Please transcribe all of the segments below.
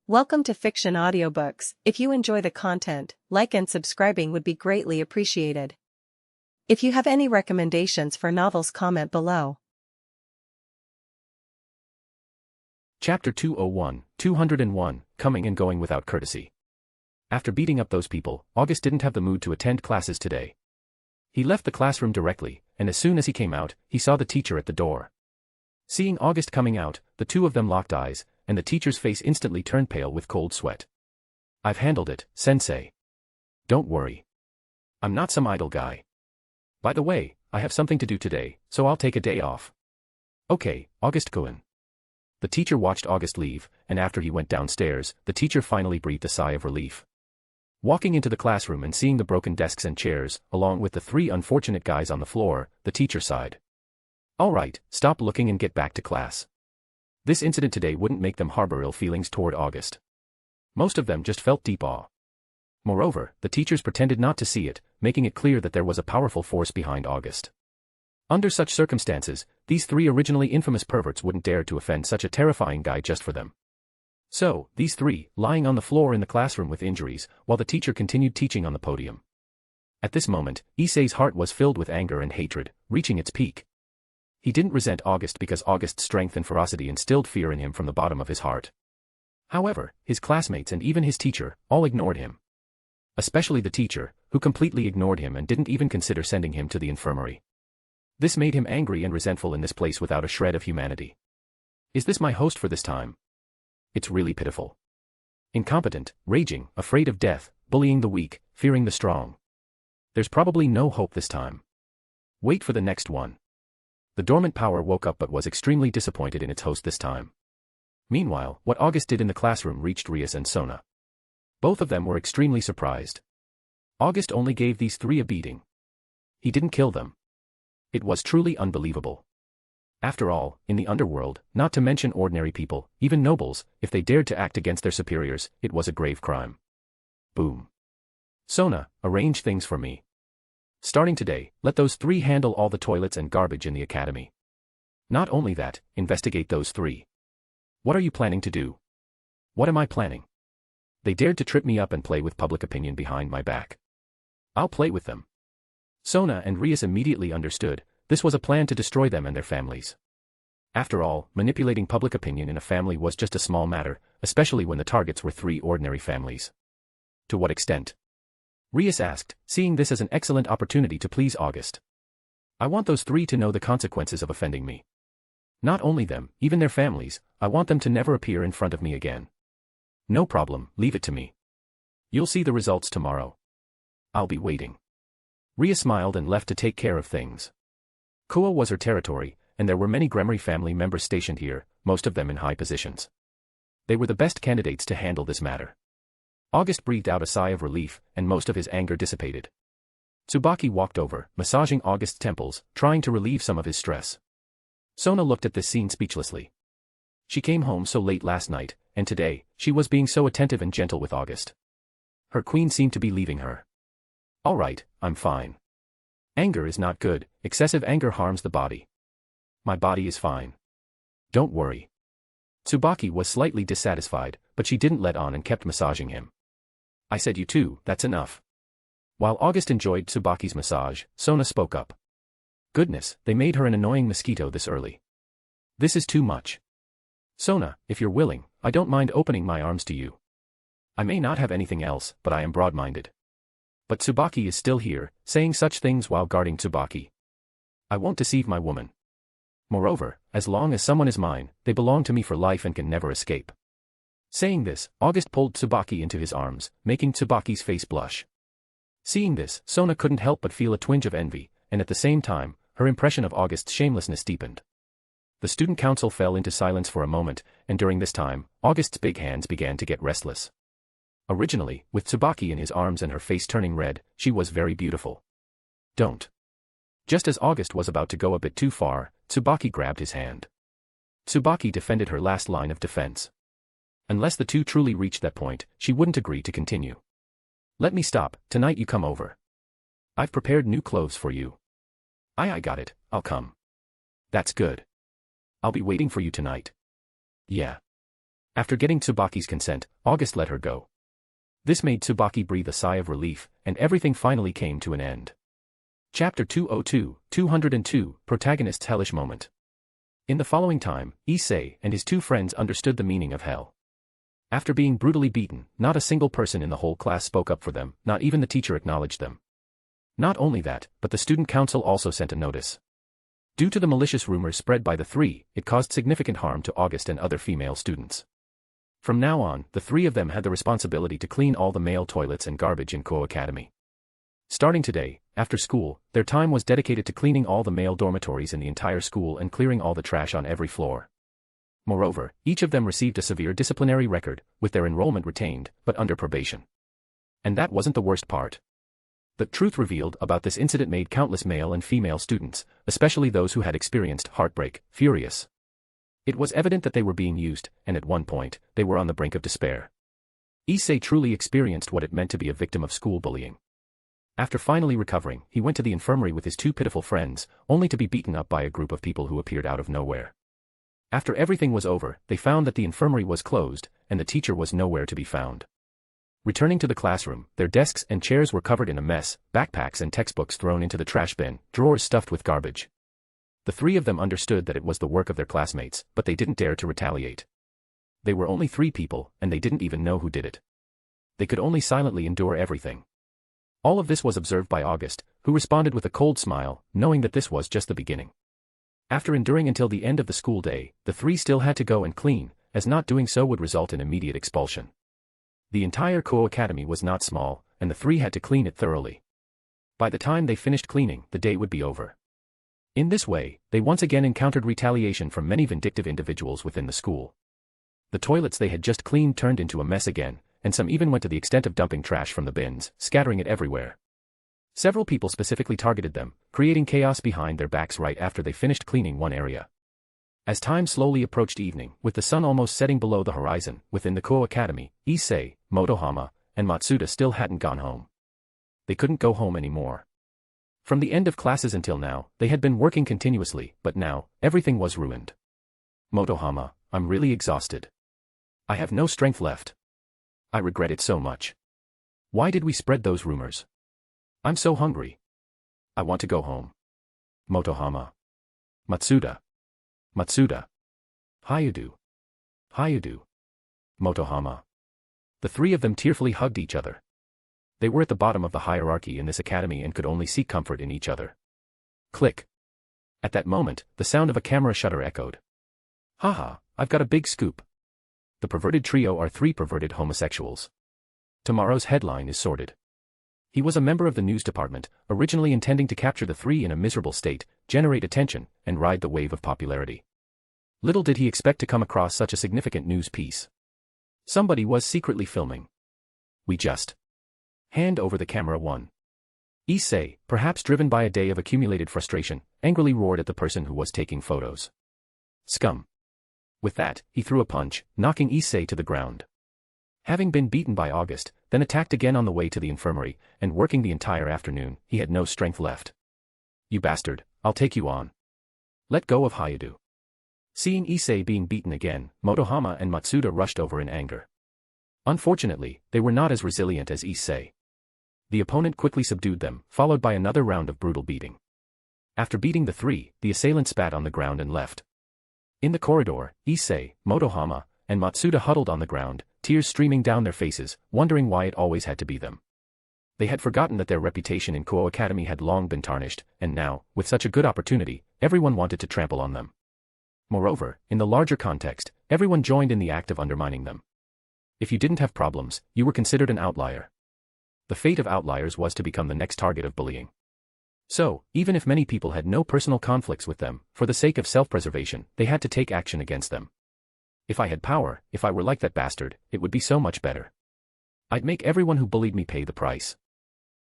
Welcome to Fiction Audiobooks. If you enjoy the content, like and subscribing would be greatly appreciated. If you have any recommendations for novels, comment below. Chapter 201, 201, Coming and Going Without Courtesy. After beating up those people, August didn't have the mood to attend classes today. He left the classroom directly, and as soon as he came out, he saw the teacher at the door. Seeing August coming out, the two of them locked eyes, and the teacher's face instantly turned pale with cold sweat. "I've handled it, sensei. Don't worry. I'm not some idle guy. By the way, I have something to do today, so I'll take a day off." "Okay, August-kun." The teacher watched August leave, and after he went downstairs, the teacher finally breathed a sigh of relief. Walking into the classroom and seeing the broken desks and chairs, along with the three unfortunate guys on the floor, the teacher sighed. "All right, stop looking and get back to class." This incident today wouldn't make them harbor ill feelings toward August. Most of them just felt deep awe. Moreover, the teachers pretended not to see it, making it clear that there was a powerful force behind August. Under such circumstances, these three originally infamous perverts wouldn't dare to offend such a terrifying guy just for them. So, these three, lying on the floor in the classroom with injuries, while the teacher continued teaching on the podium. At this moment, Issei's heart was filled with anger and hatred, reaching its peak. He didn't resent August because August's strength and ferocity instilled fear in him from the bottom of his heart. However, his classmates and even his teacher, all ignored him. Especially the teacher, who completely ignored him and didn't even consider sending him to the infirmary. This made him angry and resentful in this place without a shred of humanity. Is this my host for this time? It's really pitiful. Incompetent, raging, afraid of death, bullying the weak, fearing the strong. There's probably no hope this time. Wait for the next one. The dormant power woke up but was extremely disappointed in its host this time. Meanwhile, what August did in the classroom reached Rias and Sona. Both of them were extremely surprised. August only gave these three a beating. He didn't kill them. It was truly unbelievable. After all, in the underworld, not to mention ordinary people, even nobles, if they dared to act against their superiors, it was a grave crime. Boom. Sona, arrange things for me. Starting today, let those three handle all the toilets and garbage in the academy. Not only that, investigate those three. What are you planning to do? What am I planning? They dared to trip me up and play with public opinion behind my back. I'll play with them. Sona and Rias immediately understood, this was a plan to destroy them and their families. After all, manipulating public opinion in a family was just a small matter, especially when the targets were three ordinary families. To what extent? Rias asked, seeing this as an excellent opportunity to please August. I want those three to know the consequences of offending me. Not only them, even their families, I want them to never appear in front of me again. No problem, leave it to me. You'll see the results tomorrow. I'll be waiting. Rias smiled and left to take care of things. Koa was her territory, and there were many Grimorys family members stationed here, most of them in high positions. They were the best candidates to handle this matter. August breathed out a sigh of relief, and most of his anger dissipated. Tsubaki walked over, massaging August's temples, trying to relieve some of his stress. Sona looked at this scene speechlessly. She came home so late last night, and today, she was being so attentive and gentle with August. Her queen seemed to be leaving her. All right, I'm fine. Anger is not good, excessive anger harms the body. My body is fine. Don't worry. Tsubaki was slightly dissatisfied, but she didn't let on and kept massaging him. I said you too, that's enough. While August enjoyed Tsubaki's massage, Sona spoke up. Goodness, they made her an annoying mosquito this early. This is too much. Sona, if you're willing, I don't mind opening my arms to you. I may not have anything else, but I am broad-minded. But Tsubaki is still here, saying such things while guarding Tsubaki. I won't deceive my woman. Moreover, as long as someone is mine, they belong to me for life and can never escape. Saying this, August pulled Tsubaki into his arms, making Tsubaki's face blush. Seeing this, Sona couldn't help but feel a twinge of envy, and at the same time, her impression of August's shamelessness deepened. The student council fell into silence for a moment, and during this time, August's big hands began to get restless. Originally, with Tsubaki in his arms and her face turning red, she was very beautiful. Don't. Just as August was about to go a bit too far, Tsubaki grabbed his hand. Tsubaki defended her last line of defense. Unless the two truly reached that point, she wouldn't agree to continue. Let me stop, tonight you come over. I've prepared new clothes for you. I got it, I'll come. That's good. I'll be waiting for you tonight. Yeah. After getting Tsubaki's consent, August let her go. This made Tsubaki breathe a sigh of relief, and everything finally came to an end. Chapter 202, 202, Protagonist's Hellish Moment. In the following time, Issei and his two friends understood the meaning of hell. After being brutally beaten, not a single person in the whole class spoke up for them, not even the teacher acknowledged them. Not only that, but the student council also sent a notice. Due to the malicious rumors spread by the three, it caused significant harm to August and other female students. From now on, the three of them had the responsibility to clean all the male toilets and garbage in Ko Academy. Starting today, after school, their time was dedicated to cleaning all the male dormitories in the entire school and clearing all the trash on every floor. Moreover, each of them received a severe disciplinary record, with their enrollment retained, but under probation. And that wasn't the worst part. The truth revealed about this incident made countless male and female students, especially those who had experienced heartbreak, furious. It was evident that they were being used, and at one point, they were on the brink of despair. Issei truly experienced what it meant to be a victim of school bullying. After finally recovering, he went to the infirmary with his two pitiful friends, only to be beaten up by a group of people who appeared out of nowhere. After everything was over, they found that the infirmary was closed, and the teacher was nowhere to be found. Returning to the classroom, their desks and chairs were covered in a mess, backpacks and textbooks thrown into the trash bin, drawers stuffed with garbage. The three of them understood that it was the work of their classmates, but they didn't dare to retaliate. They were only 3 people, and they didn't even know who did it. They could only silently endure everything. All of this was observed by August, who responded with a cold smile, knowing that this was just the beginning. After enduring until the end of the school day, the 3 still had to go and clean, as not doing so would result in immediate expulsion. The entire Ko Academy was not small, and the 3 had to clean it thoroughly. By the time they finished cleaning, the day would be over. In this way, they once again encountered retaliation from many vindictive individuals within the school. The toilets they had just cleaned turned into a mess again, and some even went to the extent of dumping trash from the bins, scattering it everywhere. Several people specifically targeted them, creating chaos behind their backs right after they finished cleaning one area. As time slowly approached evening, with the sun almost setting below the horizon, within the Ko Academy, Issei, Motohama, and Matsuda still hadn't gone home. They couldn't go home anymore. From the end of classes until now, they had been working continuously, but now, everything was ruined. Motohama, I'm really exhausted. I have no strength left. I regret it so much. Why did we spread those rumors? I'm so hungry. I want to go home. Motohama. Matsuda. Hayudu. Motohama. The 3 of them tearfully hugged each other. They were at the bottom of the hierarchy in this academy and could only seek comfort in each other. Click. At that moment, the sound of a camera shutter echoed. Haha, I've got a big scoop. The perverted trio are 3 perverted homosexuals. Tomorrow's headline is sordid. He was a member of the news department, originally intending to capture the 3 in a miserable state, generate attention, and ride the wave of popularity. Little did he expect to come across such a significant news piece. Somebody was secretly filming. We just hand over the camera. 1. Issei, perhaps driven by a day of accumulated frustration, angrily roared at the person who was taking photos. Scum. With that, he threw a punch, knocking Issei to the ground. Having been beaten by August, then attacked again on the way to the infirmary, and working the entire afternoon, he had no strength left. You bastard, I'll take you on. Let go of Hayudu. Seeing Issei being beaten again, Motohama and Matsuda rushed over in anger. Unfortunately, they were not as resilient as Issei. The opponent quickly subdued them, followed by another round of brutal beating. After beating the 3, the assailant spat on the ground and left. In the corridor, Issei, Motohama, and Matsuda huddled on the ground, tears streaming down their faces, wondering why it always had to be them. They had forgotten that their reputation in Ko Academy had long been tarnished, and now, with such a good opportunity, everyone wanted to trample on them. Moreover, in the larger context, everyone joined in the act of undermining them. If you didn't have problems, you were considered an outlier. The fate of outliers was to become the next target of bullying. So, even if many people had no personal conflicts with them, for the sake of self-preservation, they had to take action against them. If I had power, if I were like that bastard, it would be so much better. I'd make everyone who bullied me pay the price.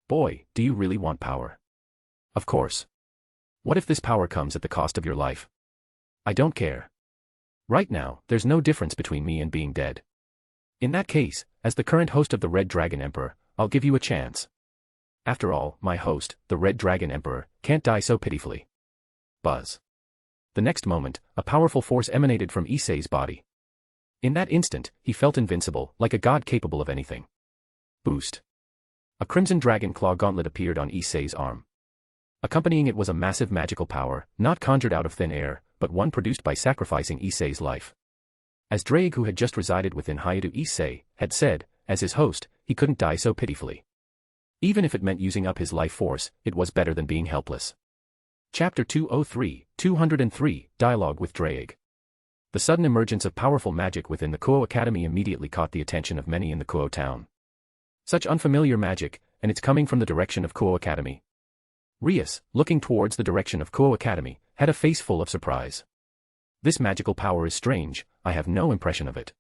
Boy, do you really want power? Of course. What if this power comes at the cost of your life? I don't care. Right now, there's no difference between me and being dead. In that case, as the current host of the Red Dragon Emperor, I'll give you a chance. After all, my host, the Red Dragon Emperor, can't die so pitifully. Buzz. The next moment, a powerful force emanated from Issei's body. In that instant, he felt invincible, like a god capable of anything. Boost. A crimson dragon claw gauntlet appeared on Issei's arm. Accompanying it was a massive magical power, not conjured out of thin air, but one produced by sacrificing Issei's life. As Drake, who had just resided within Hayatu Issei, had said, as his host, he couldn't die so pitifully. Even if it meant using up his life force, it was better than being helpless. Chapter 203 Dialogue with Drake. The sudden emergence of powerful magic within the Kuo Academy immediately caught the attention of many in the Kuo town. Such unfamiliar magic, and it's coming from the direction of Kuo Academy. Rias, looking towards the direction of Kuo Academy, had a face full of surprise. This magical power is strange, I have no impression of it.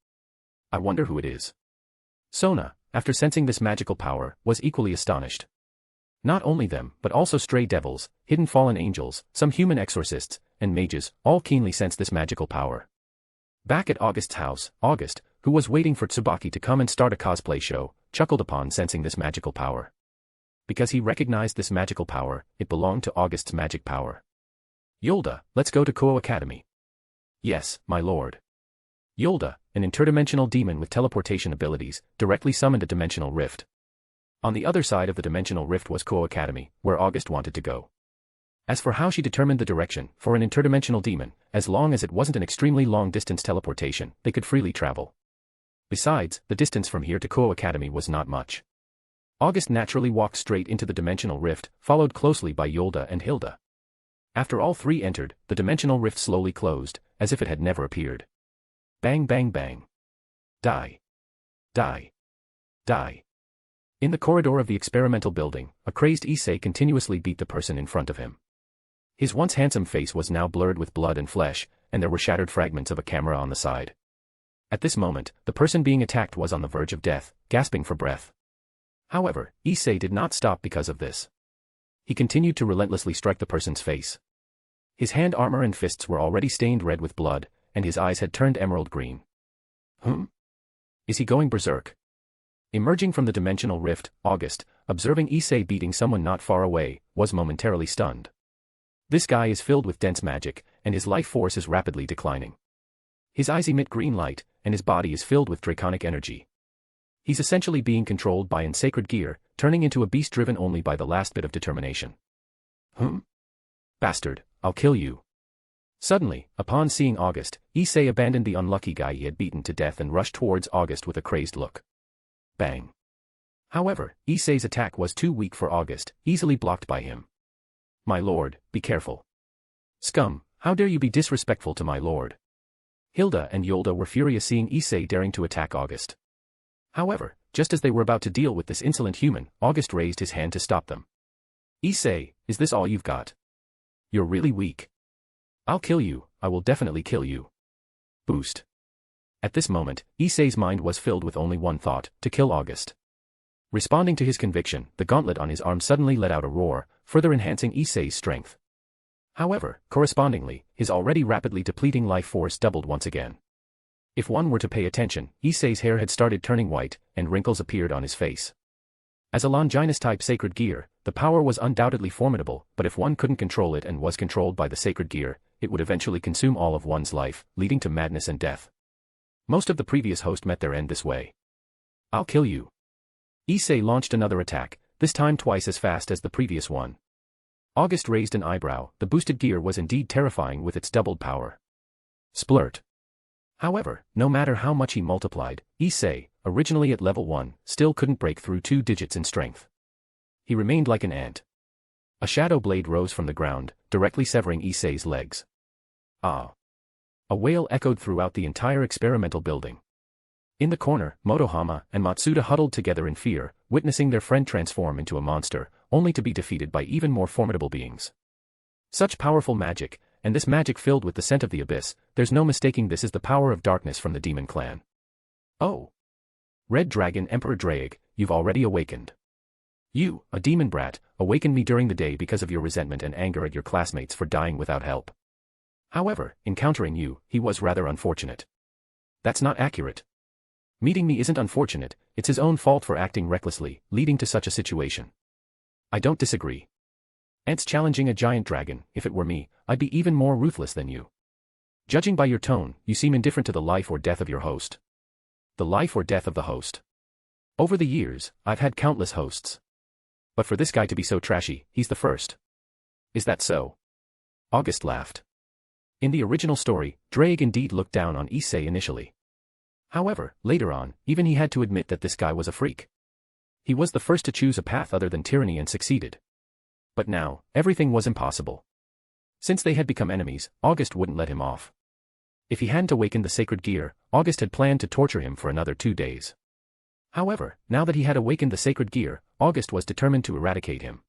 I wonder who it is. Sona, after sensing this magical power, was equally astonished. Not only them, but also stray devils, hidden fallen angels, some human exorcists, and mages, all keenly sensed this magical power. Back at August's house, August, who was waiting for Tsubaki to come and start a cosplay show, chuckled upon sensing this magical power. Because he recognized this magical power, it belonged to August's magic power. Yolda, let's go to Kuo Academy. Yes, my lord. Yolda, an interdimensional demon with teleportation abilities, directly summoned a dimensional rift. On the other side of the dimensional rift was Kuo Academy, where August wanted to go. As for how she determined the direction, for an interdimensional demon, as long as it wasn't an extremely long-distance teleportation, they could freely travel. Besides, the distance from here to Kuo Academy was not much. August naturally walked straight into the dimensional rift, followed closely by Yolda and Hilda. After all three entered, the dimensional rift slowly closed, as if it had never appeared. Bang bang bang. Die. Die. Die. In the corridor of the experimental building, a crazed Issei continuously beat the person in front of him. His once handsome face was now blurred with blood and flesh, and there were shattered fragments of a camera on the side. At this moment, the person being attacked was on the verge of death, gasping for breath. However, Issei did not stop because of this. He continued to relentlessly strike the person's face. His hand armor and fists were already stained red with blood, and his eyes had turned emerald green. Is he going berserk? Emerging from the dimensional rift, August, observing Issei beating someone not far away, was momentarily stunned. This guy is filled with dense magic, and his life force is rapidly declining. His eyes emit green light, and his body is filled with draconic energy. He's essentially being controlled by an sacred gear, turning into a beast driven only by the last bit of determination. Bastard, I'll kill you. Suddenly, upon seeing August, Issei abandoned the unlucky guy he had beaten to death and rushed towards August with a crazed look. Bang. However, Issei's attack was too weak for August, easily blocked by him. My lord, be careful. Scum, how dare you be disrespectful to my lord? Hilda and Yolda were furious seeing Issei daring to attack August. However, just as they were about to deal with this insolent human, August raised his hand to stop them. Issei, is this all you've got? You're really weak. I'll kill you, I will definitely kill you. Boost. At this moment, Issei's mind was filled with only one thought, to kill August. Responding to his conviction, the gauntlet on his arm suddenly let out a roar, further enhancing Issei's strength. However, correspondingly, his already rapidly depleting life force doubled once again. If one were to pay attention, Issei's hair had started turning white, and wrinkles appeared on his face. As a Longinus-type sacred gear, the power was undoubtedly formidable, but if one couldn't control it and was controlled by the sacred gear, it would eventually consume all of one's life, leading to madness and death. Most of the previous hosts met their end this way. I'll kill you. Issei launched another attack, this time twice as fast as the previous one. August raised an eyebrow, the boosted gear was indeed terrifying with its doubled power. Splurt. However, no matter how much he multiplied, Issei, originally at level 1, still couldn't break through 2 digits in strength. He remained like an ant. A shadow blade rose from the ground, directly severing Issei's legs. Ah! A wail echoed throughout the entire experimental building. In the corner, Motohama and Matsuda huddled together in fear, witnessing their friend transform into a monster, only to be defeated by even more formidable beings. Such powerful magic, and this magic filled with the scent of the abyss, there's no mistaking this is the power of darkness from the demon clan. Oh! Red Dragon Emperor Draig, you've already awakened. You, a demon brat, awakened me during the day because of your resentment and anger at your classmates for dying without help. However, encountering you, he was rather unfortunate. That's not accurate. Meeting me isn't unfortunate, it's his own fault for acting recklessly, leading to such a situation. I don't disagree. Ants challenging a giant dragon, if it were me, I'd be even more ruthless than you. Judging by your tone, you seem indifferent to the life or death of your host. The life or death of the host. Over the years, I've had countless hosts. But for this guy to be so trashy, he's the first. Is that so? August laughed. In the original story, Drake indeed looked down on Issei initially. However, later on, even he had to admit that this guy was a freak. He was the first to choose a path other than tyranny and succeeded. But now, everything was impossible. Since they had become enemies, August wouldn't let him off. If he hadn't awakened the sacred gear, August had planned to torture him for another 2 days. However, now that he had awakened the sacred gear, August was determined to eradicate him.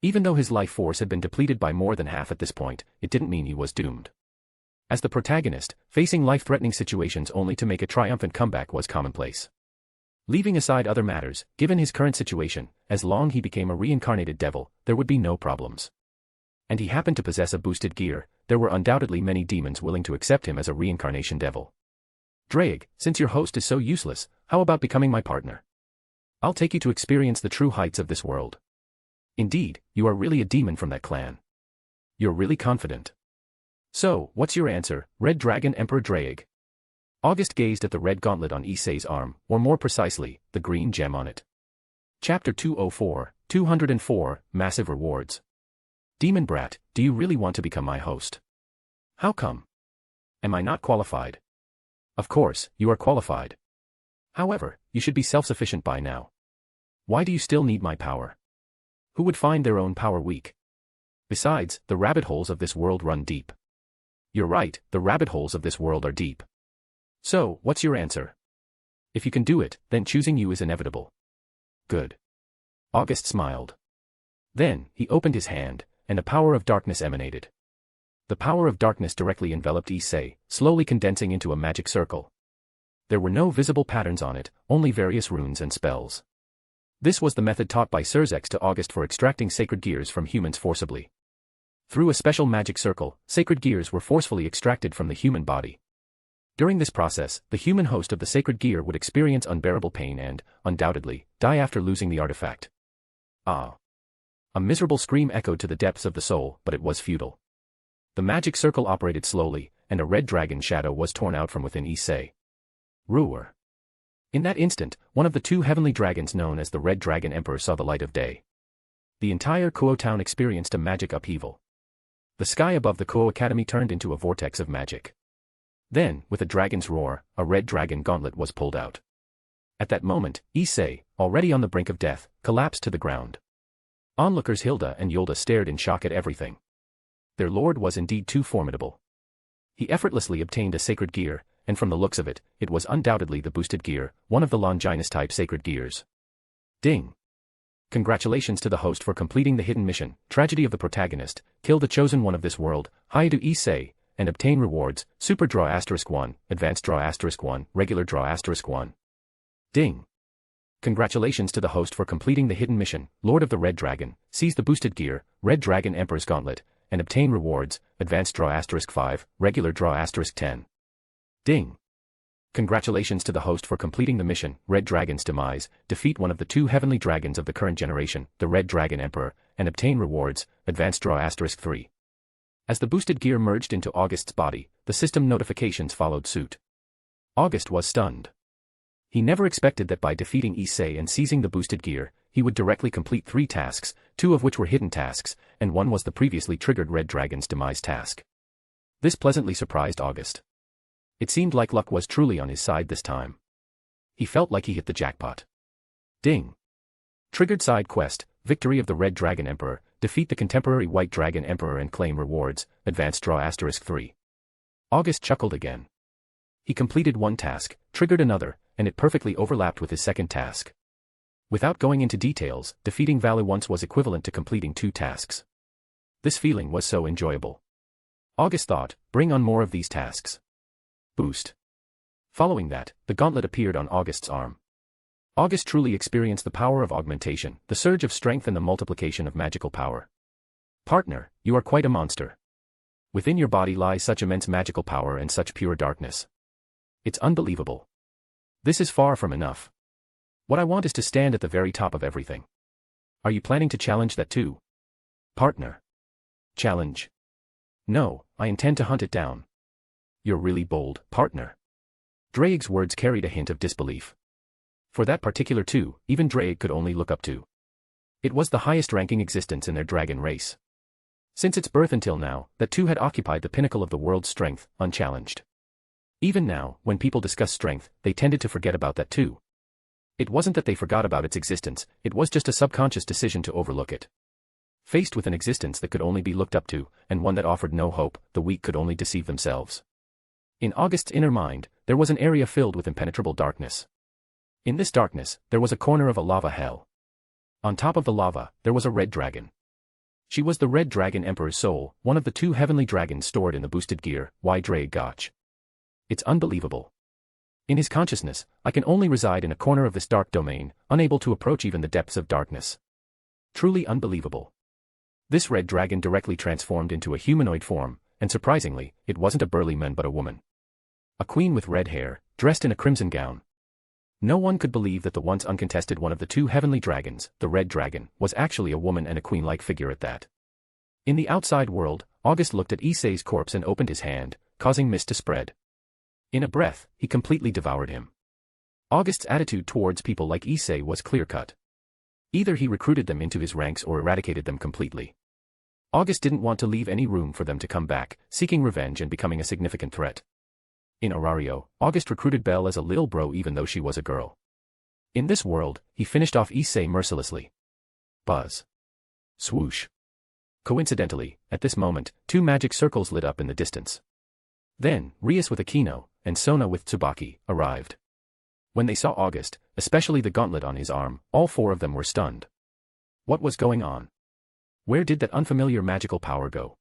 Even though his life force had been depleted by more than half at this point, it didn't mean he was doomed. As the protagonist, facing life-threatening situations only to make a triumphant comeback was commonplace. Leaving aside other matters, given his current situation, as long as he became a reincarnated devil, there would be no problems. And he happened to possess a boosted gear, there were undoubtedly many demons willing to accept him as a reincarnation devil. Drake, since your host is so useless, how about becoming my partner? I'll take you to experience the true heights of this world. Indeed, you are really a demon from that clan. You're really confident. So, what's your answer, Red Dragon Emperor Drake? August gazed at the red gauntlet on Issei's arm, or more precisely, the green gem on it. Chapter 204, 204, Massive Rewards. Demon Brat, do you really want to become my host? How come? Am I not qualified? Of course, you are qualified. However, you should be self-sufficient by now. Why do you still need my power? Who would find their own power weak? Besides, the rabbit holes of this world run deep. You're right, the rabbit holes of this world are deep. So, what's your answer? If you can do it, then choosing you is inevitable. Good. August smiled. Then, he opened his hand, and a power of darkness emanated. The power of darkness directly enveloped Issei, slowly condensing into a magic circle. There were no visible patterns on it, only various runes and spells. This was the method taught by Surzex to August for extracting sacred gears from humans forcibly. Through a special magic circle, sacred gears were forcefully extracted from the human body. During this process, the human host of the sacred gear would experience unbearable pain and, undoubtedly, die after losing the artifact. Ah! A miserable scream echoed to the depths of the soul, but it was futile. The magic circle operated slowly, and a red dragon shadow was torn out from within Issei. Ruer. In that instant, one of the 2 heavenly dragons known as the Red Dragon Emperor saw the light of day. The entire Kuo town experienced a magic upheaval. The sky above the Kuo Academy turned into a vortex of magic. Then, with a dragon's roar, a red dragon gauntlet was pulled out. At that moment, Issei, already on the brink of death, collapsed to the ground. Onlookers Hilda and Yolda stared in shock at everything. Their lord was indeed too formidable. He effortlessly obtained a sacred gear, and from the looks of it, it was undoubtedly the boosted gear, one of the Longinus-type sacred gears. Ding! Congratulations to the host for completing the hidden mission, Tragedy of the Protagonist, kill the chosen one of this world, Hi to Issei, and obtain rewards, Super Draw *1, Advanced Draw *1, Regular Draw *1. Ding! Congratulations to the host for completing the hidden mission, Lord of the Red Dragon, seize the boosted gear, Red Dragon Emperor's Gauntlet, and obtain rewards, Advanced Draw *5, Regular Draw *10. Ding! Congratulations to the host for completing the mission, Red Dragon's Demise, defeat one of the 2 heavenly dragons of the current generation, the Red Dragon Emperor, and obtain rewards, Advanced Draw *3. As the boosted gear merged into August's body, the system notifications followed suit. August was stunned. He never expected that by defeating Issei and seizing the boosted gear, he would directly complete 3 tasks, 2 of which were hidden tasks, and one was the previously triggered Red Dragon's Demise task. This pleasantly surprised August. It seemed like luck was truly on his side this time. He felt like he hit the jackpot. Ding! Triggered side quest, Victory of the Red Dragon Emperor, defeat the contemporary White Dragon Emperor and claim rewards, Advanced Draw *3. August chuckled again. He completed one task, triggered another, and it perfectly overlapped with his second task. Without going into details, defeating Valu once was equivalent to completing 2 tasks. This feeling was so enjoyable. August thought, bring on more of these tasks. Boost. Following that, the gauntlet appeared on August's arm. August truly experienced the power of augmentation, the surge of strength and the multiplication of magical power. Partner, you are quite a monster. Within your body lies such immense magical power and such pure darkness. It's unbelievable. This is far from enough. What I want is to stand at the very top of everything. Are you planning to challenge that too? Partner. Challenge. No, I intend to hunt it down. You're really bold, partner. Drake's words carried a hint of disbelief. For that particular two, even Drake could only look up to. It was the highest-ranking existence in their dragon race. Since its birth until now, that two had occupied the pinnacle of the world's strength, unchallenged. Even now, when people discuss strength, they tended to forget about that too. It wasn't that they forgot about its existence, it was just a subconscious decision to overlook it. Faced with an existence that could only be looked up to, and one that offered no hope, the weak could only deceive themselves. In August's inner mind, there was an area filled with impenetrable darkness. In this darkness, there was a corner of a lava hell. On top of the lava, there was a red dragon. She was the Red Dragon Emperor's soul, one of the two heavenly dragons stored in the boosted gear, Gacha. It's unbelievable. In his consciousness, I can only reside in a corner of this dark domain, unable to approach even the depths of darkness. Truly unbelievable. This red dragon directly transformed into a humanoid form, and surprisingly, it wasn't a burly man but a woman. A queen with red hair, dressed in a crimson gown. No one could believe that the once uncontested one of the two heavenly dragons, the Red Dragon, was actually a woman and a queen-like figure at that. In the outside world, August looked at Issei's corpse and opened his hand, causing mist to spread. In a breath, he completely devoured him. August's attitude towards people like Issei was clear-cut. Either he recruited them into his ranks or eradicated them completely. August didn't want to leave any room for them to come back, seeking revenge and becoming a significant threat. In Aurario, August recruited Belle as a little bro even though she was a girl. In this world, he finished off Issei mercilessly. Buzz. Swoosh. Coincidentally, at this moment, two magic circles lit up in the distance. Then, Rias with Akino, and Sona with Tsubaki, arrived. When they saw August, especially the gauntlet on his arm, all four of them were stunned. What was going on? Where did that unfamiliar magical power go?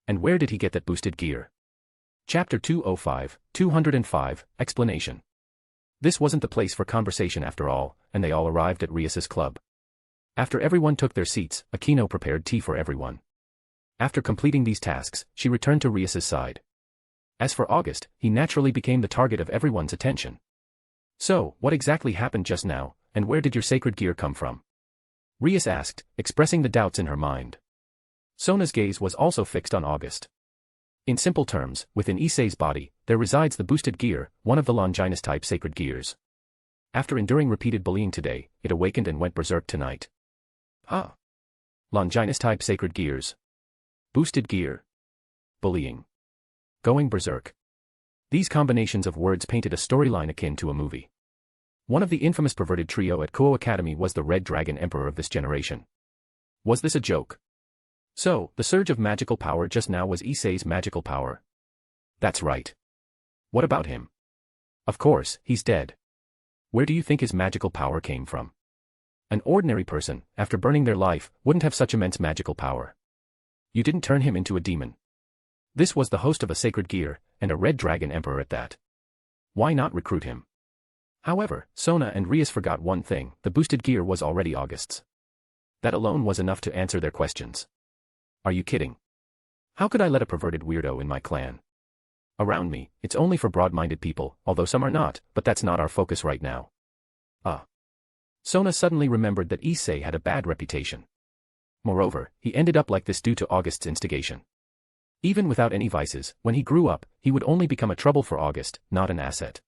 And where did he get that boosted gear? Chapter 205, Explanation. This wasn't the place for conversation after all, and they all arrived at Rias's club. After everyone took their seats, Akino prepared tea for everyone. After completing these tasks, she returned to Rias's side. As for August, he naturally became the target of everyone's attention. So, what exactly happened just now, and where did your sacred gear come from? Rias asked, expressing the doubts in her mind. Sona's gaze was also fixed on August. In simple terms, within Issei's body, there resides the boosted gear, one of the Longinus-type sacred gears. After enduring repeated bullying today, it awakened and went berserk tonight. Huh? Longinus-type sacred gears. Boosted gear. Bullying. Going berserk. These combinations of words painted a storyline akin to a movie. One of the infamous perverted trio at Kuo Academy was the Red Dragon Emperor of this generation. Was this a joke? So, the surge of magical power just now was Issei's magical power. That's right. What about him? Of course, he's dead. Where do you think his magical power came from? An ordinary person, after burning their life, wouldn't have such immense magical power. You didn't turn him into a demon. This was the host of a sacred gear, and a Red Dragon Emperor at that. Why not recruit him? However, Sona and Rias forgot one thing: the boosted gear was already August's. That alone was enough to answer their questions. Are you kidding? How could I let a perverted weirdo in my clan? Around me, it's only for broad-minded people, although some are not, but that's not our focus right now. Sona suddenly remembered that Issei had a bad reputation. Moreover, he ended up like this due to August's instigation. Even without any vices, when he grew up, he would only become a trouble for August, not an asset.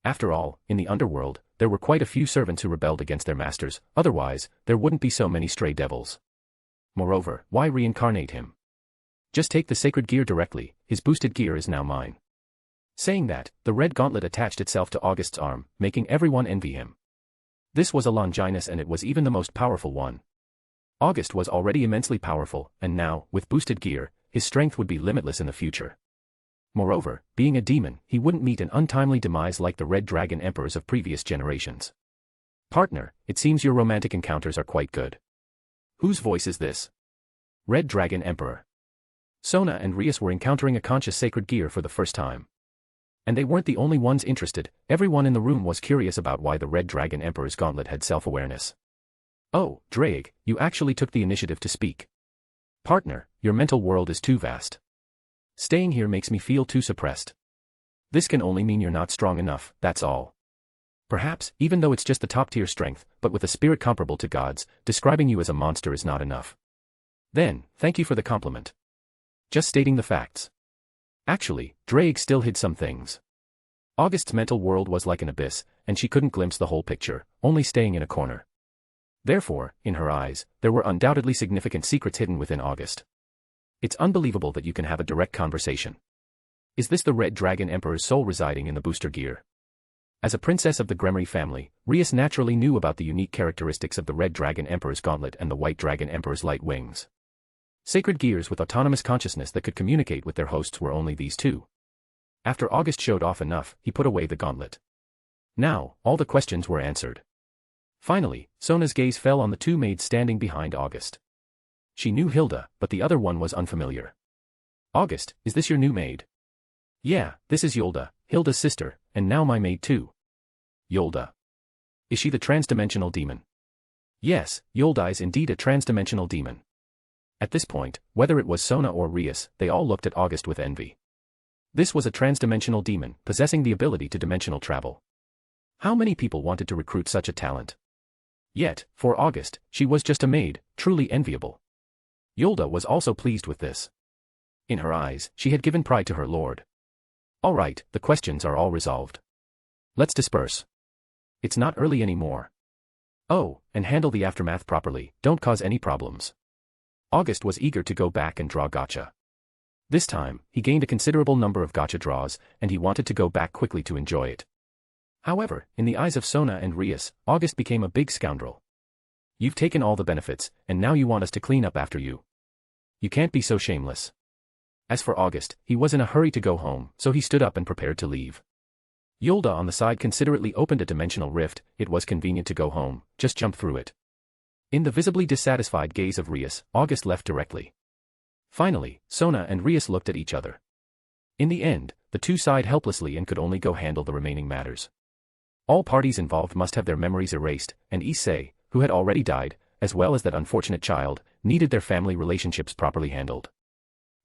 After all, in the Underworld, there were quite a few servants who rebelled against their masters, otherwise, there wouldn't be so many stray devils. Moreover, why reincarnate him? Just take the sacred gear directly, his boosted gear is now mine. Saying that, the red gauntlet attached itself to August's arm, making everyone envy him. This was a Longinus and it was even the most powerful one. August was already immensely powerful, and now, with boosted gear, his strength would be limitless in the future. Moreover, being a demon, he wouldn't meet an untimely demise like the Red Dragon Emperors of previous generations. Partner, it seems your romantic encounters are quite good. Whose voice is this? Red Dragon Emperor. Sona and Rias were encountering a conscious sacred gear for the first time. And they weren't the only ones interested, everyone in the room was curious about why the Red Dragon Emperor's gauntlet had self-awareness. Oh, Drake, you actually took the initiative to speak. Partner, your mental world is too vast. Staying here makes me feel too suppressed. This can only mean you're not strong enough, that's all. Perhaps, even though it's just the top-tier strength, but with a spirit comparable to God's, describing you as a monster is not enough. Then, thank you for the compliment. Just stating the facts. Actually, Drake still hid some things. August's mental world was like an abyss, and she couldn't glimpse the whole picture, only staying in a corner. Therefore, in her eyes, there were undoubtedly significant secrets hidden within August. It's unbelievable that you can have a direct conversation. Is this the Red Dragon Emperor's soul residing in the booster gear? As a princess of the Grimorys family, Rias naturally knew about the unique characteristics of the Red Dragon Emperor's gauntlet and the White Dragon Emperor's light wings. Sacred gears with autonomous consciousness that could communicate with their hosts were only these two. After August showed off enough, he put away the gauntlet. Now, all the questions were answered. Finally, Sona's gaze fell on the two maids standing behind August. She knew Hilda, but the other one was unfamiliar. August, is this your new maid? Yeah, this is Yolda, Hilda's sister, and now my maid too. Yolda. Is she the transdimensional demon? Yes, Yolda is indeed a transdimensional demon. At this point, whether it was Sona or Rias, they all looked at August with envy. This was a transdimensional demon, possessing the ability to dimensional travel. How many people wanted to recruit such a talent? Yet, for August, she was just a maid, truly enviable. Yolda was also pleased with this. In her eyes, she had given pride to her lord. All right, the questions are all resolved. Let's disperse. It's not early anymore. Oh, and handle the aftermath properly, don't cause any problems. August was eager to go back and draw gacha. This time, he gained a considerable number of gacha draws, and he wanted to go back quickly to enjoy it. However, in the eyes of Sona and Rias, August became a big scoundrel. You've taken all the benefits, and now you want us to clean up after you. You can't be so shameless. As for August, he was in a hurry to go home, so he stood up and prepared to leave. Yolda on the side considerately opened a dimensional rift. It was convenient to go home, just jump through it. In the visibly dissatisfied gaze of Rias, August left directly. Finally, Sona and Rias looked at each other. In the end, the two sighed helplessly and could only go handle the remaining matters. All parties involved must have their memories erased, and Issei, who had already died, as well as that unfortunate child, needed their family relationships properly handled.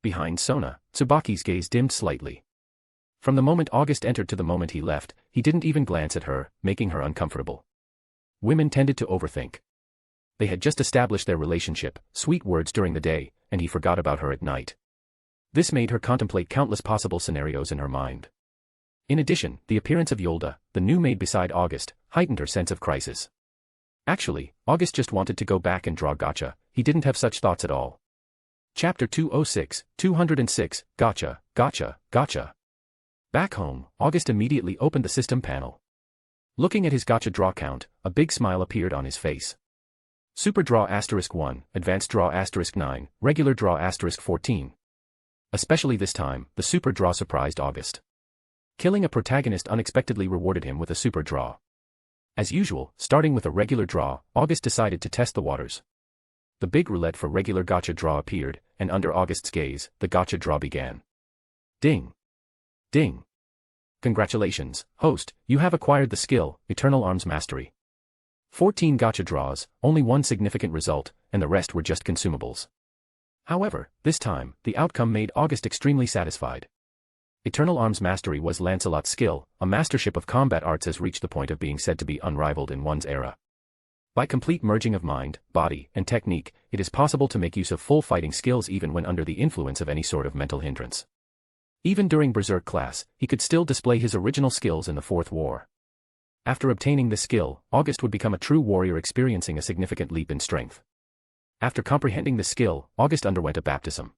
Behind Sona, Tsubaki's gaze dimmed slightly. From the moment August entered to the moment he left, he didn't even glance at her, making her uncomfortable. Women tended to overthink. They had just established their relationship, sweet words during the day, and he forgot about her at night. This made her contemplate countless possible scenarios in her mind. In addition, the appearance of Yolda, the new maid beside August, heightened her sense of crisis. Actually, August just wanted to go back and draw gacha, he didn't have such thoughts at all. Chapter 206, 206, Gacha, Gacha, Gacha. Back home, August immediately opened the system panel. Looking at his gacha draw count, a big smile appeared on his face. Super draw *1, advanced draw *9, regular draw *14. Especially this time, the super draw surprised August. Killing a protagonist unexpectedly rewarded him with a super draw. As usual, starting with a regular draw, August decided to test the waters. The big roulette for regular gacha draw appeared, and under August's gaze, the gacha draw began. Ding. Ding. Congratulations, host, you have acquired the skill, Eternal Arms Mastery. 14 gacha draws, only one significant result, and the rest were just consumables. However, this time, the outcome made August extremely satisfied. Eternal Arms Mastery was Lancelot's skill, a mastership of combat arts has reached the point of being said to be unrivaled in one's era. By complete merging of mind, body, and technique, it is possible to make use of full fighting skills even when under the influence of any sort of mental hindrance. Even during Berserk class, he could still display his original skills in the Fourth War. After obtaining this skill, August would become a true warrior experiencing a significant leap in strength. After comprehending the skill, August underwent a baptism.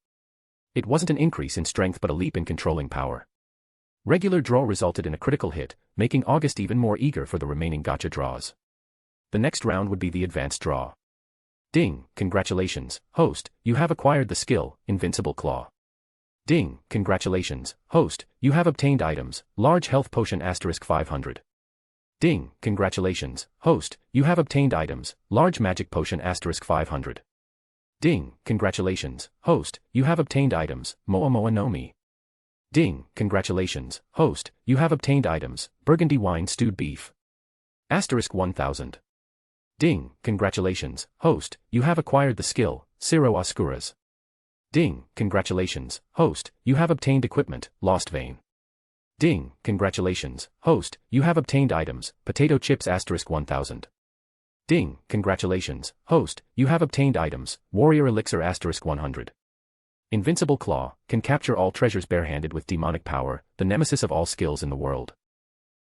It wasn't an increase in strength but a leap in controlling power. Regular draw resulted in a critical hit, making August even more eager for the remaining gacha draws. The next round would be the advanced draw. Ding, congratulations, host, you have acquired the skill, Invincible Claw. Ding, congratulations, host, you have obtained items, Large Health Potion *500. Ding, congratulations, host, you have obtained items, Large Magic Potion *500. Ding, congratulations, host, you have obtained items, Moa Moa no Mi. Ding, congratulations, host, you have obtained items, Burgundy Wine Stewed Beef. *1000. Ding, congratulations, host, you have acquired the skill, Ciro Oscuras. Ding, congratulations, host, you have obtained equipment, Lost Vein. Ding, congratulations, host, you have obtained items, Potato Chips *1000. Ding, congratulations, host, you have obtained items, Warrior Elixir *100. Invincible Claw, can capture all treasures barehanded with demonic power, the nemesis of all skills in the world.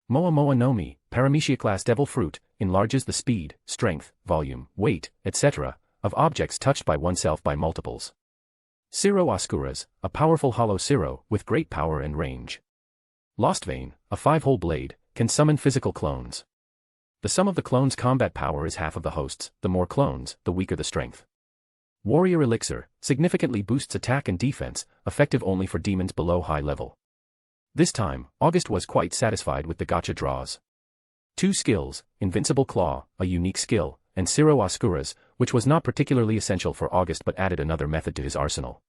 Moa Moa no Mi, Paramecia class Devil Fruit, enlarges the speed, strength, volume, weight, etc., of objects touched by oneself by multiples. Ciro Oscuras, a powerful hollow Ciro, with great power and range. Lost Vein, a 5-hole blade, can summon physical clones. The sum of the clones' combat power is half of the host's, the more clones, the weaker the strength. Warrior Elixir, significantly boosts attack and defense, effective only for demons below high level. This time, August was quite satisfied with the gacha draws. 2 skills, Invincible Claw, a unique skill, and Ciro Oscuras, which was not particularly essential for August but added another method to his arsenal.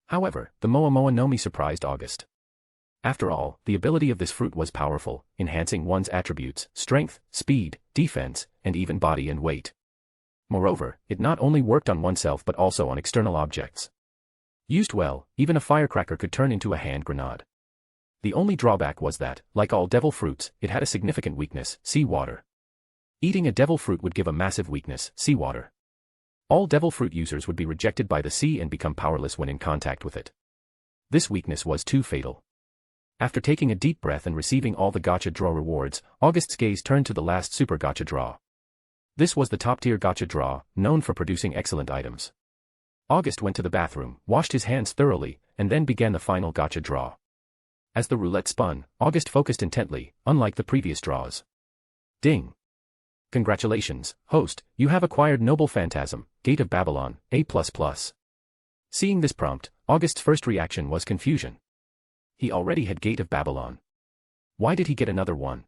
However, the Moa Moa no Mi surprised August. After all, the ability of this fruit was powerful, enhancing one's attributes, strength, speed, defense, and even body and weight. Moreover, it not only worked on oneself but also on external objects. Used well, even a firecracker could turn into a hand grenade. The only drawback was that, like all devil fruits, it had a significant weakness, seawater. Eating a devil fruit would give a massive weakness, seawater. All devil fruit users would be rejected by the sea and become powerless when in contact with it. This weakness was too fatal. After taking a deep breath and receiving all the gacha draw rewards, August's gaze turned to the last super gacha draw. This was the top-tier gacha draw, known for producing excellent items. August went to the bathroom, washed his hands thoroughly, and then began the final gacha draw. As the roulette spun, August focused intently, unlike the previous draws. Ding! Congratulations, host, you have acquired Noble Phantasm, Gate of Babylon, A++. Seeing this prompt, August's first reaction was confusion. He already had Gate of Babylon. Why did he get another one?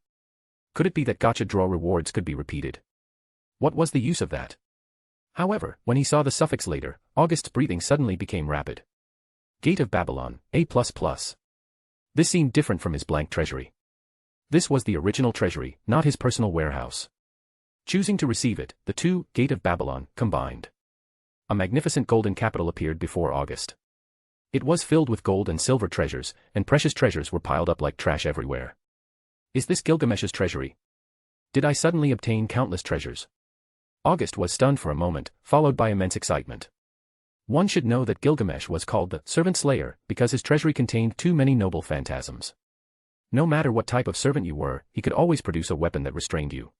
Could it be that gacha draw rewards could be repeated? What was the use of that? However, when he saw the suffix later, August's breathing suddenly became rapid. Gate of Babylon, A++. This seemed different from his blank treasury. This was the original treasury, not his personal warehouse. Choosing to receive it, the two, Gate of Babylon, combined. A magnificent golden capital appeared before August. It was filled with gold and silver treasures, and precious treasures were piled up like trash everywhere. Is this Gilgamesh's treasury? Did I suddenly obtain countless treasures? August was stunned for a moment, followed by immense excitement. One should know that Gilgamesh was called the Servant Slayer because his treasury contained too many noble phantasms. No matter what type of servant you were, he could always produce a weapon that restrained you.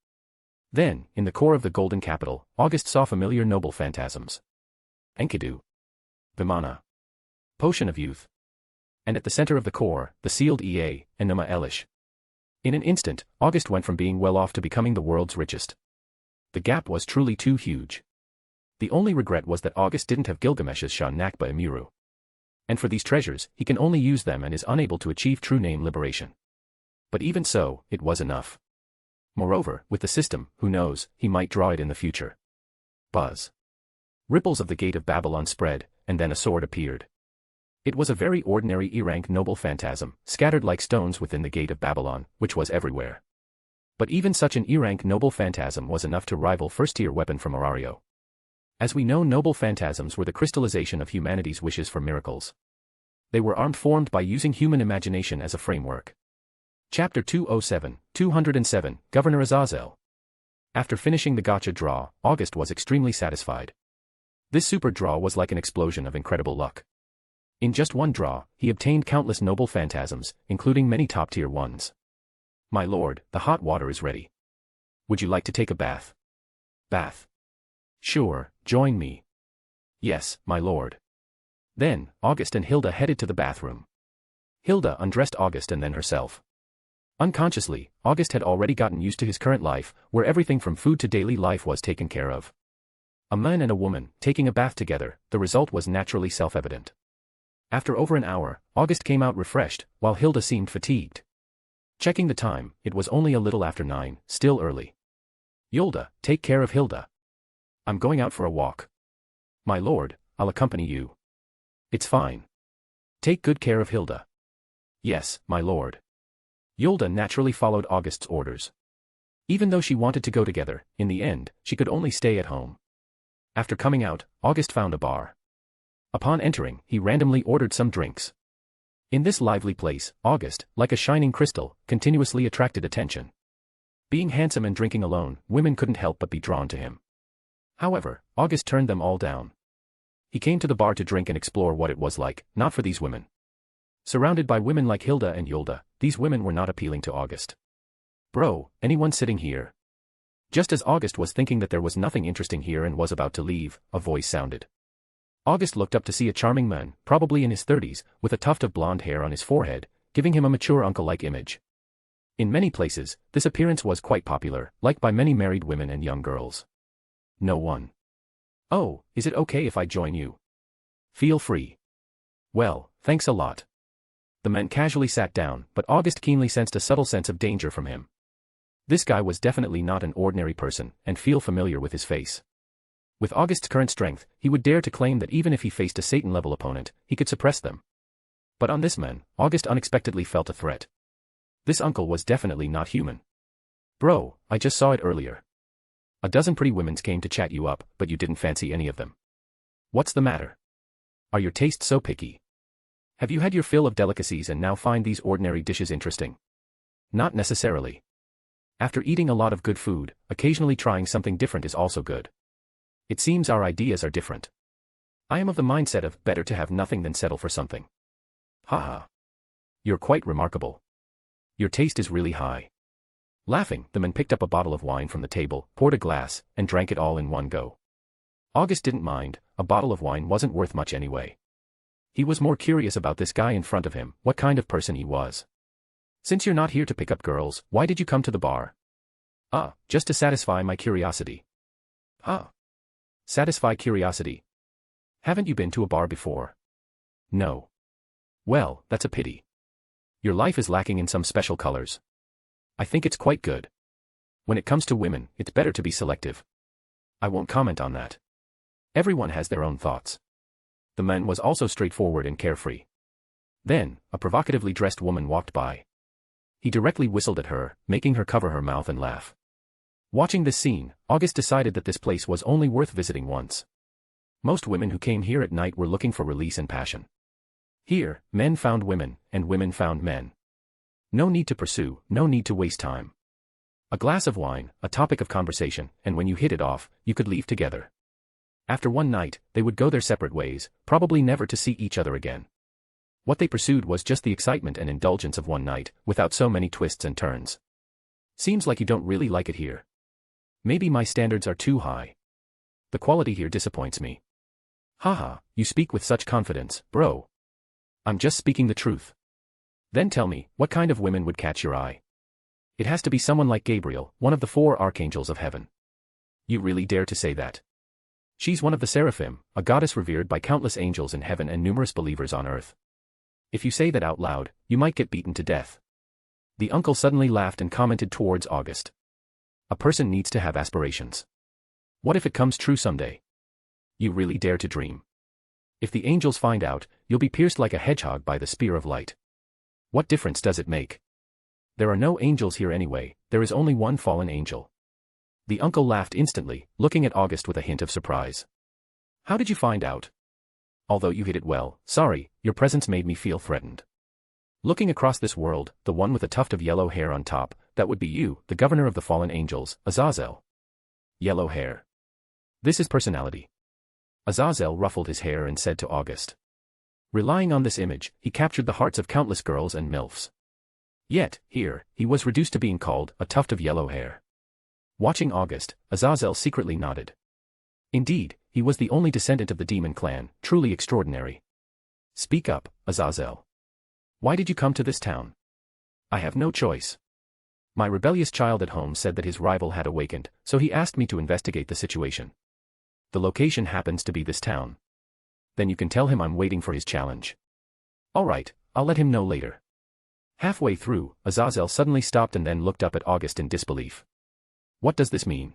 Then, in the core of the golden capital, August saw familiar noble phantasms. Enkidu. Vimana. Potion of Youth. And at the center of the core, the sealed Ea, Enuma Elish. In an instant, August went from being well off to becoming the world's richest. The gap was truly too huge. The only regret was that August didn't have Gilgamesh's Shah Nakba Imuru. And for these treasures, he can only use them and is unable to achieve true name liberation. But even so, it was enough. Moreover, with the system, who knows, he might draw it in the future. Buzz. Ripples of the Gate of Babylon spread, and then a sword appeared. It was a very ordinary E-rank noble phantasm, scattered like stones within the Gate of Babylon, which was everywhere. But even such an E-rank noble phantasm was enough to rival first-tier weapon from Arario. As we know, noble phantasms were the crystallization of humanity's wishes for miracles. They were formed by using human imagination as a framework. Chapter 207, Governor Azazel. After finishing the gacha draw, August was extremely satisfied. This super draw was like an explosion of incredible luck. In just one draw, he obtained countless noble phantasms, including many top-tier ones. My lord, the hot water is ready. Would you like to take a bath? Bath. Sure, join me. Yes, my lord. Then, August and Hilda headed to the bathroom. Hilda undressed August and then herself. Unconsciously, August had already gotten used to his current life, where everything from food to daily life was taken care of. A man and a woman, taking a bath together, the result was naturally self-evident. After over an hour, August came out refreshed, while Hilda seemed fatigued. Checking the time, it was only a little after 9, still early. Yolda, take care of Hilda. I'm going out for a walk. My lord, I'll accompany you. It's fine. Take good care of Hilda. Yes, my lord. Yolda naturally followed August's orders. Even though she wanted to go together, in the end, she could only stay at home. After coming out, August found a bar. Upon entering, he randomly ordered some drinks. In this lively place, August, like a shining crystal, continuously attracted attention. Being handsome and drinking alone, women couldn't help but be drawn to him. However, August turned them all down. He came to the bar to drink and explore what it was like, not for these women. Surrounded by women like Hilda and Yulda, these women were not appealing to August. Bro, anyone sitting here? Just as August was thinking that there was nothing interesting here and was about to leave, a voice sounded. August looked up to see a charming man, probably in his 30s, with a tuft of blonde hair on his forehead, giving him a mature uncle-like image. In many places, this appearance was quite popular, liked by many married women and young girls. No one. Oh, is it okay if I join you? Feel free. Well, thanks a lot. The man casually sat down, but August keenly sensed a subtle sense of danger from him. This guy was definitely not an ordinary person, and feel familiar with his face. With August's current strength, he would dare to claim that even if he faced a Satan-level opponent, he could suppress them. But on this man, August unexpectedly felt a threat. This uncle was definitely not human. Bro, I just saw it earlier. A dozen pretty women came to chat you up, but you didn't fancy any of them. What's the matter? Are your tastes so picky? Have you had your fill of delicacies and now find these ordinary dishes interesting? Not necessarily. After eating a lot of good food, occasionally trying something different is also good. It seems our ideas are different. I am of the mindset of better to have nothing than settle for something. Haha. You're quite remarkable. Your taste is really high. Laughing, the man picked up a bottle of wine from the table, poured a glass, and drank it all in one go. August didn't mind, a bottle of wine wasn't worth much anyway. He was more curious about this guy in front of him, what kind of person he was. Since you're not here to pick up girls, why did you come to the bar? Just to satisfy my curiosity. Satisfy curiosity. Haven't you been to a bar before? No. Well, that's a pity. Your life is lacking in some special colors. I think it's quite good. When it comes to women, it's better to be selective. I won't comment on that. Everyone has their own thoughts. The man was also straightforward and carefree. Then, a provocatively dressed woman walked by. He directly whistled at her, making her cover her mouth and laugh. Watching this scene, August decided that this place was only worth visiting once. Most women who came here at night were looking for release and passion. Here, men found women, and women found men. No need to pursue, no need to waste time. A glass of wine, a topic of conversation, and when you hit it off, you could leave together. After one night, they would go their separate ways, probably never to see each other again. What they pursued was just the excitement and indulgence of one night, without so many twists and turns. Seems like you don't really like it here. Maybe my standards are too high. The quality here disappoints me. Haha, you speak with such confidence, bro. I'm just speaking the truth. Then tell me, what kind of women would catch your eye? It has to be someone like Gabriel, one of the 4 archangels of heaven. You really dare to say that? She's one of the seraphim, a goddess revered by countless angels in heaven and numerous believers on earth. If you say that out loud, you might get beaten to death. The uncle suddenly laughed and commented towards August. A person needs to have aspirations. What if it comes true someday? You really dare to dream. If the angels find out, you'll be pierced like a hedgehog by the spear of light. What difference does it make? There are no angels here anyway, there is only one fallen angel. The uncle laughed instantly, looking at August with a hint of surprise. How did you find out? Although you hit it well, sorry, your presence made me feel threatened. Looking across this world, the one with a tuft of yellow hair on top, that would be you, the governor of the fallen angels, Azazel. Yellow hair. This is personality. Azazel ruffled his hair and said to August. Relying on this image, he captured the hearts of countless girls and MILFs. Yet, here, he was reduced to being called a tuft of yellow hair. Watching August, Azazel secretly nodded. Indeed, he was the only descendant of the demon clan, truly extraordinary. Speak up, Azazel. Why did you come to this town? I have no choice. My rebellious child at home said that his rival had awakened, so he asked me to investigate the situation. The location happens to be this town. Then you can tell him I'm waiting for his challenge. All right, I'll let him know later. Halfway through, Azazel suddenly stopped and then looked up at August in disbelief. What does this mean?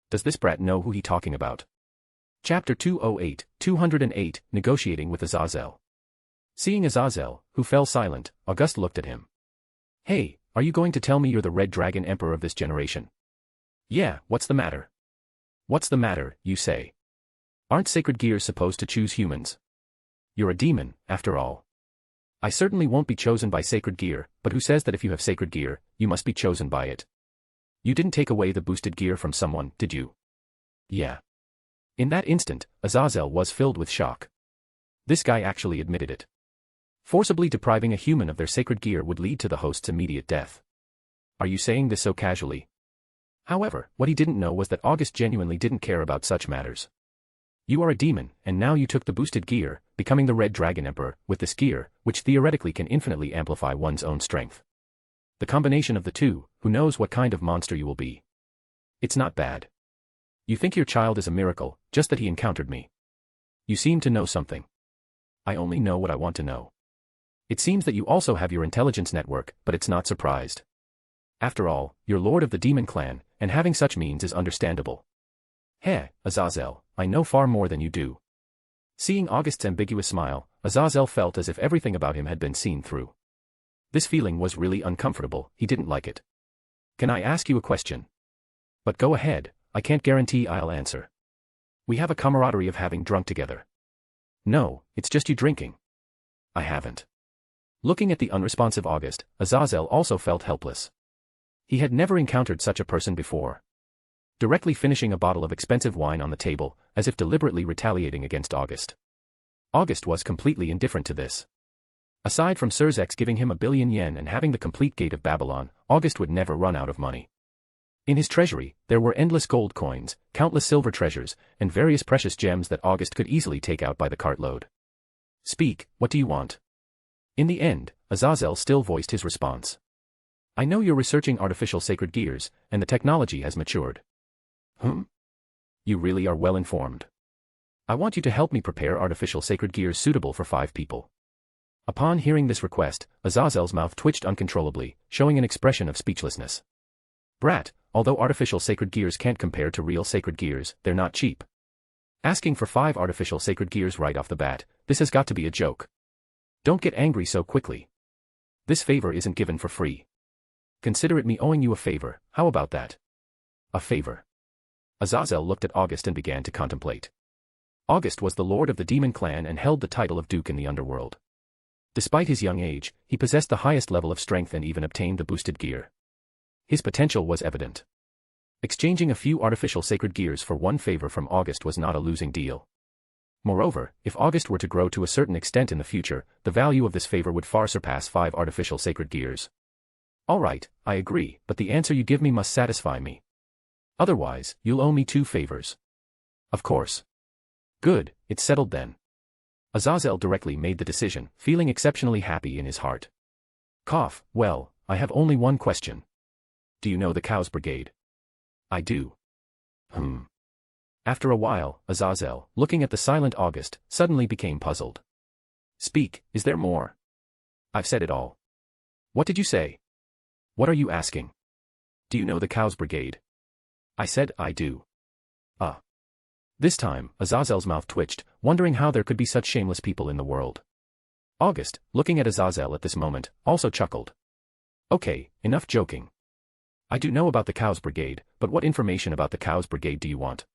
Does this brat know who he talking about? Chapter 208, Negotiating with Azazel. Seeing Azazel, who fell silent, August looked at him. Hey, are you going to tell me you're the Red Dragon Emperor of this generation? Yeah, what's the matter? What's the matter, you say? Aren't sacred gears supposed to choose humans? You're a demon, after all. I certainly won't be chosen by sacred gear, but who says that if you have sacred gear, you must be chosen by it? You didn't take away the boosted gear from someone, did you? Yeah. In that instant, Azazel was filled with shock. This guy actually admitted it. Forcibly depriving a human of their sacred gear would lead to the host's immediate death. Are you saying this so casually? However, what he didn't know was that August genuinely didn't care about such matters. You are a demon, and now you took the boosted gear, becoming the Red Dragon Emperor, with this gear, which theoretically can infinitely amplify one's own strength. The combination of the two, who knows what kind of monster you will be. It's not bad. You think your child is a miracle, just that he encountered me. You seem to know something. I only know what I want to know. It seems that you also have your intelligence network, but it's not surprised. After all, you're lord of the demon clan, and having such means is understandable. Heh, Azazel, I know far more than you do. Seeing August's ambiguous smile, Azazel felt as if everything about him had been seen through. This feeling was really uncomfortable, he didn't like it. Can I ask you a question? But go ahead, I can't guarantee I'll answer. We have a camaraderie of having drunk together. No, it's just you drinking. I haven't. Looking at the unresponsive August, Azazel also felt helpless. He had never encountered such a person before. Directly finishing a bottle of expensive wine on the table, as if deliberately retaliating against August. August was completely indifferent to this. Aside from Surzex giving him 1 billion yen and having the complete Gate of Babylon, August would never run out of money. In his treasury, there were endless gold coins, countless silver treasures, and various precious gems that August could easily take out by the cartload. Speak, what do you want? In the end, Azazel still voiced his response. I know you're researching artificial sacred gears, and the technology has matured. You really are well informed. I want you to help me prepare artificial sacred gears suitable for 5 people. Upon hearing this request, Azazel's mouth twitched uncontrollably, showing an expression of speechlessness. Brat, although artificial sacred gears can't compare to real sacred gears, they're not cheap. Asking for 5 artificial sacred gears right off the bat, this has got to be a joke. Don't get angry so quickly. This favor isn't given for free. Consider it me owing you a favor, how about that? A favor. Azazel looked at August and began to contemplate. August was the lord of the demon clan and held the title of Duke in the Underworld. Despite his young age, he possessed the highest level of strength and even obtained the boosted gear. His potential was evident. Exchanging a few artificial sacred gears for one favor from August was not a losing deal. Moreover, if August were to grow to a certain extent in the future, the value of this favor would far surpass 5 artificial sacred gears. Alright, I agree, but the answer you give me must satisfy me. Otherwise, you'll owe me 2 favors. Of course. Good, it's settled then. Azazel directly made the decision, feeling exceptionally happy in his heart. Cough, well, I have only one question. Do you know the Cows Brigade? I do. After a while, Azazel, looking at the silent August, suddenly became puzzled. Speak, is there more? I've said it all. What did you say? What are you asking? Do you know the Cows Brigade? I said I do. This time, Azazel's mouth twitched, wondering how there could be such shameless people in the world. August, looking at Azazel at this moment, also chuckled. Okay, enough joking. I do know about the Cows Brigade, but what information about the Cows Brigade do you want?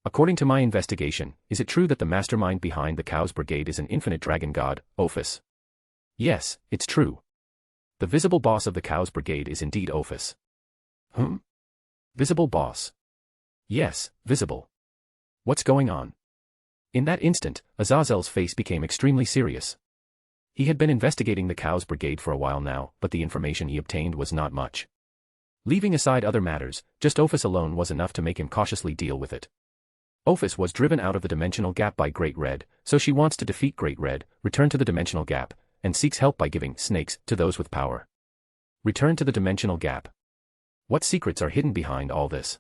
According to my investigation, is it true that the mastermind behind the Cows Brigade is an infinite dragon god, Ophis? Yes, it's true. The visible boss of the Cows Brigade is indeed Ophis. Visible boss? Yes, visible. What's going on? In that instant, Azazel's face became extremely serious. He had been investigating the Cows Brigade for a while now, but the information he obtained was not much. Leaving aside other matters, just Ophis alone was enough to make him cautiously deal with it. Ophis was driven out of the dimensional gap by Great Red, so she wants to defeat Great Red, return to the dimensional gap, and seeks help by giving snakes to those with power. Return to the dimensional gap. What secrets are hidden behind all this?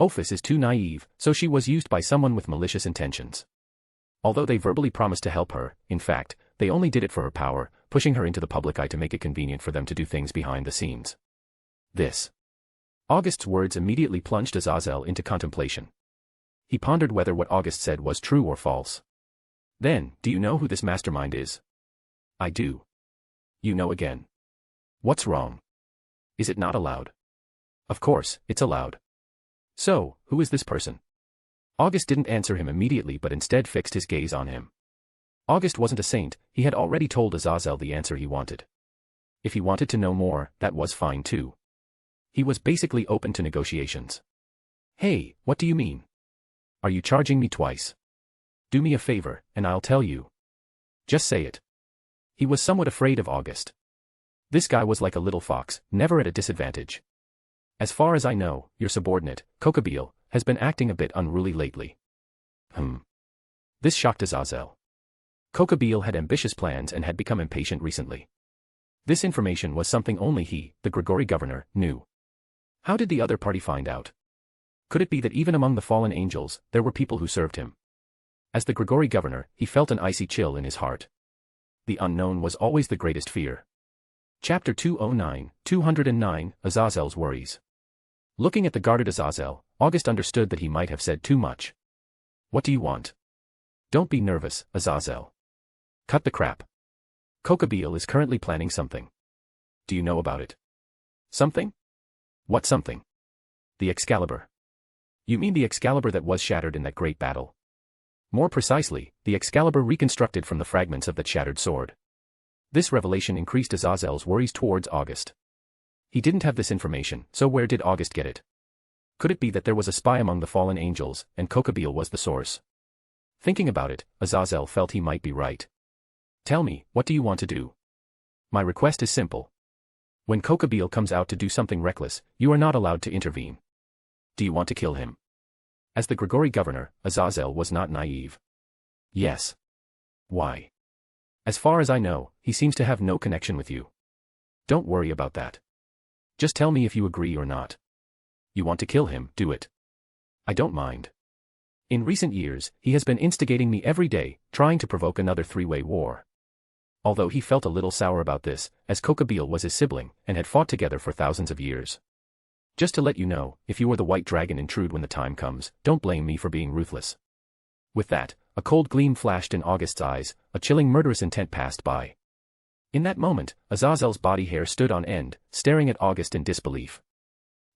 Ophis is too naive, so she was used by someone with malicious intentions. Although they verbally promised to help her, in fact, they only did it for her power, pushing her into the public eye to make it convenient for them to do things behind the scenes. August's words immediately plunged Azazel into contemplation. He pondered whether what August said was true or false. Then, do you know who this mastermind is? I do. You know again. What's wrong? Is it not allowed? Of course, it's allowed. So, who is this person? August didn't answer him immediately but instead fixed his gaze on him. August wasn't a saint, he had already told Azazel the answer he wanted. If he wanted to know more, that was fine too. He was basically open to negotiations. Hey, what do you mean? Are you charging me twice? Do me a favor, and I'll tell you. Just say it. He was somewhat afraid of August. This guy was like a little fox, never at a disadvantage. As far as I know, your subordinate, Kokabiel, has been acting a bit unruly lately. This shocked Azazel. Kokabiel had ambitious plans and had become impatient recently. This information was something only he, the Grigori governor, knew. How did the other party find out? Could it be that even among the fallen angels, there were people who served him? As the Grigori governor, he felt an icy chill in his heart. The unknown was always the greatest fear. Chapter 209, Azazel's Worries. Looking at the guarded Azazel, August understood that he might have said too much. What do you want? Don't be nervous, Azazel. Cut the crap. Kokabiel is currently planning something. Do you know about it? Something? What something? The Excalibur. You mean the Excalibur that was shattered in that great battle? More precisely, the Excalibur reconstructed from the fragments of that shattered sword. This revelation increased Azazel's worries towards August. He didn't have this information, so where did August get it? Could it be that there was a spy among the fallen angels, and Kokabiel was the source? Thinking about it, Azazel felt he might be right. Tell me, what do you want to do? My request is simple. When Kokabiel comes out to do something reckless, you are not allowed to intervene. Do you want to kill him? As the Grigori governor, Azazel was not naive. Yes. Why? As far as I know, he seems to have no connection with you. Don't worry about that. Just tell me if you agree or not. You want to kill him, do it. I don't mind. In recent years, he has been instigating me every day, trying to provoke another three-way war. Although he felt a little sour about this, as Kokabiel was his sibling, and had fought together for thousands of years. Just to let you know, if you or the White Dragon intrude when the time comes, don't blame me for being ruthless. With that, a cold gleam flashed in August's eyes, a chilling murderous intent passed by. In that moment, Azazel's body hair stood on end, staring at August in disbelief.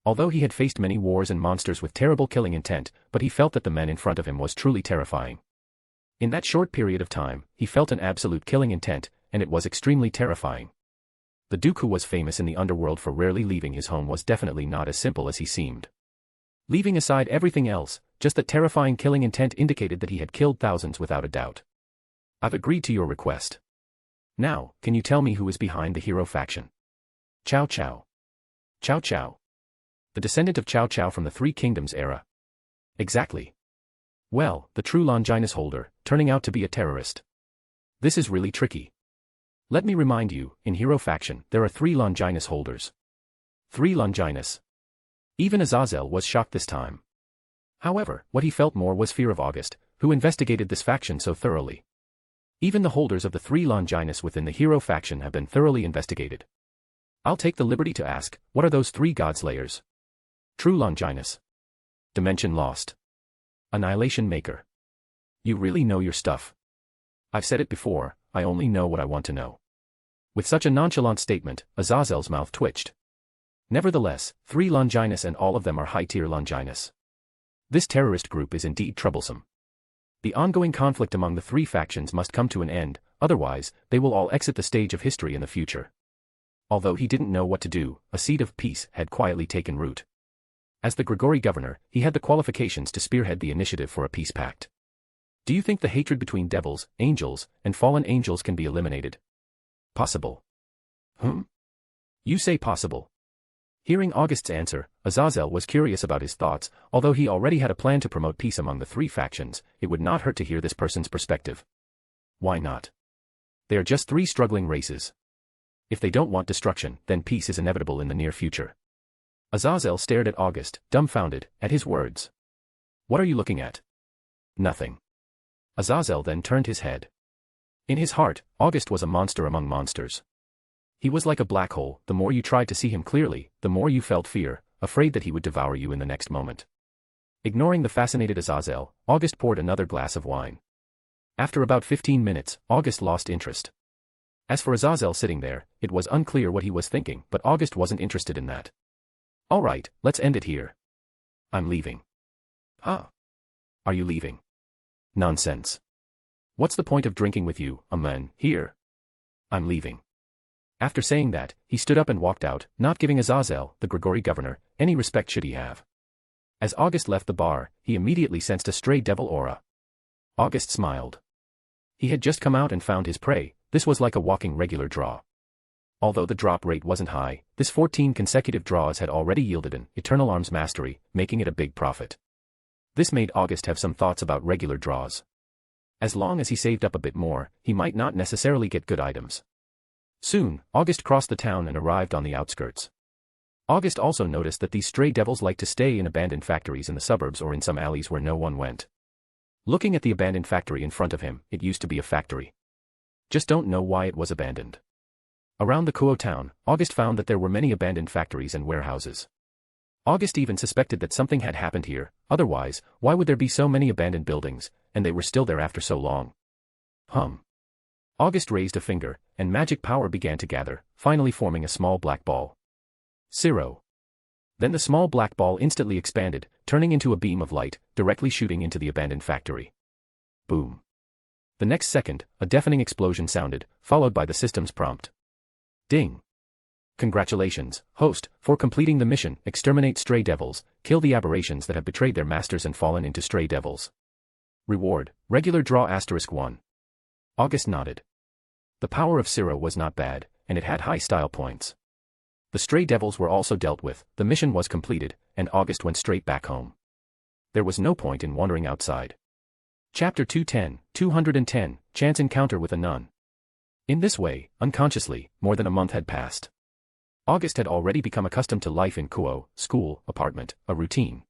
Although he had faced many wars and monsters with terrible killing intent, but he felt that the man in front of him was truly terrifying. In that short period of time, he felt an absolute killing intent, and it was extremely terrifying. The Duke who was famous in the underworld for rarely leaving his home was definitely not as simple as he seemed. Leaving aside everything else, just that terrifying killing intent indicated that he had killed thousands without a doubt. I've agreed to your request. Now, can you tell me who is behind the hero faction? Chow Chow. Chow Chow. The descendant of Chow Chow from the Three Kingdoms era. Exactly. Well, the true Longinus holder, turning out to be a terrorist. This is really tricky. Let me remind you, in hero faction, there are 3 Longinus holders. 3 Longinus. Even Azazel was shocked this time. However, what he felt more was fear of August, who investigated this faction so thoroughly. Even the holders of the 3 Longinus within the hero faction have been thoroughly investigated. I'll take the liberty to ask, what are those 3 Godslayers? True Longinus. Dimension Lost. Annihilation Maker. You really know your stuff. I've said it before, I only know what I want to know. With such a nonchalant statement, Azazel's mouth twitched. Nevertheless, 3 Longinus and all of them are high-tier Longinus. This terrorist group is indeed troublesome. The ongoing conflict among the 3 factions must come to an end, otherwise, they will all exit the stage of history in the future. Although he didn't know what to do, a seed of peace had quietly taken root. As the Grigori governor, he had the qualifications to spearhead the initiative for a peace pact. Do you think the hatred between devils, angels, and fallen angels can be eliminated? Possible. You say possible. Hearing August's answer, Azazel was curious about his thoughts. Although he already had a plan to promote peace among the 3 factions, it would not hurt to hear this person's perspective. Why not? They are just 3 struggling races. If they don't want destruction, then peace is inevitable in the near future. Azazel stared at August, dumbfounded, at his words. What are you looking at? Nothing. Azazel then turned his head. In his heart, August was a monster among monsters. He was like a black hole. The more you tried to see him clearly, the more you felt fear, afraid that he would devour you in the next moment. Ignoring the fascinated Azazel, August poured another glass of wine. After about 15 minutes, August lost interest. As for Azazel sitting there, it was unclear what he was thinking, but August wasn't interested in that. All right, let's end it here. I'm leaving. Huh? Are you leaving? Nonsense. What's the point of drinking with you, a man, here? I'm leaving. After saying that, he stood up and walked out, not giving Azazel, the Grigori governor, any respect should he have. As August left the bar, he immediately sensed a stray devil aura. August smiled. He had just come out and found his prey. This was like a walking regular draw. Although the drop rate wasn't high, this 14 consecutive draws had already yielded an Eternal Arms mastery, making it a big profit. This made August have some thoughts about regular draws. As long as he saved up a bit more, he might not necessarily get good items. Soon, August crossed the town and arrived on the outskirts. August also noticed that these stray devils like to stay in abandoned factories in the suburbs or in some alleys where no one went. Looking at the abandoned factory in front of him, it used to be a factory. Just don't know why it was abandoned. Around the Kuo town, August found that there were many abandoned factories and warehouses. August even suspected that something had happened here, otherwise, why would there be so many abandoned buildings, and they were still there after so long? August raised a finger, and magic power began to gather, finally forming a small black ball. 0. Then the small black ball instantly expanded, turning into a beam of light, directly shooting into the abandoned factory. Boom. The next second, a deafening explosion sounded, followed by the system's prompt. Ding. Congratulations, host, for completing the mission. Exterminate stray devils, kill the aberrations that have betrayed their masters and fallen into stray devils. Reward, regular draw *1. August nodded. The power of 0 was not bad, and it had high style points. The stray devils were also dealt with, the mission was completed, and August went straight back home. There was no point in wandering outside. Chapter 210, Chance Encounter with a Nun. In this way, unconsciously, more than a month had passed. August had already become accustomed to life in Kuo, school, apartment, a routine.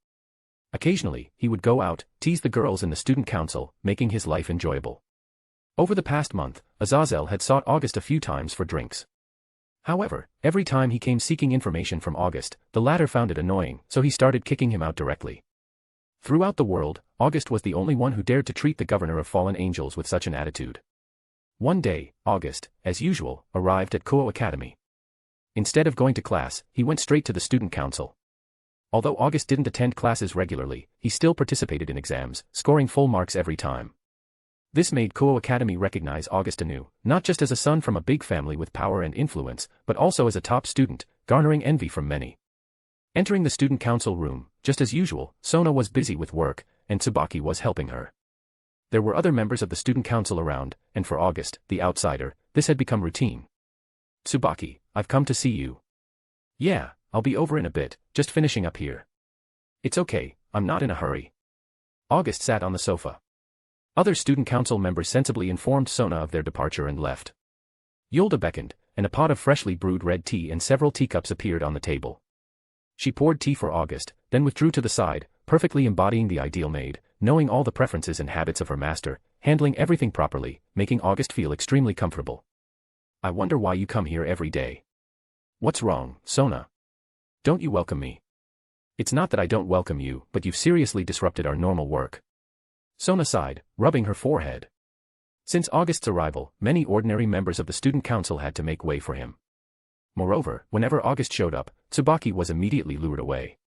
Occasionally, he would go out, tease the girls in the student council, making his life enjoyable. Over the past month, Azazel had sought August a few times for drinks. However, every time he came seeking information from August, the latter found it annoying, so he started kicking him out directly. Throughout the world, August was the only one who dared to treat the governor of fallen angels with such an attitude. One day, August, as usual, arrived at Kuo Academy. Instead of going to class, he went straight to the student council. Although August didn't attend classes regularly, he still participated in exams, scoring full marks every time. This made Kuo Academy recognize August anew, not just as a son from a big family with power and influence, but also as a top student, garnering envy from many. Entering the student council room, just as usual, Sona was busy with work, and Tsubaki was helping her. There were other members of the student council around, and for August, the outsider, this had become routine. Tsubaki, I've come to see you. Yeah, I'll be over in a bit, just finishing up here. It's okay, I'm not in a hurry. August sat on the sofa. Other student council members sensibly informed Sona of their departure and left. Yolda beckoned, and a pot of freshly brewed red tea and several teacups appeared on the table. She poured tea for August, then withdrew to the side, perfectly embodying the ideal maid, knowing all the preferences and habits of her master, handling everything properly, making August feel extremely comfortable. I wonder why you come here every day. What's wrong, Sona? Don't you welcome me? It's not that I don't welcome you, but you've seriously disrupted our normal work. Sona sighed, rubbing her forehead. Since August's arrival, many ordinary members of the student council had to make way for him. Moreover, whenever August showed up, Tsubaki was immediately lured away.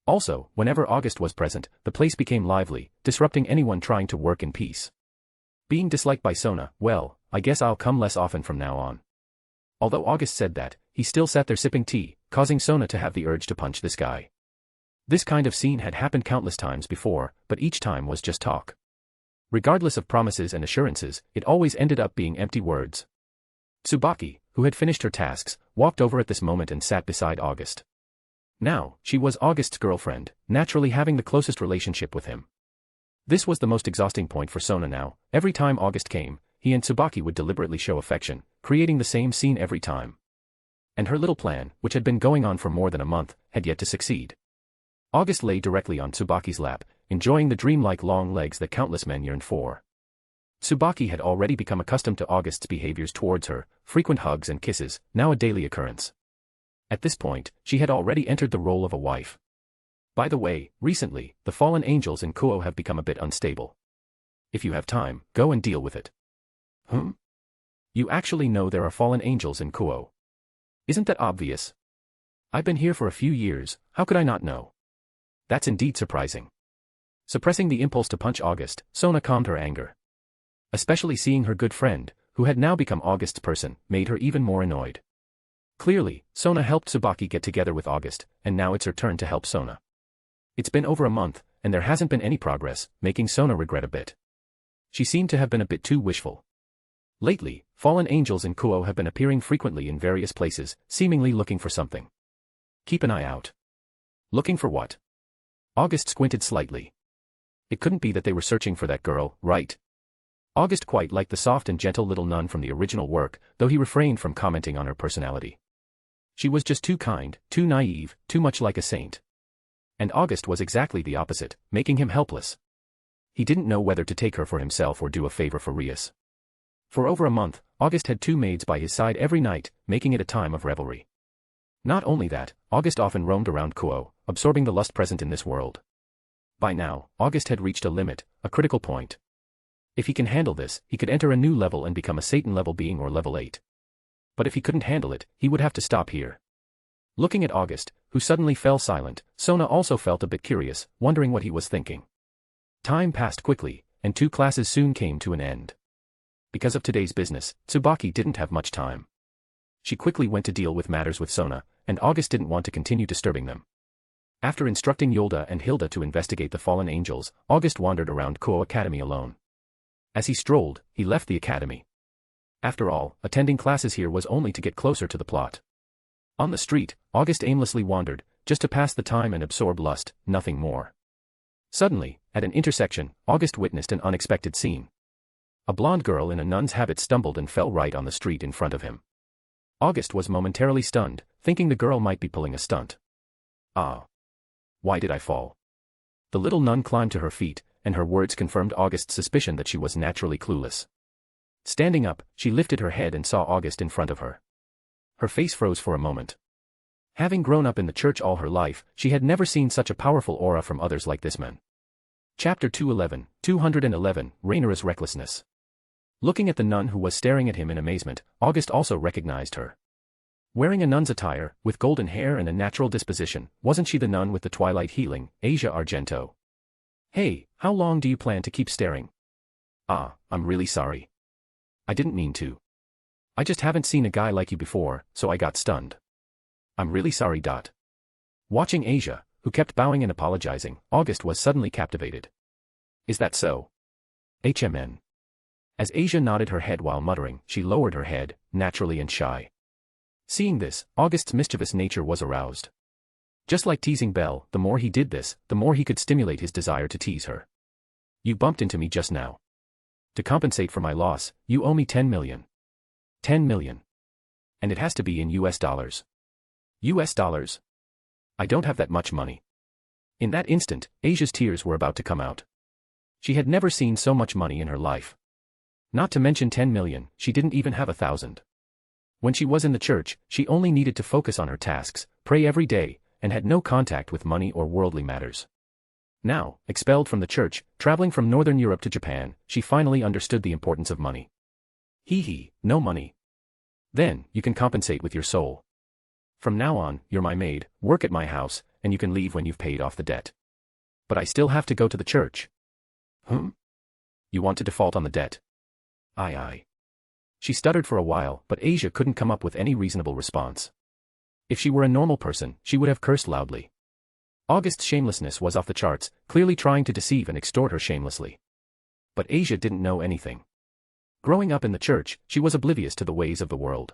Also, whenever August was present, the place became lively, disrupting anyone trying to work in peace. Being disliked by Sona, well, I guess I'll come less often from now on. Although August said that, he still sat there sipping tea, causing Sona to have the urge to punch this guy. This kind of scene had happened countless times before, but each time was just talk. Regardless of promises and assurances, it always ended up being empty words. Tsubaki, who had finished her tasks, walked over at this moment and sat beside August. Now, she was August's girlfriend, naturally having the closest relationship with him. This was the most exhausting point for Sona now. Every time August came, he and Tsubaki would deliberately show affection, creating the same scene every time. And her little plan, which had been going on for more than a month, had yet to succeed. August lay directly on Tsubaki's lap, enjoying the dreamlike long legs that countless men yearned for. Tsubaki had already become accustomed to August's behaviors towards her, frequent hugs and kisses, now a daily occurrence. At this point, she had already entered the role of a wife. By the way, recently, the fallen angels in Kuo have become a bit unstable. If you have time, go and deal with it. You actually know there are fallen angels in Kuo. Isn't that obvious? I've been here for a few years, how could I not know? That's indeed surprising. Suppressing the impulse to punch August, Sona calmed her anger. Especially seeing her good friend, who had now become August's person, made her even more annoyed. Clearly, Sona helped Tsubaki get together with August, and now it's her turn to help Sona. It's been over a month, and there hasn't been any progress, making Sona regret a bit. She seemed to have been a bit too wishful. Lately, fallen angels in Kuo have been appearing frequently in various places, seemingly looking for something. Keep an eye out. Looking for what? August squinted slightly. It couldn't be that they were searching for that girl, right? August quite liked the soft and gentle little nun from the original work, though he refrained from commenting on her personality. She was just too kind, too naive, too much like a saint. And August was exactly the opposite, making him helpless. He didn't know whether to take her for himself or do a favor for Rias. For over a month, August had 2 maids by his side every night, making it a time of revelry. Not only that, August often roamed around Kuo, absorbing the lust present in this world. By now, August had reached a limit, a critical point. If he can handle this, he could enter a new level and become a Satan-level being or level 8. But if he couldn't handle it, he would have to stop here. Looking at August, who suddenly fell silent, Sona also felt a bit curious, wondering what he was thinking. Time passed quickly, and 2 classes soon came to an end. Because of today's business, Tsubaki didn't have much time. She quickly went to deal with matters with Sona, and August didn't want to continue disturbing them. After instructing Yolda and Hilda to investigate the fallen angels, August wandered around Kuo Academy alone. As he strolled, he left the academy. After all, attending classes here was only to get closer to the plot. On the street, August aimlessly wandered, just to pass the time and absorb lust, nothing more. Suddenly, at an intersection, August witnessed an unexpected scene. A blonde girl in a nun's habit stumbled and fell right on the street in front of him. August was momentarily stunned, thinking the girl might be pulling a stunt. Ah. Why did I fall? The little nun climbed to her feet, and her words confirmed August's suspicion that she was naturally clueless. Standing up, she lifted her head and saw August in front of her. Her face froze for a moment. Having grown up in the church all her life, she had never seen such a powerful aura from others like this man. Chapter 211, Raynare's Recklessness. Looking at the nun who was staring at him in amazement, August also recognized her. Wearing a nun's attire, with golden hair and a natural disposition, wasn't she the nun with the twilight healing, Asia Argento? Hey, how long do you plan to keep staring? Ah, I'm really sorry. I didn't mean to. I just haven't seen a guy like you before, so I got stunned. I'm really sorry. Watching Asia, who kept bowing and apologizing, August was suddenly captivated. Is that so? HMN. As Asia nodded her head while muttering, she lowered her head, naturally and shy. Seeing this, August's mischievous nature was aroused. Just like teasing Belle, the more he did this, the more he could stimulate his desire to tease her. You bumped into me just now. To compensate for my loss, you owe me 10 million. 10 million. And it has to be in US dollars. US dollars? I don't have that much money. In that instant, Asia's tears were about to come out. She had never seen so much money in her life. Not to mention 10 million, she didn't even have 1,000. When she was in the church, she only needed to focus on her tasks, pray every day, and had no contact with money or worldly matters. Now, expelled from the church, traveling from Northern Europe to Japan, she finally understood the importance of money. Hee, no money. Then, you can compensate with your soul. From now on, you're my maid, work at my house, and you can leave when you've paid off the debt. But I still have to go to the church. You want to default on the debt? Aye. She stuttered for a while, but Asia couldn't come up with any reasonable response. If she were a normal person, she would have cursed loudly. August's shamelessness was off the charts, clearly trying to deceive and extort her shamelessly. But Asia didn't know anything. Growing up in the church, she was oblivious to the ways of the world.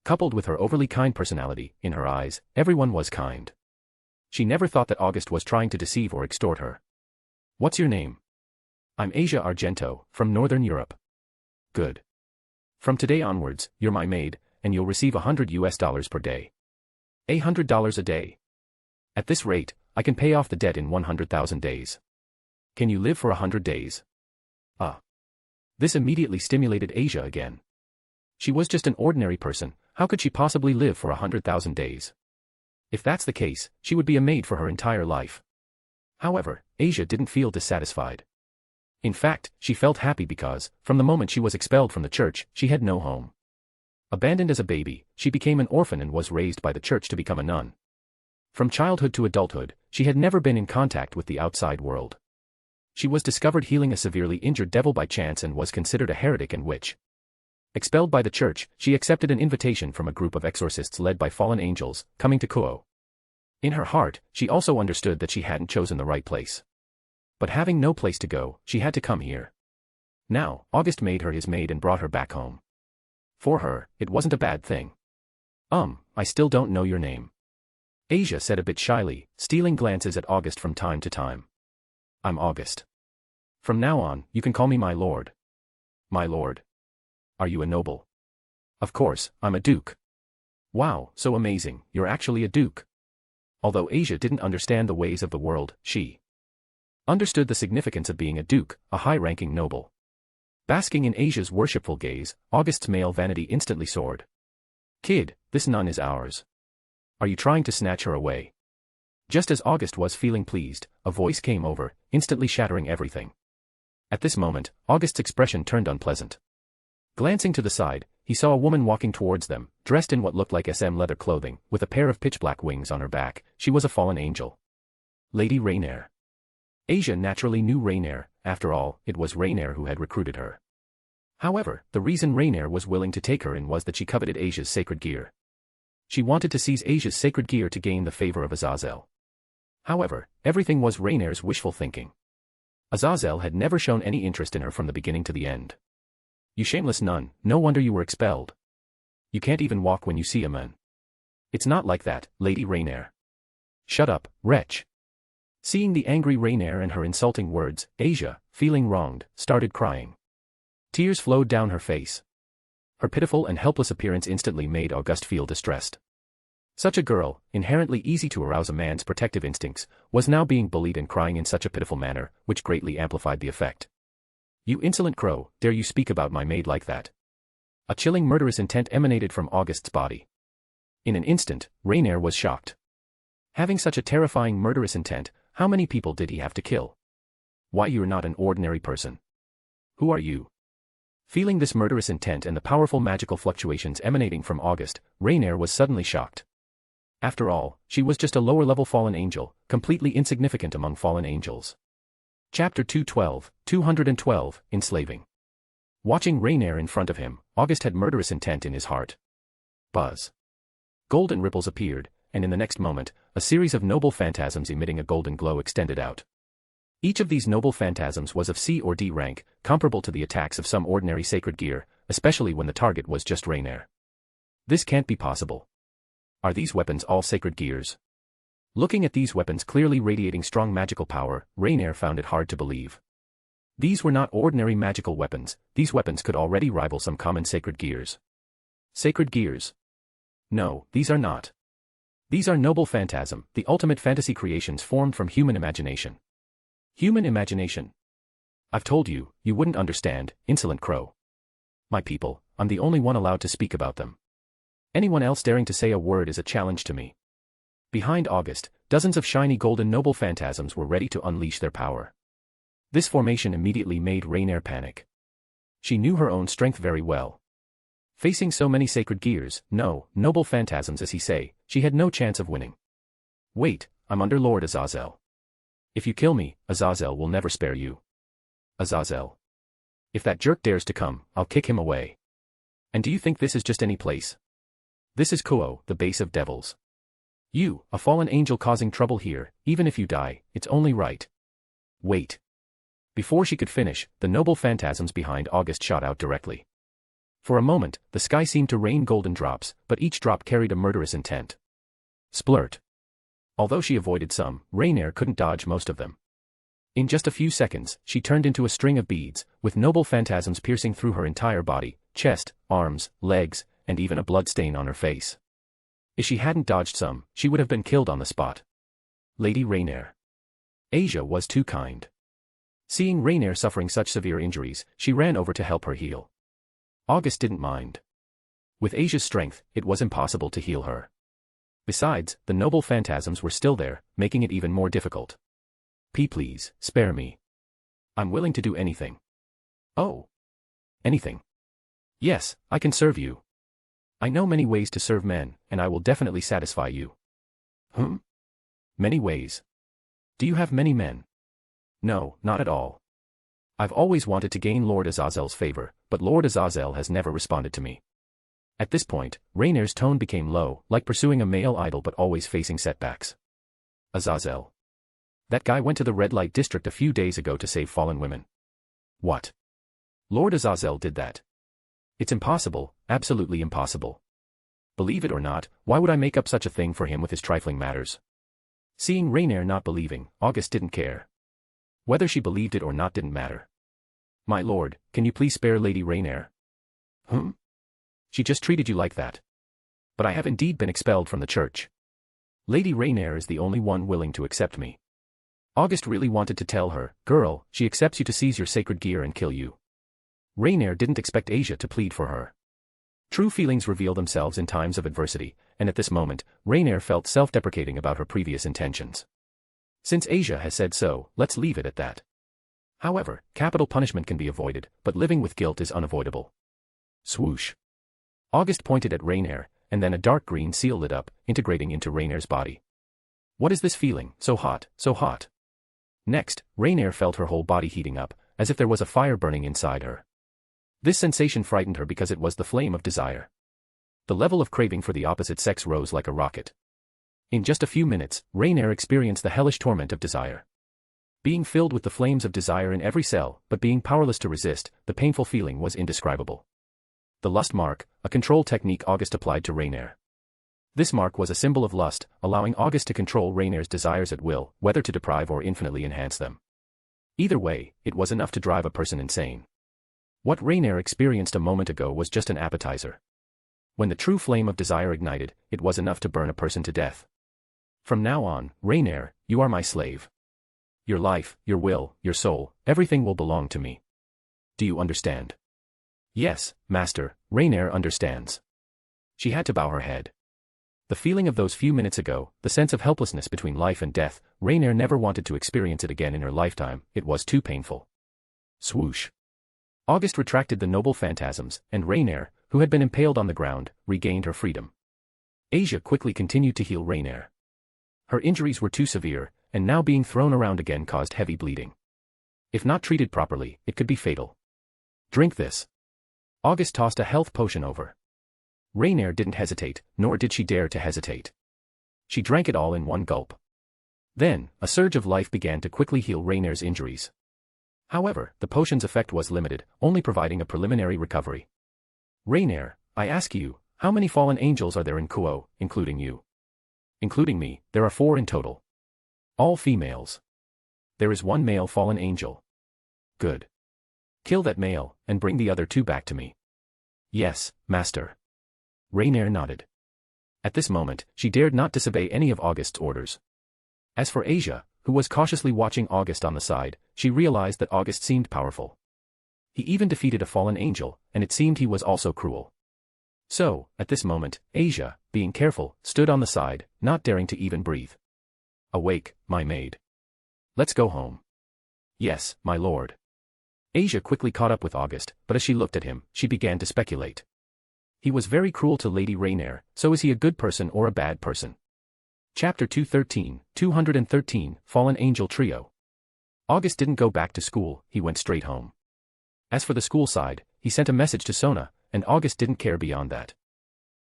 Coupled with her overly kind personality, in her eyes, everyone was kind. She never thought that August was trying to deceive or extort her. What's your name? I'm Asia Argento, from Northern Europe. Good. From today onwards, you're my maid, and you'll receive $100 per day. $100 a day. At this rate, I can pay off the debt in 100,000 days. Can you live for 100 days? This immediately stimulated Asia again. She was just an ordinary person, how could she possibly live for 100,000 days? If that's the case, she would be a maid for her entire life. However, Asia didn't feel dissatisfied. In fact, she felt happy because, from the moment she was expelled from the church, she had no home. Abandoned as a baby, she became an orphan and was raised by the church to become a nun. From childhood to adulthood, she had never been in contact with the outside world. She was discovered healing a severely injured devil by chance and was considered a heretic and witch. Expelled by the church, she accepted an invitation from a group of exorcists led by fallen angels, coming to Kuo. In her heart, she also understood that she hadn't chosen the right place. But having no place to go, she had to come here. Now, August made her his maid and brought her back home. For her, it wasn't a bad thing. I still don't know your name. Asia said a bit shyly, stealing glances at August from time to time. I'm August. From now on, you can call me my lord. My lord. Are you a noble? Of course, I'm a duke. Wow, so amazing, you're actually a duke. Although Asia didn't understand the ways of the world, she understood the significance of being a duke, a high-ranking noble. Basking in Asia's worshipful gaze, August's male vanity instantly soared. Kid, this nun is ours. Are you trying to snatch her away? Just as August was feeling pleased, a voice came over, instantly shattering everything. At this moment, August's expression turned unpleasant. Glancing to the side, he saw a woman walking towards them, dressed in what looked like SM leather clothing, with a pair of pitch-black wings on her back. She was a fallen angel. Lady Raynare. Asia naturally knew Raynare, after all, it was Raynare who had recruited her. However, the reason Raynare was willing to take her in was that she coveted Asia's sacred gear. She wanted to seize Asia's sacred gear to gain the favor of Azazel. However, everything was Raynare's wishful thinking. Azazel had never shown any interest in her from the beginning to the end. You shameless nun, no wonder you were expelled. You can't even walk when you see a man. It's not like that, Lady Raynare. Shut up, wretch. Seeing the angry Raynare and her insulting words, Asia, feeling wronged, started crying. Tears flowed down her face. Her pitiful and helpless appearance instantly made August feel distressed. Such a girl, inherently easy to arouse a man's protective instincts, was now being bullied and crying in such a pitiful manner, which greatly amplified the effect. You insolent crow, dare you speak about my maid like that? A chilling murderous intent emanated from August's body. In an instant, Raynare was shocked. Having such a terrifying murderous intent, how many people did he have to kill? Why, you're not an ordinary person. Who are you? Feeling this murderous intent and the powerful magical fluctuations emanating from August, Raynare was suddenly shocked. After all, she was just a lower-level fallen angel, completely insignificant among fallen angels. Chapter 212, Enslaving. Watching Raynare in front of him, August had murderous intent in his heart. Buzz. Golden ripples appeared, and in the next moment, a series of noble phantasms emitting a golden glow extended out. Each of these noble phantasms was of C or D rank, comparable to the attacks of some ordinary sacred gear, especially when the target was just Raynare. This can't be possible. Are these weapons all sacred gears? Looking at these weapons clearly radiating strong magical power, Raynare found it hard to believe. These were not ordinary magical weapons, these weapons could already rival some common sacred gears. Sacred gears? No, these are not. These are noble phantasm, the ultimate fantasy creations formed from human imagination. Human imagination. I've told you, you wouldn't understand, insolent crow. My people, I'm the only one allowed to speak about them. Anyone else daring to say a word is a challenge to me. Behind August, dozens of shiny golden noble phantasms were ready to unleash their power. This formation immediately made Raynare panic. She knew her own strength very well. Facing so many sacred gears, no, noble phantasms as he say, she had no chance of winning. Wait, I'm under Lord Azazel. If you kill me, Azazel will never spare you. Azazel. If that jerk dares to come, I'll kick him away. And do you think this is just any place? This is Kuo, the base of devils. You, a fallen angel causing trouble here, even if you die, it's only right. Wait. Before she could finish, the noble phantasms behind August shot out directly. For a moment, the sky seemed to rain golden drops, but each drop carried a murderous intent. Splurt. Although she avoided some, Raynare couldn't dodge most of them. In just a few seconds, she turned into a string of beads, with noble phantasms piercing through her entire body, chest, arms, legs, and even a blood stain on her face. If she hadn't dodged some, she would have been killed on the spot. Lady Raynare. Asia was too kind. Seeing Raynare suffering such severe injuries, she ran over to help her heal. August didn't mind. With Asia's strength, it was impossible to heal her. Besides, the noble phantasms were still there, making it even more difficult. Please, spare me. I'm willing to do anything. Oh. Anything. Yes, I can serve you. I know many ways to serve men, and I will definitely satisfy you. Many ways. Do you have many men? No, not at all. I've always wanted to gain Lord Azazel's favor, but Lord Azazel has never responded to me. At this point, Raynare's tone became low, like pursuing a male idol but always facing setbacks. Azazel. That guy went to the red light district a few days ago to save fallen women. What? Lord Azazel did that? It's impossible, absolutely impossible. Believe it or not, why would I make up such a thing for him with his trifling matters? Seeing Raynare not believing, August didn't care. Whether she believed it or not didn't matter. My lord, can you please spare Lady Raynare? She just treated you like that. But I have indeed been expelled from the church. Lady Raynare is the only one willing to accept me. August really wanted to tell her, girl, she accepts you to seize your sacred gear and kill you. Raynare didn't expect Asia to plead for her. True feelings reveal themselves in times of adversity, and at this moment, Raynare felt self-deprecating about her previous intentions. Since Asia has said so, let's leave it at that. However, capital punishment can be avoided, but living with guilt is unavoidable. Swoosh. August pointed at Raynare, and then a dark green seal lit up, integrating into Raynare's body. What is this feeling, so hot, so hot? Next, Raynare felt her whole body heating up, as if there was a fire burning inside her. This sensation frightened her because it was the flame of desire. The level of craving for the opposite sex rose like a rocket. In just a few minutes, Raynare experienced the hellish torment of desire. Being filled with the flames of desire in every cell, but being powerless to resist, the painful feeling was indescribable. The lust mark, a control technique August applied to Raynare. This mark was a symbol of lust, allowing August to control Raynare's desires at will, whether to deprive or infinitely enhance them. Either way, it was enough to drive a person insane. What Raynare experienced a moment ago was just an appetizer. When the true flame of desire ignited, it was enough to burn a person to death. From now on, Raynare, you are my slave. Your life, your will, your soul, everything will belong to me. Do you understand? Yes, master, Raynare understands. She had to bow her head. The feeling of those few minutes ago, the sense of helplessness between life and death, Raynare never wanted to experience it again in her lifetime, it was too painful. Swoosh. August retracted the noble phantasms, and Raynare, who had been impaled on the ground, regained her freedom. Asia quickly continued to heal Raynare. Her injuries were too severe, and now being thrown around again caused heavy bleeding. If not treated properly, it could be fatal. Drink this. August tossed a health potion over. Raynare didn't hesitate, nor did she dare to hesitate. She drank it all in one gulp. Then, a surge of life began to quickly heal Raynare's injuries. However, the potion's effect was limited, only providing a preliminary recovery. Raynare, I ask you, how many fallen angels are there in Kuo, including you? Including me, there are 4 in total. All females. There is 1 male fallen angel. Good. Kill that male, and bring the other 2 back to me. Yes, master. Raynare nodded. At this moment, she dared not disobey any of August's orders. As for Asia, who was cautiously watching August on the side, she realized that August seemed powerful. He even defeated a fallen angel, and it seemed he was also cruel. So, at this moment, Asia, being careful, stood on the side, not daring to even breathe. Awake, my maid. Let's go home. Yes, my lord. Asia quickly caught up with August, but as she looked at him, she began to speculate. He was very cruel to Lady Raynare, so is he a good person or a bad person? Chapter 213, Fallen Angel Trio. August didn't go back to school, he went straight home. As for the school side, he sent a message to Sona, and August didn't care beyond that.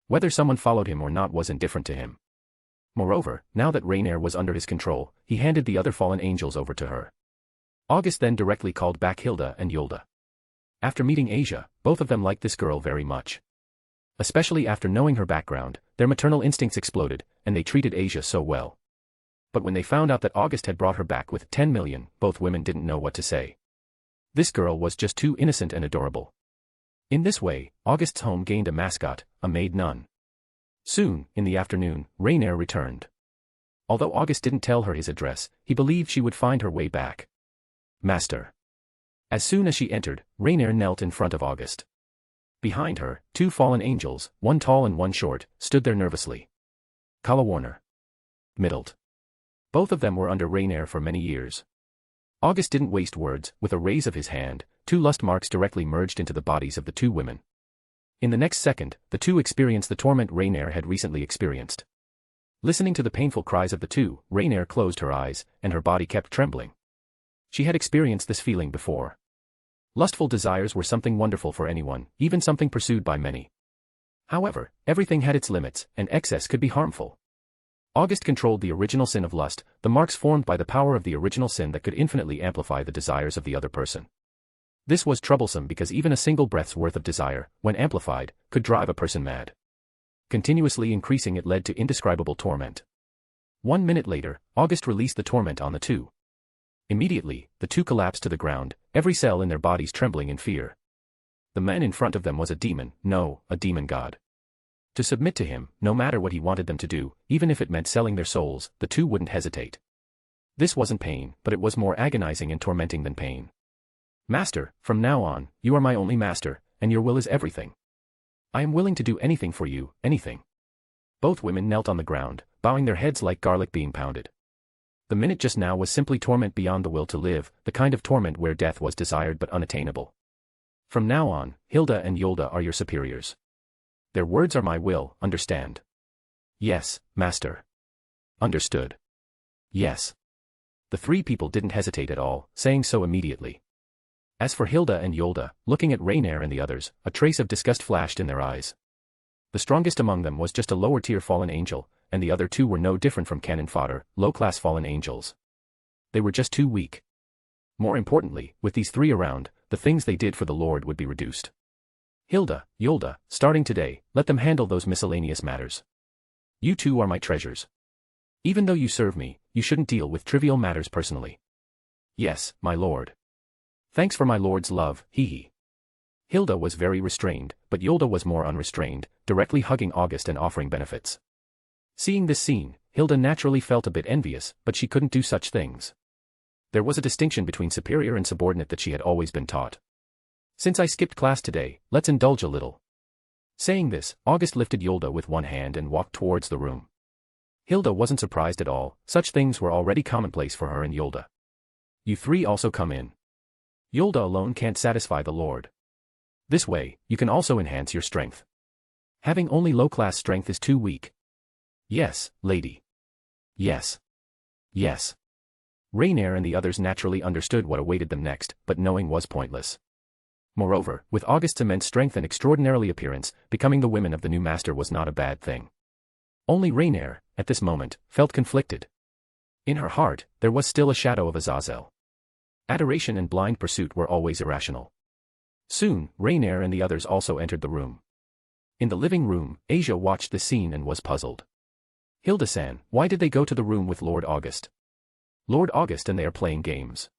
Whether someone followed him or not was indifferent to him. Moreover, now that Raynare was under his control, he handed the other fallen angels over to her. August then directly called back Hilda and Yolda. After meeting Asia, both of them liked this girl very much. Especially after knowing her background, their maternal instincts exploded, and they treated Asia so well. But when they found out that August had brought her back with 10 million, both women didn't know what to say. This girl was just too innocent and adorable. In this way, August's home gained a mascot, a maid nun. Soon, in the afternoon, Raynare returned. Although August didn't tell her his address, he believed she would find her way back. Master. As soon as she entered, Raynare knelt in front of August. Behind her, 2 fallen angels, 1 tall and 1 short, stood there nervously. Kala Warner. Middled. Both of them were under Raynare for many years. August didn't waste words, with a raise of his hand, 2 lust marks directly merged into the bodies of the 2 women. In the next second, the 2 experienced the torment Raynare had recently experienced. Listening to the painful cries of the 2, Raynare closed her eyes, and her body kept trembling. She had experienced this feeling before. Lustful desires were something wonderful for anyone, even something pursued by many. However, everything had its limits, and excess could be harmful. August controlled the original sin of lust, the marks formed by the power of the original sin that could infinitely amplify the desires of the other person. This was troublesome because even a single breath's worth of desire, when amplified, could drive a person mad. Continuously increasing it led to indescribable torment. 1 minute later, August released the torment on the two. Immediately, the two collapsed to the ground, every cell in their bodies trembling in fear. The man in front of them was a demon, no, a demon god. To submit to him, no matter what he wanted them to do, even if it meant selling their souls, the two wouldn't hesitate. This wasn't pain, but it was more agonizing and tormenting than pain. Master, from now on, you are my only master, and your will is everything. I am willing to do anything for you, anything. Both women knelt on the ground, bowing their heads like garlic being pounded. The minute just now was simply torment beyond the will to live, the kind of torment where death was desired but unattainable. From now on, Hilda and Yolda are your superiors. Their words are my will, understand? Yes, master. Understood. Yes. The three people didn't hesitate at all, saying so immediately. As for Hilda and Yolda, looking at Raynare and the others, a trace of disgust flashed in their eyes. The strongest among them was just a lower-tier fallen angel, and the other two were no different from cannon fodder, low-class fallen angels. They were just too weak. More importantly, with these three around, the things they did for the Lord would be reduced. Hilda, Yolda, starting today, let them handle those miscellaneous matters. You two are my treasures. Even though you serve me, you shouldn't deal with trivial matters personally. Yes, my lord. Thanks for my lord's love, hee. Hilda was very restrained, but Yolda was more unrestrained, directly hugging August and offering benefits. Seeing this scene, Hilda naturally felt a bit envious, but she couldn't do such things. There was a distinction between superior and subordinate that she had always been taught. Since I skipped class today, let's indulge a little. Saying this, August lifted Yolda with one hand and walked towards the room. Hilda wasn't surprised at all, such things were already commonplace for her and Yolda. You three also come in. Yolda alone can't satisfy the Lord. This way, you can also enhance your strength. Having only low-class strength is too weak. Yes, lady. Yes. Yes. Raynare and the others naturally understood what awaited them next, but knowing was pointless. Moreover, with August's immense strength and extraordinary appearance, becoming the women of the new master was not a bad thing. Only Raynare, at this moment, felt conflicted. In her heart, there was still a shadow of Azazel. Adoration and blind pursuit were always irrational. Soon, Raynare and the others also entered the room. In the living room, Asia watched the scene and was puzzled. Hilda-san, why did they go to the room with Lord August? Lord August and they are playing games.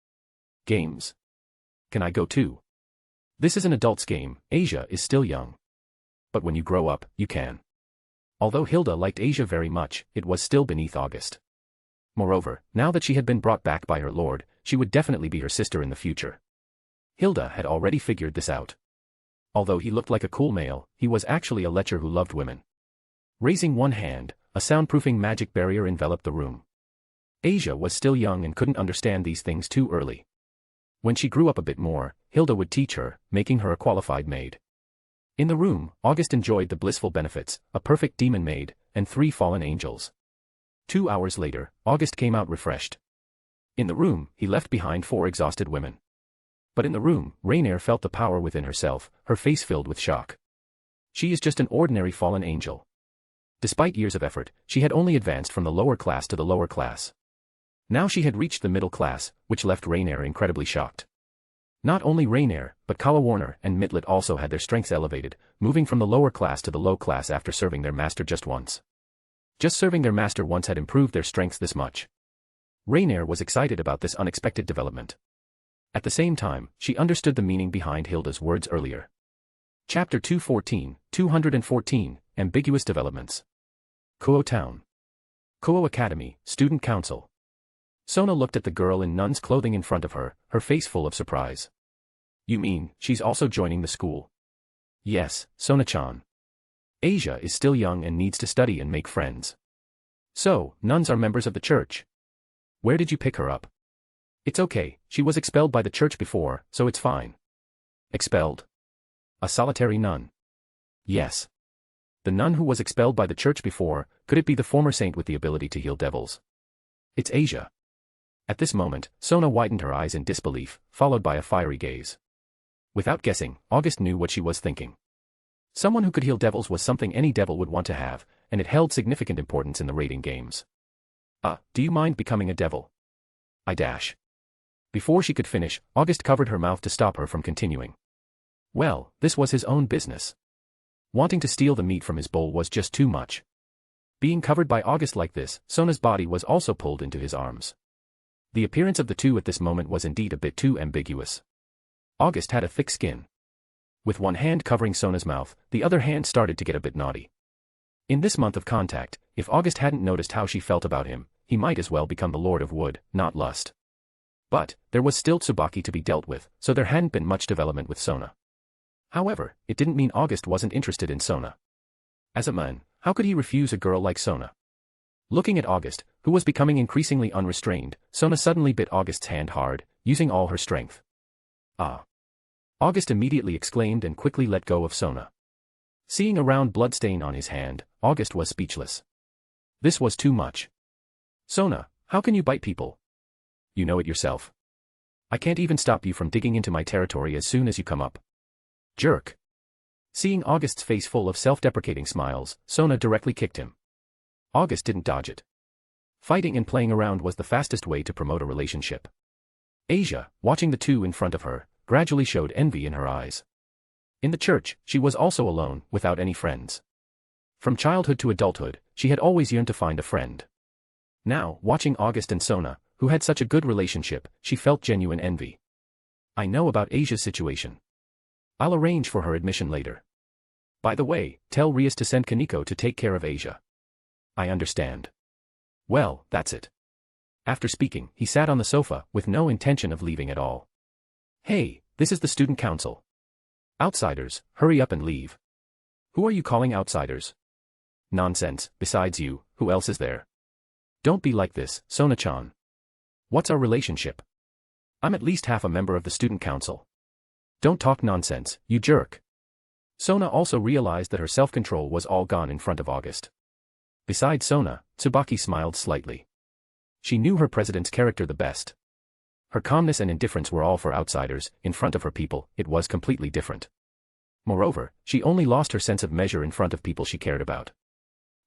Games? Can I go too? This is an adult's game, Asia is still young. But when you grow up, you can. Although Hilda liked Asia very much, it was still beneath August. Moreover, now that she had been brought back by her lord, she would definitely be her sister in the future. Hilda had already figured this out. Although he looked like a cool male, he was actually a lecher who loved women. Raising one hand, a soundproofing magic barrier enveloped the room. Asia was still young and couldn't understand these things too early. When she grew up a bit more, Hilda would teach her, making her a qualified maid. In the room, August enjoyed the blissful benefits, a perfect demon maid, and 3 fallen angels. 2 hours later, August came out refreshed. In the room, he left behind 4 exhausted women. But in the room, Raynare felt the power within herself, her face filled with shock. She is just an ordinary fallen angel. Despite years of effort, she had only advanced from the lower class to the lower class. Now she had reached the middle class, which left Raynare incredibly shocked. Not only Raynare, but Kala Warner and Mitlet also had their strengths elevated, moving from the lower class to the low class after serving their master just once. Just serving their master once had improved their strengths this much. Raynare was excited about this unexpected development. At the same time, she understood the meaning behind Hilda's words earlier. Chapter 214, Ambiguous Developments. Kuo Town. Kuo Academy, Student Council. Sona looked at the girl in nun's clothing in front of her, her face full of surprise. You mean, she's also joining the school? Yes, Sona-chan. Asia is still young and needs to study and make friends. So, nuns are members of the church. Where did you pick her up? It's okay, she was expelled by the church before, so it's fine. Expelled? A solitary nun? Yes. The nun who was expelled by the church before, could it be the former saint with the ability to heal devils? It's Asia. At this moment, Sona widened her eyes in disbelief, followed by a fiery gaze. Without guessing, August knew what she was thinking. Someone who could heal devils was something any devil would want to have, and it held significant importance in the raiding games. Do you mind becoming a devil? I dash. Before she could finish, August covered her mouth to stop her from continuing. Well, this was his own business. Wanting to steal the meat from his bowl was just too much. Being covered by August like this, Sona's body was also pulled into his arms. The appearance of the two at this moment was indeed a bit too ambiguous. August had a thick skin. With one hand covering Sona's mouth, the other hand started to get a bit naughty. In this month of contact, if August hadn't noticed how she felt about him, he might as well become the Lord of Wood, not Lust. But, there was still Tsubaki to be dealt with, so there hadn't been much development with Sona. However, it didn't mean August wasn't interested in Sona. As a man, how could he refuse a girl like Sona? Looking at August, who was becoming increasingly unrestrained, Sona suddenly bit August's hand hard, using all her strength. Ah! August immediately exclaimed and quickly let go of Sona. Seeing a round bloodstain on his hand, August was speechless. This was too much. Sona, how can you bite people? You know it yourself. I can't even stop you from digging into my territory as soon as you come up. Jerk. Seeing August's face full of self-deprecating smiles, Sona directly kicked him. August didn't dodge it. Fighting and playing around was the fastest way to promote a relationship. Asia, watching the two in front of her, gradually showed envy in her eyes. In the church, she was also alone, without any friends. From childhood to adulthood, she had always yearned to find a friend. Now, watching August and Sona, who had such a good relationship, she felt genuine envy. I know about Asia's situation. I'll arrange for her admission later. By the way, tell Rias to send Kaneko to take care of Asia. I understand. Well, that's it. After speaking, he sat on the sofa, with no intention of leaving at all. Hey, this is the student council. Outsiders, hurry up and leave. Who are you calling outsiders? Nonsense, besides you, who else is there? Don't be like this, Sona-chan. What's our relationship? I'm at least half a member of the student council. Don't talk nonsense, you jerk. Sona also realized that her self-control was all gone in front of August. Besides Sona, Tsubaki smiled slightly. She knew her president's character the best. Her calmness and indifference were all for outsiders. In front of her people, it was completely different. Moreover, she only lost her sense of measure in front of people she cared about.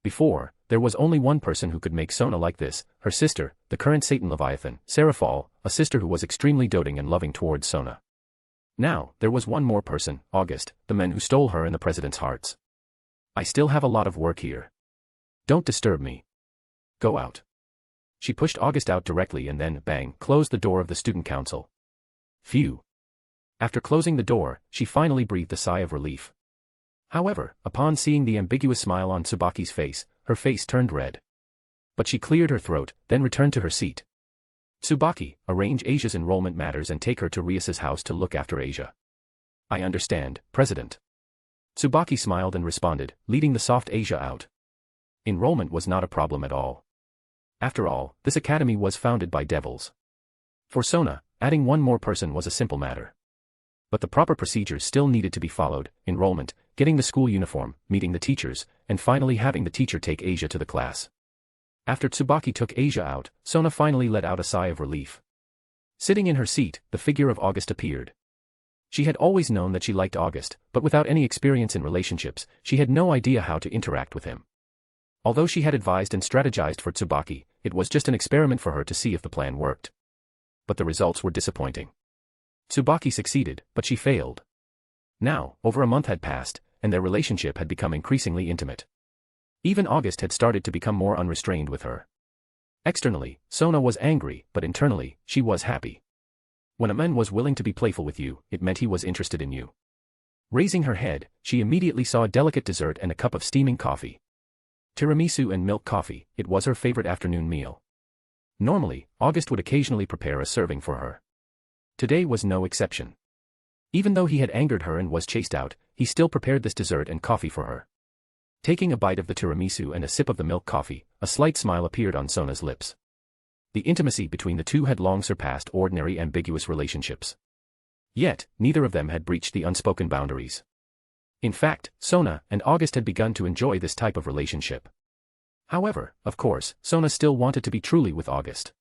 Before, there was only one person who could make Sona like this, her sister, the current Satan Leviathan, Seraphal, a sister who was extremely doting and loving towards Sona. Now, there was one more person, August, the man who stole her and the president's hearts. I still have a lot of work here. Don't disturb me. Go out. She pushed August out directly and then, bang, closed the door of the student council. Phew. After closing the door, she finally breathed a sigh of relief. However, upon seeing the ambiguous smile on Tsubaki's face, her face turned red. But she cleared her throat, then returned to her seat. Tsubaki, arrange Asia's enrollment matters and take her to Rias's house to look after Asia. I understand, President. Tsubaki smiled and responded, leading the soft Asia out. Enrollment was not a problem at all. After all, this academy was founded by devils. For Sona, adding one more person was a simple matter. But the proper procedures still needed to be followed: enrollment, getting the school uniform, meeting the teachers, and finally having the teacher take Asia to the class. After Tsubaki took Asia out, Sona finally let out a sigh of relief. Sitting in her seat, the figure of August appeared. She had always known that she liked August, but without any experience in relationships, she had no idea how to interact with him. Although she had advised and strategized for Tsubaki, it was just an experiment for her to see if the plan worked. But the results were disappointing. Tsubaki succeeded, but she failed. Now, over a month had passed, and their relationship had become increasingly intimate. Even August had started to become more unrestrained with her. Externally, Sona was angry, but internally, she was happy. When a man was willing to be playful with you, it meant he was interested in you. Raising her head, she immediately saw a delicate dessert and a cup of steaming coffee. Tiramisu and milk coffee, it was her favorite afternoon meal. Normally, August would occasionally prepare a serving for her. Today was no exception. Even though he had angered her and was chased out, he still prepared this dessert and coffee for her. Taking a bite of the tiramisu and a sip of the milk coffee, a slight smile appeared on Sona's lips. The intimacy between the two had long surpassed ordinary ambiguous relationships. Yet, neither of them had breached the unspoken boundaries. In fact, Sona and August had begun to enjoy this type of relationship. However, of course, Sona still wanted to be truly with August.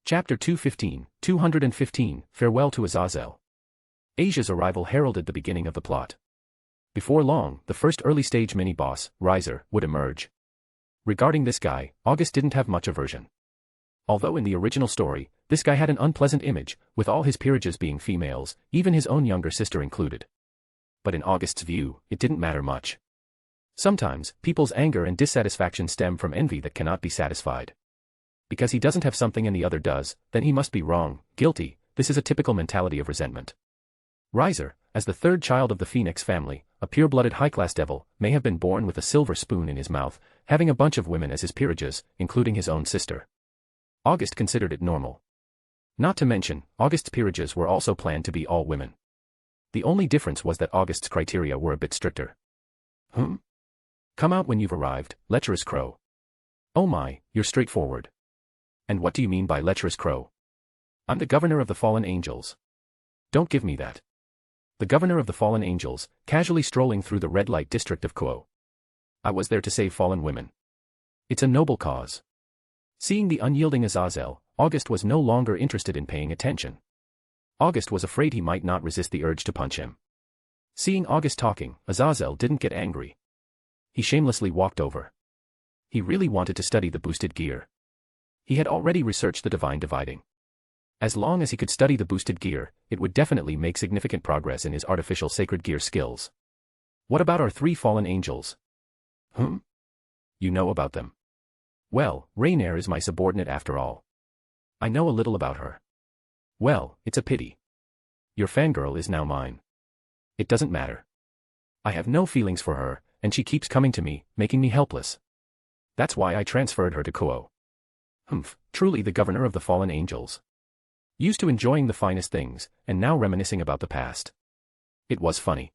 Chapter 215, Farewell to Azazel. Asia's arrival heralded the beginning of the plot. Before long, the first early-stage mini-boss, Rias, would emerge. Regarding this guy, August didn't have much aversion. Although in the original story, this guy had an unpleasant image, with all his peerages being females, even his own younger sister included. But in August's view, it didn't matter much. Sometimes, people's anger and dissatisfaction stem from envy that cannot be satisfied. Because he doesn't have something and the other does, then he must be wrong, guilty. This is a typical mentality of resentment. Rias, as the third child of the Phoenix family, a pure-blooded high-class devil, may have been born with a silver spoon in his mouth, having a bunch of women as his peerages, including his own sister. August considered it normal. Not to mention, August's peerages were also planned to be all women. The only difference was that August's criteria were a bit stricter. Come out when you've arrived, lecherous crow. Oh my, you're straightforward. And what do you mean by lecherous crow? I'm the governor of the fallen angels. Don't give me that. The governor of the fallen angels, casually strolling through the red light district of Kuo. I was there to save fallen women. It's a noble cause. Seeing the unyielding Azazel, August was no longer interested in paying attention. August was afraid he might not resist the urge to punch him. Seeing August talking, Azazel didn't get angry. He shamelessly walked over. He really wanted to study the boosted gear. He had already researched the divine dividing. As long as he could study the boosted gear, it would definitely make significant progress in his artificial sacred gear skills. What about our 3 fallen angels? You know about them. Well, Raynare is my subordinate after all. I know a little about her. Well, it's a pity. Your fangirl is now mine. It doesn't matter. I have no feelings for her, and she keeps coming to me, making me helpless. That's why I transferred her to Kuo. Truly the governor of the fallen angels. Used to enjoying the finest things, and now reminiscing about the past. It was funny.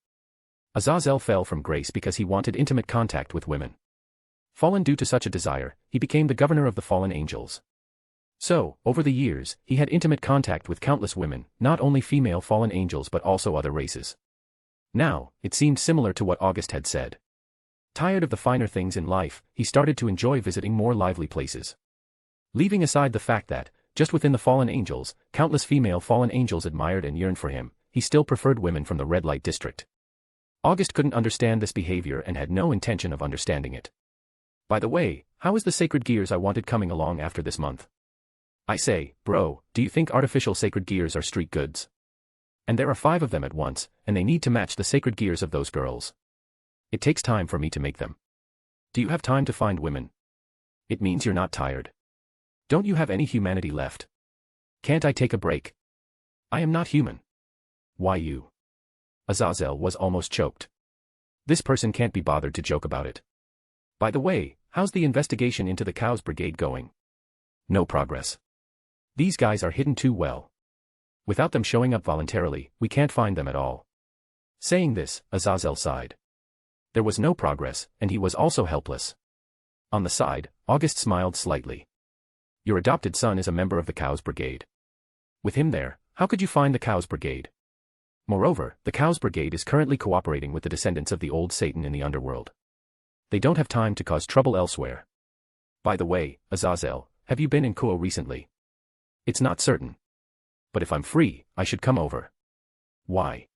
Azazel fell from grace because he wanted intimate contact with women. Fallen due to such a desire, he became the governor of the fallen angels. So, over the years, he had intimate contact with countless women, not only female fallen angels but also other races. Now, it seemed similar to what August had said. Tired of the finer things in life, he started to enjoy visiting more lively places. Leaving aside the fact that, just within the fallen angels, countless female fallen angels admired and yearned for him, he still preferred women from the red light district. August couldn't understand this behavior and had no intention of understanding it. By the way, how is the sacred gears I wanted coming along after this month? I say, bro, do you think artificial sacred gears are street goods? And there are 5 of them at once, and they need to match the sacred gears of those girls. It takes time for me to make them. Do you have time to find women? It means you're not tired. Don't you have any humanity left? Can't I take a break? I am not human. Why you? Azazel was almost choked. This person can't be bothered to joke about it. By the way, how's the investigation into the Cows Brigade going? No progress. These guys are hidden too well. Without them showing up voluntarily, we can't find them at all. Saying this, Azazel sighed. There was no progress, and he was also helpless. On the side, August smiled slightly. Your adopted son is a member of the Cows Brigade. With him there, how could you find the Cows Brigade? Moreover, the Cows Brigade is currently cooperating with the descendants of the old Satan in the Underworld. They don't have time to cause trouble elsewhere. By the way, Azazel, have you been in Kuo recently? It's not certain. But if I'm free, I should come over. Why?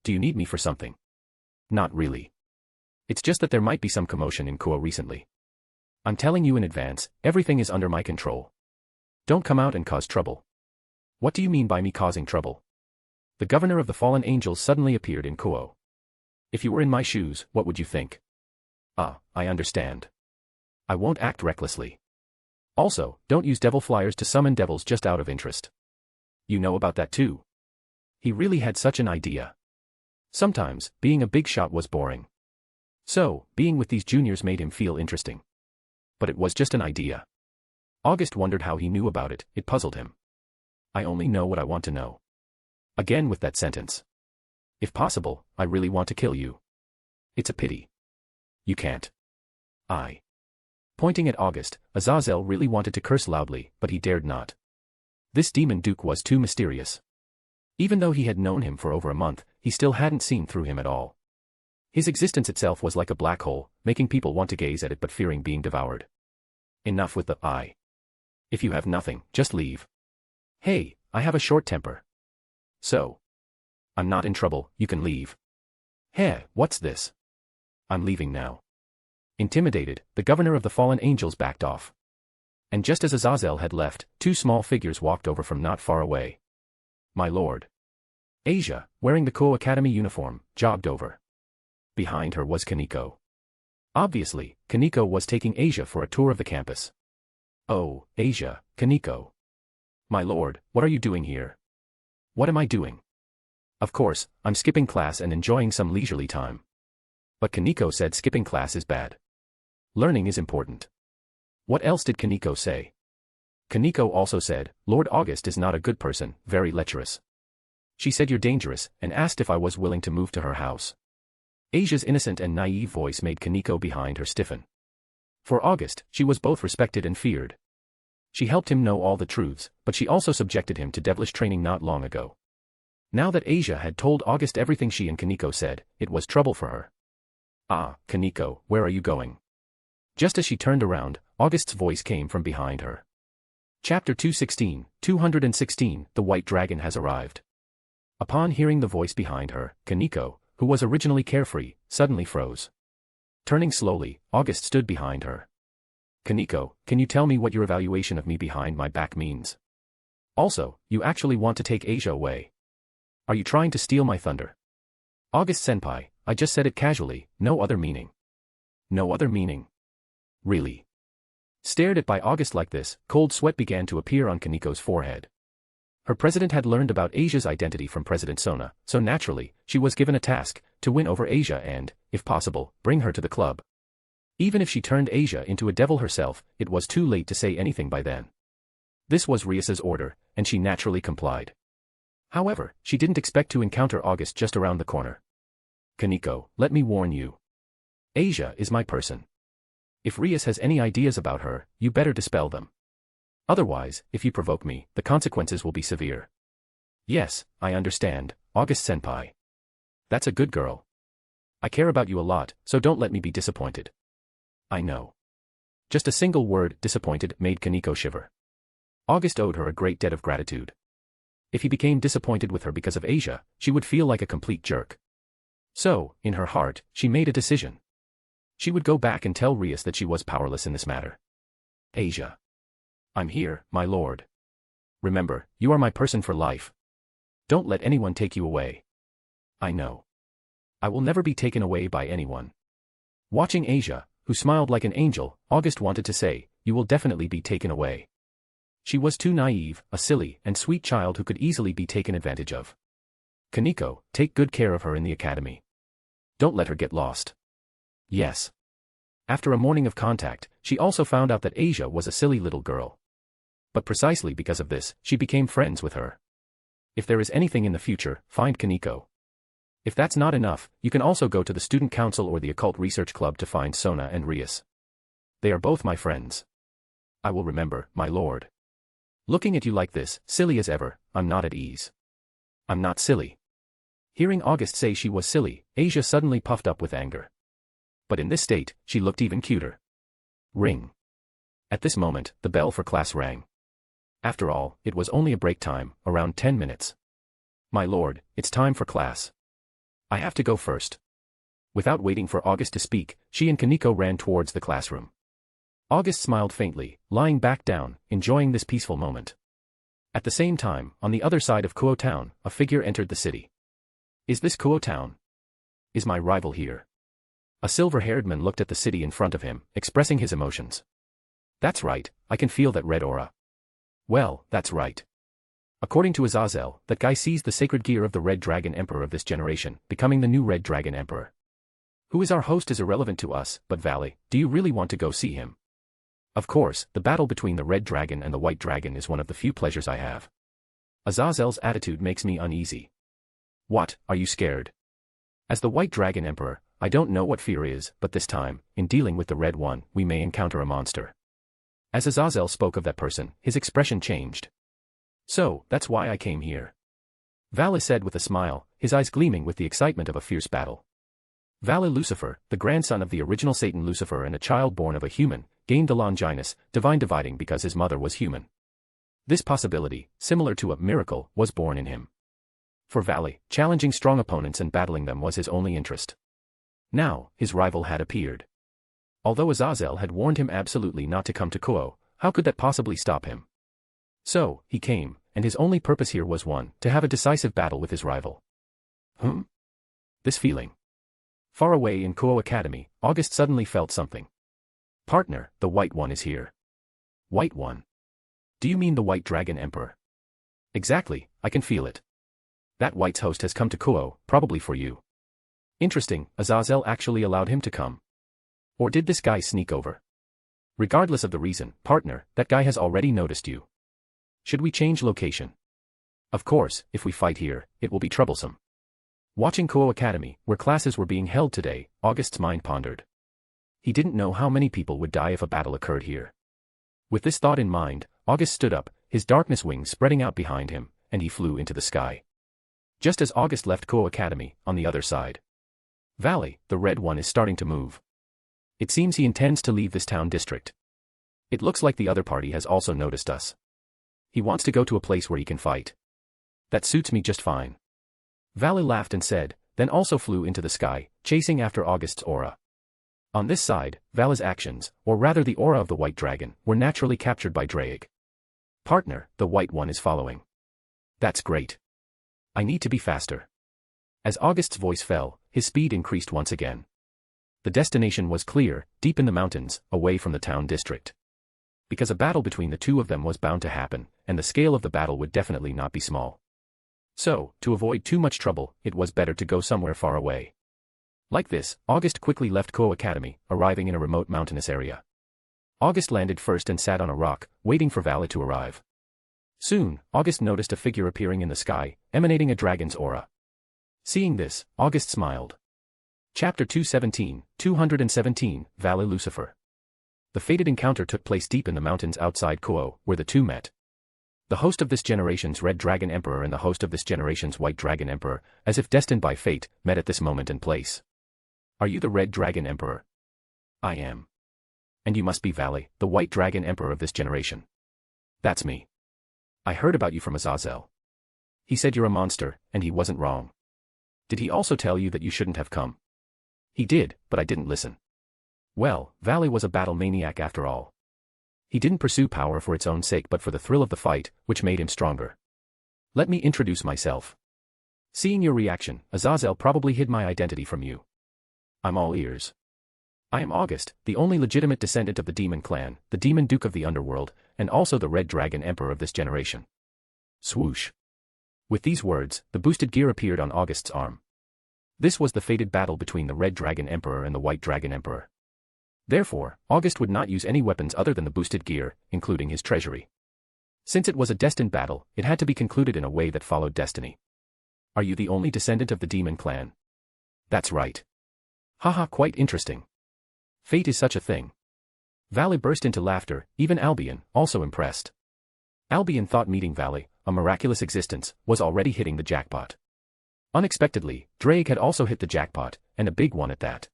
Do you need me for something? Not really. It's just that there might be some commotion in Kuo recently. I'm telling you in advance, everything is under my control. Don't come out and cause trouble. What do you mean by me causing trouble? The governor of the fallen angels suddenly appeared in Kuo. If you were in my shoes, what would you think? I understand. I won't act recklessly. Also, don't use devil flyers to summon devils just out of interest. You know about that too. He really had such an idea. Sometimes, being a big shot was boring. So, being with these juniors made him feel interesting. But it was just an idea. August wondered how he knew about it, it puzzled him. I only know what I want to know. Again with that sentence. If possible, I really want to kill you. It's a pity. You can't. Pointing at August, Azazel really wanted to curse loudly, but he dared not. This demon duke was too mysterious. Even though he had known him for over a month, he still hadn't seen through him at all. His existence itself was like a black hole, making people want to gaze at it but fearing being devoured. Enough with the I. If you have nothing, just leave. Hey, I have a short temper. So. I'm not in trouble, you can leave. Heh, what's this? I'm leaving now. Intimidated, the governor of the fallen angels backed off. And just as Azazel had left, two small figures walked over from not far away. My lord. Asia, wearing the Ko Academy uniform, jogged over. Behind her was Kaneko. Obviously, Kaneko was taking Asia for a tour of the campus. Oh, Asia, Kaneko. My lord, what are you doing here? What am I doing? Of course, I'm skipping class and enjoying some leisurely time. But Kaneko said skipping class is bad. Learning is important. What else did Kaneko say? Kaneko also said, Lord August is not a good person, very lecherous. She said you're dangerous, and asked if I was willing to move to her house. Asia's innocent and naive voice made Kaneko behind her stiffen. For August, she was both respected and feared. She helped him know all the truths, but she also subjected him to devilish training not long ago. Now that Asia had told August everything she and Kaneko said, it was trouble for her. Ah, Kaneko, where are you going? Just as she turned around, August's voice came from behind her. Chapter 216, 216, The White Dragon has arrived. Upon hearing the voice behind her, Kaneko, who was originally carefree, suddenly froze. Turning slowly, August stood behind her. Kaneko, can you tell me what your evaluation of me behind my back means? Also, you actually want to take Asia away. Are you trying to steal my thunder? August-senpai, I just said it casually, no other meaning. No other meaning. Really? Stared at by August like this, cold sweat began to appear on Kaneko's forehead. Her president had learned about Asia's identity from President Sona, so naturally, she was given a task, to win over Asia and, if possible, bring her to the club. Even if she turned Asia into a devil herself, it was too late to say anything by then. This was Rias's order, and she naturally complied. However, she didn't expect to encounter August just around the corner. Kaneko, let me warn you. Asia is my person. If Rias has any ideas about her, you better dispel them. Otherwise, if you provoke me, the consequences will be severe. Yes, I understand, August-senpai. That's a good girl. I care about you a lot, so don't let me be disappointed. I know. Just a single word, disappointed, made Kaneko shiver. August owed her a great debt of gratitude. If he became disappointed with her because of Asia, she would feel like a complete jerk. So, in her heart, she made a decision. She would go back and tell Rias that she was powerless in this matter. Asia. I'm here, my lord. Remember, you are my person for life. Don't let anyone take you away. I know. I will never be taken away by anyone. Watching Asia, who smiled like an angel, August wanted to say, you will definitely be taken away. She was too naive, a silly and sweet child who could easily be taken advantage of. Kaneko, take good care of her in the academy. Don't let her get lost. Yes. After a morning of contact, she also found out that Asia was a silly little girl. But precisely because of this, she became friends with her. If there is anything in the future, find Kaneko. If that's not enough, you can also go to the Student Council or the Occult Research Club to find Sona and Rias. They are both my friends. I will remember, my lord. Looking at you like this, silly as ever, I'm not at ease. I'm not silly. Hearing August say she was silly, Asia suddenly puffed up with anger. But in this state, she looked even cuter. Ring. At this moment, the bell for class rang. After all, it was only a break time, around 10 minutes. My lord, it's time for class. I have to go first. Without waiting for August to speak, she and Kaneko ran towards the classroom. August smiled faintly, lying back down, enjoying this peaceful moment. At the same time, on the other side of Kuo Town, a figure entered the city. Is this Kuo Town? Is my rival here? A silver-haired man looked at the city in front of him, expressing his emotions. That's right, I can feel that red aura. Well, that's right. According to Azazel, that guy seized the sacred gear of the Red Dragon Emperor of this generation, becoming the new Red Dragon Emperor. Who is our host is irrelevant to us, but Valley, do you really want to go see him? Of course, the battle between the Red Dragon and the White Dragon is one of the few pleasures I have. Azazel's attitude makes me uneasy. What, are you scared? As the White Dragon Emperor, I don't know what fear is, but this time, in dealing with the Red One, we may encounter a monster. As Azazel spoke of that person, his expression changed. So, that's why I came here. Valley said with a smile, his eyes gleaming with the excitement of a fierce battle. Valley Lucifer, the grandson of the original Satan Lucifer and a child born of a human, gained the Longinus, divine dividing because his mother was human. This possibility, similar to a miracle, was born in him. For Valley, challenging strong opponents and battling them was his only interest. Now, his rival had appeared. Although Azazel had warned him absolutely not to come to Kuo, how could that possibly stop him? So, he came, and his only purpose here was to have a decisive battle with his rival. This feeling. Far away in Kuo Academy, August suddenly felt something. Partner, the White One is here. White One? Do you mean the White Dragon Emperor? Exactly, I can feel it. That White's host has come to Kuo, probably for you. Interesting, Azazel actually allowed him to come. Or did this guy sneak over? Regardless of the reason, partner, that guy has already noticed you. Should we change location? Of course, if we fight here, it will be troublesome. Watching Kuo Academy, where classes were being held today, August's mind pondered. He didn't know how many people would die if a battle occurred here. With this thought in mind, August stood up, his darkness wings spreading out behind him, and he flew into the sky. Just as August left Kuo Academy, on the other side. Valley, the Red One is starting to move. It seems he intends to leave this town district. It looks like the other party has also noticed us. He wants to go to a place where he can fight. That suits me just fine. Valley laughed and said, then also flew into the sky, chasing after August's aura. On this side, Valley's actions, or rather the aura of the White Dragon, were naturally captured by Drake. Partner, the White One is following. That's great. I need to be faster. As August's voice fell, his speed increased once again. The destination was clear, deep in the mountains, away from the town district. Because a battle between the two of them was bound to happen, and the scale of the battle would definitely not be small. So, to avoid too much trouble, it was better to go somewhere far away. Like this, August quickly left Kuo Academy, arriving in a remote mountainous area. August landed first and sat on a rock, waiting for Valley to arrive. Soon, August noticed a figure appearing in the sky, emanating a dragon's aura. Seeing this, August smiled. Chapter 217, Valley Lucifer. The fated encounter took place deep in the mountains outside Kuo, where the two met. The host of this generation's Red Dragon Emperor and the host of this generation's White Dragon Emperor, as if destined by fate, met at this moment and place. Are you the Red Dragon Emperor? I am. And you must be Valley, the White Dragon Emperor of this generation. That's me. I heard about you from Azazel. He said you're a monster, and he wasn't wrong. Did he also tell you that you shouldn't have come? He did, but I didn't listen. Well, Valley was a battle maniac after all. He didn't pursue power for its own sake but for the thrill of the fight, which made him stronger. Let me introduce myself. Seeing your reaction, Azazel probably hid my identity from you. I'm all ears. I am August, the only legitimate descendant of the Demon Clan, the Demon Duke of the Underworld, and also the Red Dragon Emperor of this generation. Swoosh. With these words, the boosted gear appeared on August's arm. This was the fated battle between the Red Dragon Emperor and the White Dragon Emperor. Therefore, August would not use any weapons other than the boosted gear, including his treasury. Since it was a destined battle, it had to be concluded in a way that followed destiny. Are you the only descendant of the Demon Clan? That's right. Haha, quite interesting. Fate is such a thing. Valley burst into laughter, even Albion, also impressed. Albion thought meeting Valley, a miraculous existence, was already hitting the jackpot. Unexpectedly, Drake had also hit the jackpot, and a big one at that.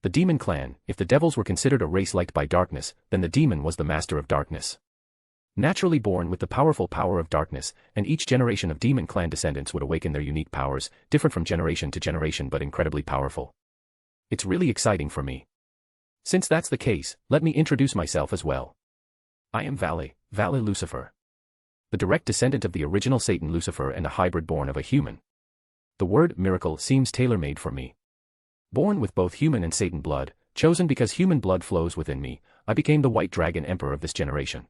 The Demon Clan, if the devils were considered a race liked by darkness, then the demon was the master of darkness. Naturally born with the powerful power of darkness, and each generation of Demon Clan descendants would awaken their unique powers, different from generation to generation but incredibly powerful. It's really exciting for me. Since that's the case, let me introduce myself as well. I am Valley Lucifer. The direct descendant of the original Satan Lucifer and a hybrid born of a human. The word miracle seems tailor-made for me. Born with both human and Satan blood, chosen because human blood flows within me, I became the White Dragon Emperor of this generation.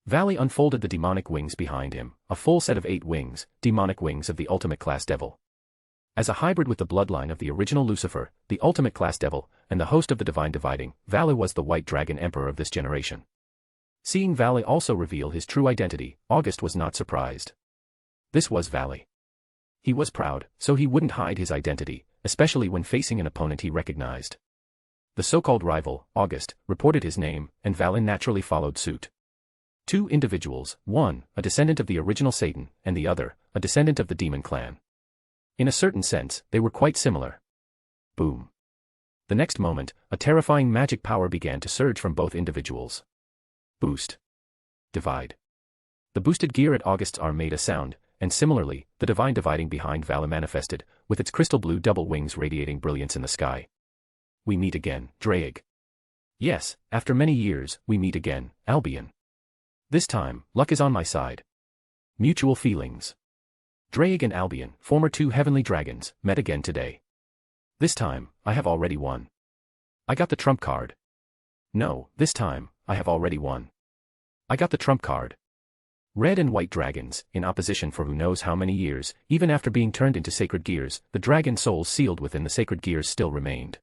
Valley unfolded the demonic wings behind him, a full set of 8 wings, demonic wings of the ultimate class devil. As a hybrid with the bloodline of the original Lucifer, the ultimate class devil, and the host of the divine dividing, Valley was the White Dragon Emperor of this generation. Seeing Valley also reveal his true identity, August was not surprised. This was Valley. He was proud, so he wouldn't hide his identity, especially when facing an opponent he recognized. The so-called rival, August, reported his name, and Valley naturally followed suit. 2 individuals, one, a descendant of the original Satan, and the other, a descendant of the Demon Clan. In a certain sense, they were quite similar. Boom. The next moment, a terrifying magic power began to surge from both individuals. Boost. Divide. The boosted gear at August's arm made a sound, and similarly, the divine dividing behind Vala manifested, with its crystal blue double wings radiating brilliance in the sky. We meet again, Draig. Yes, after many years, we meet again, Albion. This time, luck is on my side. Mutual feelings. Draig and Albion, former two heavenly dragons, met again today. This time, I have already won. I got the trump card. No, this time, I have already won. I got the trump card. Red and white dragons, in opposition for who knows how many years, even after being turned into sacred gears, the dragon souls sealed within the sacred gears still remained.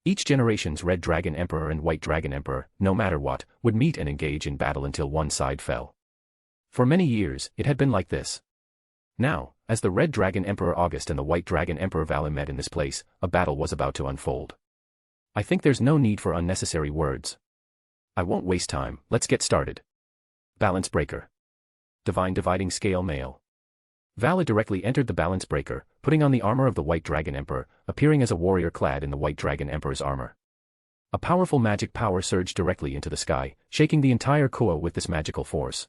Each generation's red dragon emperor and white dragon emperor, no matter what, would meet and engage in battle until one side fell. For many years, it had been like this. Now, as the red dragon emperor August and the white dragon emperor Vala met in this place, a battle was about to unfold. I think there's no need for unnecessary words. I won't waste time, let's get started. Balance breaker. Divine dividing scale male. Vala directly entered the balance breaker, putting on the armor of the white dragon emperor, appearing as a warrior clad in the white dragon emperor's armor. A powerful magic power surged directly into the sky, shaking the entire Kuo with this magical force.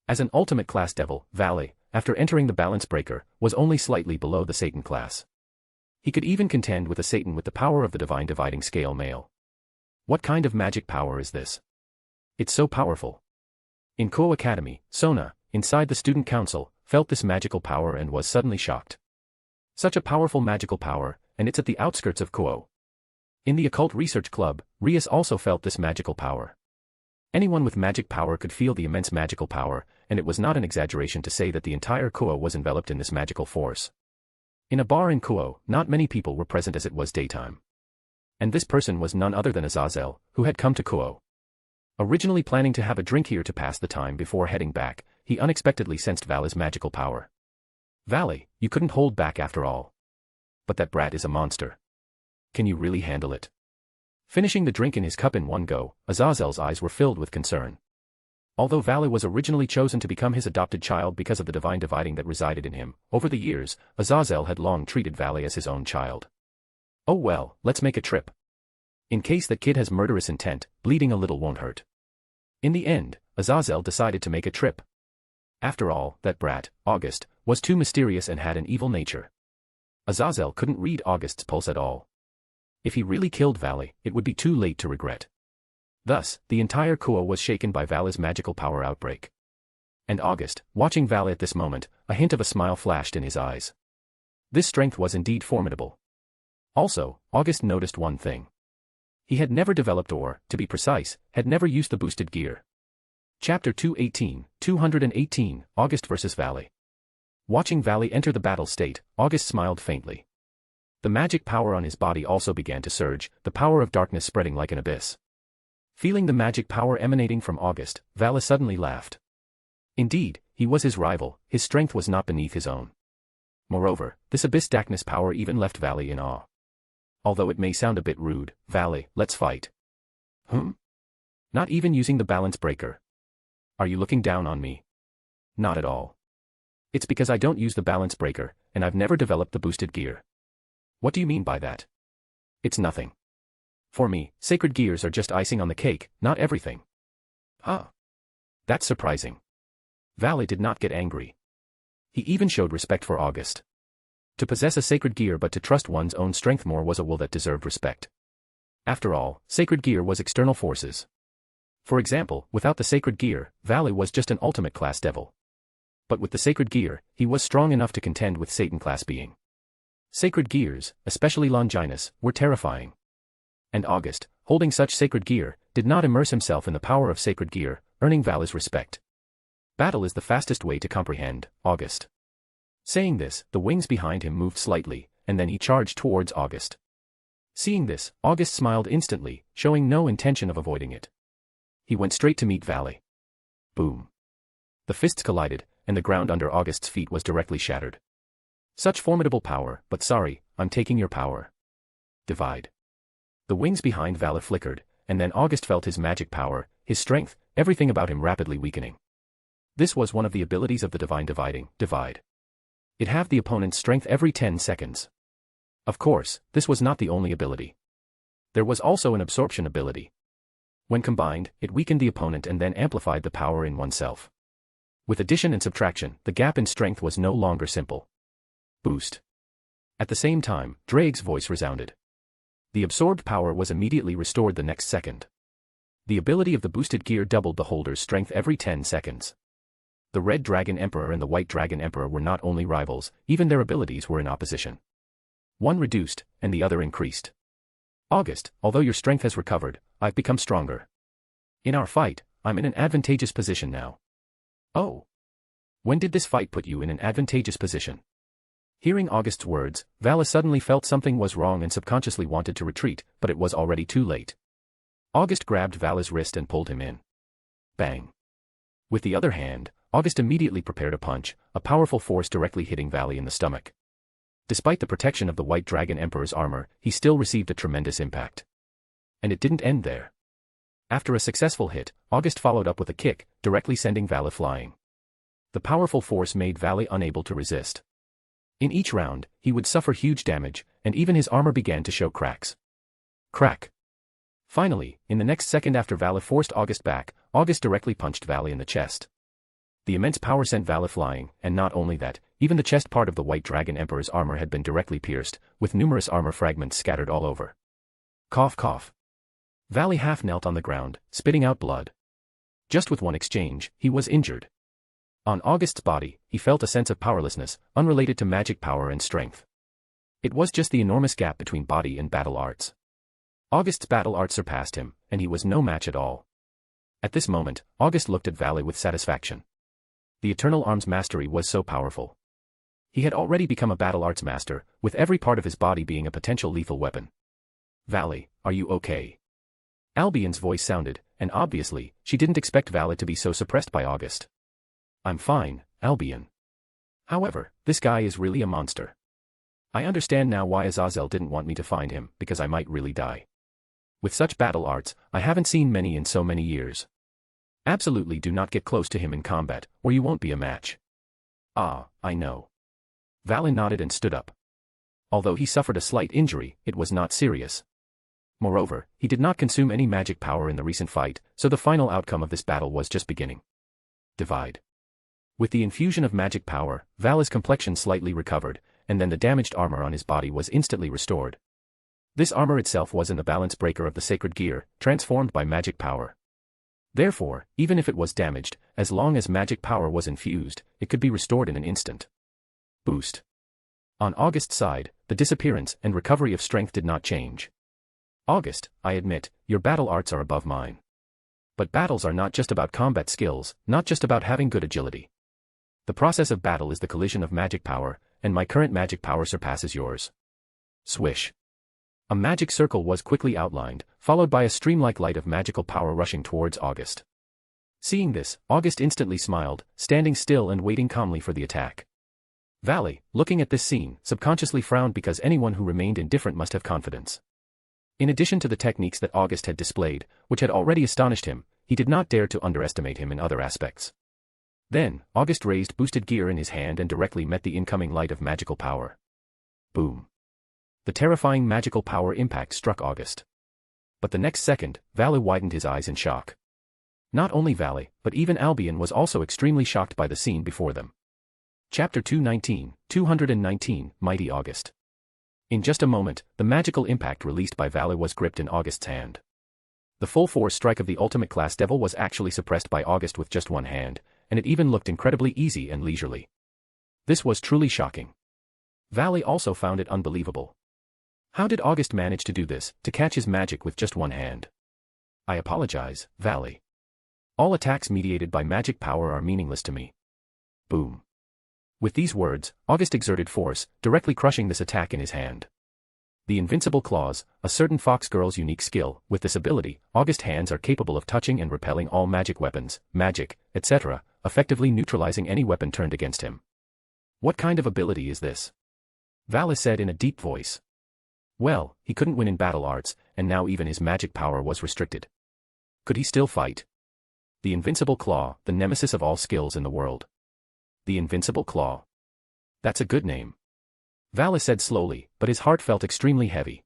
As an ultimate class devil, Vala, after entering the balance breaker, was only slightly below the Satan class. He could even contend with a Satan with the power of the divine dividing scale male. What kind of magic power is this? It's so powerful. In Kuo Academy, Sona, inside the student council, felt this magical power and was suddenly shocked. Such a powerful magical power, and it's at the outskirts of Kuo. In the Occult Research Club, Rias also felt this magical power. Anyone with magic power could feel the immense magical power, and it was not an exaggeration to say that the entire Kuo was enveloped in this magical force. In a bar in Kuo, not many people were present as it was daytime. And this person was none other than Azazel, who had come to Kuo. Originally planning to have a drink here to pass the time before heading back, he unexpectedly sensed Vala's magical power. Vala, you couldn't hold back after all. But that brat is a monster. Can you really handle it? Finishing the drink in his cup in one go, Azazel's eyes were filled with concern. Although Vala was originally chosen to become his adopted child because of the divine dividing that resided in him, over the years, Azazel had long treated Vala as his own child. Oh well, let's make a trip. In case that kid has murderous intent, bleeding a little won't hurt. In the end, Azazel decided to make a trip. After all, that brat, August, was too mysterious and had an evil nature. Azazel couldn't read August's pulse at all. If he really killed Vala, it would be too late to regret. Thus, the entire Kuo was shaken by Vala's magical power outbreak. And August, watching Vala at this moment, a hint of a smile flashed in his eyes. This strength was indeed formidable. Also, August noticed one thing. He had never developed or, to be precise, had never used the boosted gear. Chapter 218, August vs. Vala. Watching Vala enter the battle state, August smiled faintly. The magic power on his body also began to surge, the power of darkness spreading like an abyss. Feeling the magic power emanating from August, Vala suddenly laughed. Indeed, he was his rival, his strength was not beneath his own. Moreover, this abyss darkness power even left Vala in awe. Although it may sound a bit rude, Vala, let's fight. Not even using the balance breaker. Are you looking down on me? Not at all. It's because I don't use the balance breaker, and I've never developed the boosted gear. What do you mean by that? It's nothing. For me, sacred gears are just icing on the cake, not everything. That's surprising. Vala did not get angry. He even showed respect for August. To possess a sacred gear but to trust one's own strength more was a will that deserved respect. After all, sacred gear was external forces. For example, without the sacred gear, Vala was just an ultimate class devil. But with the sacred gear, he was strong enough to contend with Satan class being. Sacred gears, especially Longinus, were terrifying. And August, holding such sacred gear, did not immerse himself in the power of sacred gear, earning Vala's respect. Battle is the fastest way to comprehend, August. Saying this, the wings behind him moved slightly, and then he charged towards August. Seeing this, August smiled instantly, showing no intention of avoiding it. He went straight to meet Vala. Boom. The fists collided, and the ground under August's feet was directly shattered. Such formidable power, but sorry, I'm taking your power. Divide. The wings behind Vala flickered, and then August felt his magic power, his strength, everything about him rapidly weakening. This was one of the abilities of the divine dividing, divide. It halved the opponent's strength every 10 seconds. Of course, this was not the only ability. There was also an absorption ability. When combined, it weakened the opponent and then amplified the power in oneself. With addition and subtraction, the gap in strength was no longer simple. Boost. At the same time, Drake's voice resounded. The absorbed power was immediately restored the next second. The ability of the boosted gear doubled the holder's strength every 10 seconds. The Red Dragon Emperor and the White Dragon Emperor were not only rivals, even their abilities were in opposition. One reduced, and the other increased. August, although your strength has recovered, I've become stronger. In our fight, I'm in an advantageous position now. Oh. When did this fight put you in an advantageous position? Hearing August's words, Vala suddenly felt something was wrong and subconsciously wanted to retreat, but it was already too late. August grabbed Vala's wrist and pulled him in. Bang. With the other hand, August immediately prepared a punch, a powerful force directly hitting Vala in the stomach. Despite the protection of the White Dragon Emperor's armor, he still received a tremendous impact. And it didn't end there. After a successful hit, August followed up with a kick, directly sending Vala flying. The powerful force made Vala unable to resist. In each round, he would suffer huge damage, and even his armor began to show cracks. Crack. Finally, in the next second after Vala forced August back, August directly punched Vala in the chest. The immense power sent Vala flying, and not only that, even the chest part of the White Dragon Emperor's armor had been directly pierced, with numerous armor fragments scattered all over. Cough cough. Vala half knelt on the ground, spitting out blood. Just with one exchange, he was injured. On August's body, he felt a sense of powerlessness, unrelated to magic power and strength. It was just the enormous gap between body and battle arts. August's battle art surpassed him, and he was no match at all. At this moment, August looked at Vala with satisfaction. The Eternal Arm's mastery was so powerful. He had already become a battle arts master, with every part of his body being a potential lethal weapon. Vala, are you okay? Albion's voice sounded, and obviously, she didn't expect Vala to be so suppressed by August. I'm fine, Albion. However, this guy is really a monster. I understand now why Azazel didn't want me to find him, because I might really die. With such battle arts, I haven't seen many in so many years. Absolutely do not get close to him in combat, or you won't be a match. Ah, I know. Vala nodded and stood up. Although he suffered a slight injury, it was not serious. Moreover, he did not consume any magic power in the recent fight, so the final outcome of this battle was just beginning. Divide. With the infusion of magic power, Vala's complexion slightly recovered, and then the damaged armor on his body was instantly restored. This armor itself was in the balance breaker of the sacred gear, transformed by magic power. Therefore, even if it was damaged, as long as magic power was infused, it could be restored in an instant. Boost. On August's side, the disappearance and recovery of strength did not change. August, I admit, your battle arts are above mine. But battles are not just about combat skills, not just about having good agility. The process of battle is the collision of magic power, and my current magic power surpasses yours. Swish. A magic circle was quickly outlined, followed by a stream-like light of magical power rushing towards August. Seeing this, August instantly smiled, standing still and waiting calmly for the attack. Vala, looking at this scene, subconsciously frowned because anyone who remained indifferent must have confidence. In addition to the techniques that August had displayed, which had already astonished him, he did not dare to underestimate him in other aspects. Then, August raised boosted gear in his hand and directly met the incoming light of magical power. Boom. The terrifying magical power impact struck August. But the next second, Vala widened his eyes in shock. Not only Vala, but even Albion was also extremely shocked by the scene before them. Chapter 219, Mighty August. In just a moment, the magical impact released by Vala was gripped in August's hand. The full force strike of the ultimate class devil was actually suppressed by August with just one hand, and it even looked incredibly easy and leisurely. This was truly shocking. Vala also found it unbelievable. How did August manage to do this, to catch his magic with just one hand? I apologize, Vala. All attacks mediated by magic power are meaningless to me. Boom. With these words, August exerted force, directly crushing this attack in his hand. The Invincible Claws, a certain fox girl's unique skill. With this ability, August's hands are capable of touching and repelling all magic weapons, magic, etc., effectively neutralizing any weapon turned against him. What kind of ability is this? Vala said in a deep voice. Well, he couldn't win in battle arts, and now even his magic power was restricted. Could he still fight? The Invincible Claw, the nemesis of all skills in the world. The Invincible Claw. That's a good name. Vala said slowly, but his heart felt extremely heavy.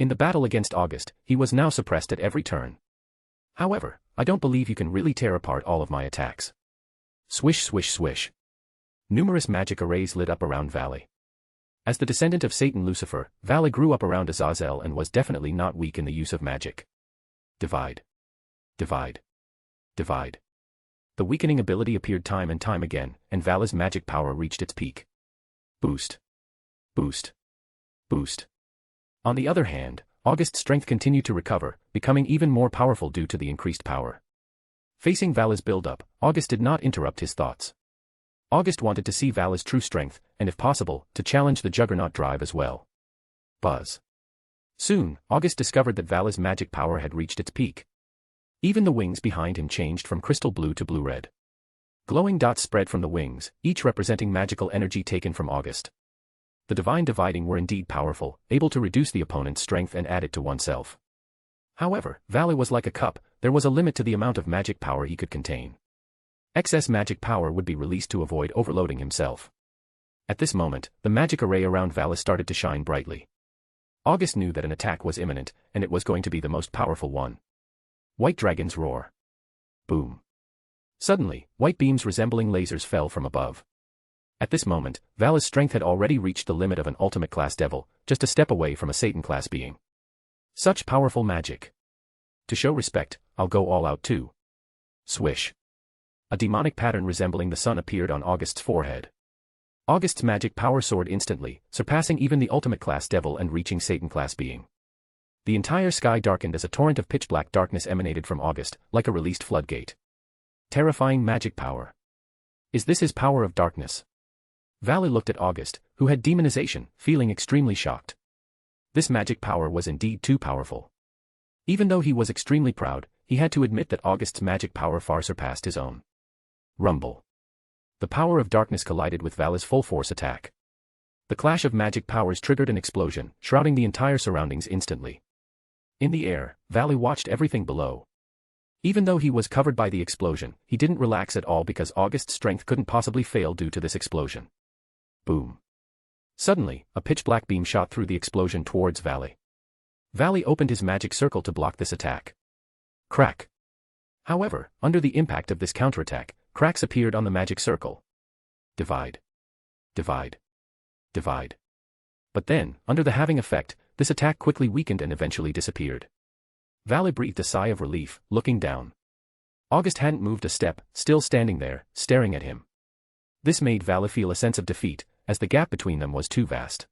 In the battle against August, he was now suppressed at every turn. However, I don't believe you can really tear apart all of my attacks. Swish swish swish. Numerous magic arrays lit up around Valley. As the descendant of Satan Lucifer, Valley grew up around Azazel and was definitely not weak in the use of magic. Divide. Divide. Divide. The weakening ability appeared time and time again, and Valley's magic power reached its peak. Boost. Boost. Boost. On the other hand, August's strength continued to recover, becoming even more powerful due to the increased power. Facing Valley's build-up, August did not interrupt his thoughts. August wanted to see Valley's true strength, and if possible, to challenge the Juggernaut Drive as well. Buzz. Soon, August discovered that Valley's magic power had reached its peak. Even the wings behind him changed from crystal blue to blue-red. Glowing dots spread from the wings, each representing magical energy taken from August. The divine dividing were indeed powerful, able to reduce the opponent's strength and add it to oneself. However, Valley was like a cup, there was a limit to the amount of magic power he could contain. Excess magic power would be released to avoid overloading himself. At this moment, the magic array around Valley started to shine brightly. August knew that an attack was imminent, and it was going to be the most powerful one. White Dragon's Roar. Boom. Suddenly, white beams resembling lasers fell from above. At this moment, Valley's strength had already reached the limit of an ultimate-class devil, just a step away from a Satan-class being. Such powerful magic. To show respect, I'll go all out too. Swish. A demonic pattern resembling the sun appeared on August's forehead. August's magic power soared instantly, surpassing even the ultimate-class devil and reaching Satan-class being. The entire sky darkened as a torrent of pitch-black darkness emanated from August, like a released floodgate. Terrifying magic power. Is this his power of darkness? Valley looked at August, who had demonization, feeling extremely shocked. This magic power was indeed too powerful. Even though he was extremely proud, he had to admit that August's magic power far surpassed his own. Rumble. The power of darkness collided with Valley's full-force attack. The clash of magic powers triggered an explosion, shrouding the entire surroundings instantly. In the air, Valley watched everything below. Even though he was covered by the explosion, he didn't relax at all because August's strength couldn't possibly fail due to this explosion. Boom. Suddenly, a pitch-black beam shot through the explosion towards Valley. Valley opened his magic circle to block this attack. Crack. However, under the impact of this counterattack, cracks appeared on the magic circle. Divide. Divide. Divide. But then, under the halving effect, this attack quickly weakened and eventually disappeared. Valley breathed a sigh of relief, looking down. August hadn't moved a step, still standing there, staring at him. This made Valley feel a sense of defeat, as the gap between them was too vast.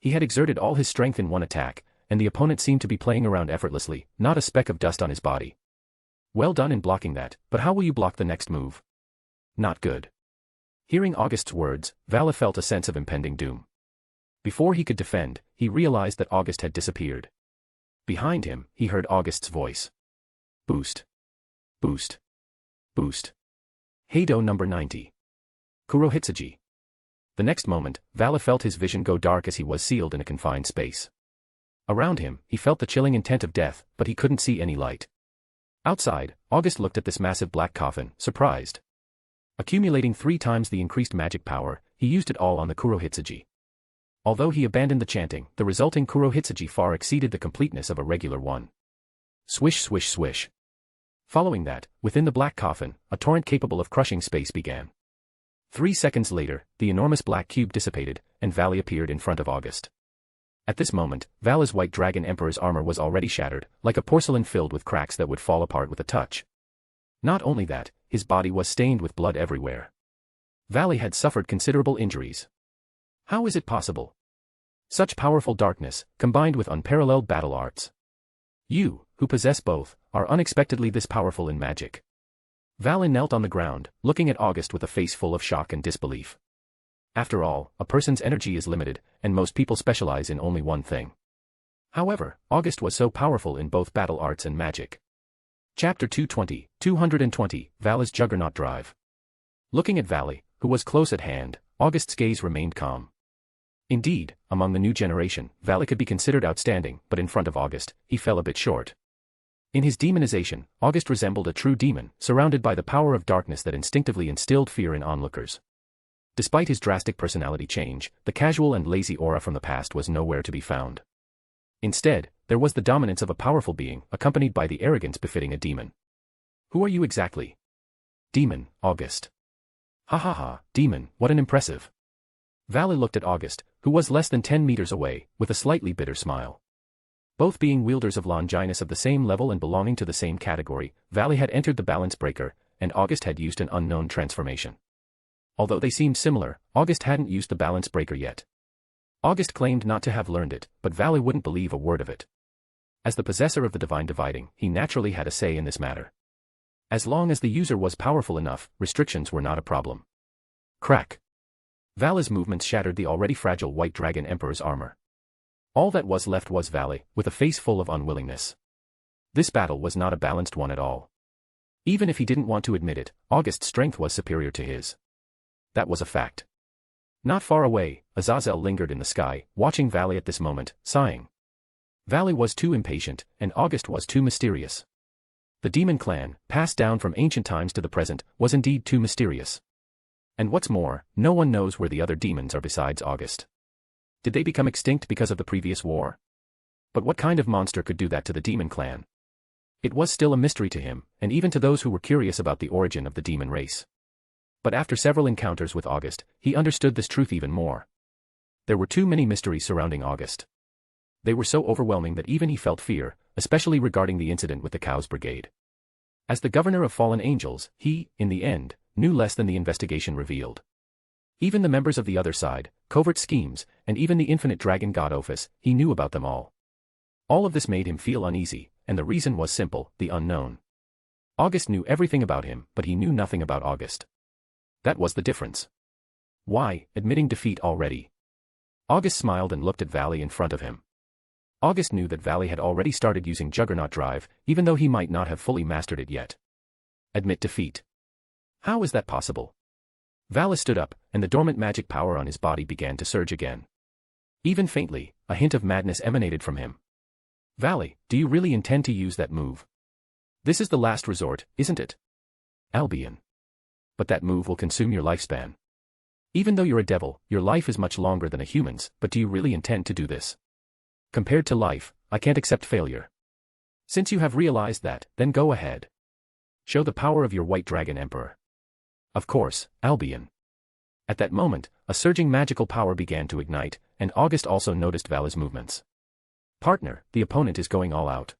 He had exerted all his strength in one attack, and the opponent seemed to be playing around effortlessly, not a speck of dust on his body. Well done in blocking that, but how will you block the next move? Not good. Hearing August's words, Valley felt a sense of impending doom. Before he could defend, he realized that August had disappeared. Behind him, he heard August's voice. Boost. Boost. Boost. Heido number 90. Kurohitsuji. The next moment, Valley felt his vision go dark as he was sealed in a confined space. Around him, he felt the chilling intent of death, but he couldn't see any light. Outside, August looked at this massive black coffin, surprised. Accumulating 3 times the increased magic power, he used it all on the Kurohitsuji. Although he abandoned the chanting, the resulting Kurohitsuji far exceeded the completeness of a regular one. Swish swish swish. Following that, within the black coffin, a torrent capable of crushing space began. 3 seconds later, the enormous black cube dissipated, and Valley appeared in front of August. At this moment, Valley's White Dragon Emperor's armor was already shattered, like a porcelain filled with cracks that would fall apart with a touch. Not only that, his body was stained with blood everywhere. Valley had suffered considerable injuries. How is it possible? Such powerful darkness, combined with unparalleled battle arts. You, who possess both, are unexpectedly this powerful in magic. Valley knelt on the ground, looking at August with a face full of shock and disbelief. After all, a person's energy is limited, and most people specialize in only one thing. However, August was so powerful in both battle arts and magic. Chapter 220, Valley's Juggernaut Drive. Looking at Valley, who was close at hand, August's gaze remained calm. Indeed, among the new generation, Valley could be considered outstanding, but in front of August, he fell a bit short. In his demonization, August resembled a true demon, surrounded by the power of darkness that instinctively instilled fear in onlookers. Despite his drastic personality change, the casual and lazy aura from the past was nowhere to be found. Instead, there was the dominance of a powerful being, accompanied by the arrogance befitting a demon. Who are you exactly? Demon, August. Ha ha ha, demon, what an impressive. Valley looked at August, who was less than 10 meters away, with a slightly bitter smile. Both being wielders of Longinus of the same level and belonging to the same category, Valley had entered the balance breaker, and August had used an unknown transformation. Although they seemed similar, August hadn't used the balance breaker yet. August claimed not to have learned it, but Valley wouldn't believe a word of it. As the possessor of the divine dividing, he naturally had a say in this matter. As long as the user was powerful enough, restrictions were not a problem. Crack. Valley's movements shattered the already fragile White Dragon Emperor's armor. All that was left was Valley, with a face full of unwillingness. This battle was not a balanced one at all. Even if he didn't want to admit it, August's strength was superior to his. That was a fact. Not far away, Azazel lingered in the sky, watching Valley at this moment, sighing. Valley was too impatient, and August was too mysterious. The demon clan, passed down from ancient times to the present, was indeed too mysterious. And what's more, no one knows where the other demons are besides August. Did they become extinct because of the previous war? But what kind of monster could do that to the demon clan? It was still a mystery to him, and even to those who were curious about the origin of the demon race. But after several encounters with August, he understood this truth even more. There were too many mysteries surrounding August. They were so overwhelming that even he felt fear, especially regarding the incident with the Cow's Brigade. As the governor of fallen angels, he, in the end, knew less than the investigation revealed. Even the members of the other side, covert schemes, and even the Infinite Dragon God Office, he knew about them all. All of this made him feel uneasy, and the reason was simple, the unknown. August knew everything about him, but he knew nothing about August. That was the difference. Why, admitting defeat already? August smiled and looked at Valley in front of him. August knew that Valley had already started using Juggernaut Drive, even though he might not have fully mastered it yet. Admit defeat. How is that possible? Valley stood up, and the dormant magic power on his body began to surge again. Even faintly, a hint of madness emanated from him. Valley, do you really intend to use that move? This is the last resort, isn't it? Albion. But that move will consume your lifespan. Even though you're a devil, your life is much longer than a human's, but do you really intend to do this? Compared to life, I can't accept failure. Since you have realized that, then go ahead. Show the power of your White Dragon Emperor. Of course, Albion. At that moment, a surging magical power began to ignite, and August also noticed Valley's movements. Partner, the opponent is going all out.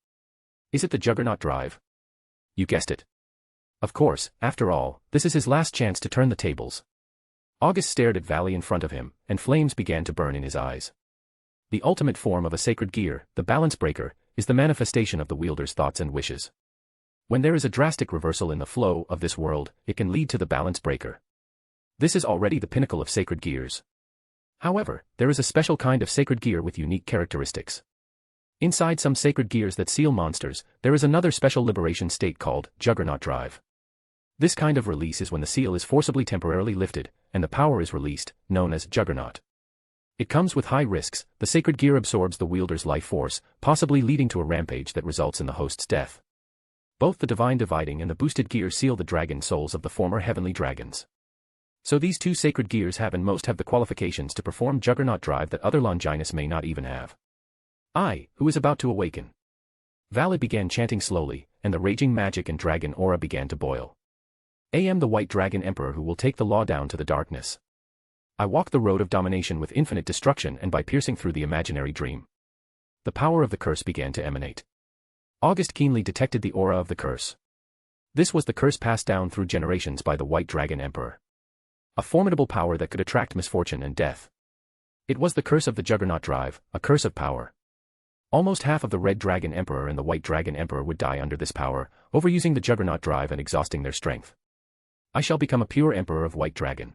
Is it the Juggernaut Drive? You guessed it. Of course, after all, this is his last chance to turn the tables. August stared at Valley in front of him, and flames began to burn in his eyes. The ultimate form of a sacred gear, the balance breaker, is the manifestation of the wielder's thoughts and wishes. When there is a drastic reversal in the flow of this world, it can lead to the balance breaker. This is already the pinnacle of sacred gears. However, there is a special kind of sacred gear with unique characteristics. Inside some sacred gears that seal monsters, there is another special liberation state called Juggernaut Drive. This kind of release is when the seal is forcibly temporarily lifted, and the power is released, known as Juggernaut. It comes with high risks. The sacred gear absorbs the wielder's life force, possibly leading to a rampage that results in the host's death. Both the divine dividing and the boosted gear seal the dragon souls of the former heavenly dragons. So these two sacred gears have the qualifications to perform Juggernaut Drive that other Longinus may not even have. I, who is about to awaken. Valley began chanting slowly, and the raging magic and dragon aura began to boil. I am the White Dragon Emperor who will take the law down to the darkness. I walk the road of domination with infinite destruction and by piercing through the imaginary dream. The power of the curse began to emanate. August keenly detected the aura of the curse. This was the curse passed down through generations by the White Dragon Emperor. A formidable power that could attract misfortune and death. It was the curse of the Juggernaut Drive, a curse of power. Almost half of the Red Dragon Emperor and the White Dragon Emperor would die under this power, overusing the Juggernaut Drive and exhausting their strength. I shall become a pure Emperor of White Dragon.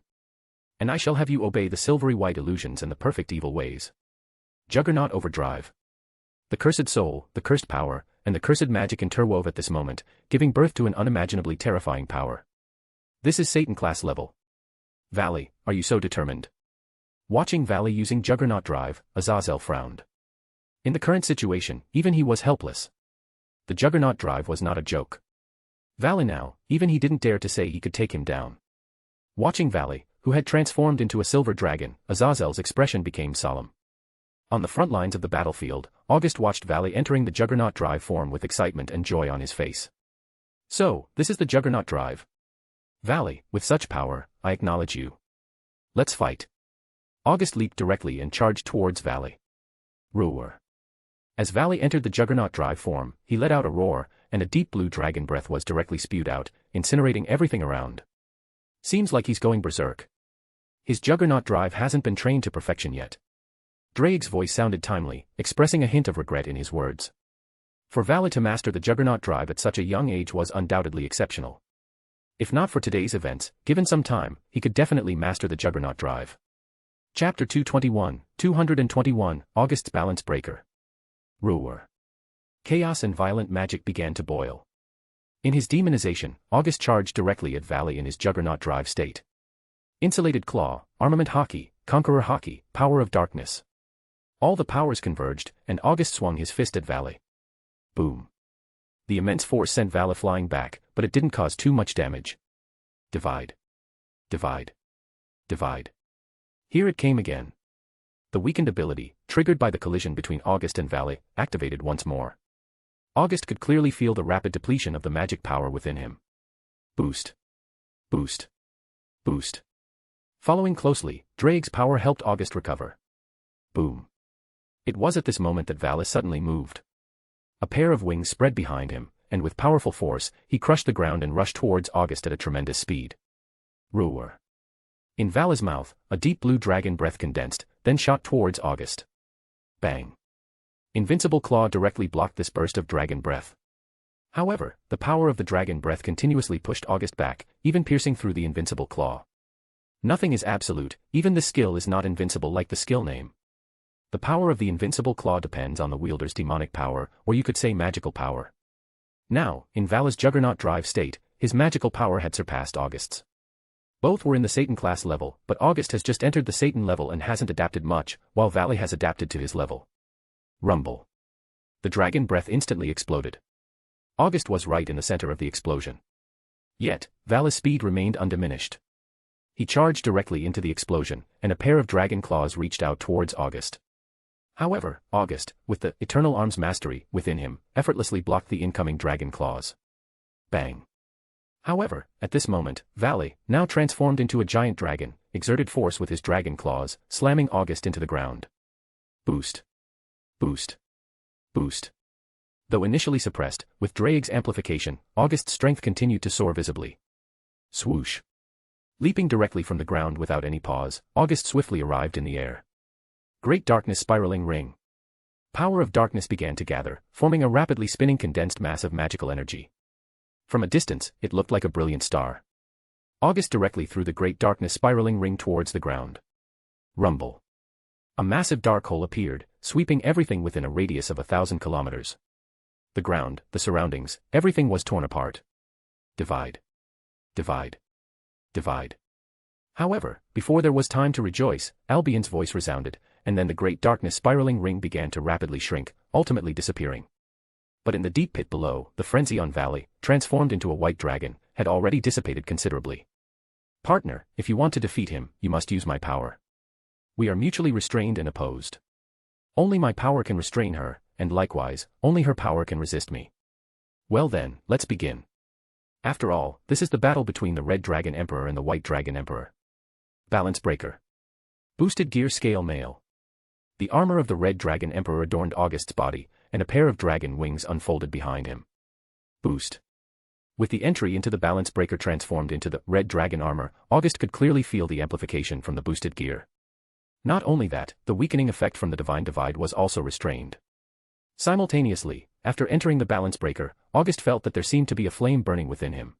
And I shall have you obey the silvery white illusions and the perfect evil ways. Juggernaut Overdrive. The cursed soul, the cursed power, and the cursed magic interwove at this moment, giving birth to an unimaginably terrifying power. This is Satan class level. Valley, are you so determined? Watching Valley using Juggernaut Drive, Azazel frowned. In the current situation, even he was helpless. The Juggernaut Drive was not a joke. Valley now, even he didn't dare to say he could take him down. Watching Valley, who had transformed into a silver dragon, Azazel's expression became solemn. On the front lines of the battlefield, August watched Valley entering the Juggernaut Drive form with excitement and joy on his face. So, this is the Juggernaut Drive. Valley, with such power, I acknowledge you. Let's fight. August leaped directly and charged towards Valley. Roar. As Valley entered the Juggernaut Drive form, he let out a roar, and a deep blue dragon breath was directly spewed out, incinerating everything around. Seems like he's going berserk. His Juggernaut Drive hasn't been trained to perfection yet. Drake's voice sounded timely, expressing a hint of regret in his words. For Valley to master the Juggernaut Drive at such a young age was undoubtedly exceptional. If not for today's events, given some time, he could definitely master the Juggernaut Drive. Chapter 221, August's Balance Breaker. Roar. Chaos and violent magic began to boil. In his demonization, August charged directly at Valley in his Juggernaut Drive state. Insulated Claw, Armament Hockey, Conqueror Hockey, Power of Darkness. All the powers converged, and August swung his fist at Valley. Boom. The immense force sent Valley flying back, but it didn't cause too much damage. Divide. Divide. Divide. Here it came again. The weakened ability, triggered by the collision between August and Valley, activated once more. August could clearly feel the rapid depletion of the magic power within him. Boost. Boost. Boost. Following closely, Drake's power helped August recover. Boom. It was at this moment that Valley suddenly moved. A pair of wings spread behind him, and with powerful force, he crushed the ground and rushed towards August at a tremendous speed. Roar. In Valley's mouth, a deep blue dragon breath condensed, then shot towards August. Bang. Invincible Claw directly blocked this burst of dragon breath. However, the power of the dragon breath continuously pushed August back, even piercing through the Invincible Claw. Nothing is absolute, even the skill is not invincible like the skill name. The power of the Invincible Claw depends on the wielder's demonic power, or you could say magical power. Now, in Valley's Juggernaut Drive state, his magical power had surpassed August's. Both were in the Satan class level, but August has just entered the Satan level and hasn't adapted much, while Valley has adapted to his level. Rumble. The dragon breath instantly exploded. August was right in the center of the explosion. Yet, Valley's speed remained undiminished. He charged directly into the explosion, and a pair of dragon claws reached out towards August. However, August, with the Eternal Arms Mastery within him, effortlessly blocked the incoming dragon claws. Bang. However, at this moment, Valley, now transformed into a giant dragon, exerted force with his dragon claws, slamming August into the ground. Boost. Boost. Boost. Though initially suppressed, with Drake's amplification, August's strength continued to soar visibly. Swoosh. Leaping directly from the ground without any pause, August swiftly arrived in the air. Great darkness spiraling ring. Power of darkness began to gather, forming a rapidly spinning condensed mass of magical energy. From a distance, it looked like a brilliant star. August directly threw the great darkness spiraling ring towards the ground. Rumble. A massive dark hole appeared, sweeping everything within a radius of 1,000 kilometers. The ground, the surroundings, everything was torn apart. Divide. Divide. Divide. However, before there was time to rejoice, Albion's voice resounded, and then the great darkness spiraling ring began to rapidly shrink, ultimately disappearing. But in the deep pit below, the frenzy on Valley, transformed into a white dragon, had already dissipated considerably. Partner, if you want to defeat him, you must use my power. We are mutually restrained and opposed. Only my power can restrain her, and likewise, only her power can resist me. Well then, let's begin. After all, this is the battle between the Red Dragon Emperor and the White Dragon Emperor. Balance Breaker. Boosted Gear Scale Mail. The armor of the Red Dragon Emperor adorned August's body, and a pair of dragon wings unfolded behind him. Boost. With the entry into the Balance Breaker transformed into the Red Dragon armor, August could clearly feel the amplification from the boosted gear. Not only that, the weakening effect from the Divine Divide was also restrained. Simultaneously, after entering the Balance Breaker, August felt that there seemed to be a flame burning within him.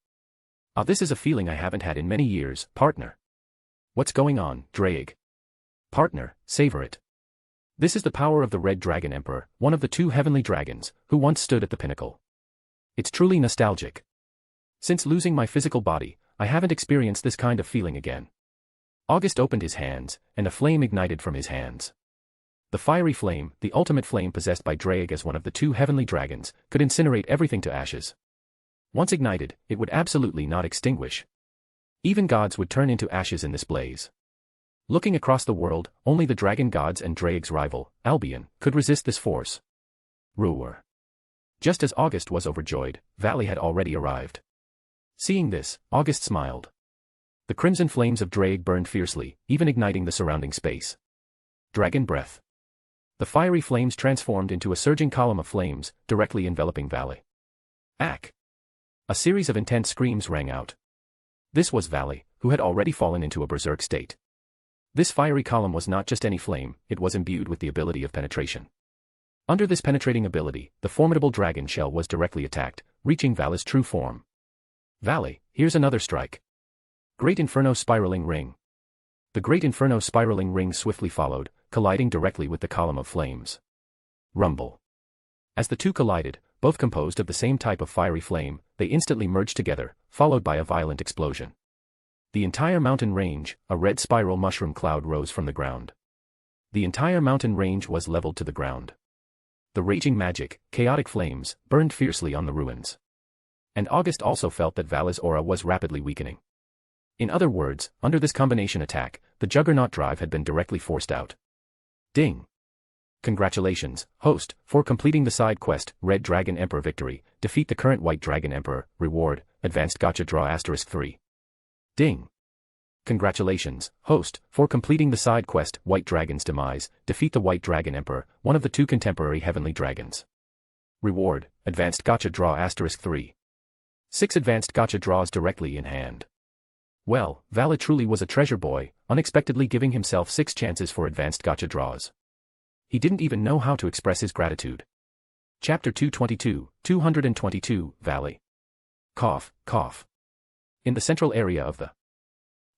Ah, this is a feeling I haven't had in many years, partner. What's going on, Drake? Partner, savor it. This is the power of the Red Dragon Emperor, one of the two heavenly dragons, who once stood at the pinnacle. It's truly nostalgic. Since losing my physical body, I haven't experienced this kind of feeling again. August opened his hands, and a flame ignited from his hands. The fiery flame, the ultimate flame possessed by Drake as one of the two heavenly dragons, could incinerate everything to ashes. Once ignited, it would absolutely not extinguish. Even gods would turn into ashes in this blaze. Looking across the world, only the dragon gods and Drake's rival, Albion, could resist this force. Roar. Just as August was overjoyed, Valley had already arrived. Seeing this, August smiled. The crimson flames of Drake burned fiercely, even igniting the surrounding space. Dragon breath. The fiery flames transformed into a surging column of flames, directly enveloping Valley. Ack! A series of intense screams rang out. This was Valley, who had already fallen into a berserk state. This fiery column was not just any flame, it was imbued with the ability of penetration. Under this penetrating ability, the formidable dragon shell was directly attacked, reaching Valley's true form. Valley, here's another strike. Great Inferno Spiraling Ring. The Great Inferno Spiraling Ring swiftly followed, colliding directly with the column of flames. Rumble. As the two collided, both composed of the same type of fiery flame, they instantly merged together, followed by a violent explosion. The entire mountain range, a red spiral mushroom cloud rose from the ground. The entire mountain range was leveled to the ground. The raging magic, chaotic flames, burned fiercely on the ruins. And August also felt that Valley's aura was rapidly weakening. In other words, under this combination attack, the Juggernaut Drive had been directly forced out. Ding! Congratulations, host, for completing the side quest, Red Dragon Emperor Victory, defeat the current White Dragon Emperor, reward, Advanced Gacha Draw *3. Ding! Congratulations, host, for completing the side quest, White Dragon's Demise, defeat the White Dragon Emperor, one of the two contemporary heavenly dragons. Reward, Advanced Gacha Draw *3. 6 Advanced Gacha Draws directly in hand. Well, Valley truly was a treasure boy, unexpectedly giving himself 6 chances for Advanced Gacha Draws. He didn't even know how to express his gratitude. Chapter 222, Valley. Cough, cough. In the central area of the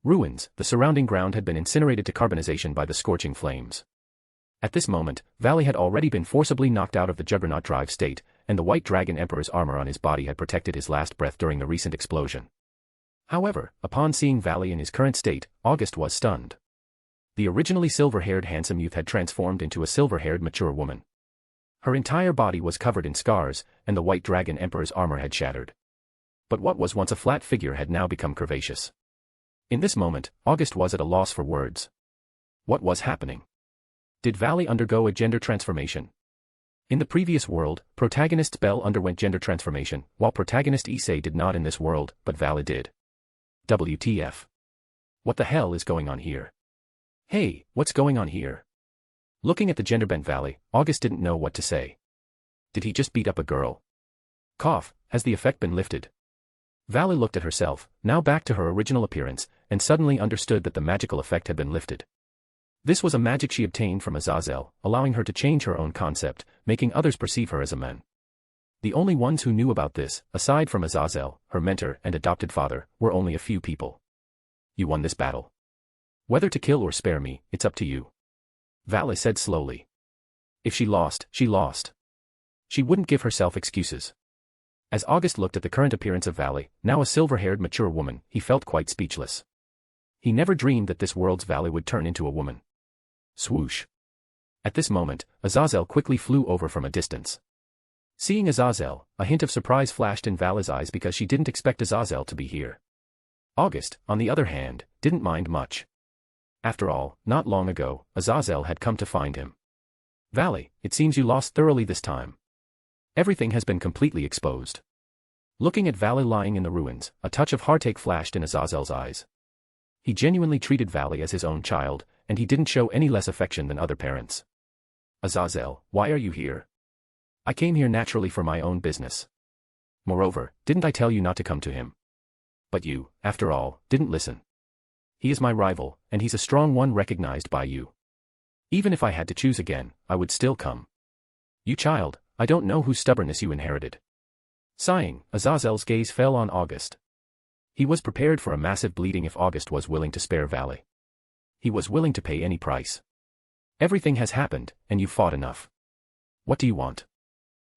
ruins, the surrounding ground had been incinerated to carbonization by the scorching flames. At this moment, Valley had already been forcibly knocked out of the Juggernaut Drive state, and the White Dragon Emperor's armor on his body had protected his last breath during the recent explosion. However, upon seeing Valley in his current state, August was stunned. The originally silver-haired handsome youth had transformed into a silver-haired mature woman. Her entire body was covered in scars, and the White Dragon Emperor's armor had shattered. But what was once a flat figure had now become curvaceous. In this moment, August was at a loss for words. What was happening? Did Valley undergo a gender transformation? In the previous world, protagonist Belle underwent gender transformation, while protagonist Issei did not in this world, but Valley did. WTF. What the hell is going on here? Hey, what's going on here? Looking at the gender-bent Valley, August didn't know what to say. Did he just beat up a girl? Cough, has the effect been lifted? Valley looked at herself, now back to her original appearance, and suddenly understood that the magical effect had been lifted. This was a magic she obtained from Azazel, allowing her to change her own concept, making others perceive her as a man. The only ones who knew about this, aside from Azazel, her mentor and adopted father, were only a few people. You won this battle. Whether to kill or spare me, it's up to you. Valley said slowly. If she lost, she lost. She wouldn't give herself excuses. As August looked at the current appearance of Valley, now a silver-haired mature woman, he felt quite speechless. He never dreamed that this world's Valley would turn into a woman. Swoosh. At this moment, Azazel quickly flew over from a distance. Seeing Azazel, a hint of surprise flashed in Valley's eyes because she didn't expect Azazel to be here. August, on the other hand, didn't mind much. After all, not long ago, Azazel had come to find him. Valley, it seems you lost thoroughly this time. Everything has been completely exposed. Looking at Valley lying in the ruins, a touch of heartache flashed in Azazel's eyes. He genuinely treated Valley as his own child, and he didn't show any less affection than other parents. Azazel, why are you here? I came here naturally for my own business. Moreover, didn't I tell you not to come to him? But you, after all, didn't listen. He is my rival, and he's a strong one recognized by you. Even if I had to choose again, I would still come. You child, I don't know whose stubbornness you inherited. Sighing, Azazel's gaze fell on August. He was prepared for a massive bleeding if August was willing to spare Valley. He was willing to pay any price. Everything has happened, and you've fought enough. What do you want?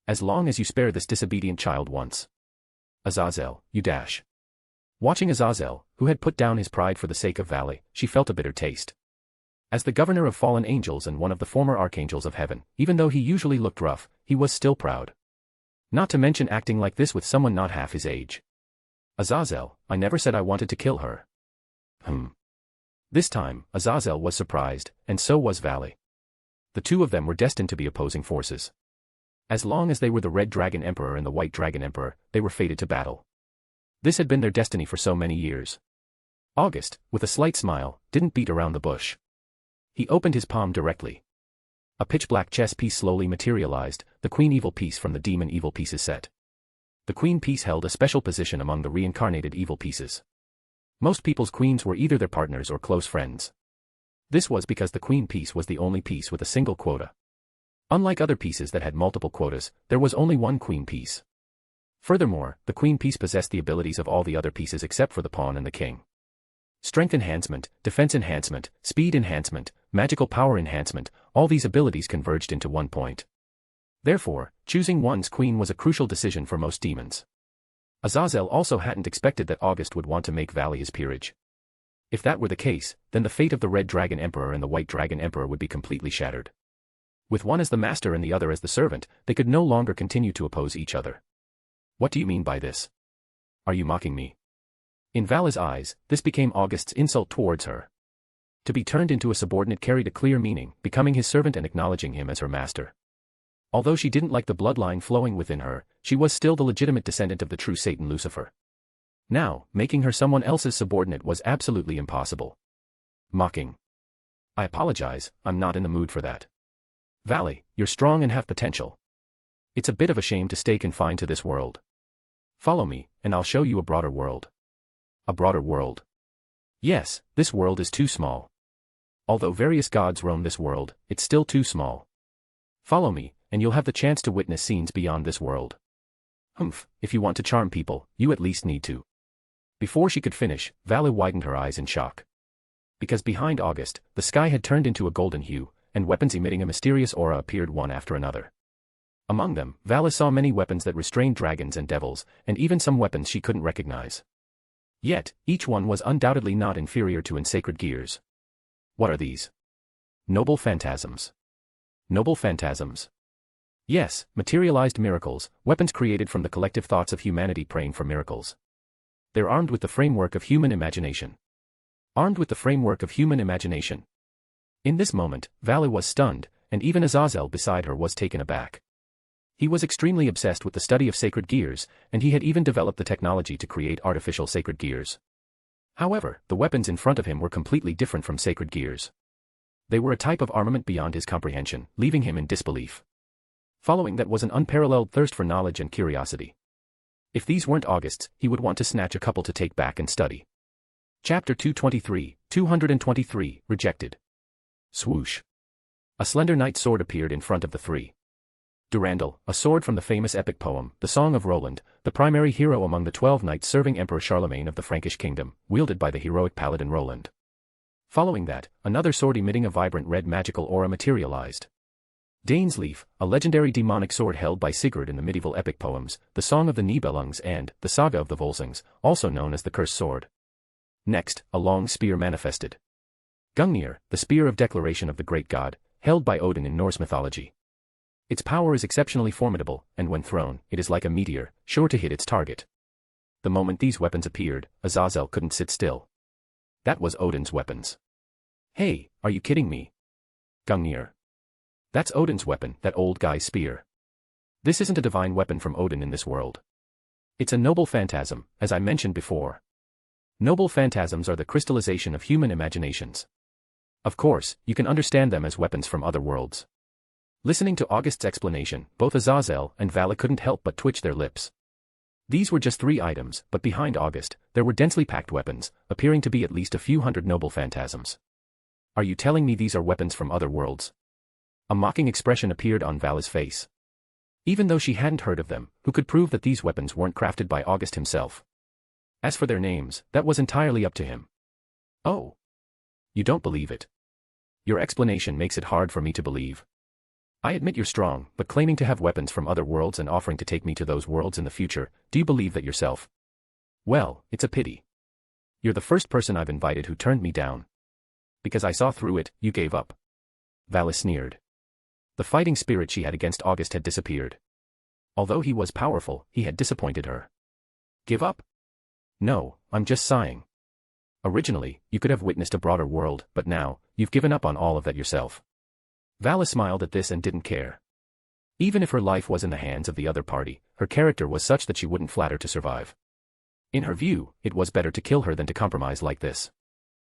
As long as you spare this disobedient child once. Azazel, you dash. Watching Azazel, who had put down his pride for the sake of Valley, she felt a bitter taste. As the governor of fallen angels and one of the former archangels of heaven, even though he usually looked rough, he was still proud. Not to mention acting like this with someone not half his age. Azazel, I never said I wanted to kill her. This time, Azazel was surprised, and so was Valley. The two of them were destined to be opposing forces. As long as they were the Red Dragon Emperor and the White Dragon Emperor, they were fated to battle. This had been their destiny for so many years. August, with a slight smile, didn't beat around the bush. He opened his palm directly. A pitch-black chess piece slowly materialized, the Queen Evil piece from the Demon Evil pieces set. The Queen piece held a special position among the reincarnated evil pieces. Most people's queens were either their partners or close friends. This was because the Queen piece was the only piece with a single quota. Unlike other pieces that had multiple quotas, there was only one Queen piece. Furthermore, the Queen piece possessed the abilities of all the other pieces except for the pawn and the king. Strength enhancement, defense enhancement, speed enhancement, magical power enhancement, all these abilities converged into one point. Therefore, choosing one's queen was a crucial decision for most demons. Azazel also hadn't expected that August would want to make Valley his peerage. If that were the case, then the fate of the Red Dragon Emperor and the White Dragon Emperor would be completely shattered. With one as the master and the other as the servant, they could no longer continue to oppose each other. What do you mean by this? Are you mocking me? In Vala's eyes, this became August's insult towards her. To be turned into a subordinate carried a clear meaning, becoming his servant and acknowledging him as her master. Although she didn't like the bloodline flowing within her, she was still the legitimate descendant of the true Satan Lucifer. Now, making her someone else's subordinate was absolutely impossible. Mocking. I apologize, I'm not in the mood for that. Valley, you're strong and have potential. It's a bit of a shame to stay confined to this world. Follow me, and I'll show you a broader world. A broader world. Yes, this world is too small. Although various gods roam this world, it's still too small. Follow me, and you'll have the chance to witness scenes beyond this world. Humph, if you want to charm people, you at least need to. Before she could finish, Vala widened her eyes in shock. Because behind August, the sky had turned into a golden hue, and weapons emitting a mysterious aura appeared one after another. Among them, Vala saw many weapons that restrained dragons and devils, and even some weapons she couldn't recognize. Yet, each one was undoubtedly not inferior to in sacred gears. What are these? Noble phantasms. Noble phantasms. Yes, materialized miracles, weapons created from the collective thoughts of humanity praying for miracles. They're armed with the framework of human imagination. Armed with the framework of human imagination. In this moment, Vala was stunned, and even Azazel beside her was taken aback. He was extremely obsessed with the study of sacred gears, and he had even developed the technology to create artificial sacred gears. However, the weapons in front of him were completely different from sacred gears. They were a type of armament beyond his comprehension, leaving him in disbelief. Following that was an unparalleled thirst for knowledge and curiosity. If these weren't August's, he would want to snatch a couple to take back and study. Chapter 223, Rejected. Swoosh. A slender knight's sword appeared in front of the three. Durandal, a sword from the famous epic poem, The Song of Roland, the primary hero among the 12 knights serving Emperor Charlemagne of the Frankish kingdom, wielded by the heroic paladin Roland. Following that, another sword emitting a vibrant red magical aura materialized. Dane's Leaf, a legendary demonic sword held by Sigurd in the medieval epic poems, The Song of the Nibelungs and The Saga of the Volsungs, also known as the Cursed Sword. Next, a long spear manifested. Gungnir, the spear of declaration of the great god, held by Odin in Norse mythology. Its power is exceptionally formidable, and when thrown, it is like a meteor, sure to hit its target. The moment these weapons appeared, Azazel couldn't sit still. That was Odin's weapons. Hey, are you kidding me? Gungnir. That's Odin's weapon, that old guy's spear. This isn't a divine weapon from Odin in this world. It's a noble phantasm, as I mentioned before. Noble phantasms are the crystallization of human imaginations. Of course, you can understand them as weapons from other worlds. Listening to August's explanation, both Azazel and Vala couldn't help but twitch their lips. These were just 3 items, but behind August, there were densely packed weapons, appearing to be at least a few hundred noble phantasms. Are you telling me these are weapons from other worlds? A mocking expression appeared on Vala's face. Even though she hadn't heard of them, who could prove that these weapons weren't crafted by August himself? As for their names, that was entirely up to him. Oh. You don't believe it. Your explanation makes it hard for me to believe. I admit you're strong, but claiming to have weapons from other worlds and offering to take me to those worlds in the future, do you believe that yourself? Well, it's a pity. You're the first person I've invited who turned me down. Because I saw through it, you gave up. Vala sneered. The fighting spirit she had against August had disappeared. Although he was powerful, he had disappointed her. Give up? No, I'm just sighing. Originally, you could have witnessed a broader world, but now, you've given up on all of that yourself. Vala smiled at this and didn't care. Even if her life was in the hands of the other party, her character was such that she wouldn't flatter to survive. In her view, it was better to kill her than to compromise like this.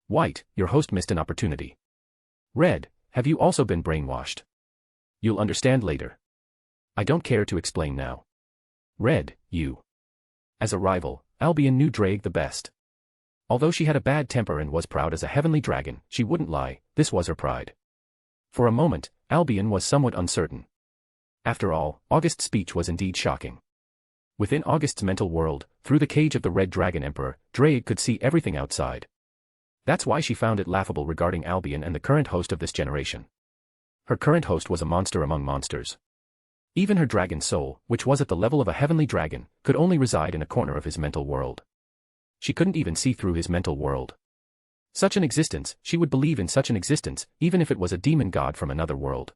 White, your host missed an opportunity. Red, have you also been brainwashed? You'll understand later. I don't care to explain now. Red, you. As a rival, Albion knew Drake the best. Although she had a bad temper and was proud as a heavenly dragon, she wouldn't lie, this was her pride. For a moment, Albion was somewhat uncertain. After all, August's speech was indeed shocking. Within August's mental world, through the cage of the Red Dragon Emperor, Drake could see everything outside. That's why she found it laughable regarding Albion and the current host of this generation. Her current host was a monster among monsters. Even her dragon soul, which was at the level of a heavenly dragon, could only reside in a corner of his mental world. She couldn't even see through his mental world. Such an existence, she would believe in such an existence, even if it was a demon god from another world.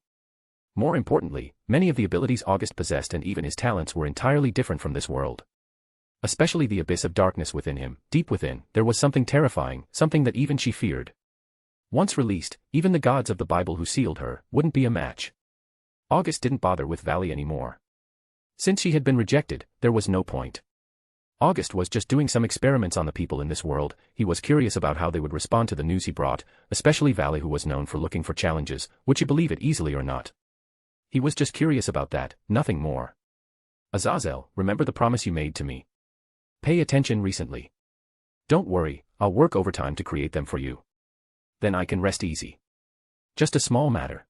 More importantly, many of the abilities August possessed and even his talents were entirely different from this world. Especially the abyss of darkness within him, deep within, there was something terrifying, something that even she feared. Once released, even the gods of the Bible who sealed her, wouldn't be a match. August didn't bother with Valley anymore. Since she had been rejected, there was no point. August was just doing some experiments on the people in this world. He was curious about how they would respond to the news he brought, especially Valley, who was known for looking for challenges. Would she believe it easily or not? He was just curious about that, nothing more. Azazel, remember the promise you made to me? Pay attention recently. Don't worry, I'll work overtime to create them for you. Then I can rest easy. Just a small matter.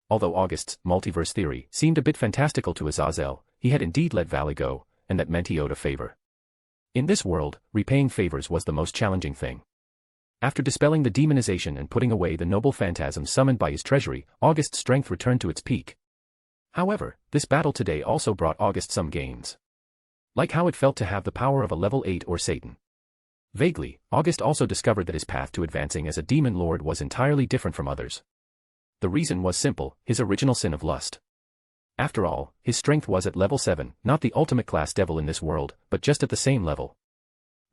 Although August's multiverse theory seemed a bit fantastical to Azazel, he had indeed let Valley go, and that meant he owed a favor. In this world, repaying favors was the most challenging thing. After dispelling the demonization and putting away the noble phantasms summoned by his treasury, August's strength returned to its peak. However, this battle today also brought August some gains. Like how it felt to have the power of a level 8 or Satan. Vaguely, August also discovered that his path to advancing as a demon lord was entirely different from others. The reason was simple, his original sin of lust. After all, his strength was at level 7, not the ultimate class devil in this world, but just at the same level.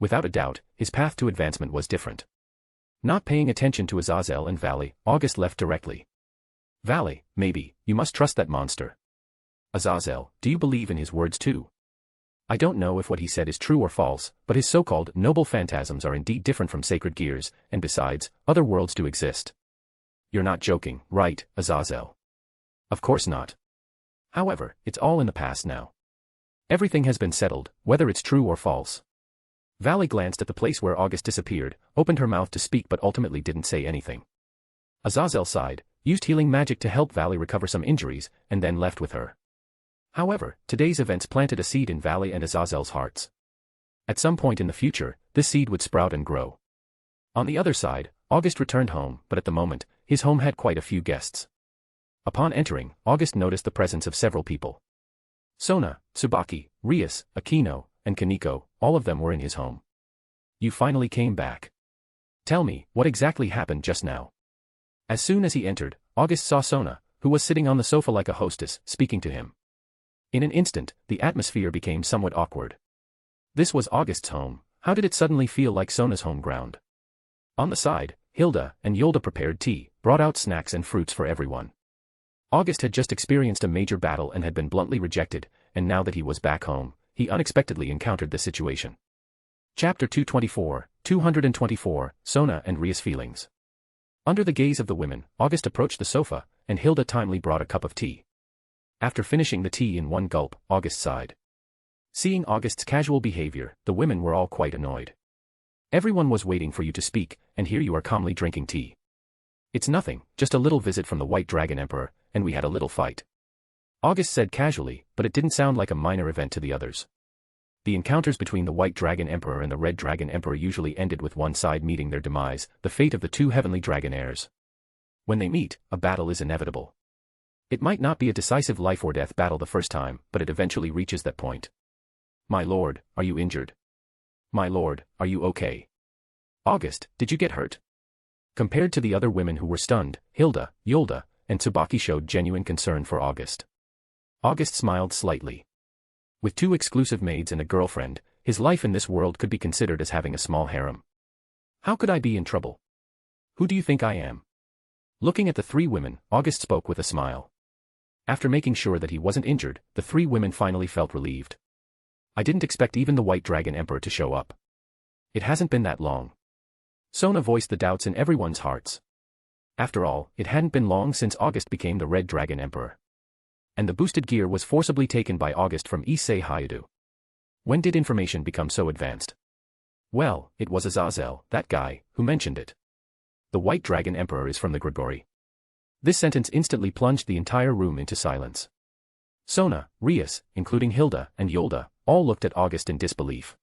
Without a doubt, his path to advancement was different. Not paying attention to Azazel and Valley, August left directly. Valley, maybe, you must trust that monster. Azazel, do you believe in his words too? I don't know if what he said is true or false, but his so-called noble phantasms are indeed different from sacred gears, and besides, other worlds do exist. You're not joking, right, Azazel? Of course not. However, it's all in the past now. Everything has been settled, whether it's true or false. Valley glanced at the place where August disappeared, opened her mouth to speak but ultimately didn't say anything. Azazel sighed, used healing magic to help Valley recover some injuries, and then left with her. However, today's events planted a seed in Valley and Azazel's hearts. At some point in the future, this seed would sprout and grow. On the other side, August returned home, but at the moment, his home had quite a few guests. Upon entering, August noticed the presence of several people. Sona, Tsubaki, Rias, Akino, and Kaneko, all of them were in his home. You finally came back. Tell me, what exactly happened just now? As soon as he entered, August saw Sona, who was sitting on the sofa like a hostess, speaking to him. In an instant, the atmosphere became somewhat awkward. This was August's home, how did it suddenly feel like Sona's home ground? On the side, Hilda and Yolda prepared tea, brought out snacks and fruits for everyone. August had just experienced a major battle and had been bluntly rejected, and now that he was back home, he unexpectedly encountered this situation. Chapter 224, Sona and Rias' feelings. Under the gaze of the women, August approached the sofa, and Hilda timely brought a cup of tea. After finishing the tea in one gulp, August sighed. Seeing August's casual behavior, the women were all quite annoyed. Everyone was waiting for you to speak, and here you are calmly drinking tea. It's nothing, just a little visit from the White Dragon Emperor, and we had a little fight. August said casually, but it didn't sound like a minor event to the others. The encounters between the White Dragon Emperor and the Red Dragon Emperor usually ended with one side meeting their demise, the fate of the two heavenly dragon heirs. When they meet, a battle is inevitable. It might not be a decisive life-or-death battle the first time, but it eventually reaches that point. My lord, are you injured? My lord, are you okay? August, did you get hurt? Compared to the other women who were stunned, Hilda, Yolda, and Tsubaki showed genuine concern for August. August smiled slightly. With 2 exclusive maids and a girlfriend, his life in this world could be considered as having a small harem. How could I be in trouble? Who do you think I am? Looking at the 3 women, August spoke with a smile. After making sure that he wasn't injured, the 3 women finally felt relieved. I didn't expect even the White Dragon Emperor to show up. It hasn't been that long. Sona voiced the doubts in everyone's hearts. After all, it hadn't been long since August became the Red Dragon Emperor. And the boosted gear was forcibly taken by August from Issei Hayadu. When did information become so advanced? Well, it was Azazel, that guy, who mentioned it. The White Dragon Emperor is from the Grigori. This sentence instantly plunged the entire room into silence. Sona, Rias, including Hilda and Yolda, all looked at August in disbelief.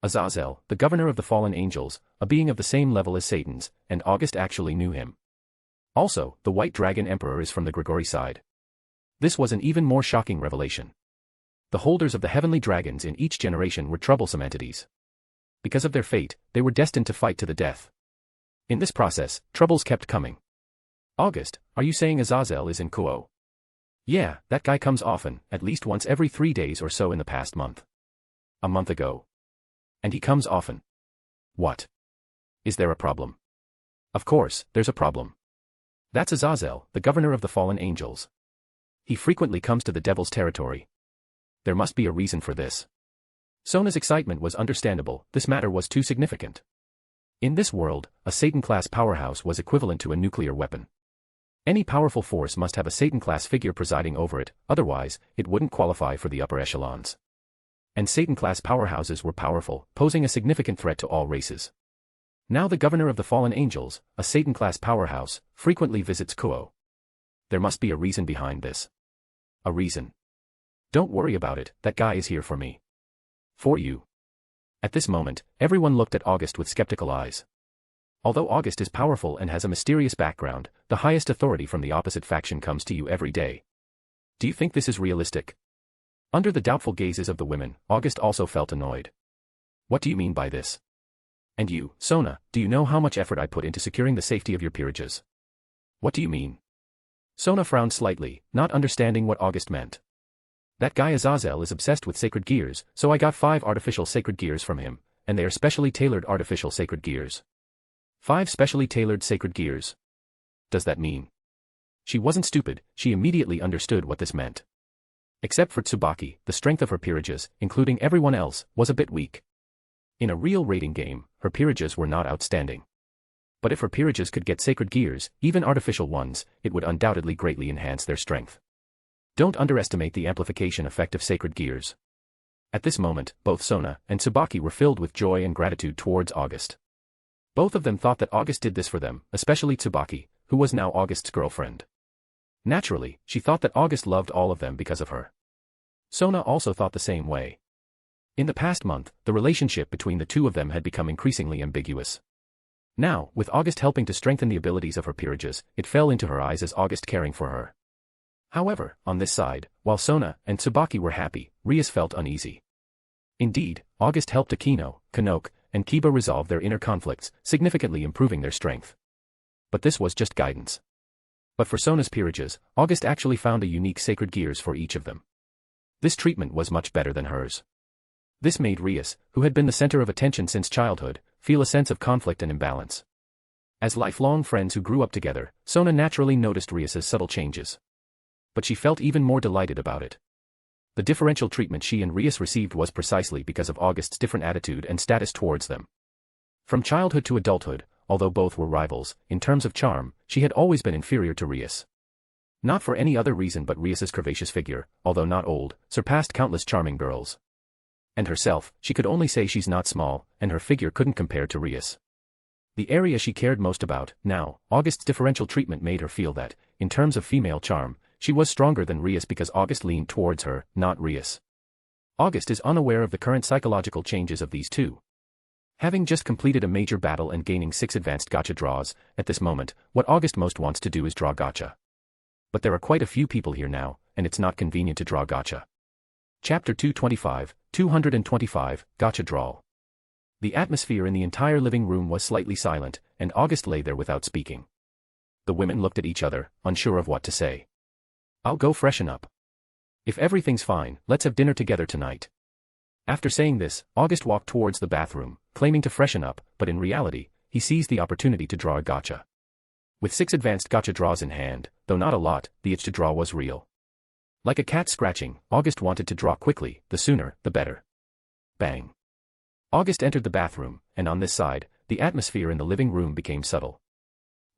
Azazel, the governor of the fallen angels, a being of the same level as Satan's, and August actually knew him. Also, the White Dragon Emperor is from the Grigori side. This was an even more shocking revelation. The holders of the heavenly dragons in each generation were troublesome entities. Because of their fate, they were destined to fight to the death. In this process, troubles kept coming. August, are you saying Azazel is in Kuo? Yeah, that guy comes often, at least once every 3 days or so in the past month. A month ago. And he comes often. What? Is there a problem? Of course, there's a problem. That's Azazel, the governor of the fallen angels. He frequently comes to the devil's territory. There must be a reason for this. Sona's excitement was understandable, this matter was too significant. In this world, a Satan-class powerhouse was equivalent to a nuclear weapon. Any powerful force must have a Satan-class figure presiding over it, otherwise, it wouldn't qualify for the upper echelons. And Satan-class powerhouses were powerful, posing a significant threat to all races. Now the governor of the fallen angels, a Satan-class powerhouse, frequently visits Kuo. There must be a reason behind this. A reason. Don't worry about it, that guy is here for me. For you. At this moment, everyone looked at August with skeptical eyes. Although August is powerful and has a mysterious background, the highest authority from the opposite faction comes to you every day. Do you think this is realistic? Under the doubtful gazes of the women, August also felt annoyed. What do you mean by this? And you, Sona, do you know how much effort I put into securing the safety of your peerages? What do you mean? Sona frowned slightly, not understanding what August meant. That guy Azazel is obsessed with sacred gears, so I got 5 artificial sacred gears from him, and they are specially tailored artificial sacred gears. 5 specially tailored sacred gears. Does that mean? She wasn't stupid, she immediately understood what this meant. Except for Tsubaki, the strength of her peerages, including everyone else, was a bit weak. In a real rating game, her peerages were not outstanding. But if her peerages could get sacred gears, even artificial ones, it would undoubtedly greatly enhance their strength. Don't underestimate the amplification effect of sacred gears. At this moment, both Sona and Tsubaki were filled with joy and gratitude towards August. Both of them thought that August did this for them, especially Tsubaki, who was now August's girlfriend. Naturally, she thought that August loved all of them because of her. Sona also thought the same way. In the past month, the relationship between the two of them had become increasingly ambiguous. Now, with August helping to strengthen the abilities of her peerages, it fell into her eyes as August caring for her. However, on this side, while Sona and Tsubaki were happy, Rias felt uneasy. Indeed, August helped Akino, Kanoke, and Kiba resolve their inner conflicts, significantly improving their strength. But this was just guidance. But for Sona's peerages, August actually found a unique sacred gears for each of them. This treatment was much better than hers. This made Rias, who had been the center of attention since childhood, feel a sense of conflict and imbalance. As lifelong friends who grew up together, Sona naturally noticed Rias's subtle changes. But she felt even more delighted about it. The differential treatment she and Rias received was precisely because of August's different attitude and status towards them. From childhood to adulthood, although both were rivals, in terms of charm, she had always been inferior to Rias. Not for any other reason but Rias's curvaceous figure, although not old, surpassed countless charming girls. And herself, she could only say she's not small, and her figure couldn't compare to Rias. The area she cared most about, now, August's differential treatment made her feel that, in terms of female charm, she was stronger than Rias because August leaned towards her, not Rias. August is unaware of the current psychological changes of these two. Having just completed a major battle and gaining 6 advanced gacha draws, at this moment, what August most wants to do is draw gacha. But there are quite a few people here now, and it's not convenient to draw gacha. Chapter 225, Gacha Draw. The atmosphere in the entire living room was slightly silent, and August lay there without speaking. The women looked at each other, unsure of what to say. I'll go freshen up. If everything's fine, let's have dinner together tonight. After saying this, August walked towards the bathroom, claiming to freshen up, but in reality, he seized the opportunity to draw a gacha. With 6 advanced gacha draws in hand, though not a lot, the itch to draw was real. Like a cat scratching, August wanted to draw quickly, the sooner, the better. Bang. August entered the bathroom, and on this side, the atmosphere in the living room became subtle.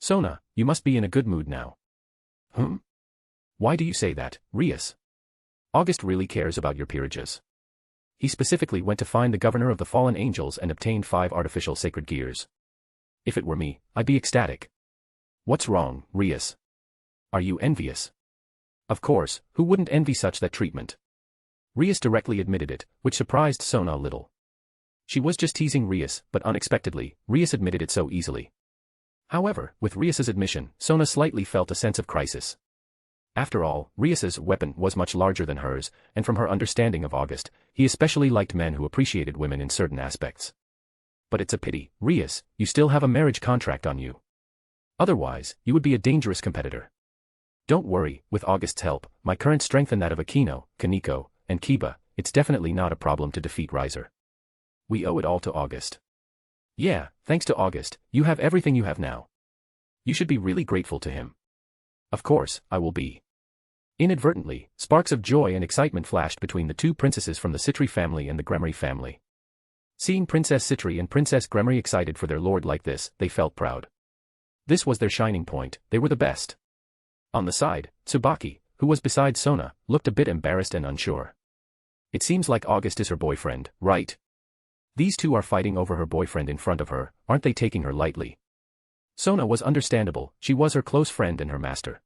Sona, you must be in a good mood now. Why do you say that, Rias? August really cares about your peerages. He specifically went to find the governor of the fallen angels and obtained 5 artificial sacred gears. If it were me, I'd be ecstatic. What's wrong, Rias? Are you envious? Of course, who wouldn't envy such that treatment? Rias directly admitted it, which surprised Sona a little. She was just teasing Rias, but unexpectedly, Rias admitted it so easily. However, with Rias's admission, Sona slightly felt a sense of crisis. After all, Rias's weapon was much larger than hers, and from her understanding of August, he especially liked men who appreciated women in certain aspects. But it's a pity, Rias, you still have a marriage contract on you. Otherwise, you would be a dangerous competitor. Don't worry, with August's help, my current strength and that of Aquino, Kaneko, and Kiba, it's definitely not a problem to defeat Riser. We owe it all to August. Yeah, thanks to August, you have everything you have now. You should be really grateful to him. Of course, I will be. Inadvertently, sparks of joy and excitement flashed between the 2 princesses from the Citri family and the Grimorys family. Seeing Princess Citri and Princess Grimorys excited for their lord like this, they felt proud. This was their shining point, they were the best. On the side, Tsubaki, who was beside Sona, looked a bit embarrassed and unsure. It seems like August is her boyfriend, right? These 2 are fighting over her boyfriend in front of her, aren't they taking her lightly? Sona was understandable, she was her close friend and her master.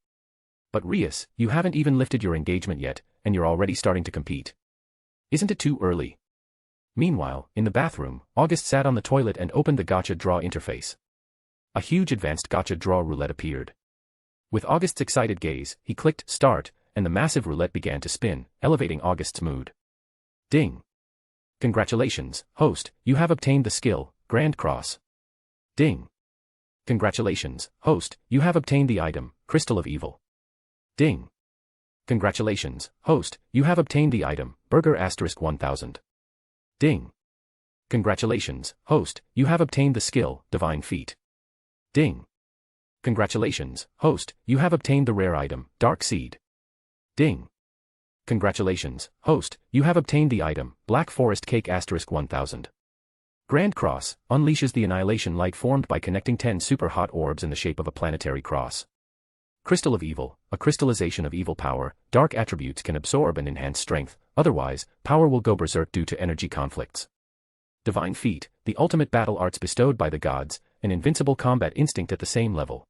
But Rias, you haven't even lifted your engagement yet, and you're already starting to compete. Isn't it too early? Meanwhile, in the bathroom, August sat on the toilet and opened the Gacha Draw interface. A huge advanced Gacha Draw roulette appeared. With August's excited gaze, he clicked Start, and the massive roulette began to spin, elevating August's mood. Ding. Congratulations, host, you have obtained the skill, Grand Cross. Ding. Congratulations, host, you have obtained the item, Crystal of Evil. Ding. Congratulations, host, you have obtained the item, Burger *1000. Ding. Congratulations, host, you have obtained the skill, Divine Feat. Ding. Congratulations, host, you have obtained the rare item, Dark Seed. Ding. Congratulations, host, you have obtained the item, Black Forest Cake *1000. Grand Cross unleashes the annihilation light formed by connecting 10 super hot orbs in the shape of a planetary cross. Crystal of Evil, a crystallization of evil power, dark attributes can absorb and enhance strength, otherwise, power will go berserk due to energy conflicts. Divine Feat, the ultimate battle arts bestowed by the gods, an invincible combat instinct at the same level.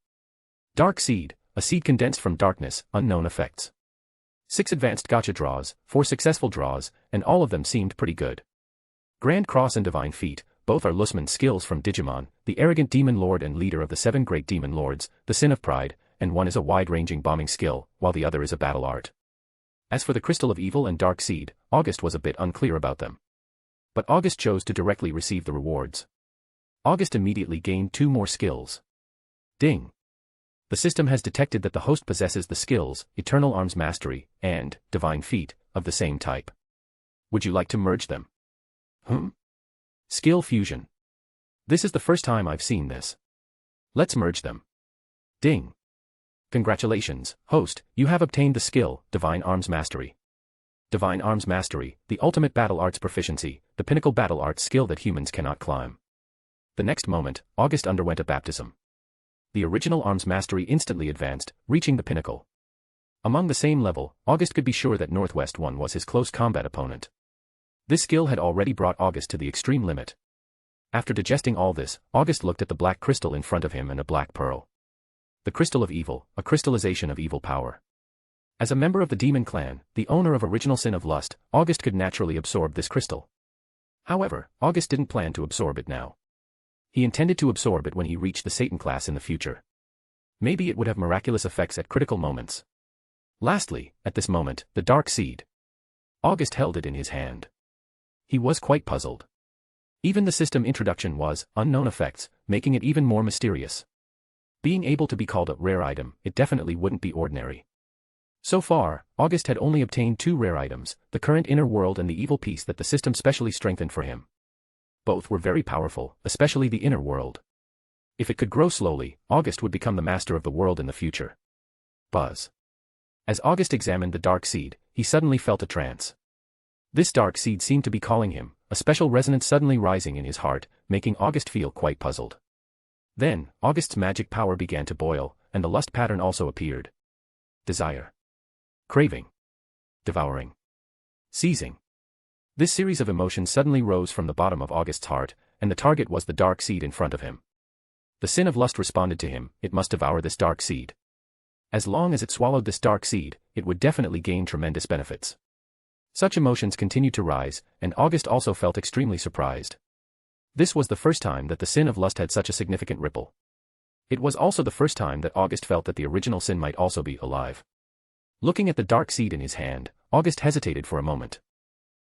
Dark Seed, a seed condensed from darkness, unknown effects. 6 advanced Gacha draws, 4 successful draws, and all of them seemed pretty good. Grand Cross and Divine Feat, both are Lusman's skills from Digimon, the arrogant demon lord and leader of the 7 great demon lords, the Sin of Pride, and one is a wide-ranging bombing skill, while the other is a battle art. As for the Crystal of Evil and Dark Seed, August was a bit unclear about them. But August chose to directly receive the rewards. August immediately gained 2 more skills. Ding. The system has detected that the host possesses the skills, Eternal Arms Mastery, and Divine Feat, of the same type. Would you like to merge them? Skill Fusion. This is the first time I've seen this. Let's merge them. Ding. Congratulations, host, you have obtained the skill, Divine Arms Mastery. Divine Arms Mastery, the ultimate battle arts proficiency, the pinnacle battle arts skill that humans cannot climb. The next moment, August underwent a baptism. The original Arms Mastery instantly advanced, reaching the pinnacle. Among the same level, August could be sure that Northwest One was his close combat opponent. This skill had already brought August to the extreme limit. After digesting all this, August looked at the black crystal in front of him and a black pearl. The Crystal of Evil, a crystallization of evil power. As a member of the demon clan, the owner of original Sin of Lust, August could naturally absorb this crystal. However, August didn't plan to absorb it now. He intended to absorb it when he reached the Satan class in the future. Maybe it would have miraculous effects at critical moments. Lastly, at this moment, the Dark Seed. August held it in his hand. He was quite puzzled. Even the system introduction was, unknown effects, making it even more mysterious. Being able to be called a rare item, it definitely wouldn't be ordinary. So far, August had only obtained 2 rare items, the current inner world and the evil piece that the system specially strengthened for him. Both were very powerful, especially the inner world. If it could grow slowly, August would become the master of the world in the future. Buzz. As August examined the Dark Seed, he suddenly felt a trance. This Dark Seed seemed to be calling him, a special resonance suddenly rising in his heart, making August feel quite puzzled. Then, August's magic power began to boil, and the lust pattern also appeared. Desire. Craving. Devouring. Seizing. This series of emotions suddenly rose from the bottom of August's heart, and the target was the dark seed in front of him. The sin of lust responded to him, it must devour this dark seed. As long as it swallowed this dark seed, it would definitely gain tremendous benefits. Such emotions continued to rise, and August also felt extremely surprised. This was the first time that the sin of lust had such a significant ripple. It was also the first time that August felt that the original sin might also be alive. Looking at the dark seed in his hand, August hesitated for a moment.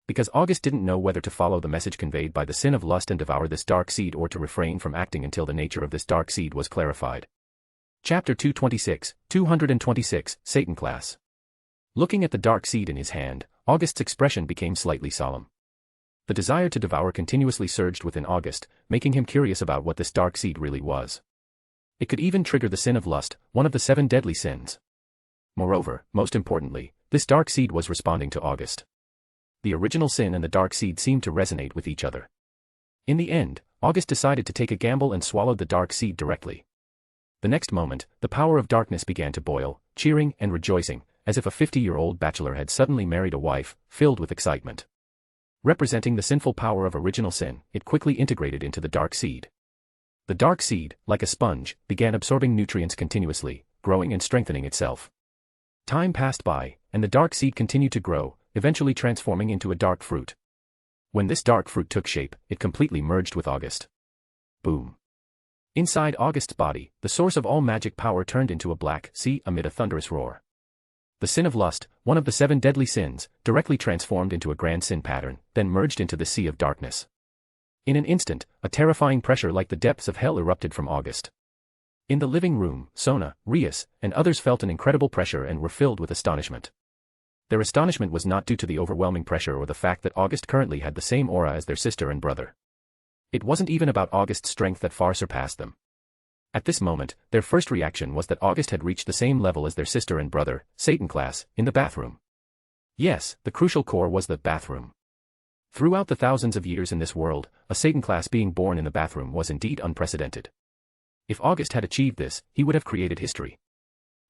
Because August didn't know whether to follow the message conveyed by the sin of lust and devour this dark seed or to refrain from acting until the nature of this dark seed was clarified. Chapter 226, Satan Class. Looking at the dark seed in his hand, August's expression became slightly solemn. The desire to devour continuously surged within August, making him curious about what this dark seed really was. It could even trigger the sin of lust, one of the 7 deadly sins. Moreover, most importantly, this dark seed was responding to August. The original sin and the dark seed seemed to resonate with each other. In the end, August decided to take a gamble and swallowed the dark seed directly. The next moment, the power of darkness began to boil, cheering and rejoicing, as if a 50-year-old bachelor had suddenly married a wife, filled with excitement. Representing the sinful power of original sin, it quickly integrated into the dark seed. The dark seed, like a sponge, began absorbing nutrients continuously, growing and strengthening itself. Time passed by, and the dark seed continued to grow, eventually transforming into a dark fruit. When this dark fruit took shape, it completely merged with August. Boom. Inside August's body, the source of all magic power turned into a black sea amid a thunderous roar. The sin of lust, one of the 7 deadly sins, directly transformed into a grand sin pattern, then merged into the sea of darkness. In an instant, a terrifying pressure like the depths of hell erupted from August. In the living room, Sona, Rias, and others felt an incredible pressure and were filled with astonishment. Their astonishment was not due to the overwhelming pressure or the fact that August currently had the same aura as their sister and brother. It wasn't even about August's strength that far surpassed them. At this moment, their first reaction was that August had reached the same level as their sister and brother, Satan Class, in the bathroom. Yes, the crucial core was the bathroom. Throughout the thousands of years in this world, a Satan Class being born in the bathroom was indeed unprecedented. If August had achieved this, he would have created history.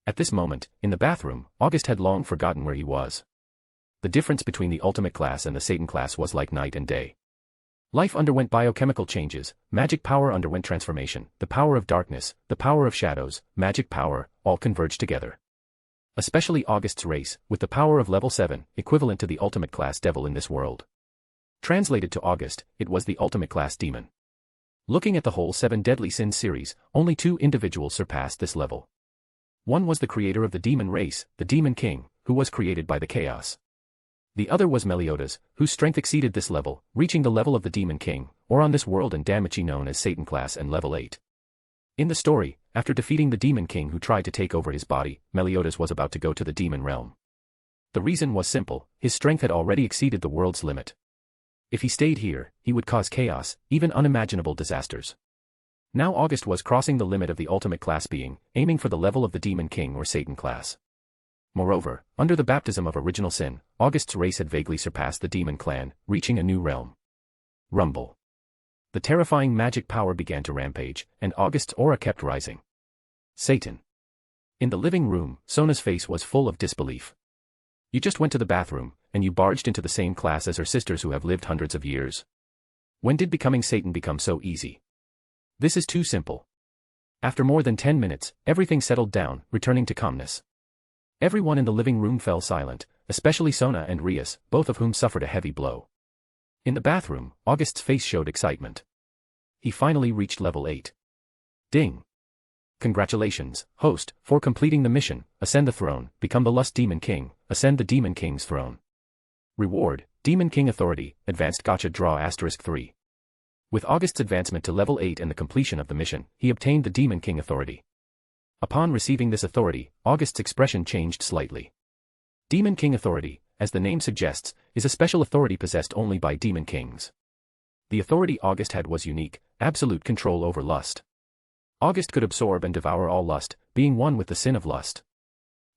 At this moment, in the bathroom, August had long forgotten where he was. The difference between the Ultimate Class and the Satan Class was like night and day. Life underwent biochemical changes, magic power underwent transformation, the power of darkness, the power of shadows, magic power, all converged together. Especially August's race, with the power of level 7, equivalent to the ultimate class devil in this world. Translated to August, it was the ultimate class demon. Looking at the whole 7 deadly sins series, only 2 individuals surpassed this level. One was the creator of the demon race, the Demon King, who was created by the chaos. The other was Meliodas, whose strength exceeded this level, reaching the level of the Demon King, or on this world and Damachi known as Satan Class and level 8. In the story, after defeating the Demon King who tried to take over his body, Meliodas was about to go to the demon realm. The reason was simple, his strength had already exceeded the world's limit. If he stayed here, he would cause chaos, even unimaginable disasters. Now August was crossing the limit of the ultimate class being, aiming for the level of the Demon King or Satan Class. Moreover, under the baptism of original sin, August's race had vaguely surpassed the demon clan, reaching a new realm. Rumble. The terrifying magic power began to rampage, and August's aura kept rising. Satan. In the living room, Sona's face was full of disbelief. You just went to the bathroom, and you barged into the same class as her sisters who have lived hundreds of years. When did becoming Satan become so easy? This is too simple. After more than 10 minutes, everything settled down, returning to calmness. Everyone in the living room fell silent, especially Sona and Rias, both of whom suffered a heavy blow. In the bathroom, August's face showed excitement. He finally reached level 8. Ding. Congratulations, host, for completing the mission, ascend the throne, become the Lust Demon King, ascend the Demon King's throne. Reward, Demon King Authority, Advanced Gacha Draw *3. With August's advancement to level 8 and the completion of the mission, he obtained the Demon King Authority. Upon receiving this authority, August's expression changed slightly. Demon King Authority, as the name suggests, is a special authority possessed only by Demon Kings. The authority August had was unique, absolute control over lust. August could absorb and devour all lust, being one with the sin of lust.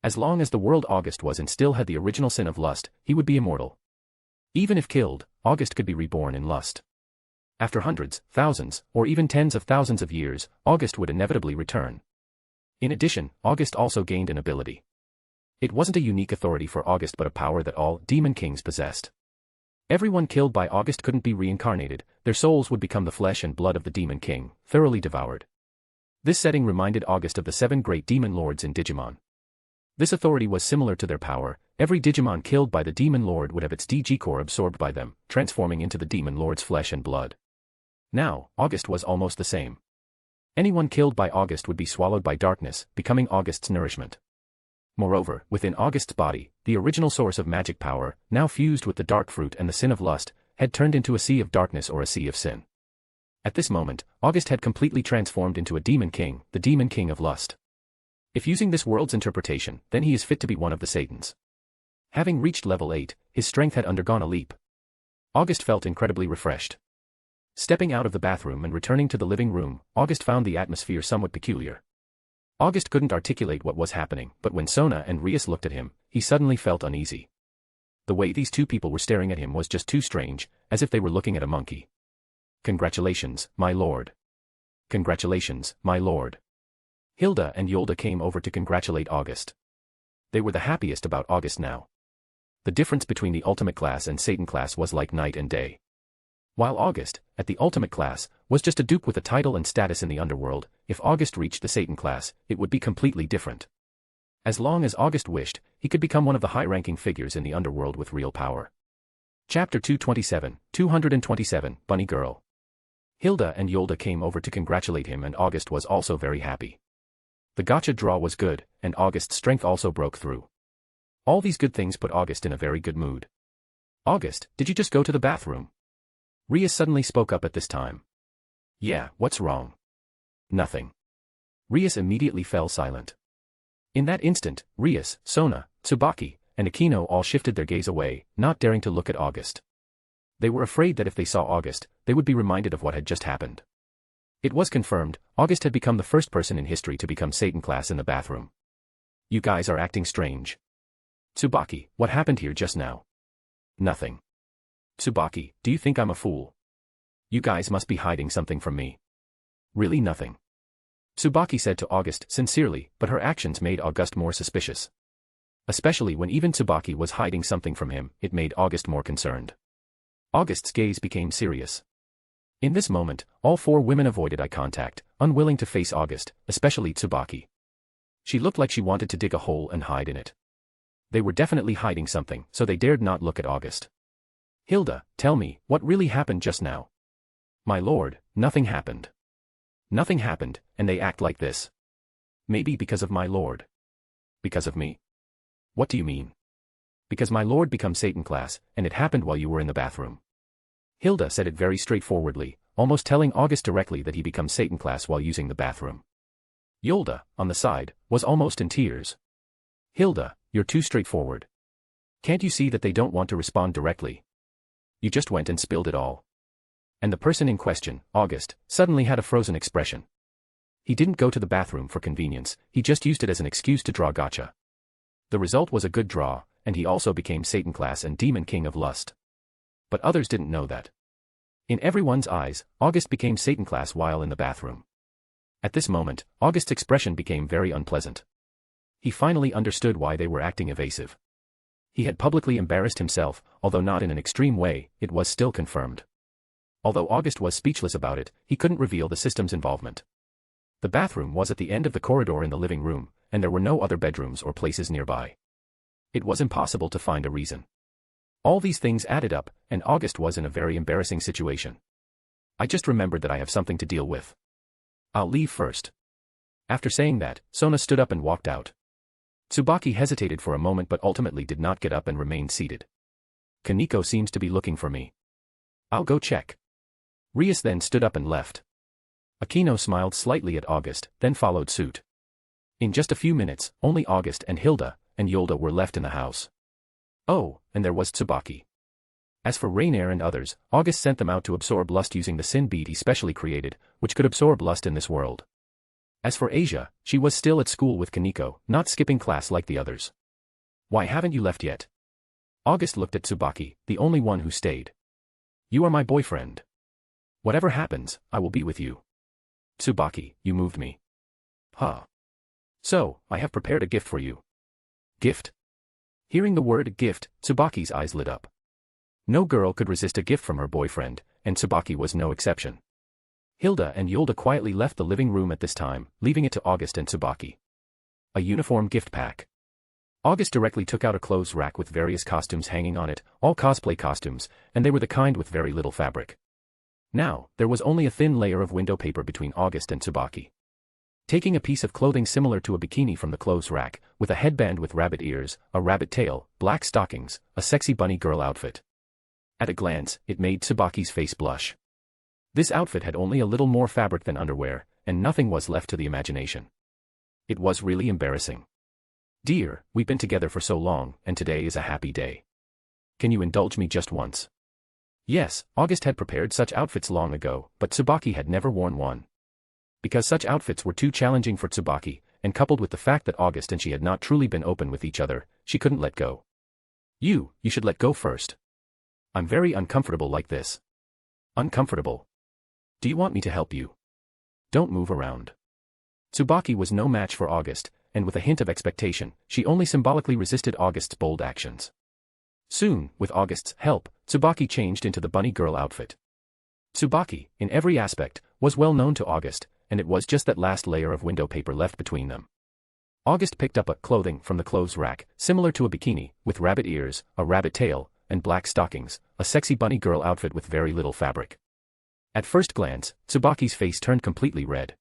As long as the world August was in still had the original sin of lust, he would be immortal. Even if killed, August could be reborn in lust. After hundreds, thousands, or even tens of thousands of years, August would inevitably return. In addition, August also gained an ability. It wasn't a unique authority for August but a power that all demon kings possessed. Everyone killed by August couldn't be reincarnated, their souls would become the flesh and blood of the demon king, thoroughly devoured. This setting reminded August of the 7 great demon lords in Digimon. This authority was similar to their power. Every Digimon killed by the demon lord would have its DG core absorbed by them, transforming into the demon lord's flesh and blood. Now, August was almost the same. Anyone killed by August would be swallowed by darkness, becoming August's nourishment. Moreover, within August's body, the original source of magic power, now fused with the dark fruit and the sin of lust, had turned into a sea of darkness or a sea of sin. At this moment, August had completely transformed into a demon king, the demon king of lust. If using this world's interpretation, then he is fit to be one of the Satans. Having reached level 8, his strength had undergone a leap. August felt incredibly refreshed. Stepping out of the bathroom and returning to the living room, August found the atmosphere somewhat peculiar. August couldn't articulate what was happening, but when Sona and Rias looked at him, he suddenly felt uneasy. The way these two people were staring at him was just too strange, as if they were looking at a monkey. "Congratulations, my lord." "Congratulations, my lord." Hilda and Yolda came over to congratulate August. They were the happiest about August now. The difference between the ultimate class and Satan class was like night and day. While August, at the ultimate class, was just a dupe with a title and status in the underworld, if August reached the Satan class, it would be completely different. As long as August wished, he could become one of the high-ranking figures in the underworld with real power. Chapter 227, Bunny Girl. Hilda and Yolda came over to congratulate him and August was also very happy. The gacha draw was good, and August's strength also broke through. All these good things put August in a very good mood. "August, did you just go to the bathroom?" Rias suddenly spoke up at this time. "Yeah, what's wrong?" "Nothing." Rias immediately fell silent. In that instant, Rias, Sona, Tsubaki, and Akino all shifted their gaze away, not daring to look at August. They were afraid that if they saw August, they would be reminded of what had just happened. It was confirmed, August had become the first person in history to become Satan class in the bathroom. "You guys are acting strange." "Tsubaki, what happened here just now?" "Nothing." "Tsubaki, do you think I'm a fool? You guys must be hiding something from me." "Really nothing." Tsubaki said to August sincerely, but her actions made August more suspicious. Especially when even Tsubaki was hiding something from him, it made August more concerned. August's gaze became serious. In this moment, all 4 women avoided eye contact, unwilling to face August, especially Tsubaki. She looked like she wanted to dig a hole and hide in it. They were definitely hiding something, so they dared not look at August. "Hilda, tell me, what really happened just now?" "My lord, nothing happened." "Nothing happened, and they act like this." "Maybe because of my lord." "Because of me?" "What do you mean?" "Because my lord becomes Satan class, and it happened while you were in the bathroom." Hilda said it very straightforwardly, almost telling August directly that he becomes Satan class while using the bathroom. Yolda, on the side, was almost in tears. "Hilda, you're too straightforward. Can't you see that they don't want to respond directly? You just went and spilled it all." And the person in question, August, suddenly had a frozen expression. He didn't go to the bathroom for convenience, he just used it as an excuse to draw gacha. The result was a good draw, and he also became Satan class and Demon King of Lust. But others didn't know that. In everyone's eyes, August became Satan class while in the bathroom. At this moment, August's expression became very unpleasant. He finally understood why they were acting evasive. He had publicly embarrassed himself, although not in an extreme way, it was still confirmed. Although August was speechless about it, he couldn't reveal the system's involvement. The bathroom was at the end of the corridor in the living room, and there were no other bedrooms or places nearby. It was impossible to find a reason. All these things added up, and August was in a very embarrassing situation. "I just remembered that I have something to deal with. I'll leave first." After saying that, Sona stood up and walked out. Tsubaki hesitated for a moment but ultimately did not get up and remained seated. "Kaneko seems to be looking for me. I'll go check." Rias then stood up and left. Akino smiled slightly at August, then followed suit. In just a few minutes, only August and Hilda and Yolda were left in the house. Oh, and there was Tsubaki. As for Raynare and others, August sent them out to absorb lust using the sin bead he specially created, which could absorb lust in this world. As for Asia, she was still at school with Kaneko, not skipping class like the others. "Why haven't you left yet?" August looked at Tsubaki, the only one who stayed. You are my boyfriend. Whatever happens, I will be with you. Tsubaki, you moved me. Huh. So, I have prepared a gift for you. Gift? Hearing the word gift, Tsubaki's eyes lit up. No girl could resist a gift from her boyfriend, and Tsubaki was no exception. Hilda and Yolda quietly left the living room at this time, leaving it to August and Tsubaki. A uniform gift pack. August directly took out a clothes rack with various costumes hanging on it, all cosplay costumes, and they were the kind with very little fabric. Now, there was only a thin layer of window paper between August and Tsubaki. Taking a piece of clothing similar to a bikini from the clothes rack, with a headband with rabbit ears, a rabbit tail, black stockings, a sexy bunny girl outfit. At a glance, it made Tsubaki's face blush. This outfit had only a little more fabric than underwear, and nothing was left to the imagination. It was really embarrassing. Dear, we've been together for so long, and today is a happy day. Can you indulge me just once? Yes, August had prepared such outfits long ago, but Tsubaki had never worn one. Because such outfits were too challenging for Tsubaki, and coupled with the fact that August and she had not truly been open with each other, she couldn't let go. You should let go first. I'm very uncomfortable like this. Uncomfortable? Do you want me to help you? Don't move around. Tsubaki was no match for August, and with a hint of expectation, she only symbolically resisted August's bold actions. Soon, with August's help, Tsubaki changed into the bunny girl outfit. Tsubaki, in every aspect, was well known to August, and it was just that last layer of window paper left between them. August picked up a clothing from the clothes rack, similar to a bikini, with rabbit ears, a rabbit tail, and black stockings, a sexy bunny girl outfit with very little fabric. At first glance, Tsubaki's face turned completely red.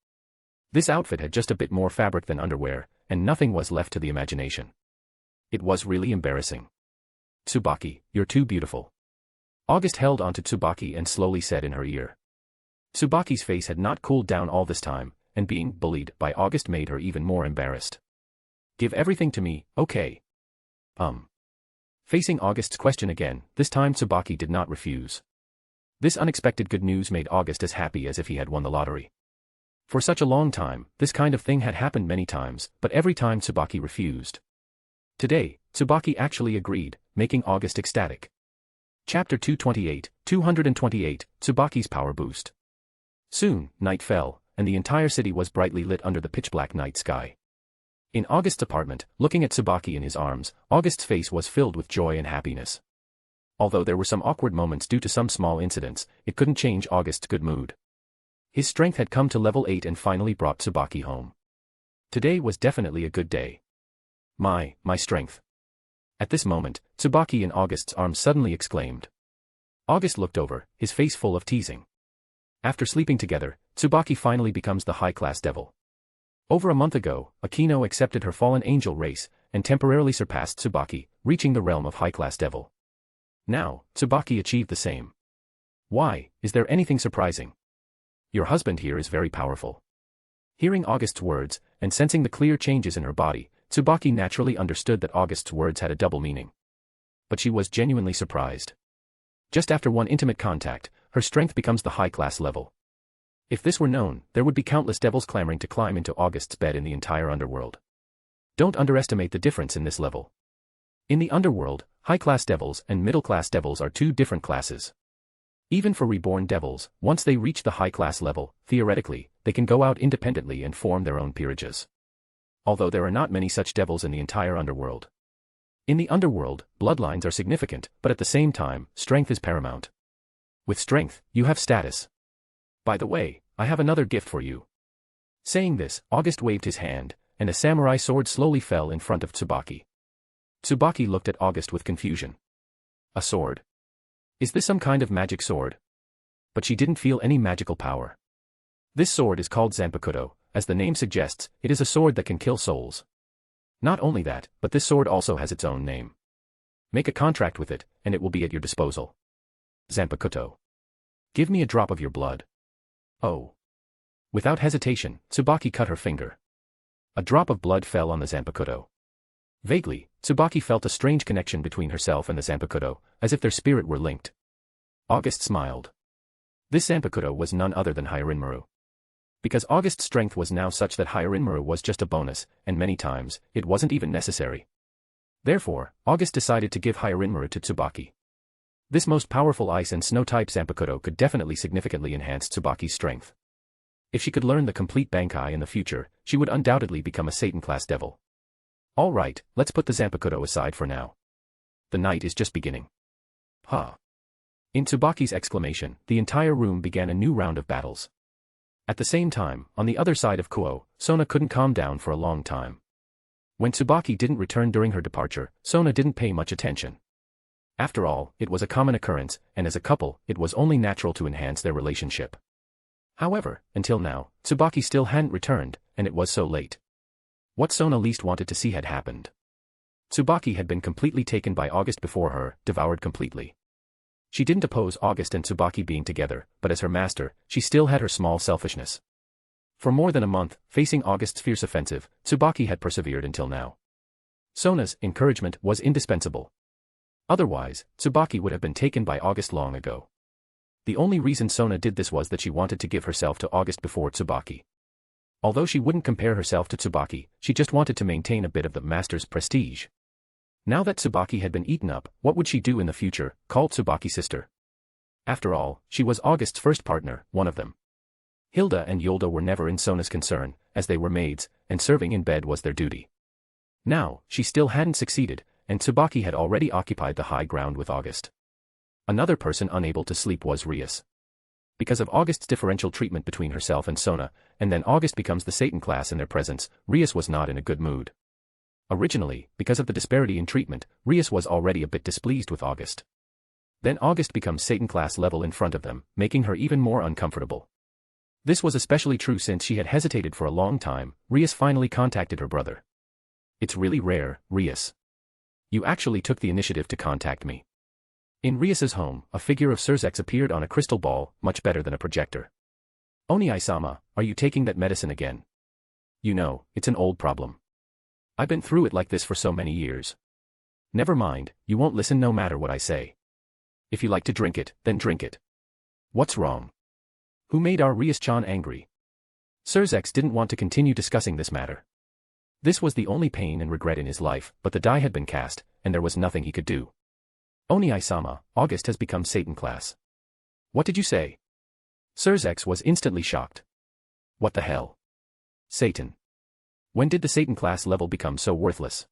This outfit had just a bit more fabric than underwear, and nothing was left to the imagination. It was really embarrassing. Tsubaki, you're too beautiful. August held onto Tsubaki and slowly said in her ear. Tsubaki's face had not cooled down all this time, and being bullied by August made her even more embarrassed. Give everything to me, okay? Facing August's question again, this time Tsubaki did not refuse. This unexpected good news made August as happy as if he had won the lottery. For such a long time, this kind of thing had happened many times, but every time Tsubaki refused. Today, Tsubaki actually agreed, making August ecstatic. Chapter 228, Tsubaki's Power Boost. Soon, night fell, and the entire city was brightly lit under the pitch-black night sky. In August's apartment, looking at Tsubaki in his arms, August's face was filled with joy and happiness. Although there were some awkward moments due to some small incidents, it couldn't change August's good mood. His strength had come to level 8 and finally brought Tsubaki home. Today was definitely a good day. My strength. At this moment, Tsubaki in August's arms suddenly exclaimed. August looked over, his face full of teasing. After sleeping together, Tsubaki finally becomes the high-class devil. Over a month ago, Akino accepted her fallen angel race, and temporarily surpassed Tsubaki, reaching the realm of high-class devil. Now, Tsubaki achieved the same. Why, is there anything surprising? Your husband here is very powerful. Hearing August's words, and sensing the clear changes in her body, Tsubaki naturally understood that August's words had a double meaning. But she was genuinely surprised. Just after one intimate contact, her strength becomes the high-class level. If this were known, there would be countless devils clamoring to climb into August's bed in the entire underworld. Don't underestimate the difference in this level. In the underworld, high-class devils and middle-class devils are two different classes. Even for reborn devils, once they reach the high-class level, theoretically, they can go out independently and form their own peerages. Although there are not many such devils in the entire underworld. In the underworld, bloodlines are significant, but at the same time, strength is paramount. With strength, you have status. By the way, I have another gift for you. Saying this, August waved his hand, and a samurai sword slowly fell in front of Tsubaki. Tsubaki looked at August with confusion. A sword? Is this some kind of magic sword? But she didn't feel any magical power. This sword is called Zanpakuto. As the name suggests, it is a sword that can kill souls. Not only that, but this sword also has its own name. Make a contract with it, and it will be at your disposal. Zanpakuto. Give me a drop of your blood. Oh. Without hesitation, Tsubaki cut her finger. A drop of blood fell on the Zanpakuto. Vaguely, Tsubaki felt a strange connection between herself and the Zanpakuto, as if their spirit were linked. August smiled. This Zanpakuto was none other than Hyarinmaru. Because August's strength was now such that Hyarinmaru was just a bonus, and many times, it wasn't even necessary. Therefore, August decided to give Hyarinmaru to Tsubaki. This most powerful ice and snow-type Zanpakuto could definitely significantly enhance Tsubaki's strength. If she could learn the complete Bankai in the future, she would undoubtedly become a Satan-class devil. Alright, let's put the Zanpakuto aside for now. The night is just beginning. In Tsubaki's exclamation, the entire room began a new round of battles. At the same time, on the other side of Kuo, Sona couldn't calm down for a long time. When Tsubaki didn't return during her departure, Sona didn't pay much attention. After all, it was a common occurrence, and as a couple, it was only natural to enhance their relationship. However, until now, Tsubaki still hadn't returned, and it was so late. What Sona least wanted to see had happened. Tsubaki had been completely taken by August before her, devoured completely. She didn't oppose August and Tsubaki being together, but as her master, she still had her small selfishness. For more than a month, facing August's fierce offensive, Tsubaki had persevered until now. Sona's encouragement was indispensable. Otherwise, Tsubaki would have been taken by August long ago. The only reason Sona did this was that she wanted to give herself to August before Tsubaki. Although she wouldn't compare herself to Tsubaki, she just wanted to maintain a bit of the master's prestige. Now that Tsubaki had been eaten up, what would she do in the future, called Tsubaki sister? After all, she was August's first partner, one of them. Hilda and Yolda were never in Sona's concern, as they were maids, and serving in bed was their duty. Now, she still hadn't succeeded, and Tsubaki had already occupied the high ground with August. Another person unable to sleep was Rias. Because of August's differential treatment between herself and Sona, and then August becomes the Satan class in their presence, Rias was not in a good mood. Originally, because of the disparity in treatment, Rias was already a bit displeased with August. Then August becomes Satan class level in front of them, making her even more uncomfortable. This was especially true since she had hesitated for a long time. Rias finally contacted her brother. "It's really rare, Rias. You actually took the initiative to contact me." In Rias's home, a figure of Surzex appeared on a crystal ball, much better than a projector. "Oni-sama, are you taking that medicine again? You know, it's an old problem. I've been through it like this for so many years." "Never mind, you won't listen no matter what I say. If you like to drink it, then drink it. What's wrong? Who made our Rias-chan angry?" Surzex didn't want to continue discussing this matter. This was the only pain and regret in his life, but the die had been cast, and there was nothing he could do. "Oni-sama, August has become Satan class." "What did you say?" Surzex was instantly shocked. "What the hell? Satan? When did the Satan class level become so worthless?"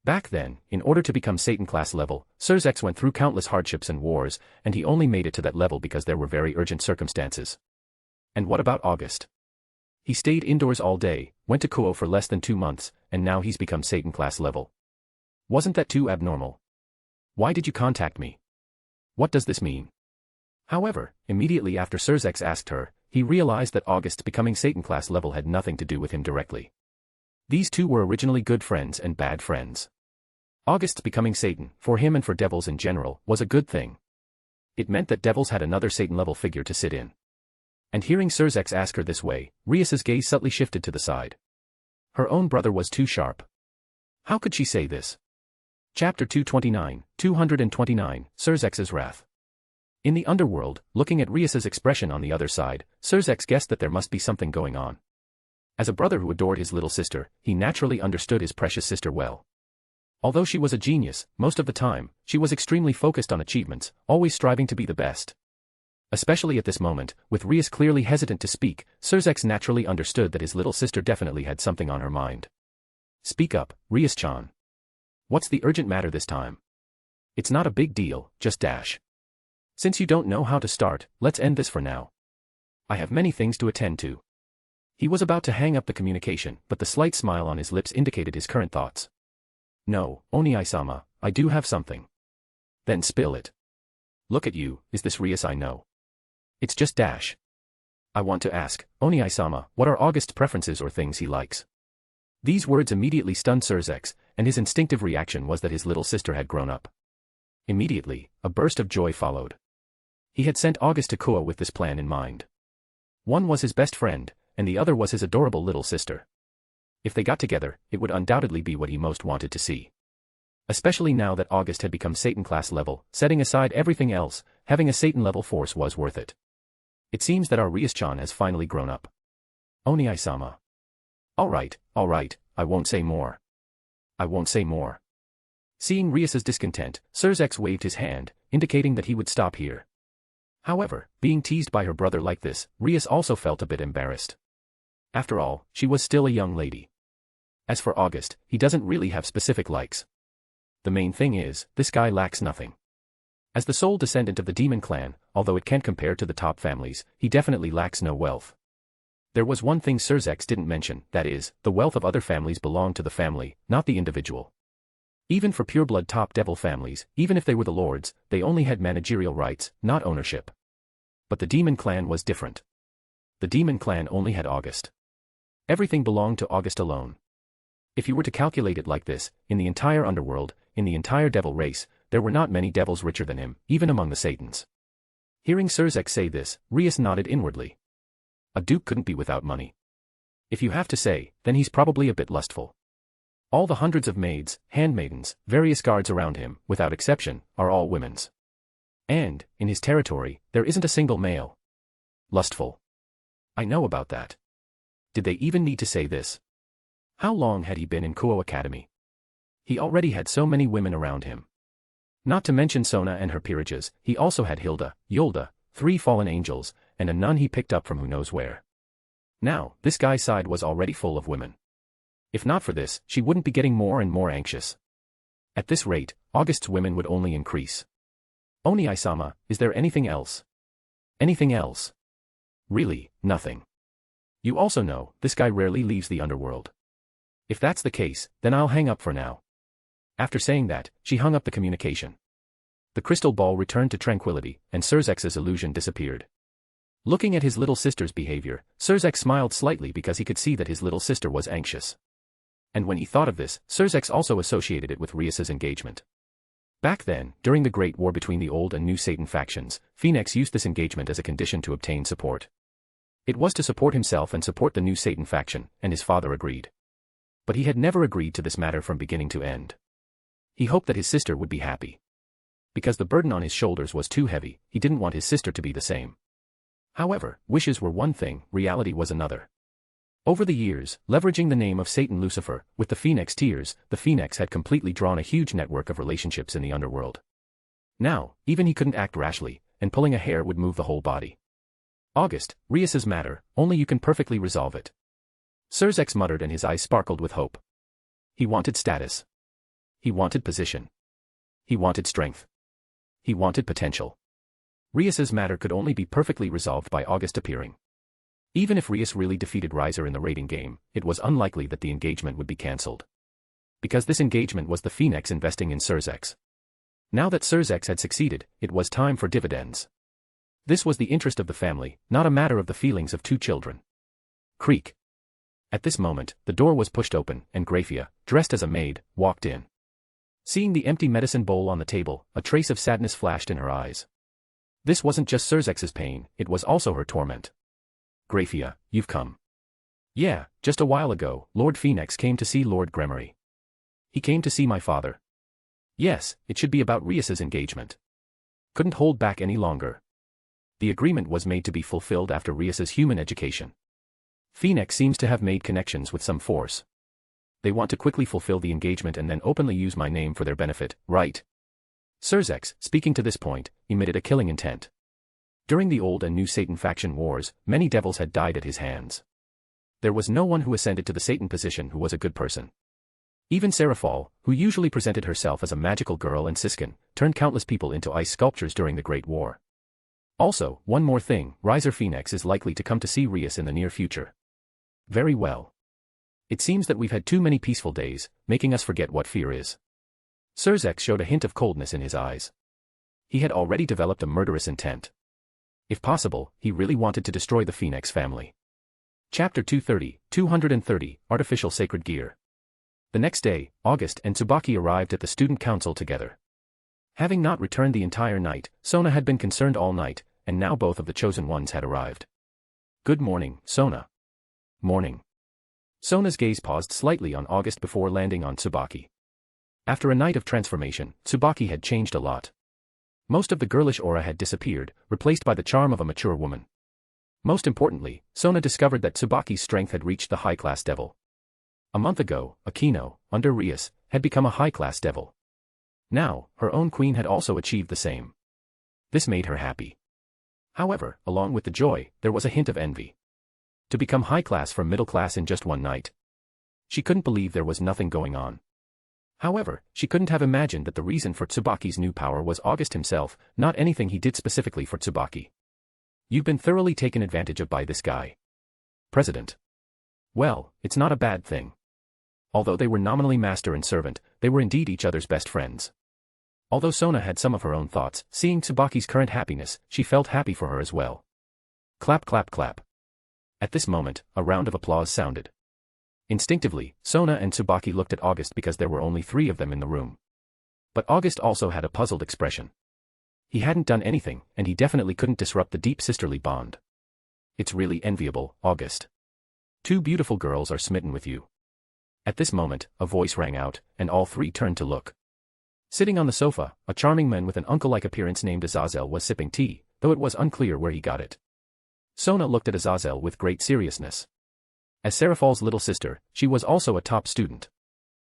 Back then, in order to become Satan class level, Surzex went through countless hardships and wars, and he only made it to that level because there were very urgent circumstances. And what about August? He stayed indoors all day, went to Kuo for less than 2 months, and now he's become Satan class level. Wasn't that too abnormal? Why did you contact me? What does this mean? However, immediately after Surzex asked her, he realized that August's becoming Satan class level had nothing to do with him directly. These two were originally good friends and bad friends. August's becoming Satan, for him and for devils in general, was a good thing. It meant that devils had another Satan-level figure to sit in. And hearing Surzex ask her this way, Rias's gaze subtly shifted to the side. Her own brother was too sharp. How could she say this? Chapter 229, Surzex's Wrath. In the Underworld, looking at Rias's expression on the other side, Surzex guessed that there must be something going on. As a brother who adored his little sister, he naturally understood his precious sister well. Although she was a genius, most of the time, she was extremely focused on achievements, always striving to be the best. Especially at this moment, with Rias clearly hesitant to speak, Surzex naturally understood that his little sister definitely had something on her mind. "Speak up, Rias-chan. What's the urgent matter this time?" "It's not a big deal, just dash. Since you don't know how to start, let's end this for now. I have many things to attend to." He was about to hang up the communication, but the slight smile on his lips indicated his current thoughts. "No, Oni-sama, I do have something." "Then spill it." "Look at you, is this Rias I know?" "It's just dash. I want to ask, Oni-sama, what are August's preferences or things he likes?" These words immediately stunned Surzex, and his instinctive reaction was that his little sister had grown up. Immediately, a burst of joy followed. He had sent August to Kuo with this plan in mind. One was his best friend, and the other was his adorable little sister. If they got together, it would undoubtedly be what he most wanted to see. Especially now that August had become Satan class level, setting aside everything else, having a Satan level force was worth it. It seems that our Rias-chan has finally grown up. Oni-sama. Alright, I won't say more. I won't say more. Seeing Rias's discontent, Surzex waved his hand, indicating that he would stop here. However, being teased by her brother like this, Rias also felt a bit embarrassed. After all, she was still a young lady. As for August, he doesn't really have specific likes. The main thing is, this guy lacks nothing. As the sole descendant of the demon clan, although it can't compare to the top families, he definitely lacks no wealth. There was one thing Surzex didn't mention, that is, the wealth of other families belonged to the family, not the individual. Even for pureblood top devil families, even if they were the lords, they only had managerial rights, not ownership. But the demon clan was different. The demon clan only had August. Everything belonged to August alone. If you were to calculate it like this, in the entire underworld, in the entire devil race, there were not many devils richer than him, even among the Satans. Hearing Surzex say this, Rias nodded inwardly. A duke couldn't be without money. If you have to say, then he's probably a bit lustful. All the hundreds of maids, handmaidens, various guards around him, without exception, are all women's. And, in his territory, there isn't a single male. Lustful. I know about that. Did they even need to say this? How long had he been in Kuo Academy? He already had so many women around him. Not to mention Sona and her peerages, he also had Hilda, Yolda, 3 fallen angels, and a nun he picked up from who knows where. Now, this guy's side was already full of women. If not for this, she wouldn't be getting more and more anxious. At this rate, August's women would only increase. Oni-sama, is there anything else? Anything else? Really, nothing. You also know, this guy rarely leaves the underworld. If that's the case, then I'll hang up for now. After saying that, she hung up the communication. The crystal ball returned to tranquility, and Surzex's illusion disappeared. Looking at his little sister's behavior, Surzex smiled slightly because he could see that his little sister was anxious. And when he thought of this, Surzex also associated it with Rias's engagement. Back then, during the Great War between the old and new Satan factions, Phoenix used this engagement as a condition to obtain support. It was to support himself and support the new Satan faction, and his father agreed. But he had never agreed to this matter from beginning to end. He hoped that his sister would be happy. Because the burden on his shoulders was too heavy, he didn't want his sister to be the same. However, wishes were one thing, reality was another. Over the years, leveraging the name of Satan Lucifer, with the Phoenix Tears, the Phoenix had completely drawn a huge network of relationships in the underworld. Now, even he couldn't act rashly, and pulling a hair would move the whole body. August, Rias's matter, only you can perfectly resolve it. Surzex muttered and his eyes sparkled with hope. He wanted status. He wanted position. He wanted strength. He wanted potential. Rias's matter could only be perfectly resolved by August appearing. Even if Rias really defeated Riser in the raiding game, it was unlikely that the engagement would be cancelled. Because this engagement was the Phoenix investing in Surzex. Now that Surzex had succeeded, it was time for dividends. This was the interest of the family, not a matter of the feelings of 2 children. Creak. At this moment, the door was pushed open, and Graphia, dressed as a maid, walked in. Seeing the empty medicine bowl on the table, a trace of sadness flashed in her eyes. This wasn't just Surzex's pain, it was also her torment. Graphia, you've come. Yeah, just a while ago, Lord Phoenix came to see Lord Grimorys. He came to see my father. Yes, it should be about Rias's engagement. Couldn't hold back any longer. The agreement was made to be fulfilled after Rias's human education. Phoenix seems to have made connections with some force. They want to quickly fulfill the engagement and then openly use my name for their benefit, right? Surzex, speaking to this point, emitted a killing intent. During the old and new Satan faction wars, many devils had died at his hands. There was no one who ascended to the Satan position who was a good person. Even Seraphal, who usually presented herself as a magical girl and Siskin, turned countless people into ice sculptures during the Great War. Also, one more thing, Riser Phoenix is likely to come to see Rias in the near future. Very well. It seems that we've had too many peaceful days, making us forget what fear is. Surzex showed a hint of coldness in his eyes. He had already developed a murderous intent. If possible, he really wanted to destroy the Phoenix family. Chapter 230, Artificial Sacred Gear. The next day, August and Tsubaki arrived at the student council together. Having not returned the entire night, Sona had been concerned all night, and now both of the chosen ones had arrived. Good morning, Sona. Morning. Sona's gaze paused slightly on August before landing on Tsubaki. After a night of transformation, Tsubaki had changed a lot. Most of the girlish aura had disappeared, replaced by the charm of a mature woman. Most importantly, Sona discovered that Tsubaki's strength had reached the high-class devil. A month ago, Akino, under Rias, had become a high-class devil. Now, her own queen had also achieved the same. This made her happy. However, along with the joy, there was a hint of envy. To become high class from middle class in just one night. She couldn't believe there was nothing going on. However, she couldn't have imagined that the reason for Tsubaki's new power was August himself, not anything he did specifically for Tsubaki. You've been thoroughly taken advantage of by this guy. President. Well, it's not a bad thing. Although they were nominally master and servant, they were indeed each other's best friends. Although Sona had some of her own thoughts, seeing Tsubaki's current happiness, she felt happy for her as well. Clap clap clap. At this moment, a round of applause sounded. Instinctively, Sona and Tsubaki looked at August because there were only 3 of them in the room. But August also had a puzzled expression. He hadn't done anything, and he definitely couldn't disrupt the deep sisterly bond. It's really enviable, August. 2 beautiful girls are smitten with you. At this moment, a voice rang out, and all 3 turned to look. Sitting on the sofa, a charming man with an uncle-like appearance named Azazel was sipping tea, though it was unclear where he got it. Sona looked at Azazel with great seriousness. As Seraphal's little sister, she was also a top student.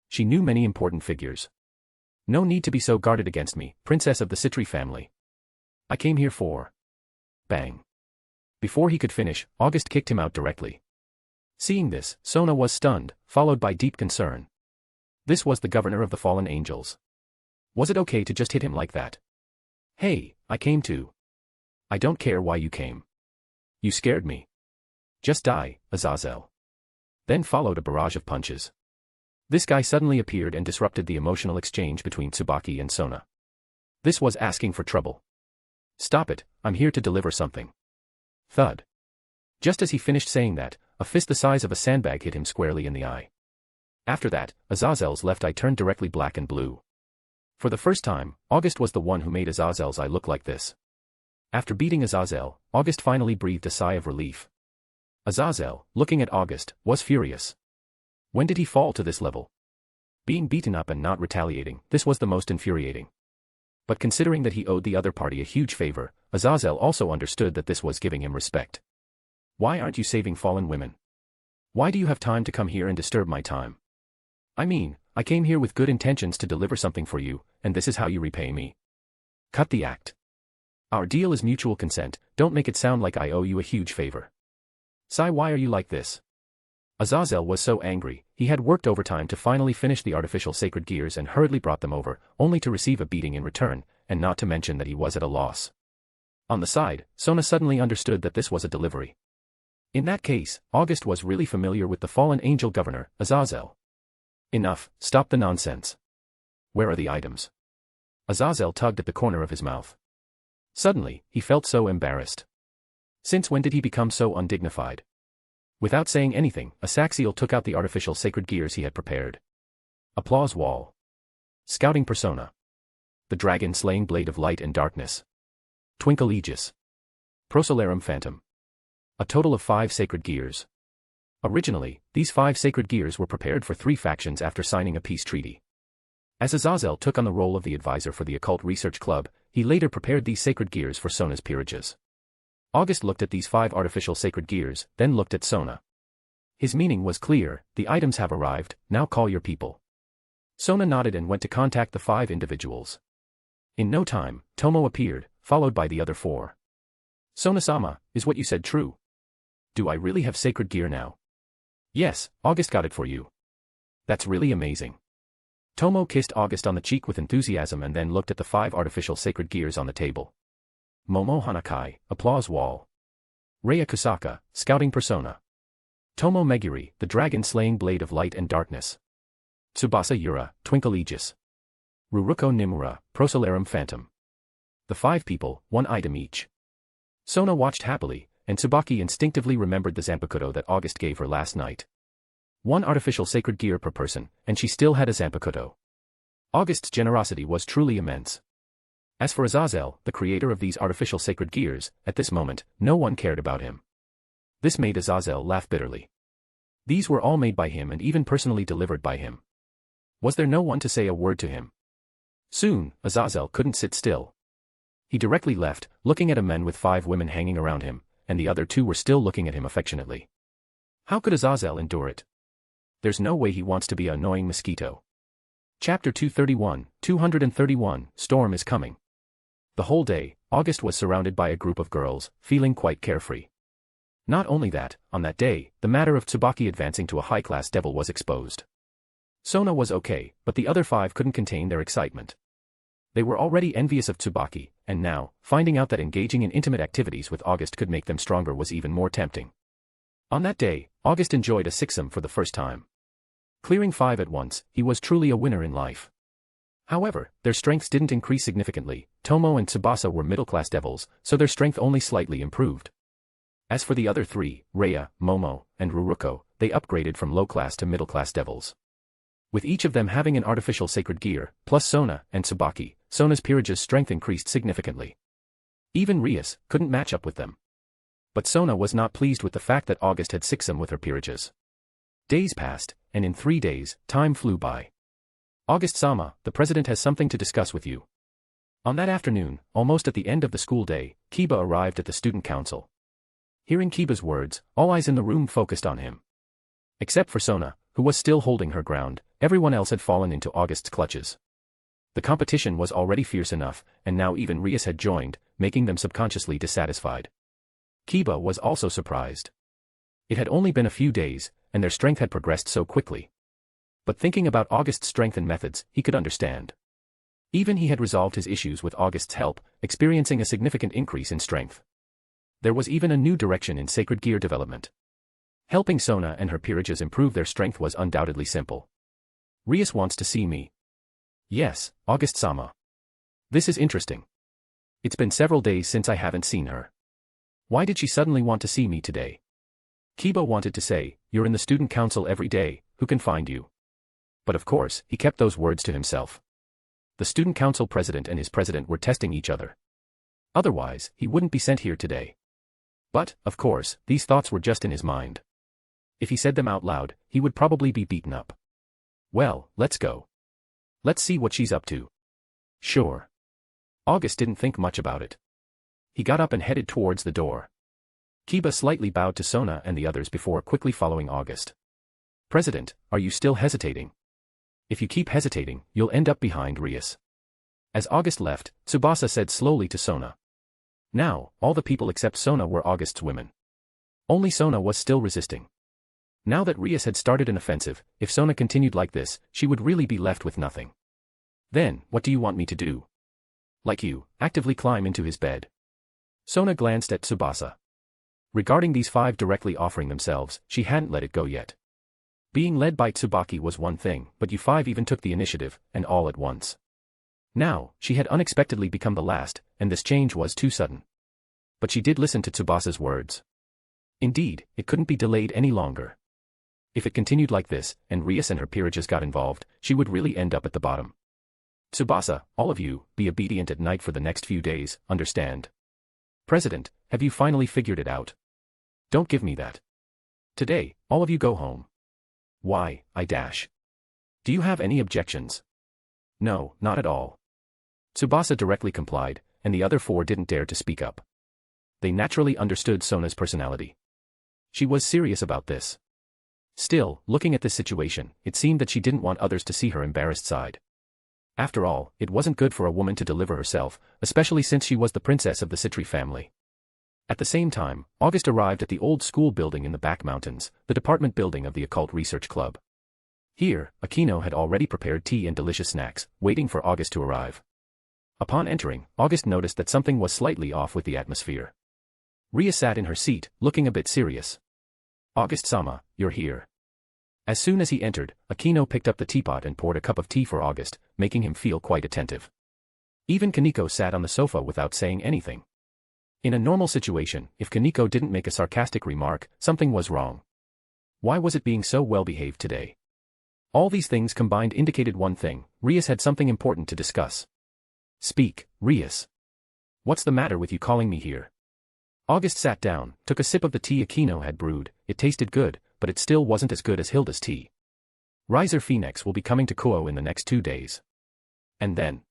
She knew many important figures. No need to be so guarded against me, princess of the Citri family. I came here for... Bang. Before he could finish, August kicked him out directly. Seeing this, Sona was stunned, followed by deep concern. This was the governor of the fallen angels. Was it okay to just hit him like that? Hey, I came too. I don't care why you came. You scared me. Just die, Azazel. Then followed a barrage of punches. This guy suddenly appeared and disrupted the emotional exchange between Tsubaki and Sona. This was asking for trouble. Stop it, I'm here to deliver something. Thud. Just as he finished saying that, a fist the size of a sandbag hit him squarely in the eye. After that, Azazel's left eye turned directly black and blue. For the first time, August was the one who made Azazel's eye look like this. After beating Azazel, August finally breathed a sigh of relief. Azazel, looking at August, was furious. When did he fall to this level? Being beaten up and not retaliating, this was the most infuriating. But considering that he owed the other party a huge favor, Azazel also understood that this was giving him respect. Why aren't you saving fallen women? Why do you have time to come here and disturb my time? I mean, I came here with good intentions to deliver something for you, and this is how you repay me. Cut the act. Our deal is mutual consent, don't make it sound like I owe you a huge favor. Sai, why are you like this? Azazel was so angry, he had worked overtime to finally finish the artificial sacred gears and hurriedly brought them over, only to receive a beating in return, and not to mention that he was at a loss. On the side, Sona suddenly understood that this was a delivery. In that case, August was really familiar with the fallen angel governor, Azazel. Enough, stop the nonsense. Where are the items? Azazel tugged at the corner of his mouth. Suddenly, he felt so embarrassed. Since when did he become so undignified? Without saying anything, Azazel took out the artificial sacred gears he had prepared. Applause wall. Scouting persona. The dragon-slaying blade of light and darkness. Twinkle Aegis. Prosolarum phantom. A total of 5 sacred gears. Originally, these 5 sacred gears were prepared for 3 factions after signing a peace treaty. As Azazel took on the role of the advisor for the Occult Research Club, he later prepared these sacred gears for Sona's peerages. August looked at these 5 artificial sacred gears, then looked at Sona. His meaning was clear, the items have arrived, now call your people. Sona nodded and went to contact the 5 individuals. In no time, Tomo appeared, followed by the other 4. Sona-sama, is what you said true? Do I really have sacred gear now? Yes, August got it for you. That's really amazing. Tomo kissed August on the cheek with enthusiasm and then looked at the 5 artificial sacred gears on the table. Momo Hanakai, applause wall. Raya Kusaka, scouting persona. Tomo Meguri, the dragon-slaying blade of light and darkness. Tsubasa Yura, twinkle Aegis. Ruruko Nimura, prosolarum phantom. The 5 people, 1 item each. Sona watched happily, and Tsubaki instinctively remembered the Zanpakuto that August gave her last night. 1 artificial sacred gear per person, and she still had a Zanpakuto. August's generosity was truly immense. As for Azazel, the creator of these artificial sacred gears, at this moment, no one cared about him. This made Azazel laugh bitterly. These were all made by him and even personally delivered by him. Was there no one to say a word to him? Soon, Azazel couldn't sit still. He directly left, looking at a man with 5 women hanging around him, and the other 2 were still looking at him affectionately. How could Azazel endure it? There's no way he wants to be an annoying mosquito. Chapter 231, 231, Storm is coming. The whole day, August was surrounded by a group of girls, feeling quite carefree. Not only that, on that day, the matter of Tsubaki advancing to a high-class devil was exposed. Sona was okay, but the other 5 couldn't contain their excitement. They were already envious of Tsubaki, and now, finding out that engaging in intimate activities with August could make them stronger was even more tempting. On that day, August enjoyed a sixsome for the first time. Clearing 5 at once, he was truly a winner in life. However, their strengths didn't increase significantly. Tomo and Tsubasa were middle-class devils, so their strength only slightly improved. As for the other 3, Rhea, Momo, and Ruruko, they upgraded from low-class to middle-class devils. With each of them having an artificial sacred gear, plus Sona and Tsubaki, Sona's peerage's strength increased significantly. Even Rias couldn't match up with them. But Sona was not pleased with the fact that August had sixsome with her peerages. Days passed, and in 3 days, time flew by. August-sama, the president has something to discuss with you. On that afternoon, almost at the end of the school day, Kiba arrived at the student council. Hearing Kiba's words, all eyes in the room focused on him. Except for Sona, who was still holding her ground, everyone else had fallen into August's clutches. The competition was already fierce enough, and now even Rias had joined, making them subconsciously dissatisfied. Kiba was also surprised. It had only been a few days, and their strength had progressed so quickly. But thinking about August's strength and methods, he could understand. Even he had resolved his issues with August's help, experiencing a significant increase in strength. There was even a new direction in sacred gear development. Helping Sona and her peerages improve their strength was undoubtedly simple. Rias wants to see me. Yes, August-sama. This is interesting. It's been several days since I haven't seen her. Why did she suddenly want to see me today? Kiba wanted to say, you're in the student council every day, who can find you? But of course, he kept those words to himself. The student council president and his president were testing each other. Otherwise, he wouldn't be sent here today. But, of course, these thoughts were just in his mind. If he said them out loud, he would probably be beaten up. Well, let's go. Let's see what she's up to. Sure. August didn't think much about it. He got up and headed towards the door. Kiba slightly bowed to Sona and the others before quickly following August. President, are you still hesitating? If you keep hesitating, you'll end up behind Rias. As August left, Tsubasa said slowly to Sona. Now, all the people except Sona were August's women. Only Sona was still resisting. Now that Rias had started an offensive, if Sona continued like this, she would really be left with nothing. Then, what do you want me to do? Like you, actively climb into his bed. Sona glanced at Tsubasa. Regarding these 5 directly offering themselves, she hadn't let it go yet. Being led by Tsubaki was one thing, but you 5 even took the initiative, and all at once. Now, she had unexpectedly become the last, and this change was too sudden. But she did listen to Tsubasa's words. Indeed, it couldn't be delayed any longer. If it continued like this, and Rias and her peerages got involved, she would really end up at the bottom. Tsubasa, all of you, be obedient at night for the next few days, understand? President, have you finally figured it out? Don't give me that. Today, all of you go home. Why, I dash. Do you have any objections? No, not at all. Tsubasa directly complied, and the other 4 didn't dare to speak up. They naturally understood Sona's personality. She was serious about this. Still, looking at this situation, it seemed that she didn't want others to see her embarrassed side. After all, it wasn't good for a woman to deliver herself, especially since she was the princess of the Citri family. At the same time, August arrived at the old school building in the back mountains, the department building of the Occult Research Club. Here, Akino had already prepared tea and delicious snacks, waiting for August to arrive. Upon entering, August noticed that something was slightly off with the atmosphere. Ria sat in her seat, looking a bit serious. August-sama, you're here. As soon as he entered, Akino picked up the teapot and poured a cup of tea for August, making him feel quite attentive. Even Kaneko sat on the sofa without saying anything. In a normal situation, if Kaneko didn't make a sarcastic remark, something was wrong. Why was it being so well-behaved today? All these things combined indicated one thing: Rias had something important to discuss. Speak, Rias. What's the matter with you calling me here? August sat down, took a sip of the tea Akino had brewed. It tasted good, but it still wasn't as good as Hilda's tea. Riser Phoenix will be coming to Kuo in the next 2 days. And then?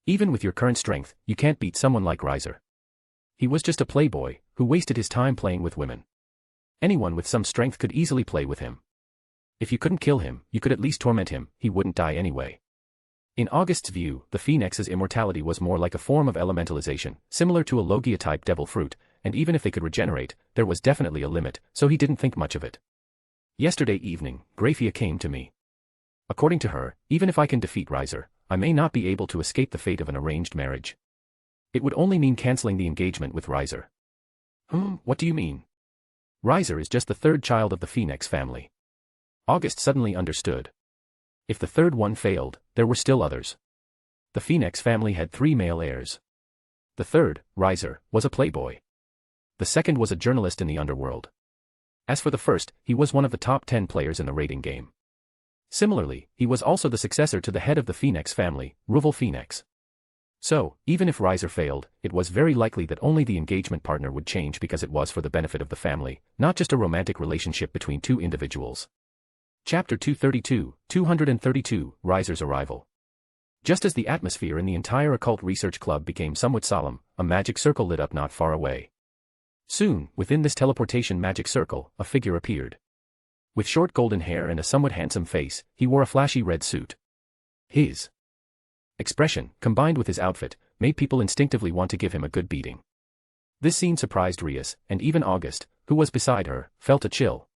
Even with your current strength, you can't beat someone like Riser. He was just a playboy, who wasted his time playing with women. Anyone with some strength could easily play with him. If you couldn't kill him, you could at least torment him, he wouldn't die anyway. In August's view, the Phoenix's immortality was more like a form of elementalization, similar to a Logia-type devil fruit, and even if they could regenerate, there was definitely a limit, so he didn't think much of it. Yesterday evening, Graphia came to me. According to her, even if I can defeat Riser, I may not be able to escape the fate of an arranged marriage. It would only mean canceling the engagement with Riser. What do you mean? Riser is just the third child of the Phoenix family. August suddenly understood. If the third one failed, there were still others. The Phoenix family had 3 male heirs. The third, Riser, was a playboy. The second was a journalist in the Underworld. As for the first, he was one of the top 10 players in the raiding game. Similarly, he was also the successor to the head of the Phoenix family, Ruvel Phoenix. So, even if Riser failed, it was very likely that only the engagement partner would change because it was for the benefit of the family, not just a romantic relationship between 2 individuals. Chapter 232, Riser's Arrival. Just as the atmosphere in the entire occult research club became somewhat solemn, a magic circle lit up not far away. Soon, within this teleportation magic circle, a figure appeared. With short golden hair and a somewhat handsome face, he wore a flashy red suit. His expression, combined with his outfit, made people instinctively want to give him a good beating. This scene surprised Rias, and even August, who was beside her, felt a chill.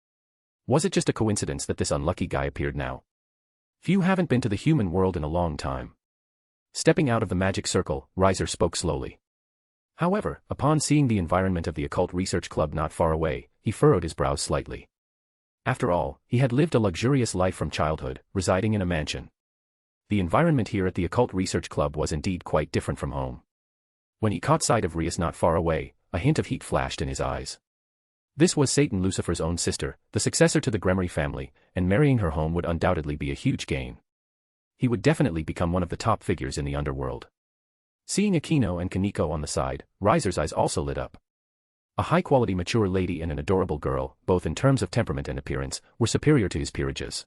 Was it just a coincidence that this unlucky guy appeared now? Few haven't been to the human world in a long time. Stepping out of the magic circle, Riser spoke slowly. However, upon seeing the environment of the occult research club not far away, he furrowed his brows slightly. After all, he had lived a luxurious life from childhood, residing in a mansion. The environment here at the occult research club was indeed quite different from home. When he caught sight of Rias not far away, a hint of heat flashed in his eyes. This was Satan Lucifer's own sister, the successor to the Grimorys family, and marrying her home would undoubtedly be a huge gain. He would definitely become one of the top figures in the underworld. Seeing Akino and Kaneko on the side, Riser's eyes also lit up. A high-quality mature lady and an adorable girl, both in terms of temperament and appearance, were superior to his peerages.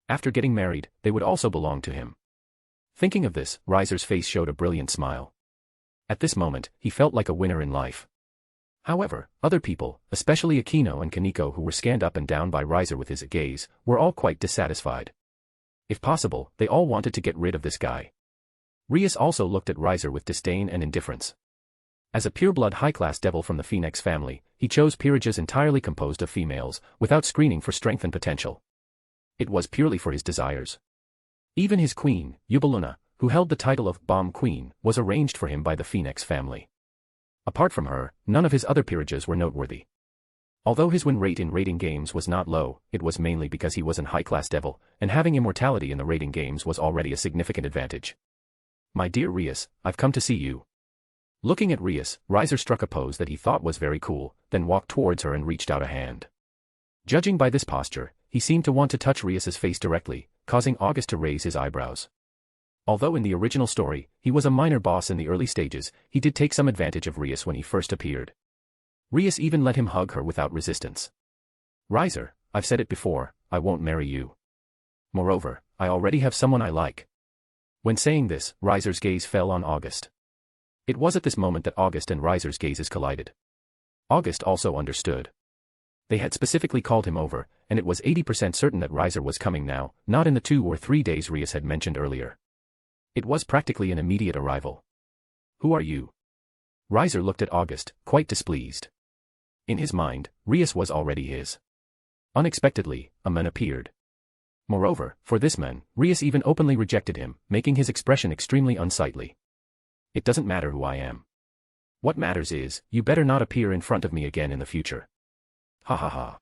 After getting married, they would also belong to him. Thinking of this, Riser's face showed a brilliant smile. At this moment, he felt like a winner in life. However, other people, especially Akino and Kaneko who were scanned up and down by Riser with his gaze, were all quite dissatisfied. If possible, they all wanted to get rid of this guy. Rias also looked at Riser with disdain and indifference. As a pureblood high-class devil from the Phoenix family, he chose peerages entirely composed of females, without screening for strength and potential. It was purely for his desires. Even his queen, Yubaluna, who held the title of Bomb Queen, was arranged for him by the Phoenix family. Apart from her, none of his other peerages were noteworthy. Although his win rate in raiding games was not low, it was mainly because he was an high-class devil, and having immortality in the raiding games was already a significant advantage. My dear Rias, I've come to see you. Looking at Rias, Riser struck a pose that he thought was very cool, then walked towards her and reached out a hand. Judging by this posture, he seemed to want to touch Rias's face directly, causing August to raise his eyebrows. Although in the original story, he was a minor boss in the early stages, he did take some advantage of Rias when he first appeared. Rias even let him hug her without resistance. Riser, I've said it before, I won't marry you. Moreover, I already have someone I like. When saying this, Riser's gaze fell on August. It was at this moment that August and Riser's gazes collided. August also understood. They had specifically called him over, and it was 80% certain that Riser was coming now, not in the 2 or 3 days Rias had mentioned earlier. It was practically an immediate arrival. Who are you? Riser looked at August, quite displeased. In his mind, Rias was already his. Unexpectedly, a man appeared. Moreover, for this man, Rias even openly rejected him, making his expression extremely unsightly. It doesn't matter who I am. What matters is, you better not appear in front of me again in the future. Ha ha ha.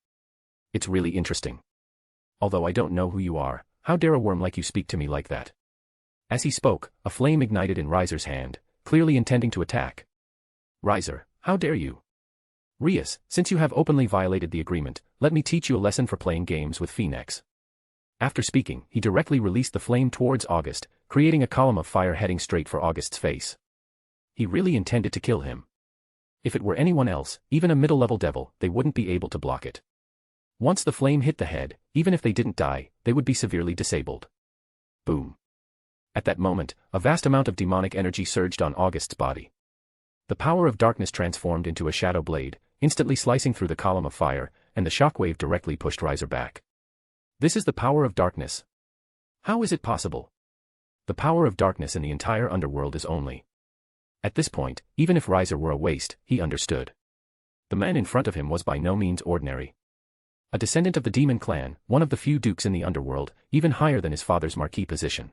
It's really interesting. Although I don't know who you are, how dare a worm like you speak to me like that? As he spoke, a flame ignited in Riser's hand, clearly intending to attack. Riser, how dare you? Rias, since you have openly violated the agreement, let me teach you a lesson for playing games with Phoenix. After speaking, he directly released the flame towards August, creating a column of fire heading straight for August's face. He really intended to kill him. If it were anyone else, even a middle-level devil, they wouldn't be able to block it. Once the flame hit the head, even if they didn't die, they would be severely disabled. Boom. At that moment, a vast amount of demonic energy surged on August's body. The power of darkness transformed into a shadow blade, instantly slicing through the column of fire, and the shockwave directly pushed Riser back. This is the power of darkness. How is it possible? The power of darkness in the entire underworld is only. At this point, even if Riser were a waste, he understood. The man in front of him was by no means ordinary. A descendant of the demon clan, one of the few dukes in the underworld, even higher than his father's marquee position.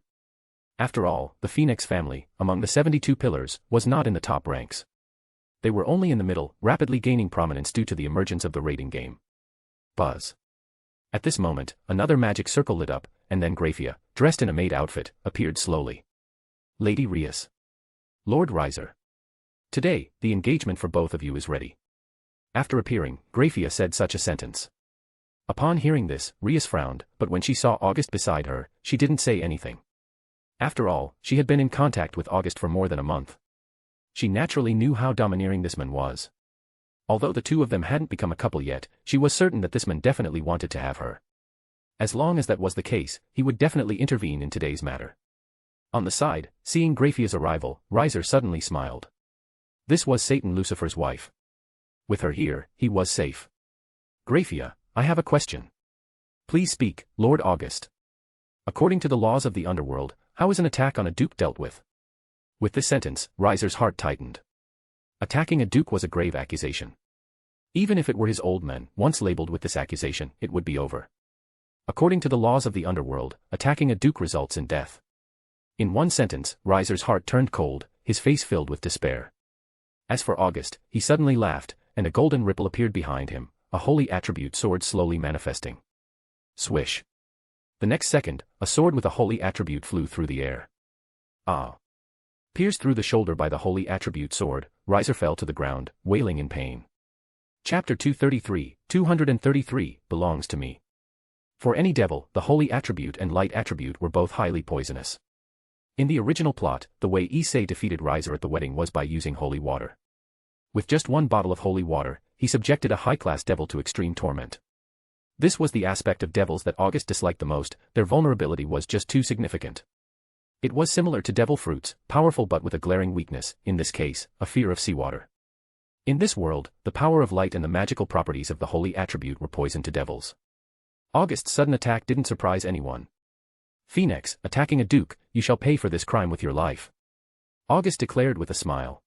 After all, the Phoenix family, among the 72 pillars, was not in the top ranks. They were only in the middle, rapidly gaining prominence due to the emergence of the raiding game. Buzz. At this moment, another magic circle lit up, and then Graphia, dressed in a maid outfit, appeared slowly. Lady Rias. Lord Riser. Today, the engagement for both of you is ready. After appearing, Graphia said such a sentence. Upon hearing this, Rias frowned, but when she saw August beside her, she didn't say anything. After all, she had been in contact with August for more than a month. She naturally knew how domineering this man was. Although the two of them hadn't become a couple yet, she was certain that this man definitely wanted to have her. As long as that was the case, he would definitely intervene in today's matter. On the side, seeing Graphia's arrival, Riser suddenly smiled. This was Satan Lucifer's wife. With her here, he was safe. Graphia, I have a question. Please speak, Lord August. According to the laws of the underworld, how is an attack on a duke dealt with? With this sentence, Riser's heart tightened. Attacking a duke was a grave accusation. Even if it were his old men, once labeled with this accusation, it would be over. According to the laws of the underworld, attacking a duke results in death. In one sentence, Riser's heart turned cold, his face filled with despair. As for August, he suddenly laughed, and a golden ripple appeared behind him, a holy attribute sword slowly manifesting. Swish. The next second, a sword with a holy attribute flew through the air. Ah! Pierced through the shoulder by the holy attribute sword, Riser fell to the ground, wailing in pain. Chapter 233 belongs to me. For any devil, the holy attribute and light attribute were both highly poisonous. In the original plot, the way Issei defeated Riser at the wedding was by using holy water. With just one bottle of holy water, he subjected a high-class devil to extreme torment. This was the aspect of devils that August disliked the most, their vulnerability was just too significant. It was similar to devil fruits, powerful but with a glaring weakness, in this case, a fear of seawater. In this world, the power of light and the magical properties of the holy attribute were poison to devils. August's sudden attack didn't surprise anyone. Phoenix, attacking a duke, you shall pay for this crime with your life. August declared with a smile.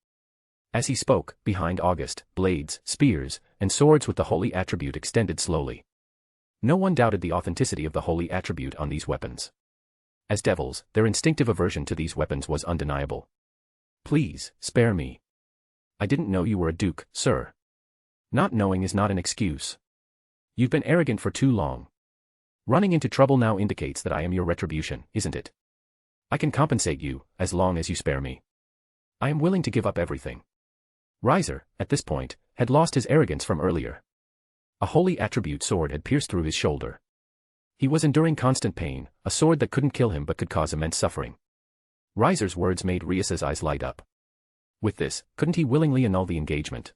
As he spoke, behind August, blades, spears, and swords with the holy attribute extended slowly. No one doubted the authenticity of the holy attribute on these weapons. As devils, their instinctive aversion to these weapons was undeniable. Please, spare me. I didn't know you were a duke, sir. Not knowing is not an excuse. You've been arrogant for too long. Running into trouble now indicates that I am your retribution, isn't it? I can compensate you, as long as you spare me. I am willing to give up everything. Riser, at this point, had lost his arrogance from earlier. A holy attribute sword had pierced through his shoulder. He was enduring constant pain, a sword that couldn't kill him but could cause immense suffering. Riser's words made Rias's eyes light up. With this, couldn't he willingly annul the engagement?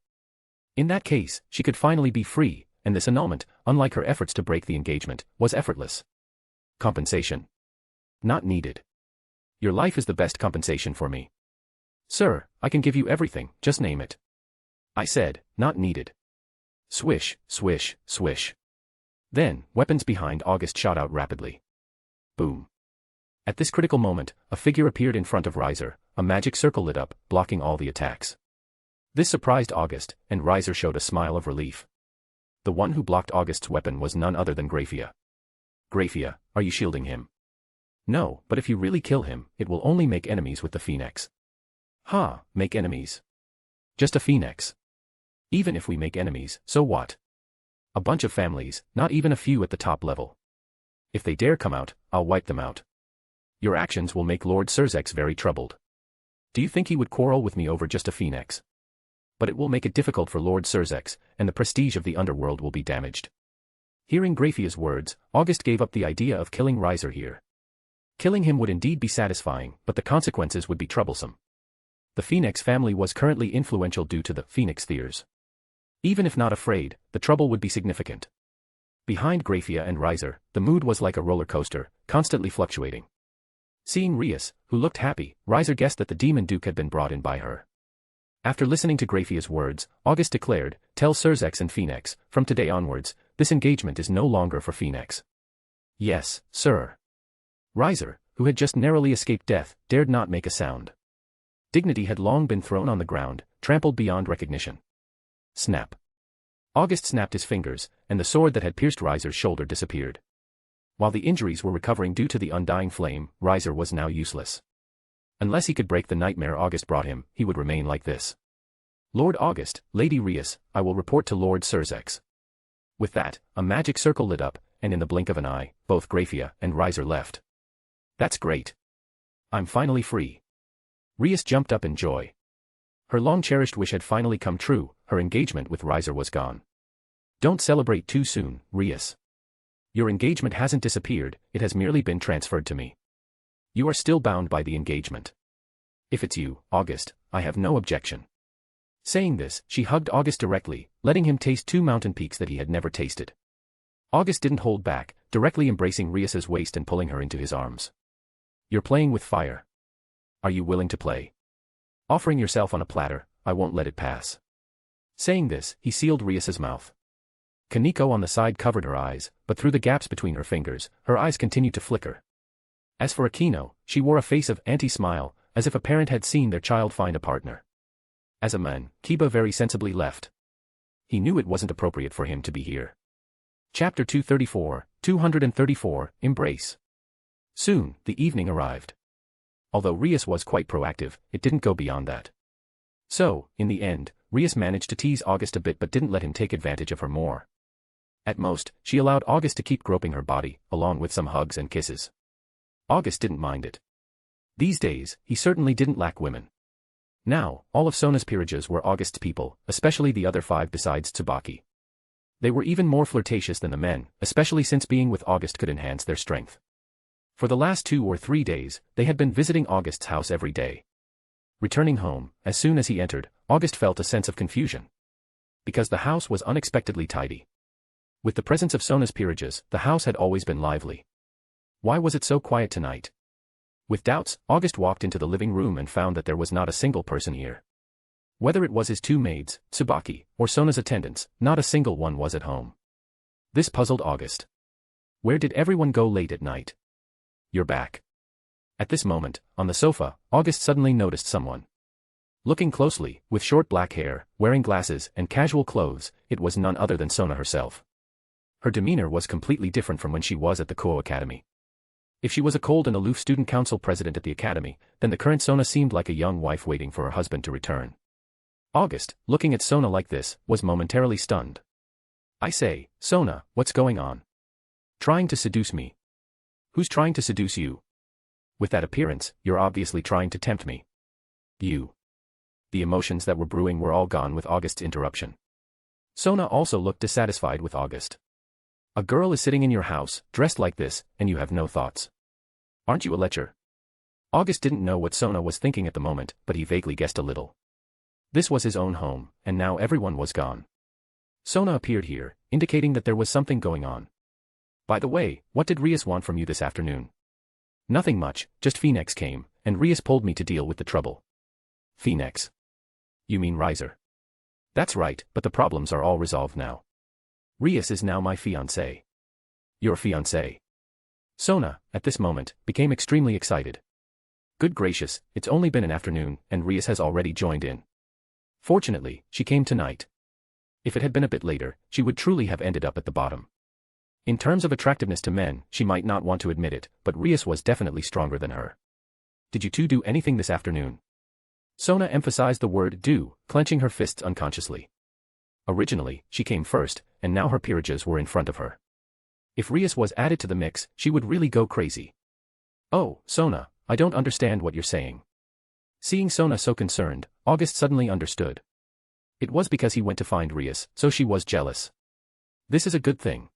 In that case, she could finally be free, and this annulment, unlike her efforts to break the engagement, was effortless. Compensation. Not needed. Your life is the best compensation for me. Sir, I can give you everything, just name it. I said, not needed. Swish, swish, swish. Then, weapons behind August shot out rapidly. Boom. At this critical moment, a figure appeared in front of Riser, a magic circle lit up, blocking all the attacks. This surprised August, and Riser showed a smile of relief. The one who blocked August's weapon was none other than Graphia. Graphia, are you shielding him? No, but if you really kill him, it will only make enemies with the Phoenix. Ha, make enemies. Just a Phoenix. Even if we make enemies, so what? A bunch of families, not even a few at the top level. If they dare come out, I'll wipe them out. Your actions will make Lord Surzex very troubled. Do you think he would quarrel with me over just a Phoenix? But it will make it difficult for Lord Surzex, and the prestige of the underworld will be damaged. Hearing Graphia's words, August gave up the idea of killing Riser here. Killing him would indeed be satisfying, but the consequences would be troublesome. The Phoenix family was currently influential due to the Phoenix Fears. Even if not afraid, the trouble would be significant. Behind Graphia and Riser, the mood was like a roller coaster, constantly fluctuating. Seeing Rias, who looked happy, Riser guessed that the Demon Duke had been brought in by her. After listening to Graphia's words, August declared, tell Surzex and Phoenix, from today onwards, this engagement is no longer for Phoenix. Yes, sir. Riser, who had just narrowly escaped death, dared not make a sound. Dignity had long been thrown on the ground, trampled beyond recognition. Snap. August snapped his fingers, and the sword that had pierced Riser's shoulder disappeared. While the injuries were recovering due to the undying flame, Riser was now useless. Unless he could break the nightmare August brought him, he would remain like this. Lord August, Lady Rias, I will report to Lord Surzex. With that, a magic circle lit up, and in the blink of an eye, both Graphia and Riser left. That's great. I'm finally free. Rias jumped up in joy. Her long-cherished wish had finally come true, her engagement with Riser was gone. Don't celebrate too soon, Rias. Your engagement hasn't disappeared, it has merely been transferred to me. You are still bound by the engagement. If it's you, August, I have no objection. Saying this, she hugged August directly, letting him taste 2 mountain peaks that he had never tasted. August didn't hold back, directly embracing Rias's waist and pulling her into his arms. You're playing with fire. Are you willing to play? Offering yourself on a platter, I won't let it pass. Saying this, he sealed Rias's mouth. Kaneko on the side covered her eyes, but through the gaps between her fingers, her eyes continued to flicker. As for Akino, she wore a face of anti-smile, as if a parent had seen their child find a partner. As a man, Kiba very sensibly left. He knew it wasn't appropriate for him to be here. Chapter 234, Embrace. Soon, the evening arrived. Although Rias was quite proactive, it didn't go beyond that. So, in the end, Rias managed to tease August a bit but didn't let him take advantage of her more. At most, she allowed August to keep groping her body, along with some hugs and kisses. August didn't mind it. These days, he certainly didn't lack women. Now, all of Sona's peerages were August's people, especially the other 5 besides Tsubaki. They were even more flirtatious than the men, especially since being with August could enhance their strength. For the last 2 or 3 days, they had been visiting August's house every day. Returning home, as soon as he entered, August felt a sense of confusion. Because the house was unexpectedly tidy. With the presence of Sona's peerages, the house had always been lively. Why was it so quiet tonight? With doubts, August walked into the living room and found that there was not a single person here. Whether it was his 2 maids, Tsubaki, or Sona's attendants, not a single one was at home. This puzzled August. Where did everyone go late at night? You're back. At this moment, on the sofa, August suddenly noticed someone. Looking closely, with short black hair, wearing glasses, and casual clothes, it was none other than Sona herself. Her demeanor was completely different from when she was at the Koa Academy. If she was a cold and aloof student council president at the academy, then the current Sona seemed like a young wife waiting for her husband to return. August, looking at Sona like this, was momentarily stunned. I say, Sona, what's going on? Trying to seduce me? Who's trying to seduce you? With that appearance, you're obviously trying to tempt me. You. The emotions that were brewing were all gone with August's interruption. Sona also looked dissatisfied with August. A girl is sitting in your house, dressed like this, and you have no thoughts. Aren't you a lecher? August didn't know what Sona was thinking at the moment, but he vaguely guessed a little. This was his own home, and now everyone was gone. Sona appeared here, indicating that there was something going on. By the way, what did Rias want from you this afternoon? Nothing much, just Phoenix came, and Rias pulled me to deal with the trouble. Phoenix? You mean Riser? That's right, but the problems are all resolved now. Rias is now my fiancé. Your fiancé? Sona, at this moment, became extremely excited. Good gracious, it's only been an afternoon, and Rias has already joined in. Fortunately, she came tonight. If it had been a bit later, she would truly have ended up at the bottom. In terms of attractiveness to men, she might not want to admit it, but Rias was definitely stronger than her. Did you two do anything this afternoon? Sona emphasized the word do, clenching her fists unconsciously. Originally, she came first, and now her peerages were in front of her. If Rias was added to the mix, she would really go crazy. Oh, Sona, I don't understand what you're saying. Seeing Sona so concerned, August suddenly understood. It was because he went to find Rias, so she was jealous. This is a good thing.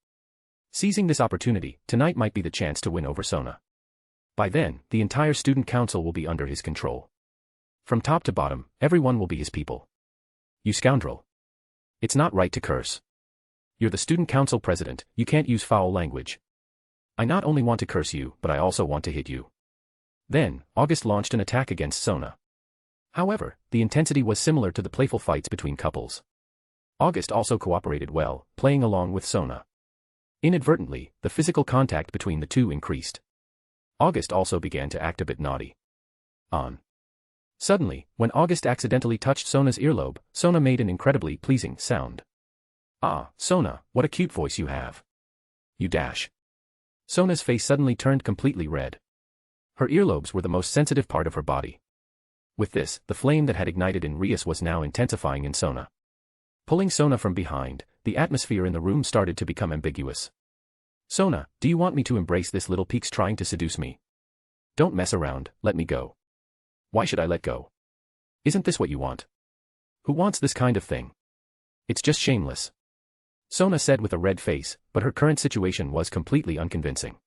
Seizing this opportunity, tonight might be the chance to win over Sona. By then, the entire student council will be under his control. From top to bottom, everyone will be his people. You scoundrel. It's not right to curse. You're the student council president, you can't use foul language. I not only want to curse you, but I also want to hit you. Then, August launched an attack against Sona. However, the intensity was similar to the playful fights between couples. August also cooperated well, playing along with Sona. Inadvertently, the physical contact between the two increased. August also began to act a bit naughty. Suddenly, when August accidentally touched Sona's earlobe, Sona made an incredibly pleasing sound. "Ah, Sona, what a cute voice you have. You dash." Sona's face suddenly turned completely red. Her earlobes were the most sensitive part of her body. With this, the flame that had ignited in Rias was now intensifying in Sona. Pulling Sona from behind, the atmosphere in the room started to become ambiguous. "Sona, do you want me to embrace this little peaks trying to seduce me? Don't mess around, let me go." "Why should I let go? Isn't this what you want? Who wants this kind of thing? It's just shameless," Sona said with a red face, but her current situation was completely unconvincing.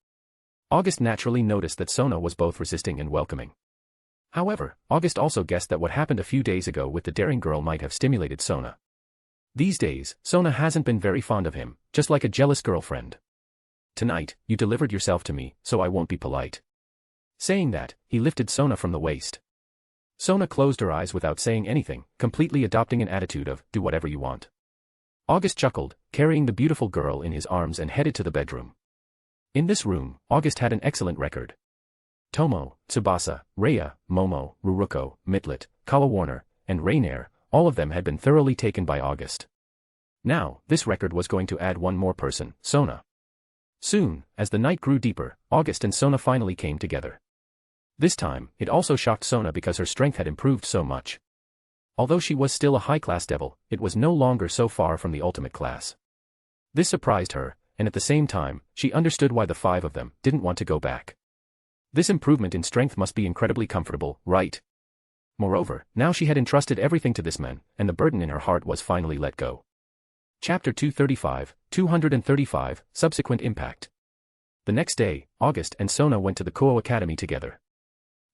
August naturally noticed that Sona was both resisting and welcoming. However, August also guessed that what happened a few days ago with the daring girl might have stimulated Sona. These days, Sona hasn't been very fond of him, just like a jealous girlfriend. "Tonight, you delivered yourself to me, so I won't be polite." Saying that, he lifted Sona from the waist. Sona closed her eyes without saying anything, completely adopting an attitude of, "Do whatever you want." August chuckled, carrying the beautiful girl in his arms and headed to the bedroom. In this room, August had an excellent record. Tomo, Tsubasa, Rhea, Momo, Ruruko, Mitlet, Kawawarner, and Raynare, all of them had been thoroughly taken by August. Now, this record was going to add one more person, Sona. Soon, as the night grew deeper, August and Sona finally came together. This time, it also shocked Sona because her strength had improved so much. Although she was still a high-class devil, it was no longer so far from the ultimate class. This surprised her, and at the same time, she understood why the five of them didn't want to go back. This improvement in strength must be incredibly comfortable, right? Moreover, now she had entrusted everything to this man, and the burden in her heart was finally let go. Chapter 235, Subsequent Impact. The next day, August and Sona went to the Koa Academy together.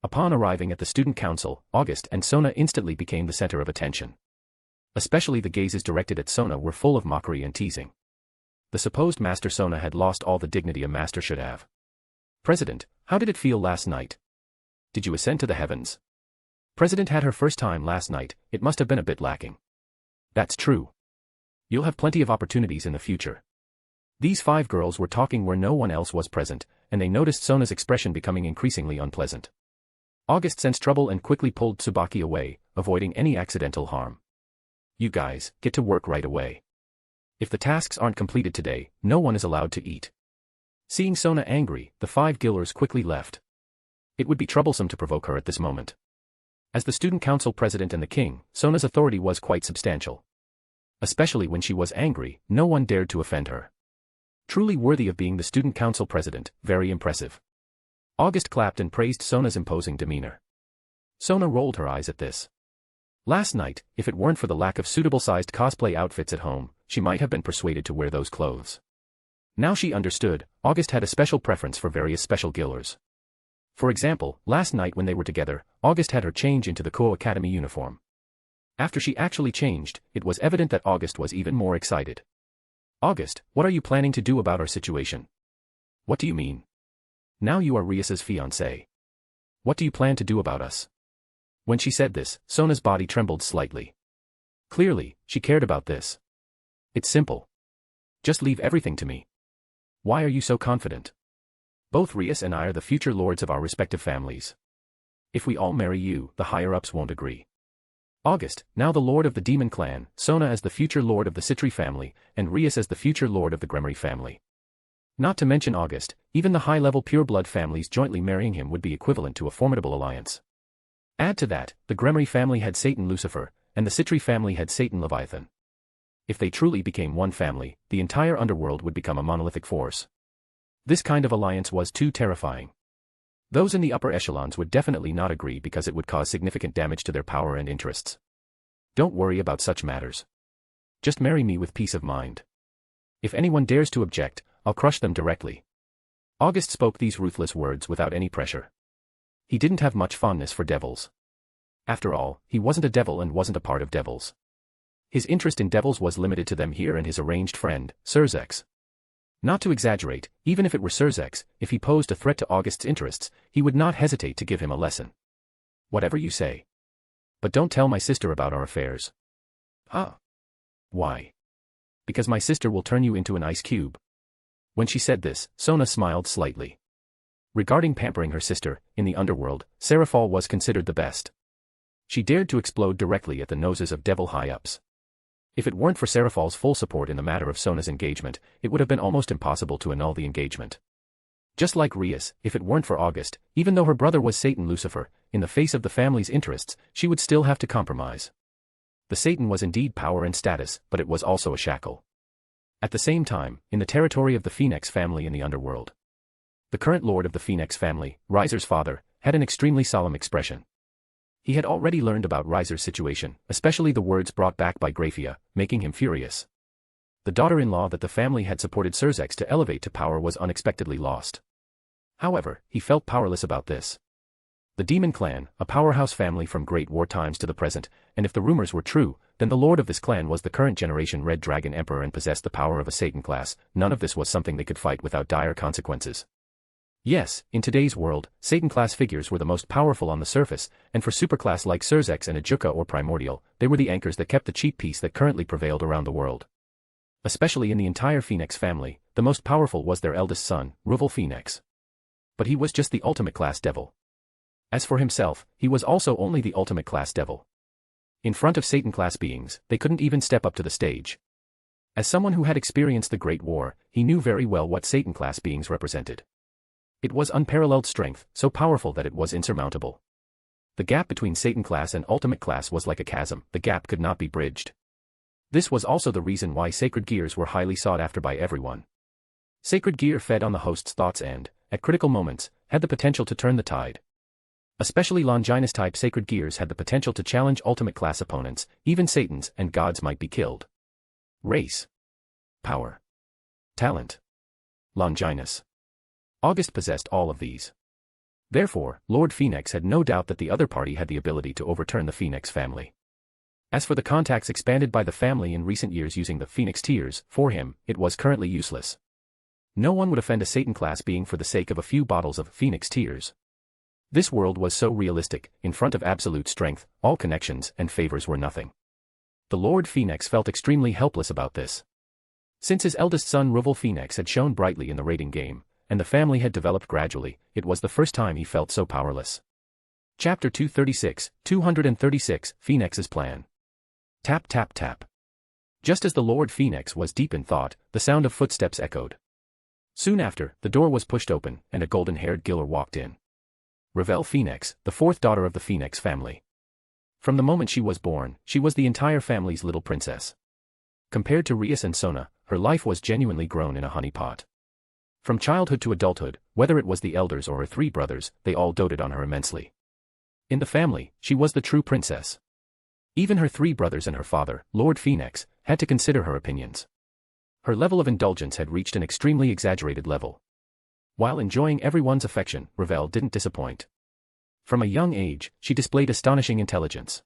Upon arriving at the student council, August and Sona instantly became the center of attention. Especially the gazes directed at Sona were full of mockery and teasing. The supposed Master Sona had lost all the dignity a master should have. "President, how did it feel last night? Did you ascend to the heavens?" President had her first time last night, it must have been a bit lacking. "That's true. You'll have plenty of opportunities in the future." These five girls were talking where no one else was present, and they noticed Sona's expression becoming increasingly unpleasant. August sensed trouble and quickly pulled Tsubaki away, avoiding any accidental harm. "You guys, get to work right away. If the tasks aren't completed today, no one is allowed to eat." Seeing Sona angry, the five Gillers quickly left. It would be troublesome to provoke her at this moment. As the student council president and the king, Sona's authority was quite substantial. Especially when she was angry, no one dared to offend her. Truly worthy of being the student council president, very impressive. August clapped and praised Sona's imposing demeanor. Sona rolled her eyes at this. Last night, if it weren't for the lack of suitable-sized cosplay outfits at home, she might have been persuaded to wear those clothes. Now she understood, August had a special preference for various special Gillers. For example, last night when they were together, August had her change into the Koa Academy uniform. After she actually changed, it was evident that August was even more excited. "August, what are you planning to do about our situation?" "What do you mean? Now you are Rias's fiancé. What do you plan to do about us?" When she said this, Sona's body trembled slightly. Clearly, she cared about this. "It's simple. Just leave everything to me." "Why are you so confident? Both Rias and I are the future lords of our respective families. If we all marry you, the higher-ups won't agree." August, now the lord of the demon clan, Sona as the future lord of the Citri family, and Rias as the future lord of the Grimorys family. Not to mention August, even the high-level pure-blood families jointly marrying him would be equivalent to a formidable alliance. Add to that, the Grimorys family had Satan Lucifer, and the Citri family had Satan Leviathan. If they truly became one family, the entire underworld would become a monolithic force. This kind of alliance was too terrifying. Those in the upper echelons would definitely not agree because it would cause significant damage to their power and interests. "Don't worry about such matters. Just marry me with peace of mind. If anyone dares to object, I'll crush them directly." August spoke these ruthless words without any pressure. He didn't have much fondness for devils. After all, he wasn't a devil and wasn't a part of devils. His interest in devils was limited to them here and his arranged friend, Surzex. Not to exaggerate, even if it were Surzex, if he posed a threat to August's interests, he would not hesitate to give him a lesson. "Whatever you say. But don't tell my sister about our affairs." "Huh? Why?" "Because my sister will turn you into an ice cube." When she said this, Sona smiled slightly. Regarding pampering her sister, in the underworld, Seraphal was considered the best. She dared to explode directly at the noses of devil high-ups. If it weren't for Seraphal's full support in the matter of Sona's engagement, it would have been almost impossible to annul the engagement. Just like Rias, if it weren't for August, even though her brother was Satan Lucifer, in the face of the family's interests, she would still have to compromise. The Satan was indeed power and status, but it was also a shackle. At the same time, in the territory of the Phoenix family in the underworld, the current lord of the Phoenix family, Riser's father, had an extremely solemn expression. He had already learned about Riser's situation, especially the words brought back by Graphia, making him furious. The daughter-in-law that the family had supported Surzex to elevate to power was unexpectedly lost. However, he felt powerless about this. The Demon Clan, a powerhouse family from Great War times to the present, and if the rumors were true, then the lord of this clan was the current generation Red Dragon Emperor and possessed the power of a Satan class. None of this was something they could fight without dire consequences. Yes, in today's world, Satan-class figures were the most powerful on the surface, and for superclass like Surzex and Ajuka or Primordial, they were the anchors that kept the cheap peace that currently prevailed around the world. Especially in the entire Phoenix family, the most powerful was their eldest son, Ruvel Phoenix. But he was just the ultimate class devil. As for himself, he was also only the ultimate class devil. In front of Satan-class beings, they couldn't even step up to the stage. As someone who had experienced the Great War, he knew very well what Satan-class beings represented. It was unparalleled strength, so powerful that it was insurmountable. The gap between Satan class and ultimate class was like a chasm, the gap could not be bridged. This was also the reason why sacred gears were highly sought after by everyone. Sacred gear fed on the host's thoughts and, at critical moments, had the potential to turn the tide. Especially Longinus-type sacred gears had the potential to challenge ultimate class opponents, even Satans and gods might be killed. Race. Power. Talent. Longinus. August possessed all of these. Therefore, Lord Phoenix had no doubt that the other party had the ability to overturn the Phoenix family. As for the contacts expanded by the family in recent years using the Phoenix tiers, for him, it was currently useless. No one would offend a Satan-class being for the sake of a few bottles of Phoenix tears. This world was so realistic, in front of absolute strength, all connections and favors were nothing. The Lord Phoenix felt extremely helpless about this. Since his eldest son Ruvel Phoenix had shone brightly in the raiding game, and the family had developed gradually, it was the first time he felt so powerless. Chapter 236, Phoenix's Plan. Tap tap tap. Just as the Lord Phoenix was deep in thought, the sound of footsteps echoed. Soon after, the door was pushed open, and a golden-haired Giller walked in. Ravel Phoenix, the fourth daughter of the Phoenix family. From the moment she was born, she was the entire family's little princess. Compared to Rias and Sona, her life was genuinely grown in a honeypot. From childhood to adulthood, whether it was the elders or her three brothers, they all doted on her immensely. In the family, she was the true princess. Even her three brothers and her father, Lord Phoenix, had to consider her opinions. Her level of indulgence had reached an extremely exaggerated level. While enjoying everyone's affection, Ravel didn't disappoint. From a young age, she displayed astonishing intelligence.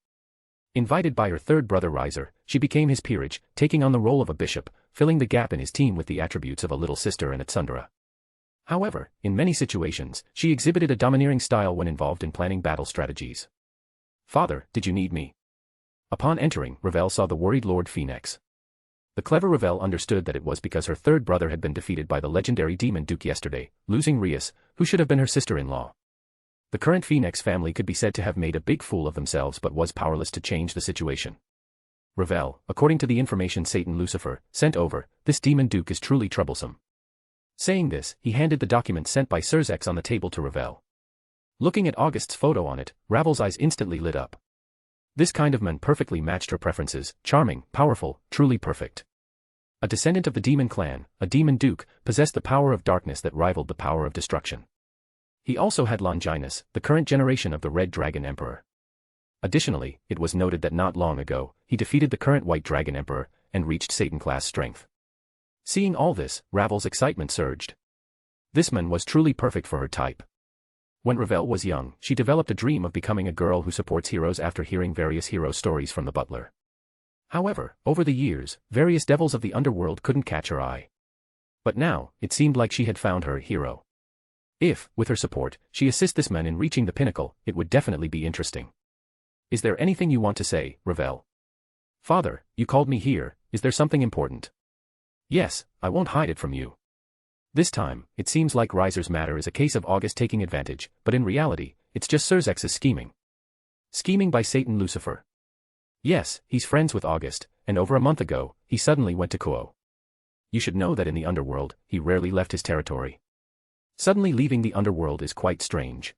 Invited by her third brother Riser, she became his peerage, taking on the role of a bishop, filling the gap in his team with the attributes of a little sister and a tsundere. However, in many situations, she exhibited a domineering style when involved in planning battle strategies. "Father, did you need me?" Upon entering, Ravel saw the worried Lord Phoenix. The clever Ravel understood that it was because her third brother had been defeated by the legendary Demon Duke yesterday, losing Rias, who should have been her sister-in-law. The current Phoenix family could be said to have made a big fool of themselves but was powerless to change the situation. Ravel, according to the information Satan Lucifer sent over, this Demon Duke is truly troublesome. Saying this, he handed the document sent by Surzex on the table to Ravel. Looking at August's photo on it, Ravel's eyes instantly lit up. This kind of man perfectly matched her preferences, charming, powerful, truly perfect. A descendant of the Demon Clan, a Demon Duke, possessed the power of darkness that rivaled the power of destruction. He also had Longinus, the current generation of the Red Dragon Emperor. Additionally, it was noted that not long ago, he defeated the current White Dragon Emperor, and reached Satan-class strength. Seeing all this, Ravel's excitement surged. This man was truly perfect for her type. When Ravel was young, she developed a dream of becoming a girl who supports heroes after hearing various hero stories from the butler. However, over the years, various devils of the underworld couldn't catch her eye. But now, it seemed like she had found her hero. If, with her support, she assists this man in reaching the pinnacle, it would definitely be interesting. "Is there anything you want to say, Ravel?" "Father, you called me here, is there something important?" "Yes, I won't hide it from you." This time, it seems like Riser's matter is a case of August taking advantage, but in reality, it's just Surzex's scheming. Scheming by Satan Lucifer. Yes, he's friends with August, and over a month ago, he suddenly went to Kuo. You should know that in the Underworld, he rarely left his territory. Suddenly leaving the Underworld is quite strange.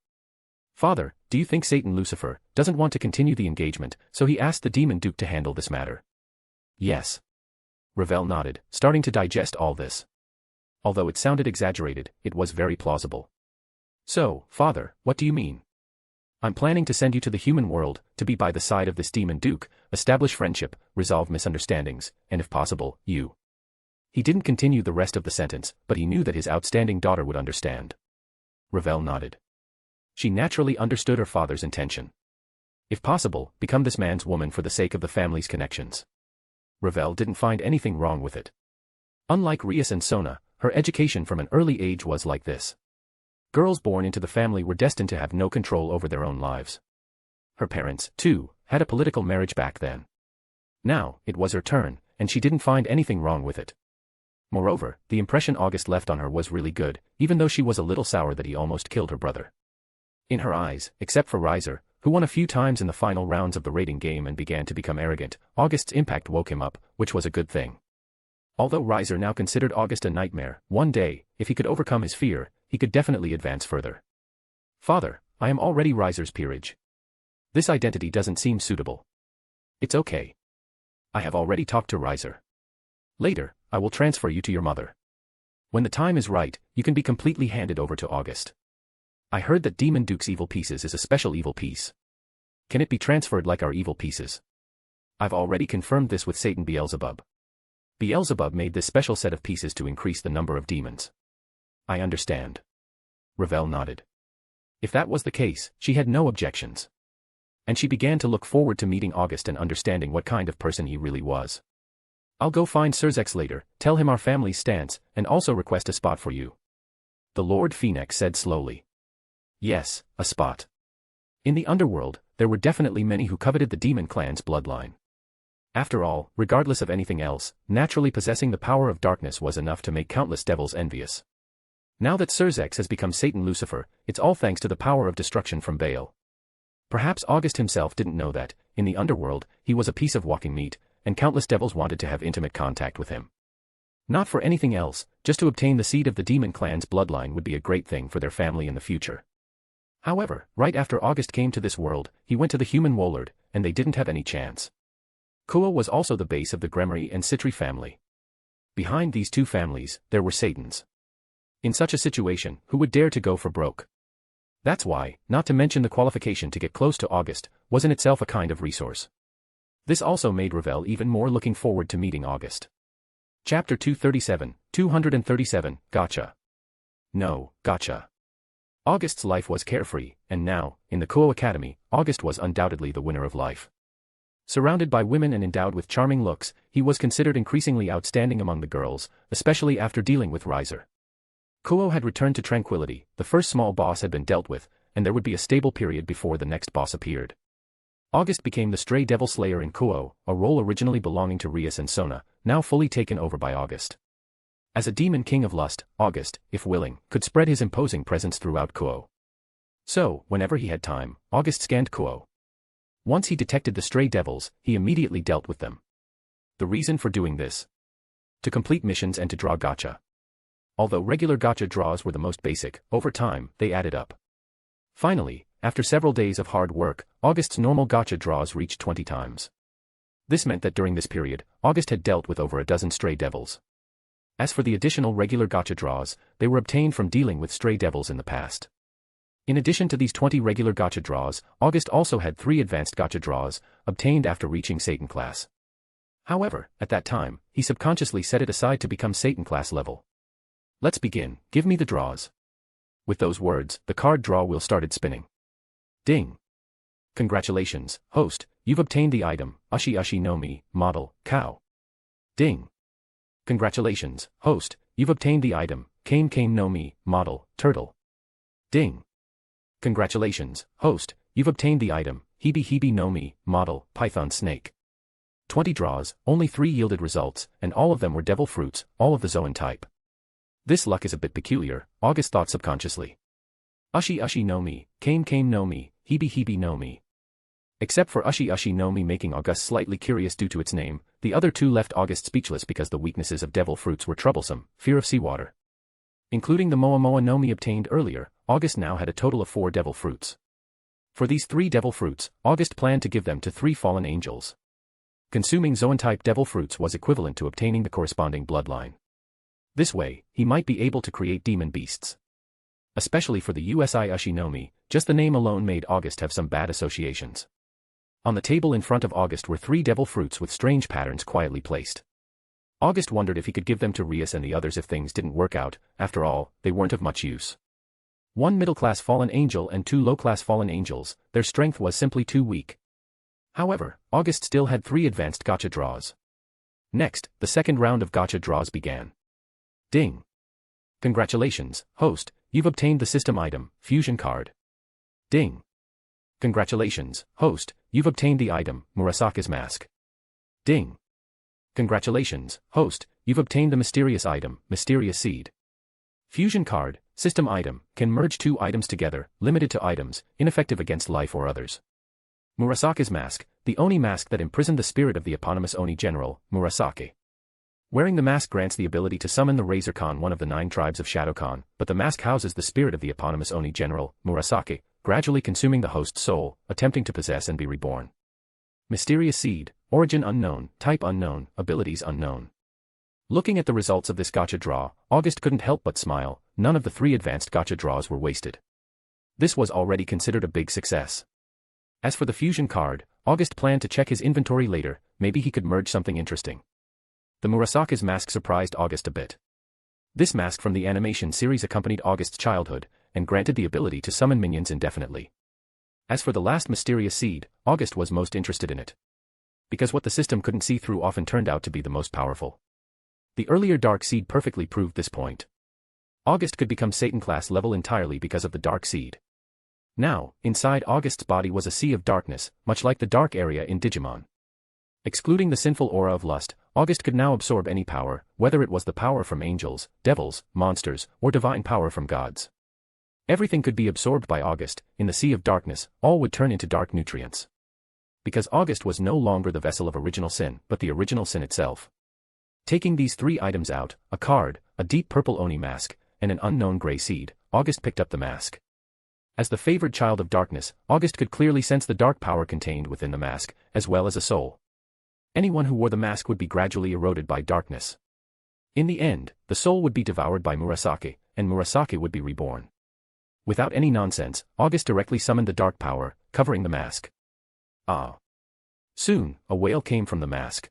Father, do you think Satan Lucifer doesn't want to continue the engagement, so he asked the Demon Duke to handle this matter? Yes. Ravel nodded, starting to digest all this. Although it sounded exaggerated, it was very plausible. So, Father, what do you mean? I'm planning to send you to the human world, to be by the side of this Demon Duke, establish friendship, resolve misunderstandings, and if possible, you. He didn't continue the rest of the sentence, but he knew that his outstanding daughter would understand. Ravel nodded. She naturally understood her father's intention. If possible, become this man's woman for the sake of the family's connections. Ravel didn't find anything wrong with it. Unlike Rias and Sona, her education from an early age was like this. Girls born into the family were destined to have no control over their own lives. Her parents, too, had a political marriage back then. Now, it was her turn, and she didn't find anything wrong with it. Moreover, the impression August left on her was really good, even though she was a little sour that he almost killed her brother. In her eyes, except for Riser, who won a few times in the final rounds of the rating game and began to become arrogant, August's impact woke him up, which was a good thing. Although Riser now considered August a nightmare, one day, if he could overcome his fear, he could definitely advance further. Father, I am already Riser's peerage. This identity doesn't seem suitable. It's okay. I have already talked to Riser. Later, I will transfer you to your mother. When the time is right, you can be completely handed over to August. I heard that Demon Duke's evil pieces is a special evil piece. Can it be transferred like our evil pieces? I've already confirmed this with Satan Beelzebub. Beelzebub made this special set of pieces to increase the number of demons. I understand. Ravel nodded. If that was the case, she had no objections. And she began to look forward to meeting August and understanding what kind of person he really was. I'll go find Surzex later, tell him our family's stance, and also request a spot for you. The Lord Phoenix said slowly. Yes, a spot. In the Underworld, there were definitely many who coveted the demon clan's bloodline. After all, regardless of anything else, naturally possessing the power of darkness was enough to make countless devils envious. Now that Surzex has become Satan Lucifer, it's all thanks to the power of destruction from Baal. Perhaps August himself didn't know that, in the Underworld, he was a piece of walking meat, and countless devils wanted to have intimate contact with him. Not for anything else, just to obtain the seed of the demon clan's bloodline would be a great thing for their family in the future. However, right after August came to this world, he went to the human Wollard, and they didn't have any chance. Kuo was also the base of the Grimorys and Citri family. Behind these two families, there were Satans. In such a situation, who would dare to go for broke? That's why, not to mention the qualification to get close to August, was in itself a kind of resource. This also made Ravel even more looking forward to meeting August. Chapter 237, Gacha. No, Gacha. August's life was carefree, and now, in the Kuo Academy, August was undoubtedly the winner of life. Surrounded by women and endowed with charming looks, he was considered increasingly outstanding among the girls, especially after dealing with Riser. Kuo had returned to tranquility, the first small boss had been dealt with, and there would be a stable period before the next boss appeared. August became the stray devil slayer in Kuo, a role originally belonging to Rias and Sona, now fully taken over by August. As a demon king of lust, August, if willing, could spread his imposing presence throughout Kuo. So, whenever he had time, August scanned Kuo. Once he detected the stray devils, he immediately dealt with them. The reason for doing this? To complete missions and to draw gacha. Although regular gacha draws were the most basic, over time, they added up. Finally, after several days of hard work, August's normal gacha draws reached 20 times. This meant that during this period, August had dealt with over a dozen stray devils. As for the additional regular gacha draws, they were obtained from dealing with stray devils in the past. In addition to these 20 regular gacha draws, August also had 3 advanced gacha draws, obtained after reaching Satan class. However, at that time, he subconsciously set it aside to become Satan class level. Let's begin, give me the draws. With those words, the card draw wheel started spinning. Ding! Congratulations, host, you've obtained the item, Ushi Ushi no Mi, model, cow. Ding! Congratulations, host, you've obtained the item, Kane Kane no Mi, model, turtle. Ding! Congratulations, host, you've obtained the item, Hebe Hebe no Mi, model, python snake. 20 draws, only 3 yielded results, and all of them were devil fruits, all of the Zoan type. This luck is a bit peculiar, August thought subconsciously. Ushi Ushi no Mi, Kame no Mi, Hebe Hebe no Mi. Except for Ushi Ushi no Mi making August slightly curious due to its name, the other two left August speechless because the weaknesses of devil fruits were troublesome, fear of seawater. Including the Moa Moa no Mi obtained earlier, August now had a total of 4 devil fruits. For these 3 devil fruits, August planned to give them to 3 fallen angels. Consuming Zoan-type devil fruits was equivalent to obtaining the corresponding bloodline. This way, he might be able to create demon beasts. Especially for the USI Ushinomi, just the name alone made August have some bad associations. On the table in front of August were 3 devil fruits with strange patterns quietly placed. August wondered if he could give them to Rias and the others if things didn't work out. After all, they weren't of much use. 1 middle-class fallen angel and 2 low-class fallen angels, their strength was simply too weak. However, August still had 3 advanced gacha draws. Next, the second round of gacha draws began. Ding! Congratulations, host, you've obtained the system item, Fusion Card. Ding! Congratulations, host, you've obtained the item, Murasaki's Mask. Ding! Congratulations, host, you've obtained the mysterious item, Mysterious Seed. Fusion Card, system item, can merge 2 items together, limited to items, ineffective against life or others. Murasaki's Mask, the Oni mask that imprisoned the spirit of the eponymous Oni general, Murasaki. Wearing the mask grants the ability to summon the Razor Khan, one of the 9 tribes of Shadow Khan, but the mask houses the spirit of the eponymous Oni general, Murasaki, gradually consuming the host's soul, attempting to possess and be reborn. Mysterious Seed, origin unknown, type unknown, abilities unknown. Looking at the results of this gacha draw, August couldn't help but smile. None of the 3 advanced gacha draws were wasted. This was already considered a big success. As for the fusion card, August planned to check his inventory later, maybe he could merge something interesting. The Murasaki's mask surprised August a bit. This mask from the animation series accompanied August's childhood, and granted the ability to summon minions indefinitely. As for the last mysterious seed, August was most interested in it. Because what the system couldn't see through often turned out to be the most powerful. The earlier Dark Seed perfectly proved this point. August could become Satan class level entirely because of the Dark Seed. Now, inside August's body was a sea of darkness, much like the dark area in Digimon. Excluding the sinful aura of lust, August could now absorb any power, whether it was the power from angels, devils, monsters, or divine power from gods. Everything could be absorbed by August. In the sea of darkness, all would turn into dark nutrients. Because August was no longer the vessel of original sin, but the original sin itself. Taking these 3 items out, a card, a deep purple Oni mask, and an unknown gray seed, August picked up the mask. As the favored child of darkness, August could clearly sense the dark power contained within the mask, as well as a soul. Anyone who wore the mask would be gradually eroded by darkness. In the end, the soul would be devoured by Murasaki, and Murasaki would be reborn. Without any nonsense, August directly summoned the dark power, covering the mask. Ah! Soon, a wail came from the mask.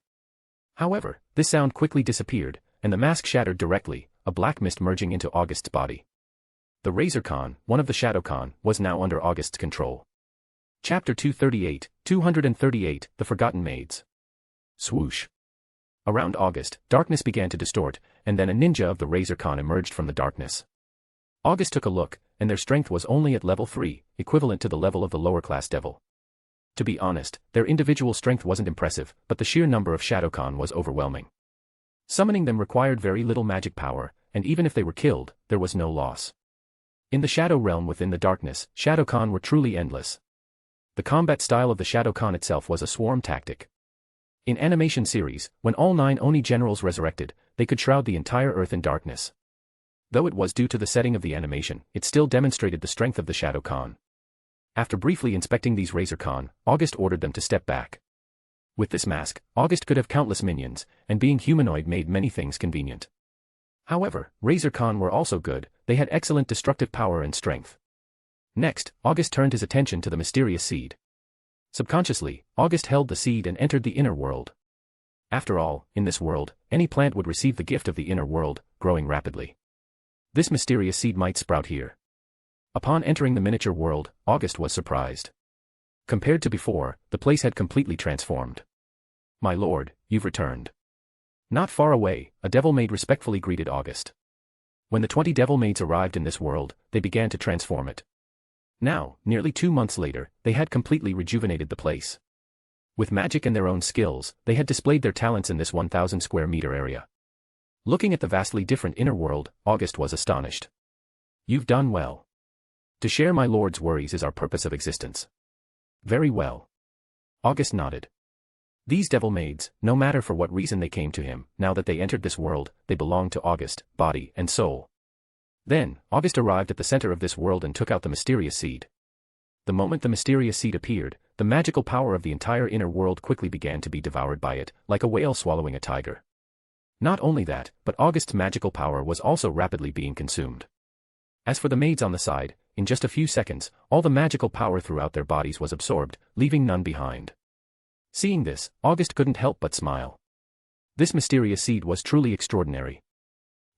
However, this sound quickly disappeared, and the mask shattered directly, a black mist merging into August's body. The Razor Khan, one of the Shadow Khan, was now under August's control. Chapter 238, The Forgotten Maids. Swoosh. Around August, darkness began to distort, and then a ninja of the Razor Khan emerged from the darkness. August took a look, and their strength was only at level 3, equivalent to the level of the lower-class devil. To be honest, their individual strength wasn't impressive, but the sheer number of Shadow Khan was overwhelming. Summoning them required very little magic power, and even if they were killed, there was no loss. In the Shadow Realm within the darkness, Shadow Khan were truly endless. The combat style of the Shadow Khan itself was a swarm tactic. In animation series, when all 9 Oni generals resurrected, they could shroud the entire earth in darkness. Though it was due to the setting of the animation, it still demonstrated the strength of the Shadow Khan. After briefly inspecting these Razor Khan, August ordered them to step back. With this mask, August could have countless minions, and being humanoid made many things convenient. However, Razor Khan were also good, they had excellent destructive power and strength. Next, August turned his attention to the mysterious seed. Subconsciously, August held the seed and entered the inner world. After all, in this world, any plant would receive the gift of the inner world, growing rapidly. This mysterious seed might sprout here. Upon entering the miniature world, August was surprised. Compared to before, the place had completely transformed. My lord, you've returned. Not far away, a devil maid respectfully greeted August. When the 20 devil maids arrived in this world, they began to transform it. Now, nearly 2 months later, they had completely rejuvenated the place. With magic and their own skills, they had displayed their talents in this 1,000 square meter area. Looking at the vastly different inner world, August was astonished. You've done well. To share my lord's worries is our purpose of existence. Very well. August nodded. These devil maids, no matter for what reason they came to him, now that they entered this world, they belonged to August, body and soul. Then, August arrived at the center of this world and took out the mysterious seed. The moment the mysterious seed appeared, the magical power of the entire inner world quickly began to be devoured by it, like a whale swallowing a tiger. Not only that, but August's magical power was also rapidly being consumed. As for the maids on the side, in just a few seconds, all the magical power throughout their bodies was absorbed, leaving none behind. Seeing this, August couldn't help but smile. This mysterious seed was truly extraordinary.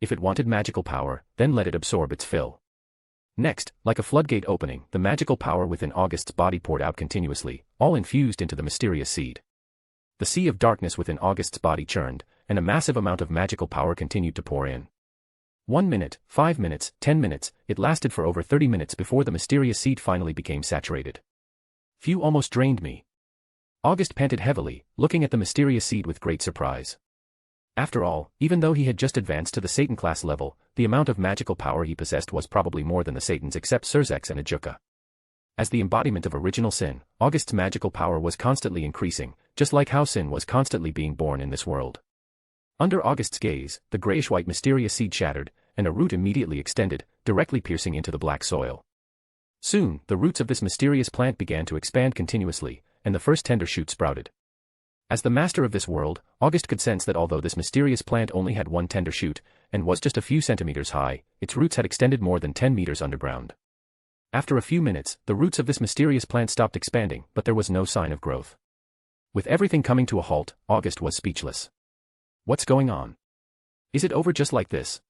If it wanted magical power, then let it absorb its fill. Next, like a floodgate opening, the magical power within August's body poured out continuously, all infused into the mysterious seed. The sea of darkness within August's body churned, and a massive amount of magical power continued to pour in. 1 minute, 5 minutes, 10 minutes, it lasted for over 30 minutes before the mysterious seed finally became saturated. Phew, almost drained me. August panted heavily, looking at the mysterious seed with great surprise. After all, even though he had just advanced to the Satan class level, the amount of magical power he possessed was probably more than the Satans except Surzex and Ajuka. As the embodiment of original sin, August's magical power was constantly increasing, just like how sin was constantly being born in this world. Under August's gaze, the grayish-white mysterious seed shattered, and a root immediately extended, directly piercing into the black soil. Soon, the roots of this mysterious plant began to expand continuously, and the first tender shoot sprouted. As the master of this world, August could sense that although this mysterious plant only had one tender shoot, and was just a few centimeters high, its roots had extended more than 10 meters underground. After a few minutes, the roots of this mysterious plant stopped expanding, but there was no sign of growth. With everything coming to a halt, August was speechless. What's going on? Is it over just like this?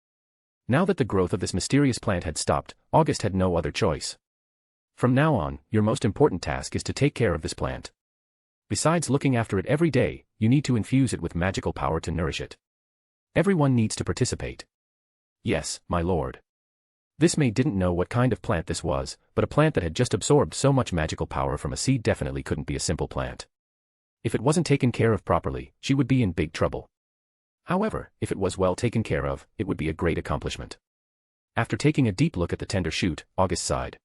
Now that the growth of this mysterious plant had stopped, August had no other choice. From now on, your most important task is to take care of this plant. Besides looking after it every day, you need to infuse it with magical power to nourish it. Everyone needs to participate. Yes, my lord. This maid didn't know what kind of plant this was, but a plant that had just absorbed so much magical power from a seed definitely couldn't be a simple plant. If it wasn't taken care of properly, she would be in big trouble. However, if it was well taken care of, it would be a great accomplishment. After taking a deep look at the tender shoot, August sighed.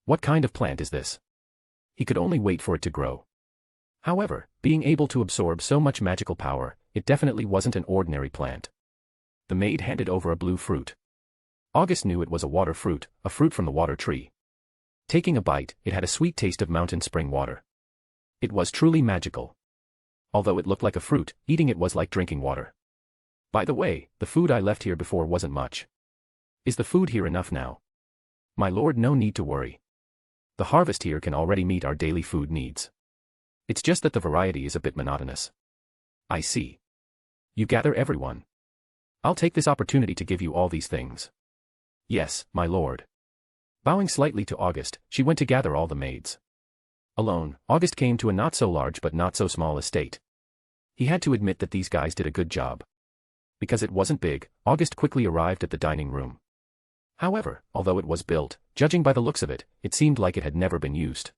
What kind of plant is this? He could only wait for it to grow. However, being able to absorb so much magical power, it definitely wasn't an ordinary plant. The maid handed over a blue fruit. August knew it was a water fruit, a fruit from the water tree. Taking a bite, it had a sweet taste of mountain spring water. It was truly magical. Although it looked like a fruit, eating it was like drinking water. By the way, the food I left here before wasn't much. Is the food here enough now? My lord, no need to worry. The harvest here can already meet our daily food needs. It's just that the variety is a bit monotonous. I see. You gather everyone. I'll take this opportunity to give you all these things. Yes, my lord. Bowing slightly to August, she went to gather all the maids. Alone, August came to a not-so-large but not-so-small estate. He had to admit that these guys did a good job. Because it wasn't big, August quickly arrived at the dining room. However, although it was built, judging by the looks of it, it seemed like it had never been used.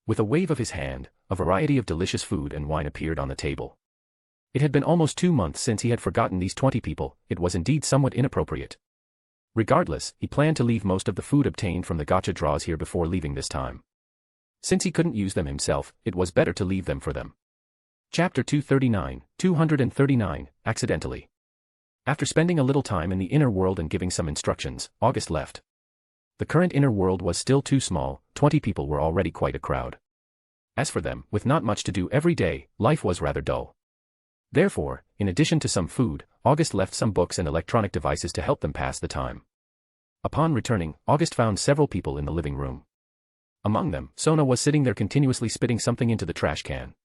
With a wave of his hand, a variety of delicious food and wine appeared on the table. It had been almost 2 months since he had forgotten these 20 people, it was indeed somewhat inappropriate. Regardless, he planned to leave most of the food obtained from the gacha draws here before leaving this time. Since he couldn't use them himself, it was better to leave them for them. Chapter 239, Accidentally. After spending a little time in the inner world and giving some instructions, August left. The current inner world was still too small, 20 people were already quite a crowd. As for them, with not much to do every day, life was rather dull. Therefore, in addition to some food, August left some books and electronic devices to help them pass the time. Upon returning, August found several people in the living room. Among them, Sona was sitting there continuously spitting something into the trash can.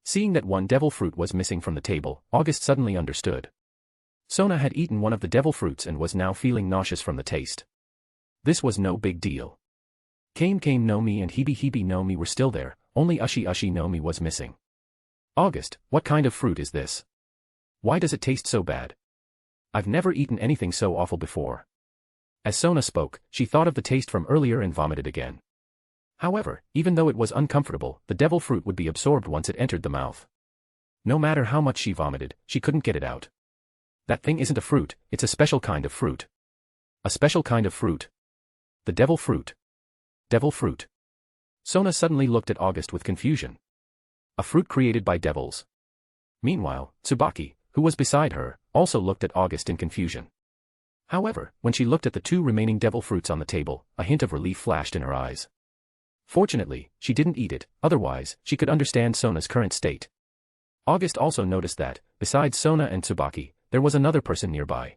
Seeing that one devil fruit was missing from the table, August suddenly understood. Sona had eaten one of the devil fruits and was now feeling nauseous from the taste. This was no big deal. Kame no Mi and Hebe no Mi were still there, only Ushi no Mi was missing. August, what kind of fruit is this? Why does it taste so bad? I've never eaten anything so awful before. As Sona spoke, she thought of the taste from earlier and vomited again. However, even though it was uncomfortable, the devil fruit would be absorbed once it entered the mouth. No matter how much she vomited, she couldn't get it out. That thing isn't a fruit, it's a special kind of fruit. A special kind of fruit. The devil fruit. Devil fruit. Sona suddenly looked at August with confusion. A fruit created by devils. Meanwhile, Tsubaki, who was beside her, also looked at August in confusion. However, when she looked at the two remaining devil fruits on the table, a hint of relief flashed in her eyes. Fortunately, she didn't eat it, otherwise, she could understand Sona's current state. August also noticed that, besides Sona and Tsubaki, there was another person nearby.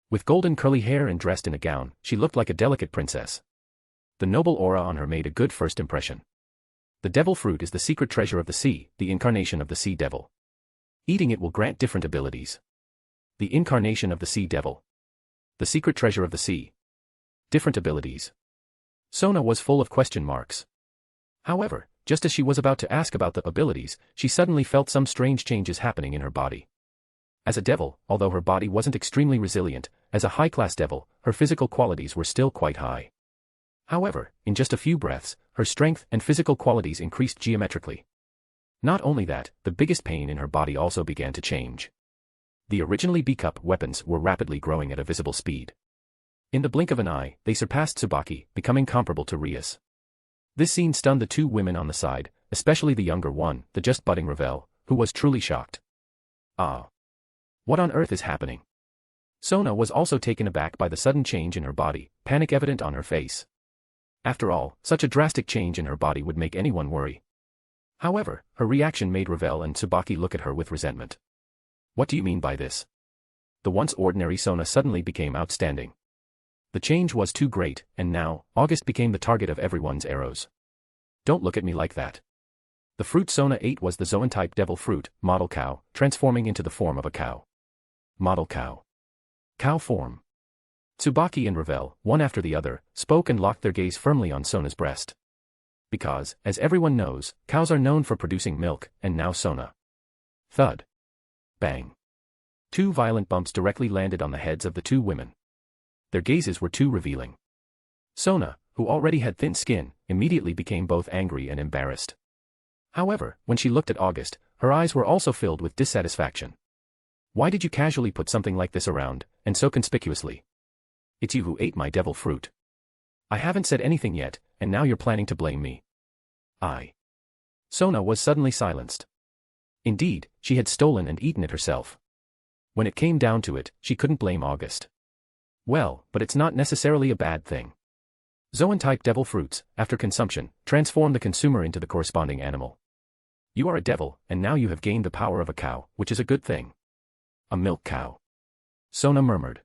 With golden curly hair and dressed in a gown, she looked like a delicate princess. The noble aura on her made a good first impression. The devil fruit is the secret treasure of the sea, the incarnation of the sea devil. Eating it will grant different abilities. The incarnation of the sea devil. The secret treasure of the sea. Different abilities. Sona was full of question marks. However, just as she was about to ask about the abilities, she suddenly felt some strange changes happening in her body. As a devil, although her body wasn't extremely resilient, as a high-class devil, her physical qualities were still quite high. However, in just a few breaths, her strength and physical qualities increased geometrically. Not only that, the biggest pain in her body also began to change. The originally B-cup weapons were rapidly growing at a visible speed. In the blink of an eye, they surpassed Tsubaki, becoming comparable to Rias. This scene stunned the two women on the side, especially the younger one, the just budding Ravel, who was truly shocked. Ah! What on earth is happening? Sona was also taken aback by the sudden change in her body, panic evident on her face. After all, such a drastic change in her body would make anyone worry. However, her reaction made Ravel and Tsubaki look at her with resentment. What do you mean by this? The once ordinary Sona suddenly became outstanding. The change was too great, and now, August became the target of everyone's arrows. Don't look at me like that. The fruit Sona ate was the Zoan-type devil fruit, model cow, transforming into the form of a cow. Model cow. Cow form. Tsubaki and Ravel, one after the other, spoke and locked their gaze firmly on Sona's breast. Because, as everyone knows, cows are known for producing milk, and now Sona. Thud. Bang. Two violent bumps directly landed on the heads of the two women. Their gazes were too revealing. Sona, who already had thin skin, immediately became both angry and embarrassed. However, when she looked at August, her eyes were also filled with dissatisfaction. Why did you casually put something like this around, and so conspicuously? It's you who ate my devil fruit. I haven't said anything yet, and now you're planning to blame me. Sona was suddenly silenced. Indeed, she had stolen and eaten it herself. When it came down to it, she couldn't blame August. Well, but it's not necessarily a bad thing. Zoan-type devil fruits, after consumption, transform the consumer into the corresponding animal. You are a devil, and now you have gained the power of a cow, which is a good thing. A milk cow. Sona murmured.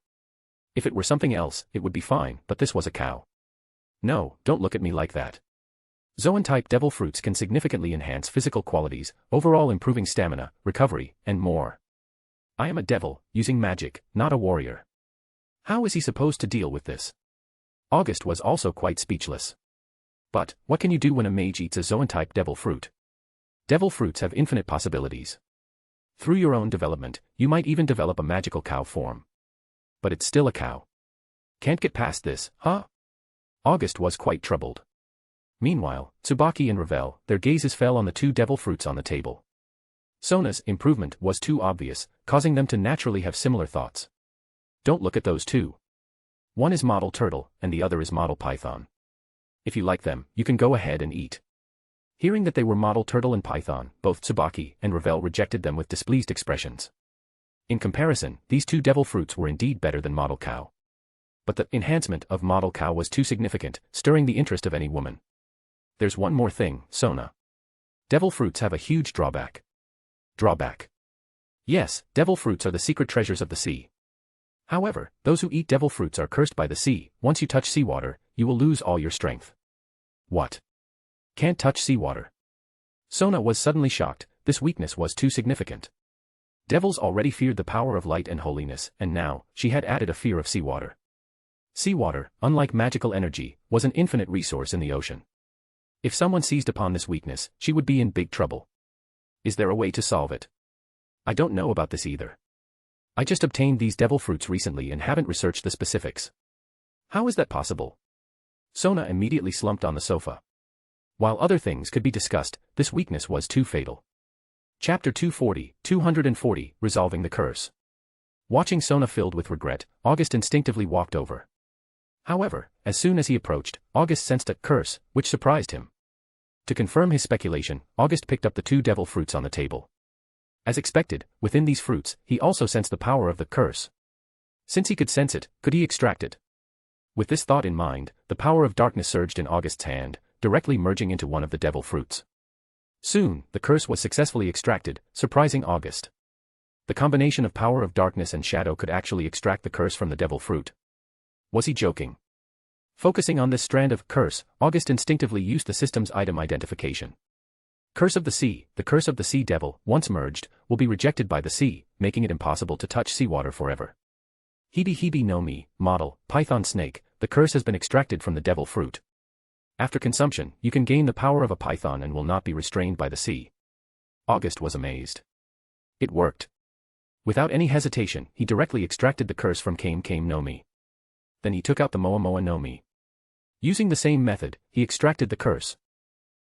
If it were something else, it would be fine, but this was a cow. No, don't look at me like that. Zoan-type devil fruits can significantly enhance physical qualities, overall improving stamina, recovery, and more. I am a devil, using magic, not a warrior. How is he supposed to deal with this? August was also quite speechless. But, what can you do when a mage eats a Zoan-type devil fruit? Devil fruits have infinite possibilities. Through your own development, you might even develop a magical cow form. But it's still a cow. Can't get past this, huh? August was quite troubled. Meanwhile, Tsubaki and Ravel, their gazes fell on the two devil fruits on the table. Sona's improvement was too obvious, causing them to naturally have similar thoughts. Don't look at those two. One is model turtle, and the other is model python. If you like them, you can go ahead and eat. Hearing that they were model turtle and python, both Tsubaki and Ravel rejected them with displeased expressions. In comparison, these two devil fruits were indeed better than model cow. But the enhancement of model cow was too significant, stirring the interest of any woman. There's one more thing, Sona. Devil fruits have a huge drawback. Drawback. Yes, devil fruits are the secret treasures of the sea. However, those who eat devil fruits are cursed by the sea. Once you touch seawater, you will lose all your strength. What? Can't touch seawater. Sona was suddenly shocked, this weakness was too significant. Devils already feared the power of light and holiness, and now, she had added a fear of seawater. Seawater, unlike magical energy, was an infinite resource in the ocean. If someone seized upon this weakness, she would be in big trouble. Is there a way to solve it? I don't know about this either. I just obtained these devil fruits recently and haven't researched the specifics. How is that possible? Sona immediately slumped on the sofa. While other things could be discussed, this weakness was too fatal. Chapter 240, Resolving the Curse. Watching Sona filled with regret, August instinctively walked over. However, as soon as he approached, August sensed a curse, which surprised him. To confirm his speculation, August picked up the 2 devil fruits on the table. As expected, within these fruits, he also sensed the power of the curse. Since he could sense it, could he extract it? With this thought in mind, the power of darkness surged in August's hand, directly merging into one of the devil fruits. Soon, the curse was successfully extracted, surprising August. The combination of power of darkness and shadow could actually extract the curse from the devil fruit. Was he joking? Focusing on this strand of curse, August instinctively used the system's item identification. Curse of the Sea. The curse of the Sea Devil, once merged, will be rejected by the sea, making it impossible to touch seawater forever. Hibi Hibi no Mi, model, Python Snake. The curse has been extracted from the devil fruit. After consumption, you can gain the power of a python and will not be restrained by the sea. August was amazed. It worked. Without any hesitation, he directly extracted the curse from Kame Kame no Mi. Then he took out the Moa Moa no Mi. Using the same method, he extracted the curse.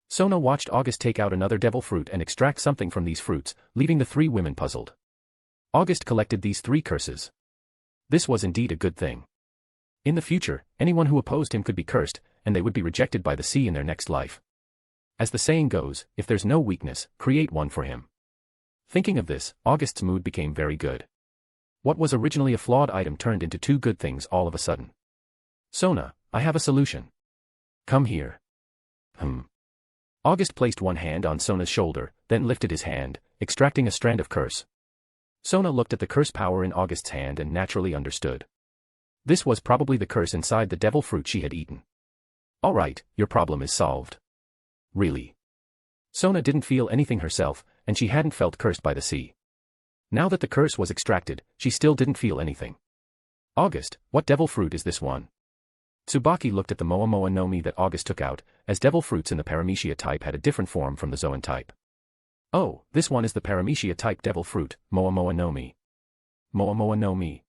Sona watched August take out another devil fruit and extract something from these fruits, leaving the 3 women puzzled. August collected these 3 curses. This was indeed a good thing. In the future, anyone who opposed him could be cursed, and they would be rejected by the sea in their next life. As the saying goes, if there's no weakness, create one for him. Thinking of this, August's mood became very good. What was originally a flawed item turned into 2 good things all of a sudden. Sona, I have a solution. Come here. August placed one hand on Sona's shoulder, then lifted his hand, extracting a strand of curse. Sona looked at the curse power in August's hand and naturally understood. This was probably the curse inside the devil fruit she had eaten. Alright, your problem is solved. Really? Sona didn't feel anything herself, and she hadn't felt cursed by the sea. Now that the curse was extracted, she still didn't feel anything. August, what devil fruit is this one? Tsubaki looked at the Moa Moa no Mi that August took out, as devil fruits in the Paramecia type had a different form from the Zoan type. Oh, this one is the Paramecia type devil fruit, Moa Moa no Mi. Moa Moa no Mi.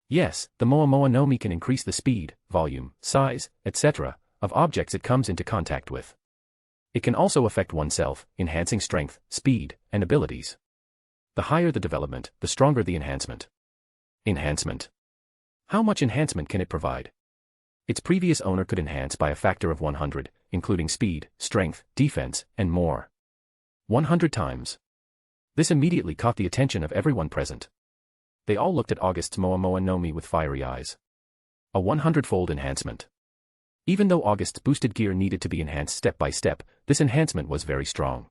Yes, the Moa Moa no Mi can increase the speed, volume, size, etc., of objects it comes into contact with. It can also affect oneself, enhancing strength, speed, and abilities. The higher the development, the stronger the enhancement. Enhancement. How much enhancement can it provide? Its previous owner could enhance by a factor of 100, including speed, strength, defense, and more. 100 times. This immediately caught the attention of everyone present. They all looked at August's Moa Moa no Mi with fiery eyes. A 100-fold enhancement. Even though August's boosted gear needed to be enhanced step by step, this enhancement was very strong.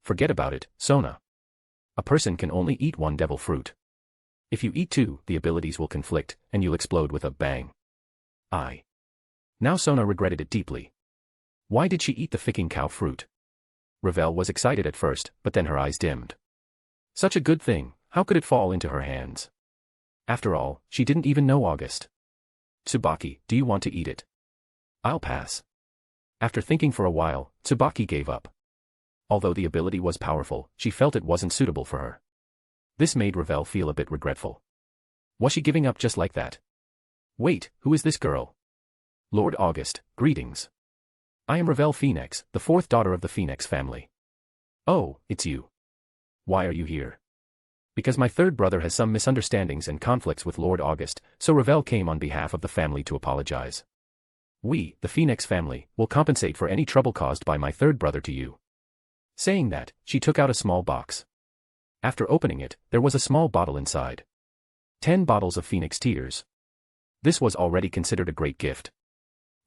Forget about it, Sona. A person can only eat 1 devil fruit. If you eat 2, the abilities will conflict, and you'll explode with a bang. Now Sona regretted it deeply. Why did she eat the ficking cow fruit? Ravel was excited at first, but then her eyes dimmed. Such a good thing, how could it fall into her hands? After all, she didn't even know August. Tsubaki, do you want to eat it? I'll pass. After thinking for a while, Tsubaki gave up. Although the ability was powerful, she felt it wasn't suitable for her. This made Ravel feel a bit regretful. Was she giving up just like that? Wait, who is this girl? Lord August, greetings. I am Ravel Phoenix, the 4th daughter of the Phoenix family. Oh, it's you. Why are you here? Because my 3rd brother has some misunderstandings and conflicts with Lord August, so Ravel came on behalf of the family to apologize. We, the Phoenix family, will compensate for any trouble caused by my 3rd brother to you. Saying that, she took out a small box. After opening it, there was a small bottle inside. 10 bottles of Phoenix Tears. This was already considered a great gift.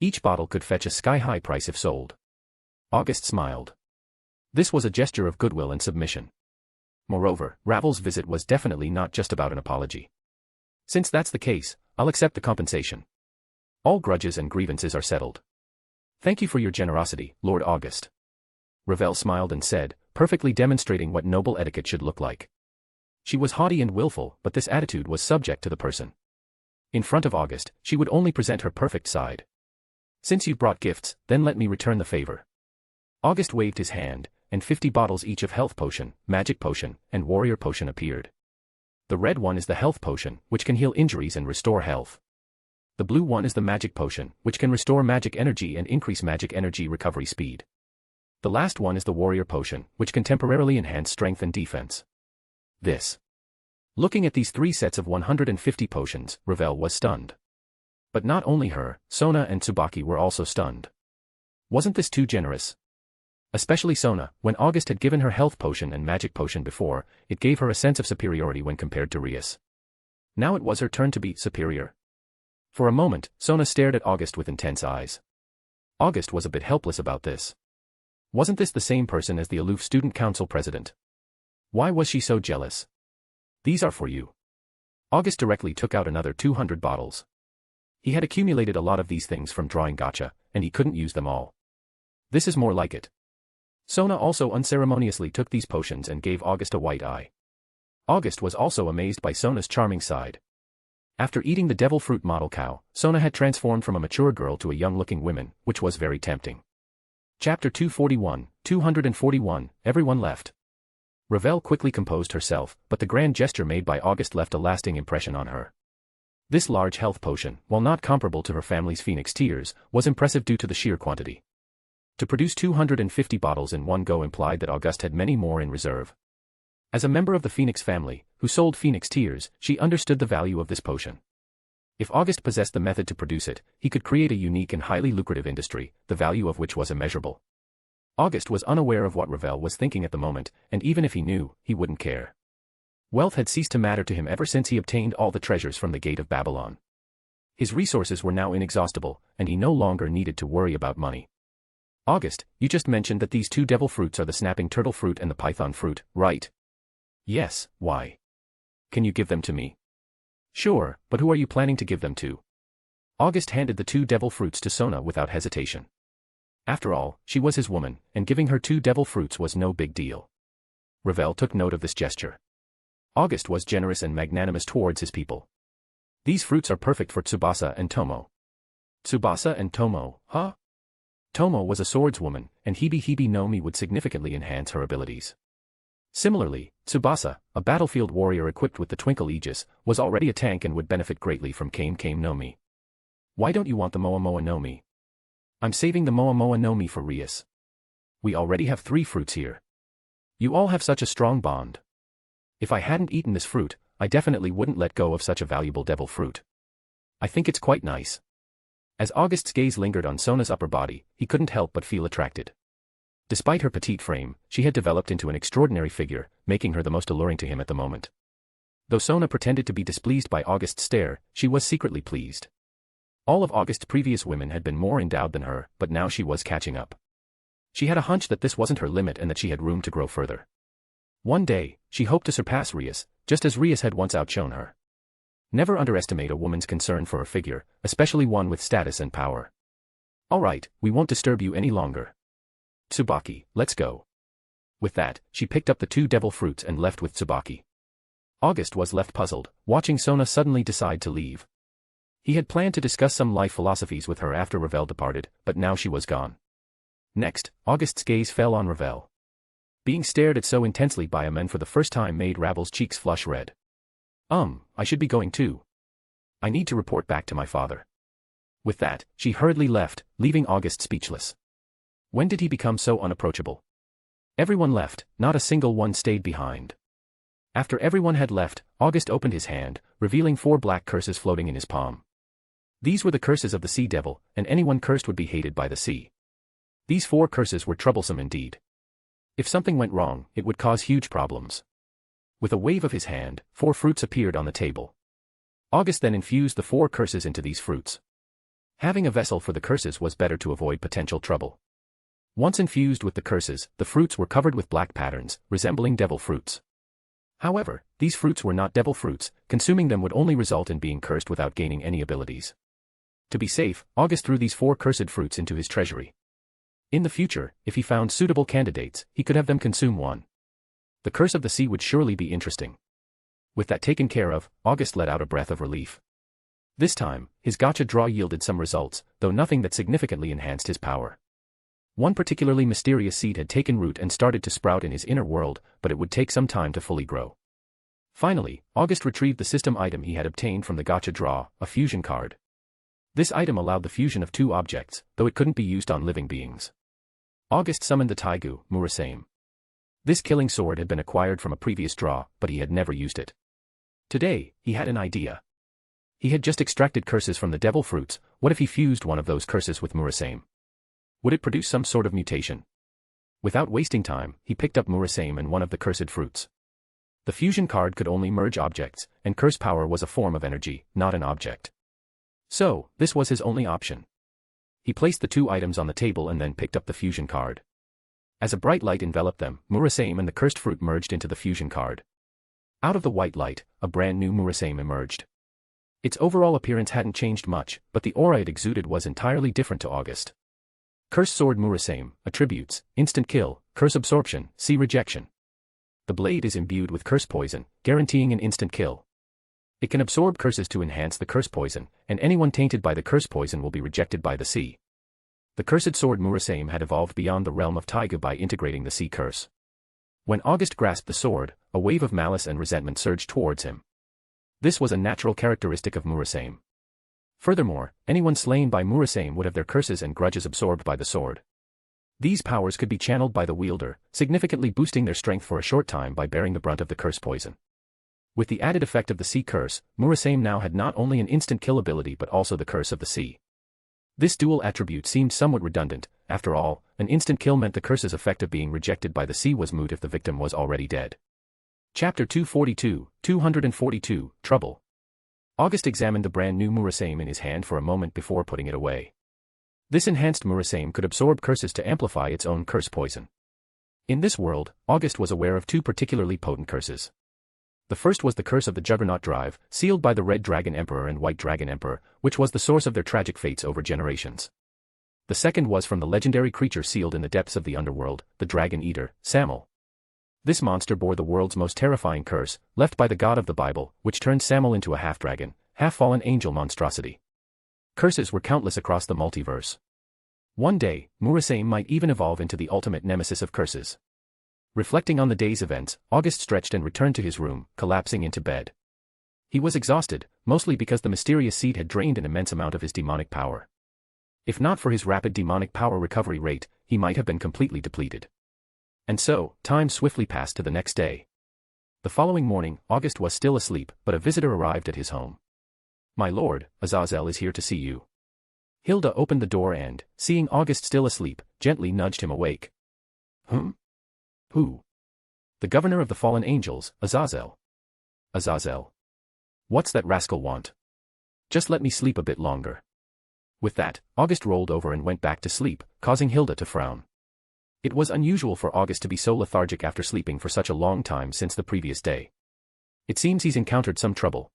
Each bottle could fetch a sky-high price if sold. August smiled. This was a gesture of goodwill and submission. Moreover, Ravel's visit was definitely not just about an apology. Since that's the case, I'll accept the compensation. All grudges and grievances are settled. Thank you for your generosity, Lord August. Ravel smiled and said, perfectly demonstrating what noble etiquette should look like. She was haughty and willful, but this attitude was subject to the person. In front of August, she would only present her perfect side. Since you've brought gifts, then let me return the favor. August waved his hand, and 50 bottles each of health potion, magic potion, and warrior potion appeared. The red one is the health potion, which can heal injuries and restore health. The blue one is the magic potion, which can restore magic energy and increase magic energy recovery speed. The last one is the warrior potion, which can temporarily enhance strength and defense. This Looking at these 3 sets of 150 potions, Ravel was stunned. But not only her, Sona and Tsubaki were also stunned. Wasn't this too generous? Especially Sona, when August had given her health potion and magic potion before, it gave her a sense of superiority when compared to Rias. Now it was her turn to be superior. For a moment, Sona stared at August with intense eyes. August was a bit helpless about this. Wasn't this the same person as the aloof student council president? Why was she so jealous? These are for you. August directly took out another 200 bottles. He had accumulated a lot of these things from drawing gacha, and he couldn't use them all. This is more like it. Sona also unceremoniously took these potions and gave August a white eye. August was also amazed by Sona's charming side. After eating the devil fruit model cow, Sona had transformed from a mature girl to a young-looking woman, which was very tempting. Chapter 241, everyone left. Ravel quickly composed herself, but the grand gesture made by August left a lasting impression on her. This large health potion, while not comparable to her family's Phoenix Tears, was impressive due to the sheer quantity. To produce 250 bottles in one go implied that August had many more in reserve. As a member of the Phoenix family, who sold Phoenix Tears, she understood the value of this potion. If August possessed the method to produce it, he could create a unique and highly lucrative industry, the value of which was immeasurable. August was unaware of what Ravel was thinking at the moment, and even if he knew, he wouldn't care. Wealth had ceased to matter to him ever since he obtained all the treasures from the Gate of Babylon. His resources were now inexhaustible, and he no longer needed to worry about money. August, you just mentioned that these 2 devil fruits are the snapping turtle fruit and the python fruit, right? Yes, why? Can you give them to me? Sure, but who are you planning to give them to? August handed the 2 devil fruits to Sona without hesitation. After all, she was his woman, and giving her 2 devil fruits was no big deal. Ravel took note of this gesture. August was generous and magnanimous towards his people. These fruits are perfect for Tsubasa and Tomo. Tsubasa and Tomo, huh? Tomo was a swordswoman, and Hebe no Mi would significantly enhance her abilities. Similarly, Tsubasa, a battlefield warrior equipped with the Twinkle Aegis, was already a tank and would benefit greatly from Kame no Mi. Why don't you want the Moa no Mi? I'm saving the Moa no Mi for Rias. We already have 3 fruits here. You all have such a strong bond. If I hadn't eaten this fruit, I definitely wouldn't let go of such a valuable devil fruit. I think it's quite nice. As August's gaze lingered on Sona's upper body, he couldn't help but feel attracted. Despite her petite frame, she had developed into an extraordinary figure, making her the most alluring to him at the moment. Though Sona pretended to be displeased by August's stare, she was secretly pleased. All of August's previous women had been more endowed than her, but now she was catching up. She had a hunch that this wasn't her limit and that she had room to grow further. One day, she hoped to surpass Rias, just as Rias had once outshone her. Never underestimate a woman's concern for a figure, especially one with status and power. All right, we won't disturb you any longer. Tsubaki, let's go. With that, she picked up the 2 devil fruits and left with Tsubaki. August was left puzzled, watching Sona suddenly decide to leave. He had planned to discuss some life philosophies with her after Ravel departed, but now she was gone. Next, August's gaze fell on Ravel. Being stared at so intensely by a man for the first time made Ravel's cheeks flush red. I should be going too. I need to report back to my father. With that, she hurriedly left, leaving August speechless. When did he become so unapproachable? Everyone left, not a single one stayed behind. After everyone had left, August opened his hand, revealing 4 black curses floating in his palm. These were the curses of the Sea Devil, and anyone cursed would be hated by the sea. These 4 curses were troublesome indeed. If something went wrong, it would cause huge problems. With a wave of his hand, 4 fruits appeared on the table. August then infused the 4 curses into these fruits. Having a vessel for the curses was better to avoid potential trouble. Once infused with the curses, the fruits were covered with black patterns, resembling devil fruits. However, these fruits were not devil fruits, consuming them would only result in being cursed without gaining any abilities. To be safe, August threw these 4 cursed fruits into his treasury. In the future, if he found suitable candidates, he could have them consume one. The curse of the sea would surely be interesting. With that taken care of, August let out a breath of relief. This time, his gacha draw yielded some results, though nothing that significantly enhanced his power. One particularly mysterious seed had taken root and started to sprout in his inner world, but it would take some time to fully grow. Finally, August retrieved the system item he had obtained from the gacha draw, a fusion card. This item allowed the fusion of 2 objects, though it couldn't be used on living beings. August summoned the Taigu, Murasame. This killing sword had been acquired from a previous draw, but he had never used it. Today, he had an idea. He had just extracted curses from the devil fruits. What if he fused one of those curses with Murasame? Would it produce some sort of mutation? Without wasting time, he picked up Murasame and one of the cursed fruits. The fusion card could only merge objects, and curse power was a form of energy, not an object. So, this was his only option. He placed the two items on the table and then picked up the fusion card. As a bright light enveloped them, Murasame and the cursed fruit merged into the fusion card. Out of the white light, a brand new Murasame emerged. Its overall appearance hadn't changed much, but the aura it exuded was entirely different to August. Curse Sword Murasame, attributes, instant kill, curse absorption, see rejection. The blade is imbued with curse poison, guaranteeing an instant kill. It can absorb curses to enhance the curse poison, and anyone tainted by the curse poison will be rejected by the sea. The cursed sword Murasame had evolved beyond the realm of Taiga by integrating the sea curse. When August grasped the sword, a wave of malice and resentment surged towards him. This was a natural characteristic of Murasame. Furthermore, anyone slain by Murasame would have their curses and grudges absorbed by the sword. These powers could be channeled by the wielder, significantly boosting their strength for a short time by bearing the brunt of the curse poison. With the added effect of the sea curse, Murasame now had not only an instant kill ability but also the curse of the sea. This dual attribute seemed somewhat redundant. After all, an instant kill meant the curse's effect of being rejected by the sea was moot if the victim was already dead. Chapter 242, Trouble. August examined the brand new Murasame in his hand for a moment before putting it away. This enhanced Murasame could absorb curses to amplify its own curse poison. In this world, August was aware of two particularly potent curses. The first was the curse of the Juggernaut Drive, sealed by the Red Dragon Emperor and White Dragon Emperor, which was the source of their tragic fates over generations. The second was from the legendary creature sealed in the depths of the Underworld, the Dragon Eater, Samel. This monster bore the world's most terrifying curse, left by the god of the Bible, which turned Samel into a half-dragon, half-fallen angel monstrosity. Curses were countless across the multiverse. One day, Murasame might even evolve into the ultimate nemesis of curses. Reflecting on the day's events, August stretched and returned to his room, collapsing into bed. He was exhausted, mostly because the mysterious seed had drained an immense amount of his demonic power. If not for his rapid demonic power recovery rate, he might have been completely depleted. And so, time swiftly passed to the next day. The following morning, August was still asleep, but a visitor arrived at his home. "My lord, Azazel is here to see you." Hilda opened the door and, seeing August still asleep, gently nudged him awake. Who? "The governor of the fallen angels, Azazel." "Azazel? What's that rascal want? Just let me sleep a bit longer." With that, August rolled over and went back to sleep, causing Hilda to frown. It was unusual for August to be so lethargic after sleeping for such a long time since the previous day. "It seems he's encountered some trouble."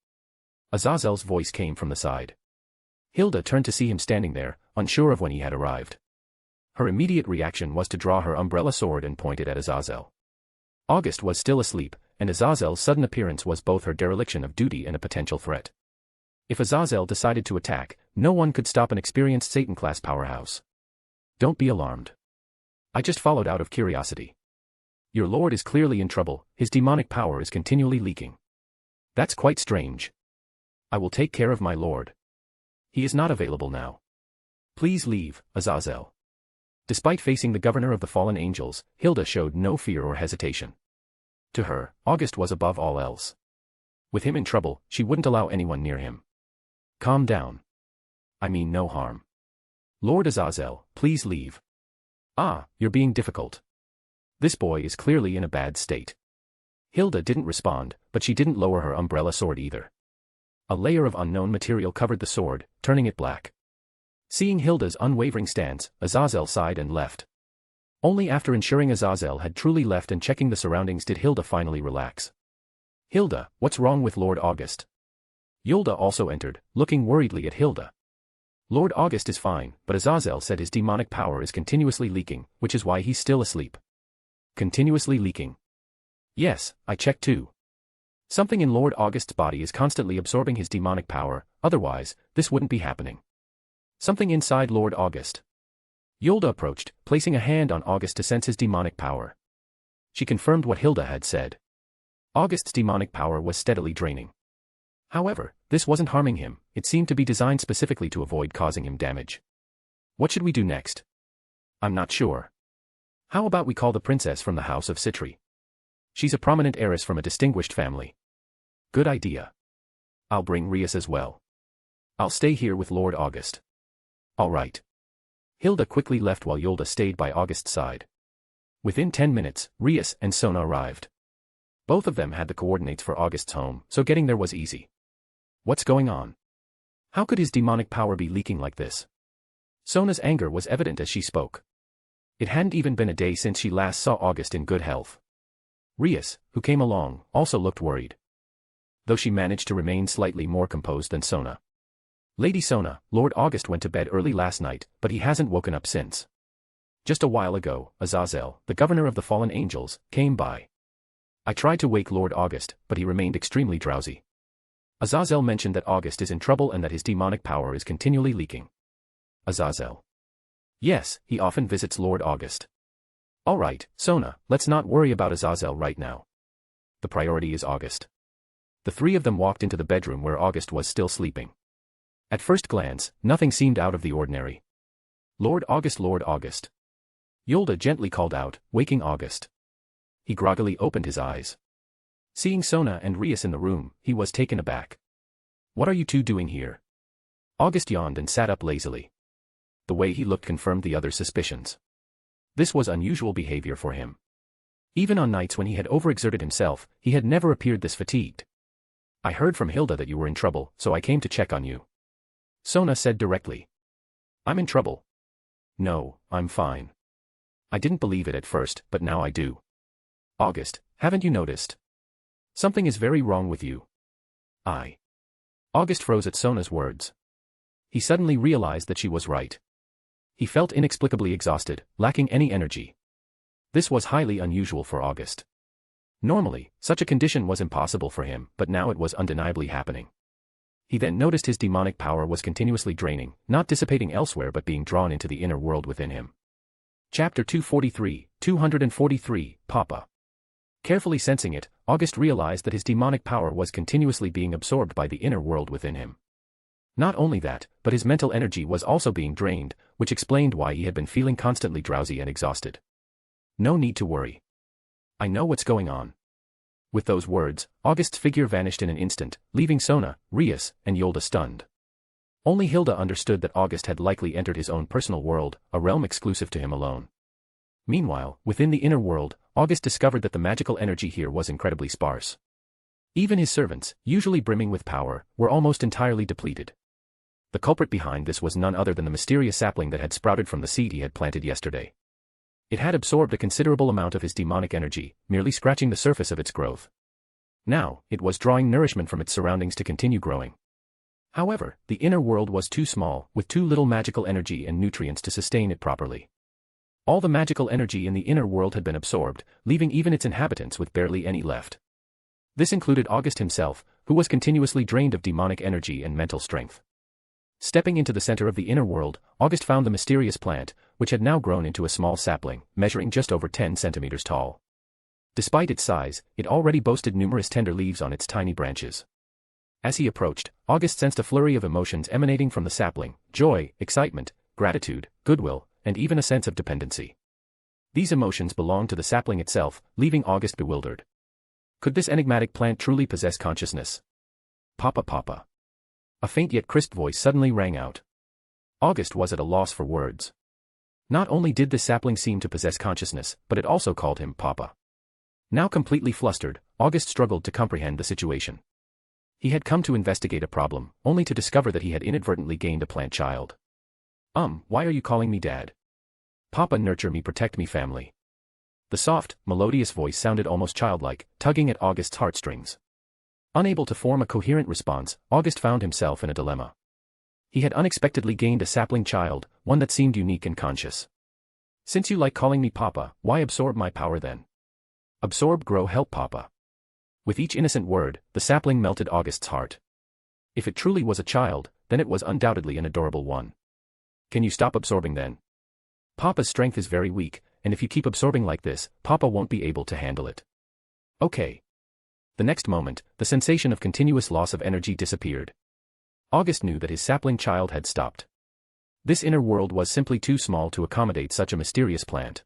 Azazel's voice came from the side. Hilda turned to see him standing there, unsure of when he had arrived. Her immediate reaction was to draw her umbrella sword and point it at Azazel. August was still asleep, and Azazel's sudden appearance was both her dereliction of duty and a potential threat. If Azazel decided to attack, no one could stop an experienced Satan-class powerhouse. "Don't be alarmed. I just followed out of curiosity. Your lord is clearly in trouble, his demonic power is continually leaking." "That's quite strange. I will take care of my lord. He is not available now. Please leave, Azazel." Despite facing the governor of the fallen angels, Hilda showed no fear or hesitation. To her, August was above all else. With him in trouble, she wouldn't allow anyone near him. "Calm down. I mean no harm. Lord Azazel, please leave." "Ah, you're being difficult. This boy is clearly in a bad state." Hilda didn't respond, but she didn't lower her umbrella sword either. A layer of unknown material covered the sword, turning it black. Seeing Hilda's unwavering stance, Azazel sighed and left. Only after ensuring Azazel had truly left and checking the surroundings did Hilda finally relax. "Hilda, what's wrong with Lord August?" Yulda also entered, looking worriedly at Hilda. "Lord August is fine, but Azazel said his demonic power is continuously leaking, which is why he's still asleep." "Continuously leaking?" "Yes, I checked too. Something in Lord August's body is constantly absorbing his demonic power, otherwise, this wouldn't be happening." "Something inside Lord August." Yulda approached, placing a hand on August to sense his demonic power. She confirmed what Hilda had said. August's demonic power was steadily draining. However, this wasn't harming him, it seemed to be designed specifically to avoid causing him damage. "What should we do next?" "I'm not sure. How about we call the princess from the house of Citri? She's a prominent heiress from a distinguished family." Good idea. I'll bring Rias as well. I'll stay here with Lord August. All right. Hilda quickly left while Yolda stayed by August's side. Within 10 minutes, Rias and Sona arrived. Both of them had the coordinates for August's home, so getting there was easy. What's going on? How could his demonic power be leaking like this? Sona's anger was evident as she spoke. It hadn't even been a day since she last saw August in good health. Rias, who came along, also looked worried, though she managed to remain slightly more composed than Sona. Lady Sona, Lord August went to bed early last night, but he hasn't woken up since. Just a while ago, Azazel, the governor of the fallen angels, came by. I tried to wake Lord August, but he remained extremely drowsy. Azazel mentioned that August is in trouble and that his demonic power is continually leaking. Azazel. Yes, he often visits Lord August. All right, Sona, let's not worry about Azazel right now. The priority is August. The three of them walked into the bedroom where August was still sleeping. At first glance, nothing seemed out of the ordinary. Lord August, Lord August. Yolda gently called out, waking August. He groggily opened his eyes. Seeing Sona and Rias in the room, he was taken aback. What are you two doing here? August yawned and sat up lazily. The way he looked confirmed the other's suspicions. This was unusual behavior for him. Even on nights when he had overexerted himself, he had never appeared this fatigued. I heard from Hilda that you were in trouble, so I came to check on you. Sona said directly. I'm in trouble. No, I'm fine. I didn't believe it at first, but now I do. August, haven't you noticed? Something is very wrong with you. August froze at Sona's words. He suddenly realized that she was right. He felt inexplicably exhausted, lacking any energy. This was highly unusual for August. Normally, such a condition was impossible for him, but now it was undeniably happening. He then noticed his demonic power was continuously draining, not dissipating elsewhere but being drawn into the inner world within him. Chapter 243, Papa. Carefully sensing it, August realized that his demonic power was continuously being absorbed by the inner world within him. Not only that, but his mental energy was also being drained, which explained why he had been feeling constantly drowsy and exhausted. No need to worry. I know what's going on. With those words, August's figure vanished in an instant, leaving Sona, Rias, and Yolda stunned. Only Hilda understood that August had likely entered his own personal world, a realm exclusive to him alone. Meanwhile, within the inner world, August discovered that the magical energy here was incredibly sparse. Even his servants, usually brimming with power, were almost entirely depleted. The culprit behind this was none other than the mysterious sapling that had sprouted from the seed he had planted yesterday. It had absorbed a considerable amount of his demonic energy, merely scratching the surface of its growth. Now, it was drawing nourishment from its surroundings to continue growing. However, the inner world was too small, with too little magical energy and nutrients to sustain it properly. All the magical energy in the inner world had been absorbed, leaving even its inhabitants with barely any left. This included August himself, who was continuously drained of demonic energy and mental strength. Stepping into the center of the inner world, August found the mysterious plant, which had now grown into a small sapling, measuring just over 10 centimeters tall. Despite its size, it already boasted numerous tender leaves on its tiny branches. As he approached, August sensed a flurry of emotions emanating from the sapling: joy, excitement, gratitude, goodwill, and even a sense of dependency. These emotions belonged to the sapling itself, leaving August bewildered. Could this enigmatic plant truly possess consciousness? Papa, Papa. A faint yet crisp voice suddenly rang out. August was at a loss for words. Not only did this sapling seem to possess consciousness, but it also called him Papa. Now completely flustered, August struggled to comprehend the situation. He had come to investigate a problem, only to discover that he had inadvertently gained a plant child. Why are you calling me Dad? Papa, nurture me, protect me, family. The soft, melodious voice sounded almost childlike, tugging at August's heartstrings. Unable to form a coherent response, August found himself in a dilemma. He had unexpectedly gained a sapling child, one that seemed unique and conscious. Since you like calling me Papa, why absorb my power then? Absorb, grow, help, Papa. With each innocent word, the sapling melted August's heart. If it truly was a child, then it was undoubtedly an adorable one. Can you stop absorbing then? Papa's strength is very weak, and if you keep absorbing like this, Papa won't be able to handle it. Okay. The next moment, the sensation of continuous loss of energy disappeared. August knew that his sapling child had stopped. This inner world was simply too small to accommodate such a mysterious plant.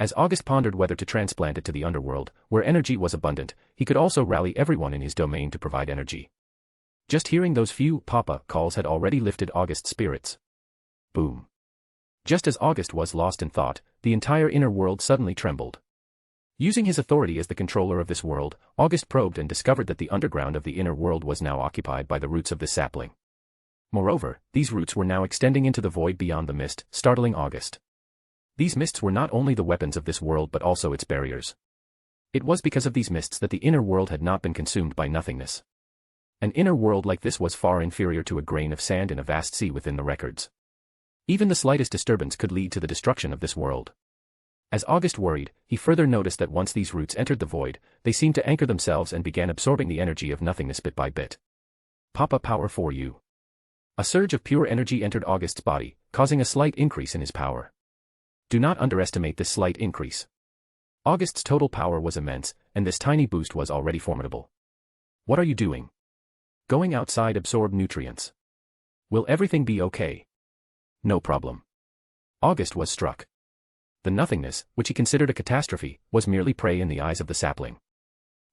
As August pondered whether to transplant it to the Underworld, where energy was abundant, he could also rally everyone in his domain to provide energy. Just hearing those few "Papa" calls had already lifted August's spirits. Boom. Just as August was lost in thought, the entire inner world suddenly trembled. Using his authority as the controller of this world, August probed and discovered that the underground of the inner world was now occupied by the roots of this sapling. Moreover, these roots were now extending into the void beyond the mist, startling August. These mists were not only the weapons of this world but also its barriers. It was because of these mists that the inner world had not been consumed by nothingness. An inner world like this was far inferior to a grain of sand in a vast sea within the records. Even the slightest disturbance could lead to the destruction of this world. As August worried, he further noticed that once these roots entered the void, they seemed to anchor themselves and began absorbing the energy of nothingness bit by bit. Papa power for you. A surge of pure energy entered August's body, causing a slight increase in his power. Do not underestimate this slight increase. August's total power was immense, and this tiny boost was already formidable. What are you doing? Going outside absorb nutrients. Will everything be okay? No problem. August was struck. The nothingness, which he considered a catastrophe, was merely prey in the eyes of the sapling.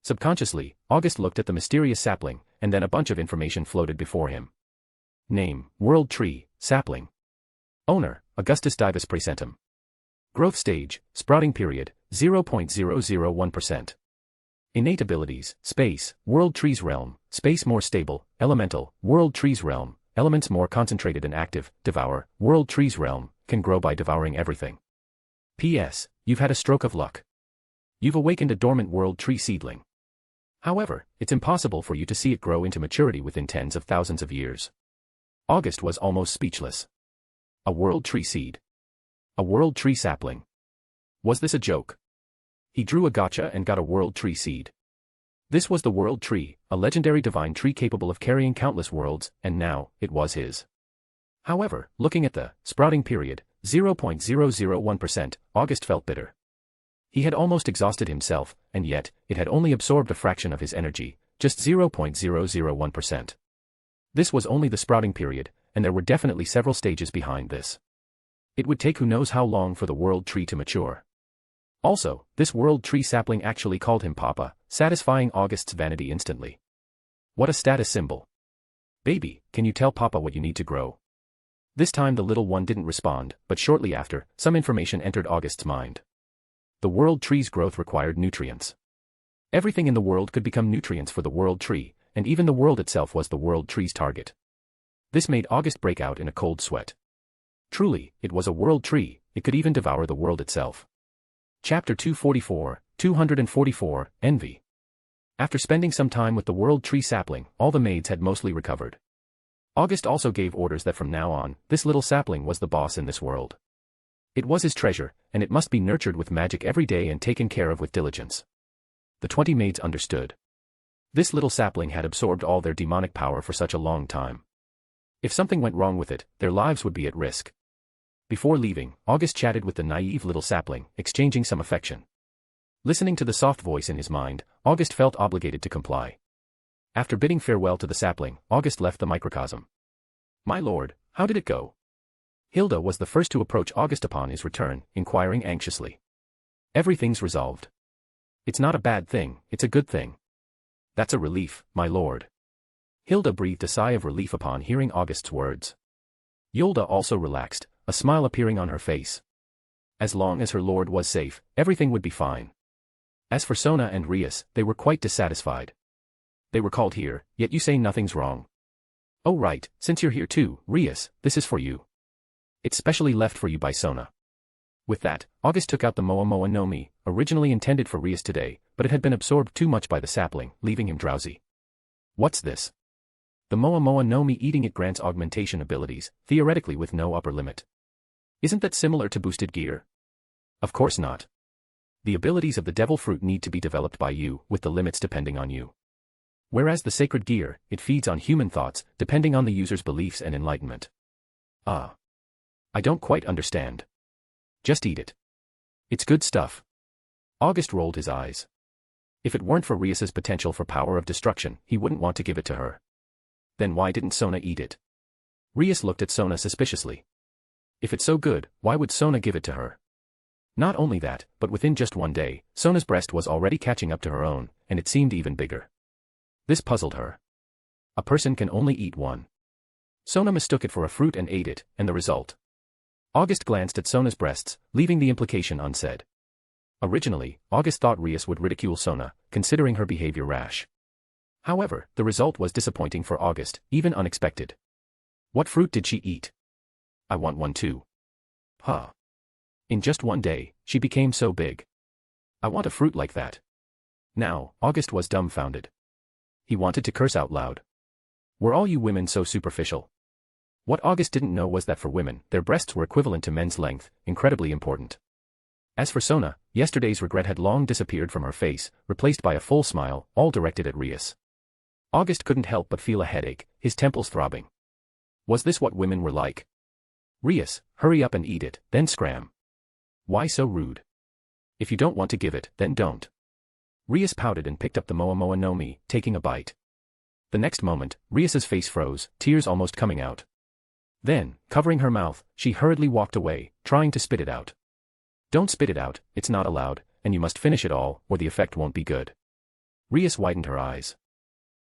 Subconsciously, August looked at the mysterious sapling, and then a bunch of information floated before him. Name, World Tree, Sapling. Owner, Augustus Divus Praesentum. Growth stage, sprouting period, 0.001%. Innate abilities, space, World Tree's realm, space more stable, elemental, World Tree's realm, elements more concentrated and active, devour, World Tree's realm, can grow by devouring everything. P.S. You've had a stroke of luck. You've awakened a dormant World Tree seedling. However, it's impossible for you to see it grow into maturity within tens of thousands of years. August was almost speechless. A World Tree seed. A World Tree sapling. Was this a joke? He drew a gacha and got a World Tree seed. This was the World Tree, a legendary divine tree capable of carrying countless worlds, and now, it was his. However, looking at the sprouting period, 0.001%, August felt bitter. He had almost exhausted himself, and yet, it had only absorbed a fraction of his energy, just 0.001%. This was only the sprouting period, and there were definitely several stages behind this. It would take who knows how long for the World Tree to mature. Also, this World Tree sapling actually called him Papa, satisfying August's vanity instantly. What a status symbol. Baby, can you tell Papa what you need to grow? This time the little one didn't respond, but shortly after, some information entered August's mind. The World Tree's growth required nutrients. Everything in the world could become nutrients for the World Tree, and even the world itself was the World Tree's target. This made August break out in a cold sweat. Truly, it was a World Tree, it could even devour the world itself. Chapter 244, Envy. After spending some time with the World Tree sapling, all the maids had mostly recovered. August also gave orders that from now on, this little sapling was the boss in this world. It was his treasure, and it must be nurtured with magic every day and taken care of with diligence. The 20 maids understood. This little sapling had absorbed all their demonic power for such a long time. If something went wrong with it, their lives would be at risk. Before leaving, August chatted with the naive little sapling, exchanging some affection. Listening to the soft voice in his mind, August felt obligated to comply. After bidding farewell to the sapling, August left the microcosm. My lord, how did it go? Hilda was the first to approach August upon his return, inquiring anxiously. Everything's resolved. It's not a bad thing, it's a good thing. That's a relief, my lord. Hilda breathed a sigh of relief upon hearing August's words. Yolda also relaxed, a smile appearing on her face. As long as her lord was safe, everything would be fine. As for Sona and Rias, they were quite dissatisfied. They were called here, yet you say nothing's wrong. Oh right, since you're here too, Rias, this is for you. It's specially left for you by Sona. With that, August took out the Moa Moa no Mi, originally intended for Rias today, but it had been absorbed too much by the sapling, leaving him drowsy. What's this? The Moa Moa no Mi eating it grants augmentation abilities, theoretically with no upper limit. Isn't that similar to boosted gear? Of course not. The abilities of the devil fruit need to be developed by you, with the limits depending on you. Whereas the sacred gear, it feeds on human thoughts, depending on the user's beliefs and enlightenment. Ah. I don't quite understand. Just eat it. It's good stuff. August rolled his eyes. If it weren't for Rias's potential for power of destruction, he wouldn't want to give it to her. Then why didn't Sona eat it? Rias looked at Sona suspiciously. If it's so good, why would Sona give it to her? Not only that, but within just one day, Sona's breast was already catching up to her own, and it seemed even bigger. This puzzled her. A person can only eat one. Sona mistook it for a fruit and ate it, and the result. August glanced at Sona's breasts, leaving the implication unsaid. Originally, August thought Rias would ridicule Sona, considering her behavior rash. However, the result was disappointing for August, even unexpected. What fruit did she eat? I want one too. Huh. In just one day, she became so big. I want a fruit like that. Now, August was dumbfounded. He wanted to curse out loud. Were all you women so superficial? What August didn't know was that for women, their breasts were equivalent to men's length, incredibly important. As for Sona, yesterday's regret had long disappeared from her face, replaced by a full smile, all directed at Rias. August couldn't help but feel a headache, his temples throbbing. Was this what women were like? Rias, hurry up and eat it, then scram. Why so rude? If you don't want to give it, then don't. Rias pouted and picked up the Moa Moa no Mi, taking a bite. The next moment, Rias's face froze, tears almost coming out. Then, covering her mouth, she hurriedly walked away, trying to spit it out. Don't spit it out, it's not allowed, and you must finish it all, or the effect won't be good. Rias widened her eyes.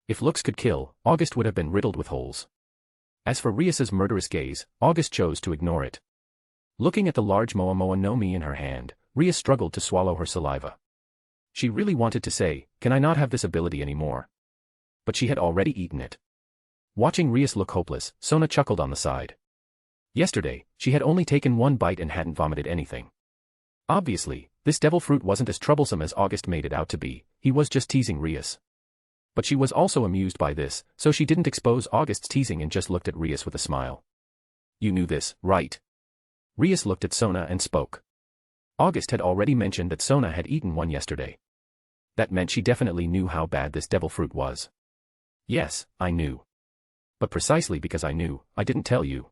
If looks could kill, August would have been riddled with holes. As for Rias's murderous gaze, August chose to ignore it. Looking at the large Moa Moa no Mi in her hand, Rias struggled to swallow her saliva. She really wanted to say, can I not have this ability anymore? But she had already eaten it. Watching Rias look hopeless, Sona chuckled on the side. Yesterday, she had only taken one bite and hadn't vomited anything. Obviously, this devil fruit wasn't as troublesome as August made it out to be, he was just teasing Rias. But she was also amused by this, so she didn't expose August's teasing and just looked at Rias with a smile. You knew this, right? Rias looked at Sona and spoke. August had already mentioned that Sona had eaten one yesterday. That meant she definitely knew how bad this devil fruit was. Yes, I knew. But precisely because I knew, I didn't tell you.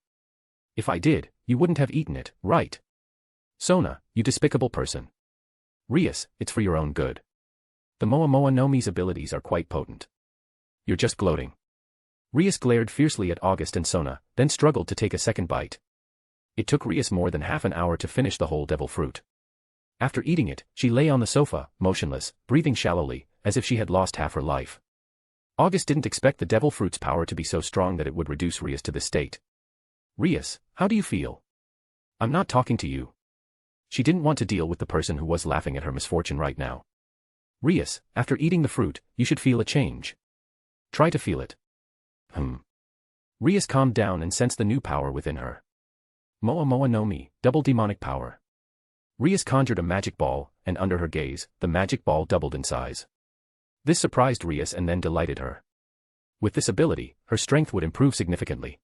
If I did, you wouldn't have eaten it, right? Sona, you despicable person. Rias, it's for your own good. The Moa Moa no Mi's abilities are quite potent. You're just gloating. Rias glared fiercely at August and Sona, then struggled to take a second bite. It took Rias more than half an hour to finish the whole devil fruit. After eating it, she lay on the sofa, motionless, breathing shallowly, as if she had lost half her life. August didn't expect the devil fruit's power to be so strong that it would reduce Rias to this state. Rias, how do you feel? I'm not talking to you. She didn't want to deal with the person who was laughing at her misfortune right now. Rias, after eating the fruit, you should feel a change. Try to feel it. Rias calmed down and sensed the new power within her. Moa Moa no Mi, double demonic power. Rias conjured a magic ball, and under her gaze, the magic ball doubled in size. This surprised Rias and then delighted her. With this ability, her strength would improve significantly.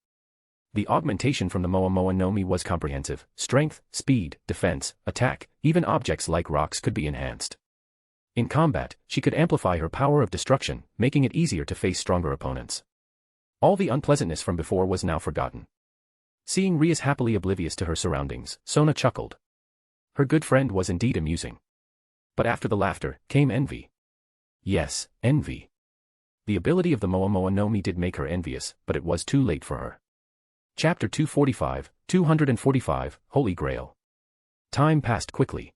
The augmentation from the Moa Moa no Mi was comprehensive. Strength, speed, defense, attack, even objects like rocks could be enhanced. In combat, she could amplify her power of destruction, making it easier to face stronger opponents. All the unpleasantness from before was now forgotten. Seeing Rias happily oblivious to her surroundings, Sona chuckled. Her good friend was indeed amusing. But after the laughter, came envy. Yes, envy. The ability of the Moa Moa no Mi did make her envious, but it was too late for her. Chapter 245, Holy Grail. Time passed quickly.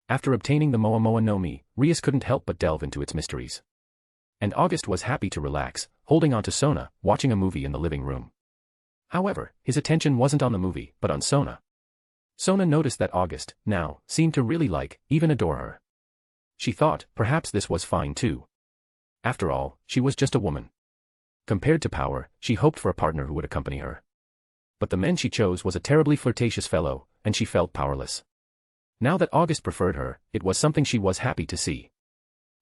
After obtaining the Moa Moa no Mi, Rias couldn't help but delve into its mysteries. And August was happy to relax, holding on to Sona, watching a movie in the living room. However, his attention wasn't on the movie, but on Sona. Sona noticed that August, now, seemed to really like, even adore her. She thought, perhaps this was fine too. After all, she was just a woman. Compared to power, she hoped for a partner who would accompany her. But the man she chose was a terribly flirtatious fellow, and she felt powerless. Now that August preferred her, it was something she was happy to see.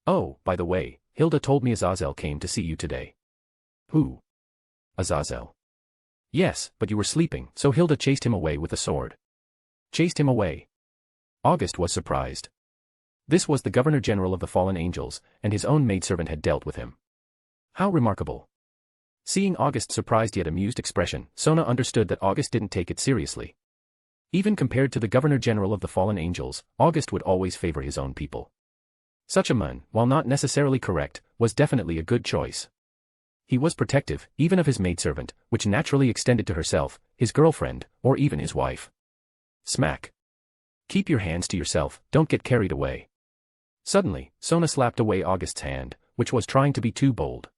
Oh, by the way, Hilda told me Azazel came to see you today. Who? Azazel. Yes, but you were sleeping, so Hilda chased him away with a sword. Chased him away? August was surprised. This was the Governor-General of the Fallen Angels, and his own maidservant had dealt with him. How remarkable. Seeing August's surprised yet amused expression, Sona understood that August didn't take it seriously. Even compared to the Governor-General of the Fallen Angels, August would always favor his own people. Such a man, while not necessarily correct, was definitely a good choice. He was protective, even of his maidservant, which naturally extended to herself, his girlfriend, or even his wife. Smack. Keep your hands to yourself, don't get carried away. Suddenly, Sona slapped away August's hand, which was trying to be too bold.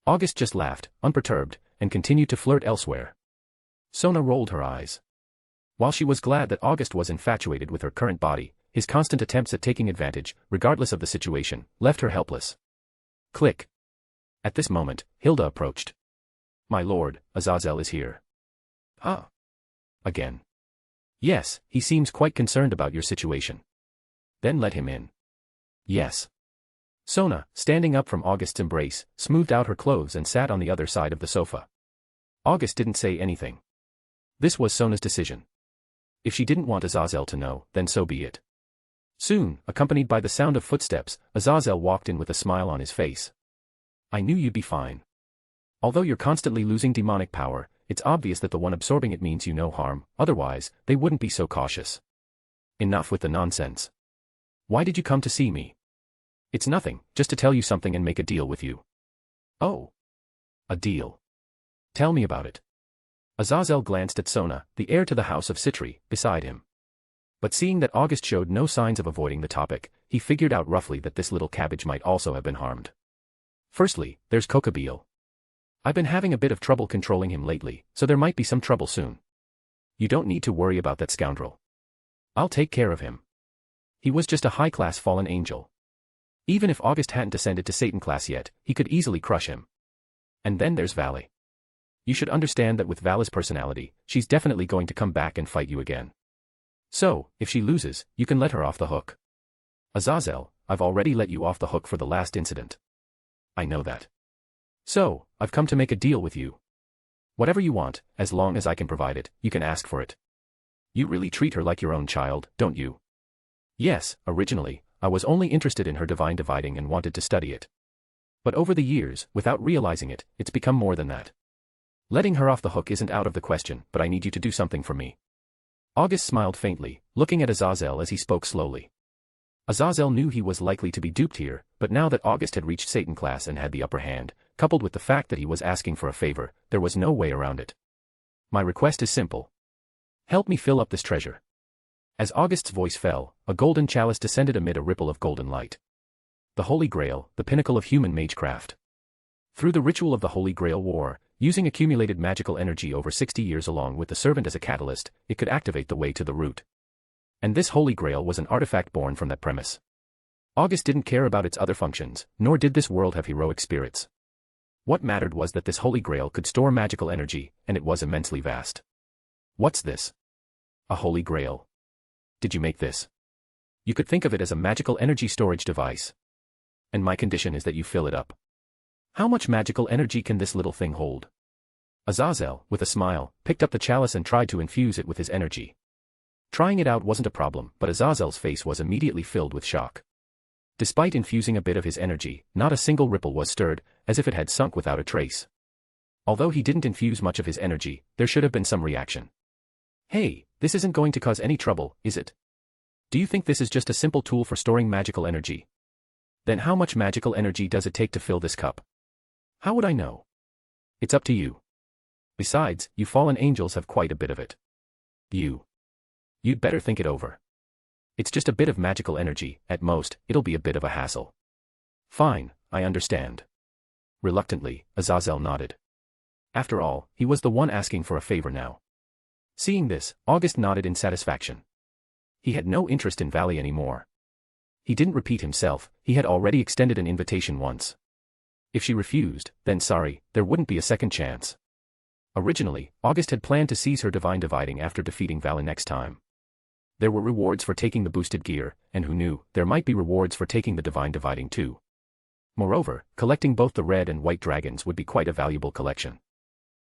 August just laughed, unperturbed, and continued to flirt elsewhere. Sona rolled her eyes. While she was glad that August was infatuated with her current body, his constant attempts at taking advantage, regardless of the situation, left her helpless. Click. At this moment, Hilda approached. My lord, Azazel is here. Ah. Again. Yes, he seems quite concerned about your situation. Then let him in. Yes. Sona, standing up from August's embrace, smoothed out her clothes and sat on the other side of the sofa. August didn't say anything. This was Sona's decision. If she didn't want Azazel to know, then so be it. Soon, accompanied by the sound of footsteps, Azazel walked in with a smile on his face. I knew you'd be fine. Although you're constantly losing demonic power, it's obvious that the one absorbing it means you no harm, otherwise, they wouldn't be so cautious. Enough with the nonsense. Why did you come to see me? It's nothing, just to tell you something and make a deal with you. Oh. A deal. Tell me about it. Azazel glanced at Sona, the heir to the house of Citri, beside him. But seeing that August showed no signs of avoiding the topic, he figured out roughly that this little cabbage might also have been harmed. Firstly, there's Kokabiel. I've been having a bit of trouble controlling him lately, so there might be some trouble soon. You don't need to worry about that scoundrel. I'll take care of him. He was just a high-class fallen angel. Even if August hadn't descended to Satan class yet, he could easily crush him. And then there's Valley. You should understand that with Vala's personality, she's definitely going to come back and fight you again. So, if she loses, you can let her off the hook. Azazel, I've already let you off the hook for the last incident. I know that. So, I've come to make a deal with you. Whatever you want, as long as I can provide it, you can ask for it. You really treat her like your own child, don't you? Yes, originally, I was only interested in her divine dividing and wanted to study it. But over the years, without realizing it, it's become more than that. Letting her off the hook isn't out of the question, but I need you to do something for me. August smiled faintly, looking at Azazel as he spoke slowly. Azazel knew he was likely to be duped here, but now that August had reached Satan class and had the upper hand, coupled with the fact that he was asking for a favor, there was no way around it. My request is simple. Help me fill up this treasure. As August's voice fell, a golden chalice descended amid a ripple of golden light. The Holy Grail, the pinnacle of human magecraft. Through the ritual of the Holy Grail War, using accumulated magical energy over 60 years along with the servant as a catalyst, it could activate the way to the root. And this Holy Grail was an artifact born from that premise. August didn't care about its other functions, nor did this world have heroic spirits. What mattered was that this Holy Grail could store magical energy, and it was immensely vast. What's this? A Holy Grail? Did you make this? You could think of it as a magical energy storage device. And my condition is that you fill it up. How much magical energy can this little thing hold? Azazel, with a smile, picked up the chalice and tried to infuse it with his energy. Trying it out wasn't a problem, but Azazel's face was immediately filled with shock. Despite infusing a bit of his energy, not a single ripple was stirred, as if it had sunk without a trace. Although he didn't infuse much of his energy, there should have been some reaction. Hey, this isn't going to cause any trouble, is it? Do you think this is just a simple tool for storing magical energy? Then how much magical energy does it take to fill this cup? How would I know? It's up to you. Besides, you fallen angels have quite a bit of it. You'd better think it over. It's just a bit of magical energy, at most, it'll be a bit of a hassle. Fine, I understand. Reluctantly, Azazel nodded. After all, he was the one asking for a favor now. Seeing this, August nodded in satisfaction. He had no interest in Valley anymore. He didn't repeat himself, he had already extended an invitation once. If she refused, then sorry, there wouldn't be a second chance. Originally, August had planned to seize her divine dividing after defeating Valley next time. There were rewards for taking the boosted gear, and who knew, there might be rewards for taking the divine dividing too. Moreover, collecting both the red and white dragons would be quite a valuable collection.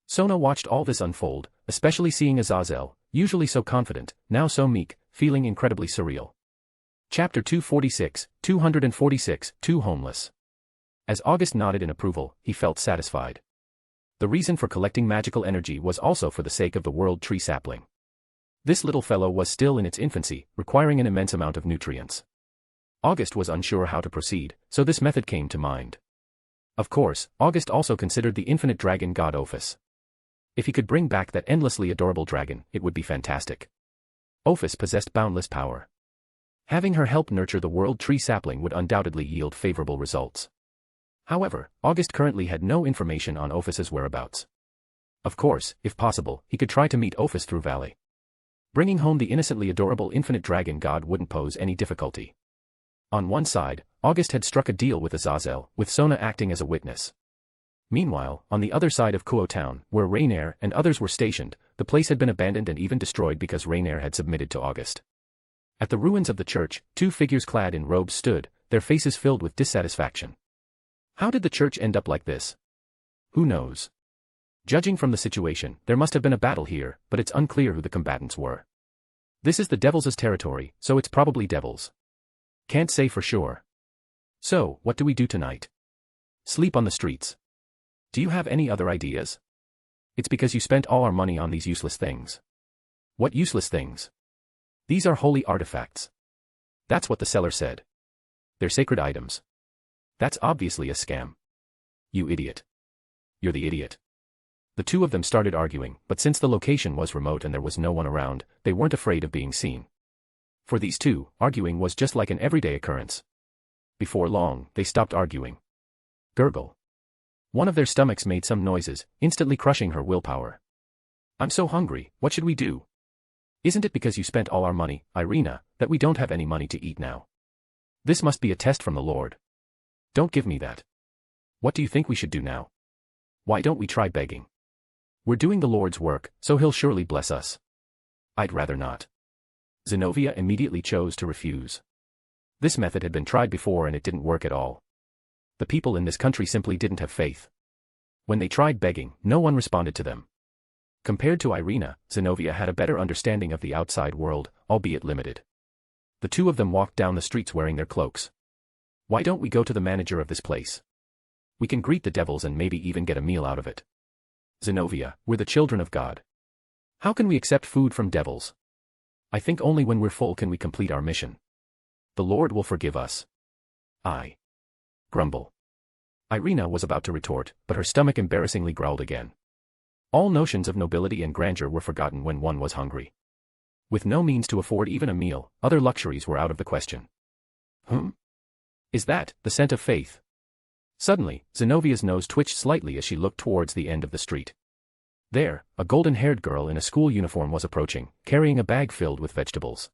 Sona watched all this unfold, especially seeing Azazel, usually so confident, now so meek, feeling incredibly surreal. Chapter 246, Too Homeless. As August nodded in approval, he felt satisfied. The reason for collecting magical energy was also for the sake of the world tree sapling. This little fellow was still in its infancy, requiring an immense amount of nutrients. August was unsure how to proceed, so this method came to mind. Of course, August also considered the infinite dragon god Ophis. If he could bring back that endlessly adorable dragon, it would be fantastic. Ophis possessed boundless power. Having her help nurture the world tree sapling would undoubtedly yield favorable results. However, August currently had no information on Ophis's whereabouts. Of course, if possible, he could try to meet Ophis through Valley. Bringing home the innocently adorable infinite dragon god wouldn't pose any difficulty. On one side, August had struck a deal with Azazel, with Sona acting as a witness. Meanwhile, on the other side of Kuo town, where Raynare and others were stationed, the place had been abandoned and even destroyed because Raynare had submitted to August. At the ruins of the church, two figures clad in robes stood, their faces filled with dissatisfaction. How did the church end up like this? Who knows? Judging from the situation, there must have been a battle here, but it's unclear who the combatants were. This is the Devils' territory, so it's probably devils. Can't say for sure. So, what do we do tonight? Sleep on the streets. Do you have any other ideas? It's because you spent all our money on these useless things. What useless things? These are holy artifacts. That's what the seller said. They're sacred items. That's obviously a scam. You idiot. You're the idiot. The two of them started arguing, but since the location was remote and there was no one around, they weren't afraid of being seen. For these two, arguing was just like an everyday occurrence. Before long, they stopped arguing. Gurgle. One of their stomachs made some noises, instantly crushing her willpower. I'm so hungry, what should we do? Isn't it because you spent all our money, Irina, that we don't have any money to eat now? This must be a test from the Lord. Don't give me that. What do you think we should do now? Why don't we try begging? We're doing the Lord's work, so he'll surely bless us. I'd rather not. Zenobia immediately chose to refuse. This method had been tried before and it didn't work at all. The people in this country simply didn't have faith. When they tried begging, no one responded to them. Compared to Irina, Zenobia had a better understanding of the outside world, albeit limited. The two of them walked down the streets wearing their cloaks. Why don't we go to the manager of this place? We can greet the devils and maybe even get a meal out of it. Zenobia, we're the children of God. How can we accept food from devils? I think only when we're full can we complete our mission. The Lord will forgive us. I grumble. Irina was about to retort, but her stomach embarrassingly growled again. All notions of nobility and grandeur were forgotten when one was hungry. With no means to afford even a meal, other luxuries were out of the question. Is that the scent of faith? Suddenly, Zenovia's nose twitched slightly as she looked towards the end of the street. There, a golden-haired girl in a school uniform was approaching, carrying a bag filled with vegetables.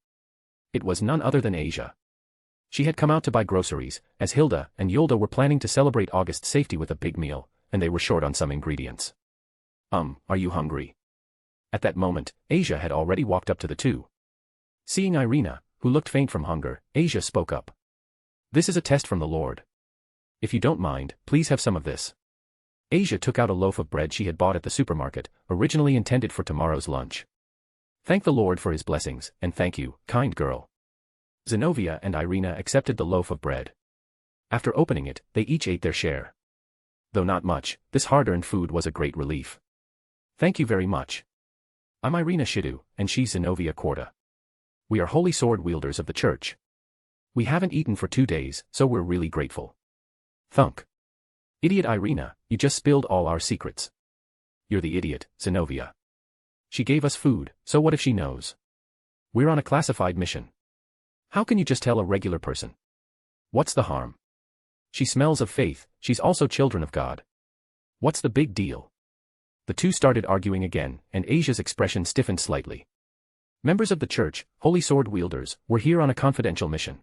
It was none other than Asia. She had come out to buy groceries, as Hilda and Yolda were planning to celebrate August's safety with a big meal, and they were short on some ingredients. Are you hungry? At that moment, Asia had already walked up to the two. Seeing Irina, who looked faint from hunger, Asia spoke up. This is a test from the Lord. If you don't mind, please have some of this. Asia took out a loaf of bread she had bought at the supermarket, originally intended for tomorrow's lunch. Thank the Lord for his blessings, and thank you, kind girl. Zenobia and Irina accepted the loaf of bread. After opening it, they each ate their share. Though not much, this hard-earned food was a great relief. Thank you very much. I'm Irina Shidu, and she's Zenobia Korda. We are holy sword wielders of the church. We haven't eaten for 2 days, so we're really grateful. Thunk. Idiot Irina, you just spilled all our secrets. You're the idiot, Zenobia. She gave us food, so what if she knows? We're on a classified mission. How can you just tell a regular person? What's the harm? She smells of faith, she's also children of God. What's the big deal? The two started arguing again, and Asia's expression stiffened slightly. Members of the church, holy sword wielders, were here on a confidential mission.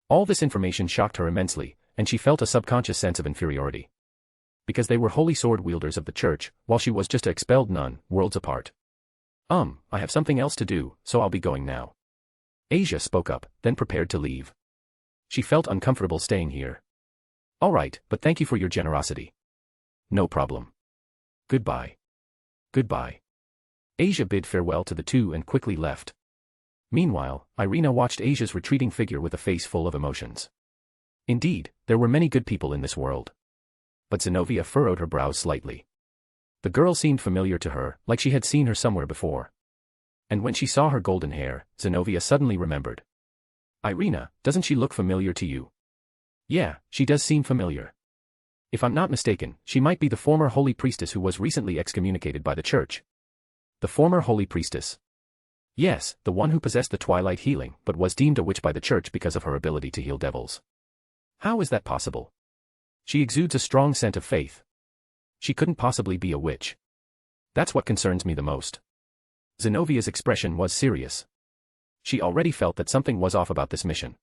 All this information shocked her immensely, and she felt a subconscious sense of inferiority. Because they were holy sword wielders of the church, while she was just an expelled nun, worlds apart. I have something else to do, so I'll be going now. Asia spoke up, then prepared to leave. She felt uncomfortable staying here. All right, but thank you for your generosity. No problem. Goodbye. Goodbye. Asia bid farewell to the two and quickly left. Meanwhile, Irina watched Asia's retreating figure with a face full of emotions. Indeed, there were many good people in this world. But Zenobia furrowed her brows slightly. The girl seemed familiar to her, like she had seen her somewhere before. And when she saw her golden hair, Zenobia suddenly remembered. Irina, doesn't she look familiar to you? Yeah, she does seem familiar. If I'm not mistaken, she might be the former holy priestess who was recently excommunicated by the church. The former holy priestess. Yes, the one who possessed the twilight healing but was deemed a witch by the church because of her ability to heal devils. How is that possible? She exudes a strong scent of faith. She couldn't possibly be a witch. That's what concerns me the most. Zenovia's expression was serious. She already felt that something was off about this mission.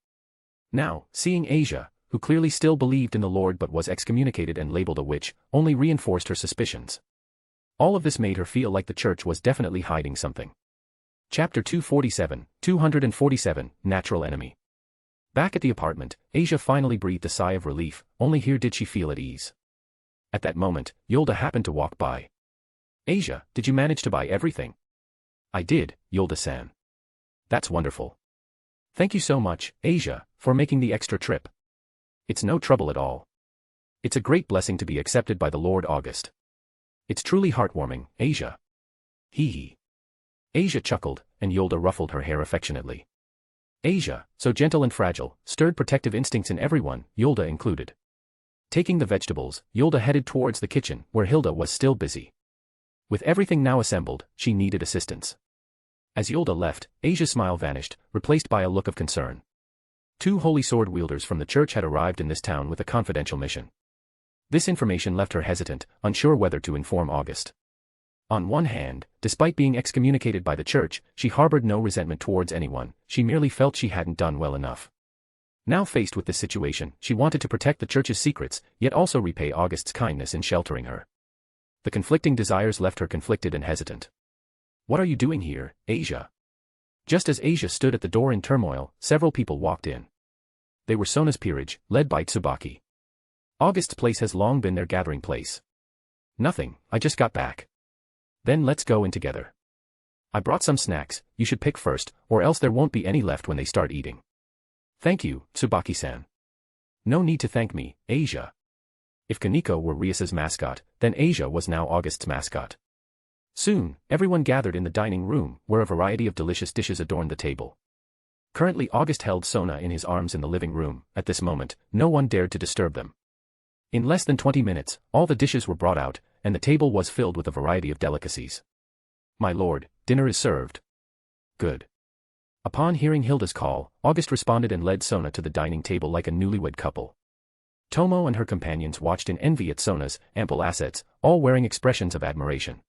Now, seeing Asia, who clearly still believed in the Lord but was excommunicated and labeled a witch, only reinforced her suspicions. All of this made her feel like the church was definitely hiding something. Chapter 247, Natural Enemy. Back at the apartment, Asia finally breathed a sigh of relief, only here did she feel at ease. At that moment, Yolda happened to walk by. Asia, did you manage to buy everything? I did, Yolda-san. That's wonderful. Thank you so much, Asia, for making the extra trip. It's no trouble at all. It's a great blessing to be accepted by the Lord August. It's truly heartwarming, Asia. Hee hee. Asia chuckled, and Yolda ruffled her hair affectionately. Asia, so gentle and fragile, stirred protective instincts in everyone, Yolda included. Taking the vegetables, Yolda headed towards the kitchen, where Hilda was still busy. With everything now assembled, she needed assistance. As Yolda left, Asia's smile vanished, replaced by a look of concern. 2 holy sword wielders from the church had arrived in this town with a confidential mission. This information left her hesitant, unsure whether to inform August. On one hand, despite being excommunicated by the church, she harbored no resentment towards anyone, she merely felt she hadn't done well enough. Now faced with this situation, she wanted to protect the church's secrets, yet also repay August's kindness in sheltering her. The conflicting desires left her conflicted and hesitant. What are you doing here, Asia? Just as Asia stood at the door in turmoil, several people walked in. They were Sona's peerage, led by Tsubaki. August's place has long been their gathering place. Nothing, I just got back. Then let's go in together. I brought some snacks, you should pick first, or else there won't be any left when they start eating. Thank you, Tsubaki-san. No need to thank me, Asia. If Kaneko were Rias's mascot, then Asia was now August's mascot. Soon, everyone gathered in the dining room, where a variety of delicious dishes adorned the table. Currently August held Sona in his arms in the living room. At this moment, no one dared to disturb them. In less than 20 minutes, all the dishes were brought out, and the table was filled with a variety of delicacies. My lord, dinner is served. Good. Upon hearing Hilda's call, August responded and led Sona to the dining table like a newlywed couple. Tomo and her companions watched in envy at Sona's ample assets, all wearing expressions of admiration.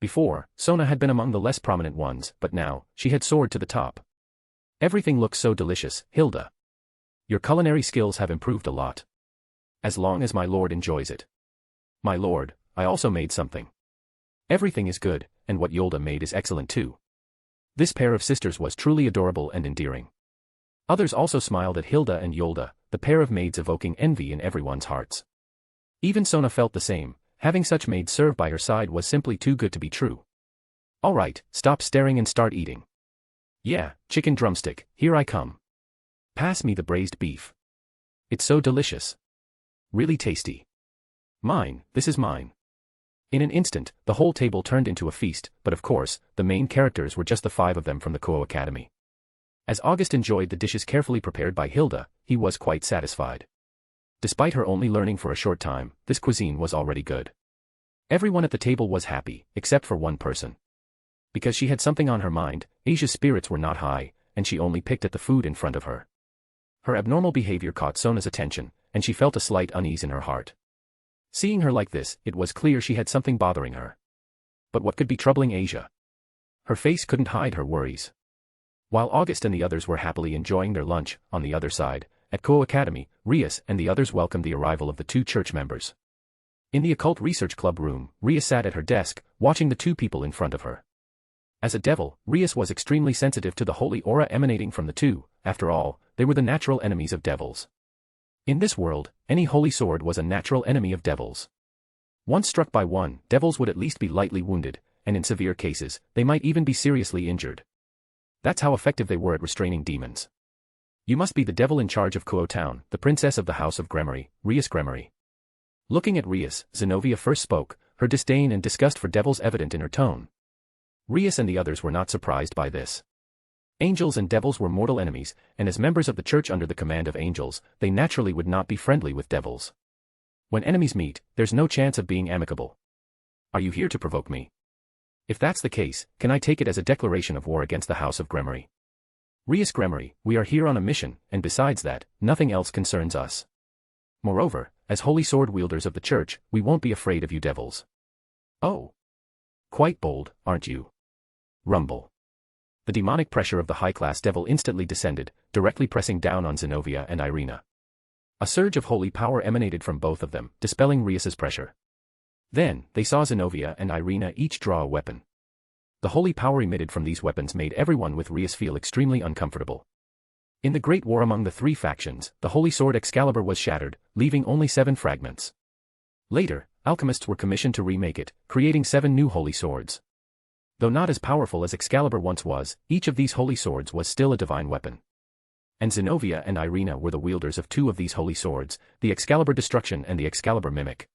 Before, Sona had been among the less prominent ones, but now, she had soared to the top. Everything looks so delicious, Hilda. Your culinary skills have improved a lot. As long as my lord enjoys it. My lord, I also made something. Everything is good, and what Yolda made is excellent too. This pair of sisters was truly adorable and endearing. Others also smiled at Hilda and Yolda, the pair of maids evoking envy in everyone's hearts. Even Sona felt the same, having such maids served by her side was simply too good to be true. Alright, stop staring and start eating. Yeah, chicken drumstick, here I come. Pass me the braised beef. It's so delicious. Really tasty. Mine, this is mine. In an instant, the whole table turned into a feast, but of course, the main characters were just the 5 of them from the Kuo Academy. As August enjoyed the dishes carefully prepared by Hilda, he was quite satisfied. Despite her only learning for a short time, this cuisine was already good. Everyone at the table was happy, except for one person. Because she had something on her mind, Asia's spirits were not high, and she only picked at the food in front of her. Her abnormal behavior caught Sona's attention, and she felt a slight unease in her heart. Seeing her like this, it was clear she had something bothering her. But what could be troubling Asia? Her face couldn't hide her worries. While August and the others were happily enjoying their lunch, on the other side, at Kuo Academy, Rias and the others welcomed the arrival of the 2 church members. In the Occult Research Club room, Rias sat at her desk, watching the 2 people in front of her. As a devil, Rias was extremely sensitive to the holy aura emanating from the 2, after all, they were the natural enemies of devils. In this world, any holy sword was a natural enemy of devils. Once struck by one, devils would at least be lightly wounded, and in severe cases, they might even be seriously injured. That's how effective they were at restraining demons. You must be the devil in charge of Kuo Town, the princess of the house of Grimorys, Rias Grimorys. Looking at Rias, Zenobia first spoke, her disdain and disgust for devils evident in her tone. Rias and the others were not surprised by this. Angels and devils were mortal enemies, and as members of the church under the command of angels, they naturally would not be friendly with devils. When enemies meet, there's no chance of being amicable. Are you here to provoke me? If that's the case, can I take it as a declaration of war against the House of Grimorys? Rias Grimorys, we are here on a mission, and besides that, nothing else concerns us. Moreover, as holy sword wielders of the church, we won't be afraid of you devils. Oh. Quite bold, aren't you? Rumble. The demonic pressure of the high-class devil instantly descended, directly pressing down on Zenobia and Irina. A surge of holy power emanated from both of them, dispelling Rias's pressure. Then, they saw Zenobia and Irina each draw a weapon. The holy power emitted from these weapons made everyone with Rias feel extremely uncomfortable. In the great war among the three factions, the holy sword Excalibur was shattered, leaving only 7 fragments. Later, alchemists were commissioned to remake it, creating 7 new holy swords. Though not as powerful as Excalibur once was, each of these holy swords was still a divine weapon. And Zenobia and Irina were the wielders of 2 of these holy swords, the Excalibur Destruction and the Excalibur Mimic.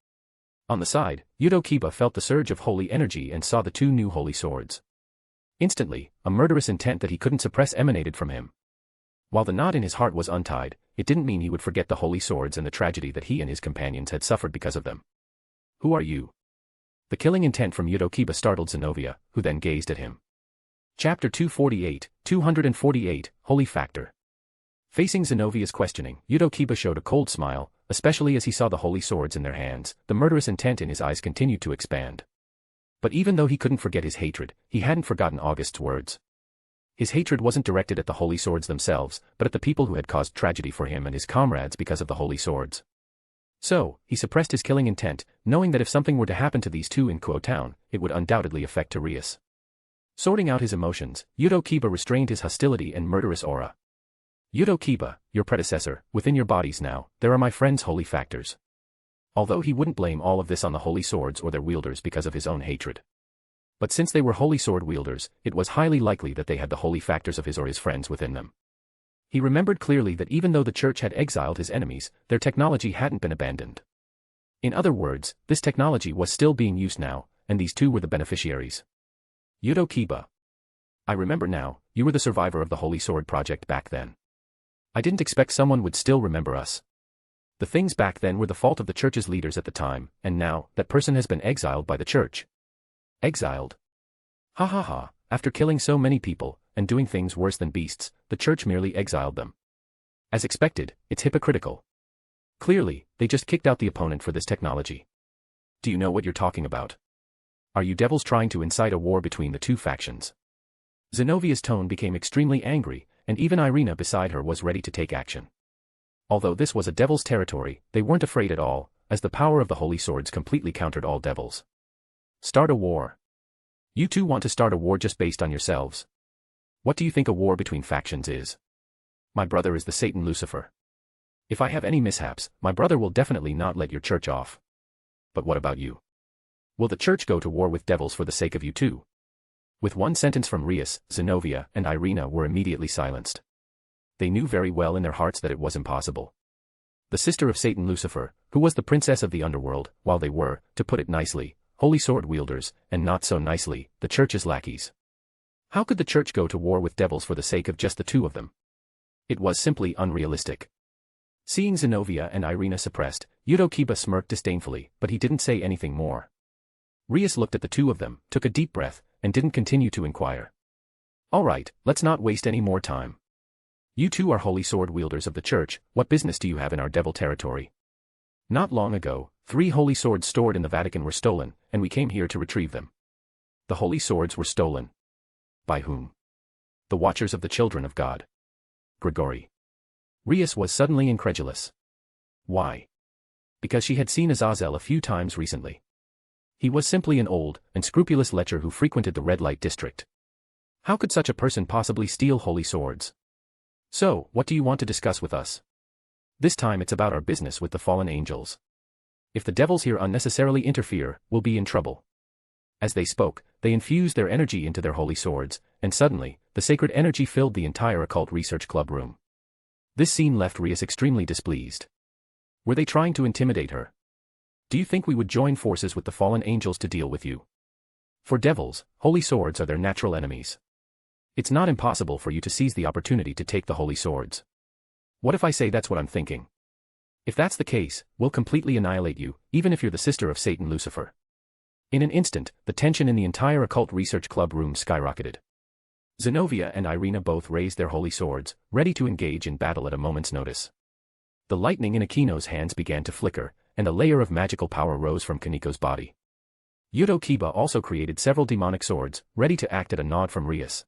On the side, Kiba felt the surge of holy energy and saw the 2 new holy swords. Instantly, a murderous intent that he couldn't suppress emanated from him. While the knot in his heart was untied, it didn't mean he would forget the holy swords and the tragedy that he and his companions had suffered because of them. Who are you? The killing intent from Kiba startled Zenobia, who then gazed at him. Chapter 248, Holy Factor. Facing Zenovia's questioning, Kiba showed a cold smile, especially as he saw the holy swords in their hands. The murderous intent in his eyes continued to expand. But even though he couldn't forget his hatred, he hadn't forgotten August's words. His hatred wasn't directed at the holy swords themselves, but at the people who had caused tragedy for him and his comrades because of the holy swords. So, he suppressed his killing intent, knowing that if something were to happen to these 2 in Kuo Town, it would undoubtedly affect Rias. Sorting out his emotions, Kiba restrained his hostility and murderous aura. Kiba, your predecessor, within your bodies now, there are my friend's holy factors. Although he wouldn't blame all of this on the holy swords or their wielders because of his own hatred. But since they were holy sword wielders, it was highly likely that they had the holy factors of his or his friends within them. He remembered clearly that even though the church had exiled his enemies, their technology hadn't been abandoned. In other words, this technology was still being used now, and these 2 were the beneficiaries. Kiba. I remember now, you were the survivor of the Holy Sword project back then. I didn't expect someone would still remember us. The things back then were the fault of the church's leaders at the time, and now, that person has been exiled by the church. Exiled? Ha ha ha, after killing so many people, and doing things worse than beasts, the church merely exiled them. As expected, it's hypocritical. Clearly, they just kicked out the opponent for this technology. Do you know what you're talking about? Are you devils trying to incite a war between the 2 factions? Zenovia's tone became extremely angry, and even Irina beside her was ready to take action. Although this was a devil's territory, they weren't afraid at all, as the power of the holy swords completely countered all devils. Start a war. You 2 want to start a war just based on yourselves. What do you think a war between factions is? My brother is the Satan Lucifer. If I have any mishaps, my brother will definitely not let your church off. But what about you? Will the church go to war with devils for the sake of you 2? With one sentence from Rias, Zenobia and Irina were immediately silenced. They knew very well in their hearts that it was impossible. The sister of Satan Lucifer, who was the princess of the Underworld, while they were, to put it nicely, holy sword wielders, and not so nicely, the church's lackeys. How could the church go to war with devils for the sake of just the 2 of them? It was simply unrealistic. Seeing Zenobia and Irina suppressed, Kiba smirked disdainfully, but he didn't say anything more. Rias looked at the 2 of them, took a deep breath, and didn't continue to inquire. Alright, let's not waste any more time. You 2 are holy sword wielders of the church, what business do you have in our devil territory? Not long ago, 3 holy swords stored in the Vatican were stolen, and we came here to retrieve them. The holy swords were stolen. By whom? The Watchers of the Children of God. Grigori. Rias was suddenly incredulous. Why? Because she had seen Azazel a few times recently. He was simply an old, unscrupulous lecher who frequented the red light district. How could such a person possibly steal holy swords? So, what do you want to discuss with us? This time it's about our business with the fallen angels. If the devils here unnecessarily interfere, we'll be in trouble. As they spoke, they infused their energy into their holy swords, and suddenly, the sacred energy filled the entire occult research club room. This scene left Rias extremely displeased. Were they trying to intimidate her? Do you think we would join forces with the fallen angels to deal with you? For devils, holy swords are their natural enemies. It's not impossible for you to seize the opportunity to take the holy swords. What if I say that's what I'm thinking? If that's the case, we'll completely annihilate you, even if you're the sister of Satan Lucifer. In an instant, the tension in the entire occult research club room skyrocketed. Zenobia and Irina both raised their holy swords, ready to engage in battle at a moment's notice. The lightning in Akino's hands began to flicker, and a layer of magical power rose from Kaniko's body. Yudo Kiba also created several demonic swords, ready to act at a nod from Rias.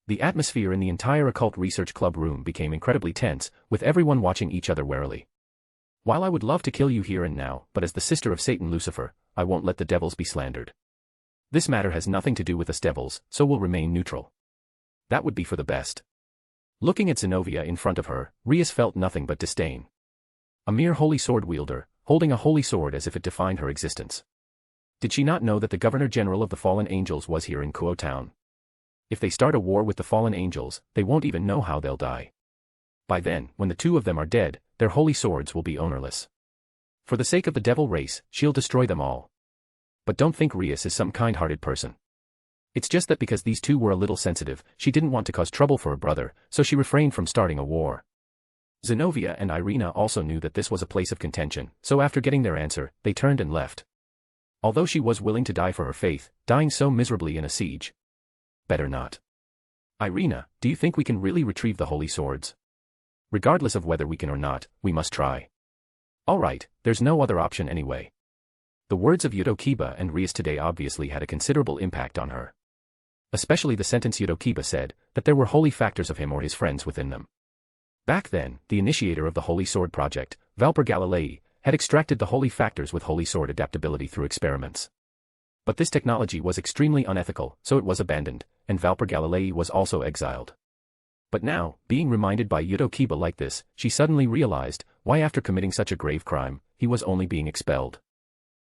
The atmosphere in the entire occult research club room became incredibly tense, with everyone watching each other warily. While I would love to kill you here and now, but as the sister of Satan Lucifer, I won't let the devils be slandered. This matter has nothing to do with us devils, so we'll remain neutral. That would be for the best. Looking at Zenobia in front of her, Rias felt nothing but disdain. A mere holy sword wielder, holding a holy sword as if it defined her existence. Did she not know that the Governor-General of the Fallen Angels was here in Kuo Town? If they start a war with the Fallen Angels, they won't even know how they'll die. By then, when the two of them are dead, their holy swords will be ownerless. For the sake of the devil race, she'll destroy them all. But don't think Rias is some kind-hearted person. It's just that because these two were a little sensitive, she didn't want to cause trouble for her brother, so she refrained from starting a war. Zenobia and Irina also knew that this was a place of contention, so after getting their answer, they turned and left. Although she was willing to die for her faith, dying so miserably in a siege. Better not. Irina, do you think we can really retrieve the holy swords? Regardless of whether we can or not, we must try. Alright, there's no other option anyway. The words of Yudo Kiba and Rias today obviously had a considerable impact on her. Especially the sentence Yudo Kiba said, that there were holy factors of him or his friends within them. Back then, the initiator of the Holy Sword Project, Valkyrie Galilei, had extracted the holy factors with holy sword adaptability through experiments. But this technology was extremely unethical, so it was abandoned, and Valkyrie Galilei was also exiled. But now, being reminded by Yudo Kiba like this, she suddenly realized why after committing such a grave crime, he was only being expelled.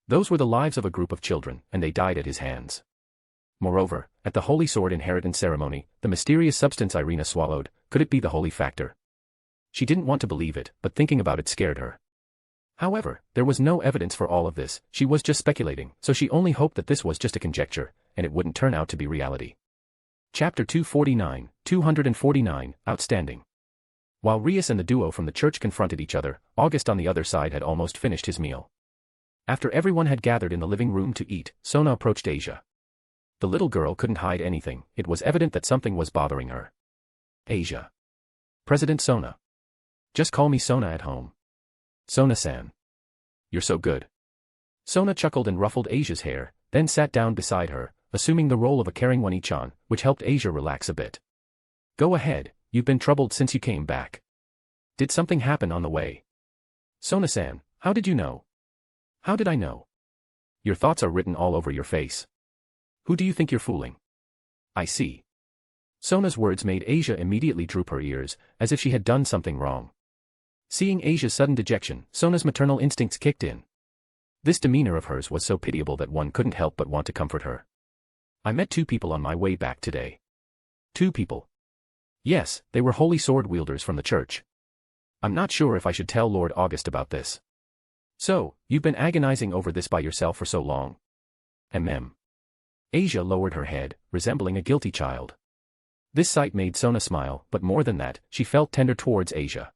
Those were the lives of a group of children, and they died at his hands. Moreover, at the Holy Sword inheritance ceremony, the mysterious substance Irina swallowed, could it be the holy factor? She didn't want to believe it, but thinking about it scared her. However, there was no evidence for all of this, she was just speculating, so she only hoped that this was just a conjecture, and it wouldn't turn out to be reality. Chapter 249, Outstanding. While Rias and the duo from the church confronted each other, August on the other side had almost finished his meal. After everyone had gathered in the living room to eat, Sona approached Asia. The little girl couldn't hide anything, it was evident that something was bothering her. Asia. President Sona. Just call me Sona at home. Sona-san. You're so good. Sona chuckled and ruffled Asia's hair, then sat down beside her, assuming the role of a caring one-chan, which helped Asia relax a bit. Go ahead, you've been troubled since you came back. Did something happen on the way? Sona-san, how did you know? How did I know? Your thoughts are written all over your face. Who do you think you're fooling? I see. Sona's words made Asia immediately droop her ears, as if she had done something wrong. Seeing Asia's sudden dejection, Sona's maternal instincts kicked in. This demeanor of hers was so pitiable that one couldn't help but want to comfort her. I met two people on my way back today. Two people? Yes, they were holy sword wielders from the church. I'm not sure if I should tell Lord August about this. So, you've been agonizing over this by yourself for so long. Asia lowered her head, resembling a guilty child. This sight made Sona smile, but more than that, she felt tender towards Asia.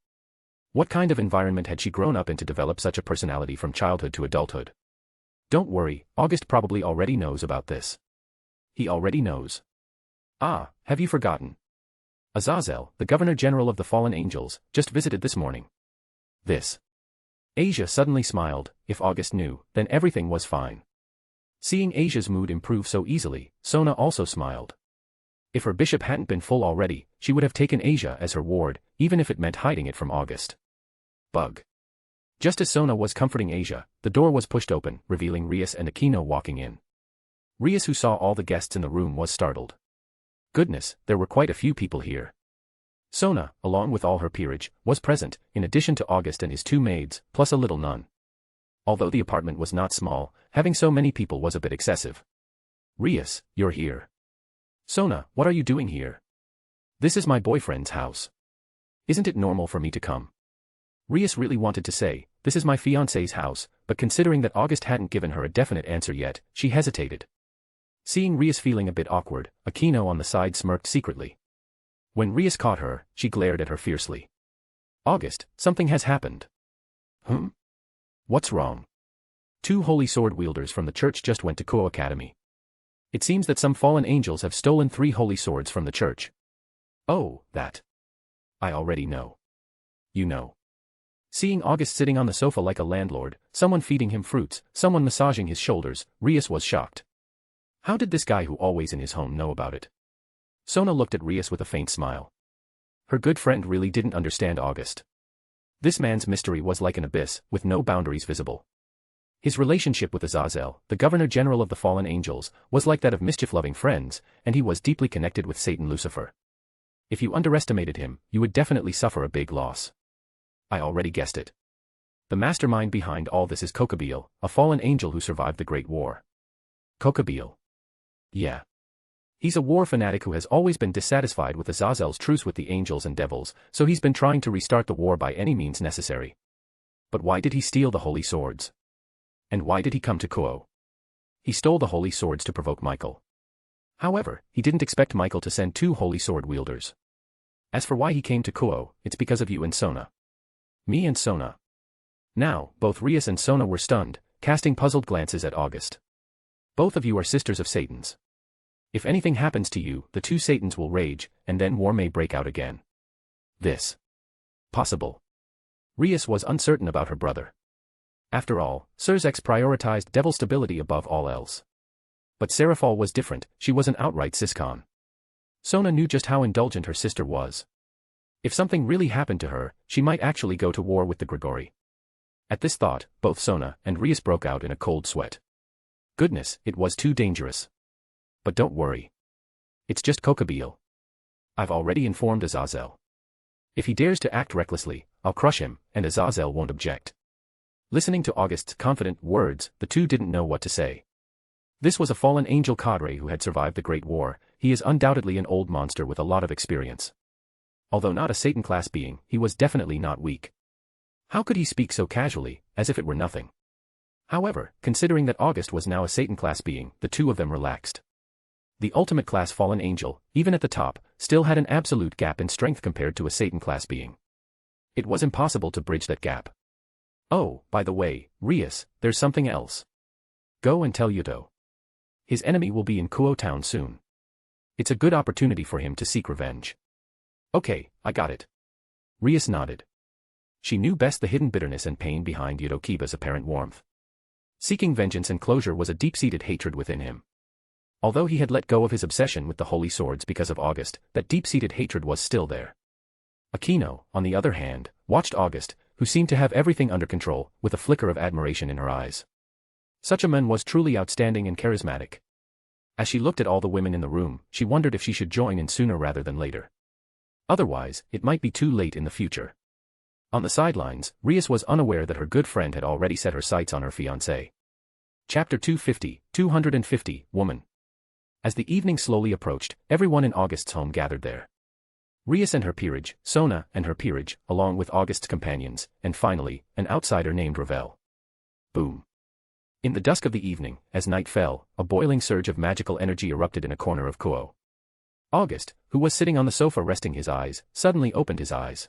What kind of environment had she grown up in to develop such a personality from childhood to adulthood? Don't worry, August probably already knows about this. He already knows. Ah, have you forgotten? Azazel, the Governor-General of the Fallen Angels, just visited this morning. This. Asia suddenly smiled. If August knew, then everything was fine. Seeing Asia's mood improve so easily, Sona also smiled. If her bishop hadn't been full already, she would have taken Asia as her ward, even if it meant hiding it from August. Bug. Just as Sona was comforting Asia, the door was pushed open, revealing Rias and Aquino walking in. Rias, who saw all the guests in the room, was startled. Goodness, there were quite a few people here. Sona, along with all her peerage, was present, in addition to August and his two maids, plus a little nun. Although the apartment was not small, having so many people was a bit excessive. Rias, you're here. Sona, what are you doing here? This is my boyfriend's house. Isn't it normal for me to come? Rias really wanted to say, this is my fiancé's house, but considering that August hadn't given her a definite answer yet, she hesitated. Seeing Rias feeling a bit awkward, Aquino on the side smirked secretly. When Rias caught her, she glared at her fiercely. August, something has happened. What's wrong? 2 holy sword wielders from the church just went to Kuo Academy. It seems that some fallen angels have stolen 3 holy swords from the church. Oh, that. I already know. You know. Seeing August sitting on the sofa like a landlord, someone feeding him fruits, someone massaging his shoulders, Rias was shocked. How did this guy who always in his home know about it? Sona looked at Rias with a faint smile. Her good friend really didn't understand August. This man's mystery was like an abyss, with no boundaries visible. His relationship with Azazel, the Governor-General of the Fallen Angels, was like that of mischief-loving friends, and he was deeply connected with Satan Lucifer. If you underestimated him, you would definitely suffer a big loss. I already guessed it. The mastermind behind all this is Kokabiel, a fallen angel who survived the Great War. Kokabiel. Yeah. He's a war fanatic who has always been dissatisfied with Azazel's truce with the angels and devils, so he's been trying to restart the war by any means necessary. But why did he steal the holy swords? And why did he come to Kuo? He stole the holy swords to provoke Michael. However, he didn't expect Michael to send 2 holy sword wielders. As for why he came to Kuo, it's because of you and Sona. Me and Sona. Now, both Rias and Sona were stunned, casting puzzled glances at August. Both of you are sisters of Satan's. If anything happens to you, the 2 Satans will rage, and then war may break out again. This. Possible. Rias was uncertain about her brother. After all, Surzex prioritized devil stability above all else. But Seraphol was different, she was an outright Siscon. Sona knew just how indulgent her sister was. If something really happened to her, she might actually go to war with the Grigori. At this thought, both Sona and Rias broke out in a cold sweat. Goodness, it was too dangerous. But don't worry. It's just Kokabiel. I've already informed Azazel. If he dares to act recklessly, I'll crush him, and Azazel won't object. Listening to August's confident words, the 2 didn't know what to say. This was a fallen angel cadre who had survived the Great War. He is undoubtedly an old monster with a lot of experience. Although not a Satan-class being, he was definitely not weak. How could he speak so casually, as if it were nothing? However, considering that August was now a Satan-class being, the 2 of them relaxed. The ultimate class fallen angel, even at the top, still had an absolute gap in strength compared to a Satan-class being. It was impossible to bridge that gap. Oh, by the way, Rias, there's something else. Go and tell Yuto. His enemy will be in Kuo town soon. It's a good opportunity for him to seek revenge. Okay, I got it. Rias nodded. She knew best the hidden bitterness and pain behind Yuto Kiba's apparent warmth. Seeking vengeance and closure was a deep-seated hatred within him. Although he had let go of his obsession with the holy swords because of August, that deep-seated hatred was still there. Akino, on the other hand, watched August, who seemed to have everything under control, with a flicker of admiration in her eyes. Such a man was truly outstanding and charismatic. As she looked at all the women in the room, she wondered if she should join in sooner rather than later. Otherwise, it might be too late in the future. On the sidelines, Rias was unaware that her good friend had already set her sights on her fiancé. Chapter 250, Woman. As the evening slowly approached, everyone in August's home gathered there. Rias and her peerage, Sona and her peerage, along with August's companions, and finally, an outsider named Ravel. Boom. In the dusk of the evening, as night fell, a boiling surge of magical energy erupted in a corner of Kuo. August, who was sitting on the sofa resting his eyes, suddenly opened his eyes.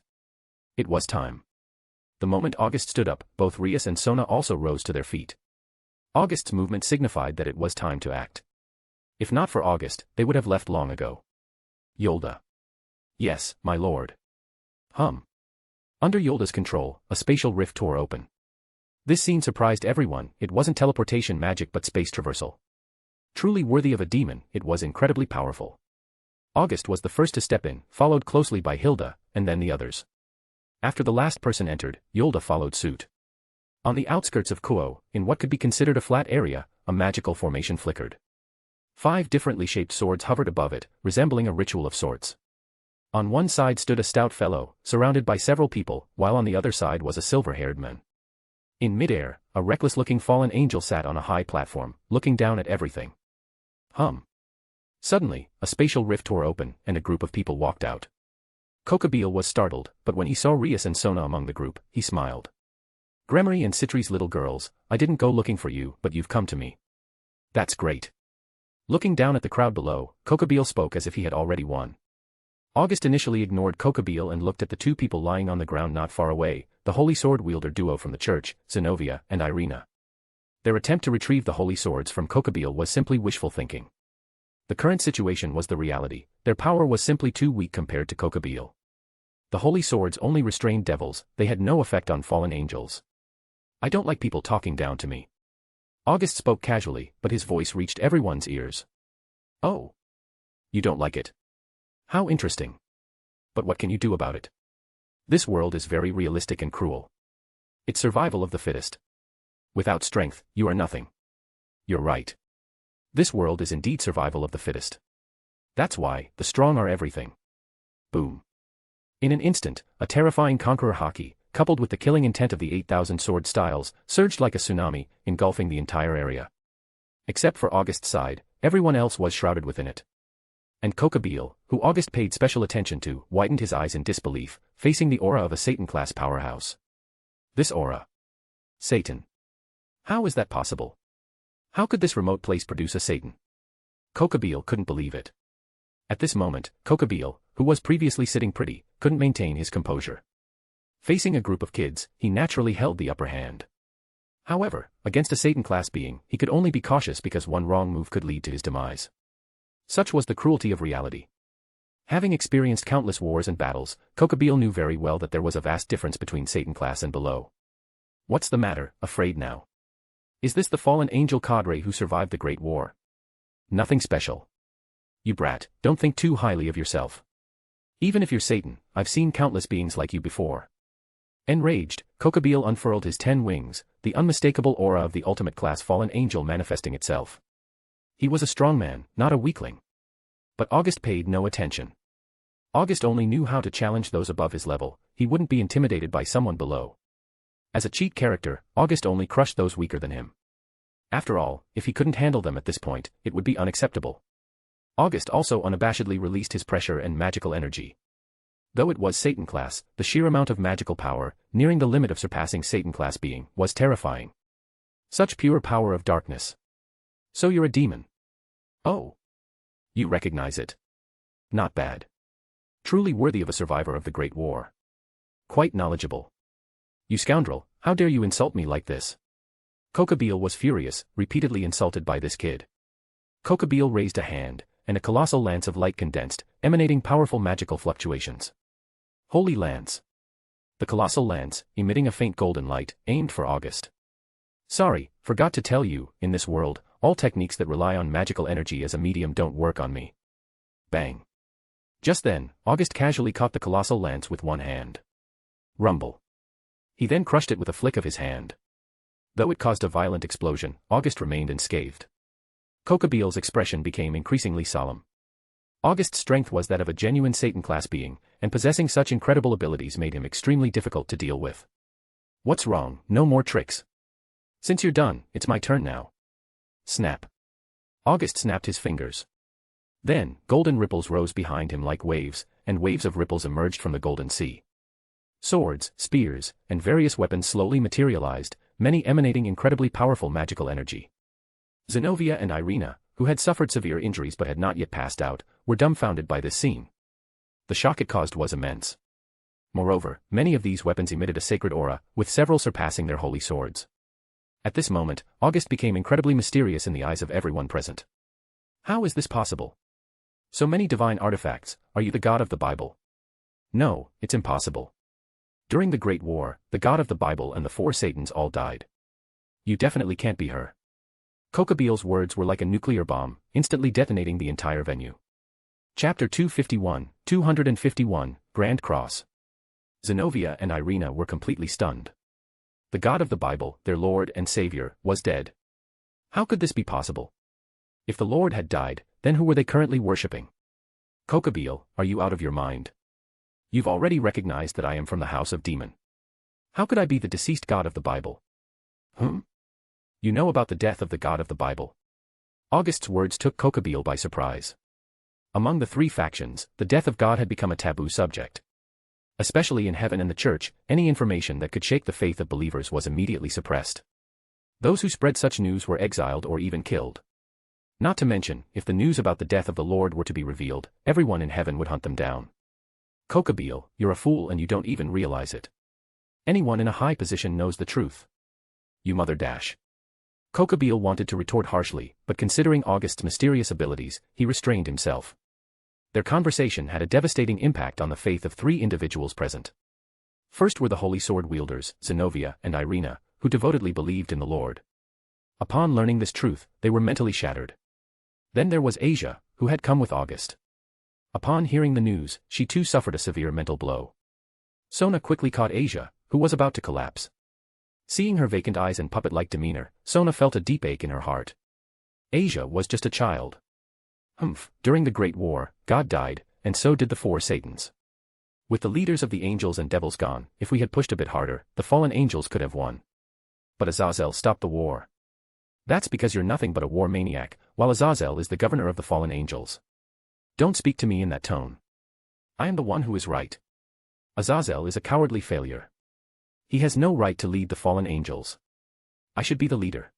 It was time. The moment August stood up, both Rias and Sona also rose to their feet. August's movement signified that it was time to act. If not for August, they would have left long ago. Yolda. Yes, my lord. Under Yolda's control, a spatial rift tore open. This scene surprised everyone. It wasn't teleportation magic but space traversal. Truly worthy of a demon, it was incredibly powerful. August was the first to step in, followed closely by Hilda, and then the others. After the last person entered, Yolda followed suit. On the outskirts of Kuo, in what could be considered a flat area, a magical formation flickered. 5 differently shaped swords hovered above it, resembling a ritual of sorts. On one side stood a stout fellow, surrounded by several people, while on the other side was a silver-haired man. In midair, a reckless-looking fallen angel sat on a high platform, looking down at everything. Suddenly, a spatial rift tore open, and a group of people walked out. Kokabiel was startled, but when he saw Rias and Sona among the group, he smiled. Grimorys and Citri's little girls, I didn't go looking for you, but you've come to me. That's great. Looking down at the crowd below, Kokabiel spoke as if he had already won. August initially ignored Kokabiel and looked at the 2 people lying on the ground not far away, the holy sword wielder duo from the church, Zenobia and Irina. Their attempt to retrieve the holy swords from Kokabiel was simply wishful thinking. The current situation was the reality, their power was simply too weak compared to Kokabiel. The holy swords only restrained devils, they had no effect on fallen angels. I don't like people talking down to me. August spoke casually, but his voice reached everyone's ears. Oh. You don't like it? How interesting. But what can you do about it? This world is very realistic and cruel. It's survival of the fittest. Without strength, you are nothing. You're right. This world is indeed survival of the fittest. That's why, the strong are everything. Boom. In an instant, a terrifying conqueror haki, coupled with the killing intent of the 8,000 sword styles, surged like a tsunami, engulfing the entire area. Except for August's side, everyone else was shrouded within it. And Kokabiel, who August paid special attention to, widened his eyes in disbelief, facing the aura of a Satan-class powerhouse. This aura. Satan. How is that possible? How could this remote place produce a Satan? Kokabiel couldn't believe it. At this moment, Kokabiel, who was previously sitting pretty, couldn't maintain his composure. Facing a group of kids, he naturally held the upper hand. However, against a Satan-class being, he could only be cautious because one wrong move could lead to his demise. Such was the cruelty of reality. Having experienced countless wars and battles, Kokabiel knew very well that there was a vast difference between Satan-class and below. What's the matter, afraid now? Is this the fallen angel cadre who survived the Great War? Nothing special. You brat, don't think too highly of yourself. Even if you're Satan, I've seen countless beings like you before. Enraged, Kokabiel unfurled his 10 wings, the unmistakable aura of the ultimate class fallen angel manifesting itself. He was a strong man, not a weakling. But August paid no attention. August only knew how to challenge those above his level, he wouldn't be intimidated by someone below. As a cheat character, August only crushed those weaker than him. After all, if he couldn't handle them at this point, it would be unacceptable. August also unabashedly released his pressure and magical energy. Though it was Satan class, the sheer amount of magical power, nearing the limit of surpassing Satan class being, was terrifying. Such pure power of darkness. So you're a demon. Oh. You recognize it. Not bad. Truly worthy of a survivor of the Great War. Quite knowledgeable. You scoundrel, how dare you insult me like this? Kokabiel was furious, repeatedly insulted by this kid. Kokabiel raised a hand, and a colossal lance of light condensed, emanating powerful magical fluctuations. Holy lance. The colossal lance, emitting a faint golden light, aimed for August. Sorry, forgot to tell you, in this world, all techniques that rely on magical energy as a medium don't work on me. Bang. Just then, August casually caught the colossal lance with one hand. Rumble. He then crushed it with a flick of his hand. Though it caused a violent explosion, August remained unscathed. Kokabiel's expression became increasingly solemn. August's strength was that of a genuine Satan-class being, and possessing such incredible abilities made him extremely difficult to deal with. What's wrong? No more tricks. Since you're done, it's my turn now. Snap. August snapped his fingers. Then, golden ripples rose behind him like waves, and waves of ripples emerged from the golden sea. Swords, spears, and various weapons slowly materialized, many emanating incredibly powerful magical energy. Zenobia and Irina, who had suffered severe injuries but had not yet passed out, were dumbfounded by this scene. The shock it caused was immense. Moreover, many of these weapons emitted a sacred aura, with several surpassing their holy swords. At this moment, August became incredibly mysterious in the eyes of everyone present. How is this possible? So many divine artifacts, are you the god of the Bible? No, it's impossible. During the Great War, the god of the Bible and the 4 Satans all died. You definitely can't be her. Kokabiel's words were like a nuclear bomb, instantly detonating the entire venue. Chapter 251, Grand Cross. Zenobia and Irina were completely stunned. The god of the Bible, their Lord and Savior, was dead. How could this be possible? If the Lord had died, then who were they currently worshipping? Kokabiel, are you out of your mind? You've already recognized that I am from the house of Demon. How could I be the deceased god of the Bible? You know about the death of the god of the Bible. August's words took Kokabiel by surprise. Among the 3 factions, the death of God had become a taboo subject. Especially in heaven and the church, any information that could shake the faith of believers was immediately suppressed. Those who spread such news were exiled or even killed. Not to mention, if the news about the death of the Lord were to be revealed, everyone in heaven would hunt them down. Kokabiel, you're a fool and you don't even realize it. Anyone in a high position knows the truth. You mother dash. Kokabiel wanted to retort harshly, but considering August's mysterious abilities, he restrained himself. Their conversation had a devastating impact on the faith of three individuals present. First were the holy sword wielders, Zenobia and Irina, who devotedly believed in the Lord. Upon learning this truth, they were mentally shattered. Then there was Asia, who had come with August. Upon hearing the news, she too suffered a severe mental blow. Sona quickly caught Asia, who was about to collapse. Seeing her vacant eyes and puppet-like demeanor, Sona felt a deep ache in her heart. Asia was just a child. During the Great War, God died, and so did the four Satans. With the leaders of the angels and devils gone, if we had pushed a bit harder, the fallen angels could have won. But Azazel stopped the war. That's because you're nothing but a war maniac, while Azazel is the governor of the fallen angels. Don't speak to me in that tone. I am the one who is right. Azazel is a cowardly failure. He has no right to lead the fallen angels. I should be the leader.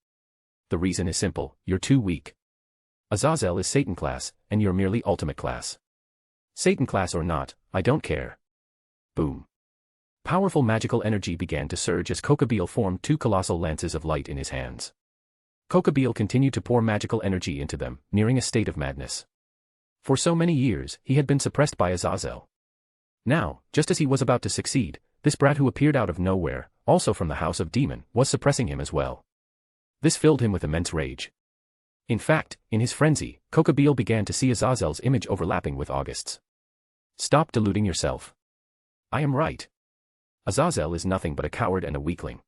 The reason is simple, you're too weak. Azazel is Satan class, and you're merely ultimate class. Satan class or not, I don't care. Boom. Powerful magical energy began to surge as Kokabiel formed two colossal lances of light in his hands. Kokabiel continued to pour magical energy into them, nearing a state of madness. For so many years, he had been suppressed by Azazel. Now, just as he was about to succeed, this brat who appeared out of nowhere, also from the house of Demon, was suppressing him as well. This filled him with immense rage. In fact, in his frenzy, Kokabiel began to see Azazel's image overlapping with August's. Stop deluding yourself. I am right. Azazel is nothing but a coward and a weakling.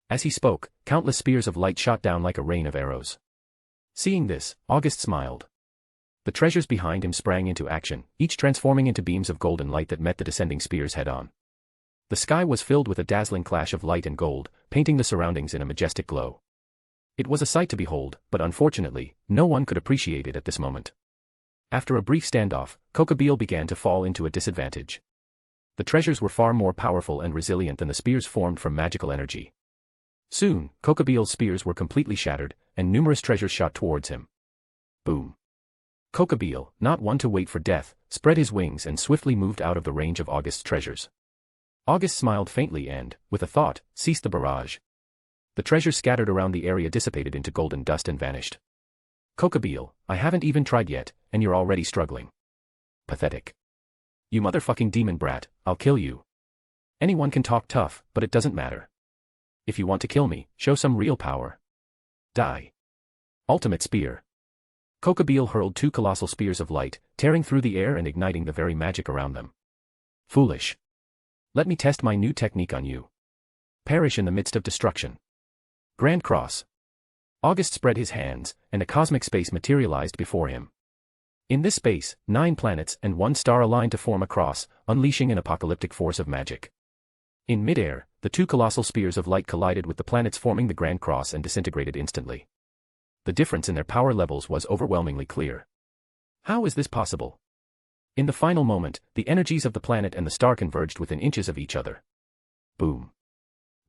As he spoke, countless spears of light shot down like a rain of arrows. Seeing this, August smiled. The treasures behind him sprang into action, each transforming into beams of golden light that met the descending spears head-on. The sky was filled with a dazzling clash of light and gold, painting the surroundings in a majestic glow. It was a sight to behold, but unfortunately, no one could appreciate it at this moment. After a brief standoff, Kokabiel began to fall into a disadvantage. The treasures were far more powerful and resilient than the spears formed from magical energy. Soon, Kokabiel's spears were completely shattered, and numerous treasures shot towards him. Boom. Kokabiel, not one to wait for death, spread his wings and swiftly moved out of the range of August's treasures. August smiled faintly and, with a thought, ceased the barrage. The treasures scattered around the area dissipated into golden dust and vanished. Kokabiel, I haven't even tried yet, and you're already struggling. Pathetic. You motherfucking demon brat, I'll kill you. Anyone can talk tough, but it doesn't matter. If you want to kill me, show some real power. Die. Ultimate Spear. Kokabiel hurled two colossal spears of light, tearing through the air and igniting the very magic around them. Foolish. Let me test my new technique on you. Perish in the midst of destruction. Grand Cross. August spread his hands, and a cosmic space materialized before him. In this space, 9 planets and 1 star aligned to form a cross, unleashing an apocalyptic force of magic. In midair, the two colossal spears of light collided with the planets forming the Grand Cross and disintegrated instantly. The difference in their power levels was overwhelmingly clear. How is this possible? In the final moment, the energies of the planet and the star converged within inches of each other. Boom.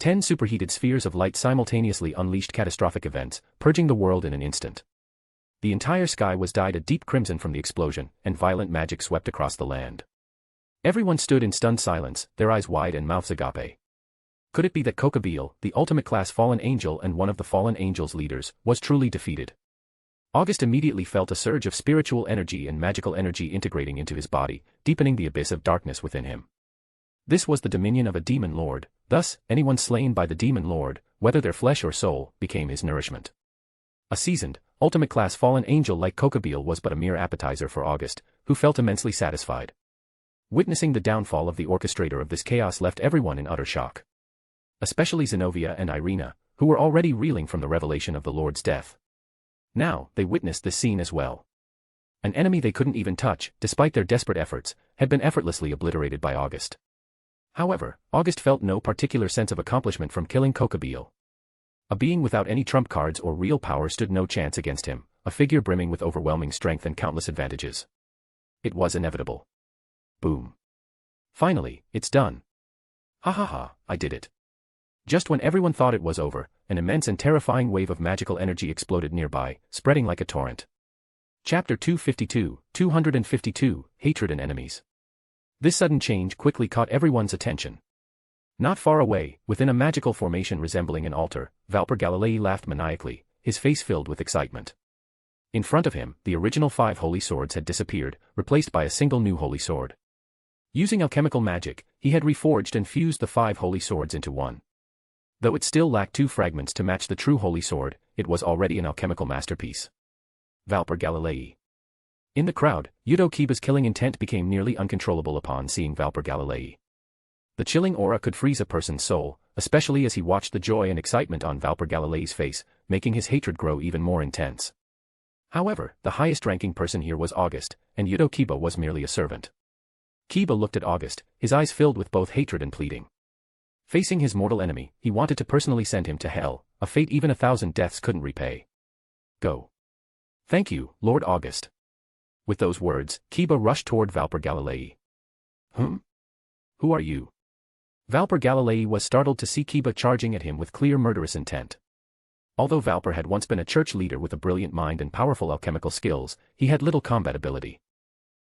10 superheated spheres of light simultaneously unleashed catastrophic events, purging the world in an instant. The entire sky was dyed a deep crimson from the explosion, and violent magic swept across the land. Everyone stood in stunned silence, their eyes wide and mouths agape. Could it be that Kokabiel, the ultimate class fallen angel and one of the fallen angels' leaders, was truly defeated? August immediately felt a surge of spiritual energy and magical energy integrating into his body, deepening the abyss of darkness within him. This was the dominion of a demon lord, thus, anyone slain by the demon lord, whether their flesh or soul, became his nourishment. A seasoned, ultimate-class fallen angel like Kokabiel was but a mere appetizer for August, who felt immensely satisfied. Witnessing the downfall of the orchestrator of this chaos left everyone in utter shock. Especially Zenobia and Irina, who were already reeling from the revelation of the Lord's death. Now, they witnessed this scene as well. An enemy they couldn't even touch, despite their desperate efforts, had been effortlessly obliterated by August. However, August felt no particular sense of accomplishment from killing Kokabiel. A being without any trump cards or real power stood no chance against him, a figure brimming with overwhelming strength and countless advantages. It was inevitable. Boom. Finally, it's done. Ha ha ha, I did it. Just when everyone thought it was over, an immense and terrifying wave of magical energy exploded nearby, spreading like a torrent. Chapter 252, Hatred and Enemies. This sudden change quickly caught everyone's attention. Not far away, within a magical formation resembling an altar, Valkyrie Galilei laughed maniacally, his face filled with excitement. In front of him, the original 5 holy swords had disappeared, replaced by a single new holy sword. Using alchemical magic, he had reforged and fused the 5 holy swords into one. Though it still lacked 2 fragments to match the true holy sword, it was already an alchemical masterpiece. Valkyrie Galilei. In the crowd, Yudo Kiba's killing intent became nearly uncontrollable upon seeing Valkyrie Galilei. The chilling aura could freeze a person's soul, especially as he watched the joy and excitement on Valkyrie Galilei's face, making his hatred grow even more intense. However, the highest-ranking person here was August, and Yudo Kiba was merely a servant. Kiba looked at August, his eyes filled with both hatred and pleading. Facing his mortal enemy, he wanted to personally send him to hell, a fate even 1,000 deaths couldn't repay. Go. Thank you, Lord August. With those words, Kiba rushed toward Valkyrie Galilei. Who are you? Valkyrie Galilei was startled to see Kiba charging at him with clear murderous intent. Although Valkyrie had once been a church leader with a brilliant mind and powerful alchemical skills, he had little combat ability.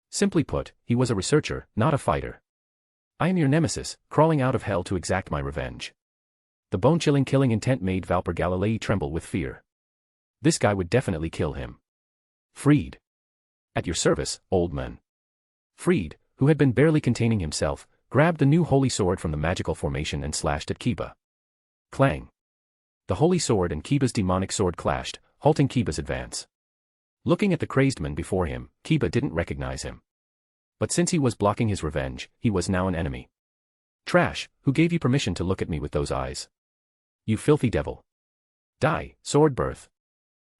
Simply put, he was a researcher, not a fighter. I am your nemesis, crawling out of hell to exact my revenge. The bone-chilling killing intent made Valkyrie Galilei tremble with fear. This guy would definitely kill him. Freed. At your service, old man. Freed, who had been barely containing himself, grabbed the new holy sword from the magical formation and slashed at Kiba. Clang. The holy sword and Kiba's demonic sword clashed, halting Kiba's advance. Looking at the crazed man before him, Kiba didn't recognize him. But since he was blocking his revenge, he was now an enemy. Trash, who gave you permission to look at me with those eyes? You filthy devil. Die, sword birth.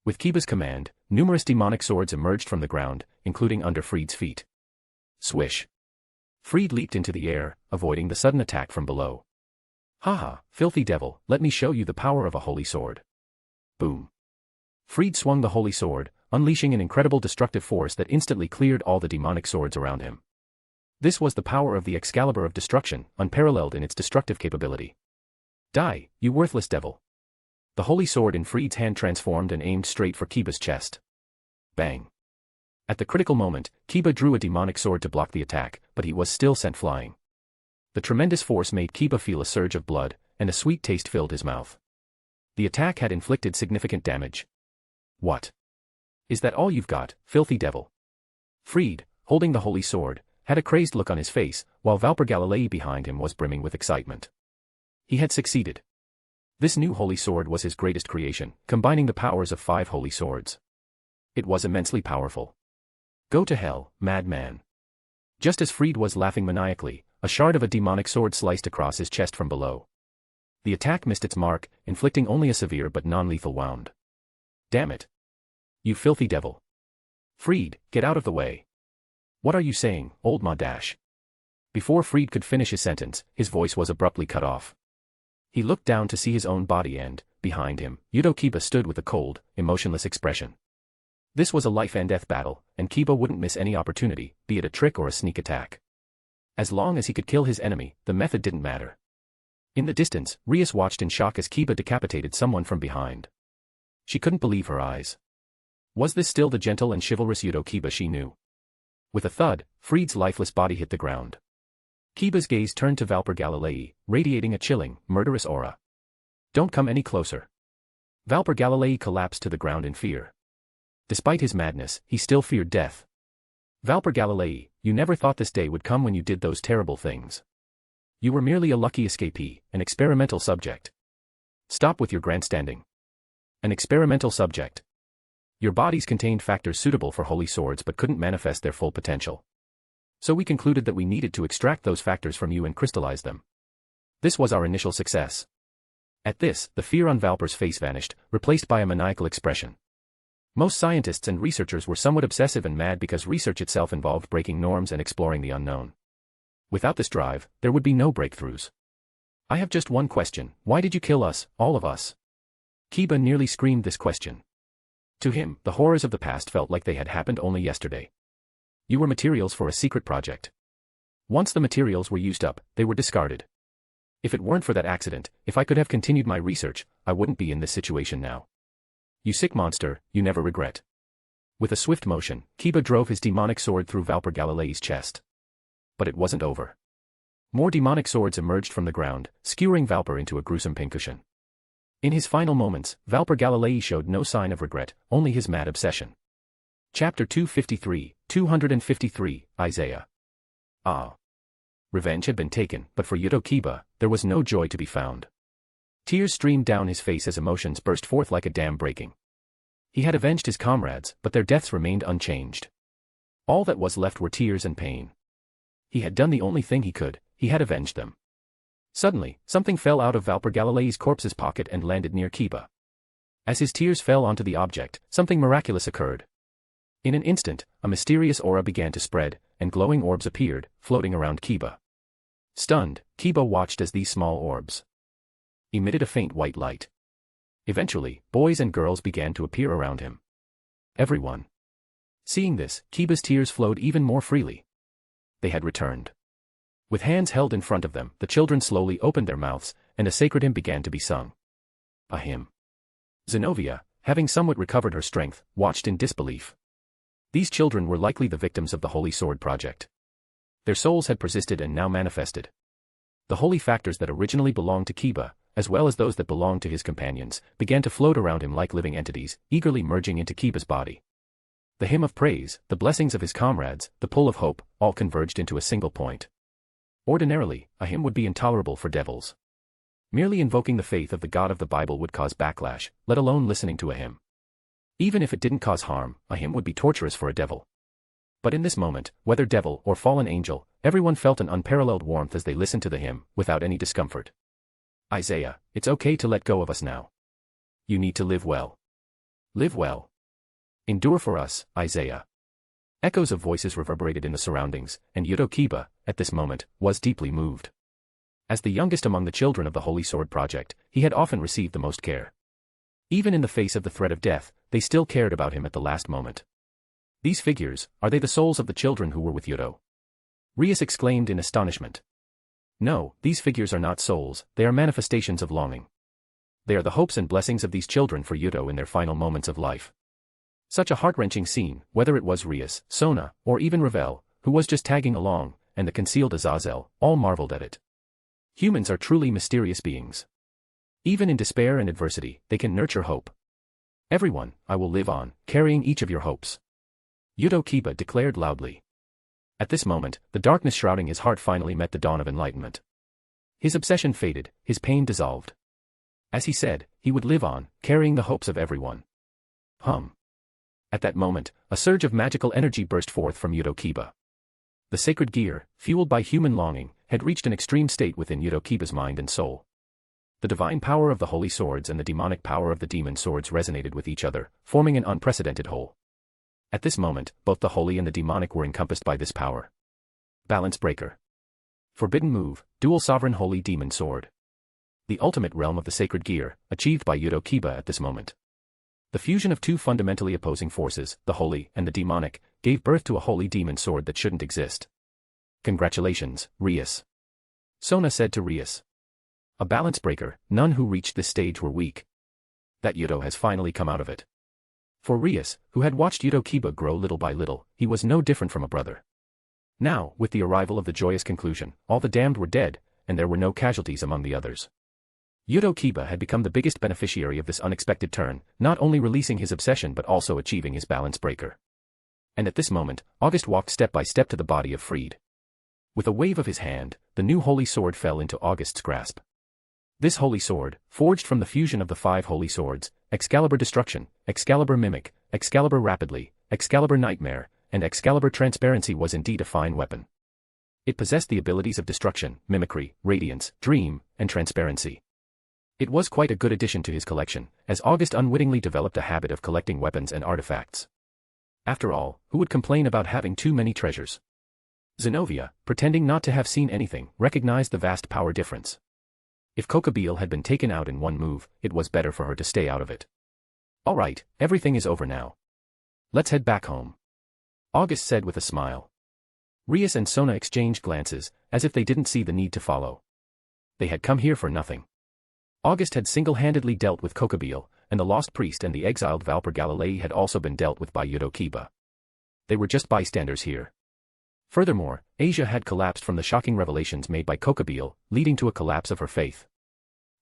With Kiba's command, numerous demonic swords emerged from the ground, including under Freed's feet. Swish. Freed leaped into the air, avoiding the sudden attack from below. Haha, filthy devil, let me show you the power of a holy sword. Boom. Freed swung the holy sword, unleashing an incredible destructive force that instantly cleared all the demonic swords around him. This was the power of the Excalibur of Destruction, unparalleled in its destructive capability. Die, you worthless devil. The holy sword in Freed's hand transformed and aimed straight for Kiba's chest. Bang. At the critical moment, Kiba drew a demonic sword to block the attack, but he was still sent flying. The tremendous force made Kiba feel a surge of blood, and a sweet taste filled his mouth. The attack had inflicted significant damage. What? Is that all you've got, filthy devil? Freed, holding the holy sword, had a crazed look on his face, while Valkyrie Galilei behind him was brimming with excitement. He had succeeded. This new holy sword was his greatest creation, combining the powers of 5 holy swords. It was immensely powerful. Go to hell, madman. Just as Freed was laughing maniacally, a shard of a demonic sword sliced across his chest from below. The attack missed its mark, inflicting only a severe but non-lethal wound. Damn it. You filthy devil. Freed, get out of the way. What are you saying, old ma dash? Before Freed could finish his sentence, his voice was abruptly cut off. He looked down to see his own body and, behind him, Yudo Kiba stood with a cold, emotionless expression. This was a life-and-death battle, and Kiba wouldn't miss any opportunity, be it a trick or a sneak attack. As long as he could kill his enemy, the method didn't matter. In the distance, Rias watched in shock as Kiba decapitated someone from behind. She couldn't believe her eyes. Was this still the gentle and chivalrous Yudo Kiba she knew? With a thud, Freed's lifeless body hit the ground. Kiba's gaze turned to Valkyrie Galilei, radiating a chilling, murderous aura. Don't come any closer. Valkyrie Galilei collapsed to the ground in fear. Despite his madness, he still feared death. Valkyrie Galilei, you never thought this day would come when you did those terrible things. You were merely a lucky escapee, an experimental subject. Stop with your grandstanding. An experimental subject. Your bodies contained factors suitable for holy swords but couldn't manifest their full potential. So we concluded that we needed to extract those factors from you and crystallize them. This was our initial success. At this, the fear on Valpyr's face vanished, replaced by a maniacal expression. Most scientists and researchers were somewhat obsessive and mad because research itself involved breaking norms and exploring the unknown. Without this drive, there would be no breakthroughs. I have just one question, why did you kill us, all of us? Kiba nearly screamed this question. To him, the horrors of the past felt like they had happened only yesterday. You were materials for a secret project. Once the materials were used up, they were discarded. If it weren't for that accident, if I could have continued my research, I wouldn't be in this situation now. You sick monster, you never regret. With a swift motion, Kiba drove his demonic sword through Valkyrie Galilei's chest. But it wasn't over. More demonic swords emerged from the ground, skewering Valkyrie into a gruesome pincushion. In his final moments, Valper Galilei showed no sign of regret, only his mad obsession. Chapter 253, Isaiah. Ah. Revenge had been taken, but for Yudo Kiba, there was no joy to be found. Tears streamed down his face as emotions burst forth like a dam breaking. He had avenged his comrades, but their deaths remained unchanged. All that was left were tears and pain. He had done the only thing he could, he had avenged them. Suddenly, something fell out of Valper Galilei's corpse's pocket and landed near Kiba. As his tears fell onto the object, something miraculous occurred. In an instant, a mysterious aura began to spread, and glowing orbs appeared, floating around Kiba. Stunned, Kiba watched as these small orbs emitted a faint white light. Eventually, boys and girls began to appear around him. Everyone. Seeing this, Kiba's tears flowed even more freely. They had returned. With hands held in front of them, the children slowly opened their mouths, and a sacred hymn began to be sung. A hymn. Zenobia, having somewhat recovered her strength, watched in disbelief. These children were likely the victims of the Holy Sword Project. Their souls had persisted and now manifested. The holy factors that originally belonged to Kiba, as well as those that belonged to his companions, began to float around him like living entities, eagerly merging into Kiba's body. The hymn of praise, the blessings of his comrades, the pull of hope, all converged into a single point. Ordinarily, a hymn would be intolerable for devils. Merely invoking the faith of the God of the Bible would cause backlash, let alone listening to a hymn. Even if it didn't cause harm, a hymn would be torturous for a devil. But in this moment, whether devil or fallen angel, everyone felt an unparalleled warmth as they listened to the hymn, without any discomfort. Isaiah, it's okay to let go of us now. You need to live well. Live well. Endure for us, Isaiah. Echoes of voices reverberated in the surroundings, and Yudo Kiba, at this moment, was deeply moved. As the youngest among the children of the Holy Sword Project, he had often received the most care. Even in the face of the threat of death, they still cared about him at the last moment. These figures, are they the souls of the children who were with Yudo? Rias exclaimed in astonishment. No, these figures are not souls, they are manifestations of longing. They are the hopes and blessings of these children for Yudo in their final moments of life. Such a heart-wrenching scene, whether it was Rias, Sona, or even Ravel, who was just tagging along, and the concealed Azazel, all marveled at it. Humans are truly mysterious beings. Even in despair and adversity, they can nurture hope. Everyone, I will live on, carrying each of your hopes. Yudo Kiba declared loudly. At this moment, the darkness shrouding his heart finally met the dawn of enlightenment. His obsession faded, his pain dissolved. As he said, he would live on, carrying the hopes of everyone. At that moment, a surge of magical energy burst forth from Yudo Kiba. The sacred gear, fueled by human longing, had reached an extreme state within Yudo Kiba's mind and soul. The divine power of the holy swords and the demonic power of the demon swords resonated with each other, forming an unprecedented whole. At this moment, both the holy and the demonic were encompassed by this power. Balance breaker. Forbidden move, dual sovereign holy demon sword. The ultimate realm of the sacred gear, achieved by Yudo Kiba at this moment. The fusion of two fundamentally opposing forces, the holy and the demonic, gave birth to a holy demon sword that shouldn't exist. Congratulations, Rias. Sona said to Rias. A balance breaker, none who reached this stage were weak. That Yudo has finally come out of it. For Rias, who had watched Yudo Kiba grow little by little, he was no different from a brother. Now, with the arrival of the joyous conclusion, all the damned were dead, and there were no casualties among the others. Yudo Kiba had become the biggest beneficiary of this unexpected turn, not only releasing his obsession but also achieving his balance breaker. And at this moment, August walked step by step to the body of Freed. With a wave of his hand, the new holy sword fell into August's grasp. This holy sword, forged from the fusion of the 5 holy swords, Excalibur Destruction, Excalibur Mimic, Excalibur Rapidly, Excalibur Nightmare, and Excalibur Transparency, was indeed a fine weapon. It possessed the abilities of destruction, mimicry, radiance, dream, and transparency. It was quite a good addition to his collection, as August unwittingly developed a habit of collecting weapons and artifacts. After all, who would complain about having too many treasures? Zenobia, pretending not to have seen anything, recognized the vast power difference. If Kokabiel had been taken out in one move, it was better for her to stay out of it. All right, everything is over now. Let's head back home. August said with a smile. Rias and Sona exchanged glances, as if they didn't see the need to follow. They had come here for nothing. August had single-handedly dealt with Kokabiel, and the lost priest and the exiled Valper Galilei had also been dealt with by Yudo Kiba. They were just bystanders here. Furthermore, Asia had collapsed from the shocking revelations made by Kokabiel, leading to a collapse of her faith.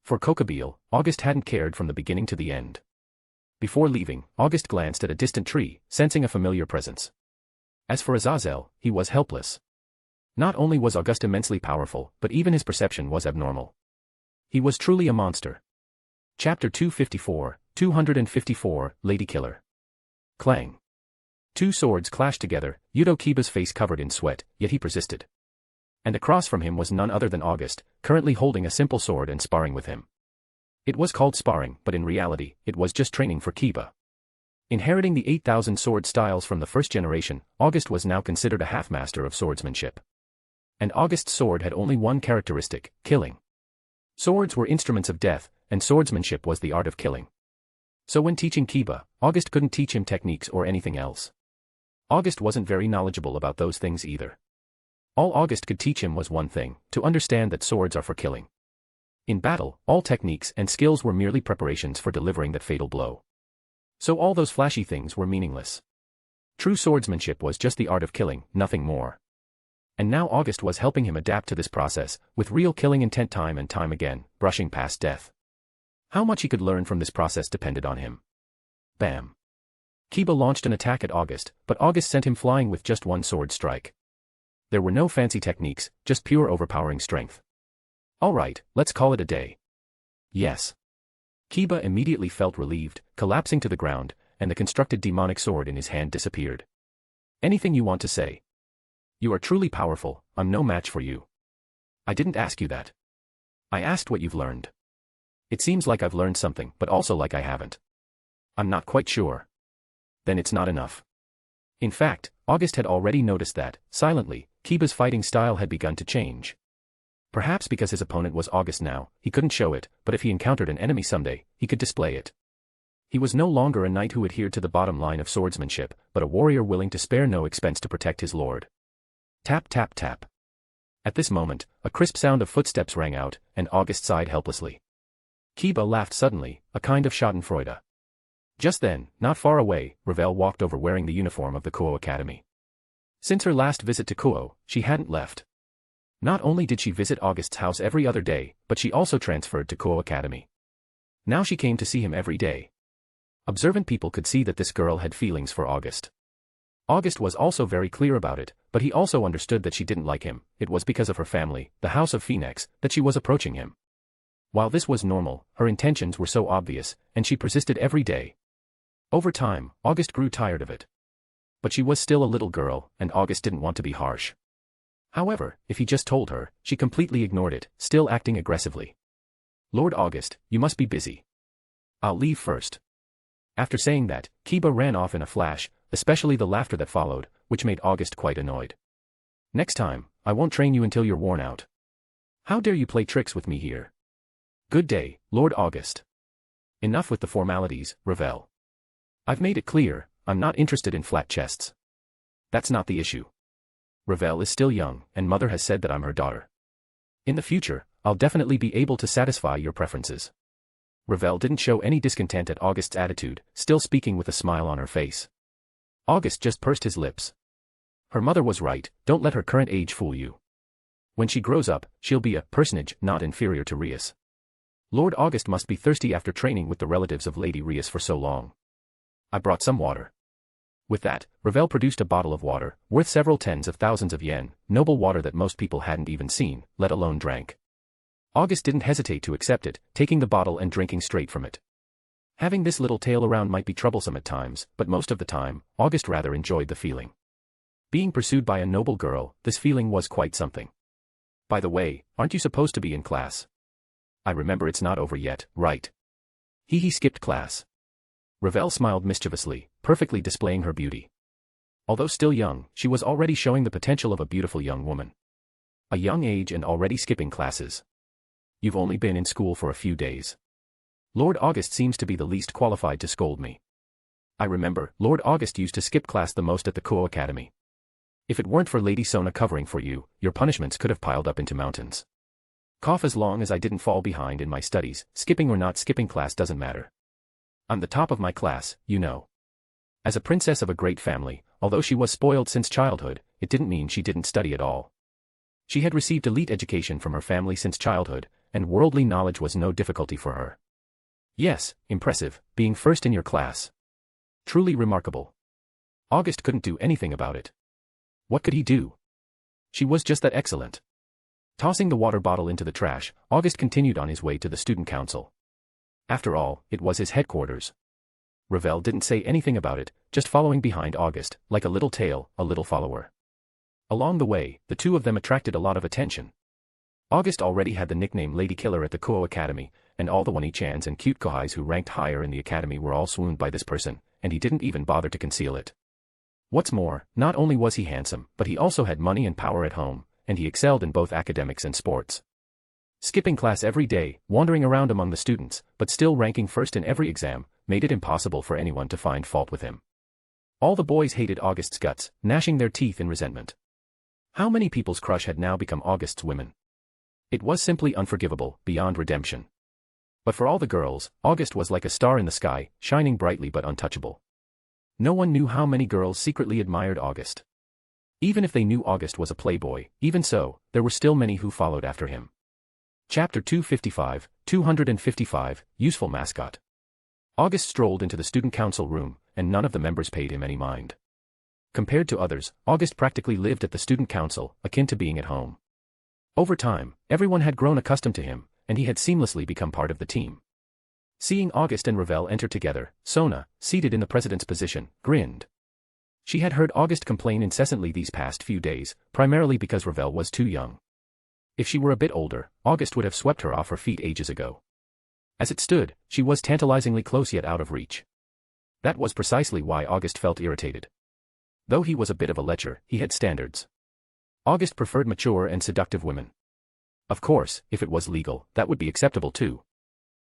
For Kokabiel, August hadn't cared from the beginning to the end. Before leaving, August glanced at a distant tree, sensing a familiar presence. As for Azazel, he was helpless. Not only was August immensely powerful, but even his perception was abnormal. He was truly a monster. Chapter 254, Lady Killer. Clang. Two swords clashed together, Yudo Kiba's face covered in sweat, yet he persisted. And across from him was none other than August, currently holding a simple sword and sparring with him. It was called sparring, but in reality, it was just training for Kiba. Inheriting the 8,000 sword styles from the first generation, August was now considered a half-master of swordsmanship. And August's sword had only one characteristic: killing. Swords were instruments of death, and swordsmanship was the art of killing. So when teaching Kiba, August couldn't teach him techniques or anything else. August wasn't very knowledgeable about those things either. All August could teach him was one thing: to understand that swords are for killing. In battle, all techniques and skills were merely preparations for delivering that fatal blow. So all those flashy things were meaningless. True swordsmanship was just the art of killing, nothing more. And now August was helping him adapt to this process, with real killing intent time and time again, brushing past death. How much he could learn from this process depended on him. Bam. Kiba launched an attack at August, but August sent him flying with just one sword strike. There were no fancy techniques, just pure overpowering strength. Alright, let's call it a day. Yes. Kiba immediately felt relieved, collapsing to the ground, and the constructed demonic sword in his hand disappeared. Anything you want to say? You are truly powerful, I'm no match for you. I didn't ask you that. I asked what you've learned. It seems like I've learned something, but also like I haven't. I'm not quite sure. Then it's not enough. In fact, August had already noticed that, silently, Kiba's fighting style had begun to change. Perhaps because his opponent was August now, he couldn't show it, but if he encountered an enemy someday, he could display it. He was no longer a knight who adhered to the bottom line of swordsmanship, but a warrior willing to spare no expense to protect his lord. Tap tap tap. At this moment, a crisp sound of footsteps rang out, and August sighed helplessly. Kiba laughed suddenly, a kind of schadenfreude. Just then, not far away, Ravel walked over wearing the uniform of the Kuo Academy. Since her last visit to Kuo, she hadn't left. Not only did she visit August's house every other day, but she also transferred to Kuo Academy. Now she came to see him every day. Observant people could see that this girl had feelings for August. August was also very clear about it, but he also understood that she didn't like him. It was because of her family, the House of Phoenix, that she was approaching him. While this was normal, her intentions were so obvious, and she persisted every day. Over time, August grew tired of it. But she was still a little girl, and August didn't want to be harsh. However, if he just told her, she completely ignored it, still acting aggressively. Lord August, you must be busy. I'll leave first. After saying that, Kiba ran off in a flash, especially the laughter that followed, which made August quite annoyed. Next time, I won't train you until you're worn out. How dare you play tricks with me here? Good day, Lord August. Enough with the formalities, Ravel. I've made it clear, I'm not interested in flat chests. That's not the issue. Ravel is still young, and mother has said that I'm her daughter. In the future, I'll definitely be able to satisfy your preferences. Ravel didn't show any discontent at August's attitude, still speaking with a smile on her face. August just pursed his lips. Her mother was right, don't let her current age fool you. When she grows up, she'll be a personage not inferior to Rias. Lord August must be thirsty after training with the relatives of Lady Rias for so long. I brought some water. With that, Ravel produced a bottle of water, worth several tens of thousands of yen, noble water that most people hadn't even seen, let alone drank. August didn't hesitate to accept it, taking the bottle and drinking straight from it. Having this little tail around might be troublesome at times, but most of the time, August rather enjoyed the feeling. Being pursued by a noble girl, this feeling was quite something. By the way, aren't you supposed to be in class? I remember it's not over yet, right? He skipped class. Ravel smiled mischievously, perfectly displaying her beauty. Although still young, she was already showing the potential of a beautiful young woman. A young age and already skipping classes. You've only been in school for a few days. Lord August seems to be the least qualified to scold me. I remember, Lord August used to skip class the most at the Kuo Academy. If it weren't for Lady Sona covering for you, your punishments could have piled up into mountains. Cough, as long as I didn't fall behind in my studies, skipping or not skipping class doesn't matter. I'm the top of my class, you know. As a princess of a great family, although she was spoiled since childhood, it didn't mean she didn't study at all. She had received elite education from her family since childhood, and worldly knowledge was no difficulty for her. Yes, impressive, being first in your class. Truly remarkable. August couldn't do anything about it. What could he do? She was just that excellent. Tossing the water bottle into the trash, August continued on his way to the student council. After all, it was his headquarters. Ravel didn't say anything about it, just following behind August, like a little tail, a little follower. Along the way, the two of them attracted a lot of attention. August already had the nickname Lady Killer at the Kuo Academy, and all the Wani-chans and cute kohais who ranked higher in the academy were all swooned by this person, and he didn't even bother to conceal it. What's more, not only was he handsome, but he also had money and power at home, and he excelled in both academics and sports. Skipping class every day, wandering around among the students, but still ranking first in every exam, made it impossible for anyone to find fault with him. All the boys hated August's guts, gnashing their teeth in resentment. How many people's crush had now become August's women? It was simply unforgivable, beyond redemption. But for all the girls, August was like a star in the sky, shining brightly but untouchable. No one knew how many girls secretly admired August. Even if they knew August was a playboy, even so, there were still many who followed after him. Chapter 255, Useful Mascot. August strolled into the student council room, and none of the members paid him any mind. Compared to others, August practically lived at the student council, akin to being at home. Over time, everyone had grown accustomed to him, and he had seamlessly become part of the team. Seeing August and Ravel enter together, Sona, seated in the president's position, grinned. She had heard August complain incessantly these past few days, primarily because Ravel was too young. If she were a bit older, August would have swept her off her feet ages ago. As it stood, she was tantalizingly close yet out of reach. That was precisely why August felt irritated. Though he was a bit of a lecher, he had standards. August preferred mature and seductive women. Of course, if it was legal, that would be acceptable too.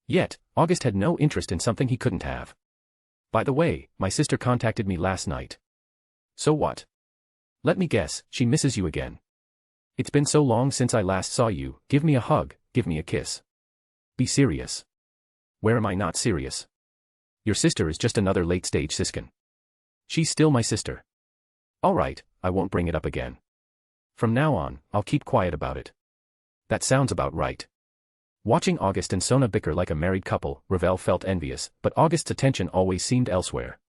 Yet, August had no interest in something he couldn't have. By the way, my sister contacted me last night. So what? Let me guess, she misses you again. It's been so long since I last saw you, give me a hug, give me a kiss. Be serious. Where am I not serious? Your sister is just another late-stage siskin. She's still my sister. Alright, I won't bring it up again. From now on, I'll keep quiet about it. That sounds about right. Watching August and Sona bicker like a married couple, Ravel felt envious, but August's attention always seemed elsewhere.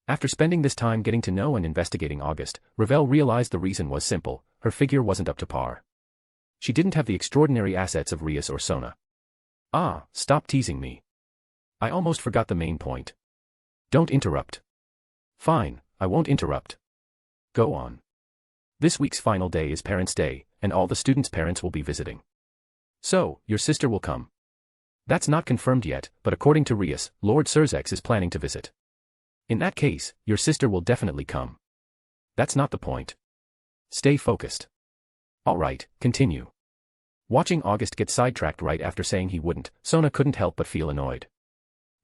After spending this time getting to know and investigating August, Ravel realized the reason was simple: her figure wasn't up to par. She didn't have the extraordinary assets of Rias or Sona. Ah, stop teasing me. I almost forgot the main point. Don't interrupt. Fine, I won't interrupt. Go on. This week's final day is Parents' Day, and all the students' parents will be visiting. So, your sister will come. That's not confirmed yet, but according to Rias, Lord Surzex is planning to visit. In that case, your sister will definitely come. That's not the point. Stay focused. Alright, continue. Watching August get sidetracked right after saying he wouldn't, Sona couldn't help but feel annoyed.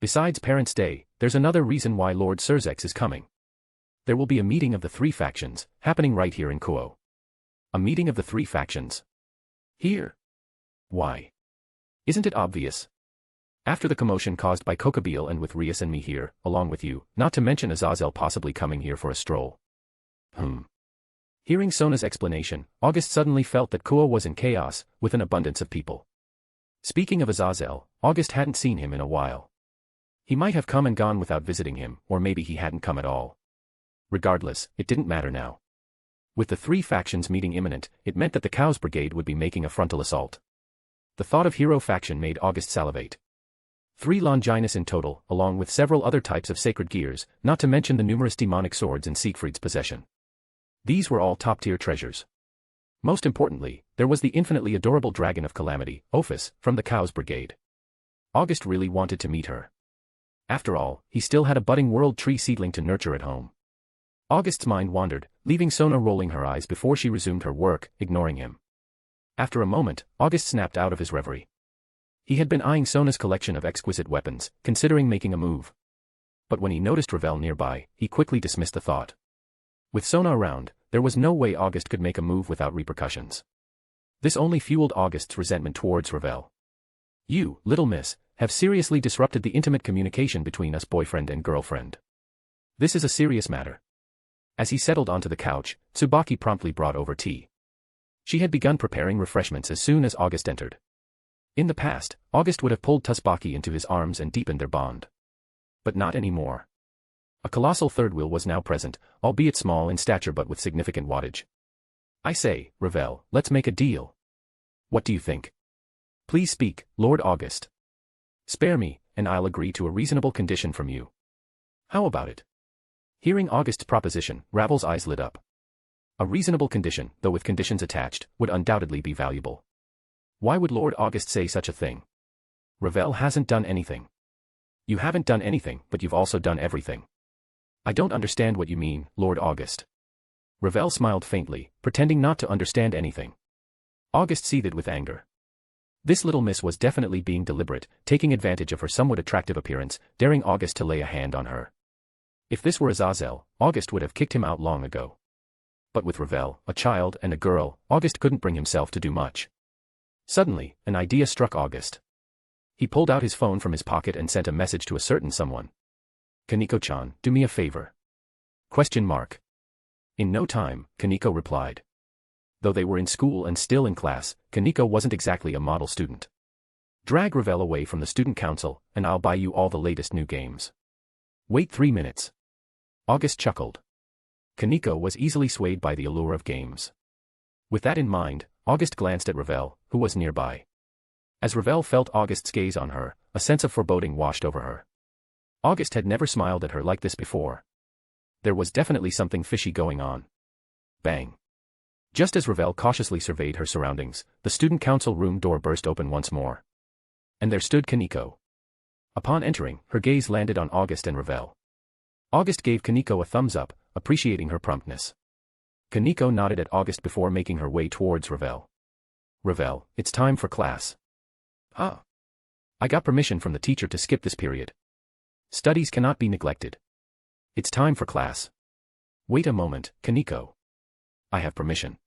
Besides Parents' Day, there's another reason why Lord Surzex is coming. There will be a meeting of the three factions, happening right here in Kuo. A meeting of the three factions? Here? Why? Isn't it obvious? After the commotion caused by Kokabiel and with Rias and me here, along with you, not to mention Azazel possibly coming here for a stroll. Hearing Sona's explanation, August suddenly felt that Kuo was in chaos, with an abundance of people. Speaking of Azazel, August hadn't seen him in a while. He might have come and gone without visiting him, or maybe he hadn't come at all. Regardless, it didn't matter now. With the three factions meeting imminent, it meant that the Cows Brigade would be making a frontal assault. The thought of hero faction made August salivate. 3 Longinus in total, along with several other types of sacred gears, not to mention the numerous demonic swords in Siegfried's possession. These were all top-tier treasures. Most importantly, there was the infinitely adorable Dragon of Calamity, Ophis, from the Cows Brigade. August really wanted to meet her. After all, he still had a budding world tree seedling to nurture at home. August's mind wandered, leaving Sona rolling her eyes before she resumed her work, ignoring him. After a moment, August snapped out of his reverie. He had been eyeing Sona's collection of exquisite weapons, considering making a move. But when he noticed Ravel nearby, he quickly dismissed the thought. With Sona around, there was no way August could make a move without repercussions. This only fueled August's resentment towards Ravel. You, little miss, have seriously disrupted the intimate communication between us boyfriend and girlfriend. This is a serious matter. As he settled onto the couch, Tsubaki promptly brought over tea. She had begun preparing refreshments as soon as August entered. In the past, August would have pulled Tusbaki into his arms and deepened their bond. But not anymore. A colossal third wheel was now present, albeit small in stature but with significant wattage. I say, Ravel, let's make a deal. What do you think? Please speak, Lord August. Spare me, and I'll agree to a reasonable condition from you. How about it? Hearing August's proposition, Ravel's eyes lit up. A reasonable condition, though with conditions attached, would undoubtedly be valuable. Why would Lord August say such a thing? Ravel hasn't done anything. You haven't done anything, but you've also done everything. I don't understand what you mean, Lord August. Ravel smiled faintly, pretending not to understand anything. August seethed with anger. This little miss was definitely being deliberate, taking advantage of her somewhat attractive appearance, daring August to lay a hand on her. If this were Azazel, August would have kicked him out long ago. But with Ravel, a child and a girl, August couldn't bring himself to do much. Suddenly, an idea struck August. He pulled out his phone from his pocket and sent a message to a certain someone. Kaneko-chan, do me a favor. ? In no time, Kaneko replied. Though they were in school and still in class, Kaneko wasn't exactly a model student. Drag Ravel away from the student council, and I'll buy you all the latest new games. Wait 3 minutes. August chuckled. Kaneko was easily swayed by the allure of games. With that in mind, August glanced at Ravel, who was nearby. As Ravel felt August's gaze on her, a sense of foreboding washed over her. August had never smiled at her like this before. There was definitely something fishy going on. Bang. Just as Ravel cautiously surveyed her surroundings, the student council room door burst open once more. And there stood Kaneko. Upon entering, her gaze landed on August and Ravel. August gave Kaneko a thumbs up, appreciating her promptness. Kaneko nodded at August before making her way towards Ravel. Ravel, it's time for class. Ah. I got permission from the teacher to skip this period. Studies cannot be neglected. It's time for class. Wait a moment, Kaneko. I have permission.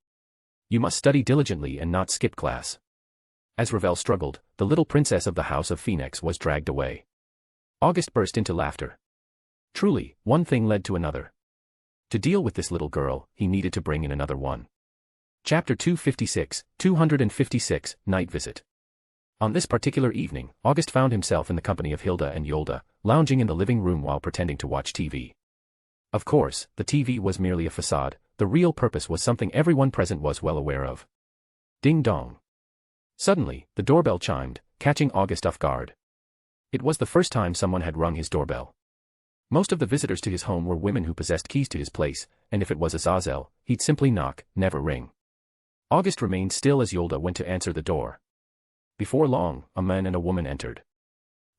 You must study diligently and not skip class. As Ravel struggled, the little princess of the House of Phoenix was dragged away. August burst into laughter. Truly, one thing led to another. To deal with this little girl, he needed to bring in another one. Chapter 256, Night Visit. On this particular evening, August found himself in the company of Hilda and Yolda, lounging in the living room while pretending to watch TV. Of course, the TV was merely a facade, the real purpose was something everyone present was well aware of. Ding dong. Suddenly, the doorbell chimed, catching August off guard. It was the first time someone had rung his doorbell. Most of the visitors to his home were women who possessed keys to his place, and if it was Azazel, he'd simply knock, never ring. August remained still as Yolda went to answer the door. Before long, a man and a woman entered.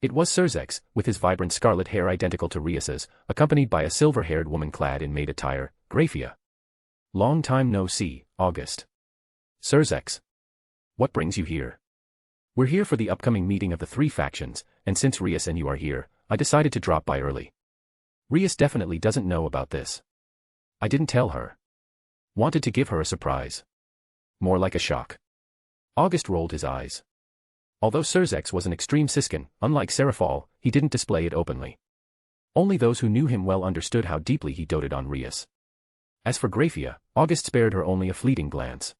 It was Surzex, with his vibrant scarlet hair identical to Rias's, accompanied by a silver-haired woman clad in maid attire, Graphia. Long time no see, August. Surzex. What brings you here? We're here for the upcoming meeting of the 3 factions, and since Rias and you are here, I decided to drop by early. Rias definitely doesn't know about this. I didn't tell her. Wanted to give her a surprise. More like a shock. August rolled his eyes. Although Surzex was an extreme siskin, unlike Seraphol, he didn't display it openly. Only those who knew him well understood how deeply he doted on Rias. As for Graphia, August spared her only a fleeting glance.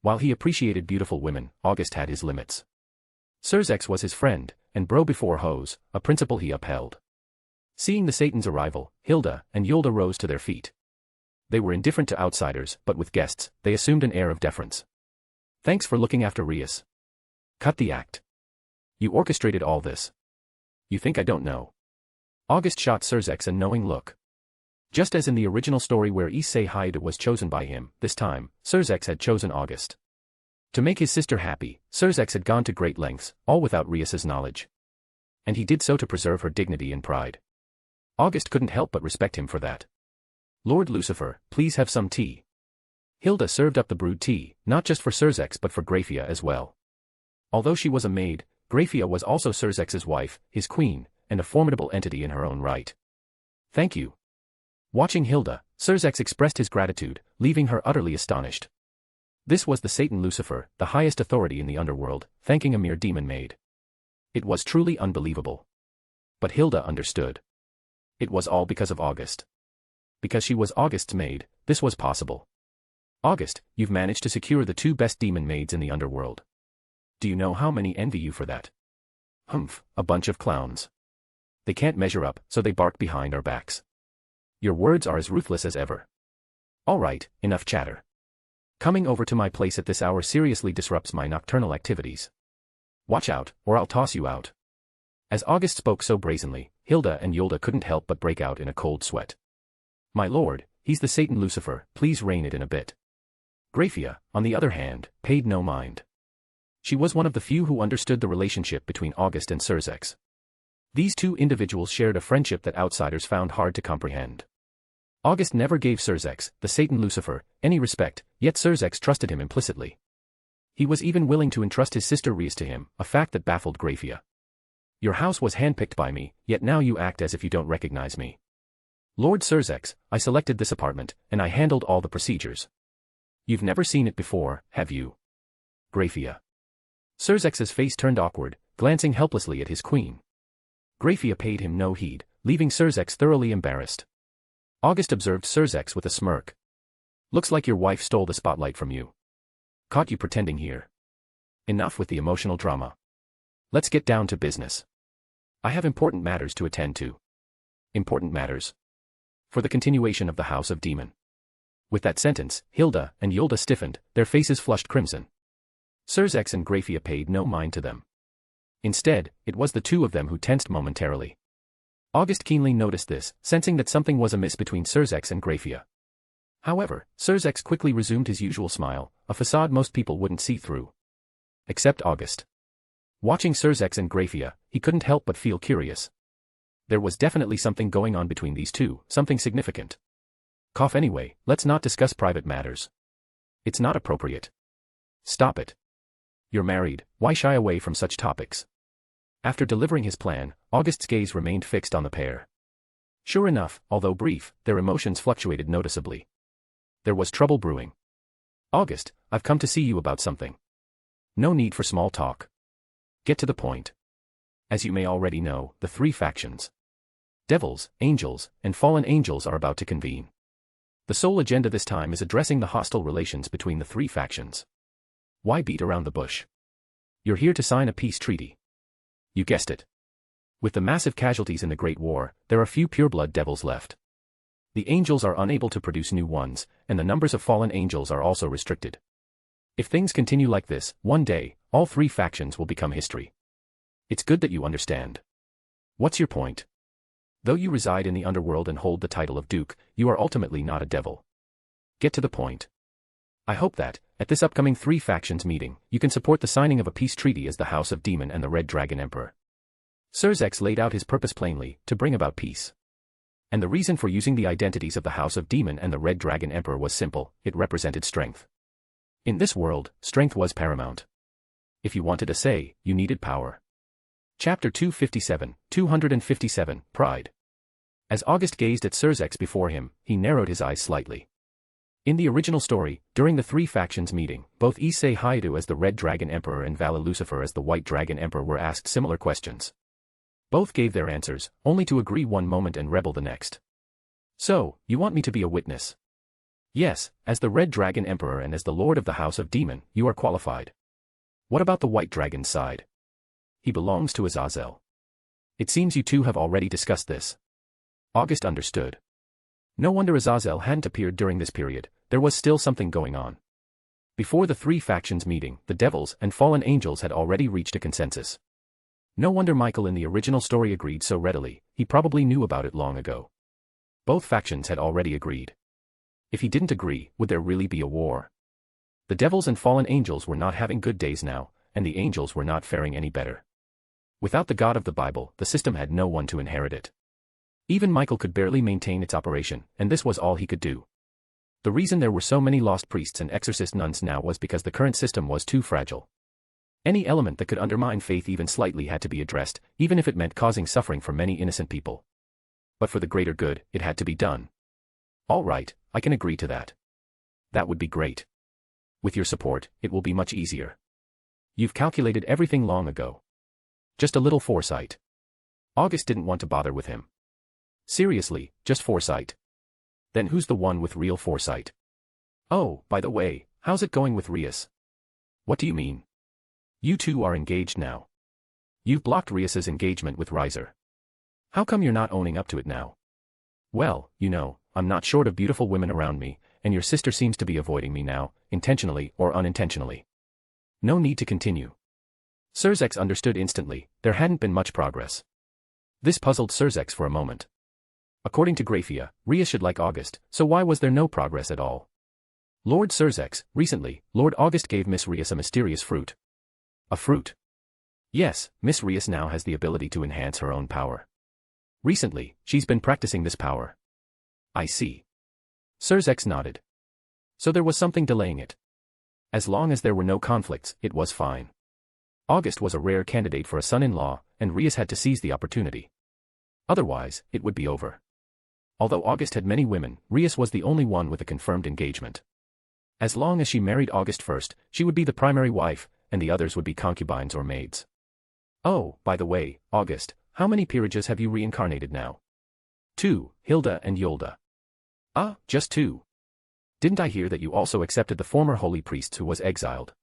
While he appreciated beautiful women, August had his limits. Surzex was his friend, and bro before hose, a principle he upheld. Seeing the Satan's arrival, Hilda and Yolda rose to their feet. They were indifferent to outsiders, but with guests, they assumed an air of deference. Thanks for looking after Rias. Cut the act. You orchestrated all this. You think I don't know? August shot Surzex a knowing look. Just as in the original story where Issei Haida was chosen by him, this time, Surzex had chosen August. To make his sister happy, Surzex had gone to great lengths, all without Rias's knowledge. And he did so to preserve her dignity and pride. August couldn't help but respect him for that. Lord Lucifer, please have some tea. Hilda served up the brewed tea, not just for Surzex but for Graphia as well. Although she was a maid, Graphia was also Surzex's wife, his queen, and a formidable entity in her own right. Thank you. Watching Hilda, Surzex expressed his gratitude, leaving her utterly astonished. This was the Satan Lucifer, the highest authority in the underworld, thanking a mere demon maid. It was truly unbelievable. But Hilda understood. It was all because of August. Because she was August's maid, this was possible. August, you've managed to secure the 2 best demon maids in the underworld. Do you know how many envy you for that? Humph, a bunch of clowns. They can't measure up, so they bark behind our backs. Your words are as ruthless as ever. All right, enough chatter. Coming over to my place at this hour seriously disrupts my nocturnal activities. Watch out, or I'll toss you out. As August spoke so brazenly, Hilda and Yolda couldn't help but break out in a cold sweat. My lord, he's the Satan Lucifer, please rein it in a bit. Graphia, on the other hand, paid no mind. She was one of the few who understood the relationship between August and Surzex. These two individuals shared a friendship that outsiders found hard to comprehend. August never gave Surzex, the Satan Lucifer, any respect, yet Surzex trusted him implicitly. He was even willing to entrust his sister Rias to him, a fact that baffled Graphia. Your house was handpicked by me, yet now you act as if you don't recognize me. Lord Surzex, I selected this apartment, and I handled all the procedures. You've never seen it before, have you? Graphia. Surzex's face turned awkward, glancing helplessly at his queen. Graphia paid him no heed, leaving Surzex thoroughly embarrassed. August observed Surzex with a smirk. Looks like your wife stole the spotlight from you. Caught you pretending here. Enough with the emotional drama. Let's get down to business. I have important matters to attend to. Important matters. For the continuation of the House of Demon. With that sentence, Hilda and Yolda stiffened, their faces flushed crimson. Surzex and Graphia paid no mind to them. Instead, it was the two of them who tensed momentarily. August keenly noticed this, sensing that something was amiss between Surzex and Graphia. However, Surzex quickly resumed his usual smile, a facade most people wouldn't see through. Except August. Watching Surzex and Graphia, he couldn't help but feel curious. There was definitely something going on between these two, something significant. Cough anyway, let's not discuss private matters. It's not appropriate. Stop it. You're married, why shy away from such topics? After delivering his plan, August's gaze remained fixed on the pair. Sure enough, although brief, their emotions fluctuated noticeably. There was trouble brewing. August, I've come to see you about something. No need for small talk. Get to the point. As you may already know, the 3 factions. Devils, angels, and fallen angels are about to convene. The sole agenda this time is addressing the hostile relations between the 3 factions. Why beat around the bush? You're here to sign a peace treaty. You guessed it. With the massive casualties in the Great War, there are few pureblood devils left. The angels are unable to produce new ones, and the numbers of fallen angels are also restricted. If things continue like this, one day, all 3 factions will become history. It's good that you understand. What's your point? Though you reside in the underworld and hold the title of Duke, you are ultimately not a devil. Get to the point. I hope that, at this upcoming 3 factions meeting, you can support the signing of a peace treaty as the House of Demon and the Red Dragon Emperor. Surzex laid out his purpose plainly, to bring about peace. And the reason for using the identities of the House of Demon and the Red Dragon Emperor was simple, it represented strength. In this world, strength was paramount. If you wanted a say, you needed power. Chapter 257, Pride. As August gazed at Surzex before him, he narrowed his eyes slightly. In the original story, during the 3 factions meeting, both Issei Hayato as the Red Dragon Emperor and Vala Lucifer as the White Dragon Emperor were asked similar questions. Both gave their answers, only to agree one moment and rebel the next. So, you want me to be a witness? Yes, as the Red Dragon Emperor and as the Lord of the House of Demon, you are qualified. What about the White Dragon's side? He belongs to Azazel. It seems you two have already discussed this. August understood. No wonder Azazel hadn't appeared during this period, there was still something going on. Before the 3 factions meeting, the devils and fallen angels had already reached a consensus. No wonder Michael in the original story agreed so readily, he probably knew about it long ago. Both factions had already agreed. If he didn't agree, would there really be a war? The devils and fallen angels were not having good days now, and the angels were not faring any better. Without the God of the Bible, the system had no one to inherit it. Even Michael could barely maintain its operation, and this was all he could do. The reason there were so many lost priests and exorcist nuns now was because the current system was too fragile. Any element that could undermine faith even slightly had to be addressed, even if it meant causing suffering for many innocent people. But for the greater good, it had to be done. All right, I can agree to that. That would be great. With your support, it will be much easier. You've calculated everything long ago. Just a little foresight. August didn't want to bother with him. Seriously, just foresight. Then who's the one with real foresight? Oh, by the way, how's it going with Rias? What do you mean? You two are engaged now. You've blocked Rias's engagement with Riser. How come you're not owning up to it now? Well, you know, I'm not short of beautiful women around me, and your sister seems to be avoiding me now, intentionally or unintentionally. No need to continue. Surzex understood instantly, there hadn't been much progress. This puzzled Surzex for a moment. According to Graphia, Rias should like August, so why was there no progress at all? Lord Surzex, recently, Lord August gave Miss Rias a mysterious fruit. A fruit? Yes, Miss Rias now has the ability to enhance her own power. Recently, she's been practicing this power. I see. Surzex nodded. So there was something delaying it. As long as there were no conflicts, it was fine. August was a rare candidate for a son-in-law, and Rias had to seize the opportunity. Otherwise, it would be over. Although August had many women, Rias was the only one with a confirmed engagement. As long as she married August first, she would be the primary wife, and the others would be concubines or maids. Oh, by the way, August, how many peerages have you reincarnated now? 2, Hilda and Yolda. Ah, just 2. Didn't I hear that you also accepted the former holy priest who was exiled?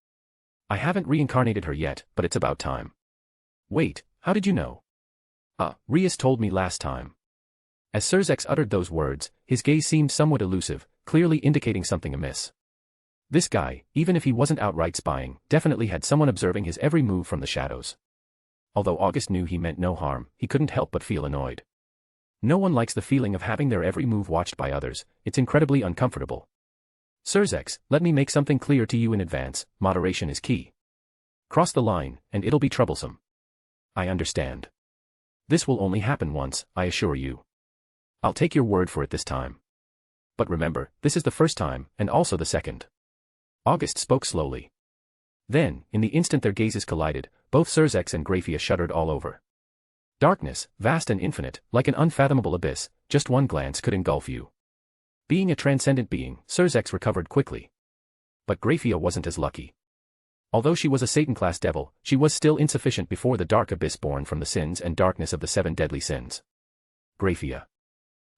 I haven't reincarnated her yet, but it's about time. Wait, how did you know? Rias told me last time. As Surzex uttered those words, his gaze seemed somewhat elusive, clearly indicating something amiss. This guy, even if he wasn't outright spying, definitely had someone observing his every move from the shadows. Although August knew he meant no harm, he couldn't help but feel annoyed. No one likes the feeling of having their every move watched by others, it's incredibly uncomfortable. Surzex, let me make something clear to you in advance, moderation is key. Cross the line, and it'll be troublesome. I understand. This will only happen once, I assure you. I'll take your word for it this time. But remember, this is the first time, and also the second. August spoke slowly. Then, in the instant their gazes collided, both Surzex and Graphia shuddered all over. Darkness, vast and infinite, like an unfathomable abyss, just one glance could engulf you. Being a transcendent being, Surzex recovered quickly. But Graphia wasn't as lucky. Although she was a Satan-class devil, she was still insufficient before the dark abyss born from the sins and darkness of the 7 deadly sins. Graphia.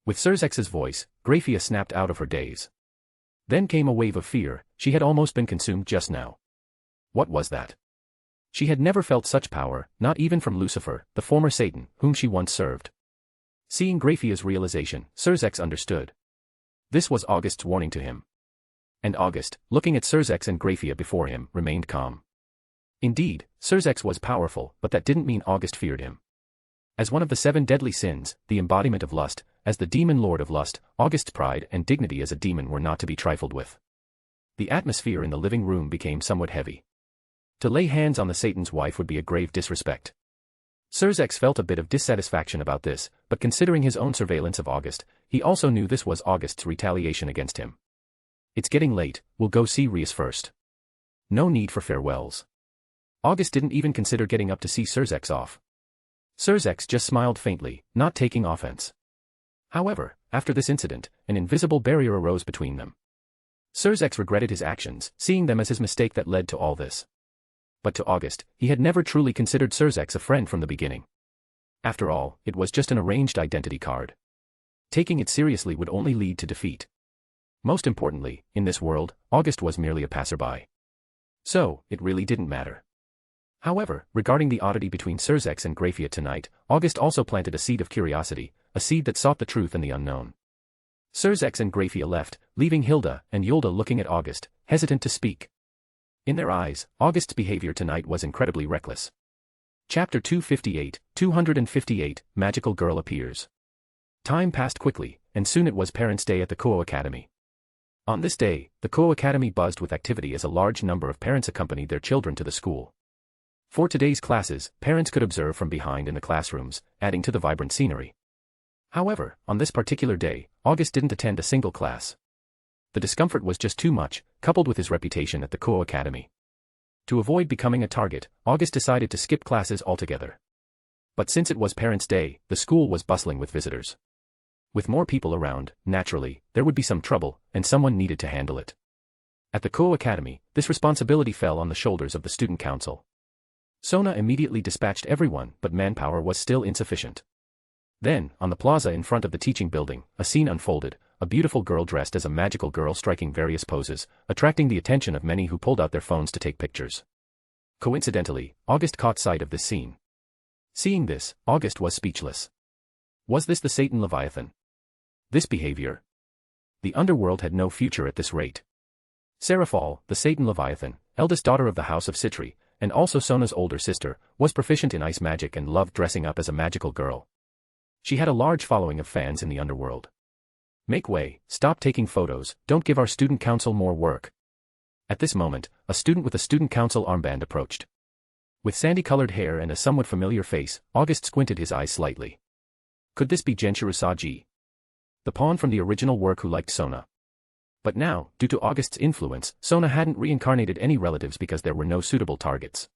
With Surzex's voice, Graphia snapped out of her daze. Then came a wave of fear, she had almost been consumed just now. What was that? She had never felt such power, not even from Lucifer, the former Satan, whom she once served. Seeing Graphia's realization, Surzex understood. This was August's warning to him. And August, looking at Surzex and Graphia before him, remained calm. Indeed, Surzex was powerful, but that didn't mean August feared him. As one of the 7 deadly sins, the embodiment of lust, as the demon lord of lust, August's pride and dignity as a demon were not to be trifled with. The atmosphere in the living room became somewhat heavy. To lay hands on the Satan's wife would be a grave disrespect. Surzex felt a bit of dissatisfaction about this, but considering his own surveillance of August, he also knew this was August's retaliation against him. It's getting late, we'll go see Rias first. No need for farewells. August didn't even consider getting up to see Surzex off. Surzex just smiled faintly, not taking offense. However, after this incident, an invisible barrier arose between them. Surzex regretted his actions, seeing them as his mistake that led to all this. But to August, he had never truly considered Surzex a friend from the beginning. After all, it was just an arranged identity card. Taking it seriously would only lead to defeat. Most importantly, in this world, August was merely a passerby. So, it really didn't matter. However, regarding the oddity between Surzex and Graphia tonight, August also planted a seed of curiosity, a seed that sought the truth and the unknown. Surzex and Graphia left, leaving Hilda and Yolda looking at August, hesitant to speak. In their eyes, August's behavior tonight was incredibly reckless. Chapter 258, Magical Girl Appears. Time passed quickly, and soon it was Parents' Day at the Koa Academy. On this day, the Koa Academy buzzed with activity as a large number of parents accompanied their children to the school. For today's classes, parents could observe from behind in the classrooms, adding to the vibrant scenery. However, on this particular day, August didn't attend a single class. The discomfort was just too much, coupled with his reputation at the Koa Academy. To avoid becoming a target, August decided to skip classes altogether. But since it was Parents' Day, the school was bustling with visitors. With more people around, naturally, there would be some trouble, and someone needed to handle it. At the Koa Academy, this responsibility fell on the shoulders of the student council. Sona immediately dispatched everyone, but manpower was still insufficient. Then, on the plaza in front of the teaching building, a scene unfolded. a beautiful girl dressed as a magical girl striking various poses, attracting the attention of many who pulled out their phones to take pictures. Coincidentally, August caught sight of this scene. Seeing this, August was speechless. Was this the Satan Leviathan? This behavior? The Underworld had no future at this rate. Seraphal, the Satan Leviathan, eldest daughter of the House of Citri, and also Sona's older sister, was proficient in ice magic and loved dressing up as a magical girl. She had a large following of fans in the Underworld. Make way, stop taking photos, don't give our student council more work. At this moment, a student with a student council armband approached. With sandy-colored hair and a somewhat familiar face, August squinted his eyes slightly. Could this be Genturu Saji? The pawn from the original work who liked Sona. But now, due to August's influence, Sona hadn't reincarnated any relatives because there were no suitable targets.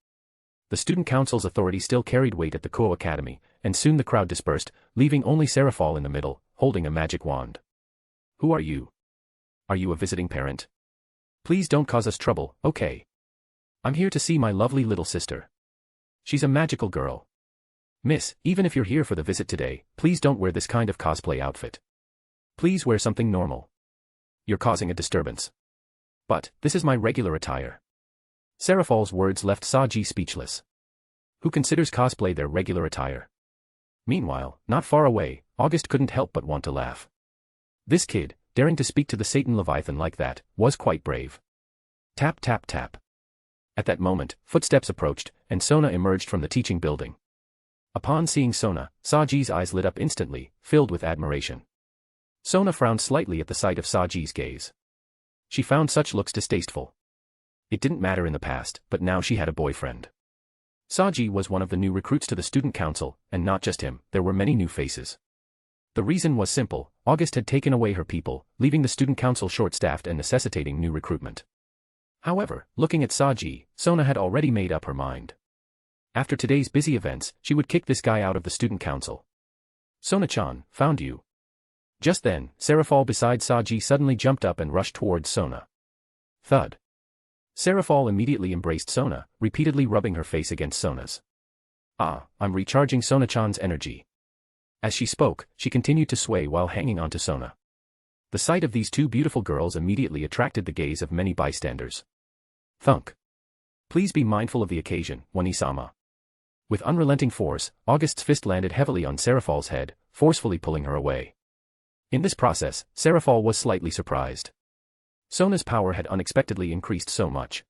The student council's authority still carried weight at the Kuo Academy, and soon the crowd dispersed, leaving only Seraphal in the middle, holding a magic wand. Who are you? Are you a visiting parent? Please don't cause us trouble, okay? I'm here to see my lovely little sister. She's a magical girl. Miss, even if you're here for the visit today, please don't wear this kind of cosplay outfit. Please wear something normal. You're causing a disturbance. But, this is my regular attire. Seraphal's words left Saji speechless. Who considers cosplay their regular attire? Meanwhile, not far away, August couldn't help but want to laugh. This kid, daring to speak to the Satan Leviathan like that, was quite brave. Tap tap tap. At that moment, footsteps approached, and Sona emerged from the teaching building. Upon seeing Sona, Saji's eyes lit up instantly, filled with admiration. Sona frowned slightly at the sight of Saji's gaze. She found such looks distasteful. It didn't matter in the past, but now she had a boyfriend. Saji was one of the new recruits to the student council, and not just him, there were many new faces. The reason was simple, August had taken away her people, leaving the student council short-staffed and necessitating new recruitment. However, looking at Saji, Sona had already made up her mind. After today's busy events, she would kick this guy out of the student council. Sona-chan, found you. Just then, Seraphal beside Saji suddenly jumped up and rushed towards Sona. Thud. Seraphal immediately embraced Sona, repeatedly rubbing her face against Sona's. Ah, I'm recharging Sona-chan's energy. As she spoke, she continued to sway while hanging onto Sona. The sight of these two beautiful girls immediately attracted the gaze of many bystanders. Thunk. Please be mindful of the occasion, Wani-sama. With unrelenting force, August's fist landed heavily on Seraphal's head, forcefully pulling her away. In this process, Seraphal was slightly surprised. Sona's power had unexpectedly increased so much.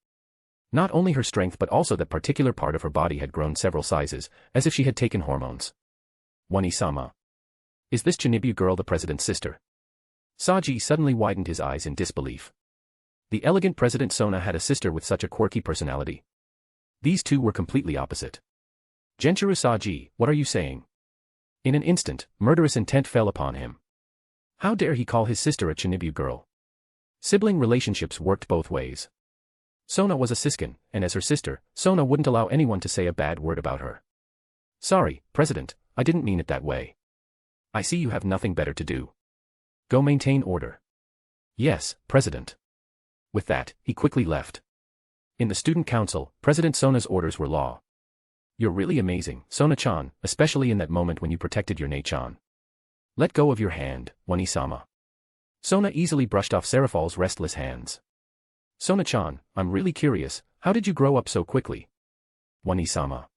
Not only her strength but also that particular part of her body had grown several sizes, as if she had taken hormones. Wani-sama. Is this Chinibu girl the president's sister? Saji suddenly widened his eyes in disbelief. The elegant President Sona had a sister with such a quirky personality. These two were completely opposite. Genturu Saji, what are you saying? In an instant, murderous intent fell upon him. How dare he call his sister a Chinibu girl? Sibling relationships worked both ways. Sona was a siskin, and as her sister, Sona wouldn't allow anyone to say a bad word about her. Sorry, President, I didn't mean it that way. I see you have nothing better to do. Go maintain order. Yes, President. With that, he quickly left. In the student council, President Sona's orders were law. You're really amazing, Sona-chan, especially in that moment when you protected your Ne-chan. Let go of your hand, Wani-sama. Sona easily brushed off Seraphal's restless hands. Sona-chan, I'm really curious, how did you grow up so quickly? Wani-sama.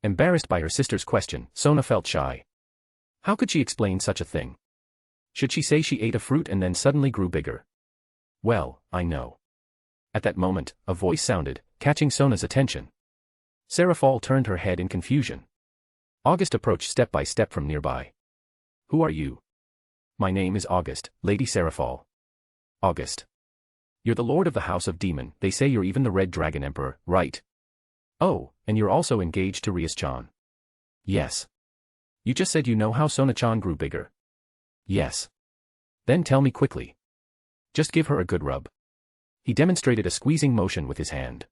Embarrassed by her sister's question, Sona felt shy. How could she explain such a thing? Should she say she ate a fruit and then suddenly grew bigger? Well, I know. At that moment, a voice sounded, catching Sona's attention. Seraphal turned her head in confusion. August approached step by step from nearby. Who are you? My name is August, Lady Seraphal. August. You're the Lord of the House of Demon, they say you're even the Red Dragon Emperor, right? Oh, and you're also engaged to Rias-chan. Yes. You just said you know how Sona-chan grew bigger. Yes. Then tell me quickly. Just give her a good rub. He demonstrated a squeezing motion with his hand.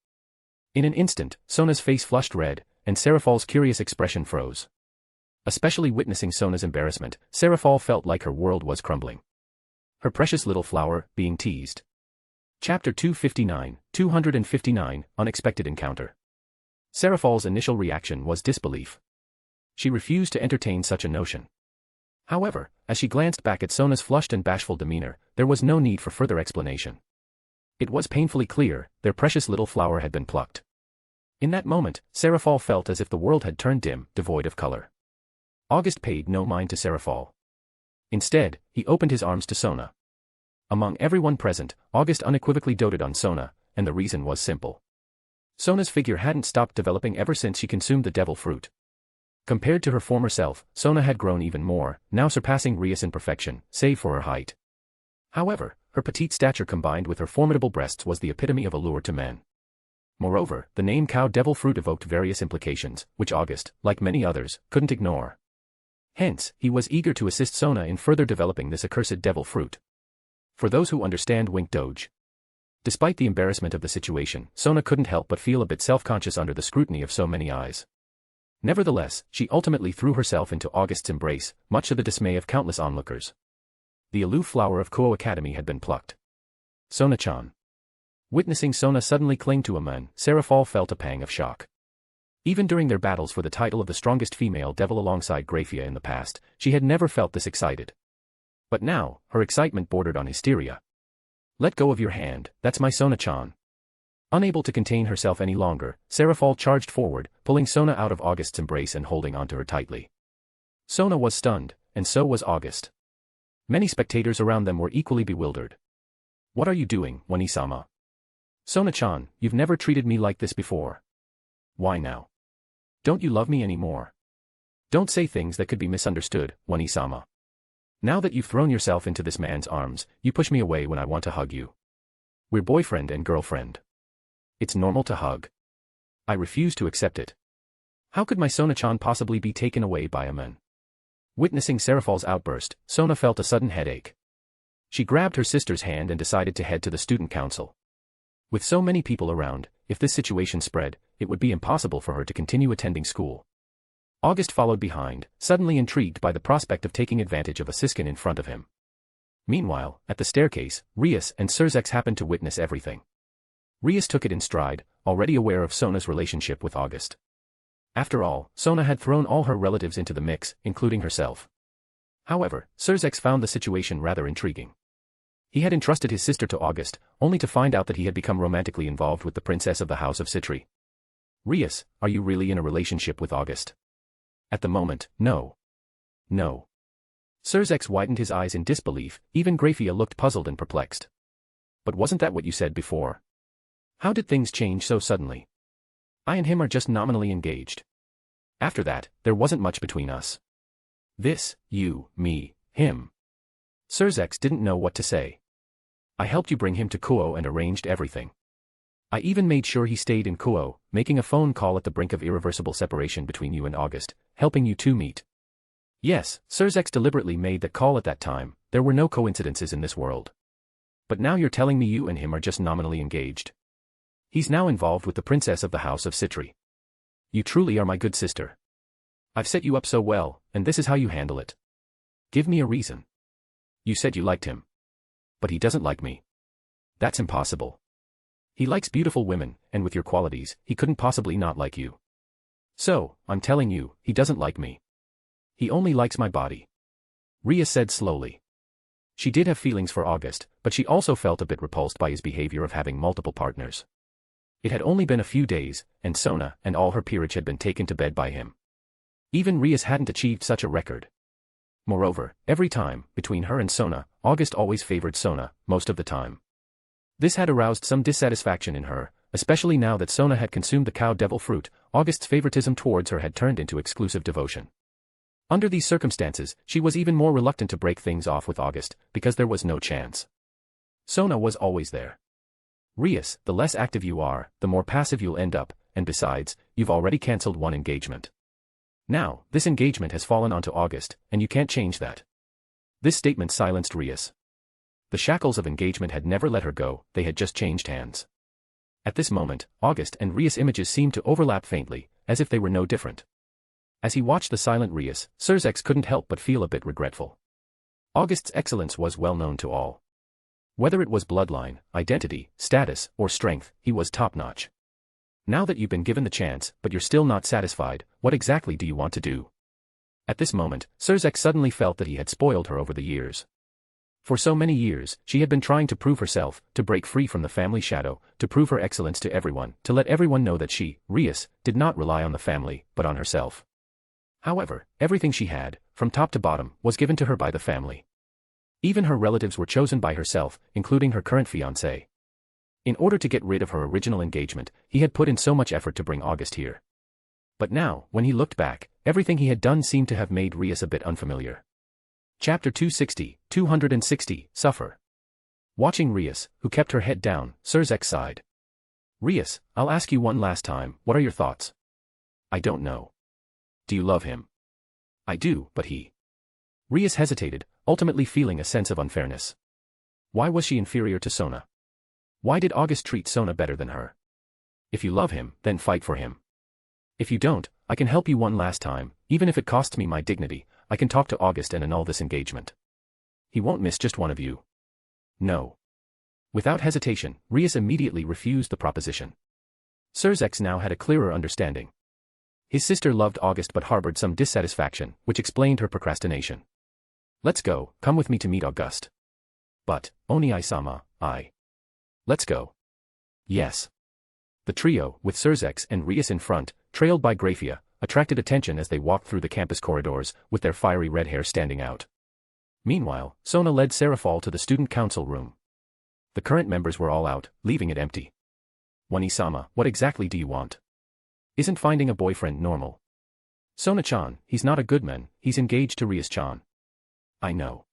In an instant, Sona's face flushed red, and Seraphal's curious expression froze. Especially witnessing Sona's embarrassment, Seraphal felt like her world was crumbling. Her precious little flower, being teased. Chapter 259, Unexpected Encounter. Seraphal's initial reaction was disbelief. She refused to entertain such a notion. However, as she glanced back at Sona's flushed and bashful demeanor, there was no need for further explanation. It was painfully clear, their precious little flower had been plucked. In that moment, Seraphal felt as if the world had turned dim, devoid of color. August paid no mind to Seraphal. Instead, he opened his arms to Sona. Among everyone present, August unequivocally doted on Sona, and the reason was simple. Sona's figure hadn't stopped developing ever since she consumed the devil fruit. Compared to her former self, Sona had grown even more, now surpassing Rias in perfection, save for her height. However, her petite stature combined with her formidable breasts was the epitome of allure to men. Moreover, the name cow devil fruit evoked various implications, which August, like many others, couldn't ignore. Hence, he was eager to assist Sona in further developing this accursed devil fruit. For those who understand Wink Doge. Despite the embarrassment of the situation, Sona couldn't help but feel a bit self-conscious under the scrutiny of so many eyes. Nevertheless, she ultimately threw herself into August's embrace, much to the dismay of countless onlookers. The aloof flower of Kuo Academy had been plucked. Sona-chan. Witnessing Sona suddenly cling to a man, Seraphal felt a pang of shock. Even during their battles for the title of the strongest female devil alongside Graphia in the past, she had never felt this excited. But now, her excitement bordered on hysteria. Let go of your hand, that's my Sona-chan. Unable to contain herself any longer, Seraphal charged forward, pulling Sona out of August's embrace and holding onto her tightly. Sona was stunned, and so was August. Many spectators around them were equally bewildered. What are you doing, Wani-sama? Sona-chan, you've never treated me like this before. Why now? Don't you love me anymore? Don't say things that could be misunderstood, Wani-sama. Now that you've thrown yourself into this man's arms, you push me away when I want to hug you. We're boyfriend and girlfriend. It's normal to hug. I refuse to accept it. How could my Sona-chan possibly be taken away by a man? Witnessing Seraphal's outburst, Sona felt a sudden headache. She grabbed her sister's hand and decided to head to the student council. With so many people around, if this situation spread, it would be impossible for her to continue attending school. August followed behind, suddenly intrigued by the prospect of taking advantage of a siskin in front of him. Meanwhile, at the staircase, Rias and Surzex happened to witness everything. Rias took it in stride, already aware of Sona's relationship with August. After all, Sona had thrown all her relatives into the mix, including herself. However, Surzex found the situation rather intriguing. He had entrusted his sister to August, only to find out that he had become romantically involved with the princess of the House of Citri. Rias, are you really in a relationship with August? At the moment, no. No. Surzex widened his eyes in disbelief, even Graphia looked puzzled and perplexed. But wasn't that what you said before? How did things change so suddenly? I and him are just nominally engaged. After that, there wasn't much between us. This, you, me, him. Surzex didn't know what to say. I helped you bring him to Kuo and arranged everything. I even made sure he stayed in Kuo, making a phone call at the brink of irreversible separation between you and August, helping you two meet. Yes, Surzex deliberately made that call at that time, there were no coincidences in this world. But now you're telling me you and him are just nominally engaged. He's now involved with the princess of the House of Citri. You truly are my good sister. I've set you up so well, and this is how you handle it. Give me a reason. You said you liked him. But he doesn't like me. That's impossible. He likes beautiful women, and with your qualities, he couldn't possibly not like you. So, I'm telling you, he doesn't like me. He only likes my body. Rias said slowly. She did have feelings for August, but she also felt a bit repulsed by his behavior of having multiple partners. It had only been a few days, and Sona and all her peerage had been taken to bed by him. Even Rias hadn't achieved such a record. Moreover, every time, between her and Sona, August always favored Sona, most of the time. This had aroused some dissatisfaction in her, especially now that Sona had consumed the cow devil fruit. August's favoritism towards her had turned into exclusive devotion. Under these circumstances, she was even more reluctant to break things off with August, because there was no chance. Sona was always there. Rias, the less active you are, the more passive you'll end up, and besides, you've already cancelled one engagement. Now, this engagement has fallen onto August, and you can't change that. This statement silenced Rias. The shackles of engagement had never let her go, they had just changed hands. At this moment, August and Rias' images seemed to overlap faintly, as if they were no different. As he watched the silent Rias, Surzex couldn't help but feel a bit regretful. August's excellence was well known to all. Whether it was bloodline, identity, status, or strength, he was top-notch. Now that you've been given the chance, but you're still not satisfied, what exactly do you want to do? At this moment, Surzek suddenly felt that he had spoiled her over the years. For so many years, she had been trying to prove herself, to break free from the family shadow, to prove her excellence to everyone, to let everyone know that she, Rias, did not rely on the family, but on herself. However, everything she had, from top to bottom, was given to her by the family. Even her relatives were chosen by herself, including her current fiancé. In order to get rid of her original engagement, he had put in so much effort to bring August here. But now, when he looked back, everything he had done seemed to have made Rias a bit unfamiliar. Chapter 260, Suffer. Watching Rias, who kept her head down, Surzek sighed. Rias, I'll ask you one last time, what are your thoughts? I don't know. Do you love him? I do, but he... Rias hesitated, ultimately feeling a sense of unfairness. Why was she inferior to Sona? Why did August treat Sona better than her? If you love him, then fight for him. If you don't, I can help you one last time, even if it costs me my dignity. I can talk to August and annul this engagement. He won't miss just one of you. No. Without hesitation, Rias immediately refused the proposition. Surzek now had a clearer understanding. His sister loved August but harbored some dissatisfaction, which explained her procrastination. Let's go, come with me to meet August. But, Oni-sama, Let's go. Yes. The trio, with Surzek and Rias in front, trailed by Grafia, attracted attention as they walked through the campus corridors, with their fiery red hair standing out. Meanwhile, Sona led Serafal to the student council room. The current members were all out, leaving it empty. Oni-sama, what exactly do you want? Isn't finding a boyfriend normal? Sona-chan, he's not a good man, he's engaged to Rias-chan. I know.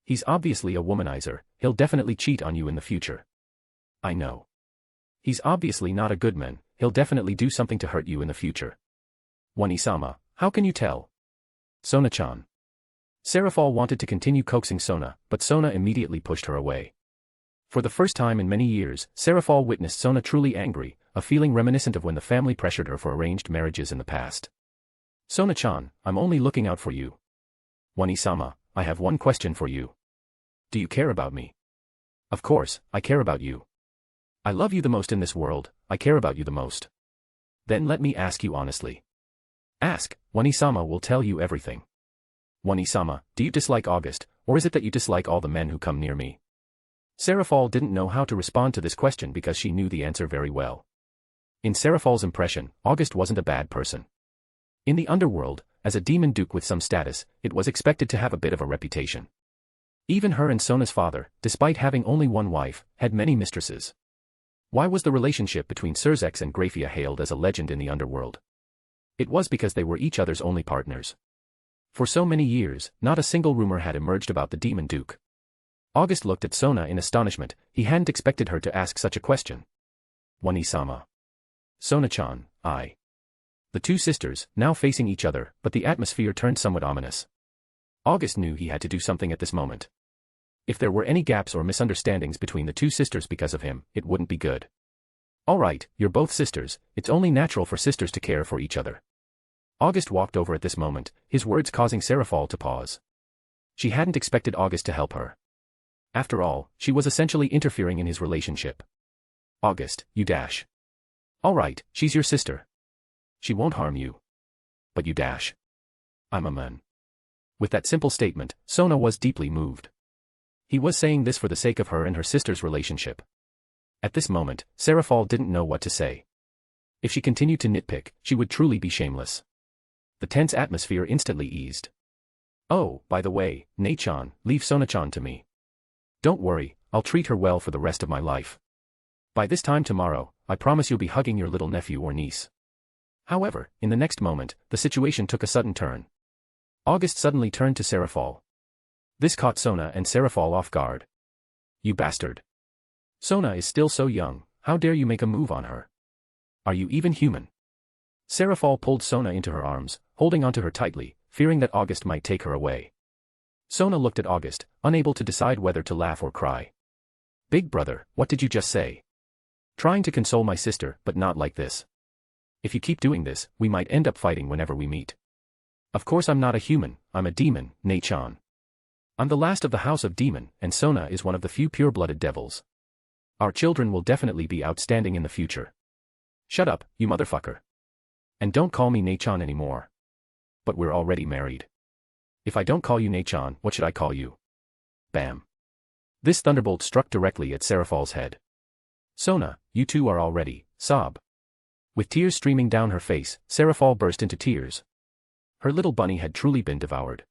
He's obviously a womanizer, he'll definitely cheat on you in the future. I know. He's obviously not a good man, he'll definitely do something to hurt you in the future. Oni-sama, how can you tell? Sona-chan. Serafal wanted to continue coaxing Sona, but Sona immediately pushed her away. For the first time in many years, Serafal witnessed Sona truly angry, a feeling reminiscent of when the family pressured her for arranged marriages in the past. Sona-chan, I'm only looking out for you. Oni-sama, I have one question for you. Do you care about me? Of course, I care about you. I love you the most in this world, I care about you the most. Then let me ask you honestly. Ask, Oni-sama will tell you everything. Oni-sama, do you dislike August, or is it that you dislike all the men who come near me? Serafal didn't know how to respond to this question because she knew the answer very well. In Serafal's impression, August wasn't a bad person. In the underworld, as a demon duke with some status, it was expected to have a bit of a reputation. Even her and Sona's father, despite having only one wife, had many mistresses. Why was the relationship between Surzek and Grafia hailed as a legend in the underworld? It was because they were each other's only partners. For so many years, not a single rumor had emerged about the demon duke. August looked at Sona in astonishment, he hadn't expected her to ask such a question. Oni-sama. Sona-chan, The two sisters, now facing each other, but the atmosphere turned somewhat ominous. August knew he had to do something at this moment. If there were any gaps or misunderstandings between the two sisters because of him, it wouldn't be good. Alright, you're both sisters, it's only natural for sisters to care for each other. August walked over at this moment, his words causing Serafal to pause. She hadn't expected August to help her. After all, she was essentially interfering in his relationship. August, you dash. Alright, she's your sister. She won't harm you. But you dash. I'm a man. With that simple statement, Sona was deeply moved. He was saying this for the sake of her and her sister's relationship. At this moment, Serafal didn't know what to say. If she continued to nitpick, she would truly be shameless. The tense atmosphere instantly eased. Oh, by the way, Nei-chan, leave Sona-chan to me. Don't worry, I'll treat her well for the rest of my life. By this time tomorrow, I promise you'll be hugging your little nephew or niece. However, in the next moment, the situation took a sudden turn. August suddenly turned to Serafal. This caught Sona and Serafal off guard. You bastard. Sona is still so young, how dare you make a move on her? Are you even human? Serafal pulled Sona into her arms, holding onto her tightly, fearing that August might take her away. Sona looked at August, unable to decide whether to laugh or cry. Big brother, what did you just say? Trying to console my sister, but not like this. If you keep doing this, we might end up fighting whenever we meet. Of course I'm not a human, I'm a demon, Nei-chan. I'm the last of the house of demon, and Sona is one of the few pure-blooded devils. Our children will definitely be outstanding in the future. Shut up, you motherfucker. And don't call me Nei-chan anymore. But we're already married. If I don't call you Nachan, what should I call you? Bam. This thunderbolt struck directly at Serafal's head. Sona, you two are already, sob. With tears streaming down her face, Serafal burst into tears. Her little bunny had truly been devoured.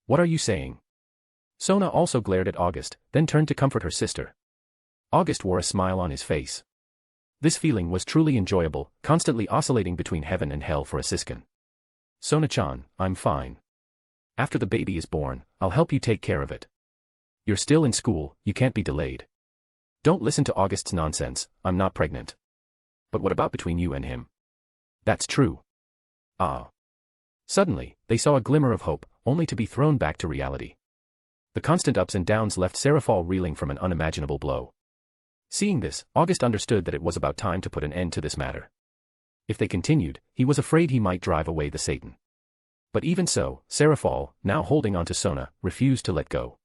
What are you saying? Sona also glared at August, then turned to comfort her sister. August wore a smile on his face. This feeling was truly enjoyable, constantly oscillating between heaven and hell for a Siskin. Sona-chan, I'm fine. After the baby is born, I'll help you take care of it. You're still in school, you can't be delayed. Don't listen to August's nonsense, I'm not pregnant. But what about between you and him? That's true. Ah. Suddenly, they saw a glimmer of hope, only to be thrown back to reality. The constant ups and downs left Serafal reeling from an unimaginable blow. Seeing this, August understood that it was about time to put an end to this matter. If they continued, he was afraid he might drive away the Satan. But even so, Serafal, now holding on to Sona, refused to let go.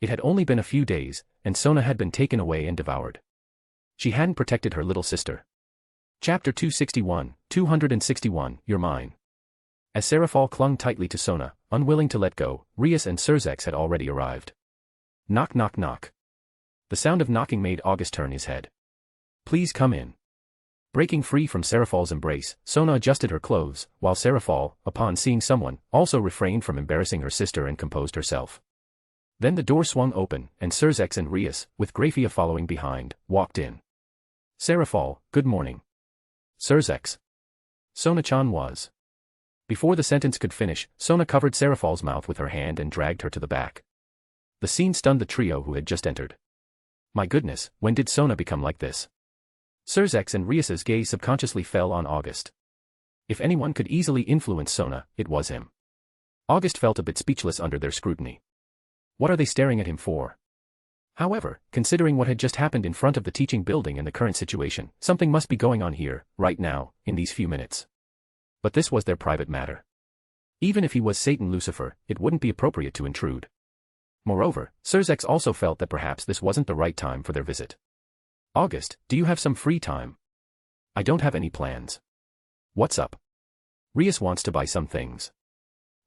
It had only been a few days, and Sona had been taken away and devoured. She hadn't protected her little sister. Chapter 261, You're Mine. As Serafal clung tightly to Sona, unwilling to let go, Rias and Surzex had already arrived. Knock knock knock. The sound of knocking made August turn his head. Please come in. Breaking free from Serafal's embrace, Sona adjusted her clothes, while Serafal, upon seeing someone, also refrained from embarrassing her sister and composed herself. Then the door swung open, and Surzex and Rias, with Grafia following behind, walked in. Serafal, good morning. Surzex. Sona-chan was. Before the sentence could finish, Sona covered Serafal's mouth with her hand and dragged her to the back. The scene stunned the trio who had just entered. My goodness, when did Sona become like this? Surzex and Rias's gaze subconsciously fell on August. If anyone could easily influence Sona, it was him. August felt a bit speechless under their scrutiny. What are they staring at him for? However, considering what had just happened in front of the teaching building and the current situation, something must be going on here, right now, in these few minutes. But this was their private matter. Even if he was Satan Lucifer, it wouldn't be appropriate to intrude. Moreover, Surzex also felt that perhaps this wasn't the right time for their visit. August, do you have some free time? I don't have any plans. What's up? Rias wants to buy some things.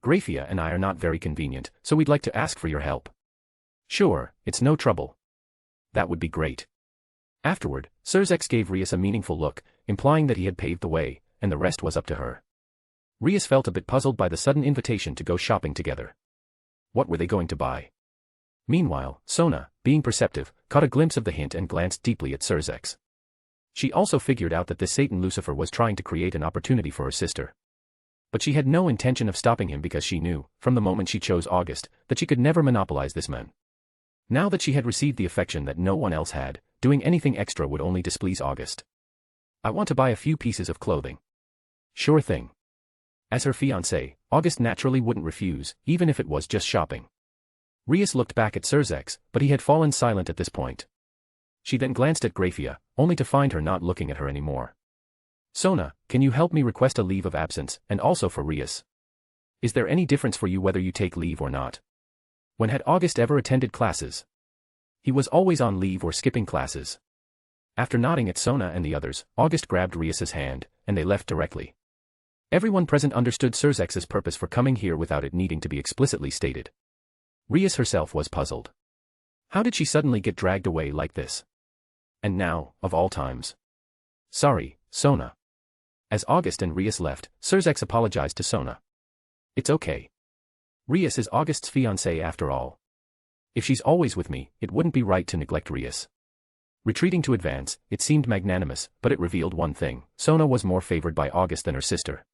Grafia and I are not very convenient, so we'd like to ask for your help. Sure, it's no trouble. That would be great. Afterward, Surzex gave Rias a meaningful look, implying that he had paved the way, and the rest was up to her. Rias felt a bit puzzled by the sudden invitation to go shopping together. What were they going to buy? Meanwhile, Sona, being perceptive, caught a glimpse of the hint and glanced deeply at Surzex. She also figured out that this Satan Lucifer was trying to create an opportunity for her sister. But she had no intention of stopping him because she knew, from the moment she chose August, that she could never monopolize this man. Now that she had received the affection that no one else had, doing anything extra would only displease August. I want to buy a few pieces of clothing. Sure thing. As her fiancé, August naturally wouldn't refuse, even if it was just shopping. Rias looked back at Surzex, but he had fallen silent at this point. She then glanced at Grafia, only to find her not looking at her anymore. Sona, can you help me request a leave of absence, and also for Rias? Is there any difference for you whether you take leave or not? When had August ever attended classes? He was always on leave or skipping classes. After nodding at Sona and the others, August grabbed Rias's hand, and they left directly. Everyone present understood Surzex's purpose for coming here without it needing to be explicitly stated. Rias herself was puzzled. How did she suddenly get dragged away like this? And now, of all times. Sorry, Sona. As August and Rias left, Surzex apologized to Sona. It's okay. Rias is August's fiancé after all. If she's always with me, it wouldn't be right to neglect Rias. Retreating to advance, it seemed magnanimous, but it revealed one thing: Sona was more favored by August than her sister.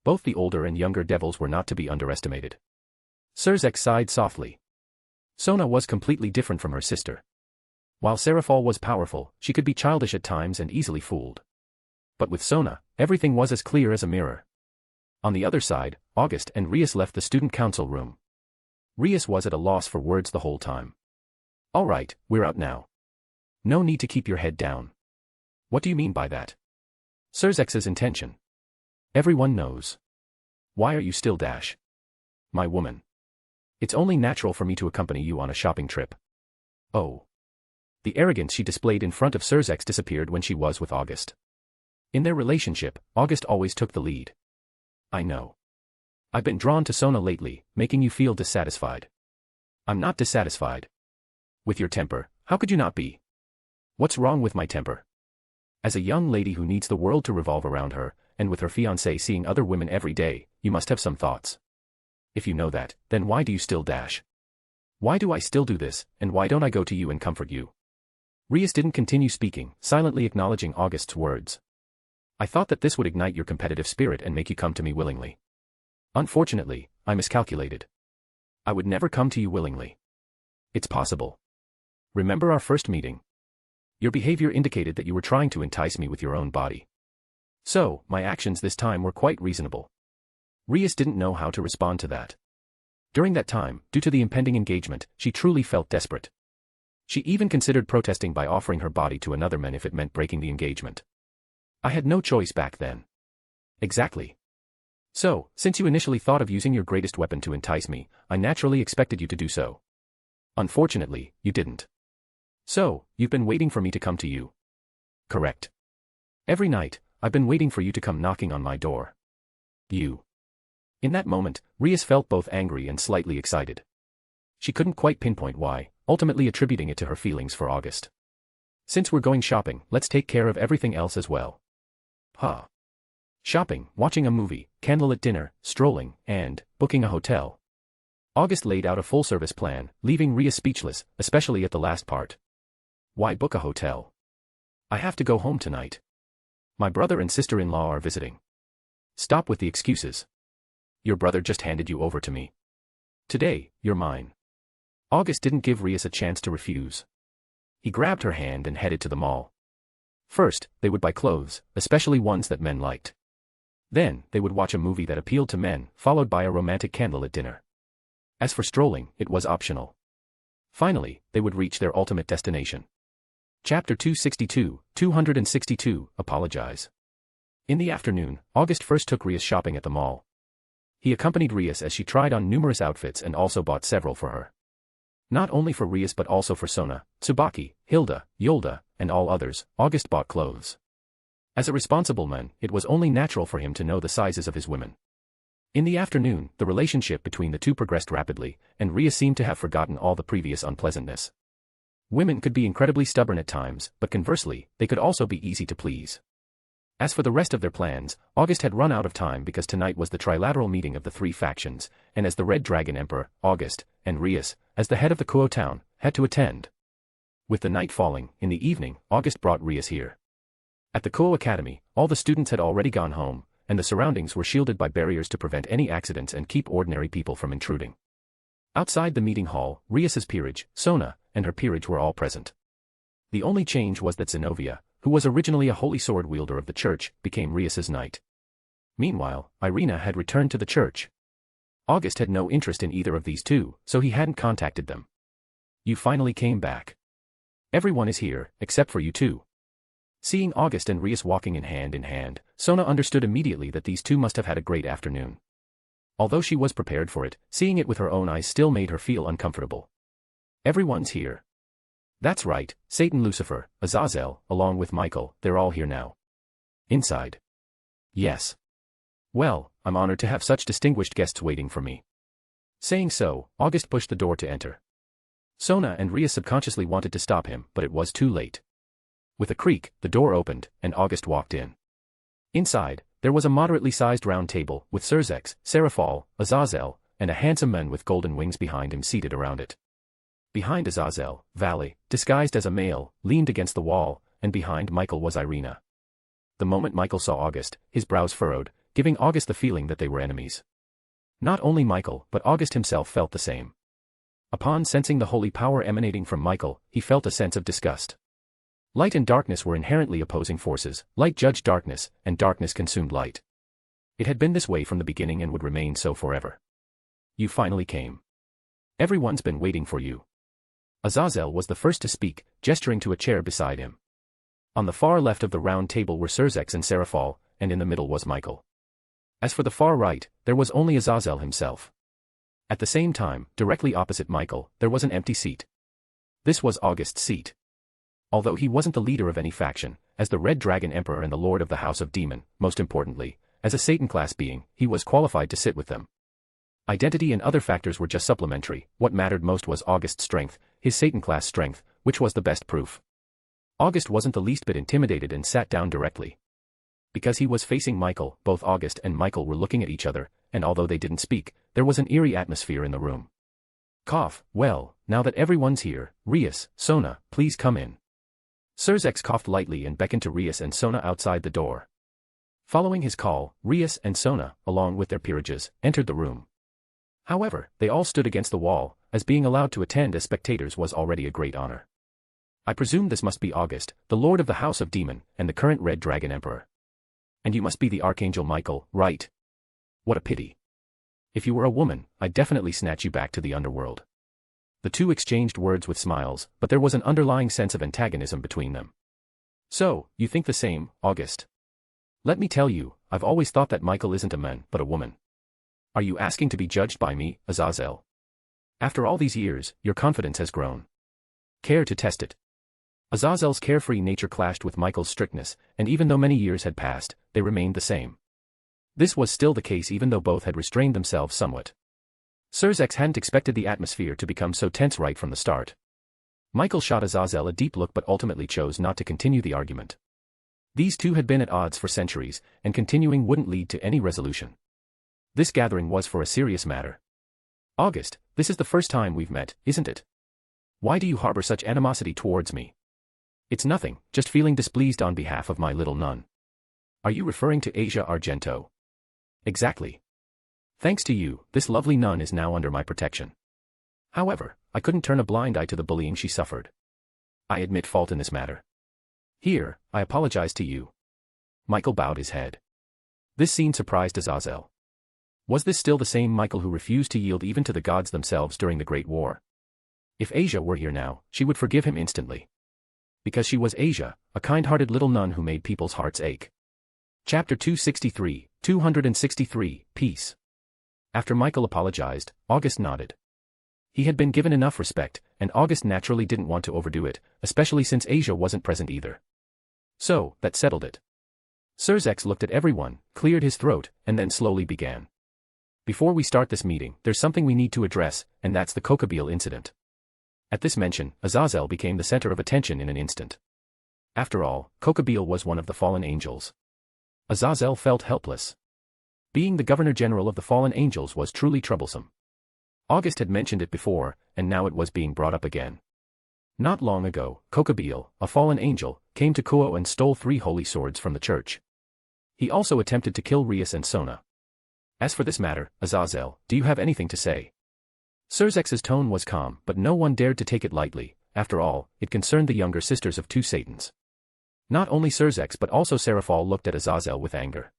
Both the older and younger devils were not to be underestimated. Surzex sighed softly. Sona was completely different from her sister. While Serafal was powerful, she could be childish at times and easily fooled. But with Sona, everything was as clear as a mirror. On the other side, August and Rias left the student council room. Rias was at a loss for words the whole time. All right, we're out now. No need to keep your head down. What do you mean by that? Surzex's intention. Everyone knows. Why are you still dash? My woman. It's only natural for me to accompany you on a shopping trip. Oh. The arrogance she displayed in front of Surzex disappeared when she was with August. In their relationship, August always took the lead. I know. I've been drawn to Sona lately, making you feel dissatisfied. I'm not dissatisfied. With your temper, how could you not be? What's wrong with my temper? As a young lady who needs the world to revolve around her, and with her fiancé seeing other women every day, you must have some thoughts. If you know that, then why do you still dash? Why do I still do this, and why don't I go to you and comfort you? Rias didn't continue speaking, silently acknowledging August's words. I thought that this would ignite your competitive spirit and make you come to me willingly. Unfortunately, I miscalculated. I would never come to you willingly. It's possible. Remember our first meeting? Your behavior indicated that you were trying to entice me with your own body. So, my actions this time were quite reasonable. Rias didn't know how to respond to that. During that time, due to the impending engagement, she truly felt desperate. She even considered protesting by offering her body to another man if it meant breaking the engagement. I had no choice back then. Exactly. So, since you initially thought of using your greatest weapon to entice me, I naturally expected you to do so. Unfortunately, you didn't. So, you've been waiting for me to come to you. Correct. Every night, I've been waiting for you to come knocking on my door. You. In that moment, Rias felt both angry and slightly excited. She couldn't quite pinpoint why, ultimately attributing it to her feelings for August. Since we're going shopping, let's take care of everything else as well. Huh. Shopping, watching a movie, candlelit dinner, strolling, and booking a hotel. August laid out a full-service plan, leaving Rias speechless, especially at the last part. Why book a hotel? I have to go home tonight. My brother and sister-in-law are visiting. Stop with the excuses. Your brother just handed you over to me. Today, you're mine. August didn't give Rias a chance to refuse. He grabbed her hand and headed to the mall. First, they would buy clothes, especially ones that men liked. Then, they would watch a movie that appealed to men, followed by a romantic candlelit dinner. As for strolling, it was optional. Finally, they would reach their ultimate destination. Chapter 262, Apologize. In the afternoon, August first took Rias shopping at the mall. He accompanied Rias as she tried on numerous outfits and also bought several for her. Not only for Rias but also for Sona, Tsubaki, Hilda, Yolda, and all others, August bought clothes. As a responsible man, it was only natural for him to know the sizes of his women. In the afternoon, the relationship between the two progressed rapidly, and Rias seemed to have forgotten all the previous unpleasantness. Women could be incredibly stubborn at times, but conversely, they could also be easy to please. As for the rest of their plans, August had run out of time because tonight was the trilateral meeting of the three factions, and as the Red Dragon Emperor, August, and Rias, as the head of the Kuo town, had to attend. With the night falling, in the evening, August brought Rias here. At the Kuo Academy, all the students had already gone home, and the surroundings were shielded by barriers to prevent any accidents and keep ordinary people from intruding. Outside the meeting hall, Rias's peerage, Sona, and her peerage were all present. The only change was that Zenobia, who was originally a holy sword wielder of the church, became Rias's knight. Meanwhile, Irina had returned to the church. August had no interest in either of these two, so he hadn't contacted them. You finally came back. Everyone is here, except for you two. Seeing August and Rias walking in hand, Sona understood immediately that these two must have had a great afternoon. Although she was prepared for it, seeing it with her own eyes still made her feel uncomfortable. Everyone's here. That's right, Satan Lucifer, Azazel, along with Michael, they're all here now. Inside. Yes. Well, I'm honored to have such distinguished guests waiting for me. Saying so, August pushed the door to enter. Sona and Rias subconsciously wanted to stop him, but it was too late. With a creak, the door opened, and August walked in. Inside, there was a moderately sized round table, with Serzex, Seraphal, Azazel, and a handsome man with golden wings behind him seated around it. Behind Azazel, Valley, disguised as a male, leaned against the wall, and behind Michael was Irina. The moment Michael saw August, his brows furrowed, giving August the feeling that they were enemies. Not only Michael, but August himself felt the same. Upon sensing the holy power emanating from Michael, he felt a sense of disgust. Light and darkness were inherently opposing forces, light judged darkness, and darkness consumed light. It had been this way from the beginning and would remain so forever. You finally came. Everyone's been waiting for you. Azazel was the first to speak, gesturing to a chair beside him. On the far left of the round table were Serzex and Seraphal, and in the middle was Michael. As for the far right, there was only Azazel himself. At the same time, directly opposite Michael, there was an empty seat. This was August's seat. Although he wasn't the leader of any faction, as the Red Dragon Emperor and the Lord of the House of Demon, most importantly, as a Satan-class being, he was qualified to sit with them. Identity and other factors were just supplementary. What mattered most was August's strength, his Satan-class strength, which was the best proof. August wasn't the least bit intimidated and sat down directly. Because he was facing Michael, both August and Michael were looking at each other, and although they didn't speak, there was an eerie atmosphere in the room. Cough, well, now that everyone's here, Rias, Sona, please come in. Surzex coughed lightly and beckoned to Rias and Sona outside the door. Following his call, Rias and Sona, along with their peerages, entered the room. However, they all stood against the wall, as being allowed to attend as spectators was already a great honor. I presume this must be August, the Lord of the House of Demon, and the current Red Dragon Emperor. And you must be the Archangel Michael, right? What a pity. If you were a woman, I'd definitely snatch you back to the Underworld. The two exchanged words with smiles, but there was an underlying sense of antagonism between them. So, you think the same, August? Let me tell you, I've always thought that Michael isn't a man, but a woman. Are you asking to be judged by me, Azazel? After all these years, your confidence has grown. Care to test it? Azazel's carefree nature clashed with Michael's strictness, and even though many years had passed, they remained the same. This was still the case even though both had restrained themselves somewhat. Surzex hadn't expected the atmosphere to become so tense right from the start. Michael shot Azazel a deep look but ultimately chose not to continue the argument. These two had been at odds for centuries, and continuing wouldn't lead to any resolution. This gathering was for a serious matter. August, this is the first time we've met, isn't it? Why do you harbor such animosity towards me? It's nothing, just feeling displeased on behalf of my little nun. Are you referring to Asia Argento? Exactly. Thanks to you, this lovely nun is now under my protection. However, I couldn't turn a blind eye to the bullying she suffered. I admit fault in this matter. Here, I apologize to you. Michael bowed his head. This scene surprised Azazel. Was this still the same Michael who refused to yield even to the gods themselves during the Great War? If Asia were here now, she would forgive him instantly. Because she was Asia, a kind-hearted little nun who made people's hearts ache. Chapter 263, Peace. After Michael apologized, August nodded. He had been given enough respect, and August naturally didn't want to overdo it, especially since Asia wasn't present either. So, that settled it. Surzex looked at everyone, cleared his throat, and then slowly began. Before we start this meeting, there's something we need to address, and that's the Kokabiel incident. At this mention, Azazel became the center of attention in an instant. After all, Kokabiel was one of the fallen angels. Azazel felt helpless. Being the Governor-General of the fallen angels was truly troublesome. August had mentioned it before, and now it was being brought up again. Not long ago, Kokabiel, a fallen angel, came to Kuo and stole 3 holy swords from the church. He also attempted to kill Rias and Sona. As for this matter, Azazel, do you have anything to say? Surzex's tone was calm, but no one dared to take it lightly. After all, it concerned the younger sisters of 2 Satans. Not only Surzex but also Seraphal looked at Azazel with anger.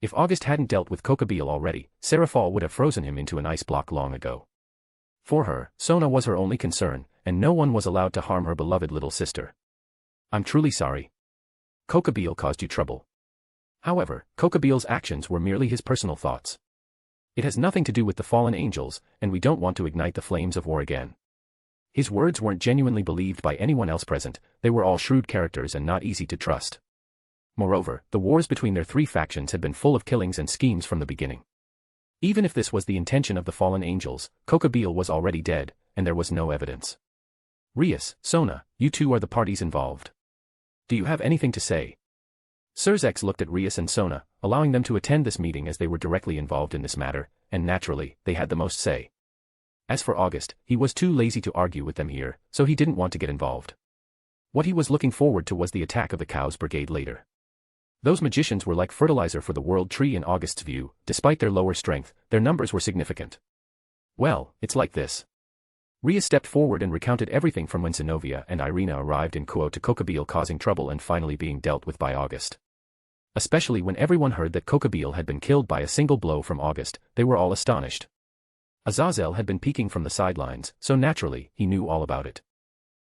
If August hadn't dealt with Kokabiel already, Seraphal would have frozen him into an ice block long ago. For her, Sona was her only concern, and no one was allowed to harm her beloved little sister. I'm truly sorry. Kokabiel caused you trouble. However, Kokabiel's actions were merely his personal thoughts. It has nothing to do with the fallen angels, and we don't want to ignite the flames of war again. His words weren't genuinely believed by anyone else present, they were all shrewd characters and not easy to trust. Moreover, the wars between their 3 factions had been full of killings and schemes from the beginning. Even if this was the intention of the fallen angels, Kokabiel was already dead, and there was no evidence. Rias, Sona, you 2 are the parties involved. Do you have anything to say? Surzex looked at Rias and Sona, allowing them to attend this meeting as they were directly involved in this matter, and naturally, they had the most say. As for August, he was too lazy to argue with them here, so he didn't want to get involved. What he was looking forward to was the attack of the Cows Brigade later. Those magicians were like fertilizer for the World Tree in August's view. Despite their lower strength, their numbers were significant. Well, it's like this. Rias stepped forward and recounted everything from when Zenobia and Irina arrived in Kuo to Kokabiel causing trouble and finally being dealt with by August. Especially when everyone heard that Kokabiel had been killed by a single blow from August, they were all astonished. Azazel had been peeking from the sidelines, so naturally, he knew all about it.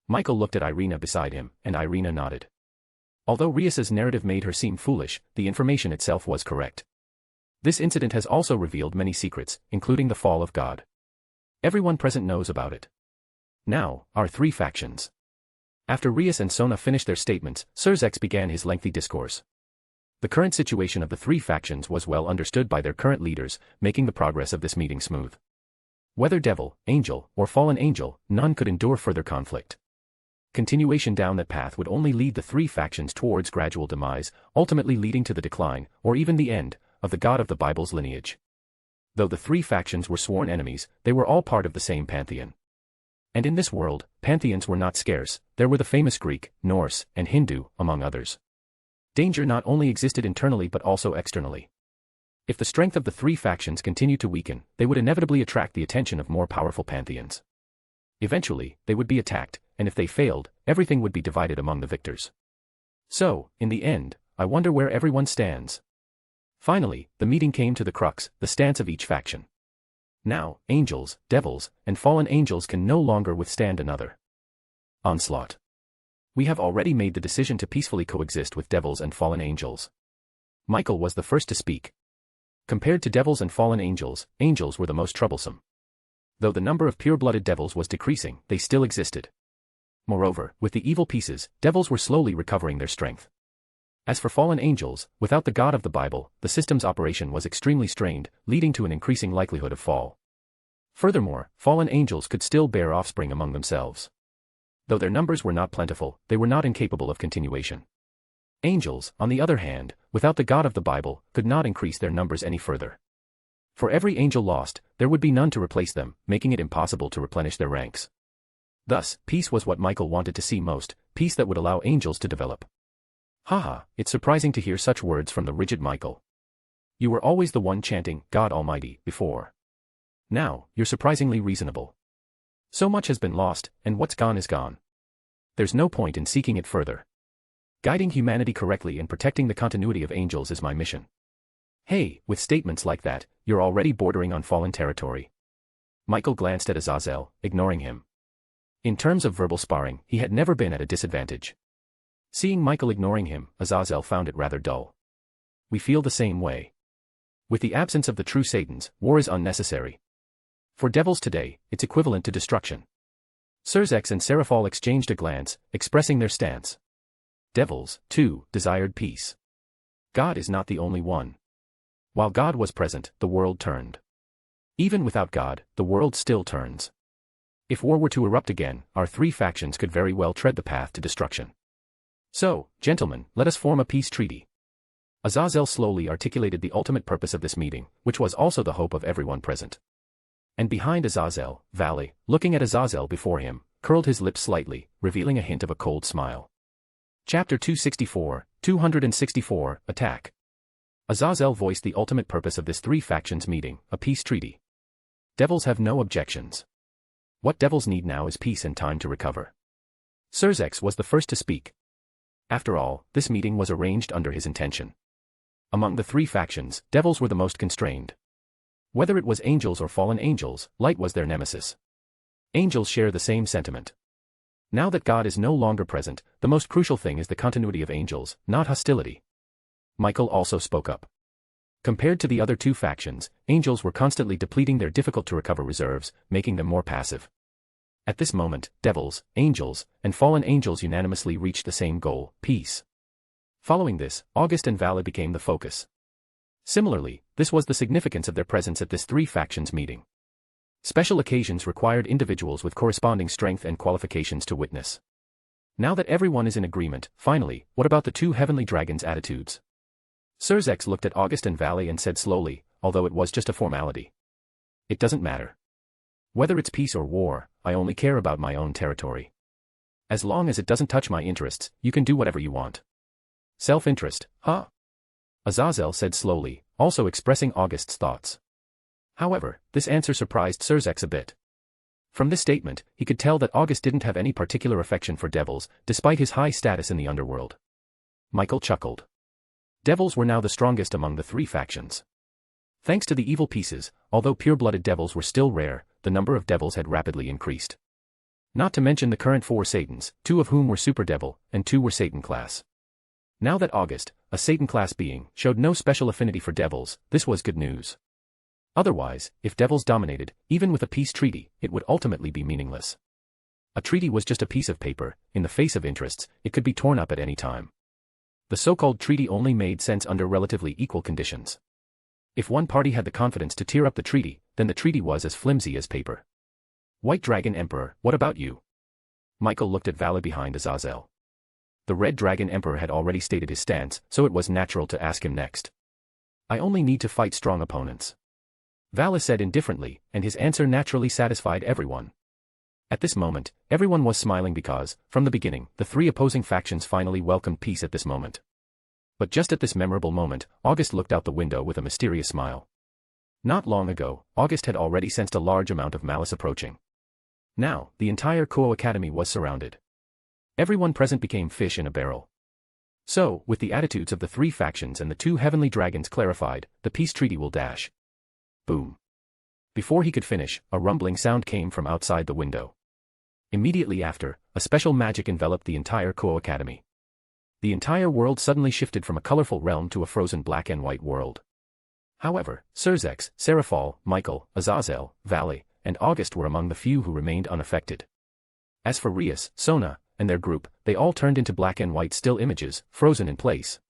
Michael looked at Irina beside him, and Irina nodded. Although Rias's narrative made her seem foolish, the information itself was correct. This incident has also revealed many secrets, including the fall of God. Everyone present knows about it. Now, our 3 factions. After Rias and Sona finished their statements, Surzex began his lengthy discourse. The current situation of the three factions was well understood by their current leaders, making the progress of this meeting smooth. Whether devil, angel, or fallen angel, none could endure further conflict. Continuation down that path would only lead the three factions towards gradual demise, ultimately leading to the decline, or even the end, of the God of the Bible's lineage. Though the three factions were sworn enemies, they were all part of the same pantheon. And in this world, pantheons were not scarce. There were the famous Greek, Norse, and Hindu, among others. Danger not only existed internally but also externally. If the strength of the three factions continued to weaken, they would inevitably attract the attention of more powerful pantheons. Eventually, they would be attacked, and if they failed, everything would be divided among the victors. So, in the end, I wonder where everyone stands. Finally, the meeting came to the crux, the stance of each faction. Now, angels, devils, and fallen angels can no longer withstand another onslaught. We have already made the decision to peacefully coexist with devils and fallen angels. Michael was the first to speak. Compared to devils and fallen angels, angels were the most troublesome. Though the number of pure-blooded devils was decreasing, they still existed. Moreover, with the evil pieces, devils were slowly recovering their strength. As for fallen angels, without the God of the Bible, the system's operation was extremely strained, leading to an increasing likelihood of fall. Furthermore, fallen angels could still bear offspring among themselves. Though their numbers were not plentiful, they were not incapable of continuation. Angels, on the other hand, without the God of the Bible, could not increase their numbers any further. For every angel lost, there would be none to replace them, making it impossible to replenish their ranks. Thus, peace was what Michael wanted to see most, peace that would allow angels to develop. Haha, it's surprising to hear such words from the rigid Michael. You were always the one chanting, God Almighty, before. Now, you're surprisingly reasonable. So much has been lost, and what's gone is gone. There's no point in seeking it further. Guiding humanity correctly and protecting the continuity of angels is my mission. Hey, with statements like that, you're already bordering on fallen territory. Michael glanced at Azazel, ignoring him. In terms of verbal sparring, he had never been at a disadvantage. Seeing Michael ignoring him, Azazel found it rather dull. We feel the same way. With the absence of the true Satans, war is unnecessary. For devils today, it's equivalent to destruction. Surzex and Seraphol exchanged a glance, expressing their stance. Devils, too, desired peace. God is not the only one. While God was present, the world turned. Even without God, the world still turns. If war were to erupt again, our three factions could very well tread the path to destruction. So, gentlemen, let us form a peace treaty. Azazel slowly articulated the ultimate purpose of this meeting, which was also the hope of everyone present. And behind Azazel, Valley, looking at Azazel before him, curled his lips slightly, revealing a hint of a cold smile. Chapter 264, Attack. Azazel voiced the ultimate purpose of this three factions meeting, a peace treaty. Devils have no objections. What devils need now is peace and time to recover. Surzex was the first to speak. After all, this meeting was arranged under his intention. Among the three factions, devils were the most constrained. Whether it was angels or fallen angels, light was their nemesis. Angels share the same sentiment. Now that God is no longer present, the most crucial thing is the continuity of angels, not hostility. Michael also spoke up. Compared to the other two factions, angels were constantly depleting their difficult-to-recover reserves, making them more passive. At this moment, devils, angels, and fallen angels unanimously reached the same goal, peace. Following this, August and Vala became the focus. Similarly, this was the significance of their presence at this three factions meeting. Special occasions required individuals with corresponding strength and qualifications to witness. Now that everyone is in agreement, finally, what about the two heavenly dragons' attitudes? Surzex looked at August and Valley and said slowly, although it was just a formality. It doesn't matter. Whether it's peace or war, I only care about my own territory. As long as it doesn't touch my interests, you can do whatever you want. Self-interest, huh? Azazel said slowly, also expressing August's thoughts. However, this answer surprised Surzex a bit. From this statement, he could tell that August didn't have any particular affection for devils, despite his high status in the underworld. Michael chuckled. Devils were now the strongest among the three factions. Thanks to the evil pieces, although pure-blooded devils were still rare, the number of devils had rapidly increased. Not to mention the current 4 Satans, 2 of whom were Super Devil, and 2 were Satan class. Now that August, a Satan class being, showed no special affinity for devils, this was good news. Otherwise, if devils dominated, even with a peace treaty, it would ultimately be meaningless. A treaty was just a piece of paper, in the face of interests, it could be torn up at any time. The so-called treaty only made sense under relatively equal conditions. If one party had the confidence to tear up the treaty, then the treaty was as flimsy as paper. White Dragon Emperor, what about you? Michael looked at Vala behind Azazel. The Red Dragon Emperor had already stated his stance, so it was natural to ask him next. I only need to fight strong opponents. Vala said indifferently, and his answer naturally satisfied everyone. At this moment, everyone was smiling because, from the beginning, the three opposing factions finally welcomed peace at this moment. But just at this memorable moment, August looked out the window with a mysterious smile. Not long ago, August had already sensed a large amount of malice approaching. Now, the entire Kuo Academy was surrounded. Everyone present became fish in a barrel. So, with the attitudes of the three factions and the two heavenly dragons clarified, the peace treaty will dash. Boom. Before he could finish, a rumbling sound came from outside the window. Immediately after, a special magic enveloped the entire Kuo Academy. The entire world suddenly shifted from a colorful realm to a frozen black and white world. However, Surzex, Seraphal, Michael, Azazel, Valley, and August were among the few who remained unaffected. As for Rias, Sona, and their group, they all turned into black and white still images, frozen in place.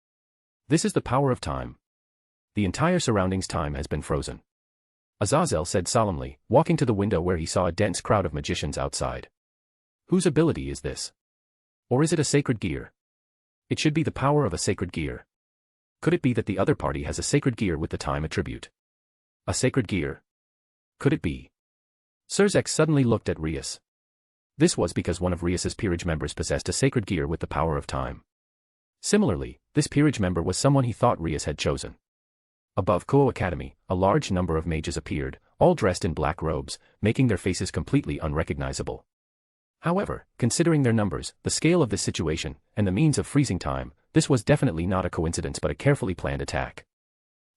This is the power of time. The entire surroundings time has been frozen. Azazel said solemnly, walking to the window where he saw a dense crowd of magicians outside. Whose ability is this? Or is it a sacred gear? It should be the power of a sacred gear. Could it be that the other party has a sacred gear with the time attribute? A sacred gear? Could it be? Surzex suddenly looked at Rias. This was because one of Rias's peerage members possessed a sacred gear with the power of time. Similarly, this peerage member was someone he thought Rias had chosen. Above Kuo Academy, a large number of mages appeared, all dressed in black robes, making their faces completely unrecognizable. However, considering their numbers, the scale of this situation, and the means of freezing time, this was definitely not a coincidence but a carefully planned attack.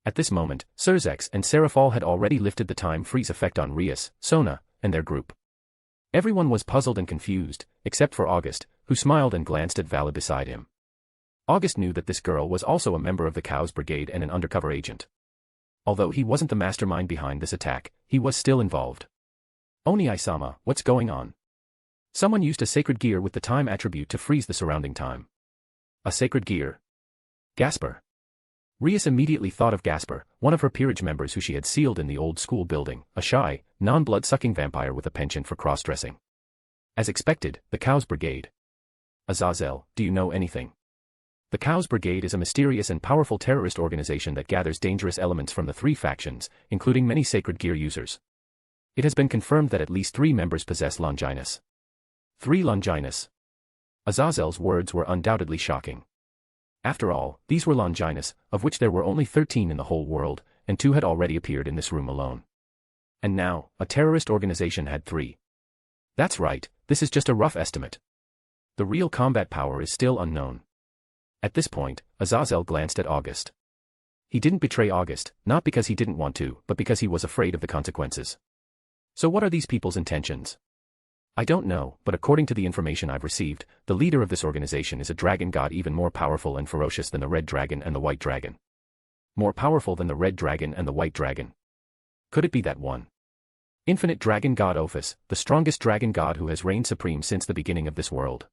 At this moment, Surzex and Seraphal had already lifted the time freeze effect on Rias, Sona, and their group. Everyone was puzzled and confused, except for August, who smiled and glanced at Vala beside him. August knew that this girl was also a member of the Chaos Brigade and an undercover agent. Although he wasn't the mastermind behind this attack, he was still involved. Oni-sama, what's going on? Someone used a sacred gear with the time attribute to freeze the surrounding time. A sacred gear? Gasper. Rias immediately thought of Gasper, one of her peerage members who she had sealed in the old school building, a shy, non-blood-sucking vampire with a penchant for cross-dressing. As expected, the Chaos Brigade. Azazel, do you know anything? The Chaos Brigade is a mysterious and powerful terrorist organization that gathers dangerous elements from the three factions, including many sacred gear users. It has been confirmed that at least 3 members possess Longinus. 3 Longinus. Azazel's words were undoubtedly shocking. After all, these were Longinus, of which there were only 13 in the whole world, and 2 had already appeared in this room alone. And now, a terrorist organization had 3. That's right, this is just a rough estimate. The real combat power is still unknown. At this point, Azazel glanced at August. He didn't betray August, not because he didn't want to, but because he was afraid of the consequences. So what are these people's intentions? I don't know, but according to the information I've received, the leader of this organization is a dragon god even more powerful and ferocious than the Red Dragon and the White Dragon. More powerful than the Red Dragon and the White Dragon. Could it be that one? Infinite Dragon God Ophis, the strongest dragon god who has reigned supreme since the beginning of this world.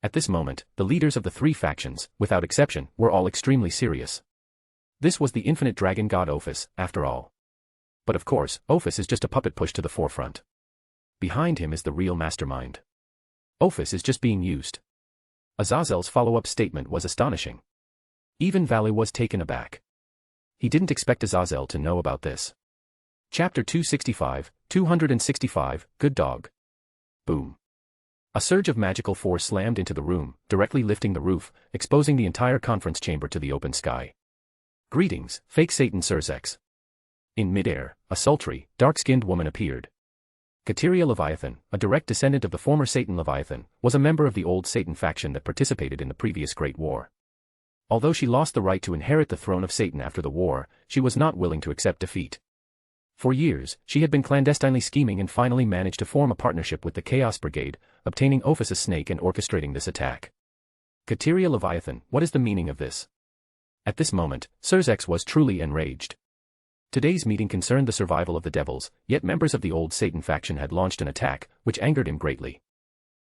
At this moment, the leaders of the 3 factions, without exception, were all extremely serious. This was the Infinite Dragon God Ophis, after all. But of course, Ophis is just a puppet pushed to the forefront. Behind him is the real mastermind. Ophis is just being used. Azazel's follow-up statement was astonishing. Even Valley was taken aback. He didn't expect Azazel to know about this. Chapter 265, Good Dog. Boom. A surge of magical force slammed into the room, directly lifting the roof, exposing the entire conference chamber to the open sky. Greetings, fake Satan Surzex. In midair, a sultry, dark-skinned woman appeared. Kateria Leviathan, a direct descendant of the former Satan Leviathan, was a member of the old Satan faction that participated in the previous Great War. Although she lost the right to inherit the throne of Satan after the war, she was not willing to accept defeat. For years, she had been clandestinely scheming and finally managed to form a partnership with the Chaos Brigade, obtaining Ophis's snake and orchestrating this attack. Kateria Leviathan, what is the meaning of this? At this moment, Surzex was truly enraged. Today's meeting concerned the survival of the devils, yet members of the old Satan faction had launched an attack, which angered him greatly.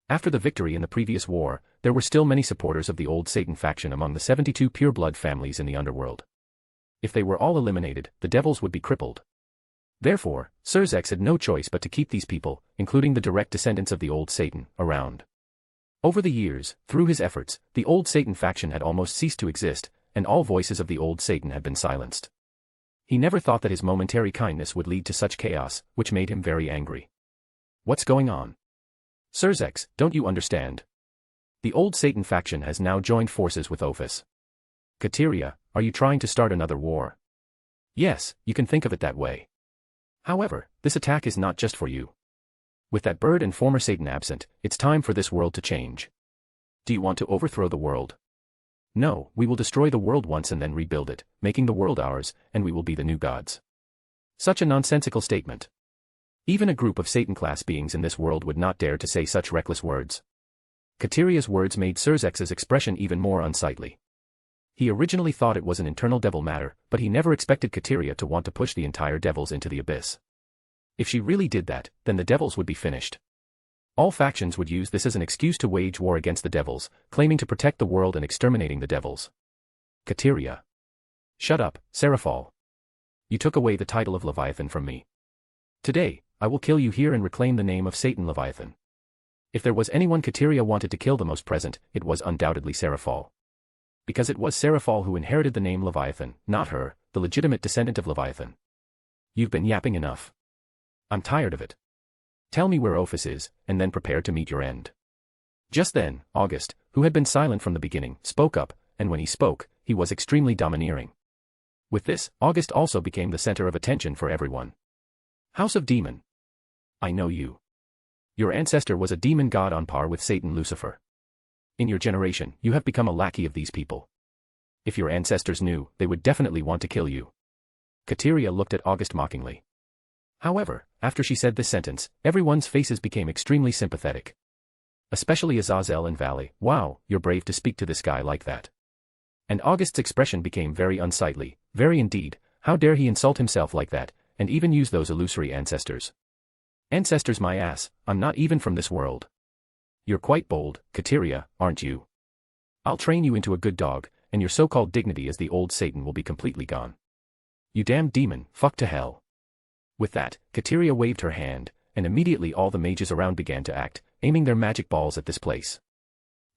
After the victory in the previous war, there were still many supporters of the old Satan faction among the 72 pure-blood families in the Underworld. If they were all eliminated, the devils would be crippled. Therefore, Surzex had no choice but to keep these people, including the direct descendants of the old Satan, around. Over the years, through his efforts, the old Satan faction had almost ceased to exist, and all voices of the old Satan had been silenced. He never thought that his momentary kindness would lead to such chaos, which made him very angry. What's going on? Surzex, don't you understand? The old Satan faction has now joined forces with Ophis. Kateria, are you trying to start another war? Yes, you can think of it that way. However, this attack is not just for you. With that bird and former Satan absent, it's time for this world to change. Do you want to overthrow the world? No, we will destroy the world once and then rebuild it, making the world ours, and we will be the new gods. Such a nonsensical statement. Even a group of Satan-class beings in this world would not dare to say such reckless words. Kateria's words made Surzex's expression even more unsightly. He originally thought it was an internal devil matter, but he never expected Kateria to want to push the entire devils into the abyss. If she really did that, then the devils would be finished. All factions would use this as an excuse to wage war against the devils, claiming to protect the world and exterminating the devils. Kateria. Shut up, Seraphal. You took away the title of Leviathan from me. Today, I will kill you here and reclaim the name of Satan Leviathan. If there was anyone Kateria wanted to kill the most present, it was undoubtedly Seraphal. Because it was Seraphal who inherited the name Leviathan, not her, the legitimate descendant of Leviathan. You've been yapping enough. I'm tired of it. Tell me where Ophis is, and then prepare to meet your end. Just then, August, who had been silent from the beginning, spoke up, and when he spoke, he was extremely domineering. With this, August also became the center of attention for everyone. House of Demon. I know you. Your ancestor was a demon god on par with Satan Lucifer. In your generation, you have become a lackey of these people. If your ancestors knew, they would definitely want to kill you. Kateria looked at August mockingly. However, after she said this sentence, everyone's faces became extremely sympathetic. Especially Azazel and Valley. Wow, you're brave to speak to this guy like that. And August's expression became very unsightly, very indeed. How dare he insult himself like that, and even use those illusory ancestors. Ancestors my ass, I'm not even from this world. You're quite bold, Kateria, aren't you? I'll train you into a good dog, and your so-called dignity as the old Satan will be completely gone. You damned demon, fuck to hell. With that, Kateria waved her hand, and immediately all the mages around began to act, aiming their magic balls at this place.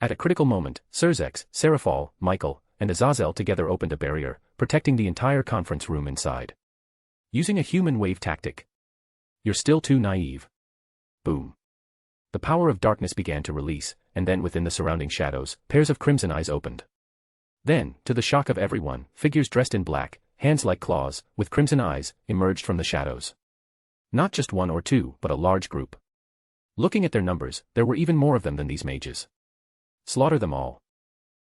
At a critical moment, Surzex, Seraphal, Michael, and Azazel together opened a barrier, protecting the entire conference room inside. Using a human wave tactic. You're still too naive. Boom. The power of darkness began to release, and then within the surrounding shadows, pairs of crimson eyes opened. Then, to the shock of everyone, figures dressed in black, hands like claws, with crimson eyes, emerged from the shadows. Not just one or two, but a large group. Looking at their numbers, there were even more of them than these mages. Slaughter them all.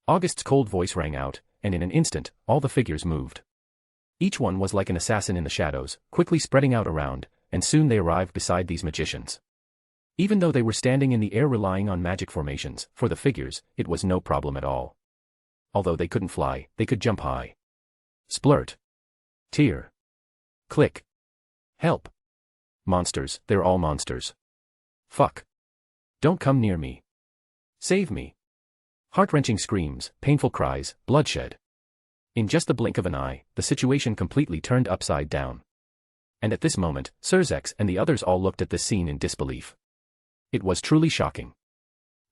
August's cold voice rang out, and in an instant, all the figures moved. Each one was like an assassin in the shadows, quickly spreading out around, and soon they arrived beside these magicians. Even though they were standing in the air relying on magic formations, for the figures, it was no problem at all. Although they couldn't fly, they could jump high. Splurt. Tear. Click. Help. Monsters, they're all monsters. Fuck. Don't come near me. Save me. Heart-wrenching screams, painful cries, bloodshed. In just the blink of an eye, the situation completely turned upside down. And at this moment, Surzex and the others all looked at this scene in disbelief. It was truly shocking.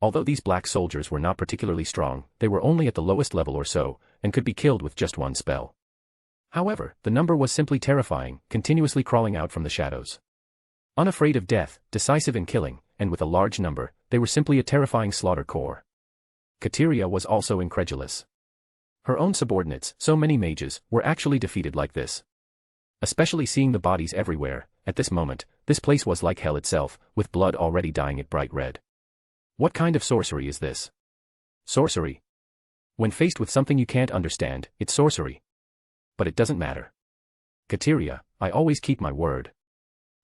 Although these black soldiers were not particularly strong, they were only at the lowest level or so, and could be killed with just one spell. However, the number was simply terrifying, continuously crawling out from the shadows. Unafraid of death, decisive in killing, and with a large number, they were simply a terrifying slaughter corps. Kateria was also incredulous. Her own subordinates, so many mages, were actually defeated like this. Especially seeing the bodies everywhere, at this moment, this place was like hell itself, with blood already dyeing it bright red. What kind of sorcery is this? Sorcery. When faced with something you can't understand, it's sorcery. But it doesn't matter. Kateria, I always keep my word.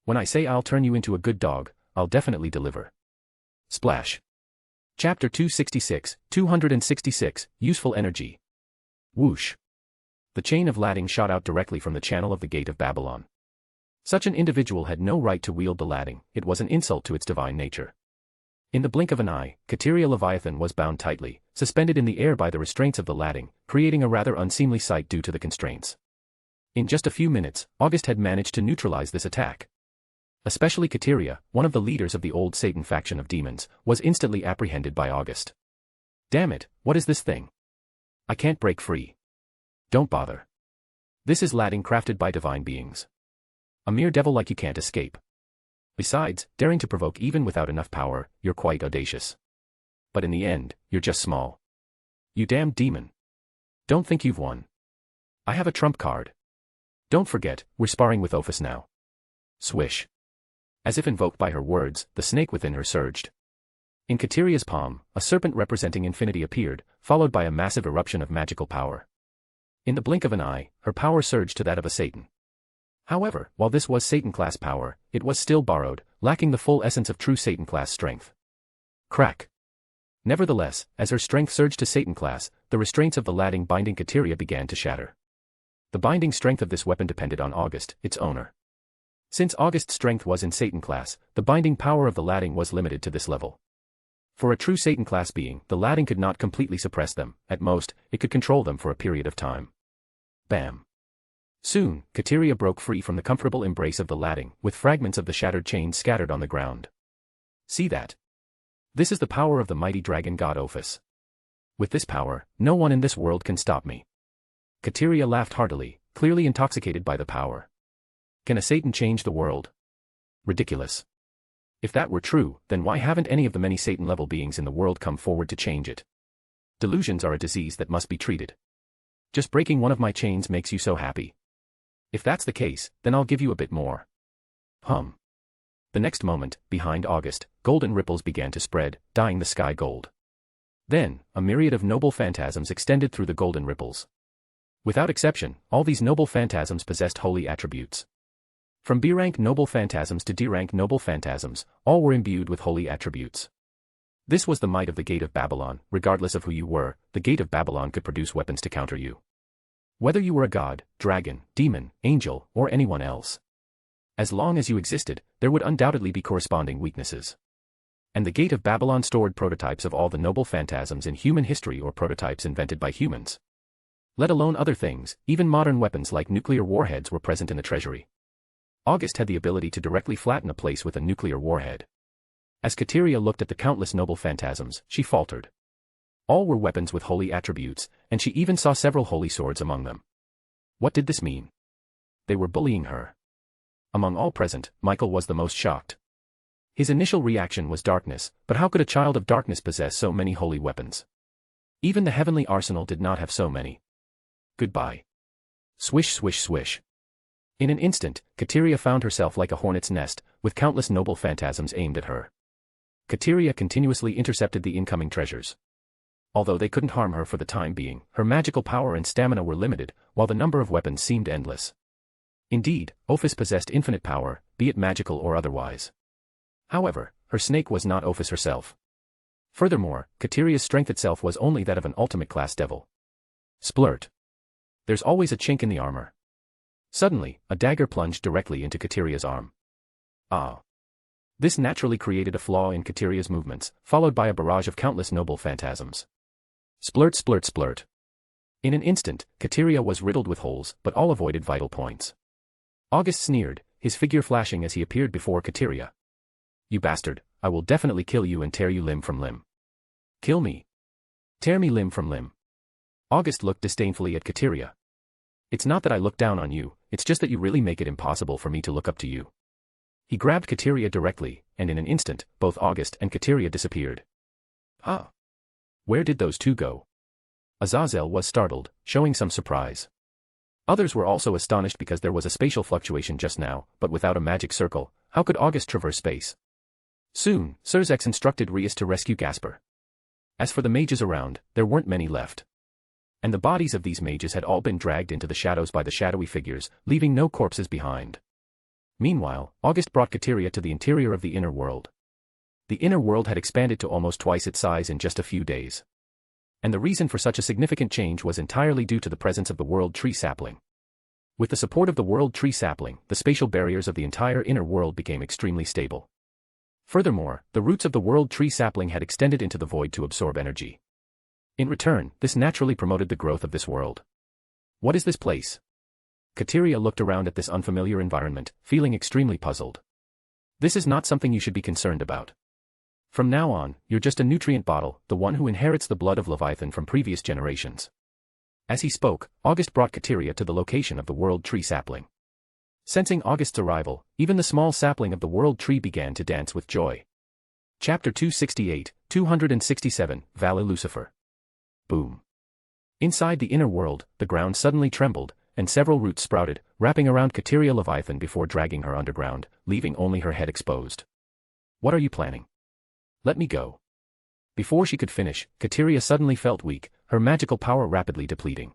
When I say I'll turn you into a good dog, I'll definitely deliver. Splash. Chapter 266, Useful Energy. Whoosh. The chain of latting shot out directly from the channel of the Gate of Babylon. Such an individual had no right to wield the latting, it was an insult to its divine nature. In the blink of an eye, Kateria Leviathan was bound tightly, suspended in the air by the restraints of the lading, creating a rather unseemly sight due to the constraints. In just a few minutes, August had managed to neutralize this attack. Especially Kateria, one of the leaders of the old Satan faction of demons, was instantly apprehended by August. Damn it, what is this thing? I can't break free. Don't bother. This is lading crafted by divine beings. A mere devil like you can't escape. Besides, daring to provoke even without enough power, you're quite audacious. But in the end, you're just small. You damned demon. Don't think you've won. I have a trump card. Don't forget, we're sparring with Ophis now. Swish. As if invoked by her words, the snake within her surged. In Kateria's palm, a serpent representing infinity appeared, followed by a massive eruption of magical power. In the blink of an eye, her power surged to that of a Satan. However, while this was Satan-class power, it was still borrowed, lacking the full essence of true Satan-class strength. Crack. Nevertheless, as her strength surged to Satan-class, the restraints of the lading binding Kateria began to shatter. The binding strength of this weapon depended on August, its owner. Since August's strength was in Satan-class, the binding power of the lading was limited to this level. For a true Satan-class being, the lading could not completely suppress them, at most, it could control them for a period of time. Bam. Soon, Kateria broke free from the comfortable embrace of the lading, with fragments of the shattered chain scattered on the ground. See that? This is the power of the mighty dragon god Ophis. With this power, no one in this world can stop me. Kateria laughed heartily, clearly intoxicated by the power. Can a Satan change the world? Ridiculous. If that were true, then why haven't any of the many Satan-level beings in the world come forward to change it? Delusions are a disease that must be treated. Just breaking one of my chains makes you so happy. If that's the case, then I'll give you a bit more. The next moment, behind August, golden ripples began to spread, dyeing the sky gold. Then, a myriad of noble phantasms extended through the golden ripples. Without exception, all these noble phantasms possessed holy attributes. From B-rank noble phantasms to D-rank noble phantasms, all were imbued with holy attributes. This was the might of the Gate of Babylon. Regardless of who you were, the Gate of Babylon could produce weapons to counter you. Whether you were a god, dragon, demon, angel, or anyone else. As long as you existed, there would undoubtedly be corresponding weaknesses. And the Gate of Babylon stored prototypes of all the noble phantasms in human history or prototypes invented by humans. Let alone other things, even modern weapons like nuclear warheads were present in the treasury. August had the ability to directly flatten a place with a nuclear warhead. As Kateria looked at the countless noble phantasms, she faltered. All were weapons with holy attributes, and she even saw several holy swords among them. What did this mean? They were bullying her. Among all present, Michael was the most shocked. His initial reaction was darkness, but how could a child of darkness possess so many holy weapons? Even the heavenly arsenal did not have so many. Goodbye. Swish swish swish. In an instant, Kateria found herself like a hornet's nest, with countless noble phantasms aimed at her. Kateria continuously intercepted the incoming treasures. Although they couldn't harm her for the time being, her magical power and stamina were limited, while the number of weapons seemed endless. Indeed, Ophis possessed infinite power, be it magical or otherwise. However, her snake was not Ophis herself. Furthermore, Kateria's strength itself was only that of an ultimate-class devil. Splurt. There's always a chink in the armor. Suddenly, a dagger plunged directly into Kateria's arm. Ah. This naturally created a flaw in Kateria's movements, followed by a barrage of countless noble phantasms. Splurt splurt splurt. In an instant, Kateria was riddled with holes, but all avoided vital points. August sneered, his figure flashing as he appeared before Kateria. You bastard, I will definitely kill you and tear you limb from limb. Kill me. Tear me limb from limb. August looked disdainfully at Kateria. It's not that I look down on you, it's just that you really make it impossible for me to look up to you. He grabbed Kateria directly, and in an instant, both August and Kateria disappeared. Ah. Where did those two go? Azazel was startled, showing some surprise. Others were also astonished because there was a spatial fluctuation just now, but without a magic circle, how could August traverse space? Soon, Surzex instructed Rias to rescue Gasper. As for the mages around, there weren't many left. And the bodies of these mages had all been dragged into the shadows by the shadowy figures, leaving no corpses behind. Meanwhile, August brought Kateria to the interior of the inner world. The inner world had expanded to almost twice its size in just a few days. And the reason for such a significant change was entirely due to the presence of the World Tree Sapling. With the support of the World Tree Sapling, the spatial barriers of the entire inner world became extremely stable. Furthermore, the roots of the world tree sapling had extended into the void to absorb energy. In return, this naturally promoted the growth of this world. What is this place? Kateria looked around at this unfamiliar environment, feeling extremely puzzled. This is not something you should be concerned about. From now on, you're just a nutrient bottle, the one who inherits the blood of Leviathan from previous generations. As he spoke, August brought Kateria to the location of the world tree sapling. Sensing August's arrival, even the small sapling of the world tree began to dance with joy. Chapter 268, 267, Vale Lucifer. Boom. Inside the inner world, the ground suddenly trembled, and several roots sprouted, wrapping around Kateria Leviathan before dragging her underground, leaving only her head exposed. What are you planning? Let me go. Before she could finish, Kateria suddenly felt weak, her magical power rapidly depleting.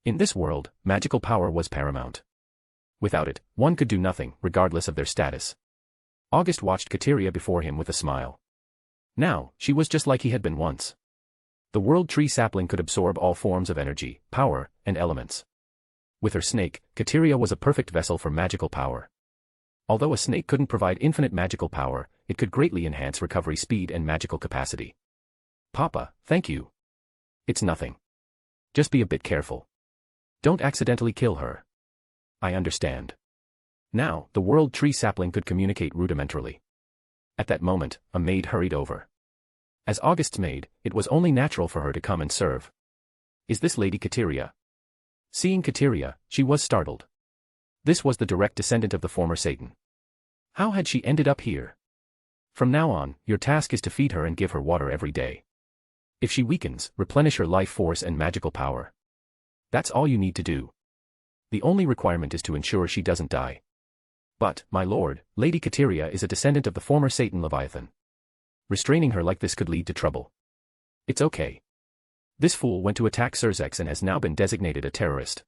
In this world, magical power was paramount. Without it, one could do nothing, regardless of their status. August watched Kateria before him with a smile. Now, she was just like he had been once. The world tree sapling could absorb all forms of energy, power, and elements. With her snake, Kateria was a perfect vessel for magical power. Although a snake couldn't provide infinite magical power, it could greatly enhance recovery speed and magical capacity. Papa, thank you. It's nothing. Just be a bit careful. Don't accidentally kill her. I understand. Now, the world tree sapling could communicate rudimentarily. At that moment, a maid hurried over. As August's maid, it was only natural for her to come and serve. Is this Lady Kateria? Seeing Kateria, she was startled. This was the direct descendant of the former Satan. How had she ended up here? From now on, your task is to feed her and give her water every day. If she weakens, replenish her life force and magical power. That's all you need to do. The only requirement is to ensure she doesn't die. But, my lord, Lady Kateria is a descendant of the former Satan Leviathan. Restraining her like this could lead to trouble. It's okay. This fool went to attack Surzex and has now been designated a terrorist.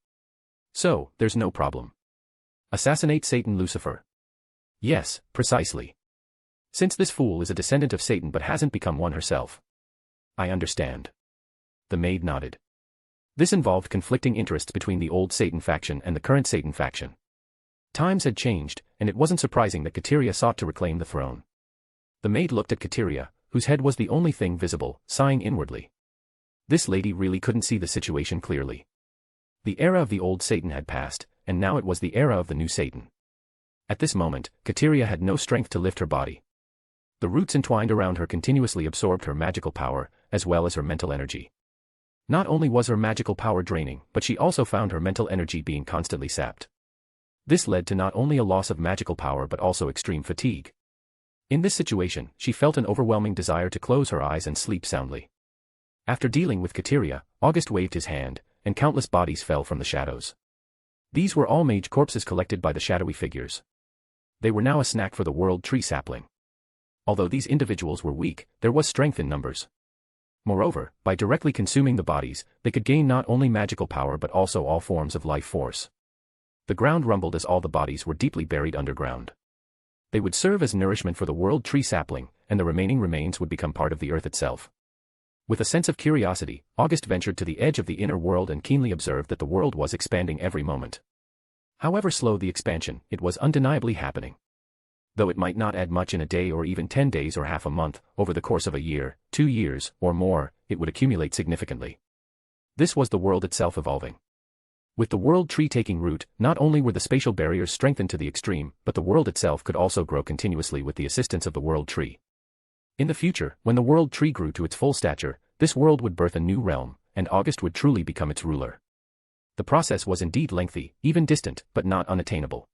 So, there's no problem. Assassinate Satan Lucifer. Yes, precisely. Since this fool is a descendant of Satan but hasn't become one herself. I understand. The maid nodded. This involved conflicting interests between the old Satan faction and the current Satan faction. Times had changed, and it wasn't surprising that Kateria sought to reclaim the throne. The maid looked at Kateria, whose head was the only thing visible, sighing inwardly. This lady really couldn't see the situation clearly. The era of the old Satan had passed, and now it was the era of the new Satan. At this moment, Kateria had no strength to lift her body. The roots entwined around her continuously absorbed her magical power, as well as her mental energy. Not only was her magical power draining, but she also found her mental energy being constantly sapped. This led to not only a loss of magical power but also extreme fatigue. In this situation, she felt an overwhelming desire to close her eyes and sleep soundly. After dealing with Kateria, August waved his hand, and countless bodies fell from the shadows. These were all mage corpses collected by the shadowy figures. They were now a snack for the world tree sapling. Although these individuals were weak, there was strength in numbers. Moreover, by directly consuming the bodies, they could gain not only magical power but also all forms of life force. The ground rumbled as all the bodies were deeply buried underground. They would serve as nourishment for the world tree sapling, and the remaining remains would become part of the earth itself. With a sense of curiosity, August ventured to the edge of the inner world and keenly observed that the world was expanding every moment. However slow the expansion, it was undeniably happening. Though it might not add much in a day or even 10 days or half a month, over the course of a year, 2 years, or more, it would accumulate significantly. This was the world itself evolving. With the world tree taking root, not only were the spatial barriers strengthened to the extreme, but the world itself could also grow continuously with the assistance of the world tree. In the future, when the world tree grew to its full stature, this world would birth a new realm, and August would truly become its ruler. The process was indeed lengthy, even distant, but not unattainable.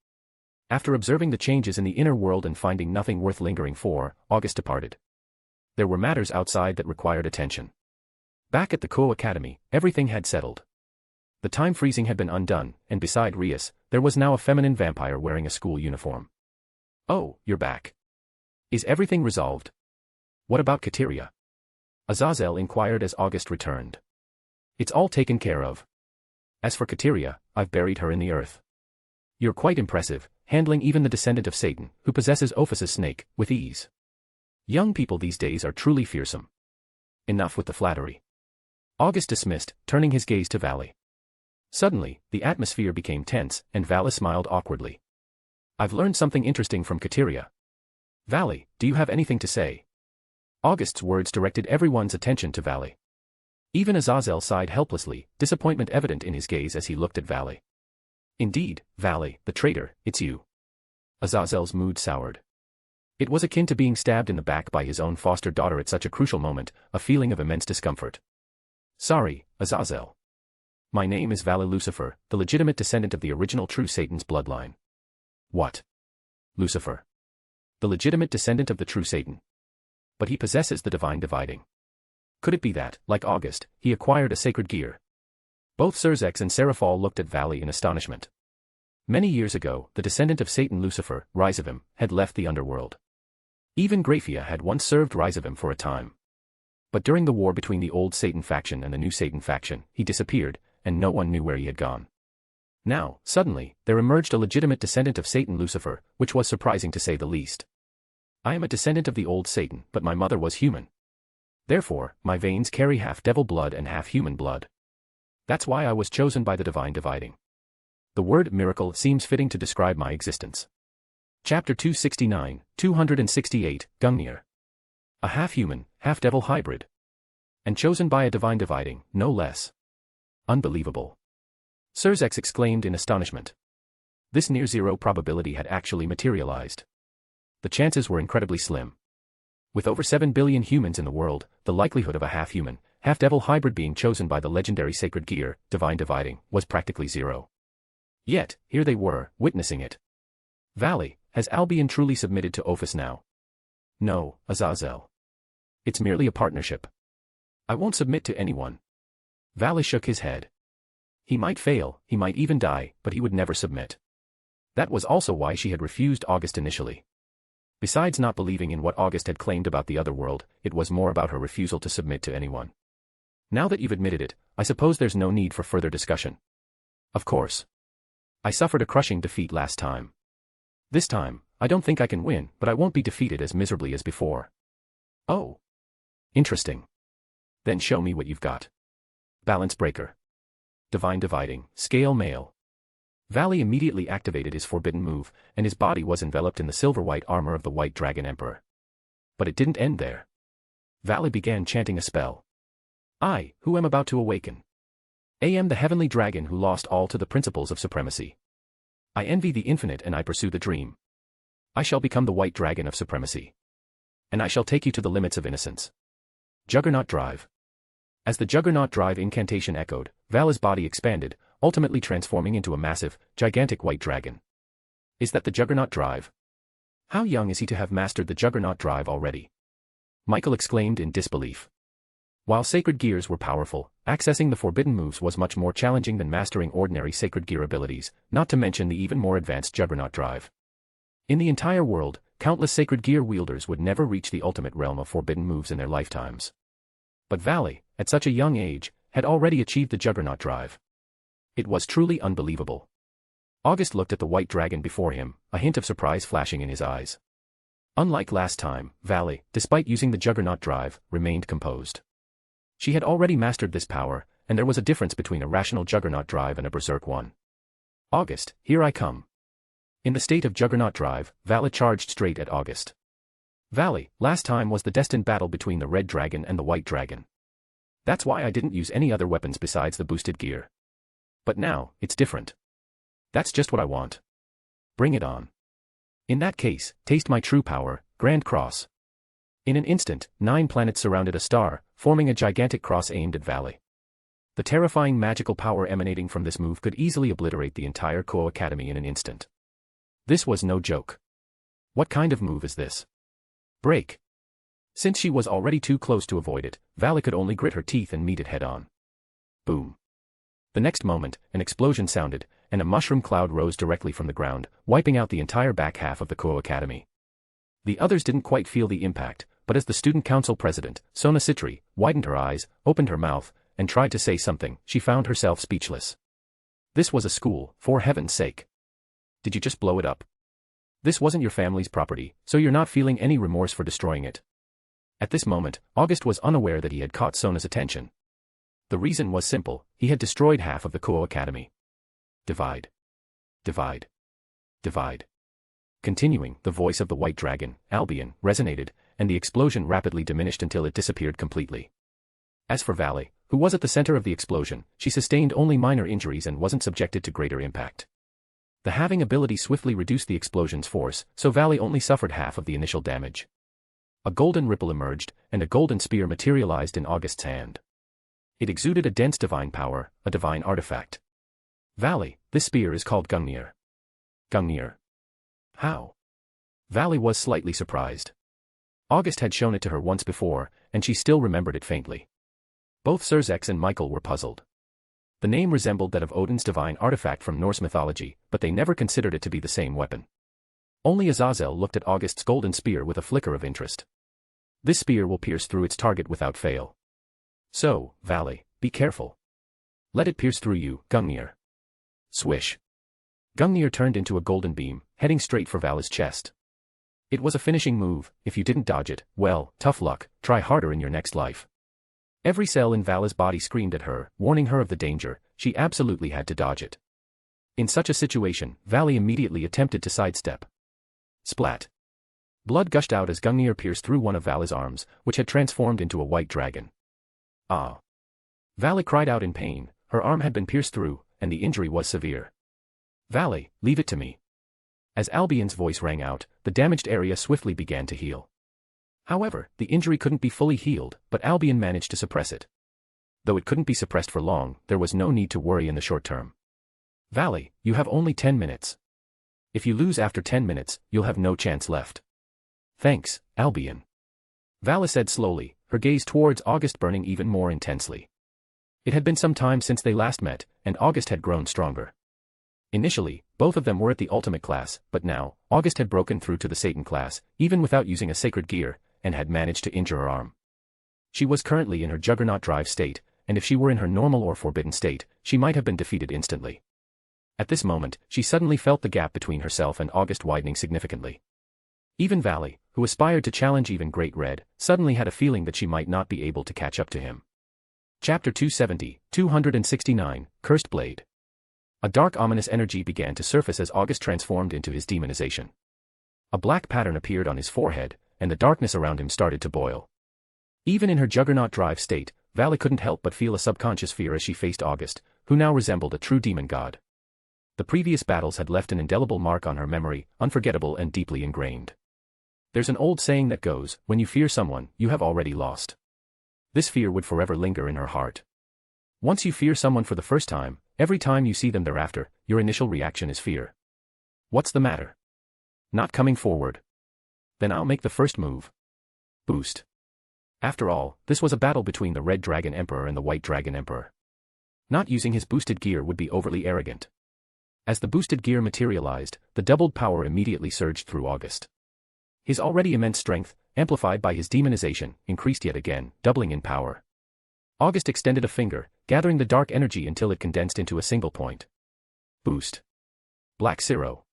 After observing the changes in the inner world and finding nothing worth lingering for, August departed. There were matters outside that required attention. Back at the Ko Academy, everything had settled. The time freezing had been undone, and beside Rias, there was now a feminine vampire wearing a school uniform. Oh, you're back. Is everything resolved? What about Kateria? Azazel inquired as August returned. It's all taken care of. As for Kateria, I've buried her in the earth. You're quite impressive, handling even the descendant of Satan, who possesses Ophus's snake, with ease. Young people these days are truly fearsome. Enough with the flattery. August dismissed, turning his gaze to Vale. Suddenly, the atmosphere became tense, and Vale smiled awkwardly. I've learned something interesting from Kateria. Valley, do you have anything to say? August's words directed everyone's attention to Valley. Even Azazel sighed helplessly, disappointment evident in his gaze as he looked at Valley. Indeed, Valley, the traitor, it's you. Azazel's mood soured. It was akin to being stabbed in the back by his own foster daughter at such a crucial moment, a feeling of immense discomfort. Sorry, Azazel. My name is Valley Lucifer, the legitimate descendant of the original true Satan's bloodline. What? Lucifer. The legitimate descendant of the true Satan. But he possesses the divine dividing. Could it be that, like August, he acquired a sacred gear? Both Serzex and Seraphol looked at Valley in astonishment. Many years ago, the descendant of Satan Lucifer, Rizavim, had left the Underworld. Even Graphia had once served Rizavim for a time. But during the war between the old Satan faction and the new Satan faction, he disappeared, and no one knew where he had gone. Now, suddenly, there emerged a legitimate descendant of Satan Lucifer, which was surprising to say the least. I am a descendant of the old Satan, but my mother was human. Therefore, my veins carry half devil blood and half human blood. That's why I was chosen by the divine dividing. The word miracle seems fitting to describe my existence. Chapter 269, 268, Gungnir. A half-human, half-devil hybrid. And chosen by a divine dividing, no less. Unbelievable. Serzex exclaimed in astonishment. This near-zero probability had actually materialized. The chances were incredibly slim. With over 7 billion humans in the world, the likelihood of a half-human, half-devil hybrid being chosen by the legendary sacred gear, divine dividing, was practically zero. Yet, here they were, witnessing it. Valley, has Albion truly submitted to Ophis now? No, Azazel. It's merely a partnership. I won't submit to anyone. Valley shook his head. He might fail, he might even die, but he would never submit. That was also why she had refused August initially. Besides not believing in what August had claimed about the other world, it was more about her refusal to submit to anyone. Now that you've admitted it, I suppose there's no need for further discussion. Of course. I suffered a crushing defeat last time. This time, I don't think I can win, but I won't be defeated as miserably as before. Oh. Interesting. Then show me what you've got. Balance breaker. Divine dividing, scale male. Valley immediately activated his forbidden move, and his body was enveloped in the silver-white armor of the White Dragon Emperor. But it didn't end there. Valley began chanting a spell. I, who am about to awaken. Am the heavenly dragon who lost all to the principles of supremacy. I envy the infinite and I pursue the dream. I shall become the White Dragon of Supremacy. And I shall take you to the limits of innocence. Juggernaut Drive. As the Juggernaut Drive incantation echoed, Valley's body expanded, ultimately transforming into a massive, gigantic white dragon. Is that the Juggernaut Drive? How young is he to have mastered the Juggernaut Drive already? Michael exclaimed in disbelief. While sacred gears were powerful, accessing the forbidden moves was much more challenging than mastering ordinary sacred gear abilities, not to mention the even more advanced Juggernaut Drive. In the entire world, countless sacred gear wielders would never reach the ultimate realm of forbidden moves in their lifetimes. But Valley, at such a young age, had already achieved the Juggernaut Drive. It was truly unbelievable. August looked at the white dragon before him, a hint of surprise flashing in his eyes. Unlike last time, Valley, despite using the Juggernaut Drive, remained composed. She had already mastered this power, and there was a difference between a rational Juggernaut Drive and a berserk one. August, here I come. In the state of Juggernaut Drive, Valley charged straight at August. Valley, last time was the destined battle between the red dragon and the white dragon. That's why I didn't use any other weapons besides the boosted gear. But now, it's different. That's just what I want. Bring it on. In that case, taste my true power, Grand Cross. In an instant, 9 planets surrounded a star, forming a gigantic cross aimed at Valley. The terrifying magical power emanating from this move could easily obliterate the entire Ko Academy in an instant. This was no joke. What kind of move is this? Break. Since she was already too close to avoid it, Valley could only grit her teeth and meet it head-on. Boom. The next moment, an explosion sounded, and a mushroom cloud rose directly from the ground, wiping out the entire back half of the Ko Academy. The others didn't quite feel the impact, but as the student council president, Sona Citri, widened her eyes, opened her mouth, and tried to say something, she found herself speechless. This was a school, for heaven's sake. Did you just blow it up? This wasn't your family's property, so you're not feeling any remorse for destroying it. At this moment, August was unaware that he had caught Sona's attention. The reason was simple, he had destroyed half of the Ko Academy. Divide. Divide. Divide. Continuing, the voice of the white dragon, Albion, resonated, and the explosion rapidly diminished until it disappeared completely. As for Valley, who was at the center of the explosion, she sustained only minor injuries and wasn't subjected to greater impact. The halving ability swiftly reduced the explosion's force, so Valley only suffered half of the initial damage. A golden ripple emerged, and a golden spear materialized in August's hand. It exuded a dense divine power, a divine artifact. Valley, this spear is called Gungnir. Gungnir. How? Valley was slightly surprised. August had shown it to her once before, and she still remembered it faintly. Both Surzex and Michael were puzzled. The name resembled that of Odin's divine artifact from Norse mythology, but they never considered it to be the same weapon. Only Azazel looked at August's golden spear with a flicker of interest. This spear will pierce through its target without fail. So, Valley, be careful. Let it pierce through you, Gungnir. Swish. Gungnir turned into a golden beam, heading straight for Valley's chest. It was a finishing move. If you didn't dodge it, well, tough luck, try harder in your next life. Every cell in Valley's body screamed at her, warning her of the danger. She absolutely had to dodge it. In such a situation, Valley immediately attempted to sidestep. Splat. Blood gushed out as Gungnir pierced through one of Valley's arms, which had transformed into a white dragon. Ah! Valley cried out in pain. Her arm had been pierced through, and the injury was severe. Valley, leave it to me. As Albion's voice rang out, the damaged area swiftly began to heal. However, the injury couldn't be fully healed, but Albion managed to suppress it. Though it couldn't be suppressed for long, there was no need to worry in the short term. Valley, you have only 10 minutes. If you lose after 10 minutes, you'll have no chance left. Thanks, Albion. Valley said slowly, her gaze towards August burning even more intensely. It had been some time since they last met, and August had grown stronger. Initially, both of them were at the ultimate class, but now, August had broken through to the Satan class, even without using a sacred gear, and had managed to injure her arm. She was currently in her Juggernaut Drive state, and if she were in her normal or forbidden state, she might have been defeated instantly. At this moment, she suddenly felt the gap between herself and August widening significantly. Even Valley, who aspired to challenge even Great Red, suddenly had a feeling that she might not be able to catch up to him. Chapter 270, 269, Cursed Blade. A dark ominous energy began to surface as August transformed into his demonization. A black pattern appeared on his forehead, and the darkness around him started to boil. Even in her Juggernaut Drive state, Valley couldn't help but feel a subconscious fear as she faced August, who now resembled a true demon god. The previous battles had left an indelible mark on her memory, unforgettable and deeply ingrained. There's an old saying that goes, when you fear someone, you have already lost. This fear would forever linger in her heart. Once you fear someone for the first time, every time you see them thereafter, your initial reaction is fear. What's the matter? Not coming forward? Then I'll make the first move. Boost. After all, this was a battle between the Red Dragon Emperor and the White Dragon Emperor. Not using his boosted gear would be overly arrogant. As the boosted gear materialized, the doubled power immediately surged through August. His already immense strength, amplified by his demonization, increased yet again, doubling in power. August extended a finger, gathering the dark energy until it condensed into a single point. Boost. Black Zero.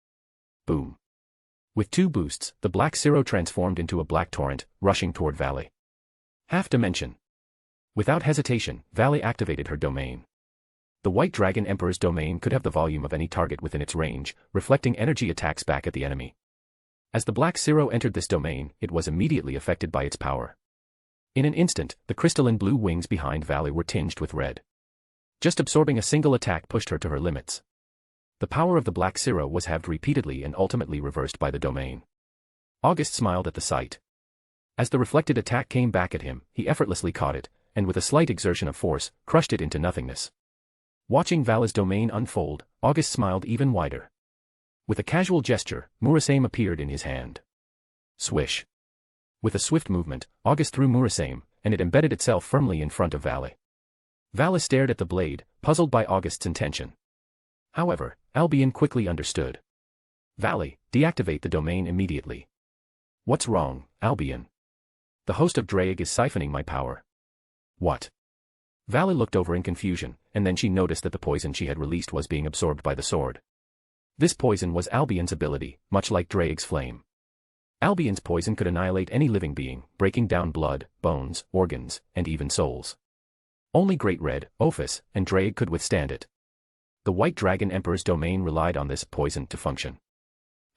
Boom. With two boosts, the Black Zero transformed into a black torrent, rushing toward Valley. Half dimension. Without hesitation, Valley activated her domain. The White Dragon Emperor's domain could have the volume of any target within its range, reflecting energy attacks back at the enemy. As the Black Zero entered this domain, it was immediately affected by its power. In an instant, the crystalline blue wings behind Valley were tinged with red. Just absorbing a single attack pushed her to her limits. The power of the Black Zero was halved repeatedly and ultimately reversed by the domain. August smiled at the sight. As the reflected attack came back at him, he effortlessly caught it, and with a slight exertion of force, crushed it into nothingness. Watching Valley's domain unfold, August smiled even wider. With a casual gesture, Murasame appeared in his hand. Swish. With a swift movement, August threw Murasame, and it embedded itself firmly in front of Valley. Valley stared at the blade, puzzled by August's intention. However, Albion quickly understood. Valley, deactivate the domain immediately. What's wrong, Albion? The host of Drake is siphoning my power. What? Valley looked over in confusion, and then she noticed that the poison she had released was being absorbed by the sword. This poison was Albion's ability, much like Drake's flame. Albion's poison could annihilate any living being, breaking down blood, bones, organs, and even souls. Only Great Red, Ophis, and Drake could withstand it. The White Dragon Emperor's domain relied on this poison to function.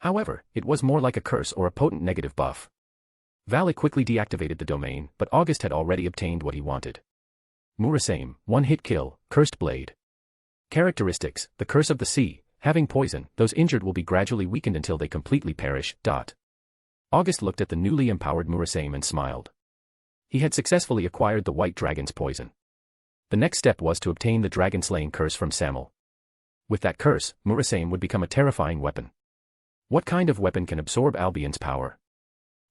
However, it was more like a curse or a potent negative buff. Vale quickly deactivated the domain, but August had already obtained what he wanted. Murasame, one-hit kill, Cursed Blade. Characteristics, the Curse of the Sea, having poison, those injured will be gradually weakened until they completely perish. August looked at the newly empowered Murasame and smiled. He had successfully acquired the White Dragon's poison. The next step was to obtain the dragon-slaying curse from Samel. With that curse, Murasame would become a terrifying weapon. What kind of weapon can absorb Albion's power?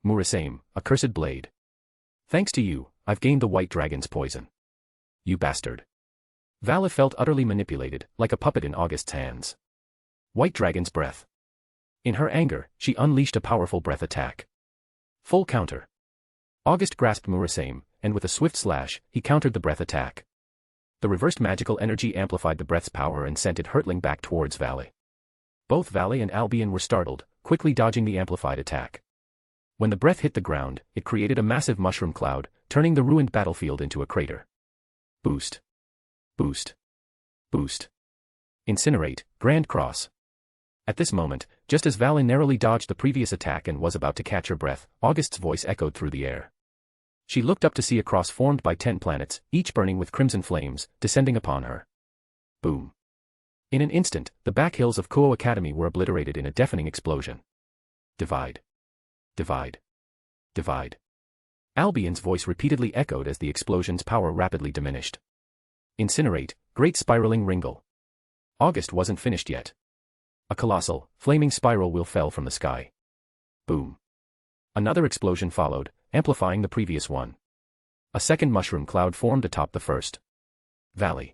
Murasame, a cursed blade. Thanks to you, I've gained the White Dragon's poison. You bastard. Vale felt utterly manipulated, like a puppet in August's hands. White Dragon's breath. In her anger, she unleashed a powerful breath attack. Full counter. August grasped Murasame, and with a swift slash, he countered the breath attack. The reversed magical energy amplified the breath's power and sent it hurtling back towards Vale. Both Vale and Albion were startled, quickly dodging the amplified attack. When the breath hit the ground, it created a massive mushroom cloud, turning the ruined battlefield into a crater. Boost. Boost. Boost. Incinerate, Grand Cross. At this moment, just as Vale narrowly dodged the previous attack and was about to catch her breath, August's voice echoed through the air. She looked up to see a cross formed by 10 planets, each burning with crimson flames, descending upon her. Boom. In an instant, the back hills of Kuo Academy were obliterated in a deafening explosion. Divide. Divide. Divide. Albion's voice repeatedly echoed as the explosion's power rapidly diminished. Incinerate, Great Spiraling Ringle. August wasn't finished yet. A colossal, flaming spiral wheel fell from the sky. Boom. Another explosion followed, amplifying the previous one. A second mushroom cloud formed atop the first. Vale.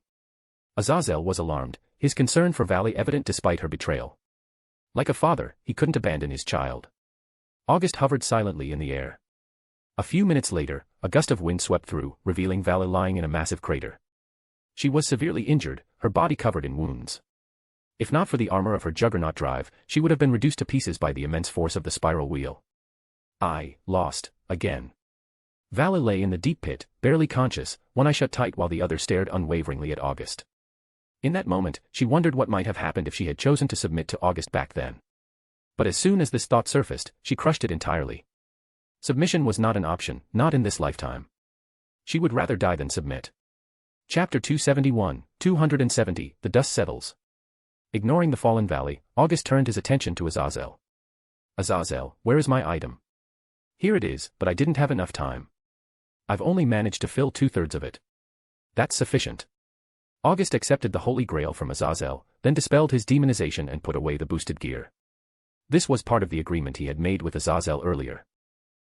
Azazel was alarmed, his concern for Vale evident despite her betrayal. Like a father, he couldn't abandon his child. August hovered silently in the air. A few minutes later, a gust of wind swept through, revealing Vale lying in a massive crater. She was severely injured, her body covered in wounds. If not for the armor of her Juggernaut Drive, she would have been reduced to pieces by the immense force of the spiral wheel. I lost, again. Vale lay in the deep pit, barely conscious, one eye shut tight while the other stared unwaveringly at August. In that moment, she wondered what might have happened if she had chosen to submit to August back then. But as soon as this thought surfaced, she crushed it entirely. Submission was not an option, not in this lifetime. She would rather die than submit. Chapter 271, 270, The Dust Settles. Ignoring the fallen Vale, August turned his attention to Azazel. Azazel, where is my item? Here it is, but I didn't have enough time. I've only managed to fill 2/3 of it. That's sufficient. August accepted the Holy Grail from Azazel, then dispelled his demonization and put away the boosted gear. This was part of the agreement he had made with Azazel earlier.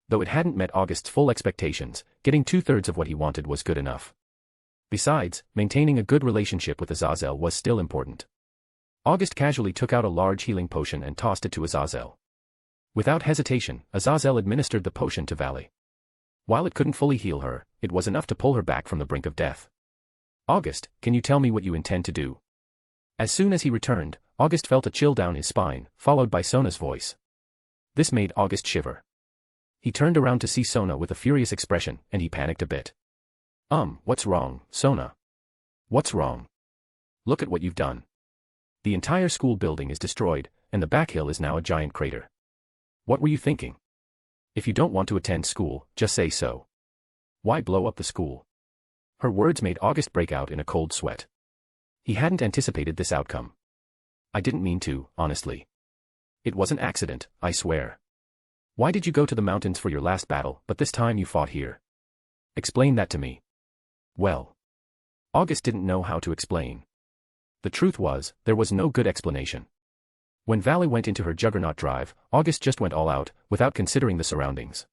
Though it hadn't met August's full expectations, getting 2/3 of what he wanted was good enough. Besides, maintaining a good relationship with Azazel was still important. August casually took out a large healing potion and tossed it to Azazel. Without hesitation, Azazel administered the potion to Vale. While it couldn't fully heal her, it was enough to pull her back from the brink of death. August, can you tell me what you intend to do? As soon as he returned, August felt a chill down his spine, followed by Sona's voice. This made August shiver. He turned around to see Sona with a furious expression, and he panicked a bit. What's wrong, Sona? What's wrong? Look at what you've done. The entire school building is destroyed, and the back hill is now a giant crater. What were you thinking? If you don't want to attend school, just say so. Why blow up the school? Her words made August break out in a cold sweat. He hadn't anticipated this outcome. I didn't mean to, honestly. It was an accident, I swear. Why did you go to the mountains for your last battle, but this time you fought here? Explain that to me. Well. August didn't know how to explain. The truth was, there was no good explanation. When Vale went into her Juggernaut Drive, August just went all out, without considering the surroundings.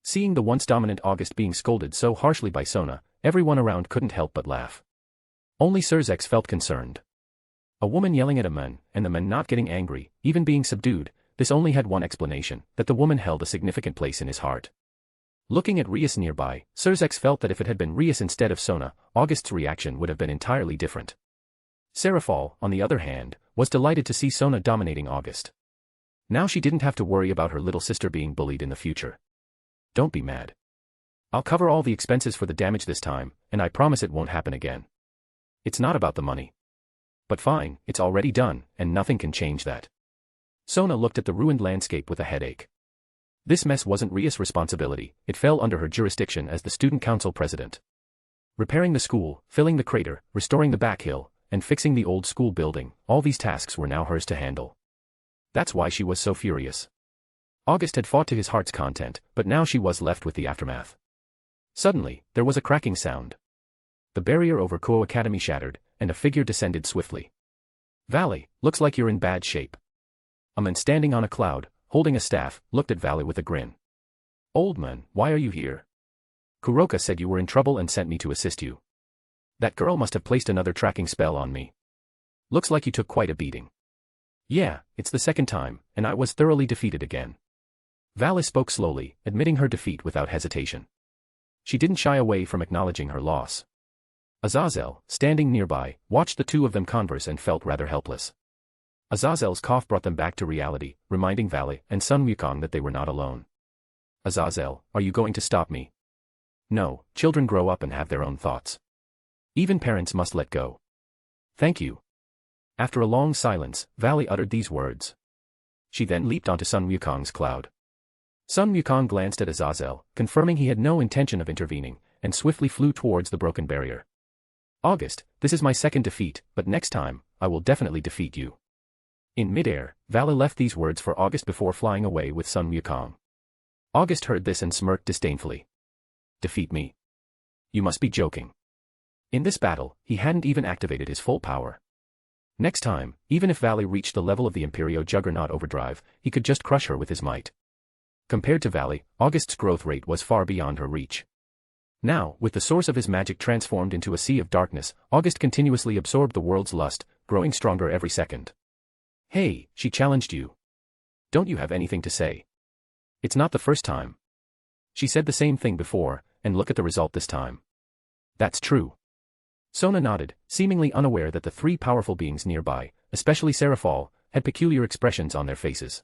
Seeing the once dominant August being scolded so harshly by Sona, everyone around couldn't help but laugh. Only Surzex felt concerned. A woman yelling at a man, and the man not getting angry, even being subdued, this only had one explanation, that the woman held a significant place in his heart. Looking at Rias nearby, Surzex felt that if it had been Rias instead of Sona, August's reaction would have been entirely different. Seraphal, on the other hand, was delighted to see Sona dominating August. Now she didn't have to worry about her little sister being bullied in the future. Don't be mad. I'll cover all the expenses for the damage this time, and I promise it won't happen again. It's not about the money. But fine, it's already done, and nothing can change that. Sona looked at the ruined landscape with a headache. This mess wasn't Rias' responsibility, it fell under her jurisdiction as the student council president. Repairing the school, filling the crater, restoring the back hill, and fixing the old school building, all these tasks were now hers to handle. That's why she was so furious. August had fought to his heart's content, but now she was left with the aftermath. Suddenly, there was a cracking sound. The barrier over Kuo Academy shattered, and a figure descended swiftly. Valley, looks like you're in bad shape. A man standing on a cloud, holding a staff, looked at Valley with a grin. Old man, why are you here? Kuroka said you were in trouble and sent me to assist you. That girl must have placed another tracking spell on me. Looks like you took quite a beating. Yeah, it's the second time, and I was thoroughly defeated again. Valley spoke slowly, admitting her defeat without hesitation. She didn't shy away from acknowledging her loss. Azazel, standing nearby, watched the two of them converse and felt rather helpless. Azazel's cough brought them back to reality, reminding Valley and Sun Wukong that they were not alone. Azazel, are you going to stop me? No, children grow up and have their own thoughts. Even parents must let go. Thank you. After a long silence, Valley uttered these words. She then leaped onto Sun Wukong's cloud. Sun Wukong glanced at Azazel, confirming he had no intention of intervening, and swiftly flew towards the broken barrier. August, this is my second defeat, but next time, I will definitely defeat you. In midair, Valley left these words for August before flying away with Sun Wukong. August heard this and smirked disdainfully. Defeat me? You must be joking. In this battle, he hadn't even activated his full power. Next time, even if Valley reached the level of the Imperio Juggernaut Overdrive, he could just crush her with his might. Compared to Valley, August's growth rate was far beyond her reach. Now, with the source of his magic transformed into a sea of darkness, August continuously absorbed the world's lust, growing stronger every second. Hey, she challenged you. Don't you have anything to say? It's not the first time. She said the same thing before, and look at the result this time. That's true. Sona nodded, seemingly unaware that the three powerful beings nearby, especially Seraphol, had peculiar expressions on their faces.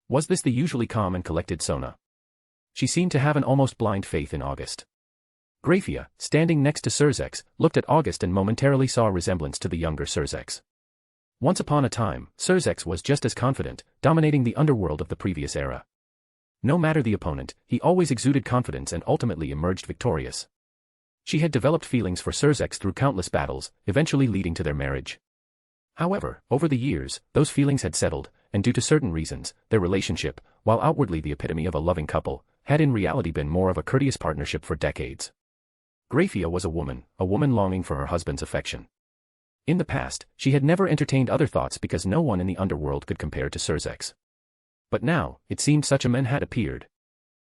Was this the usually calm and collected Sona? She seemed to have an almost blind faith in August. Graphia, standing next to Surzex, looked at August and momentarily saw a resemblance to the younger Surzex. Once upon a time, Surzex was just as confident, dominating the underworld of the previous era. No matter the opponent, he always exuded confidence and ultimately emerged victorious. She had developed feelings for Surzex through countless battles, eventually leading to their marriage. However, over the years, those feelings had settled, and due to certain reasons, their relationship, while outwardly the epitome of a loving couple, had in reality been more of a courteous partnership for decades. Graphia was a woman longing for her husband's affection. In the past, she had never entertained other thoughts because no one in the underworld could compare to Surzex. But now, it seemed such a man had appeared.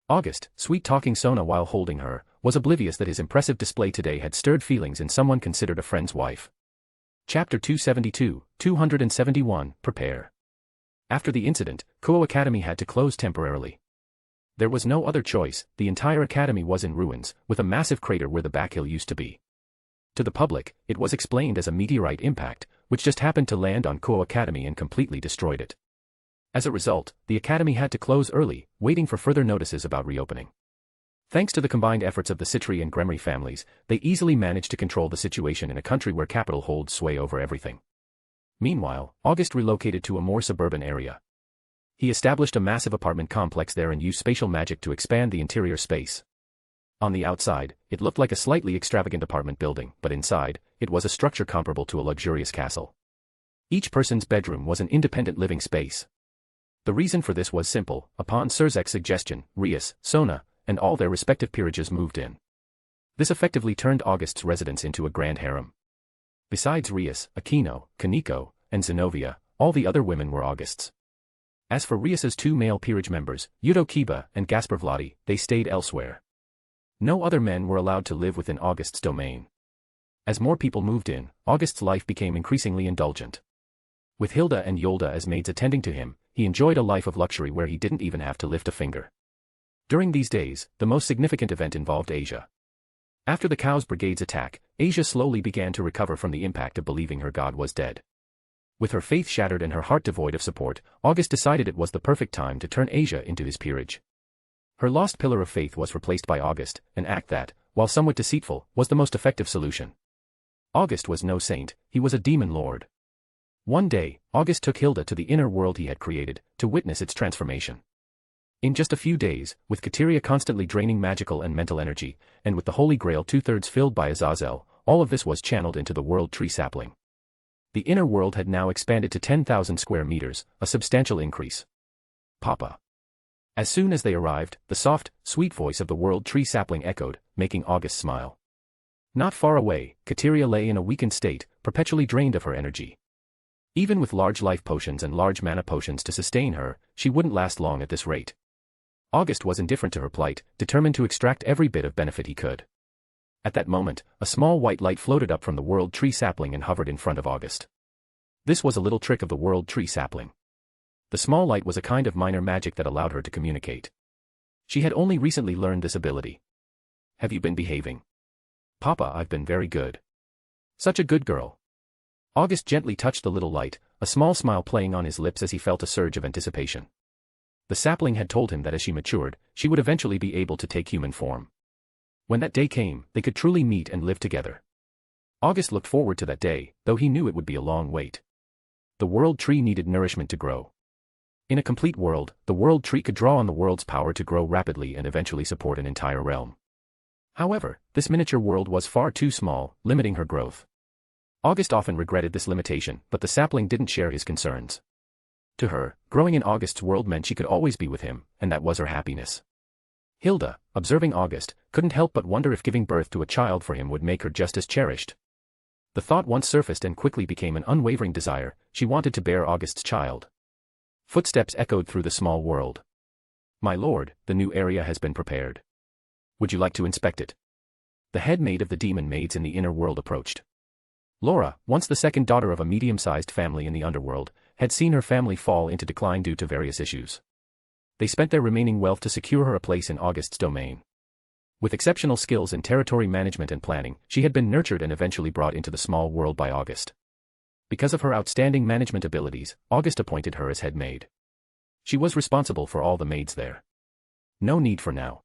August, sweet-talking Sona while holding her, was oblivious that his impressive display today had stirred feelings in someone considered a friend's wife. Chapter 271, Prepare. After the incident, Kuo Academy had to close temporarily. There was no other choice, the entire academy was in ruins, with a massive crater where the backhill used to be. To the public, it was explained as a meteorite impact, which just happened to land on Kuo Academy and completely destroyed it. As a result, the academy had to close early, waiting for further notices about reopening. Thanks to the combined efforts of the Citri and Grimorys families, they easily managed to control the situation in a country where capital holds sway over everything. Meanwhile, August relocated to a more suburban area. He established a massive apartment complex there and used spatial magic to expand the interior space. On the outside, it looked like a slightly extravagant apartment building, but inside, it was a structure comparable to a luxurious castle. Each person's bedroom was an independent living space. The reason for this was simple: upon Surzek's suggestion, Rias, Sona, and all their respective peerages moved in. This effectively turned August's residence into a grand harem. Besides Rias, Aquino, Kaneko, and Zenobia, all the other women were August's. As for Rias's two male peerage members, Yudo Kiba and Gaspar Vladi, they stayed elsewhere. No other men were allowed to live within August's domain. As more people moved in, August's life became increasingly indulgent. With Hilda and Yolda as maids attending to him, he enjoyed a life of luxury where he didn't even have to lift a finger. During these days, the most significant event involved Asia. After the Chaos Brigade's attack, Asia slowly began to recover from the impact of believing her god was dead. With her faith shattered and her heart devoid of support, August decided it was the perfect time to turn Asia into his peerage. Her lost pillar of faith was replaced by August, an act that, while somewhat deceitful, was the most effective solution. August was no saint, he was a demon lord. One day, August took Hilda to the inner world he had created, to witness its transformation. In just a few days, with Kateria constantly draining magical and mental energy, and with the Holy Grail 2/3 filled by Azazel, all of this was channeled into the world tree sapling. The inner world had now expanded to 10,000 square meters, a substantial increase. Papa. As soon as they arrived, the soft, sweet voice of the world tree sapling echoed, making August smile. Not far away, Kateria lay in a weakened state, perpetually drained of her energy. Even with large life potions and large mana potions to sustain her, she wouldn't last long at this rate. August was indifferent to her plight, determined to extract every bit of benefit he could. At that moment, a small white light floated up from the world tree sapling and hovered in front of August. This was a little trick of the world tree sapling. The small light was a kind of minor magic that allowed her to communicate. She had only recently learned this ability. Have you been behaving? Papa, I've been very good. Such a good girl. August gently touched the little light, a small smile playing on his lips as he felt a surge of anticipation. The sapling had told him that as she matured, she would eventually be able to take human form. When that day came, they could truly meet and live together. August looked forward to that day, though he knew it would be a long wait. The world tree needed nourishment to grow. In a complete world, the world tree could draw on the world's power to grow rapidly and eventually support an entire realm. However, this miniature world was far too small, limiting her growth. August often regretted this limitation, but the sapling didn't share his concerns. To her, growing in August's world meant she could always be with him, and that was her happiness. Hilda, observing August, couldn't help but wonder if giving birth to a child for him would make her just as cherished. The thought once surfaced and quickly became an unwavering desire. She wanted to bear August's child. Footsteps echoed through the small world. My lord, the new area has been prepared. Would you like to inspect it? The head maid of the demon maids in the inner world approached. Laura, once the second daughter of a medium-sized family in the underworld, had seen her family fall into decline due to various issues. They spent their remaining wealth to secure her a place in August's domain. With exceptional skills in territory management and planning, she had been nurtured and eventually brought into the small world by August. Because of her outstanding management abilities, August appointed her as head maid. She was responsible for all the maids there. No need for now.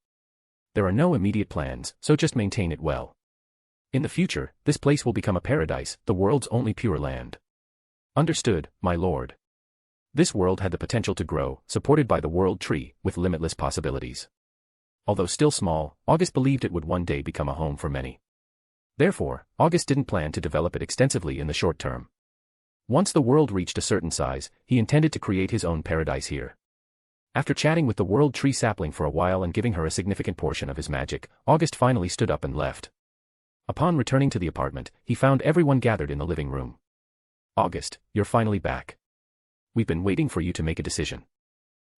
There are no immediate plans, so just maintain it well. In the future, this place will become a paradise, the world's only pure land. Understood, my lord. This world had the potential to grow, supported by the world tree, with limitless possibilities. Although still small, August believed it would one day become a home for many. Therefore, August didn't plan to develop it extensively in the short term. Once the world reached a certain size, he intended to create his own paradise here. After chatting with the world tree sapling for a while and giving her a significant portion of his magic, August finally stood up and left. Upon returning to the apartment, he found everyone gathered in the living room. August, you're finally back. We've been waiting for you to make a decision.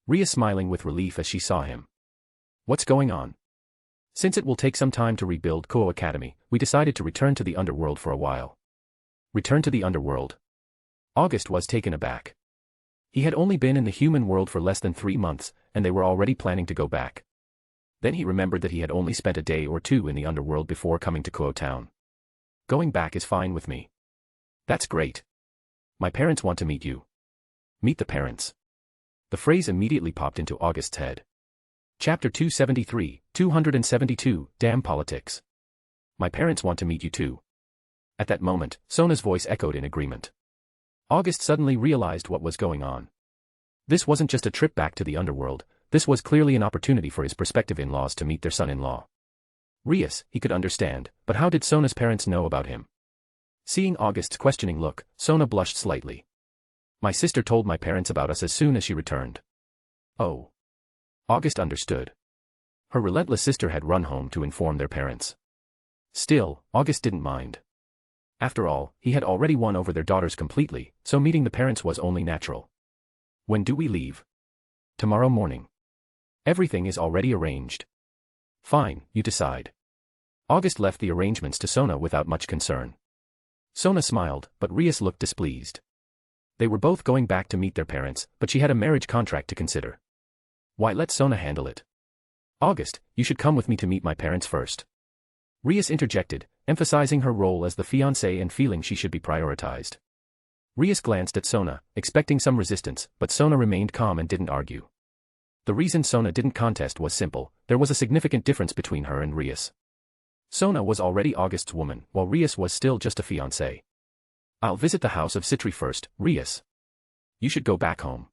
Rias smiling with relief as she saw him. What's going on? Since it will take some time to rebuild Ko Academy, we decided to return to the underworld for a while. Return to the underworld? August was taken aback. He had only been in the human world for less than 3 months, and they were already planning to go back. Then he remembered that he had only spent a day or two in the underworld before coming to Ko Town. Going back is fine with me. That's great. My parents want to meet you. Meet the parents. The phrase immediately popped into August's head. Chapter 272, Damn Politics. My parents want to meet you too. At that moment, Sona's voice echoed in agreement. August suddenly realized what was going on. This wasn't just a trip back to the underworld, this was clearly an opportunity for his prospective in-laws to meet their son-in-law. Rias, he could understand, but how did Sona's parents know about him? Seeing August's questioning look, Sona blushed slightly. My sister told my parents about us as soon as she returned. Oh. August understood. Her relentless sister had run home to inform their parents. Still, August didn't mind. After all, he had already won over their daughters completely, so meeting the parents was only natural. When do we leave? Tomorrow morning. Everything is already arranged. Fine, you decide. August left the arrangements to Sona without much concern. Sona smiled, but Rias looked displeased. They were both going back to meet their parents, but she had a marriage contract to consider. Why, let Sona handle it. August, you should come with me to meet my parents first. Rias interjected, emphasizing her role as the fiancée and feeling she should be prioritized. Rias glanced at Sona, expecting some resistance, but Sona remained calm and didn't argue. The reason Sona didn't contest was simple, there was a significant difference between her and Rias. Sona was already August's woman, while Rias was still just a fiancé. I'll visit the house of Citri first, Rias. You should go back home.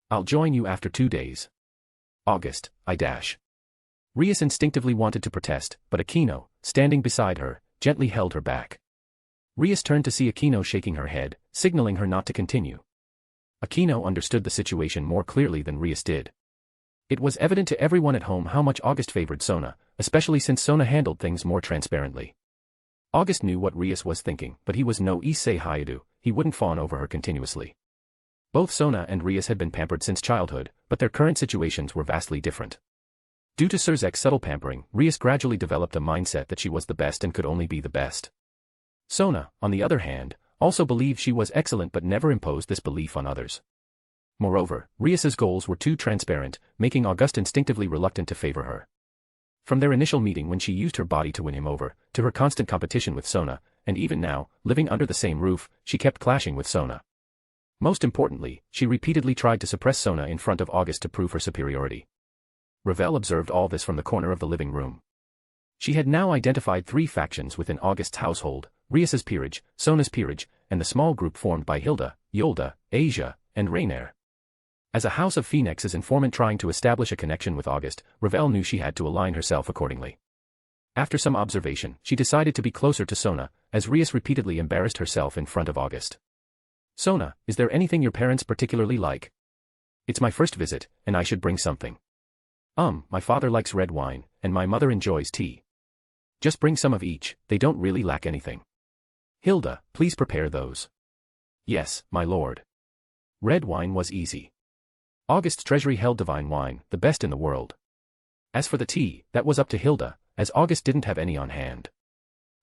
I'll join you after 2 days. August, I dash. Rias instinctively wanted to protest, but Aquino, standing beside her, gently held her back. Rias turned to see Aquino shaking her head, signaling her not to continue. Aquino understood the situation more clearly than Rias did. It was evident to everyone at home how much August favored Sona, especially since Sona handled things more transparently. August knew what Rias was thinking, but he was no Issei Hayadu, he wouldn't fawn over her continuously. Both Sona and Rias had been pampered since childhood, but their current situations were vastly different. Due to Surzek's subtle pampering, Rias gradually developed a mindset that she was the best and could only be the best. Sona, on the other hand, also believed she was excellent but never imposed this belief on others. Moreover, Rias's goals were too transparent, making August instinctively reluctant to favor her. From their initial meeting when she used her body to win him over, to her constant competition with Sona, and even now, living under the same roof, she kept clashing with Sona. Most importantly, she repeatedly tried to suppress Sona in front of August to prove her superiority. Ravel observed all this from the corner of the living room. She had now identified 3 factions within August's household: Rias's peerage, Sona's peerage, and the small group formed by Hilda, Yolda, Asia, and Raynare. As a House of Phoenix's informant trying to establish a connection with August, Ravel knew she had to align herself accordingly. After some observation, she decided to be closer to Sona, as Rias repeatedly embarrassed herself in front of August. Sona, is there anything your parents particularly like? It's my first visit, and I should bring something. My father likes red wine, and my mother enjoys tea. Just bring some of each, they don't really lack anything. Hilda, please prepare those. Yes, my lord. Red wine was easy. August's treasury held divine wine, the best in the world. As for the tea, that was up to Hilda, as August didn't have any on hand.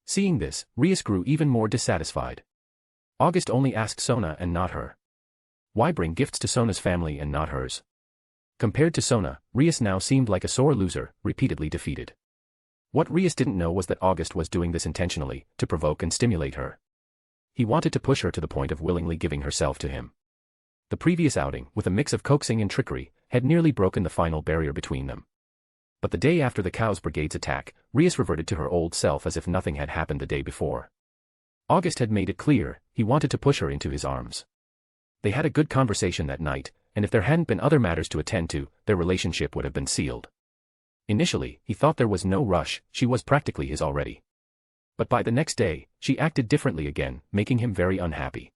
Seeing this, Rias grew even more dissatisfied. August only asked Sona and not her. Why bring gifts to Sona's family and not hers? Compared to Sona, Rias now seemed like a sore loser, repeatedly defeated. What Rias didn't know was that August was doing this intentionally, to provoke and stimulate her. He wanted to push her to the point of willingly giving herself to him. The previous outing, with a mix of coaxing and trickery, had nearly broken the final barrier between them. But the day after the Cows Brigade's attack, Rias reverted to her old self as if nothing had happened the day before. August had made it clear, he wanted to push her into his arms. They had a good conversation that night, and if there hadn't been other matters to attend to, their relationship would have been sealed. Initially, he thought there was no rush, she was practically his already. But by the next day, she acted differently again, making him very unhappy.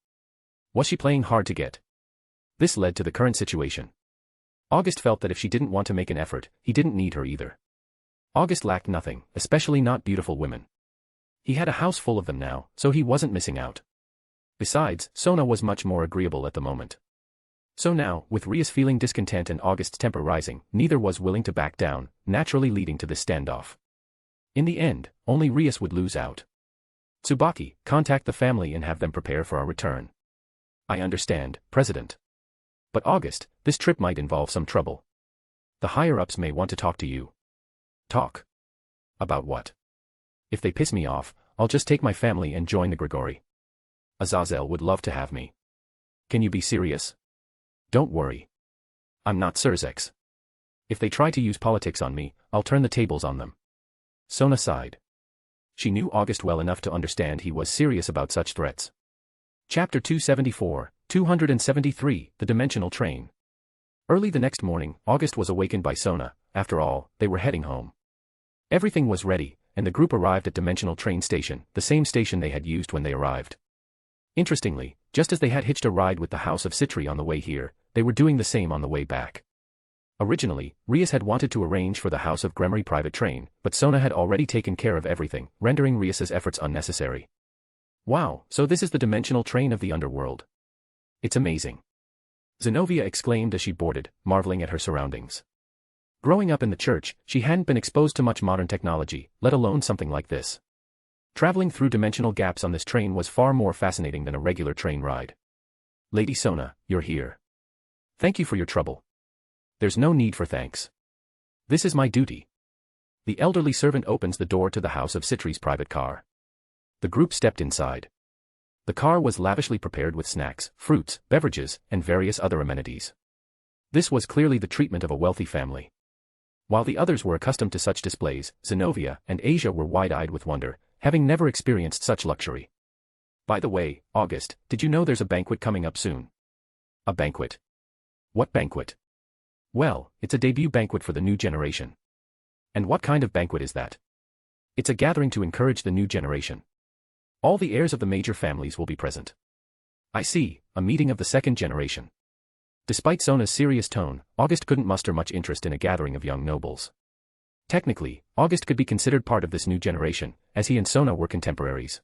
Was she playing hard to get? This led to the current situation. August felt that if she didn't want to make an effort, he didn't need her either. August lacked nothing, especially not beautiful women. He had a house full of them now, so he wasn't missing out. Besides, Sona was much more agreeable at the moment. So now, with Rias feeling discontent and August's temper rising, neither was willing to back down, naturally leading to this standoff. In the end, only Rias would lose out. Tsubaki, contact the family and have them prepare for our return. I understand, President. But August, this trip might involve some trouble. The higher-ups may want to talk to you. Talk? About what? If they piss me off, I'll just take my family and join the Grigori. Azazel would love to have me. Can you be serious? Don't worry. I'm not Surzek's. If they try to use politics on me, I'll turn the tables on them. Sona sighed. She knew August well enough to understand he was serious about such threats. Chapter 274, 273, The Dimensional Train. Early the next morning, August was awakened by Sona. After all, they were heading home. Everything was ready, and the group arrived at Dimensional Train Station, the same station they had used when they arrived. Interestingly, just as they had hitched a ride with the House of Citri on the way here, they were doing the same on the way back. Originally, Rias had wanted to arrange for the House of Grimorys private train, but Sona had already taken care of everything, rendering Rias's efforts unnecessary. Wow, so this is the dimensional train of the Underworld. It's amazing. Zenobia exclaimed as she boarded, marveling at her surroundings. Growing up in the church, she hadn't been exposed to much modern technology, let alone something like this. Traveling through dimensional gaps on this train was far more fascinating than a regular train ride. Lady Sona, you're here. Thank you for your trouble. There's no need for thanks. This is my duty. The elderly servant opens the door to the House of Citri's private car. The group stepped inside. The car was lavishly prepared with snacks, fruits, beverages, and various other amenities. This was clearly the treatment of a wealthy family. While the others were accustomed to such displays, Zenobia and Asia were wide-eyed with wonder, having never experienced such luxury. By the way, August, did you know there's a banquet coming up soon? A banquet? What banquet? Well, it's a debut banquet for the new generation. And what kind of banquet is that? It's a gathering to encourage the new generation. All the heirs of the major families will be present. I see, a meeting of the second generation. Despite Sona's serious tone, August couldn't muster much interest in a gathering of young nobles. Technically, August could be considered part of this new generation, as he and Sona were contemporaries.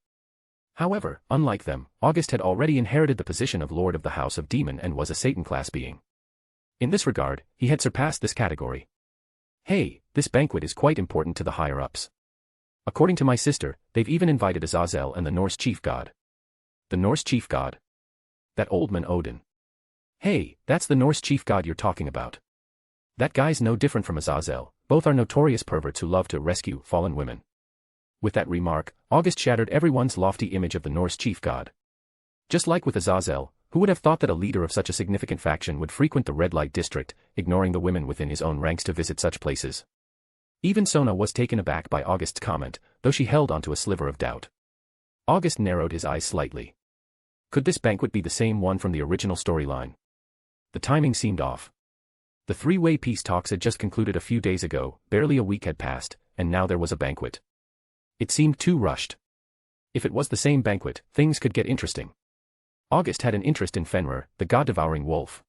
However, unlike them, August had already inherited the position of Lord of the House of Demon and was a Satan-class being. In this regard, he had surpassed this category. Hey, this banquet is quite important to the higher-ups. According to my sister, they've even invited Azazel and the Norse chief god. The Norse chief god? That old man Odin. Hey, that's the Norse chief god you're talking about. That guy's no different from Azazel, both are notorious perverts who love to rescue fallen women. With that remark, August shattered everyone's lofty image of the Norse chief god. Just like with Azazel, who would have thought that a leader of such a significant faction would frequent the red light district, ignoring the women within his own ranks to visit such places? Even Sona was taken aback by August's comment, though she held onto a sliver of doubt. August narrowed his eyes slightly. Could this banquet be the same one from the original storyline? The timing seemed off. The three-way peace talks had just concluded a few days ago, barely a week had passed, and now there was a banquet. It seemed too rushed. If it was the same banquet, things could get interesting. August had an interest in Fenrir, the god-devouring wolf.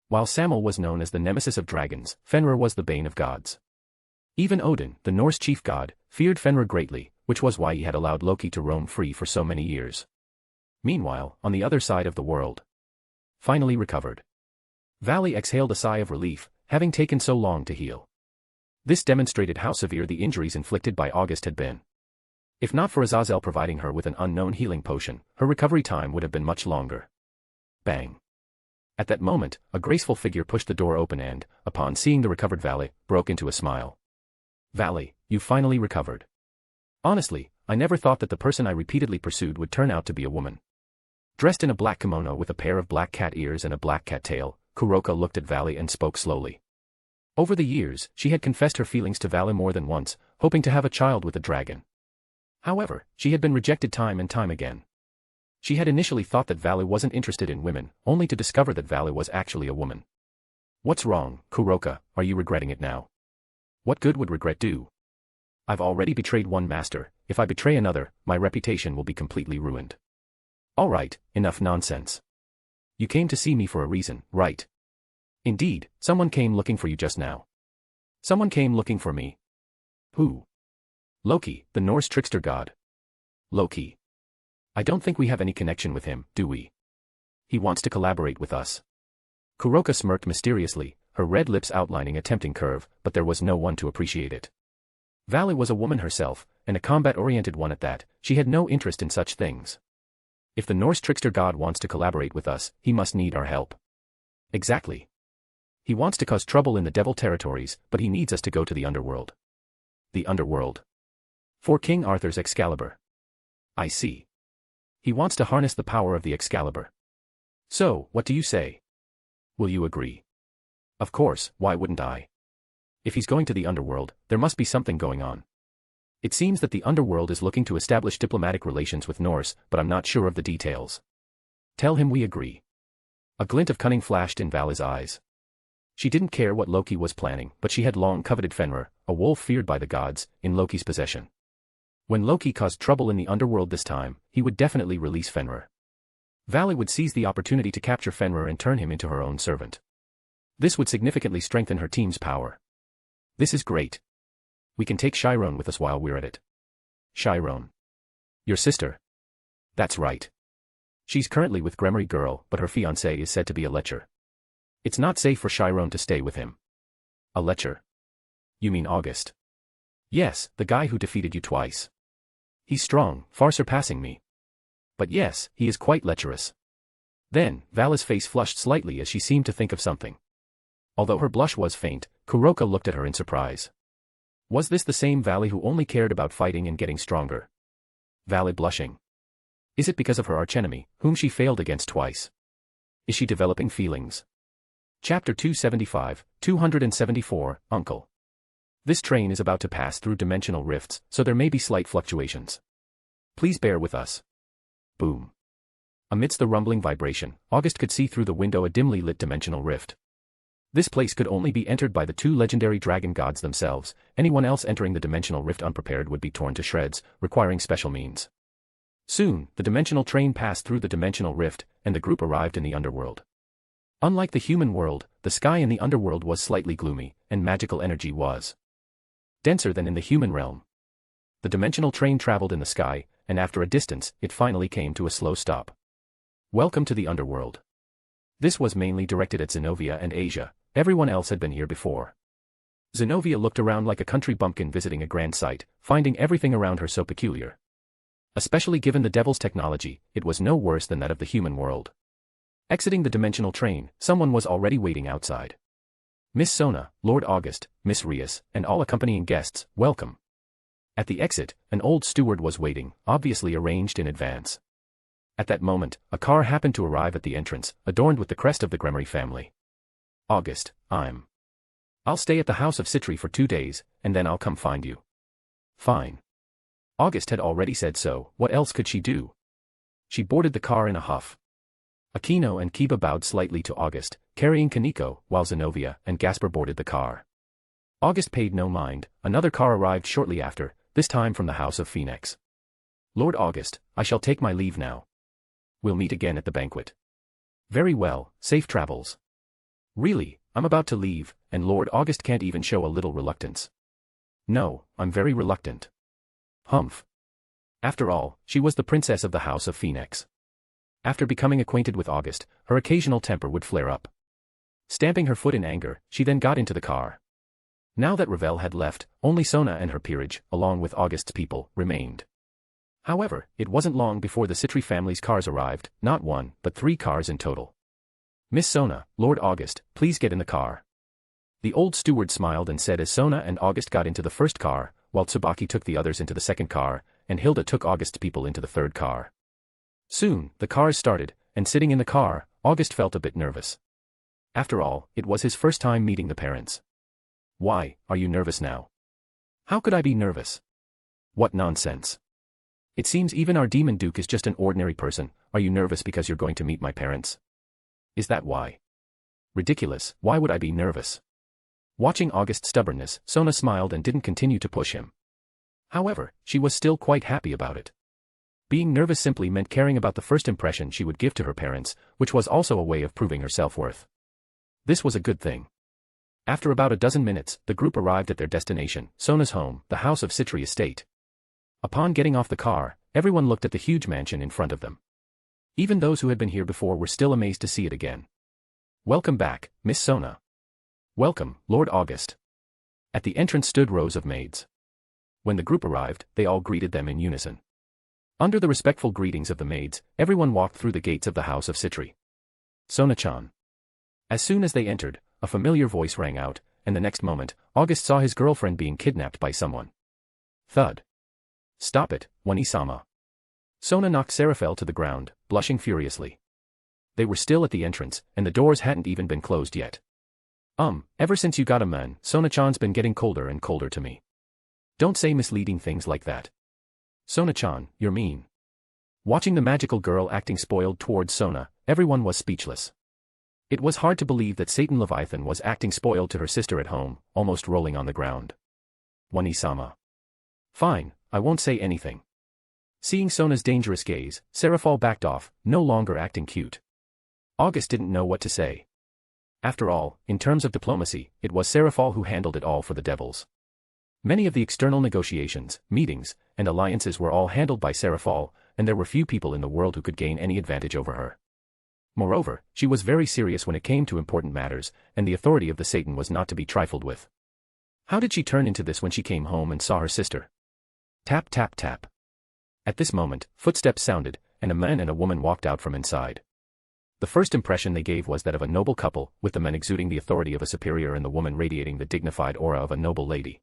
While Samel was known as the nemesis of dragons, Fenrir was the bane of gods. Even Odin, the Norse chief god, feared Fenrir greatly, which was why he had allowed Loki to roam free for so many years. Meanwhile, on the other side of the world. Finally recovered. Valley exhaled a sigh of relief, having taken so long to heal. This demonstrated how severe the injuries inflicted by August had been. If not for Azazel providing her with an unknown healing potion, her recovery time would have been much longer. Bang. At that moment, a graceful figure pushed the door open and, upon seeing the recovered Valley, broke into a smile. Valley, you finally recovered. Honestly, I never thought that the person I repeatedly pursued would turn out to be a woman. Dressed in a black kimono with a pair of black cat ears and a black cat tail, Kuroka looked at Valley and spoke slowly. Over the years, she had confessed her feelings to Valley more than once, hoping to have a child with a dragon. However, she had been rejected time and time again. She had initially thought that Valley wasn't interested in women, only to discover that Valley was actually a woman. What's wrong, Kuroka, are you regretting it now? What good would regret do? I've already betrayed one master, if I betray another, my reputation will be completely ruined. Alright, enough nonsense. You came to see me for a reason, right? Indeed, someone came looking for you just now. Someone came looking for me. Who? Loki, the Norse trickster god. Loki. I don't think we have any connection with him, do we? He wants to collaborate with us. Kuroka smirked mysteriously, her red lips outlining a tempting curve, but there was no one to appreciate it. Valley was a woman herself, and a combat-oriented one at that, she had no interest in such things. If the Norse trickster god wants to collaborate with us, he must need our help. Exactly. He wants to cause trouble in the Devil territories, but he needs us to go to the Underworld. The Underworld. For King Arthur's Excalibur. I see. He wants to harness the power of the Excalibur. So, what do you say? Will you agree? Of course, why wouldn't I? If he's going to the Underworld, there must be something going on. It seems that the Underworld is looking to establish diplomatic relations with Norse, but I'm not sure of the details. Tell him we agree. A glint of cunning flashed in Valley's eyes. She didn't care what Loki was planning, but she had long coveted Fenrir, a wolf feared by the gods, in Loki's possession. When Loki caused trouble in the Underworld this time, he would definitely release Fenrir. Valley would seize the opportunity to capture Fenrir and turn him into her own servant. This would significantly strengthen her team's power. This is great. We can take Chiron with us while we're at it. Chiron. Your sister? That's right. She's currently with Grimorys girl, but her fiancé is said to be a lecher. It's not safe for Chiron to stay with him. A lecher? You mean August? Yes, the guy who defeated you twice. He's strong, far surpassing me. But yes, he is quite lecherous. Then, Vala's face flushed slightly as she seemed to think of something. Although her blush was faint, Kuroka looked at her in surprise. Was this the same Valley who only cared about fighting and getting stronger? Valley blushing. Is it because of her archenemy, whom she failed against twice? Is she developing feelings? Chapter 275, 274, Uncle. This train is about to pass through dimensional rifts, so there may be slight fluctuations. Please bear with us. Boom. Amidst the rumbling vibration, August could see through the window a dimly lit dimensional rift. This place could only be entered by the two legendary dragon gods themselves. Anyone else entering the dimensional rift unprepared would be torn to shreds, requiring special means. Soon, the dimensional train passed through the dimensional rift, and the group arrived in the underworld. Unlike the human world, the sky in the underworld was slightly gloomy, and magical energy was denser than in the human realm. The dimensional train traveled in the sky, and after a distance, it finally came to a slow stop. Welcome to the underworld. This was mainly directed at Zenobia and Asia. Everyone else had been here before. Zenobia looked around like a country bumpkin visiting a grand sight, finding everything around her so peculiar. Especially given the devil's technology, it was no worse than that of the human world. Exiting the dimensional train, someone was already waiting outside. Miss Sona, Lord August, Miss Rias, and all accompanying guests, welcome. At the exit, an old steward was waiting, obviously arranged in advance. At that moment, a car happened to arrive at the entrance, adorned with the crest of the Grimorys family. August, I'll stay at the house of Citri for 2 days, and then I'll come find you. Fine. August had already said so, what else could she do? She boarded the car in a huff. Aquino and Kiba bowed slightly to August, carrying Kaneko, while Zenobia and Gasper boarded the car. August paid no mind. Another car arrived shortly after, this time from the house of Phoenix. Lord August, I shall take my leave now. We'll meet again at the banquet. Very well, safe travels. Really, I'm about to leave, and Lord August can't even show a little reluctance. No, I'm very reluctant. Humph. After all, she was the princess of the house of Phoenix. After becoming acquainted with August, her occasional temper would flare up. Stamping her foot in anger, she then got into the car. Now that Ravel had left, only Sona and her peerage, along with August's people, remained. However, it wasn't long before the Citri family's cars arrived, not 1, but 3 cars in total. Miss Sona, Lord August, please get in the car. The old steward smiled and said as Sona and August got into the first car, while Tsubaki took the others into the second car, and Hilda took August's people into the third car. Soon, the cars started, and sitting in the car, August felt a bit nervous. After all, it was his first time meeting the parents. Why, are you nervous now? How could I be nervous? What nonsense. It seems even our demon duke is just an ordinary person. Are you nervous because you're going to meet my parents? Is that why? Ridiculous, why would I be nervous? Watching August's stubbornness, Sona smiled and didn't continue to push him. However, she was still quite happy about it. Being nervous simply meant caring about the first impression she would give to her parents, which was also a way of proving her self-worth. This was a good thing. After about a dozen minutes, the group arrived at their destination, Sona's home, the house of Citri estate. Upon getting off the car, everyone looked at the huge mansion in front of them. Even those who had been here before were still amazed to see it again. Welcome back, Miss Sona. Welcome, Lord August. At the entrance stood rows of maids. When the group arrived, they all greeted them in unison. Under the respectful greetings of the maids, everyone walked through the gates of the house of Citri. Sona-chan. As soon as they entered, a familiar voice rang out, and the next moment, August saw his girlfriend being kidnapped by someone. Thud. Stop it, Wani-sama. Sona knocked Seraphel to the ground, blushing furiously. They were still at the entrance, and the doors hadn't even been closed yet. Ever since you got a man, Sona-chan's been getting colder and colder to me. Don't say misleading things like that. Sona-chan, you're mean. Watching the magical girl acting spoiled towards Sona, everyone was speechless. It was hard to believe that Satan Leviathan was acting spoiled to her sister at home, almost rolling on the ground. Wani-sama. Fine, I won't say anything. Seeing Sona's dangerous gaze, Seraphel backed off, no longer acting cute. August didn't know what to say. After all, in terms of diplomacy, it was Seraphel who handled it all for the devils. Many of the external negotiations, meetings, and alliances were all handled by Seraphel, and there were few people in the world who could gain any advantage over her. Moreover, she was very serious when it came to important matters, and the authority of the Satan was not to be trifled with. How did she turn into this when she came home and saw her sister? Tap tap tap. At this moment, footsteps sounded, and a man and a woman walked out from inside. The first impression they gave was that of a noble couple, with the man exuding the authority of a superior and the woman radiating the dignified aura of a noble lady.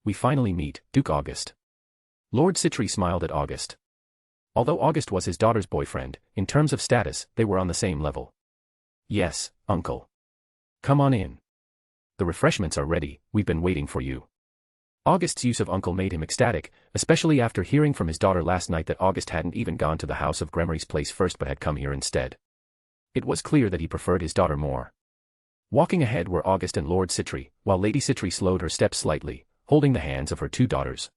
We finally meet, Duke August. Lord Citri smiled at August. Although August was his daughter's boyfriend, in terms of status, they were on the same level. Yes, uncle. Come on in. The refreshments are ready, we've been waiting for you. August's use of uncle made him ecstatic, especially after hearing from his daughter last night that August hadn't even gone to the house of Grimorys' place first but had come here instead. It was clear that he preferred his daughter more. Walking ahead were August and Lord Citri, while Lady Citri slowed her steps slightly, holding the hands of her two daughters.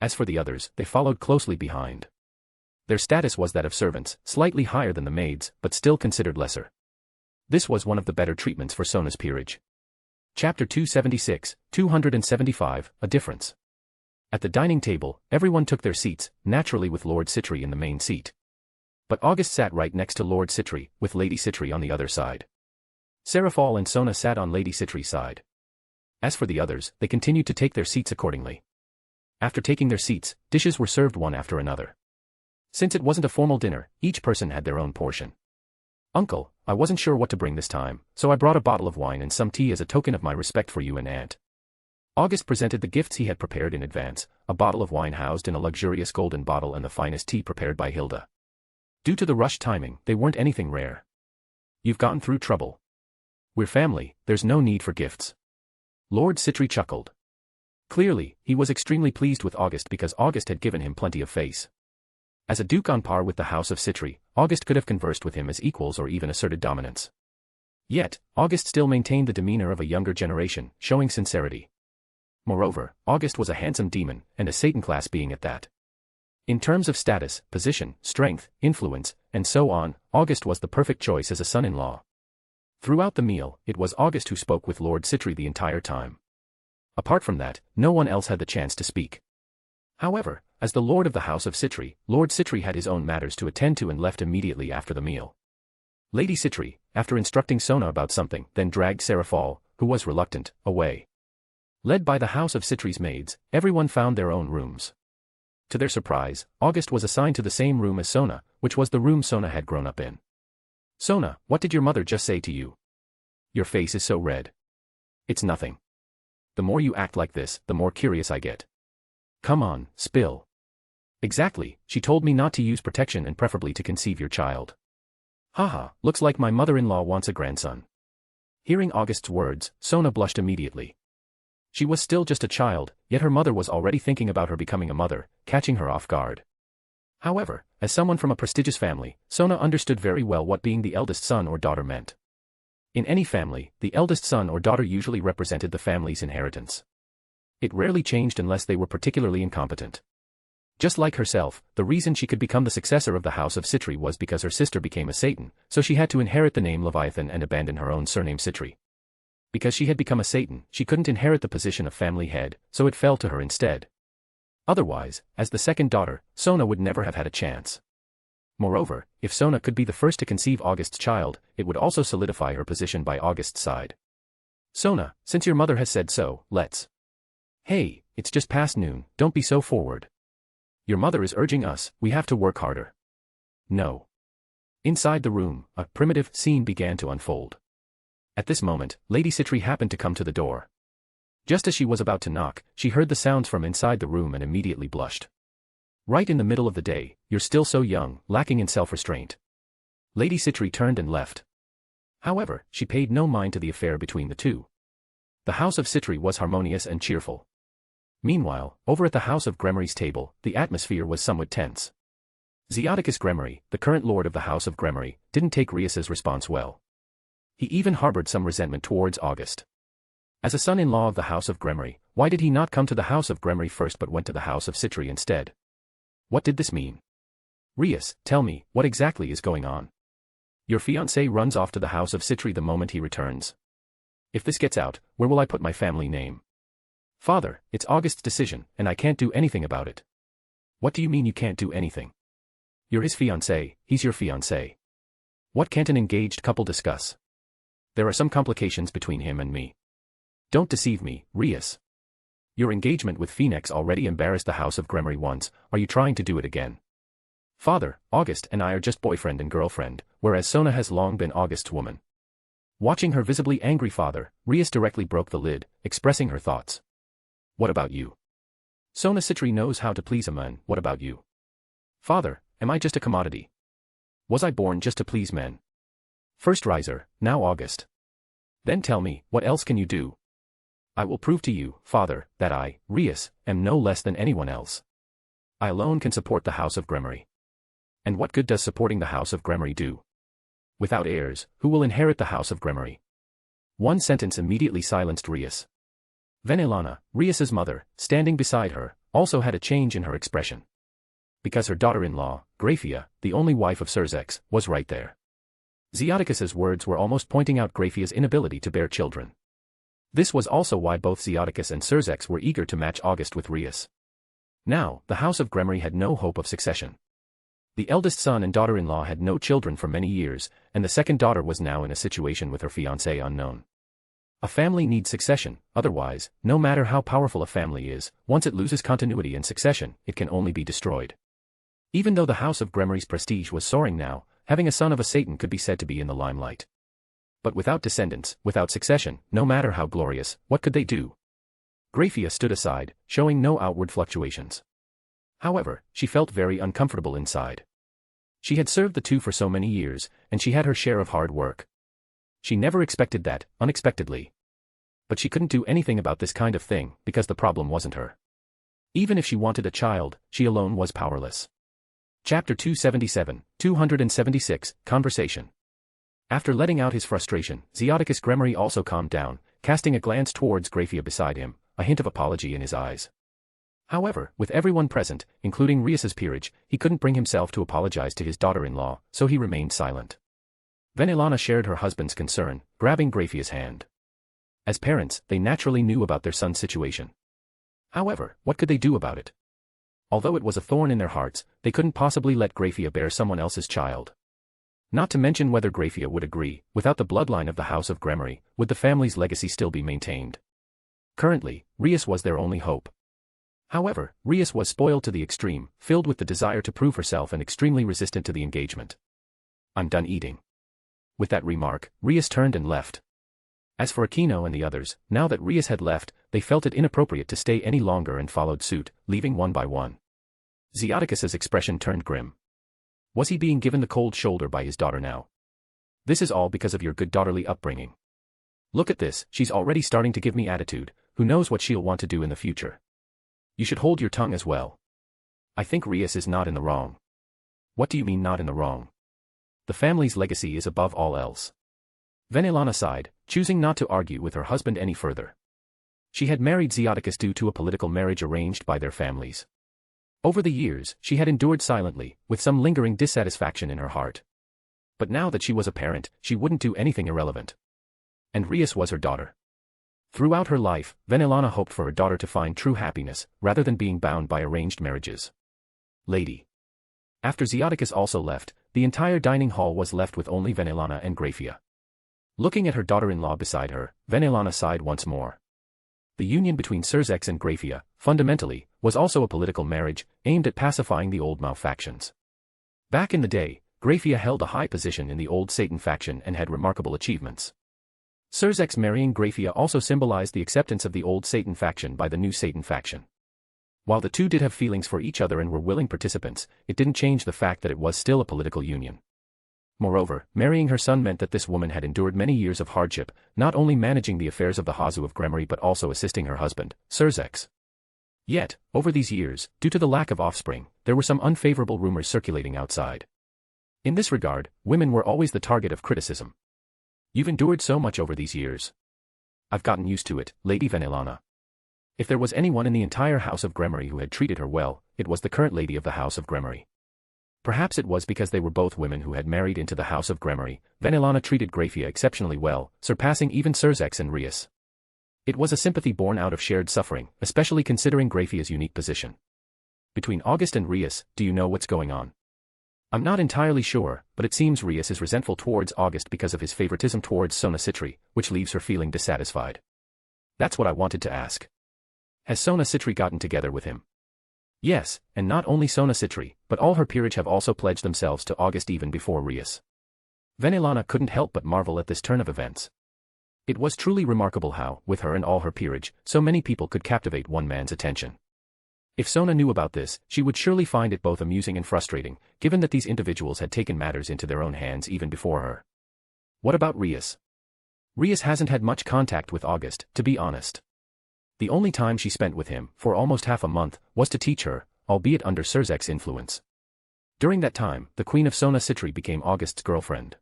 As for the others, they followed closely behind. Their status was that of servants, slightly higher than the maids, but still considered lesser. This was one of the better treatments for Sona's peerage. Chapter 276, 275, A Difference. At the dining table, everyone took their seats, naturally with Lord Citri in the main seat. But August sat right next to Lord Citri, with Lady Citri on the other side. Serafal and Sona sat on Lady Citri's side. As for the others, they continued to take their seats accordingly. After taking their seats, dishes were served one after another. Since it wasn't a formal dinner, each person had their own portion. Uncle, I wasn't sure what to bring this time, so I brought a bottle of wine and some tea as a token of my respect for you and Aunt. August presented the gifts he had prepared in advance, a bottle of wine housed in a luxurious golden bottle and the finest tea prepared by Hilda. Due to the rushed timing, they weren't anything rare. You've gotten through trouble. We're family, there's no need for gifts. Lord Citri chuckled. Clearly, he was extremely pleased with August because August had given him plenty of face. As a duke on par with the house of Citri, August could have conversed with him as equals or even asserted dominance. Yet, August still maintained the demeanor of a younger generation, showing sincerity. Moreover, August was a handsome demon, and a Satan-class being at that. In terms of status, position, strength, influence, and so on, August was the perfect choice as a son-in-law. Throughout the meal, it was August who spoke with Lord Citri the entire time. Apart from that, no one else had the chance to speak. However, as the lord of the house of Citri, Lord Citri had his own matters to attend to and left immediately after the meal. Lady Citri, after instructing Sona about something, then dragged Serafal, who was reluctant, away. Led by the house of Citri's maids, everyone found their own rooms. To their surprise, August was assigned to the same room as Sona, which was the room Sona had grown up in. Sona, what did your mother just say to you? Your face is so red. It's nothing. The more you act like this, the more curious I get. Come on, spill. Exactly, she told me not to use protection and preferably to conceive your child. Haha, looks like my mother-in-law wants a grandson. Hearing August's words, Sona blushed immediately. She was still just a child, yet her mother was already thinking about her becoming a mother, catching her off guard. However, as someone from a prestigious family, Sona understood very well what being the eldest son or daughter meant. In any family, the eldest son or daughter usually represented the family's inheritance. It rarely changed unless they were particularly incompetent. Just like herself, the reason she could become the successor of the house of Citri was because her sister became a Satan, so she had to inherit the name Leviathan and abandon her own surname Citri. Because she had become a Satan, she couldn't inherit the position of family head, so it fell to her instead. Otherwise, as the second daughter, Sona would never have had a chance. Moreover, if Sona could be the first to conceive August's child, it would also solidify her position by August's side. Sona, since your mother has said so, let's. Hey, it's just past noon, don't be so forward. Your mother is urging us, we have to work harder. No. Inside the room, a primitive scene began to unfold. At this moment, Lady Citri happened to come to the door. Just as she was about to knock, she heard the sounds from inside the room and immediately blushed. Right in the middle of the day, you're still so young, lacking in self-restraint. Lady Citri turned and left. However, she paid no mind to the affair between the two. The house of Citri was harmonious and cheerful. Meanwhile, over at the house of Grimorys' table, the atmosphere was somewhat tense. Zeoticus Grimory, the current lord of the house of Grimory, didn't take Rias's response well. He even harbored some resentment towards August. As a son-in-law of the house of Grimory, why did he not come to the house of Grimory first but went to the house of Citri instead? What did this mean? Rias, tell me, what exactly is going on? Your fiancé runs off to the house of Citri the moment he returns. If this gets out, where will I put my family name? Father, it's August's decision, and I can't do anything about it. What do you mean you can't do anything? You're his fiancé, he's your fiancé. What can't an engaged couple discuss? There are some complications between him and me. Don't deceive me, Rias. Your engagement with Phoenix already embarrassed the house of Grimory once, are you trying to do it again? Father, August and I are just boyfriend and girlfriend, whereas Sona has long been August's woman. Watching her visibly angry father, Rias directly broke the lid, expressing her thoughts. What about you? Sona Citri knows how to please a man, what about you? Father, am I just a commodity? Was I born just to please men? First Riser, now August. Then tell me, what else can you do? I will prove to you, father, that I, Rias, am no less than anyone else. I alone can support the House of Grimorys. And what good does supporting the House of Grimorys do? Without heirs, who will inherit the House of Grimorys? One sentence immediately silenced Rias. Venelana, Rias's mother, standing beside her, also had a change in her expression. Because her daughter-in-law, Graphia, the only wife of Cerzex, was right there. Zeodicus's words were almost pointing out Graphia's inability to bear children. This was also why both Zeodicus and Cerzex were eager to match August with Rias. Now, the House of Grimorys had no hope of succession. The eldest son and daughter-in-law had no children for many years, and the second daughter was now in a situation with her fiancé unknown. A family needs succession, otherwise, no matter how powerful a family is, once it loses continuity and succession, it can only be destroyed. Even though the House of Grimorys' prestige was soaring now, having a son of a Satan could be said to be in the limelight. But without descendants, without succession, no matter how glorious, what could they do? Graphia stood aside, showing no outward fluctuations. However, she felt very uncomfortable inside. She had served the two for so many years, and she had her share of hard work. She never expected that, unexpectedly. But she couldn't do anything about this kind of thing, because the problem wasn't her. Even if she wanted a child, she alone was powerless. Chapter 276, Conversation. After letting out his frustration, Zeodicus Grimorys also calmed down, casting a glance towards Graphia beside him, a hint of apology in his eyes. However, with everyone present, including Rias's peerage, he couldn't bring himself to apologize to his daughter-in-law, so he remained silent. Venelana shared her husband's concern, grabbing Graphia's hand. As parents, they naturally knew about their son's situation. However, what could they do about it? Although it was a thorn in their hearts, they couldn't possibly let Graphia bear someone else's child. Not to mention whether Graphia would agree, without the bloodline of the House of Grimorys, would the family's legacy still be maintained? Currently, Rias was their only hope. However, Rias was spoiled to the extreme, filled with the desire to prove herself and extremely resistant to the engagement. I'm done eating. With that remark, Rias turned and left. As for Aquino and the others, now that Rias had left, they felt it inappropriate to stay any longer and followed suit, leaving one by one. Zeodicus's expression turned grim. Was he being given the cold shoulder by his daughter now? This is all because of your good daughterly upbringing. Look at this, she's already starting to give me attitude, who knows what she'll want to do in the future. You should hold your tongue as well. I think Rias is not in the wrong. What do you mean not in the wrong? The family's legacy is above all else. Venelana sighed, choosing not to argue with her husband any further. She had married Zeodicus due to a political marriage arranged by their families. Over the years, she had endured silently, with some lingering dissatisfaction in her heart. But now that she was a parent, she wouldn't do anything irrelevant. And Rias was her daughter. Throughout her life, Venelana hoped for her daughter to find true happiness, rather than being bound by arranged marriages. Lady. After Zeodicus also left, the entire dining hall was left with only Venelana and Graphia. Looking at her daughter-in-law beside her, Venelana sighed once more. The union between Cerzex and Graphia, fundamentally, was also a political marriage, aimed at pacifying the old Mao factions. Back in the day, Graphia held a high position in the old Satan faction and had remarkable achievements. Cerzex marrying Graphia also symbolized the acceptance of the old Satan faction by the new Satan faction. While the two did have feelings for each other and were willing participants, it didn't change the fact that it was still a political union. Moreover, marrying her son meant that this woman had endured many years of hardship, not only managing the affairs of the House of Grimorys but also assisting her husband, Cerzex. Yet, over these years, due to the lack of offspring, there were some unfavorable rumors circulating outside. In this regard, women were always the target of criticism. You've endured so much over these years. I've gotten used to it, Lady Venelana. If there was anyone in the entire House of Grimorys who had treated her well, it was the current lady of the House of Grimorys. Perhaps it was because they were both women who had married into the House of Grimorys. Venelana treated Graphia exceptionally well, surpassing even Cerzex and Rias. It was a sympathy born out of shared suffering, especially considering Graphia's unique position. Between August and Rias, do you know what's going on? I'm not entirely sure, but it seems Rias is resentful towards August because of his favoritism towards Sona Citri, which leaves her feeling dissatisfied. That's what I wanted to ask. Has Sona Citri gotten together with him? Yes, and not only Sona Citri, but all her peerage have also pledged themselves to August even before Rias. Venelana couldn't help but marvel at this turn of events. It was truly remarkable how, with her and all her peerage, so many people could captivate one man's attention. If Sona knew about this, she would surely find it both amusing and frustrating, given that these individuals had taken matters into their own hands even before her. What about Rias? Rias hasn't had much contact with August, to be honest. The only time she spent with him, for almost half a month, was to teach her, albeit under Surzek's influence. During that time, the Queen of Sona Citri became August's girlfriend.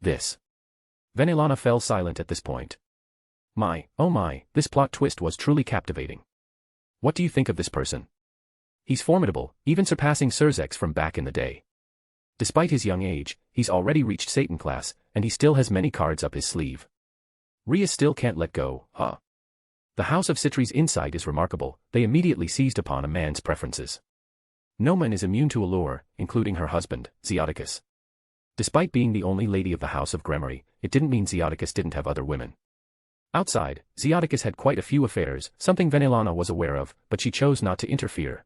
Venelana fell silent at this point. Oh my, this plot twist was truly captivating. What do you think of this person? He's formidable, even surpassing Surzek's from back in the day. Despite his young age, he's already reached Satan class, and he still has many cards up his sleeve. Rias still can't let go, huh? The House of Citri's insight is remarkable, they immediately seized upon a man's preferences. No man is immune to allure, including her husband, Xioticus. Despite being the only lady of the House of Grimorys, it didn't mean Xioticus didn't have other women. Outside, Xioticus had quite a few affairs, something Venelana was aware of, but she chose not to interfere.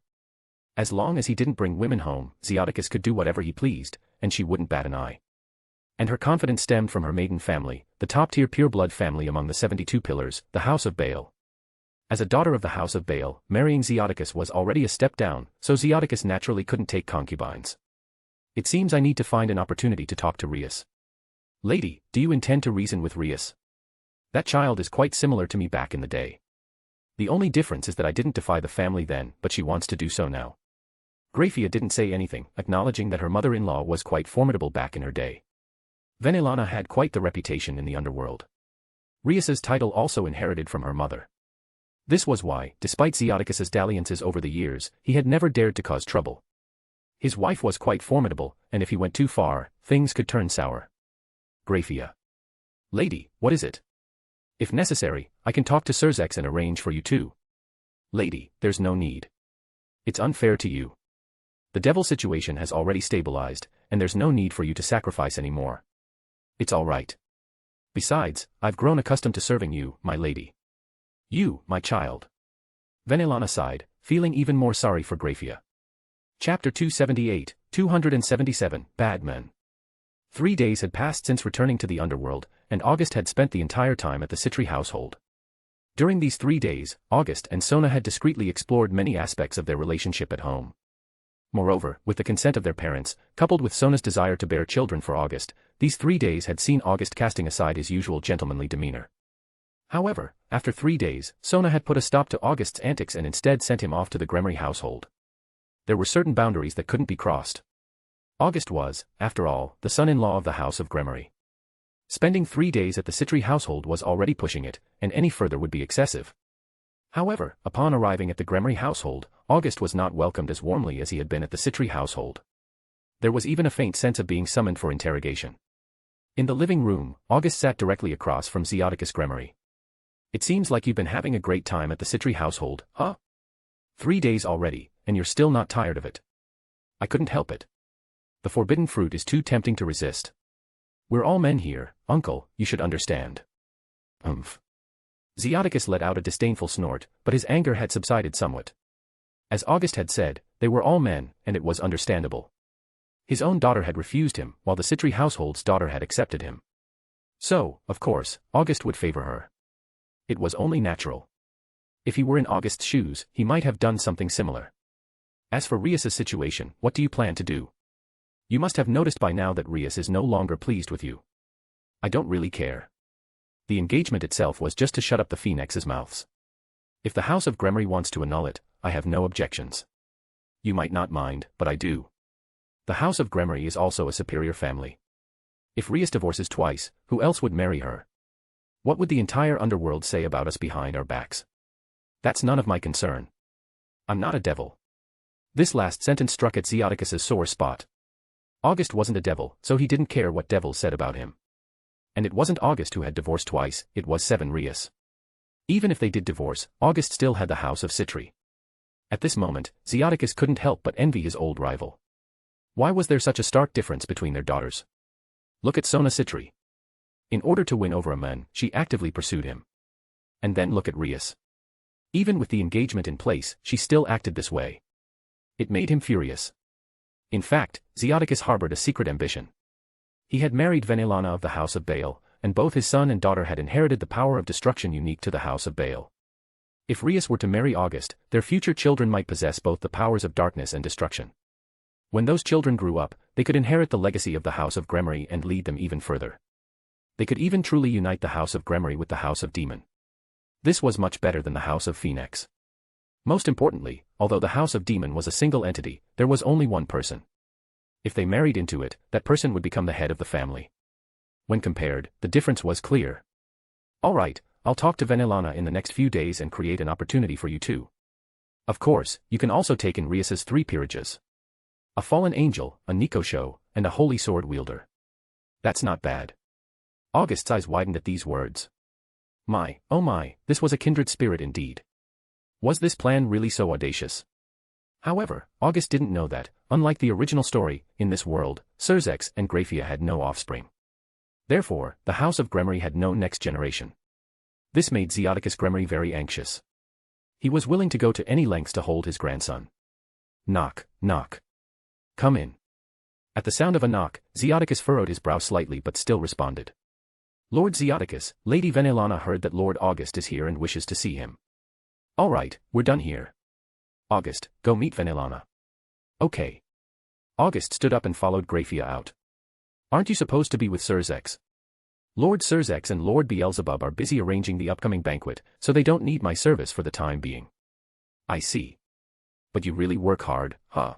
As long as he didn't bring women home, Xioticus could do whatever he pleased, and she wouldn't bat an eye. And her confidence stemmed from her maiden family, the top-tier pure-blood family among the 72 pillars, the House of Baal. As a daughter of the House of Baal, marrying Xioticus was already a step down, so Xioticus naturally couldn't take concubines. It seems I need to find an opportunity to talk to Rias. Lady, do you intend to reason with Rias? That child is quite similar to me back in the day. The only difference is that I didn't defy the family then, but she wants to do so now. Grafia didn't say anything, acknowledging that her mother-in-law was quite formidable back in her day. Venelana had quite the reputation in the underworld. Rias's title also inherited from her mother. This was why, despite Xioticus's dalliances over the years, he had never dared to cause trouble. His wife was quite formidable, and if he went too far, things could turn sour. Grafia. Lady, what is it? If necessary, I can talk to Surzek and arrange for you too. Lady, there's no need. It's unfair to you. The devil situation has already stabilized, and there's no need for you to sacrifice anymore. It's all right. Besides, I've grown accustomed to serving you, my lady. You, my child. Venelana sighed, feeling even more sorry for Grafia. Chapter 278, 277, Bad Men. 3 days had passed since returning to the underworld, and August had spent the entire time at the Citri household. During these 3 days, August and Sona had discreetly explored many aspects of their relationship at home. Moreover, with the consent of their parents, coupled with Sona's desire to bear children for August, these 3 days had seen August casting aside his usual gentlemanly demeanor. However, after 3 days, Sona had put a stop to August's antics and instead sent him off to the Grimorys household. There were certain boundaries that couldn't be crossed. August was, after all, the son-in-law of the House of Grimorys. Spending 3 days at the Citri household was already pushing it, and any further would be excessive. However, upon arriving at the Grimorys household, August was not welcomed as warmly as he had been at the Citri household. There was even a faint sense of being summoned for interrogation. In the living room, August sat directly across from Xioticus Grimorys. It seems like you've been having a great time at the Citri household, huh? 3 days already, and you're still not tired of it. I couldn't help it. The forbidden fruit is too tempting to resist. We're all men here, uncle, you should understand. Xioticus let out a disdainful snort, but his anger had subsided somewhat. As August had said, they were all men, and it was understandable. His own daughter had refused him, while the Citri household's daughter had accepted him. So, of course, August would favor her. It was only natural. If he were in August's shoes, he might have done something similar. As for Rias's situation, what do you plan to do? You must have noticed by now that Rias is no longer pleased with you. I don't really care. The engagement itself was just to shut up the phoenix's mouths. If the House of Grimorys wants to annul it, I have no objections. You might not mind, but I do. The House of Grimorys is also a superior family. If Rias divorces twice, who else would marry her? What would the entire underworld say about us behind our backs? That's none of my concern. I'm not a devil. This last sentence struck at Xioticus's sore spot. August wasn't a devil, so he didn't care what devils said about him. And it wasn't August who had divorced twice, it was Seven Rias. Even if they did divorce, August still had the House of Citri. At this moment, Xioticus couldn't help but envy his old rival. Why was there such a stark difference between their daughters? Look at Sona Citri. In order to win over a man, she actively pursued him. And then look at Rias. Even with the engagement in place, she still acted this way. It made him furious. In fact, Xioticus harbored a secret ambition. He had married Venelana of the House of Baal, and both his son and daughter had inherited the power of destruction unique to the House of Baal. If Rias were to marry August, their future children might possess both the powers of darkness and destruction. When those children grew up, they could inherit the legacy of the House of Grimorys and lead them even further. They could even truly unite the House of Grimorys with the House of Demon. This was much better than the House of Phoenix. Most importantly, although the House of Demon was a single entity, there was only one person. If they married into it, that person would become the head of the family. When compared, the difference was clear. Alright, I'll talk to Vanillana in the next few days and create an opportunity for you too. Of course, you can also take in Rias's 3 peerages. A fallen angel, a Nikosho, and a holy sword wielder. That's not bad. August's eyes widened at these words. My, oh my, this was a kindred spirit indeed. Was this plan really so audacious? However, August didn't know that, unlike the original story, in this world, Surzex and Graphia had no offspring. Therefore, the House of Gremory had no next generation. This made Zeodicus Gremory very anxious. He was willing to go to any lengths to hold his grandson. Knock, knock. Come in. At the sound of a knock, Zeodicus furrowed his brow slightly but still responded. Lord Zeodicus, Lady Vanillana heard that Lord August is here and wishes to see him. Alright, we're done here. August, go meet Vanillana. Okay. August stood up and followed Graphia out. Aren't you supposed to be with Surzex? Lord Surzex and Lord Beelzebub are busy arranging the upcoming banquet, so they don't need my service for the time being. I see. But you really work hard, huh?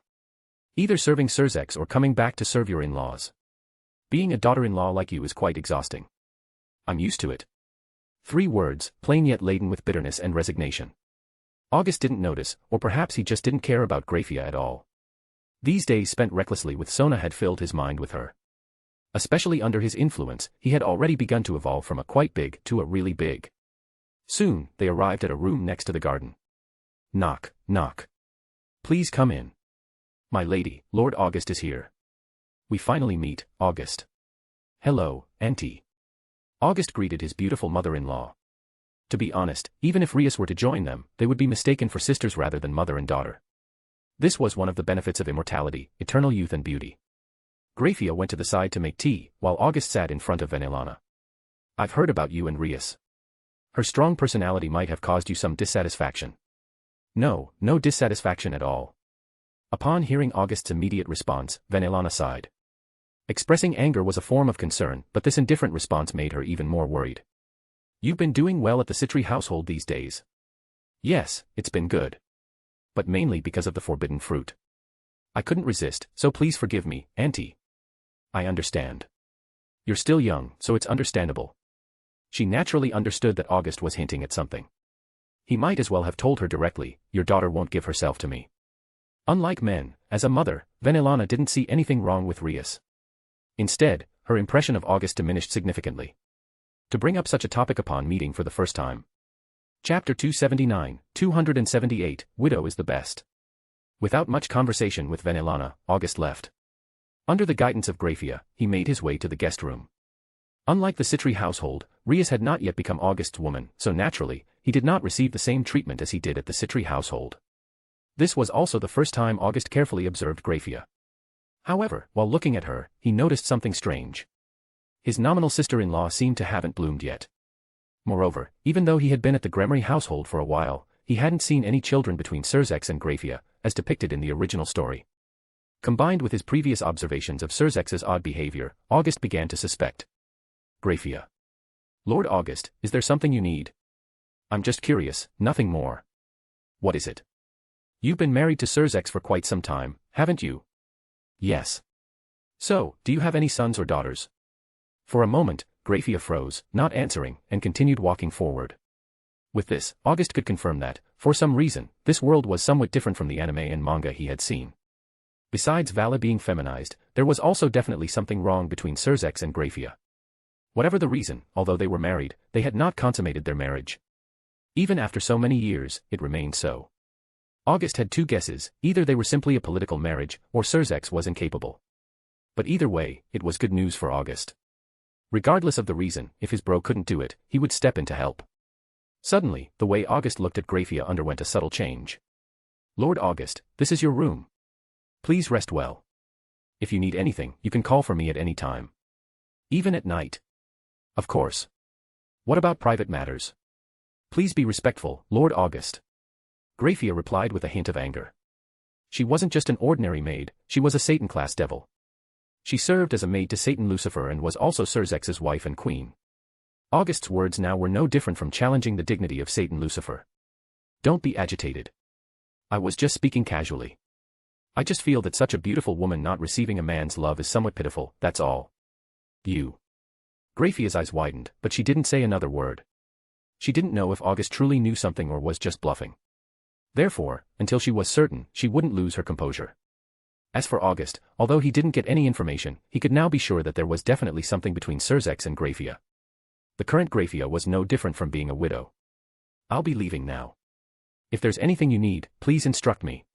Either serving Surzex or coming back to serve your in-laws. Being a daughter-in-law like you is quite exhausting. I'm used to it. 3 words, plain yet laden with bitterness and resignation. August didn't notice, or perhaps he just didn't care about Graphia at all. These days spent recklessly with Sona had filled his mind with her. Especially under his influence, he had already begun to evolve from a quite big to a really big. Soon, they arrived at a room next to the garden. Knock, knock. Please come in. My lady, Lord August is here. We finally meet, August. Hello, Auntie. August greeted his beautiful mother-in-law. To be honest, even if Rias were to join them, they would be mistaken for sisters rather than mother and daughter. This was one of the benefits of immortality, eternal youth and beauty. Graphia went to the side to make tea, while August sat in front of Vanillana. I've heard about you and Rias. Her strong personality might have caused you some dissatisfaction. No dissatisfaction at all. Upon hearing August's immediate response, Vanillana sighed. Expressing anger was a form of concern, but this indifferent response made her even more worried. You've been doing well at the Citri household these days. Yes, it's been good. But mainly because of the forbidden fruit. I couldn't resist, so please forgive me, Auntie. I understand. You're still young, so it's understandable. She naturally understood that August was hinting at something. He might as well have told her directly, your daughter won't give herself to me. Unlike men, as a mother, Vanillana didn't see anything wrong with Rias. Instead, her impression of August diminished significantly. To bring up such a topic upon meeting for the first time. Chapter 279, 278, Widow is the best. Without much conversation with Vanillana, August left. Under the guidance of Graphia, he made his way to the guest room. Unlike the Citri household, Rias had not yet become August's woman, so naturally, he did not receive the same treatment as he did at the Citri household. This was also the first time August carefully observed Graphia. However, while looking at her, he noticed something strange. His nominal sister-in-law seemed to haven't bloomed yet. Moreover, even though he had been at the Gremory household for a while, he hadn't seen any children between Surzex and Graphia, as depicted in the original story. Combined with his previous observations of Surzex's odd behavior, August began to suspect. Graphia. Lord August, is there something you need? I'm just curious, nothing more. What is it? You've been married to Surzex for quite some time, haven't you? Yes. So, do you have any sons or daughters? For a moment, Graphia froze, not answering, and continued walking forward. With this, August could confirm that, for some reason, this world was somewhat different from the anime and manga he had seen. Besides Vala being feminized, there was also definitely something wrong between Surzex and Graphia. Whatever the reason, although they were married, they had not consummated their marriage. Even after so many years, it remained so. August had 2 guesses, either they were simply a political marriage, or Surzex was incapable. But either way, it was good news for August. Regardless of the reason, if his bro couldn't do it, he would step in to help. Suddenly, the way August looked at Graphia underwent a subtle change. Lord August, this is your room. Please rest well. If you need anything, you can call for me at any time. Even at night. Of course. What about private matters? Please be respectful, Lord August. Graphia replied with a hint of anger. She wasn't just an ordinary maid, she was a Satan-class devil. She served as a maid to Satan Lucifer and was also Surzex's wife and queen. August's words now were no different from challenging the dignity of Satan Lucifer. Don't be agitated. I was just speaking casually. I just feel that such a beautiful woman not receiving a man's love is somewhat pitiful, that's all. You. Graphia's eyes widened, but she didn't say another word. She didn't know if August truly knew something or was just bluffing. Therefore, until she was certain, she wouldn't lose her composure. As for August, although he didn't get any information, he could now be sure that there was definitely something between Surzex and Graphia. The current Graphia was no different from being a widow. I'll be leaving now. If there's anything you need, please instruct me.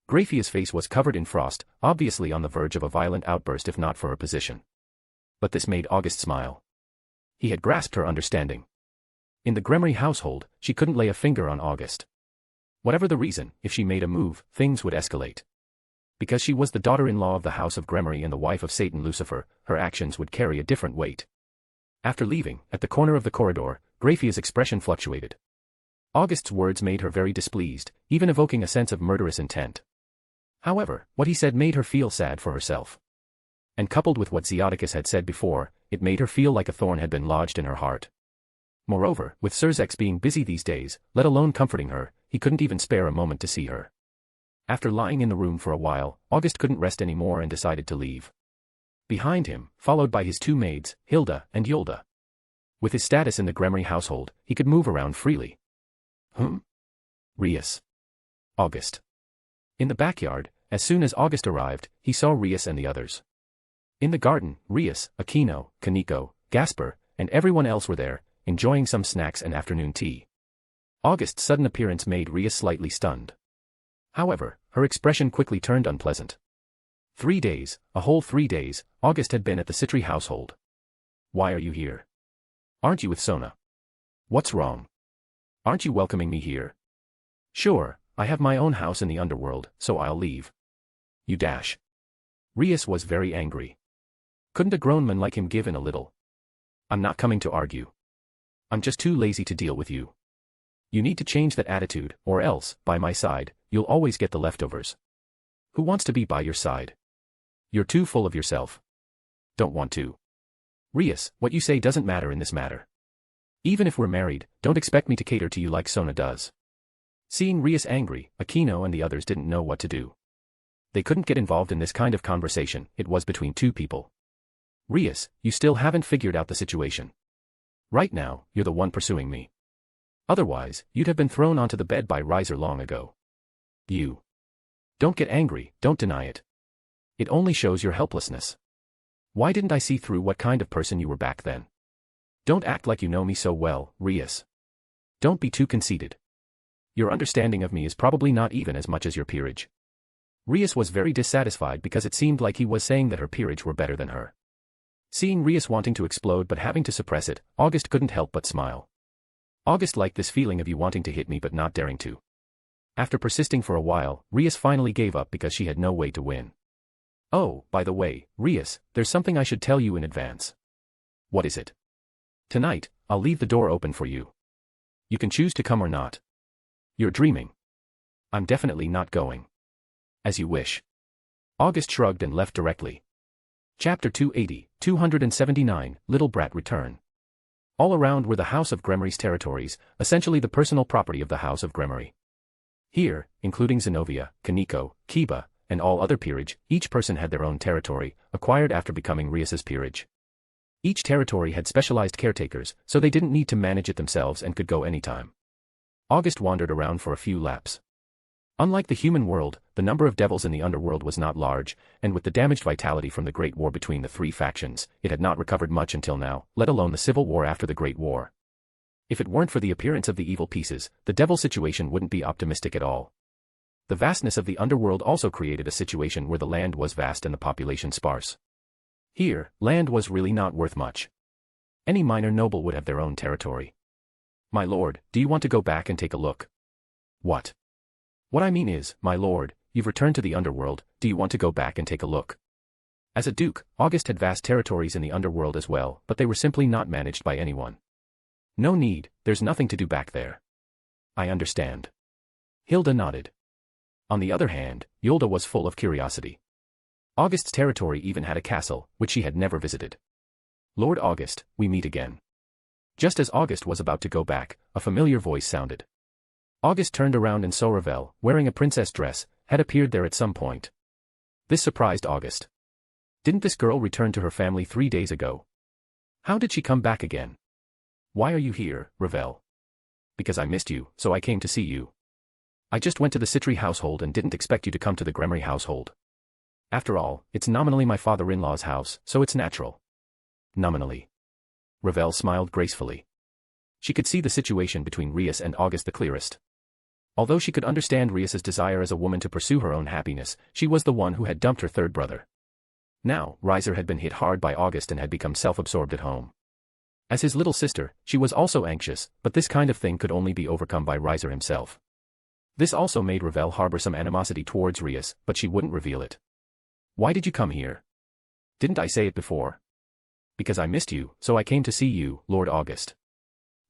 Graphia's face was covered in frost, obviously on the verge of a violent outburst if not for her position. But this made August smile. He had grasped her understanding. In the Grimorys household, she couldn't lay a finger on August. Whatever the reason, if she made a move, things would escalate. Because she was the daughter-in-law of the House of Grimorys and the wife of Satan Lucifer, her actions would carry a different weight. After leaving, at the corner of the corridor, Graphia's expression fluctuated. August's words made her very displeased, even evoking a sense of murderous intent. However, what he said made her feel sad for herself. And coupled with what Zeoticus had said before, it made her feel like a thorn had been lodged in her heart. Moreover, with Surzex being busy these days, let alone comforting her, he couldn't even spare a moment to see her. After lying in the room for a while, August couldn't rest anymore and decided to leave. Behind him, followed by his two maids, Hilda and Yolda. With his status in the Grimorys household, he could move around freely. Rias. August. In the backyard, as soon as August arrived, he saw Rias and the others. In the garden, Rias, Aquino, Kaneko, Gasper, and everyone else were there, enjoying some snacks and afternoon tea. August's sudden appearance made Rias slightly stunned. However, her expression quickly turned unpleasant. 3 days, a whole 3 days, August had been at the Citri household. Why are you here? Aren't you with Sona? What's wrong? Aren't you welcoming me here? Sure, I have my own house in the Underworld, so I'll leave. You dash. Rias was very angry. Couldn't a grown man like him give in a little? I'm not coming to argue. I'm just too lazy to deal with you. You need to change that attitude, or else, by my side, you'll always get the leftovers. Who wants to be by your side? You're too full of yourself. Don't want to. Rias, what you say doesn't matter in this matter. Even if we're married, don't expect me to cater to you like Sona does. Seeing Rias angry, Aquino and the others didn't know what to do. They couldn't get involved in this kind of conversation, it was between two people. Rias, you still haven't figured out the situation. Right now, you're the one pursuing me. Otherwise, you'd have been thrown onto the bed by Riser long ago. You. Don't get angry, don't deny it. It only shows your helplessness. Why didn't I see through what kind of person you were back then? Don't act like you know me so well, Rias. Don't be too conceited. Your understanding of me is probably not even as much as your peerage. Rias was very dissatisfied because it seemed like he was saying that her peerage were better than her. Seeing Rias wanting to explode but having to suppress it, August couldn't help but smile. August liked this feeling of you wanting to hit me but not daring to. After persisting for a while, Rias finally gave up because she had no way to win. Oh, by the way, Rias, there's something I should tell you in advance. What is it? Tonight, I'll leave the door open for you. You can choose to come or not. You're dreaming. I'm definitely not going. As you wish. August shrugged and left directly. Chapter 280, 279, Little Brat Return. All around were the House of Grimorys territories, essentially the personal property of the House of Grimorys. Here, including Zenobia, Kaneko, Kiba, and all other peerage, each person had their own territory, acquired after becoming Rias's peerage. Each territory had specialized caretakers, so they didn't need to manage it themselves and could go anytime. August wandered around for a few laps. Unlike the human world, the number of devils in the underworld was not large, and with the damaged vitality from the Great War between the three factions, it had not recovered much until now, let alone the civil war after the Great War. If it weren't for the appearance of the evil pieces, the devil situation wouldn't be optimistic at all. The vastness of the underworld also created a situation where the land was vast and the population sparse. Here, land was really not worth much. Any minor noble would have their own territory. My lord, do you want to go back and take a look? What? What I mean is, my lord, you've returned to the underworld, do you want to go back and take a look? As a duke, August had vast territories in the underworld as well, but they were simply not managed by anyone. No need, there's nothing to do back there. I understand. Hilda nodded. On the other hand, Yolda was full of curiosity. August's territory even had a castle, which she had never visited. Lord August, we meet again. Just as August was about to go back, a familiar voice sounded. August turned around and saw Ravel, wearing a princess dress, had appeared there at some point. This surprised August. Didn't this girl return to her family 3 days ago? How did she come back again? Why are you here, Ravel? Because I missed you, so I came to see you. I just went to the Citri household and didn't expect you to come to the Grimorys household. After all, it's nominally my father-in-law's house, so it's natural. Nominally. Ravel smiled gracefully. She could see the situation between Rias and August the clearest. Although she could understand Rias's desire as a woman to pursue her own happiness, she was the one who had dumped her third brother. Now, Riser had been hit hard by August and had become self-absorbed at home. As his little sister, she was also anxious, but this kind of thing could only be overcome by Riser himself. This also made Ravel harbor some animosity towards Rias, but she wouldn't reveal it. Why did you come here? Didn't I say it before? Because I missed you, so I came to see you, Lord August.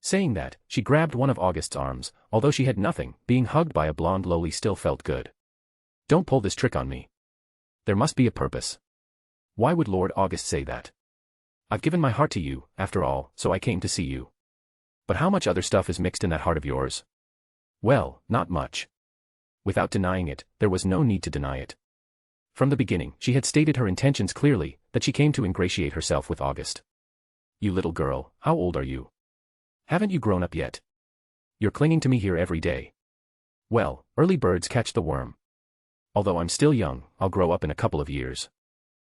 Saying that, she grabbed one of August's arms, although she had nothing, being hugged by a blonde loli still felt good. Don't pull this trick on me. There must be a purpose. Why would Lord August say that? I've given my heart to you, after all, so I came to see you. But how much other stuff is mixed in that heart of yours? Well, not much. Without denying it, there was no need to deny it. From the beginning, she had stated her intentions clearly, that she came to ingratiate herself with August. You little girl, how old are you? Haven't you grown up yet? You're clinging to me here every day. Well, early birds catch the worm. Although I'm still young, I'll grow up in a couple of years.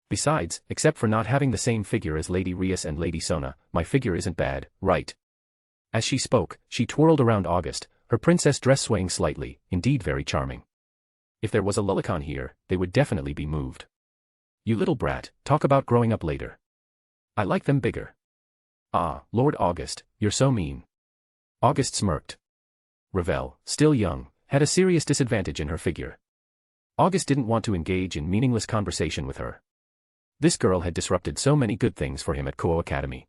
Besides, except for not having the same figure as Lady Rias and Lady Sona, my figure isn't bad, right? As she spoke, she twirled around August, her princess dress swaying slightly, indeed very charming. If there was a Lulicon here, they would definitely be moved. You little brat, talk about growing up later. I like them bigger. Ah, Lord August, you're so mean. August smirked. Ravel, still young, had a serious disadvantage in her figure. August didn't want to engage in meaningless conversation with her. This girl had disrupted so many good things for him at Koa Academy.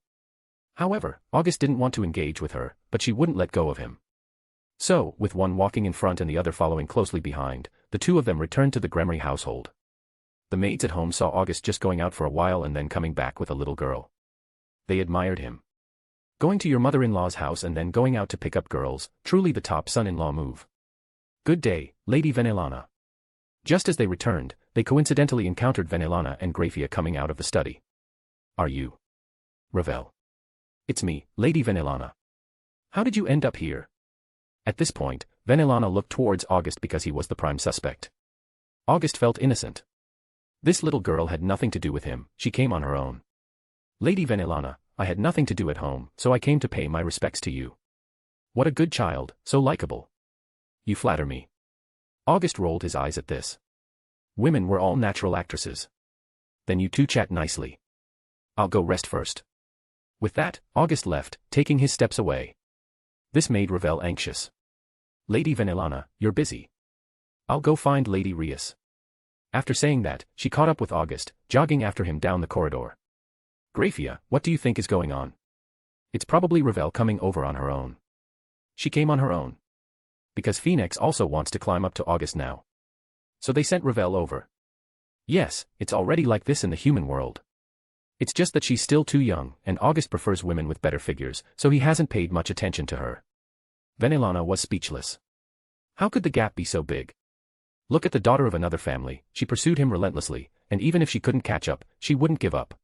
However, August didn't want to engage with her, but she wouldn't let go of him. So, with one walking in front and the other following closely behind, the two of them returned to the Grimorys household. The maids at home saw August just going out for a while and then coming back with a little girl. They admired him. Going to your mother-in-law's house and then going out to pick up girls, truly the top son-in-law move. Good day, Lady Venelana. Just as they returned, they coincidentally encountered Venelana and Grafia coming out of the study. Are you? Ravel. It's me, Lady Venelana. How did you end up here? At this point, Venelana looked towards August because he was the prime suspect. August felt innocent. This little girl had nothing to do with him, she came on her own. Lady Venelana, I had nothing to do at home, so I came to pay my respects to you. What a good child, so likable. You flatter me. August rolled his eyes at this. Women were all natural actresses. Then you two chat nicely. I'll go rest first. With that, August left, taking his steps away. This made Ravel anxious. Lady Venelana, you're busy. I'll go find Lady Rias. After saying that, she caught up with August, jogging after him down the corridor. Grafia, what do you think is going on? It's probably Ravel coming over on her own. She came on her own. Because Phoenix also wants to climb up to August now. So they sent Ravel over. Yes, it's already like this in the human world. It's just that she's still too young, and August prefers women with better figures, so he hasn't paid much attention to her. Venelana was speechless. How could the gap be so big? Look at the daughter of another family, she pursued him relentlessly, and even if she couldn't catch up, she wouldn't give up.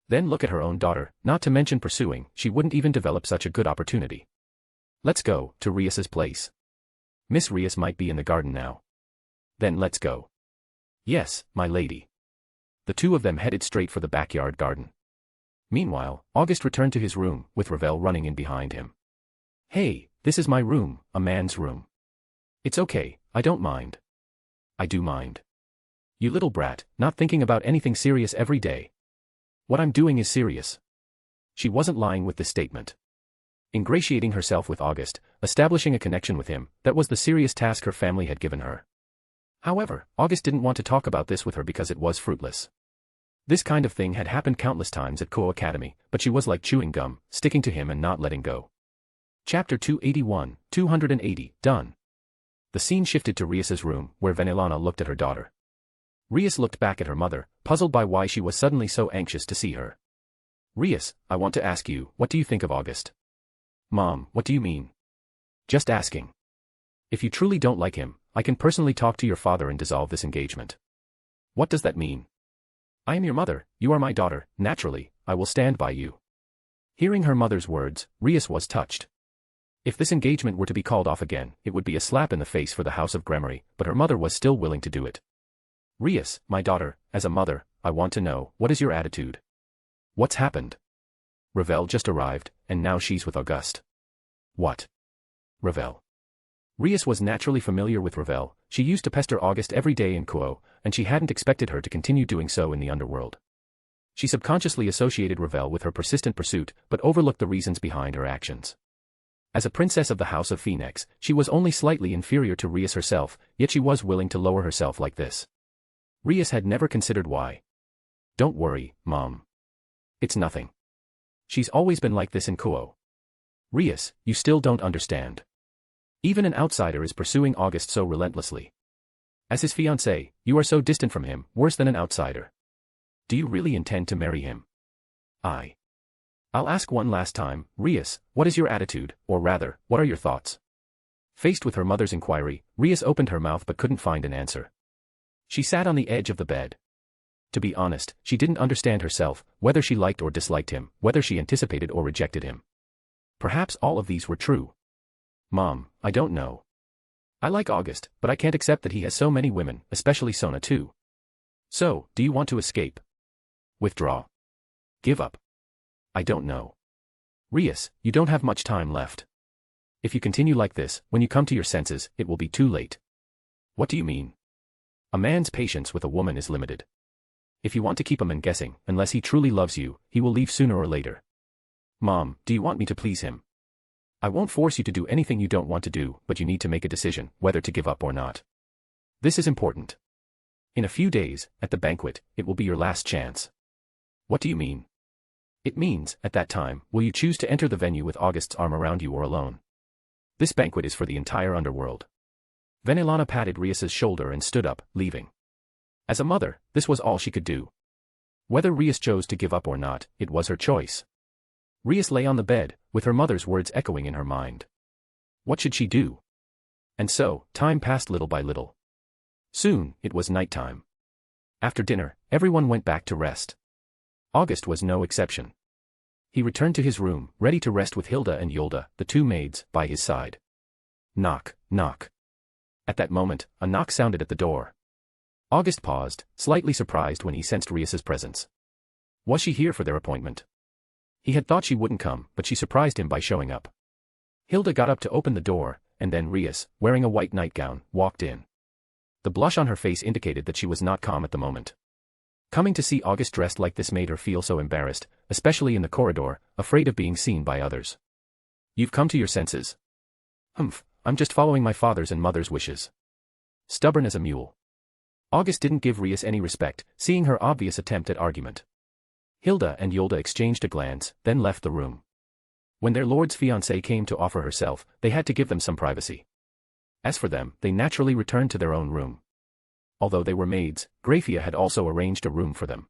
Then look at her own daughter, not to mention pursuing, she wouldn't even develop such a good opportunity. Let's go to Rias's place. Miss Rias might be in the garden now. Then let's go. Yes, my lady. The two of them headed straight for the backyard garden. Meanwhile, August returned to his room, with Ravel running in behind him. Hey, this is my room, a man's room. It's okay, I don't mind. I do mind. You little brat, not thinking about anything serious every day. What I'm doing is serious. She wasn't lying with this statement. Ingratiating herself with August, establishing a connection with him, that was the serious task her family had given her. However, August didn't want to talk about this with her because it was fruitless. This kind of thing had happened countless times at Koa Academy, but she was like chewing gum, sticking to him and not letting go. Chapter 281, 280, done. The scene shifted to Rias's room, where Venelana looked at her daughter. Rias looked back at her mother, puzzled by why she was suddenly so anxious to see her. Rias, I want to ask you, what do you think of August? Mom, what do you mean? Just asking. If you truly don't like him, I can personally talk to your father and dissolve this engagement. What does that mean? I am your mother, you are my daughter, naturally, I will stand by you. Hearing her mother's words, Rias was touched. If this engagement were to be called off again, it would be a slap in the face for the house of Grimorys, but her mother was still willing to do it. Rias, my daughter, as a mother, I want to know, what is your attitude? What's happened? Ravel just arrived, and now she's with Auguste. What? Ravel. Rias was naturally familiar with Ravel, she used to pester Auguste every day in Kuo, and she hadn't expected her to continue doing so in the underworld. She subconsciously associated Ravel with her persistent pursuit, but overlooked the reasons behind her actions. As a princess of the House of Phoenix, she was only slightly inferior to Rias herself, yet she was willing to lower herself like this. Rias had never considered why. Don't worry, Mom. It's nothing. She's always been like this in Kuo. Rias, you still don't understand. Even an outsider is pursuing Auguste so relentlessly. As his fiancé, you are so distant from him, worse than an outsider. Do you really intend to marry him? I'll ask one last time, Rias, what is your attitude, or rather, what are your thoughts? Faced with her mother's inquiry, Rias opened her mouth but couldn't find an answer. She sat on the edge of the bed. To be honest, she didn't understand herself, whether she liked or disliked him, whether she anticipated or rejected him. Perhaps all of these were true. Mom, I don't know. I like Auguste, but I can't accept that he has so many women, especially Sona too. So, do you want to escape? Withdraw? Give up? I don't know. Rias, you don't have much time left. If you continue like this, when you come to your senses, it will be too late. What do you mean? A man's patience with a woman is limited. If you want to keep a man guessing, unless he truly loves you, he will leave sooner or later. Mom, do you want me to please him? I won't force you to do anything you don't want to do, but you need to make a decision, whether to give up or not. This is important. In a few days, at the banquet, it will be your last chance. What do you mean? It means, at that time, will you choose to enter the venue with Auguste's arm around you or alone? This banquet is for the entire underworld. Venelana patted Rias's shoulder and stood up, leaving. As a mother, this was all she could do. Whether Rias chose to give up or not, it was her choice. Rias lay on the bed, with her mother's words echoing in her mind. What should she do? And so, time passed little by little. Soon, it was nighttime. After dinner, everyone went back to rest. Auguste was no exception. He returned to his room, ready to rest with Hilda and Yolda, the two maids, by his side. Knock, knock. At that moment, a knock sounded at the door. Auguste paused, slightly surprised when he sensed Rias's presence. Was she here for their appointment? He had thought she wouldn't come, but she surprised him by showing up. Hilda got up to open the door, and then Rias, wearing a white nightgown, walked in. The blush on her face indicated that she was not calm at the moment. Coming to see Auguste dressed like this made her feel so embarrassed, especially in the corridor, afraid of being seen by others. You've come to your senses. Humph, I'm just following my father's and mother's wishes. Stubborn as a mule. Auguste didn't give Rias any respect, seeing her obvious attempt at argument. Hilda and Yolda exchanged a glance, then left the room. When their lord's fiancée came to offer herself, they had to give them some privacy. As for them, they naturally returned to their own room. Although they were maids, Graphia had also arranged a room for them.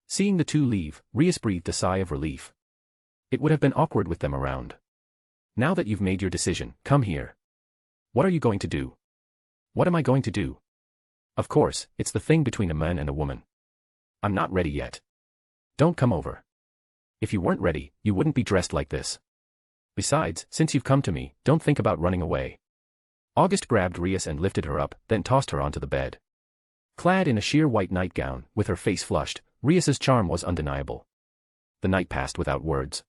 Seeing the two leave, Rias breathed a sigh of relief. It would have been awkward with them around. Now that you've made your decision, come here. What are you going to do? What am I going to do? Of course, it's the thing between a man and a woman. I'm not ready yet. Don't come over. If you weren't ready, you wouldn't be dressed like this. Besides, since you've come to me, don't think about running away. Auguste grabbed Rias and lifted her up, then tossed her onto the bed. Clad in a sheer white nightgown, with her face flushed, Rias's charm was undeniable. The night passed without words.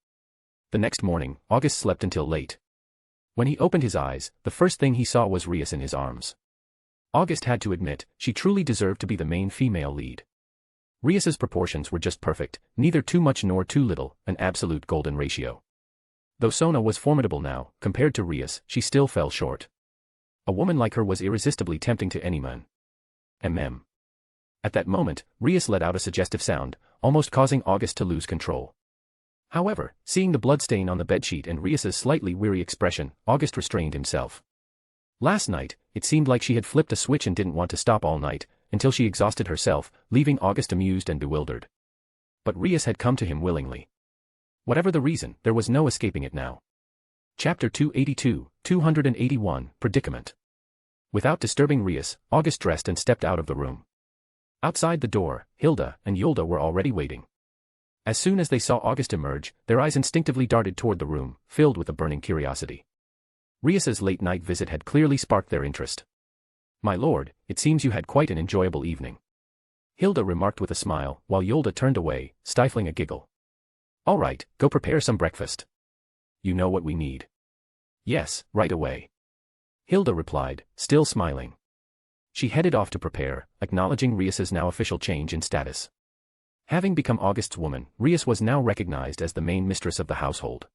The next morning, Auguste slept until late. When he opened his eyes, the first thing he saw was Rias in his arms. Auguste had to admit, she truly deserved to be the main female lead. Rias's proportions were just perfect, neither too much nor too little, an absolute golden ratio. Though Sona was formidable now, compared to Rias, she still fell short. A woman like her was irresistibly tempting to any man. At that moment, Rias let out a suggestive sound, almost causing Auguste to lose control. However, seeing the bloodstain on the bedsheet and Rias's slightly weary expression, Auguste restrained himself. Last night, it seemed like she had flipped a switch and didn't want to stop all night, until she exhausted herself, leaving Auguste amused and bewildered. But Rias had come to him willingly. Whatever the reason, there was no escaping it now. Chapter 282, 281, Predicament. Without disturbing Rias, August dressed and stepped out of the room. Outside the door, Hilda and Yolda were already waiting. As soon as they saw August emerge, their eyes instinctively darted toward the room, filled with a burning curiosity. Rias's late-night visit had clearly sparked their interest. "My lord, it seems you had quite an enjoyable evening," Hilda remarked with a smile, while Yolda turned away, stifling a giggle. "All right, go prepare some breakfast. You know what we need." "Yes, right away," Hilda replied, still smiling. She headed off to prepare, acknowledging Rias's now official change in status. Having become August's woman, Rias was now recognized as the main mistress of the household.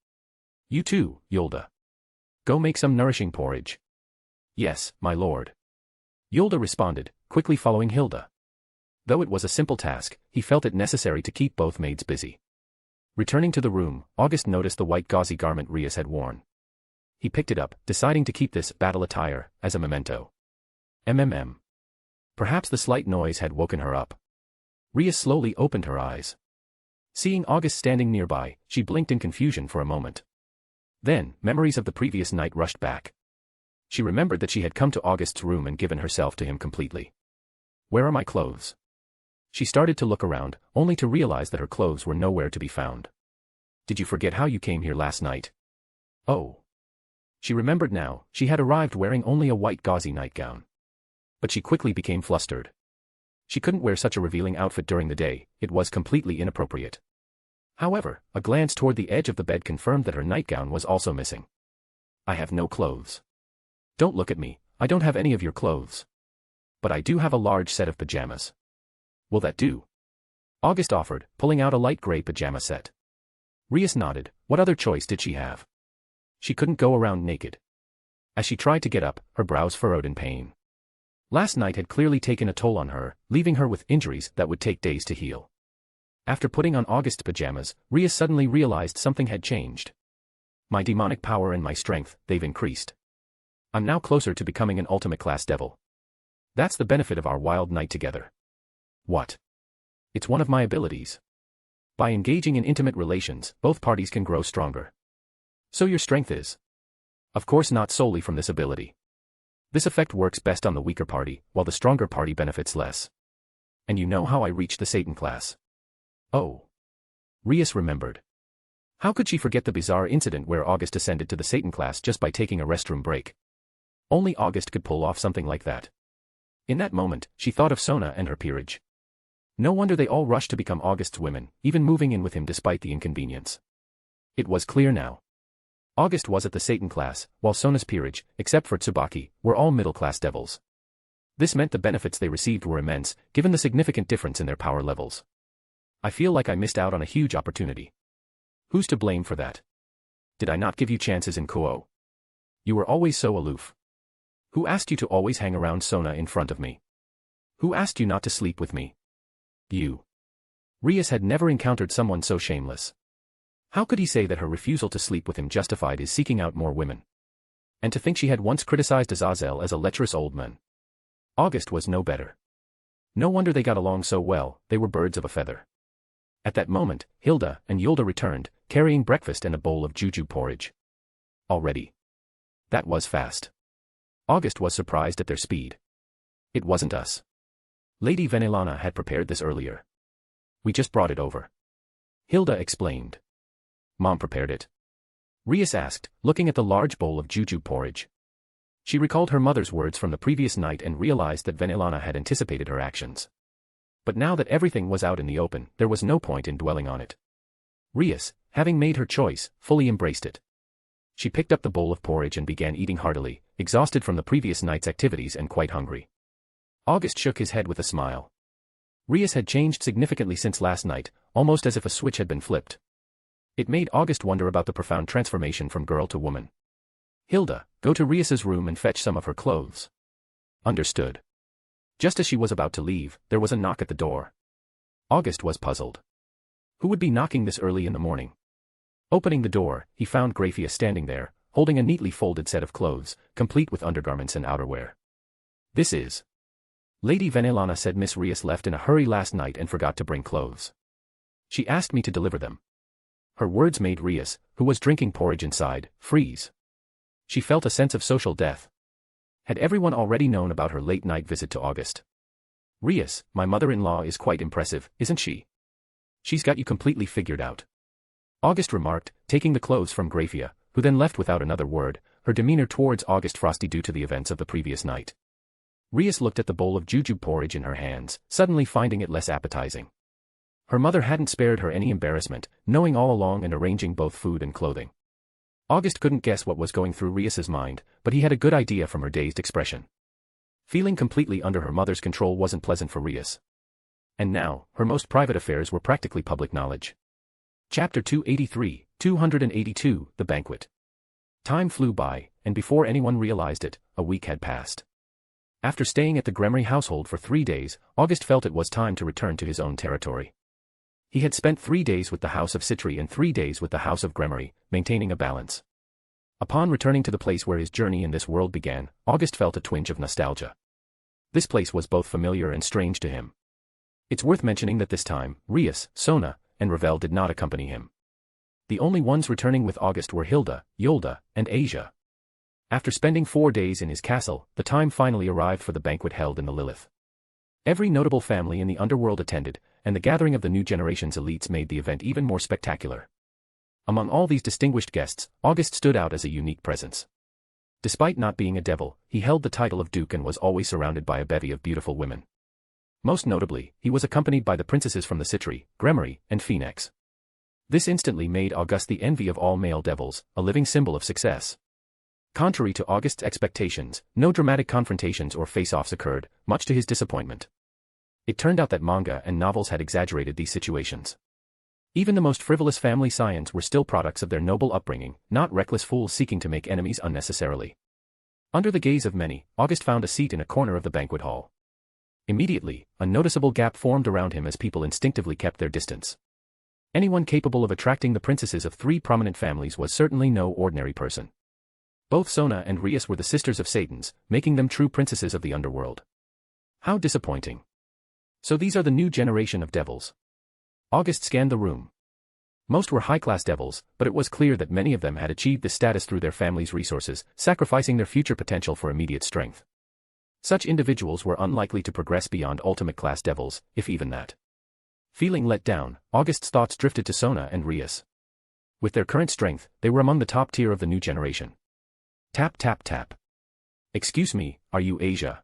"You too, Yolda. Go make some nourishing porridge." "Yes, my lord," Yolda responded, quickly following Hilda. Though it was a simple task, he felt it necessary to keep both maids busy. Returning to the room, August noticed the white gauzy garment Rias had worn. He picked it up, deciding to keep this battle attire as a memento. Perhaps the slight noise had woken her up. Rias slowly opened her eyes. Seeing August standing nearby, she blinked in confusion for a moment. Then, memories of the previous night rushed back. She remembered that she had come to August's room and given herself to him completely. "Where are my clothes?" She started to look around, only to realize that her clothes were nowhere to be found. "Did you forget how you came here last night?" "Oh." She remembered now, she had arrived wearing only a white gauzy nightgown. But she quickly became flustered. She couldn't wear such a revealing outfit during the day, it was completely inappropriate. However, a glance toward the edge of the bed confirmed that her nightgown was also missing. "I have no clothes." "Don't look at me, I don't have any of your clothes. But I do have a large set of pajamas. Will that do?" August offered, pulling out a light gray pajama set. Rias nodded. What other choice did she have? She couldn't go around naked. As she tried to get up, her brows furrowed in pain. Last night had clearly taken a toll on her, leaving her with injuries that would take days to heal. After putting on August's pajamas, Rias suddenly realized something had changed. "My demonic power and my strength, they've increased. I'm now closer to becoming an ultimate class devil. That's the benefit of our wild night together." "What?" "It's one of my abilities. By engaging in intimate relations, both parties can grow stronger." "So your strength is?" "Of course not solely from this ability. This effect works best on the weaker party, while the stronger party benefits less. And you know how I reached the Satan class." "Oh." Rias remembered. How could she forget the bizarre incident where August ascended to the Satan class just by taking a restroom break? Only August could pull off something like that. In that moment, she thought of Sona and her peerage. No wonder they all rushed to become August's women, even moving in with him despite the inconvenience. It was clear now. August was at the Satan class, while Sona's peerage, except for Tsubaki, were all middle-class devils. This meant the benefits they received were immense, given the significant difference in their power levels. "I feel like I missed out on a huge opportunity. Who's to blame for that? Did I not give you chances in Kuo? You were always so aloof. Who asked you to always hang around Sona in front of me? Who asked you not to sleep with me? You." Rias had never encountered someone so shameless. How could he say that her refusal to sleep with him justified his seeking out more women? And to think she had once criticized Azazel as a lecherous old man. August was no better. No wonder they got along so well, they were birds of a feather. At that moment, Hilda and Yolda returned, carrying breakfast and a bowl of juju porridge. Already? That was fast. August was surprised at their speed. "It wasn't us. Lady Venelana had prepared this earlier. We just brought it over." Hilda explained. "Mom prepared it?" Rias asked, looking at the large bowl of juju porridge. She recalled her mother's words from the previous night and realized that Venelana had anticipated her actions. But now that everything was out in the open, there was no point in dwelling on it. Rias, having made her choice, fully embraced it. She picked up the bowl of porridge and began eating heartily, exhausted from the previous night's activities and quite hungry. August shook his head with a smile. Rias had changed significantly since last night, almost as if a switch had been flipped. It made August wonder about the profound transformation from girl to woman. "Hilda, go to Rias's room and fetch some of her clothes." "Understood." Just as she was about to leave, there was a knock at the door. August was puzzled. Who would be knocking this early in the morning? Opening the door, he found Graphia standing there, holding a neatly folded set of clothes, complete with undergarments and outerwear. "This is..." "Lady Venelana said Miss Rias left in a hurry last night and forgot to bring clothes. She asked me to deliver them." Her words made Rias, who was drinking porridge inside, freeze. She felt a sense of social death. Had everyone already known about her late-night visit to August? Rias, my mother-in-law is quite impressive, isn't she? She's got you completely figured out. August remarked, taking the clothes from Graphia, who then left without another word, her demeanor towards August frosty due to the events of the previous night. Rias looked at the bowl of jujube porridge in her hands, suddenly finding it less appetizing. Her mother hadn't spared her any embarrassment, knowing all along and arranging both food and clothing. August couldn't guess what was going through Rias's mind, but he had a good idea from her dazed expression. Feeling completely under her mother's control wasn't pleasant for Rias. And now, her most private affairs were practically public knowledge. Chapter 283, 282, The Banquet. Time flew by, and before anyone realized it, a week had passed. After staying at the Grimorys household for 3 days, August felt it was time to return to his own territory. He had spent 3 days with the House of Citri and 3 days with the House of Grimorys, maintaining a balance. Upon returning to the place where his journey in this world began, August felt a twinge of nostalgia. This place was both familiar and strange to him. It's worth mentioning that this time, Rias, Sona, and Ravel did not accompany him. The only ones returning with August were Hilda, Yolda, and Asia. After spending 4 days in his castle, the time finally arrived for the banquet held in the Lilith. Every notable family in the underworld attended, and the gathering of the new generation's elites made the event even more spectacular. Among all these distinguished guests, August stood out as a unique presence. Despite not being a devil, he held the title of Duke and was always surrounded by a bevy of beautiful women. Most notably, he was accompanied by the princesses from the Citri, Grimorys, and Phoenix. This instantly made August the envy of all male devils, a living symbol of success. Contrary to August's expectations, no dramatic confrontations or face-offs occurred, much to his disappointment. It turned out that manga and novels had exaggerated these situations. Even the most frivolous family scions were still products of their noble upbringing, not reckless fools seeking to make enemies unnecessarily. Under the gaze of many, August found a seat in a corner of the banquet hall. Immediately, a noticeable gap formed around him as people instinctively kept their distance. Anyone capable of attracting the princesses of 3 prominent families was certainly no ordinary person. Both Sona and Rias were the sisters of Satans, making them true princesses of the underworld. How disappointing. So these are the new generation of devils. August scanned the room. Most were high-class devils, but it was clear that many of them had achieved this status through their family's resources, sacrificing their future potential for immediate strength. Such individuals were unlikely to progress beyond ultimate-class devils, if even that. Feeling let down, August's thoughts drifted to Sona and Rias. With their current strength, they were among the top tier of the new generation. Tap tap tap. Excuse me, are you Asia?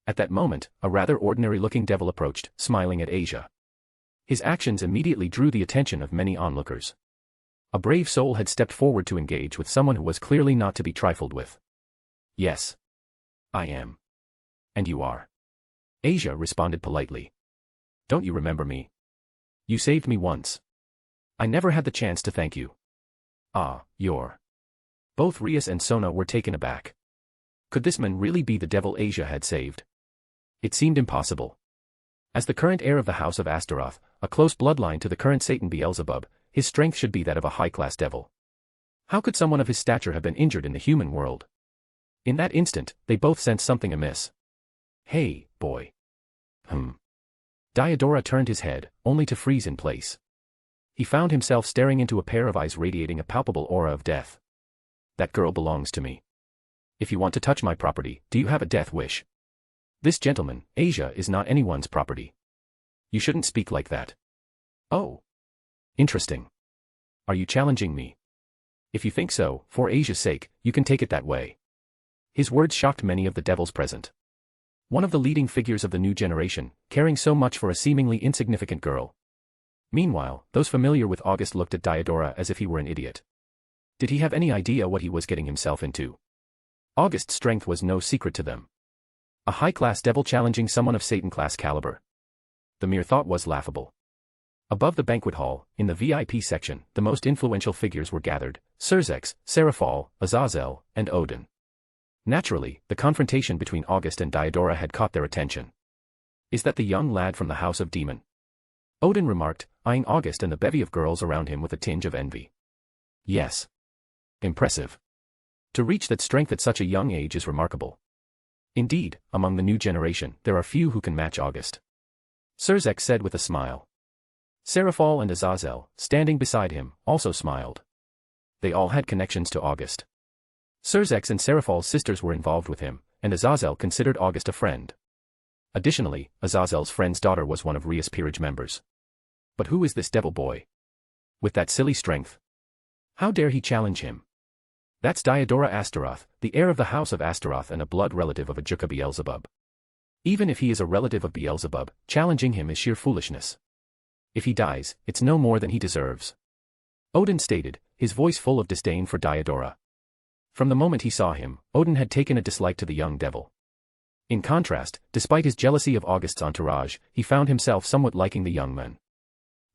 At that moment, a rather ordinary-looking devil approached, smiling at Asia. His actions immediately drew the attention of many onlookers. A brave soul had stepped forward to engage with someone who was clearly not to be trifled with. Yes. I am. And you are? Asia responded politely. Don't you remember me? You saved me once. I never had the chance to thank you. Ah, you're. Both Rias and Sona were taken aback. Could this man really be the devil Asia had saved? It seemed impossible. As the current heir of the House of Astaroth, a close bloodline to the current Satan Beelzebub, his strength should be that of a high-class devil. How could someone of his stature have been injured in the human world? In that instant, they both sensed something amiss. Hey, boy. Diodora turned his head, only to freeze in place. He found himself staring into a pair of eyes radiating a palpable aura of death. That girl belongs to me. If you want to touch my property, do you have a death wish? This gentleman, Asia, is not anyone's property. You shouldn't speak like that. Oh. Interesting. Are you challenging me? If you think so, for Asia's sake, you can take it that way. His words shocked many of the devils present. One of the leading figures of the new generation, caring so much for a seemingly insignificant girl. Meanwhile, those familiar with August looked at Diodora as if he were an idiot. Did he have any idea what he was getting himself into? August's strength was no secret to them. A high-class devil challenging someone of Satan-class caliber. The mere thought was laughable. Above the banquet hall, in the VIP section, the most influential figures were gathered: Surzex, Seraphal, Azazel, and Odin. Naturally, the confrontation between August and Diodora had caught their attention. Is that the young lad from the House of Demon? Odin remarked, eyeing August and the bevy of girls around him with a tinge of envy. Yes. Impressive. To reach that strength at such a young age is remarkable. Indeed, among the new generation, there are few who can match August. Surzex said with a smile. Seraphal and Azazel, standing beside him, also smiled. They all had connections to August. Serzex and Seraphal's sisters were involved with him, and Azazel considered August a friend. Additionally, Azazel's friend's daughter was one of Rias' peerage members. But who is this devil boy? With that silly strength? How dare he challenge him? That's Diodora Astaroth, the heir of the house of Astaroth and a blood relative of Ajuka Beelzebub. Even if he is a relative of Beelzebub, challenging him is sheer foolishness. If he dies, it's no more than he deserves. Odin stated, his voice full of disdain for Diodora. From the moment he saw him, Odin had taken a dislike to the young devil. In contrast, despite his jealousy of August's entourage, he found himself somewhat liking the young man.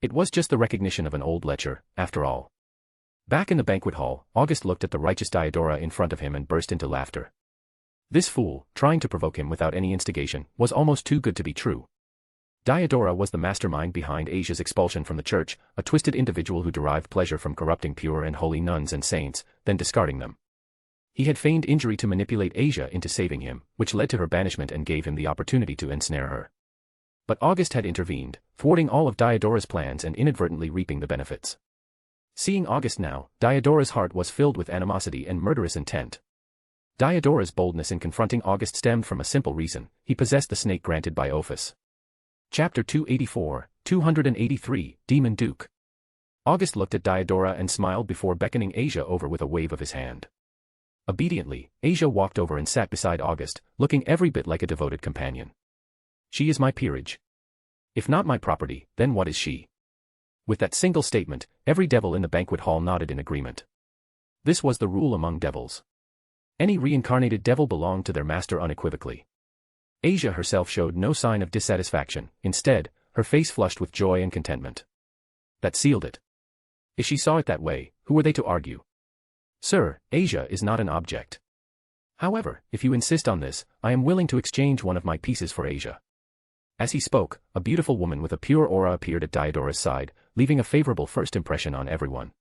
It was just the recognition of an old lecher, after all. Back in the banquet hall, August looked at the righteous Diodora in front of him and burst into laughter. This fool, trying to provoke him without any instigation, was almost too good to be true. Diodora was the mastermind behind Asia's expulsion from the church, a twisted individual who derived pleasure from corrupting pure and holy nuns and saints, then discarding them. He had feigned injury to manipulate Asia into saving him, which led to her banishment and gave him the opportunity to ensnare her. But August had intervened, thwarting all of Diodora's plans and inadvertently reaping the benefits. Seeing August now, Diodora's heart was filled with animosity and murderous intent. Diodora's boldness in confronting August stemmed from a simple reason: he possessed the snake granted by Ophis. Chapter 284, 283, Demon Duke. August looked at Diodora and smiled before beckoning Asia over with a wave of his hand. Obediently, Asia walked over and sat beside August, looking every bit like a devoted companion. She is my peerage. If not my property, then what is she? With that single statement, every devil in the banquet hall nodded in agreement. This was the rule among devils. Any reincarnated devil belonged to their master unequivocally. Asia herself showed no sign of dissatisfaction, instead, her face flushed with joy and contentment. That sealed it. If she saw it that way, who were they to argue? Sir, Asia is not an object. However, if you insist on this, I am willing to exchange one of my pieces for Asia. As he spoke, a beautiful woman with a pure aura appeared at Diodora's side, leaving a favorable first impression on everyone.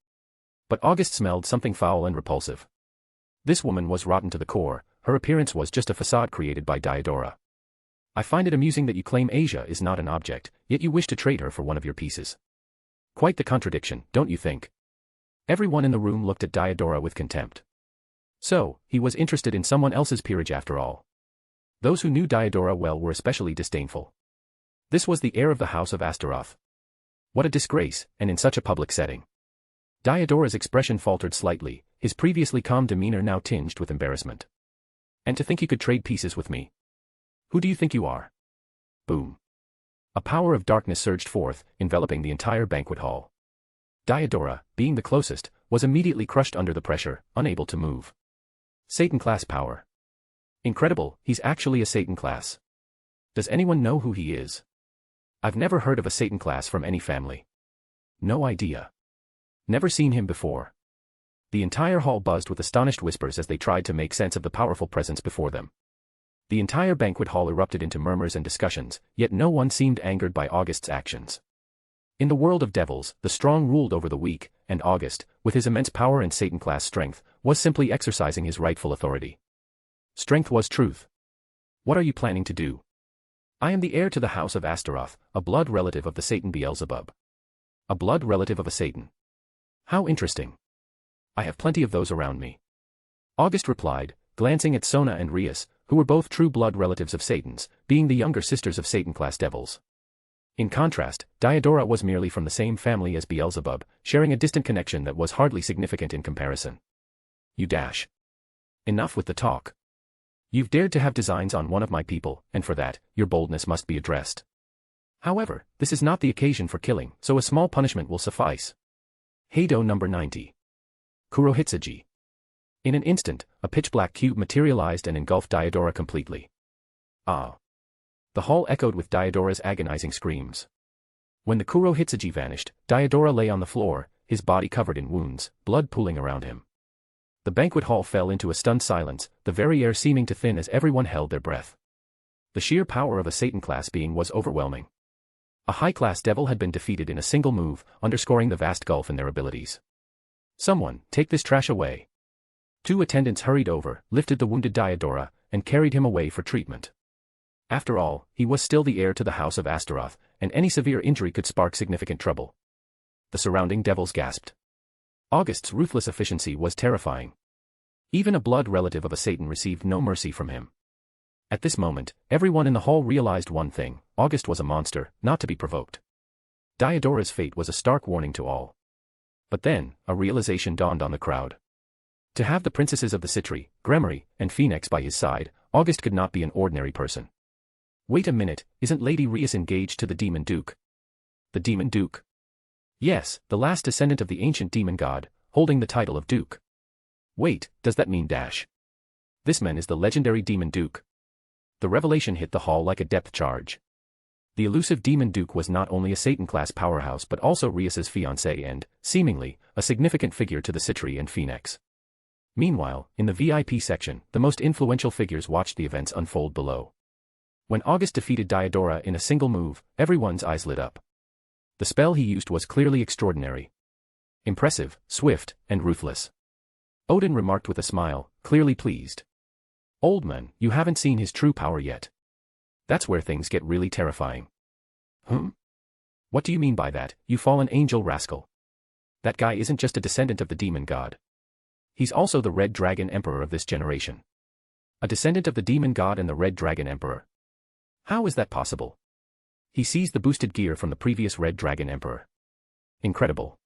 But August smelled something foul and repulsive. This woman was rotten to the core, her appearance was just a facade created by Diodora. I find it amusing that you claim Asia is not an object, yet you wish to trade her for one of your pieces. Quite the contradiction, don't you think? Everyone in the room looked at Diodora with contempt. So, he was interested in someone else's peerage after all. Those who knew Diodora well were especially disdainful. This was the heir of the house of Astaroth. What a disgrace, and in such a public setting. Diodora's expression faltered slightly, his previously calm demeanor now tinged with embarrassment. And to think you could trade pieces with me? Who do you think you are? Boom. A power of darkness surged forth, enveloping the entire banquet hall. Diodora, being the closest, was immediately crushed under the pressure, unable to move. Satan-class power. Incredible, he's actually a Satan-class. Does anyone know who he is? I've never heard of a Satan-class from any family. No idea. Never seen him before. The entire hall buzzed with astonished whispers as they tried to make sense of the powerful presence before them. The entire banquet hall erupted into murmurs and discussions, yet no one seemed angered by August's actions. In the world of devils, the strong ruled over the weak, and August, with his immense power and Satan-class strength, was simply exercising his rightful authority. Strength was truth. What are you planning to do? I am the heir to the house of Astaroth, a blood relative of the Satan Beelzebub. A blood relative of a Satan. How interesting. I have plenty of those around me. August replied, glancing at Sona and Rias, who were both true blood relatives of Satan's, being the younger sisters of Satan-class devils. In contrast, Diodora was merely from the same family as Beelzebub, sharing a distant connection that was hardly significant in comparison. You dash. Enough with the talk. You've dared to have designs on one of my people, and for that, your boldness must be addressed. However, this is not the occasion for killing, so a small punishment will suffice. Heido number 90. Kurohitsuji. In an instant, a pitch-black cube materialized and engulfed Diodora completely. Ah. The hall echoed with Diodora's agonizing screams. When the Kurohitsuji vanished, Diodora lay on the floor, his body covered in wounds, blood pooling around him. The banquet hall fell into a stunned silence, the very air seeming to thin as everyone held their breath. The sheer power of a Satan-class being was overwhelming. A high-class devil had been defeated in a single move, underscoring the vast gulf in their abilities. Someone, take this trash away. Two attendants hurried over, lifted the wounded Diodora, and carried him away for treatment. After all, he was still the heir to the House of Astaroth, and any severe injury could spark significant trouble. The surrounding devils gasped. August's ruthless efficiency was terrifying. Even a blood relative of a Satan received no mercy from him. At this moment, everyone in the hall realized one thing: August was a monster, not to be provoked. Diodora's fate was a stark warning to all. But then, a realization dawned on the crowd. To have the princesses of the Citri, Grimorys, and Phoenix by his side, August could not be an ordinary person. Wait a minute, isn't Lady Rias engaged to the Demon Duke? The Demon Duke? Yes, the last descendant of the ancient demon god, holding the title of Duke. Wait, does that mean dash? This man is the legendary Demon Duke. The revelation hit the hall like a depth charge. The elusive Demon Duke was not only a Satan-class powerhouse but also Rias's fiancé and, seemingly, a significant figure to the Citri and Phoenix. Meanwhile, in the VIP section, the most influential figures watched the events unfold below. When August defeated Diodora in a single move, everyone's eyes lit up. The spell he used was clearly extraordinary. Impressive, swift, and ruthless. Odin remarked with a smile, clearly pleased. Old man, you haven't seen his true power yet. That's where things get really terrifying. What do you mean by that, you fallen angel rascal? That guy isn't just a descendant of the demon god. He's also the Red Dragon Emperor of this generation. A descendant of the demon god and the Red Dragon Emperor. How is that possible? He seized the boosted gear from the previous Red Dragon Emperor. Incredible.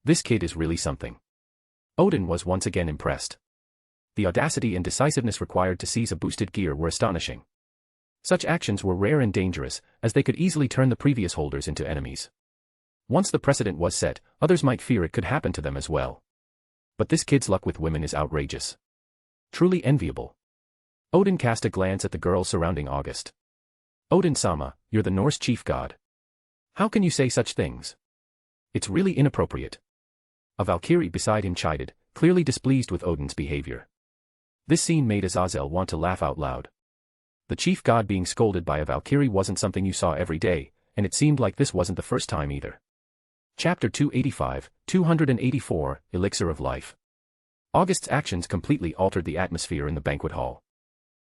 This kid is really something. Odin was once again impressed. The audacity and decisiveness required to seize a boosted gear were astonishing. Such actions were rare and dangerous, as they could easily turn the previous holders into enemies. Once the precedent was set, others might fear it could happen to them as well. But this kid's luck with women is outrageous. Truly enviable. Odin cast a glance at the girls surrounding August. Odin-sama, you're the Norse chief god. How can you say such things? It's really inappropriate. A Valkyrie beside him chided, clearly displeased with Odin's behavior. This scene made Azazel want to laugh out loud. The chief god being scolded by a Valkyrie wasn't something you saw every day, and it seemed like this wasn't the first time either. Chapter 285, 284, Elixir of Life. August's actions completely altered the atmosphere in the banquet hall.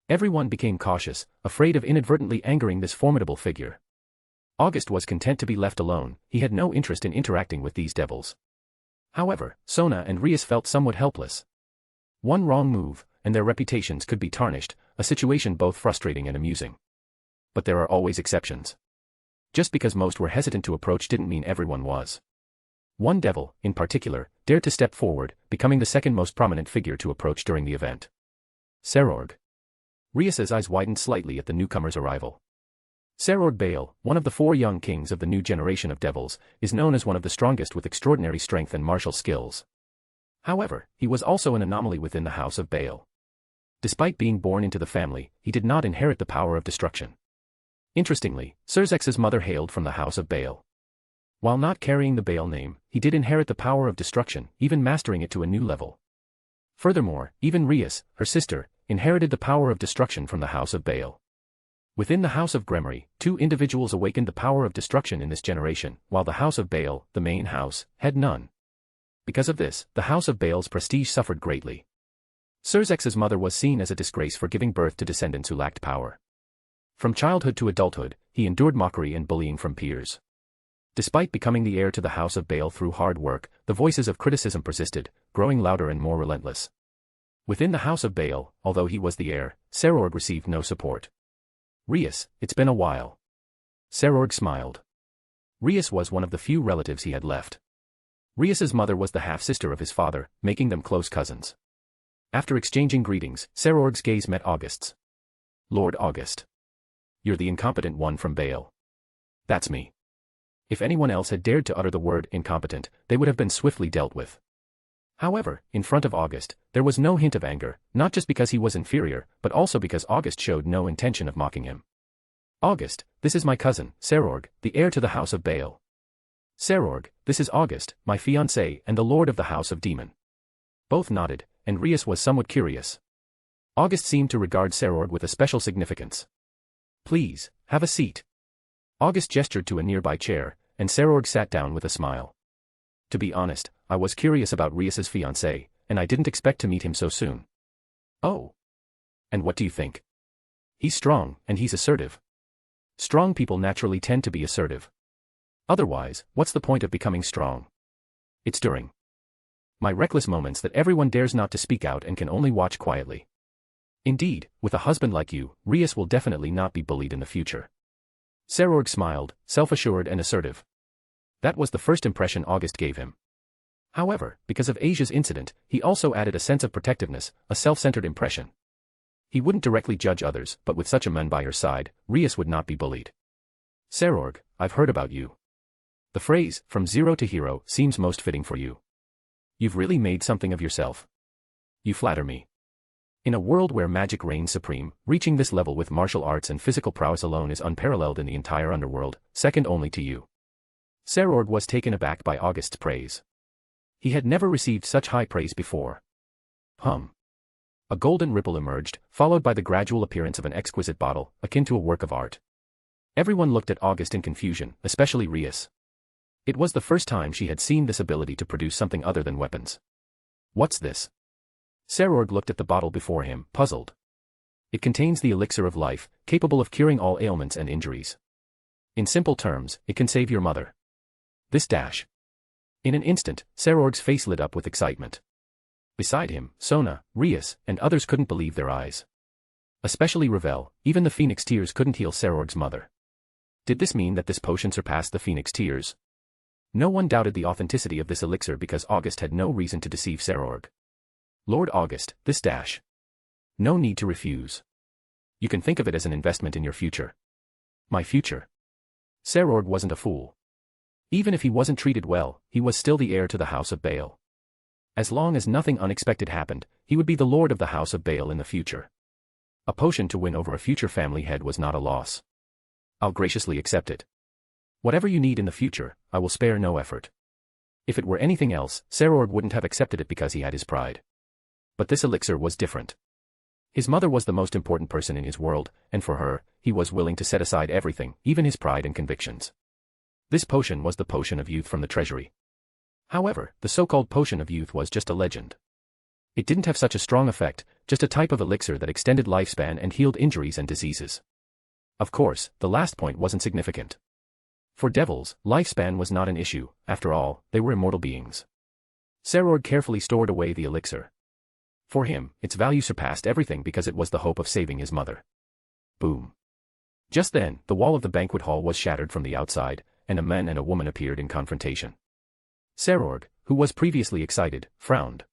Everyone became cautious, afraid of inadvertently angering this formidable figure. August was content to be left alone, he had no interest in interacting with these devils. However, Sona and Rias felt somewhat helpless. One wrong move, and their reputations could be tarnished, a situation both frustrating and amusing. But there are always exceptions. Just because most were hesitant to approach didn't mean everyone was. One devil, in particular, dared to step forward, becoming the second most prominent figure to approach during the event. Serorg. Rias's eyes widened slightly at the newcomer's arrival. Serorg Baal, one of the 4 young kings of the new generation of devils, is known as one of the strongest with extraordinary strength and martial skills. However, he was also an anomaly within the House of Baal. Despite being born into the family, he did not inherit the power of destruction. Interestingly, Serzex's mother hailed from the House of Baal. While not carrying the Baal name, he did inherit the power of destruction, even mastering it to a new level. Furthermore, even Rias, her sister, inherited the power of destruction from the House of Baal. Within the House of Grimorys, 2 individuals awakened the power of destruction in this generation, while the House of Baal, the main house, had none. Because of this, the House of Baal's prestige suffered greatly. Serzex's mother was seen as a disgrace for giving birth to descendants who lacked power. From childhood to adulthood, he endured mockery and bullying from peers. Despite becoming the heir to the House of Baal through hard work, the voices of criticism persisted, growing louder and more relentless. Within the House of Baal, although he was the heir, Serorg received no support. Rias, it's been a while. Serorg smiled. Rias was one of the few relatives he had left. Rias's mother was the half-sister of his father, making them close cousins. After exchanging greetings, Serorg's gaze met August's. Lord August. You're the incompetent one from Baal. That's me. If anyone else had dared to utter the word incompetent, they would have been swiftly dealt with. However, in front of August, there was no hint of anger, not just because he was inferior, but also because August showed no intention of mocking him. August, this is my cousin, Serorg, the heir to the House of Baal. Serorg, this is August, my fiancé and the lord of the House of Demon. Both nodded, and Rias was somewhat curious. August seemed to regard Serorg with a special significance. Please, have a seat. August gestured to a nearby chair, and Serorg sat down with a smile. To be honest, I was curious about Rias's fiancé, and I didn't expect to meet him so soon. Oh. And what do you think? He's strong, and he's assertive. Strong people naturally tend to be assertive. Otherwise, what's the point of becoming strong? It's during my reckless moments that everyone dares not to speak out and can only watch quietly. Indeed, with a husband like you, Rias will definitely not be bullied in the future. Serorg smiled, self-assured and assertive. That was the first impression August gave him. However, because of Asia's incident, he also added a sense of protectiveness, a self-centered impression. He wouldn't directly judge others, but with such a man by her side, Rias would not be bullied. Serorg, I've heard about you. The phrase, from zero to hero, seems most fitting for you. You've really made something of yourself. You flatter me. In a world where magic reigns supreme, reaching this level with martial arts and physical prowess alone is unparalleled in the entire underworld, second only to you. Serorg was taken aback by August's praise. He had never received such high praise before. A golden ripple emerged, followed by the gradual appearance of an exquisite bottle, akin to a work of art. Everyone looked at August in confusion, especially Rias. It was the first time she had seen this ability to produce something other than weapons. What's this? Serorg looked at the bottle before him, puzzled. It contains the elixir of life, capable of curing all ailments and injuries. In simple terms, it can save your mother. This dash. In an instant, Serorg's face lit up with excitement. Beside him, Sona, Rias, and others couldn't believe their eyes. Especially Ravel, even the Phoenix Tears couldn't heal Serorg's mother. Did this mean that this potion surpassed the Phoenix Tears? No one doubted the authenticity of this elixir because August had no reason to deceive Serorg. Lord August, this dash. No need to refuse. You can think of it as an investment in your future. My future? Serorg wasn't a fool. Even if he wasn't treated well, he was still the heir to the House of Baal. As long as nothing unexpected happened, he would be the lord of the House of Baal in the future. A potion to win over a future family head was not a loss. I'll graciously accept it. Whatever you need in the future, I will spare no effort. If it were anything else, Serorg wouldn't have accepted it because he had his pride. But this elixir was different. His mother was the most important person in his world, and for her, he was willing to set aside everything, even his pride and convictions. This potion was the potion of youth from the treasury. However, the so-called potion of youth was just a legend. It didn't have such a strong effect, just a type of elixir that extended lifespan and healed injuries and diseases. Of course, the last point wasn't significant. For devils, lifespan was not an issue, after all, they were immortal beings. Serorg carefully stored away the elixir. For him, its value surpassed everything because it was the hope of saving his mother. Boom. Just then, the wall of the banquet hall was shattered from the outside, and a man and a woman appeared in confrontation. Serorg, who was previously excited, frowned.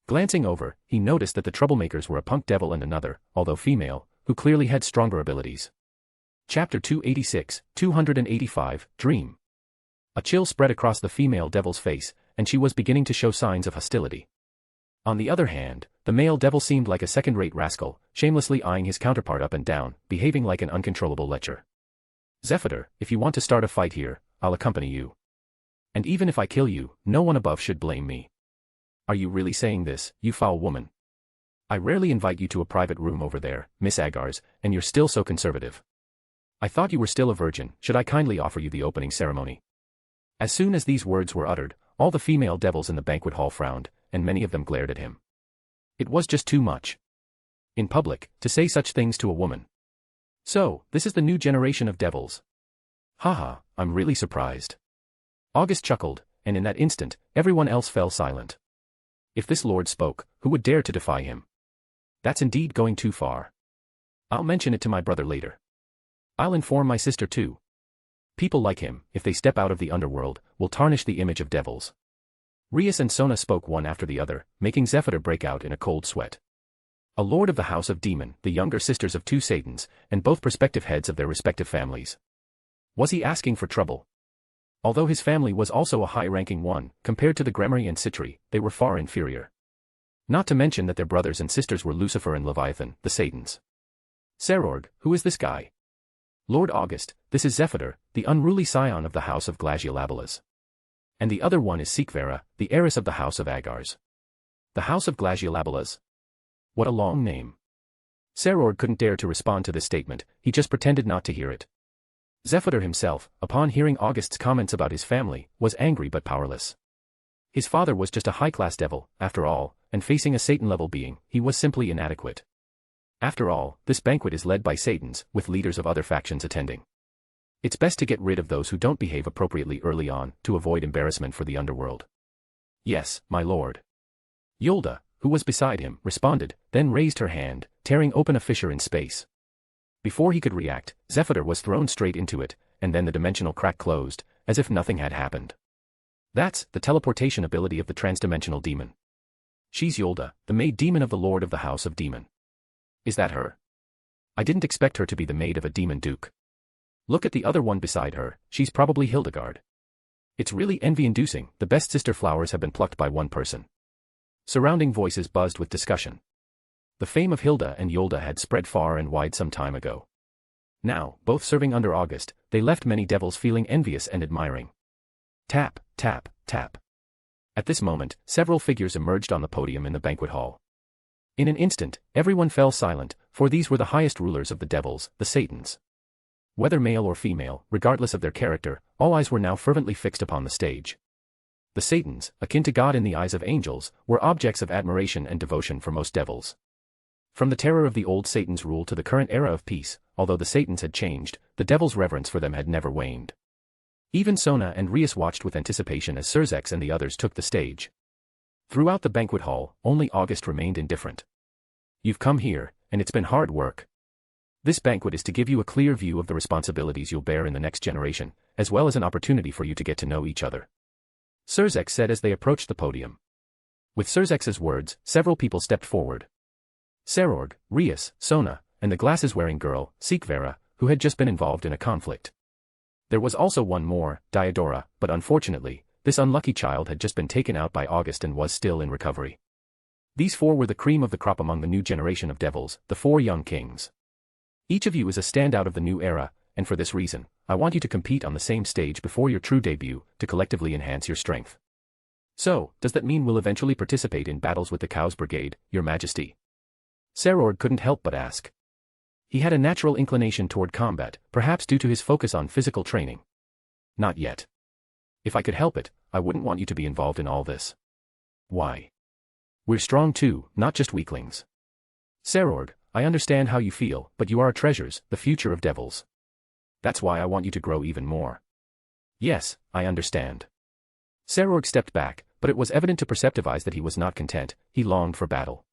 Glancing over, he noticed that the troublemakers were a punk devil and another, although female, who clearly had stronger abilities. Chapter 286, 285, Dream. A chill spread across the female devil's face, and she was beginning to show signs of hostility. On the other hand, the male devil seemed like a second-rate rascal, shamelessly eyeing his counterpart up and down, behaving like an uncontrollable lecher. Zephyr, if you want to start a fight here, I'll accompany you. And even if I kill you, no one above should blame me. Are you really saying this, you foul woman? I rarely invite you to a private room over there, Miss Agars, and you're still so conservative. I thought you were still a virgin, should I kindly offer you the opening ceremony? As soon as these words were uttered, all the female devils in the banquet hall frowned, and many of them glared at him. It was just too much. In public, to say such things to a woman. So, this is the new generation of devils. Haha, I'm really surprised. August chuckled, and in that instant, everyone else fell silent. If this lord spoke, who would dare to defy him? That's indeed going too far. I'll mention it to my brother later. I'll inform my sister too. People like him, if they step out of the underworld, will tarnish the image of devils. Rias and Sona spoke one after the other, making Zephyr break out in a cold sweat. A lord of the House of Demon, the younger sisters of two Satans, and both prospective heads of their respective families. Was he asking for trouble? Although his family was also a high-ranking one, compared to the Grimorys and Citri, they were far inferior. Not to mention that their brothers and sisters were Lucifer and Leviathan, the Satans. Serorg, who is this guy? Lord August, this is Zephyr, the unruly scion of the House of Glaciolabalas. And the other one is Sikvera, the heiress of the House of Agars. The House of Glaciolabalas? What a long name. Serorg couldn't dare to respond to this statement, he just pretended not to hear it. Zephyr himself, upon hearing August's comments about his family, was angry but powerless. His father was just a high-class devil, after all, and facing a Satan-level being, he was simply inadequate. After all, this banquet is led by Satans, with leaders of other factions attending. It's best to get rid of those who don't behave appropriately early on, to avoid embarrassment for the underworld. Yes, my lord. Yolda, who was beside him, responded, then raised her hand, tearing open a fissure in space. Before he could react, Zephyr was thrown straight into it, and then the dimensional crack closed, as if nothing had happened. That's the teleportation ability of the transdimensional demon. She's Yolda, the maid demon of the Lord of the House of Demon. Is that her? I didn't expect her to be the maid of a demon duke. Look at the other one beside her, she's probably Hildegard. It's really envy-inducing, the best sister flowers have been plucked by one person. Surrounding voices buzzed with discussion. The fame of Hilda and Yolda had spread far and wide some time ago. Now, both serving under August, they left many devils feeling envious and admiring. Tap, tap, tap. At this moment, several figures emerged on the podium in the banquet hall. In an instant, everyone fell silent, for these were the highest rulers of the devils, the Satans. Whether male or female, regardless of their character, all eyes were now fervently fixed upon the stage. The Satans, akin to God in the eyes of angels, were objects of admiration and devotion for most devils. From the terror of the old Satan's rule to the current era of peace, although the Satans had changed, the devil's reverence for them had never waned. Even Sona and Rias watched with anticipation as Surzex and the others took the stage. Throughout the banquet hall, only August remained indifferent. You've come here, and it's been hard work. This banquet is to give you a clear view of the responsibilities you'll bear in the next generation, as well as an opportunity for you to get to know each other. Surzex said as they approached the podium. With Surzex's words, several people stepped forward. Serorg, Rias, Sona, and the glasses-wearing girl, Sikvera, who had just been involved in a conflict. There was also one more, Diodora, but unfortunately, this unlucky child had just been taken out by August and was still in recovery. These four were the cream of the crop among the new generation of devils, the four young kings. Each of you is a standout of the new era, and for this reason, I want you to compete on the same stage before your true debut, to collectively enhance your strength. So, does that mean we'll eventually participate in battles with the Cow's Brigade, Your Majesty? Serord couldn't help but ask. He had a natural inclination toward combat, perhaps due to his focus on physical training. Not yet. If I could help it, I wouldn't want you to be involved in all this. Why? We're strong too, not just weaklings. Serord, I understand how you feel, but you are our treasures, the future of devils. That's why I want you to grow even more. Yes, I understand. Serord stepped back, but it was evident to perceptive eyes that he was not content, he longed for battle.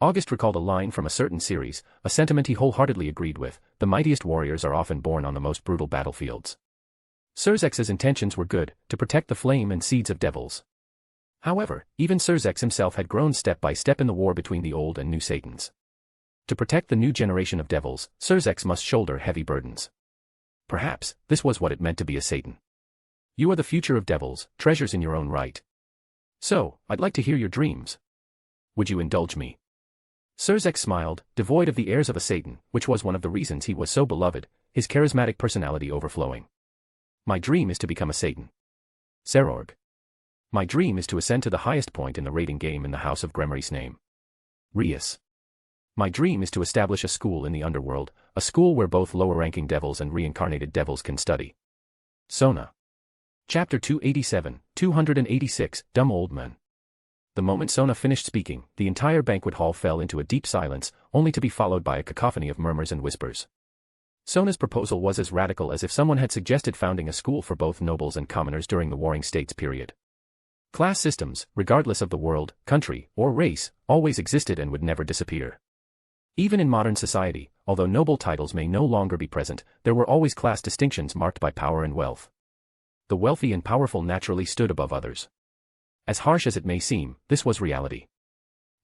August recalled a line from a certain series, a sentiment he wholeheartedly agreed with: the mightiest warriors are often born on the most brutal battlefields. Surzex's intentions were good, to protect the flame and seeds of devils. However, even Surzex himself had grown step by step in the war between the old and new Satans. To protect the new generation of devils, Surzex must shoulder heavy burdens. Perhaps, this was what it meant to be a Satan. You are the future of devils, treasures in your own right. So, I'd like to hear your dreams. Would you indulge me? Surzex smiled, devoid of the airs of a Satan, which was one of the reasons he was so beloved, his charismatic personality overflowing. My dream is to become a Satan. Serorg. My dream is to ascend to the highest point in the raiding game in the House of Grimorys' name. Rias. My dream is to establish a school in the Underworld, a school where both lower-ranking devils and reincarnated devils can study. Sona. Chapter 286, Dumb Old Man. The moment Sona finished speaking, the entire banquet hall fell into a deep silence, only to be followed by a cacophony of murmurs and whispers. Sona's proposal was as radical as if someone had suggested founding a school for both nobles and commoners during the Warring States period. Class systems, regardless of the world, country, or race, always existed and would never disappear. Even in modern society, although noble titles may no longer be present, there were always class distinctions marked by power and wealth. The wealthy and powerful naturally stood above others. As harsh as it may seem, this was reality.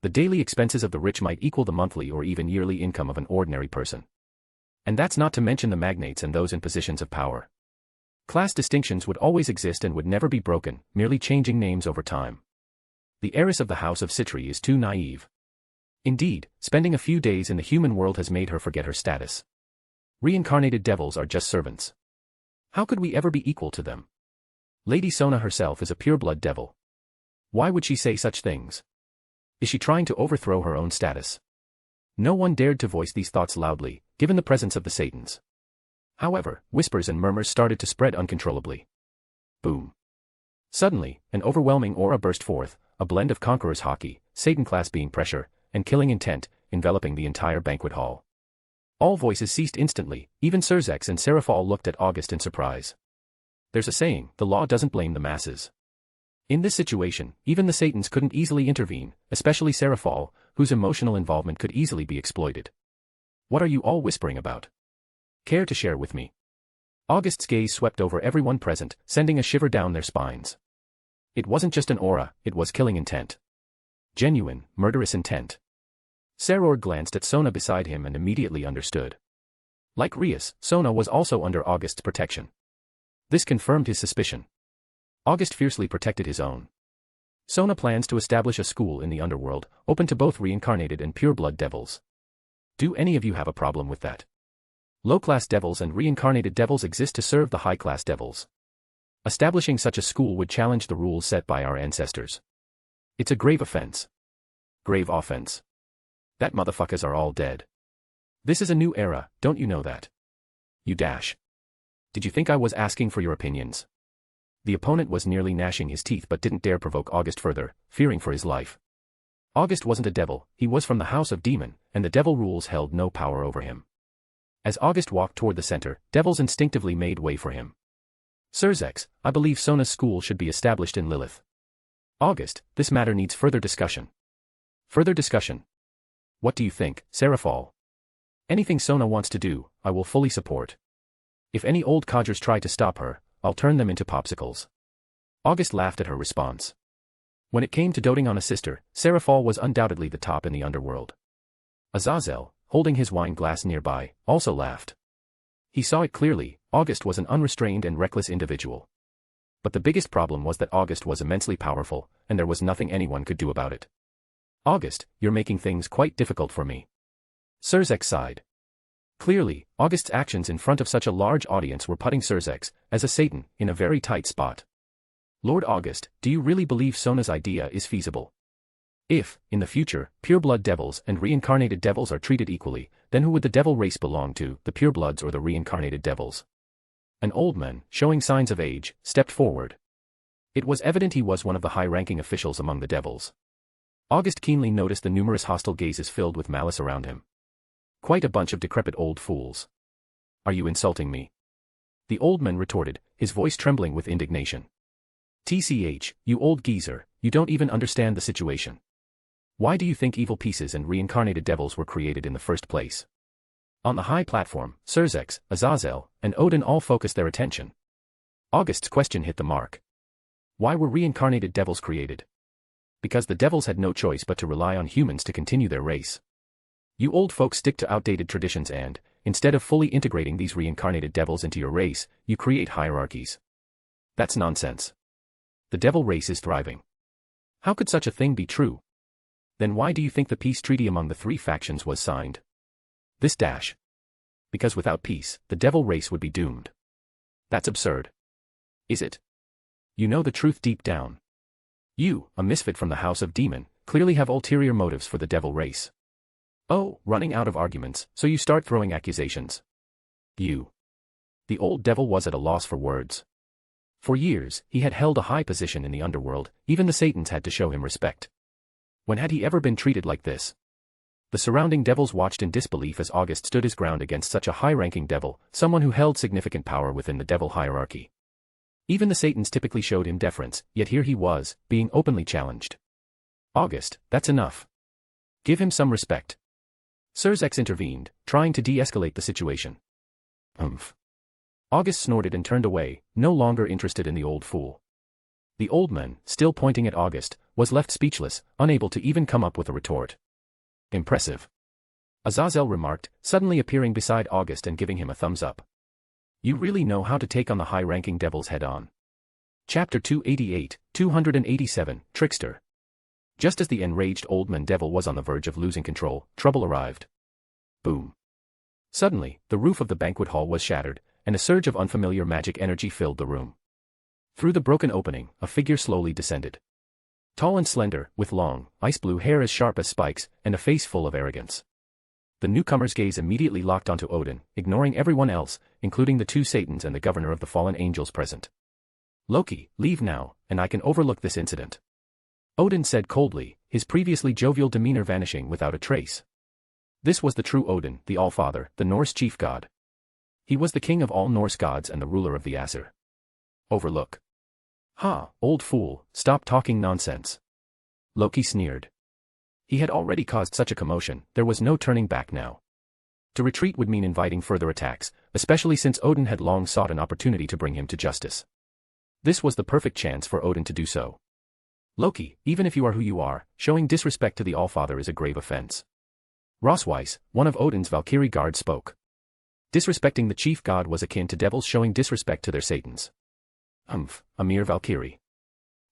The daily expenses of the rich might equal the monthly or even yearly income of an ordinary person. And that's not to mention the magnates and those in positions of power. Class distinctions would always exist and would never be broken, merely changing names over time. The heiress of the House of Citri is too naive. Indeed, spending a few days in the human world has made her forget her status. Reincarnated devils are just servants. How could we ever be equal to them? Lady Sona herself is a pureblood devil. Why would she say such things? Is she trying to overthrow her own status? No one dared to voice these thoughts loudly, given the presence of the Satans. However, whispers and murmurs started to spread uncontrollably. Boom. Suddenly, an overwhelming aura burst forth, a blend of conqueror's hockey, Satan class being pressure, and killing intent, enveloping the entire banquet hall. All voices ceased instantly, even Surzex and Seraphol looked at August in surprise. There's a saying, the law doesn't blame the masses. In this situation, even the Satans couldn't easily intervene, especially Seraphol, whose emotional involvement could easily be exploited. What are you all whispering about? Care to share with me? August's gaze swept over everyone present, sending a shiver down their spines. It wasn't just an aura, it was killing intent. Genuine, murderous intent. Saror glanced at Sona beside him and immediately understood. Like Rias, Sona was also under August's protection. This confirmed his suspicion. August fiercely protected his own. Sona plans to establish a school in the Underworld, open to both reincarnated and pureblood devils. Do any of you have a problem with that? Low-class devils and reincarnated devils exist to serve the high-class devils. Establishing such a school would challenge the rules set by our ancestors. It's a grave offense. Grave offense. That motherfuckers are all dead. This is a new era, don't you know that? You dash. Did you think I was asking for your opinions? The opponent was nearly gnashing his teeth but didn't dare provoke August further, fearing for his life. August wasn't a devil, he was from the house of demon, and the devil rules held no power over him. As August walked toward the center, devils instinctively made way for him. Surzex, I believe Sona's school should be established in Lilith. August, this matter needs further discussion. Further discussion. What do you think, Seraphol? Anything Sona wants to do, I will fully support. If any old codgers try to stop her, I'll turn them into popsicles. August laughed at her response. When it came to doting on a sister, Seraphol was undoubtedly the top in the underworld. Azazel, holding his wine glass nearby, also laughed. He saw it clearly, August was an unrestrained and reckless individual. But the biggest problem was that August was immensely powerful, and there was nothing anyone could do about it. August, you're making things quite difficult for me. Surzex sighed. Clearly, August's actions in front of such a large audience were putting Surzex, as a Satan, in a very tight spot. Lord August, do you really believe Sona's idea is feasible? If, in the future, pureblood devils and reincarnated devils are treated equally, then who would the devil race belong to, the purebloods or the reincarnated devils? An old man, showing signs of age, stepped forward. It was evident he was one of the high-ranking officials among the devils. August keenly noticed the numerous hostile gazes filled with malice around him. Quite a bunch of decrepit old fools. Are you insulting me? The old man retorted, his voice trembling with indignation. TCH, you old geezer, you don't even understand the situation. Why do you think evil pieces and reincarnated devils were created in the first place? On the high platform, Surzex, Azazel, and Odin all focused their attention. August's question hit the mark. Why were reincarnated devils created? Because the devils had no choice but to rely on humans to continue their race. You old folks stick to outdated traditions and, instead of fully integrating these reincarnated devils into your race, you create hierarchies. That's nonsense. The devil race is thriving. How could such a thing be true? Then why do you think the peace treaty among the three factions was signed? This dash. Because without peace, the devil race would be doomed. That's absurd. Is it? You know the truth deep down. You, a misfit from the house of demon, clearly have ulterior motives for the devil race. Oh, running out of arguments, so you start throwing accusations. You. The old devil was at a loss for words. For years, he had held a high position in the underworld, even the Satans had to show him respect. When had he ever been treated like this? The surrounding devils watched in disbelief as August stood his ground against such a high-ranking devil, someone who held significant power within the devil hierarchy. Even the Satans typically showed him deference, yet here he was, being openly challenged. August, that's enough. Give him some respect. Surzex intervened, trying to de-escalate the situation. Humph. August snorted and turned away, no longer interested in the old fool. The old man, still pointing at August, was left speechless, unable to even come up with a retort. Impressive. Azazel remarked, suddenly appearing beside August and giving him a thumbs up. You really know how to take on the high-ranking devils head-on. Chapter 288, 287, Trickster. Just as the enraged old man devil was on the verge of losing control, trouble arrived. Boom. Suddenly, the roof of the banquet hall was shattered, and a surge of unfamiliar magic energy filled the room. Through the broken opening, a figure slowly descended. Tall and slender, with long, ice-blue hair as sharp as spikes, and a face full of arrogance. The newcomer's gaze immediately locked onto Odin, ignoring everyone else, including the two Satans and the governor of the fallen angels present. Loki, leave now, and I can overlook this incident. Odin said coldly, his previously jovial demeanor vanishing without a trace. This was the true Odin, the Allfather, the Norse chief god. He was the king of all Norse gods and the ruler of the Aesir. Overlook. Ha, old fool, stop talking nonsense. Loki sneered. He had already caused such a commotion, there was no turning back now. To retreat would mean inviting further attacks, especially since Odin had long sought an opportunity to bring him to justice. This was the perfect chance for Odin to do so. Loki, even if you are who you are, showing disrespect to the Allfather is a grave offense. Rosweiss, one of Odin's Valkyrie guards, spoke. Disrespecting the chief god was akin to devils showing disrespect to their satans. A mere Valkyrie.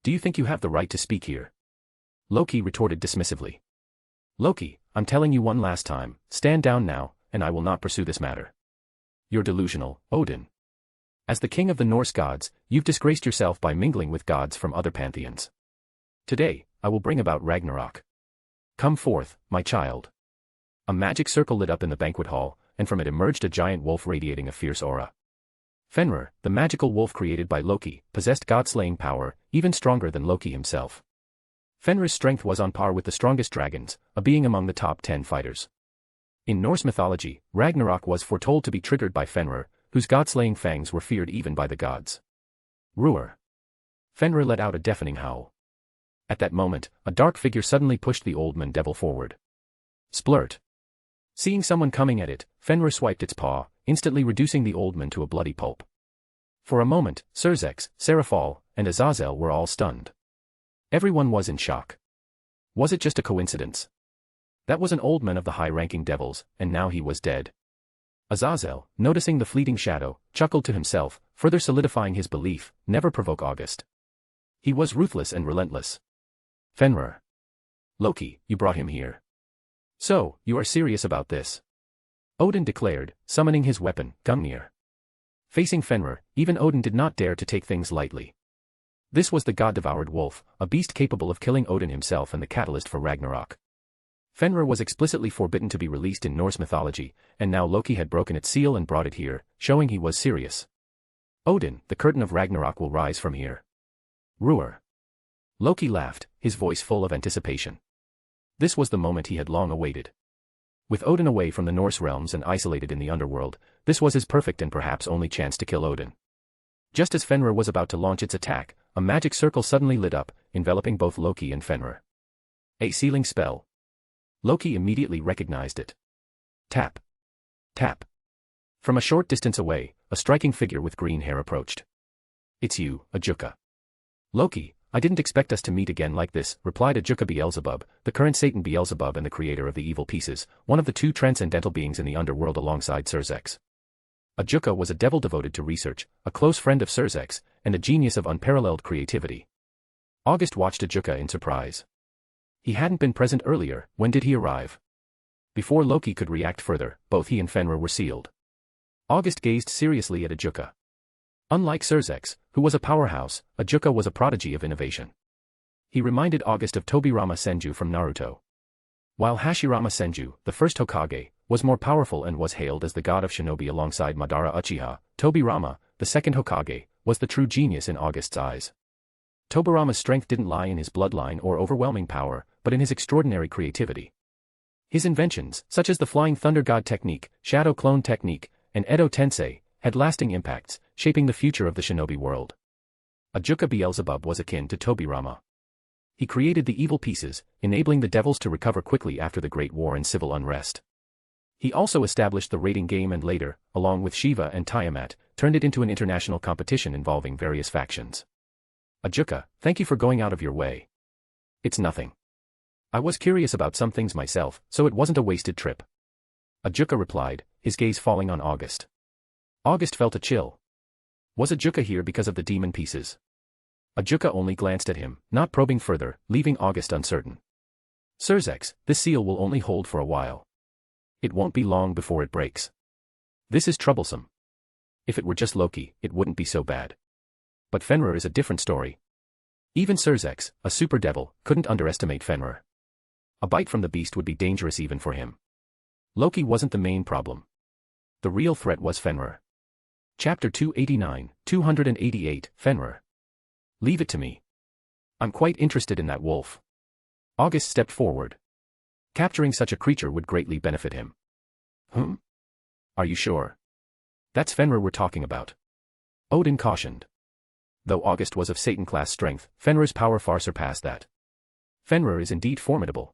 Do you think you have the right to speak here? Loki retorted dismissively. Loki, I'm telling you one last time, stand down now, and I will not pursue this matter. You're delusional, Odin. As the king of the Norse gods, you've disgraced yourself by mingling with gods from other pantheons. Today, I will bring about Ragnarok. Come forth, my child. A magic circle lit up in the banquet hall, and from it emerged a giant wolf radiating a fierce aura. Fenrir, the magical wolf created by Loki, possessed god-slaying power, even stronger than Loki himself. Fenrir's strength was on par with the strongest dragons, a being among the top 10 fighters. In Norse mythology, Ragnarok was foretold to be triggered by Fenrir, whose god-slaying fangs were feared even by the gods. Roar. Fenrir let out a deafening howl. At that moment, a dark figure suddenly pushed the old man devil forward. Splurt. Seeing someone coming at it, Fenrir swiped its paw, instantly reducing the old man to a bloody pulp. For a moment, Surzex, Serafal, and Azazel were all stunned. Everyone was in shock. Was it just a coincidence? That was an old man of the high-ranking devils, and now he was dead. Azazel, noticing the fleeting shadow, chuckled to himself, further solidifying his belief, never provoke August. He was ruthless and relentless. Fenrir. Loki, you brought him here. So, you are serious about this? Odin declared, summoning his weapon, Gungnir. Facing Fenrir, even Odin did not dare to take things lightly. This was the god-devoured wolf, a beast capable of killing Odin himself and the catalyst for Ragnarok. Fenrir was explicitly forbidden to be released in Norse mythology, and now Loki had broken its seal and brought it here, showing he was serious. Odin, the curtain of Ragnarok will rise from here. Roar. Loki laughed, his voice full of anticipation. This was the moment he had long awaited. With Odin away from the Norse realms and isolated in the Underworld, this was his perfect and perhaps only chance to kill Odin. Just as Fenrir was about to launch its attack, a magic circle suddenly lit up, enveloping both Loki and Fenrir. A sealing spell. Loki immediately recognized it. Tap. Tap. From a short distance away, a striking figure with green hair approached. It's you, Ajuka. Loki, I didn't expect us to meet again like this, replied Ajuka Beelzebub, the current Satan Beelzebub and the creator of the evil pieces, one of the two transcendental beings in the underworld alongside Surzex. Ajuka was a devil devoted to research, a close friend of Surzex, and a genius of unparalleled creativity. August watched Ajuka in surprise. He hadn't been present earlier. When did he arrive? Before Loki could react further, both he and Fenrir were sealed. August gazed seriously at Ajuka. Unlike Surzex, who was a powerhouse, Ajuka was a prodigy of innovation. He reminded August of Tobirama Senju from Naruto. While Hashirama Senju, the first Hokage, was more powerful and was hailed as the god of shinobi alongside Madara Uchiha, Tobirama, the second Hokage, was the true genius in August's eyes. Tobirama's strength didn't lie in his bloodline or overwhelming power, but in his extraordinary creativity. His inventions, such as the Flying Thunder God technique, Shadow Clone technique, and Edo Tensei, had lasting impacts, shaping the future of the shinobi world. Ajuka Beelzebub was akin to Tobirama. He created the evil pieces, enabling the devils to recover quickly after the Great War and civil unrest. He also established the raiding game and later, along with Shiva and Tiamat, turned it into an international competition involving various factions. Ajuka, thank you for going out of your way. It's nothing. I was curious about some things myself, so it wasn't a wasted trip. Ajuka replied, his gaze falling on August. August felt a chill. Was Ajuka here because of the demon pieces? Ajuka only glanced at him, not probing further, leaving August uncertain. Surzex, this seal will only hold for a while. It won't be long before it breaks. This is troublesome. If it were just Loki, it wouldn't be so bad. But Fenrir is a different story. Even Surzex, a super devil, couldn't underestimate Fenrir. A bite from the beast would be dangerous even for him. Loki wasn't the main problem. The real threat was Fenrir. Chapter 289, 288, Fenrir. Leave it to me. I'm quite interested in that wolf. August stepped forward. Capturing such a creature would greatly benefit him. Are you sure? That's Fenrir we're talking about. Odin cautioned. Though August was of Satan-class strength, Fenrir's power far surpassed that. Fenrir is indeed formidable.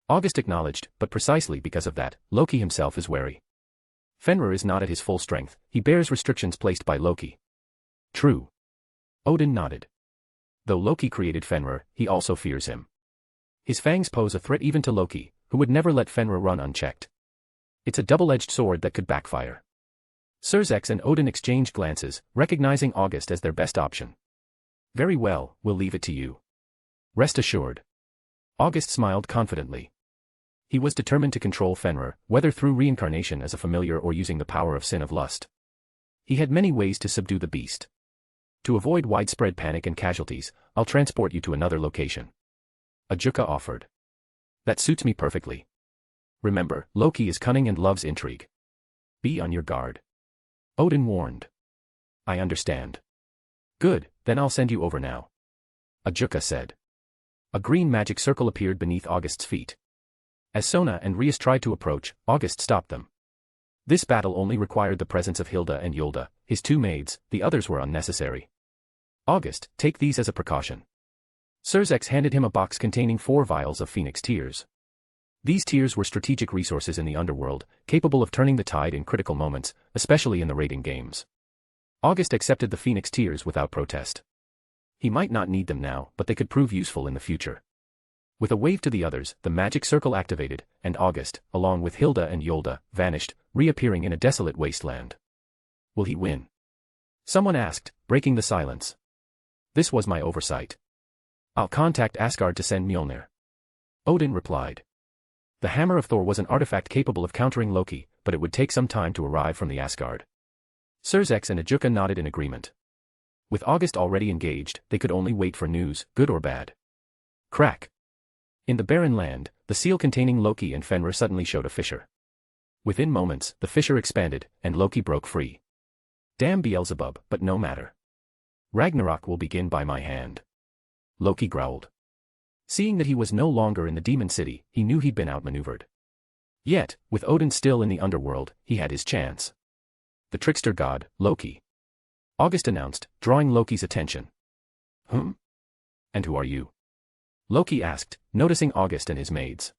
August acknowledged, but precisely because of that, Loki himself is wary. Fenrir is not at his full strength, he bears restrictions placed by Loki. True. Odin nodded. Though Loki created Fenrir, he also fears him. His fangs pose a threat even to Loki, who would never let Fenrir run unchecked. It's a double-edged sword that could backfire. Surzex and Odin exchanged glances, recognizing August as their best option. Very well, we'll leave it to you. Rest assured. August smiled confidently. He was determined to control Fenrir, whether through reincarnation as a familiar or using the power of sin of lust. He had many ways to subdue the beast. To avoid widespread panic and casualties, I'll transport you to another location. Ajuka offered. That suits me perfectly. Remember, Loki is cunning and loves intrigue. Be on your guard. Odin warned. I understand. Good, then I'll send you over now. Ajuka said. A green magic circle appeared beneath August's feet. As Sona and Rias tried to approach, August stopped them. This battle only required the presence of Hilda and Yulda, his two maids, the others were unnecessary. August, take these as a precaution. Surzex handed him a box containing 4 vials of Phoenix Tears. These tears were strategic resources in the Underworld, capable of turning the tide in critical moments, especially in the raiding games. August accepted the Phoenix Tears without protest. He might not need them now, but they could prove useful in the future. With a wave to the others, the magic circle activated, and August, along with Hilda and Yolda, vanished, reappearing in a desolate wasteland. Will he win? Someone asked, breaking the silence. This was my oversight. I'll contact Asgard to send Mjolnir. Odin replied. The Hammer of Thor was an artifact capable of countering Loki, but it would take some time to arrive from the Asgard. Surzex and Ajuka nodded in agreement. With August already engaged, they could only wait for news, good or bad. Crack. In the barren land, the seal containing Loki and Fenrir suddenly showed a fissure. Within moments, the fissure expanded, and Loki broke free. Damn Beelzebub, but no matter. Ragnarok will begin by my hand. Loki growled. Seeing that he was no longer in the demon city, he knew he'd been outmaneuvered. Yet, with Odin still in the underworld, he had his chance. The trickster god, Loki. August announced, drawing Loki's attention. And who are you? Loki asked, noticing August and his maids.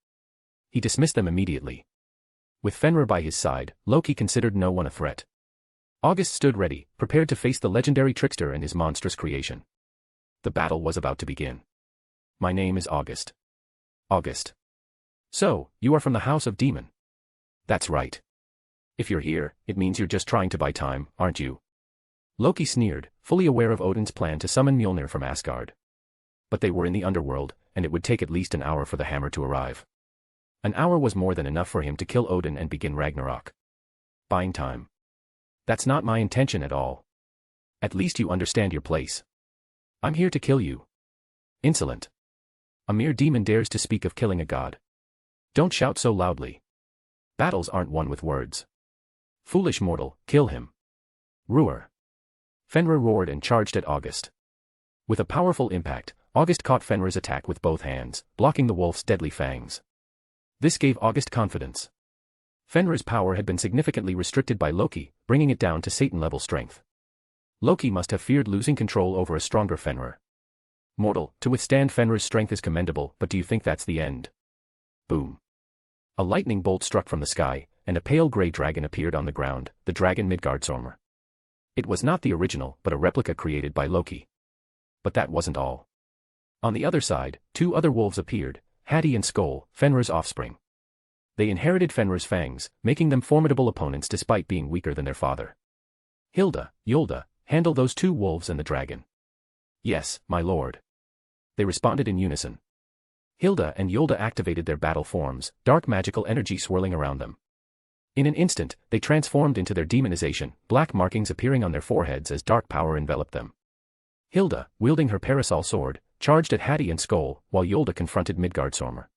He dismissed them immediately. With Fenrir by his side, Loki considered no one a threat. August stood ready, prepared to face the legendary trickster and his monstrous creation. The battle was about to begin. My name is August. August. So, you are from the House of Demon. That's right. If you're here, it means you're just trying to buy time, aren't you? Loki sneered, fully aware of Odin's plan to summon Mjolnir from Asgard. But they were in the Underworld, and it would take at least an hour for the hammer to arrive. An hour was more than enough for him to kill Odin and begin Ragnarok. Buying time. That's not my intention at all. At least you understand your place. I'm here to kill you. Insolent. A mere demon dares to speak of killing a god. Don't shout so loudly. Battles aren't won with words. Foolish mortal, kill him. Ruer. Fenrir roared and charged at August. With a powerful impact, August caught Fenrir's attack with both hands, blocking the wolf's deadly fangs. This gave August confidence. Fenrir's power had been significantly restricted by Loki, bringing it down to Satan-level strength. Loki must have feared losing control over a stronger Fenrir. Mortal, to withstand Fenrir's strength is commendable, but do you think that's the end? Boom. A lightning bolt struck from the sky, and a pale grey dragon appeared on the ground, the dragon Midgardsormr. It was not the original, but a replica created by Loki. But that wasn't all. On the other side, 2 other wolves appeared, Hati and Skoll, Fenrir's offspring. They inherited Fenrir's fangs, making them formidable opponents despite being weaker than their father. Hilda, Yolda, handle those 2 wolves and the dragon. Yes, my lord. They responded in unison. Hilda and Yolda activated their battle forms, dark magical energy swirling around them. In an instant, they transformed into their demonization, black markings appearing on their foreheads as dark power enveloped them. Hilda, wielding her parasol sword, charged at Hati and Skoll, while Yolda confronted Midgardsormr.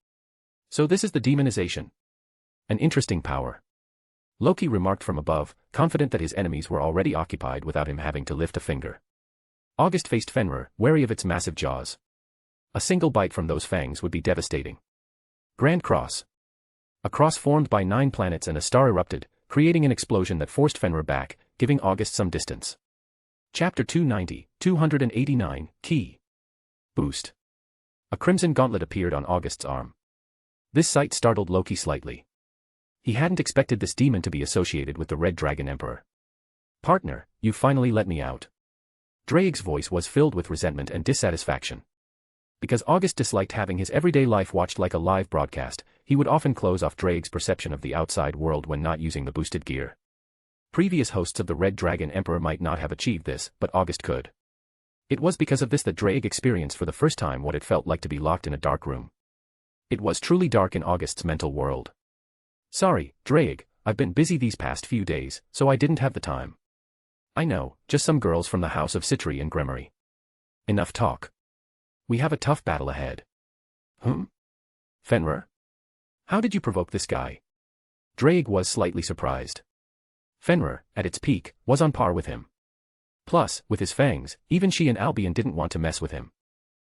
So this is the demonization. An interesting power. Loki remarked from above, confident that his enemies were already occupied without him having to lift a finger. August faced Fenrir, wary of its massive jaws. A single bite from those fangs would be devastating. Grand Cross. A cross formed by 9 planets and a star erupted, creating an explosion that forced Fenrir back, giving August some distance. Chapter 290, 289, Key. Boost. A crimson gauntlet appeared on August's arm. This sight startled Loki slightly. He hadn't expected this demon to be associated with the Red Dragon Emperor. Partner, you finally let me out. Drake's voice was filled with resentment and dissatisfaction. Because August disliked having his everyday life watched like a live broadcast, he would often close off Drake's perception of the outside world when not using the boosted gear. Previous hosts of the Red Dragon Emperor might not have achieved this, but August could. It was because of this that Drake experienced for the first time what it felt like to be locked in a dark room. It was truly dark in August's mental world. Sorry, Drake, I've been busy these past few days, so I didn't have the time. I know, just some girls from the house of Citri and Grimorys. Enough talk. We have a tough battle ahead. Fenrir? How did you provoke this guy? Drake was slightly surprised. Fenrir, at its peak, was on par with him. Plus, with his fangs, even she and Albion didn't want to mess with him.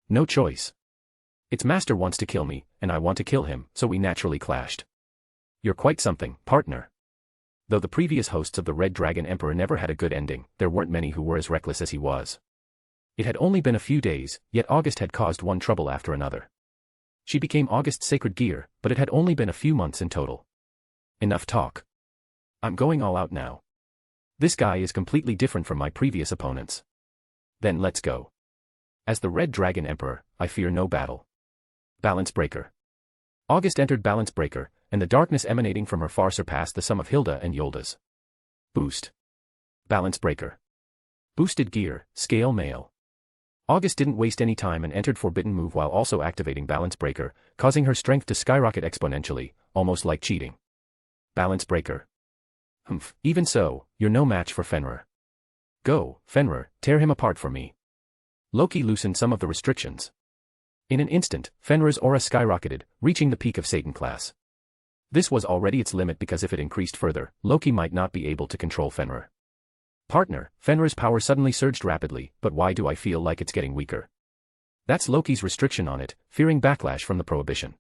No choice. Its master wants to kill me, and I want to kill him, so we naturally clashed. You're quite something, partner. Though the previous hosts of the Red Dragon Emperor never had a good ending, there weren't many who were as reckless as he was. It had only been a few days, yet August had caused one trouble after another. She became August's sacred gear, but it had only been a few months in total. Enough talk. I'm going all out now. This guy is completely different from my previous opponents. Then let's go. As the Red Dragon Emperor, I fear no battle. Balance Breaker. August entered Balance Breaker, and the darkness emanating from her far surpassed the sum of Hilda and Yolda's. Boost. Balance Breaker. Boosted gear, scale male. August didn't waste any time and entered Forbidden Move while also activating Balance Breaker, causing her strength to skyrocket exponentially, almost like cheating. Balance Breaker. Even so, you're no match for Fenrir. Go, Fenrir, tear him apart for me. Loki loosened some of the restrictions. In an instant, Fenrir's aura skyrocketed, reaching the peak of Satan class. This was already its limit because if it increased further, Loki might not be able to control Fenrir. Partner, Fenrir's power suddenly surged rapidly, but why do I feel like it's getting weaker? That's Loki's restriction on it, fearing backlash from the prohibition.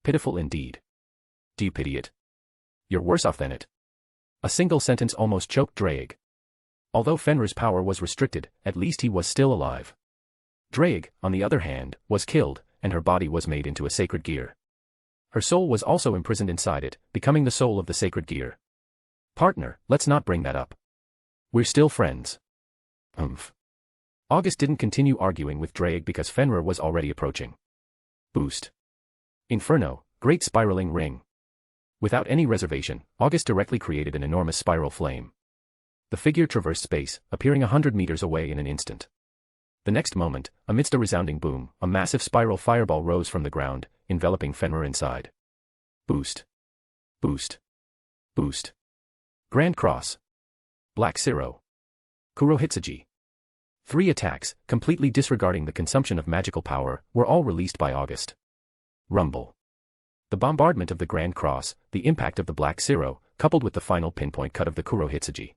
Pitiful indeed. Do you pity it? You're worse off than it. A single sentence almost choked Drake. Although Fenrir's power was restricted, at least he was still alive. Drake, on the other hand, was killed, and her body was made into a sacred gear. Her soul was also imprisoned inside it, becoming the soul of the sacred gear. Partner, let's not bring that up. We're still friends. August didn't continue arguing with Drake because Fenrir was already approaching. Boost. Inferno, Great Spiraling Ring. Without any reservation, August directly created an enormous spiral flame. The figure traversed space, appearing 100 meters away in an instant. The next moment, amidst a resounding boom, a massive spiral fireball rose from the ground, enveloping Fenrir inside. Boost. Boost. Boost. Grand Cross. Black Zero. Kurohitsuji. 3 attacks, completely disregarding the consumption of magical power, were all released by August. Rumble. The bombardment of the Grand Cross, the impact of the Black Zero, coupled with the final pinpoint cut of the Kurohitsuji.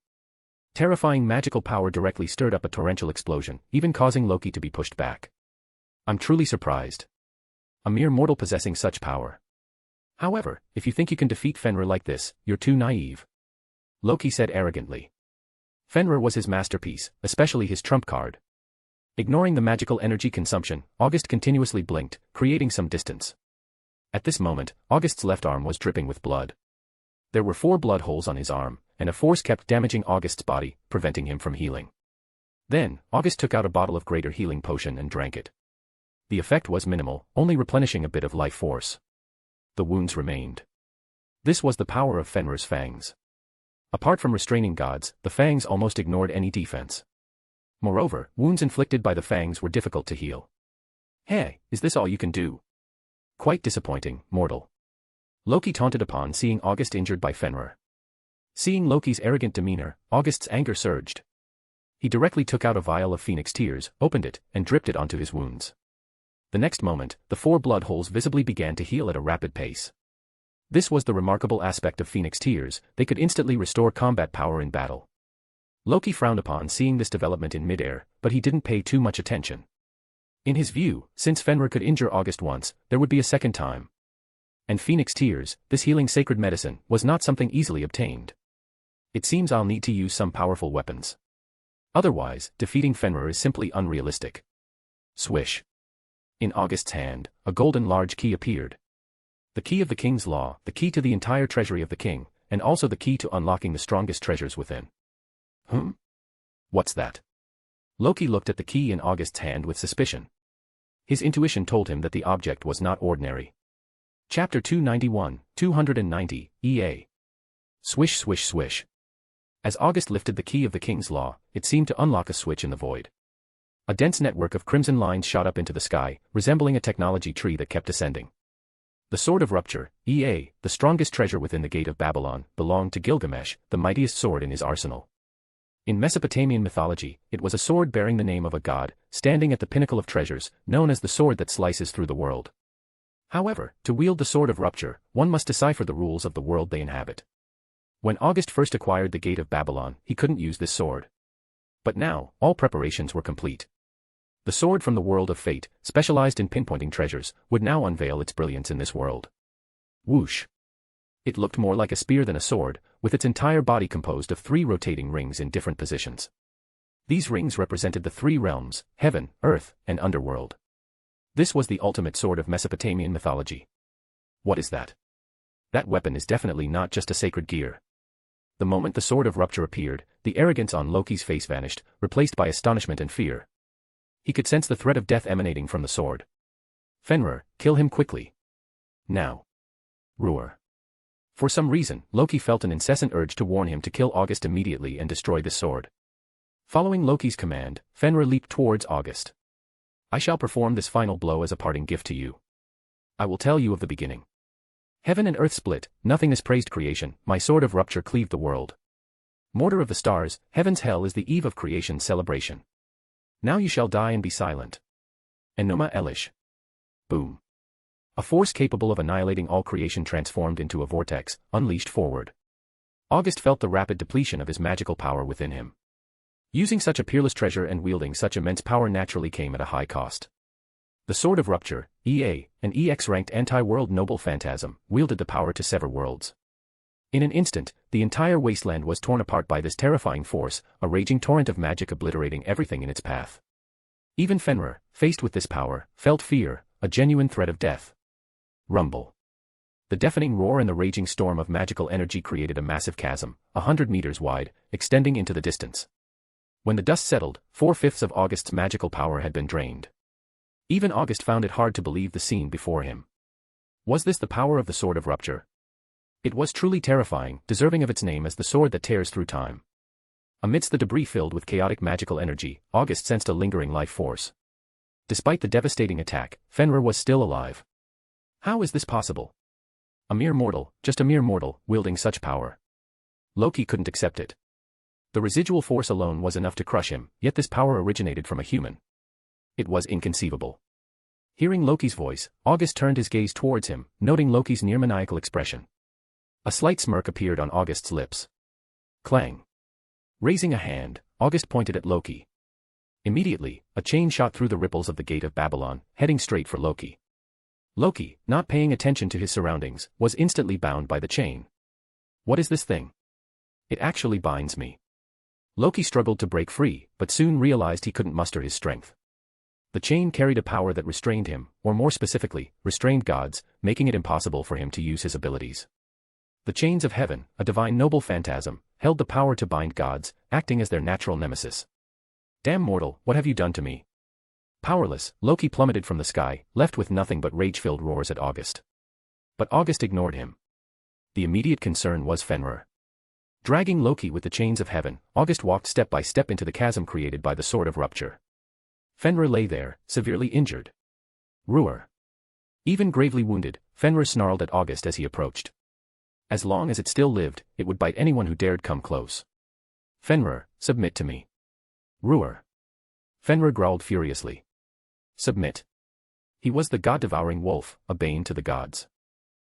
Terrifying magical power directly stirred up a torrential explosion, even causing Loki to be pushed back. I'm truly surprised. A mere mortal possessing such power. However, if you think you can defeat Fenrir like this, you're too naive. Loki said arrogantly. Fenrir was his masterpiece, especially his trump card. Ignoring the magical energy consumption, August continuously blinked, creating some distance. At this moment, August's left arm was dripping with blood. There were 4 blood holes on his arm, and a force kept damaging August's body, preventing him from healing. Then, August took out a bottle of greater healing potion and drank it. The effect was minimal, only replenishing a bit of life force. The wounds remained. This was the power of Fenrir's fangs. Apart from restraining gods, the fangs almost ignored any defense. Moreover, wounds inflicted by the fangs were difficult to heal. Hey, is this all you can do? Quite disappointing, mortal. Loki taunted upon seeing August injured by Fenrir. Seeing Loki's arrogant demeanor, August's anger surged. He directly took out a vial of phoenix tears, opened it, and dripped it onto his wounds. The next moment, the 4 blood holes visibly began to heal at a rapid pace. This was the remarkable aspect of phoenix tears, they could instantly restore combat power in battle. Loki frowned upon seeing this development in midair, but he didn't pay too much attention. In his view, since Fenrir could injure August once, there would be a second time. And Phoenix Tears, this healing sacred medicine, was not something easily obtained. It seems I'll need to use some powerful weapons. Otherwise, defeating Fenrir is simply unrealistic. Swish. In August's hand, a golden large key appeared. The key of the king's law, the key to the entire treasury of the king, and also the key to unlocking the strongest treasures within. What's that? Loki looked at the key in August's hand with suspicion. His intuition told him that the object was not ordinary. Chapter 291, 290, EA. Swish swish swish. As August lifted the key of the king's law, it seemed to unlock a switch in the void. A dense network of crimson lines shot up into the sky, resembling a technology tree that kept ascending. The Sword of Rupture, EA, the strongest treasure within the Gate of Babylon, belonged to Gilgamesh, the mightiest sword in his arsenal. In Mesopotamian mythology, it was a sword bearing the name of a god, standing at the pinnacle of treasures, known as the sword that slices through the world. However, to wield the Sword of Rupture, one must decipher the rules of the world they inhabit. When August first acquired the Gate of Babylon, he couldn't use this sword. But now, all preparations were complete. The sword from the world of fate, specialized in pinpointing treasures, would now unveil its brilliance in this world. Whoosh. It looked more like a spear than a sword, with its entire body composed of 3 rotating rings in different positions. These rings represented the 3 realms, heaven, earth, and underworld. This was the ultimate sword of Mesopotamian mythology. What is that? That weapon is definitely not just a sacred gear. The moment the Sword of Rupture appeared, the arrogance on Loki's face vanished, replaced by astonishment and fear. He could sense the threat of death emanating from the sword. Fenrir, kill him quickly. Now. Roar. For some reason, Loki felt an incessant urge to warn him to kill August immediately and destroy this sword. Following Loki's command, Fenrir leaped towards August. I shall perform this final blow as a parting gift to you. I will tell you of the beginning. Heaven and earth split, nothing is praised creation, my Sword of Rupture cleaved the world. Mortar of the stars, heaven's hell is the eve of creation's celebration. Now you shall die and be silent. Enoma Elish. Boom. A force capable of annihilating all creation transformed into a vortex, unleashed forward. August felt the rapid depletion of his magical power within him. Using such a peerless treasure and wielding such immense power naturally came at a high cost. The Sword of Rupture, EA, an EX-ranked anti-world noble phantasm, wielded the power to sever worlds. In an instant, the entire wasteland was torn apart by this terrifying force, a raging torrent of magic obliterating everything in its path. Even Fenrir, faced with this power, felt fear, a genuine threat of death. Rumble. The deafening roar and the raging storm of magical energy created a massive chasm, 100 meters wide, extending into the distance. When the dust settled, 4/5 of August's magical power had been drained. Even August found it hard to believe the scene before him. Was this the power of the Sword of Rupture? It was truly terrifying, deserving of its name as the sword that tears through time. Amidst the debris filled with chaotic magical energy, August sensed a lingering life force. Despite the devastating attack, Fenrir was still alive. How is this possible? A mere mortal, just a mere mortal, wielding such power. Loki couldn't accept it. The residual force alone was enough to crush him, yet this power originated from a human. It was inconceivable. Hearing Loki's voice, August turned his gaze towards him, noting Loki's near-maniacal expression. A slight smirk appeared on August's lips. Clang. Raising a hand, August pointed at Loki. Immediately, a chain shot through the ripples of the Gate of Babylon, heading straight for Loki. Loki, not paying attention to his surroundings, was instantly bound by the chain. What is this thing? It actually binds me. Loki struggled to break free, but soon realized he couldn't muster his strength. The chain carried a power that restrained him, or more specifically, restrained gods, making it impossible for him to use his abilities. The chains of heaven, a divine noble phantasm, held the power to bind gods, acting as their natural nemesis. Damn mortal, what have you done to me? Powerless, Loki plummeted from the sky, left with nothing but rage-filled roars at August. But August ignored him. The immediate concern was Fenrir. Dragging Loki with the chains of heaven, August walked step by step into the chasm created by the Sword of Rupture. Fenrir lay there, severely injured. Roar. Even gravely wounded, Fenrir snarled at August as he approached. As long as it still lived, it would bite anyone who dared come close. Fenrir, submit to me. Roar. Fenrir growled furiously. Submit. He was the god-devouring wolf, a bane to the gods.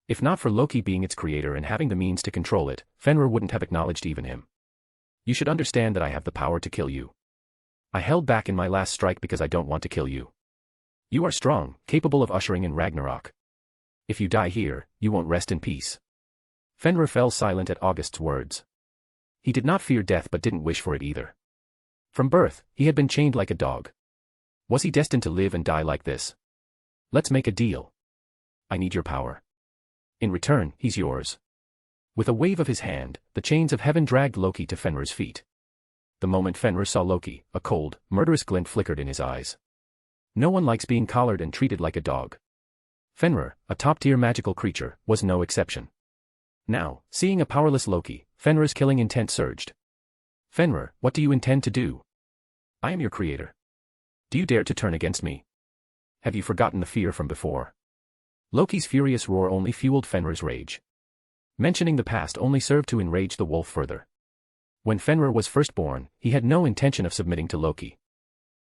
If not for Loki being its creator and having the means to control it, Fenrir wouldn't have acknowledged even him. You should understand that I have the power to kill you. I held back in my last strike because I don't want to kill you. You are strong, capable of ushering in Ragnarok. If you die here, you won't rest in peace. Fenrir fell silent at August's words. He did not fear death but didn't wish for it either. From birth, he had been chained like a dog. Was he destined to live and die like this? Let's make a deal. I need your power. In return, he's yours. With a wave of his hand, the chains of heaven dragged Loki to Fenrir's feet. The moment Fenrir saw Loki, a cold, murderous glint flickered in his eyes. No one likes being collared and treated like a dog. Fenrir, a top-tier magical creature, was no exception. Now, seeing a powerless Loki, Fenrir's killing intent surged. Fenrir, what do you intend to do? I am your creator. Do you dare to turn against me? Have you forgotten the fear from before? Loki's furious roar only fueled Fenrir's rage. Mentioning the past only served to enrage the wolf further. When Fenrir was first born, he had no intention of submitting to Loki.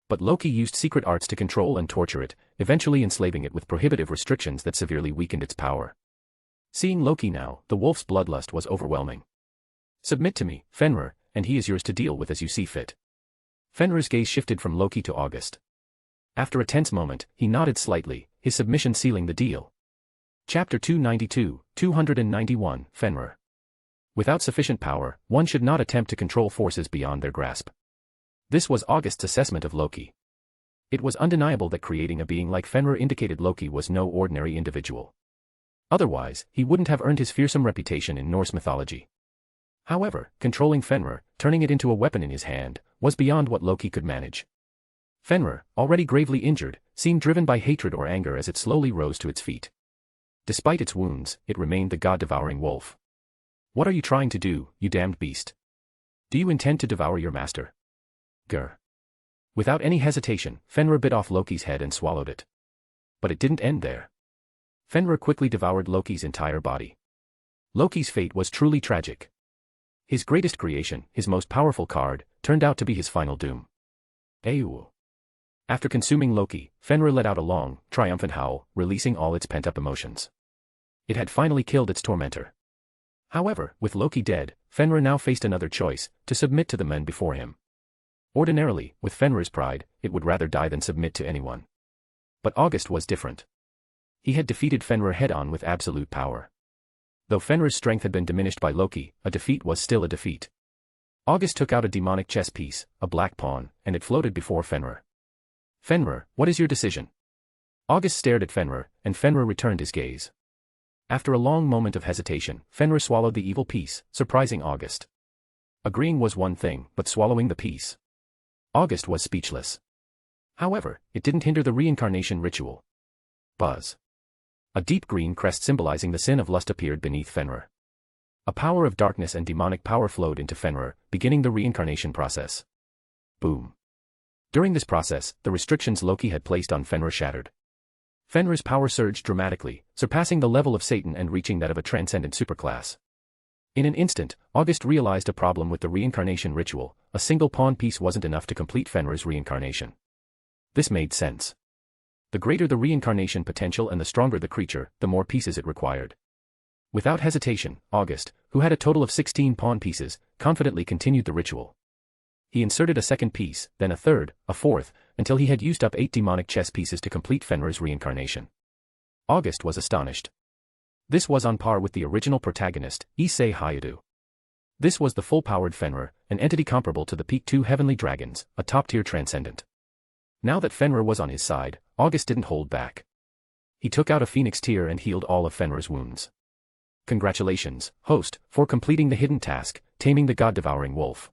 But Loki used secret arts to control and torture it, eventually enslaving it with prohibitive restrictions that severely weakened its power. Seeing Loki now, the wolf's bloodlust was overwhelming. Submit to me, Fenrir, and he is yours to deal with as you see fit. Fenrir's gaze shifted from Loki to August. After a tense moment, he nodded slightly, his submission sealing the deal. Chapter 292, 291, Fenrir. Without sufficient power, one should not attempt to control forces beyond their grasp. This was August's assessment of Loki. It was undeniable that creating a being like Fenrir indicated Loki was no ordinary individual. Otherwise, he wouldn't have earned his fearsome reputation in Norse mythology. However, controlling Fenrir, turning it into a weapon in his hand, was beyond what Loki could manage. Fenrir, already gravely injured, seemed driven by hatred or anger as it slowly rose to its feet. Despite its wounds, it remained the god-devouring wolf. What are you trying to do, you damned beast? Do you intend to devour your master? Grr. Without any hesitation, Fenrir bit off Loki's head and swallowed it. But it didn't end there. Fenrir quickly devoured Loki's entire body. Loki's fate was truly tragic. His greatest creation, his most powerful card, turned out to be his final doom. Ayu. After consuming Loki, Fenrir let out a long, triumphant howl, releasing all its pent-up emotions. It had finally killed its tormentor. However, with Loki dead, Fenrir now faced another choice, to submit to the men before him. Ordinarily, with Fenrir's pride, it would rather die than submit to anyone. But August was different. He had defeated Fenrir head-on with absolute power. Though Fenrir's strength had been diminished by Loki, a defeat was still a defeat. August took out a demonic chess piece, a black pawn, and it floated before Fenrir. Fenrir, what is your decision? August stared at Fenrir, and Fenrir returned his gaze. After a long moment of hesitation, Fenrir swallowed the evil piece, surprising August. Agreeing was one thing, but swallowing the piece. August was speechless. However, it didn't hinder the reincarnation ritual. Buzz. A deep green crest symbolizing the sin of lust appeared beneath Fenrir. A power of darkness and demonic power flowed into Fenrir, beginning the reincarnation process. Boom. During this process, the restrictions Loki had placed on Fenrir shattered. Fenrir's power surged dramatically, surpassing the level of Satan and reaching that of a transcendent superclass. In an instant, August realized a problem with the reincarnation ritual: a single pawn piece wasn't enough to complete Fenrir's reincarnation. This made sense. The greater the reincarnation potential and the stronger the creature, the more pieces it required. Without hesitation, August, who had a total of 16 pawn pieces, confidently continued the ritual. He inserted a second piece, then a third, a fourth, until he had used up 8 demonic chess pieces to complete Fenrir's reincarnation. August was astonished. This was on par with the original protagonist, Issei Hayadu. This was the full-powered Fenrir, an entity comparable to the Peak 2 heavenly dragons, a top-tier transcendent. Now that Fenrir was on his side, August didn't hold back. He took out a phoenix tear and healed all of Fenrir's wounds. Congratulations, host, for completing the hidden task, taming the god-devouring wolf.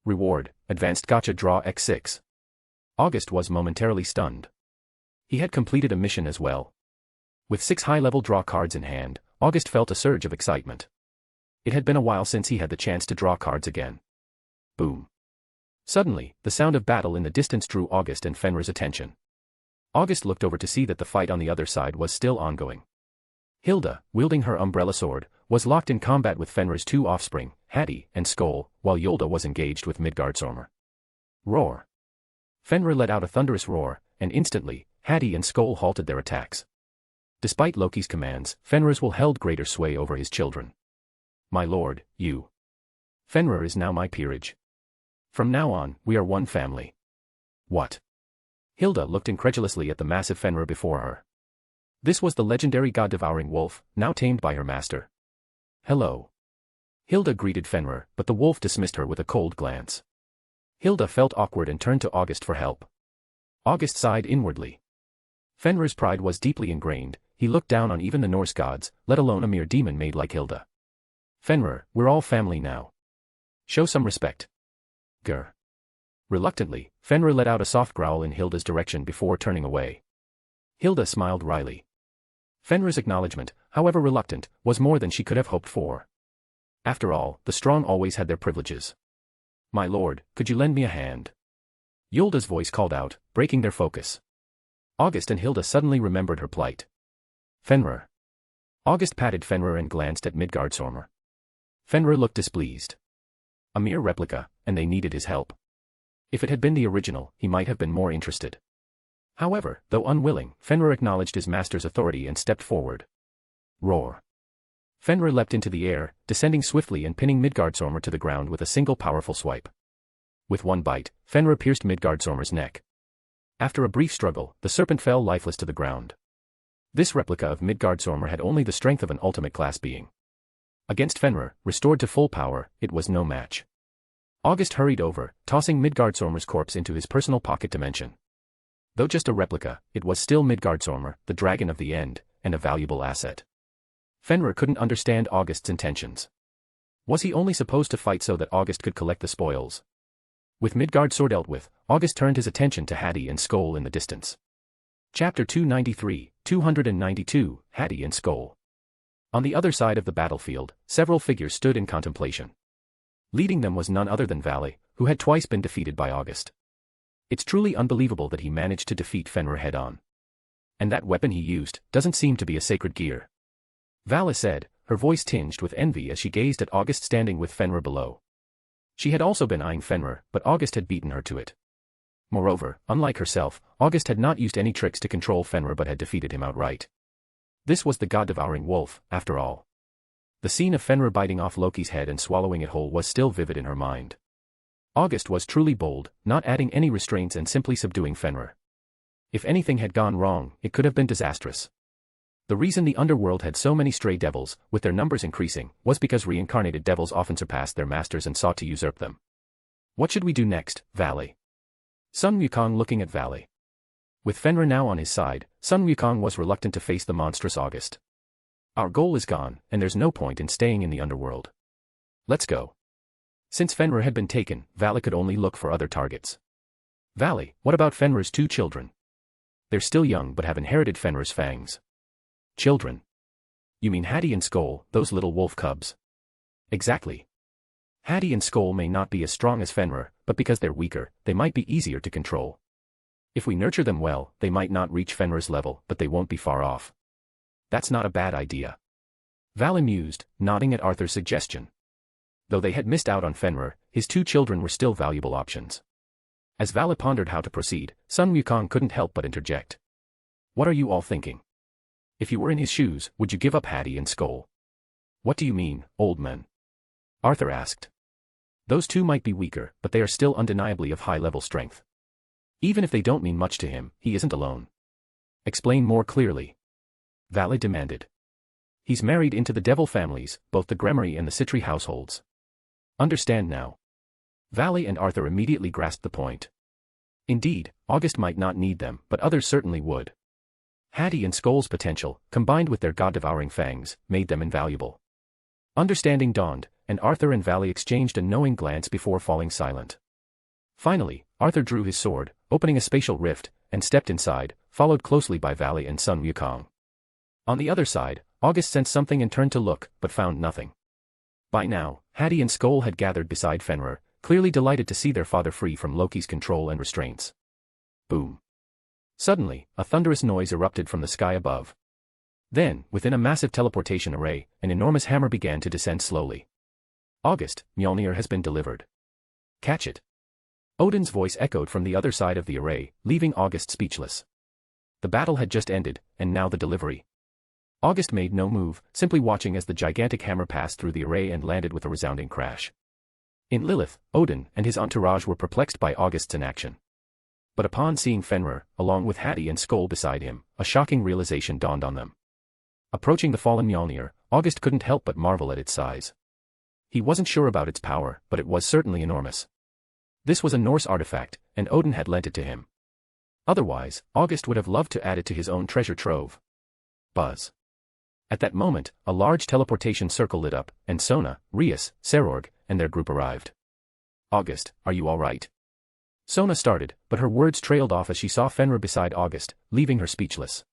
Reward, Advanced Gacha Draw X6. August was momentarily stunned. He had completed a mission as well. With 6 high-level draw cards in hand, August felt a surge of excitement. It had been a while since he had the chance to draw cards again. Boom. Suddenly, the sound of battle in the distance drew August and Fenrir's attention. August looked over to see that the fight on the other side was still ongoing. Hilda, wielding her umbrella sword, was locked in combat with Fenrir's 2 offspring, Hati and Skoll, while Yolda was engaged with Midgardsormr. Roar. Fenrir let out a thunderous roar, and instantly, Hati and Skoll halted their attacks. Despite Loki's commands, Fenrir's will held greater sway over his children. My lord, you. Fenrir is now my peerage. From now on, we are one family. What? Hilda looked incredulously at the massive Fenrir before her. This was the legendary god-devouring wolf, now tamed by her master. Hello. Hilda greeted Fenrir, but the wolf dismissed her with a cold glance. Hilda felt awkward and turned to August for help. August sighed inwardly. Fenrir's pride was deeply ingrained, he looked down on even the Norse gods, let alone a mere demon maid like Hilda. Fenrir, we're all family now. Show some respect. Grr. Reluctantly, Fenrir let out a soft growl in Hilda's direction before turning away. Hilda smiled wryly. Fenrir's acknowledgement, however reluctant, was more than she could have hoped for. After all, the strong always had their privileges. My lord, could you lend me a hand? Yulda's voice called out, breaking their focus. August and Hilda suddenly remembered her plight. Fenrir. August patted Fenrir and glanced at Midgardsormr. Fenrir looked displeased. A mere replica, and they needed his help. If it had been the original, he might have been more interested. However, though unwilling, Fenrir acknowledged his master's authority and stepped forward. Roar. Fenrir leapt into the air, descending swiftly and pinning Midgardsormr to the ground with a single powerful swipe. With one bite, Fenrir pierced Midgardsormr's neck. After a brief struggle, the serpent fell lifeless to the ground. This replica of Midgardsormr had only the strength of an ultimate class being. Against Fenrir, restored to full power, it was no match. August hurried over, tossing Midgardsormr's corpse into his personal pocket dimension. Though just a replica, it was still Midgardsormr, the dragon of the end, and a valuable asset. Fenrir couldn't understand August's intentions. Was he only supposed to fight so that August could collect the spoils? With Midgardsormr dealt with, August turned his attention to Hati and Skoll in the distance. Chapter 292, Hati and Skoll. On the other side of the battlefield, several figures stood in contemplation. Leading them was none other than Vali, who had twice been defeated by August. It's truly unbelievable that he managed to defeat Fenrir head-on. And that weapon he used doesn't seem to be a sacred gear. Vali said, her voice tinged with envy as she gazed at August standing with Fenrir below. She had also been eyeing Fenrir, but August had beaten her to it. Moreover, unlike herself, August had not used any tricks to control Fenrir but had defeated him outright. This was the god-devouring wolf, after all. The scene of Fenrir biting off Loki's head and swallowing it whole was still vivid in her mind. August was truly bold, not adding any restraints and simply subduing Fenrir. If anything had gone wrong, it could have been disastrous. The reason the Underworld had so many stray devils, with their numbers increasing, was because reincarnated devils often surpassed their masters and sought to usurp them. What should we do next, Vali? Sun Wukong looking at Vali. With Fenrir now on his side, Sun Wukong was reluctant to face the monstrous August. Our goal is gone, and there's no point in staying in the Underworld. Let's go. Since Fenrir had been taken, Vali could only look for other targets. Vali, what about Fenrir's two children? They're still young but have inherited Fenrir's fangs. Children? You mean Hati and Skoll, those little wolf cubs? Exactly. Hati and Skoll may not be as strong as Fenrir, but because they're weaker, they might be easier to control. If we nurture them well, they might not reach Fenrir's level, but they won't be far off. That's not a bad idea. Vali mused, nodding at Arthur's suggestion. Though they had missed out on Fenrir, his two children were still valuable options. As Vali pondered how to proceed, Sun Wukong couldn't help but interject. What are you all thinking? If you were in his shoes, would you give up Hati and Skoll? What do you mean, old man? Arthur asked. Those two might be weaker, but they are still undeniably of high-level strength. Even if they don't mean much to him, he isn't alone. Explain more clearly. Vali demanded. He's married into the devil families, both the Grimorys and the Citri households. Understand now. Vali and Arthur immediately grasped the point. Indeed, August might not need them, but others certainly would. Hati and Skoll's potential, combined with their god-devouring fangs, made them invaluable. Understanding dawned, and Arthur and Vali exchanged a knowing glance before falling silent. Finally, Arthur drew his sword, opening a spatial rift, and stepped inside, followed closely by Vali and Sun Wukong. On the other side, August sensed something and turned to look, but found nothing. By now, Hati and Skoll had gathered beside Fenrir, clearly delighted to see their father free from Loki's control and restraints. Boom. Suddenly, a thunderous noise erupted from the sky above. Then, within a massive teleportation array, an enormous hammer began to descend slowly. August, Mjolnir has been delivered. Catch it. Odin's voice echoed from the other side of the array, leaving August speechless. The battle had just ended, and now the delivery. August made no move, simply watching as the gigantic hammer passed through the array and landed with a resounding crash. In Lilith, Odin and his entourage were perplexed by August's inaction. But upon seeing Fenrir, along with Hattie and Skoll beside him, a shocking realization dawned on them. Approaching the fallen Mjolnir, August couldn't help but marvel at its size. He wasn't sure about its power, but it was certainly enormous. This was a Norse artifact, and Odin had lent it to him. Otherwise, August would have loved to add it to his own treasure trove. Buzz. At that moment, a large teleportation circle lit up, and Sona, Rias, Serorg, and their group arrived. August, are you all right? Sona started, but her words trailed off as she saw Fenrir beside August, leaving her speechless.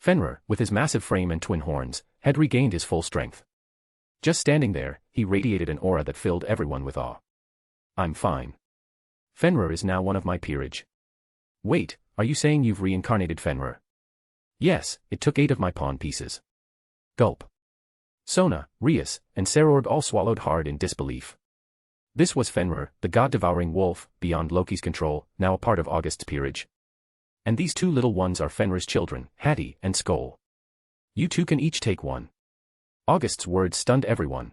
Fenrir, with his massive frame and twin horns, had regained his full strength. Just standing there, he radiated an aura that filled everyone with awe. I'm fine. Fenrir is now one of my peerage. Wait, are you saying you've reincarnated Fenrir? Yes, it took 8 of my pawn pieces. Gulp. Sona, Rias, and Serorg all swallowed hard in disbelief. This was Fenrir, the god-devouring wolf, beyond Loki's control, now a part of August's peerage. And these 2 little ones are Fenrir's children, Hattie and Skoll. You 2 can each take one. August's words stunned everyone.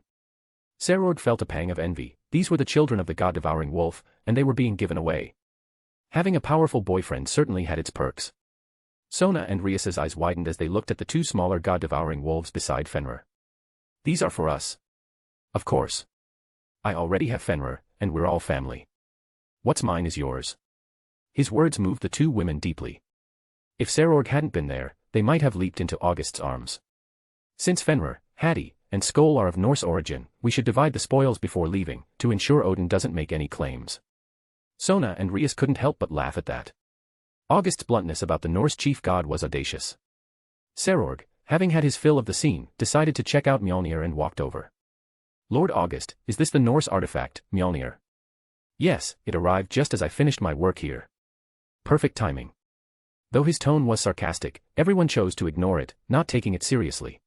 Serorg felt a pang of envy. These were the children of the god-devouring wolf, and they were being given away. Having a powerful boyfriend certainly had its perks. Sona and Rias's eyes widened as they looked at the 2 smaller god-devouring wolves beside Fenrir. These are for us. Of course. I already have Fenrir, and we're all family. What's mine is yours. His words moved the 2 women deeply. If Serorg hadn't been there, they might have leaped into August's arms. Since Fenrir, Hattie, and Skoll are of Norse origin, we should divide the spoils before leaving, to ensure Odin doesn't make any claims. Sona and Rias couldn't help but laugh at that. August's bluntness about the Norse chief god was audacious. Serorg, having had his fill of the scene, decided to check out Mjolnir and walked over. Lord August, is this the Norse artifact, Mjolnir? Yes, it arrived just as I finished my work here. Perfect timing. Though his tone was sarcastic, everyone chose to ignore it, not taking it seriously.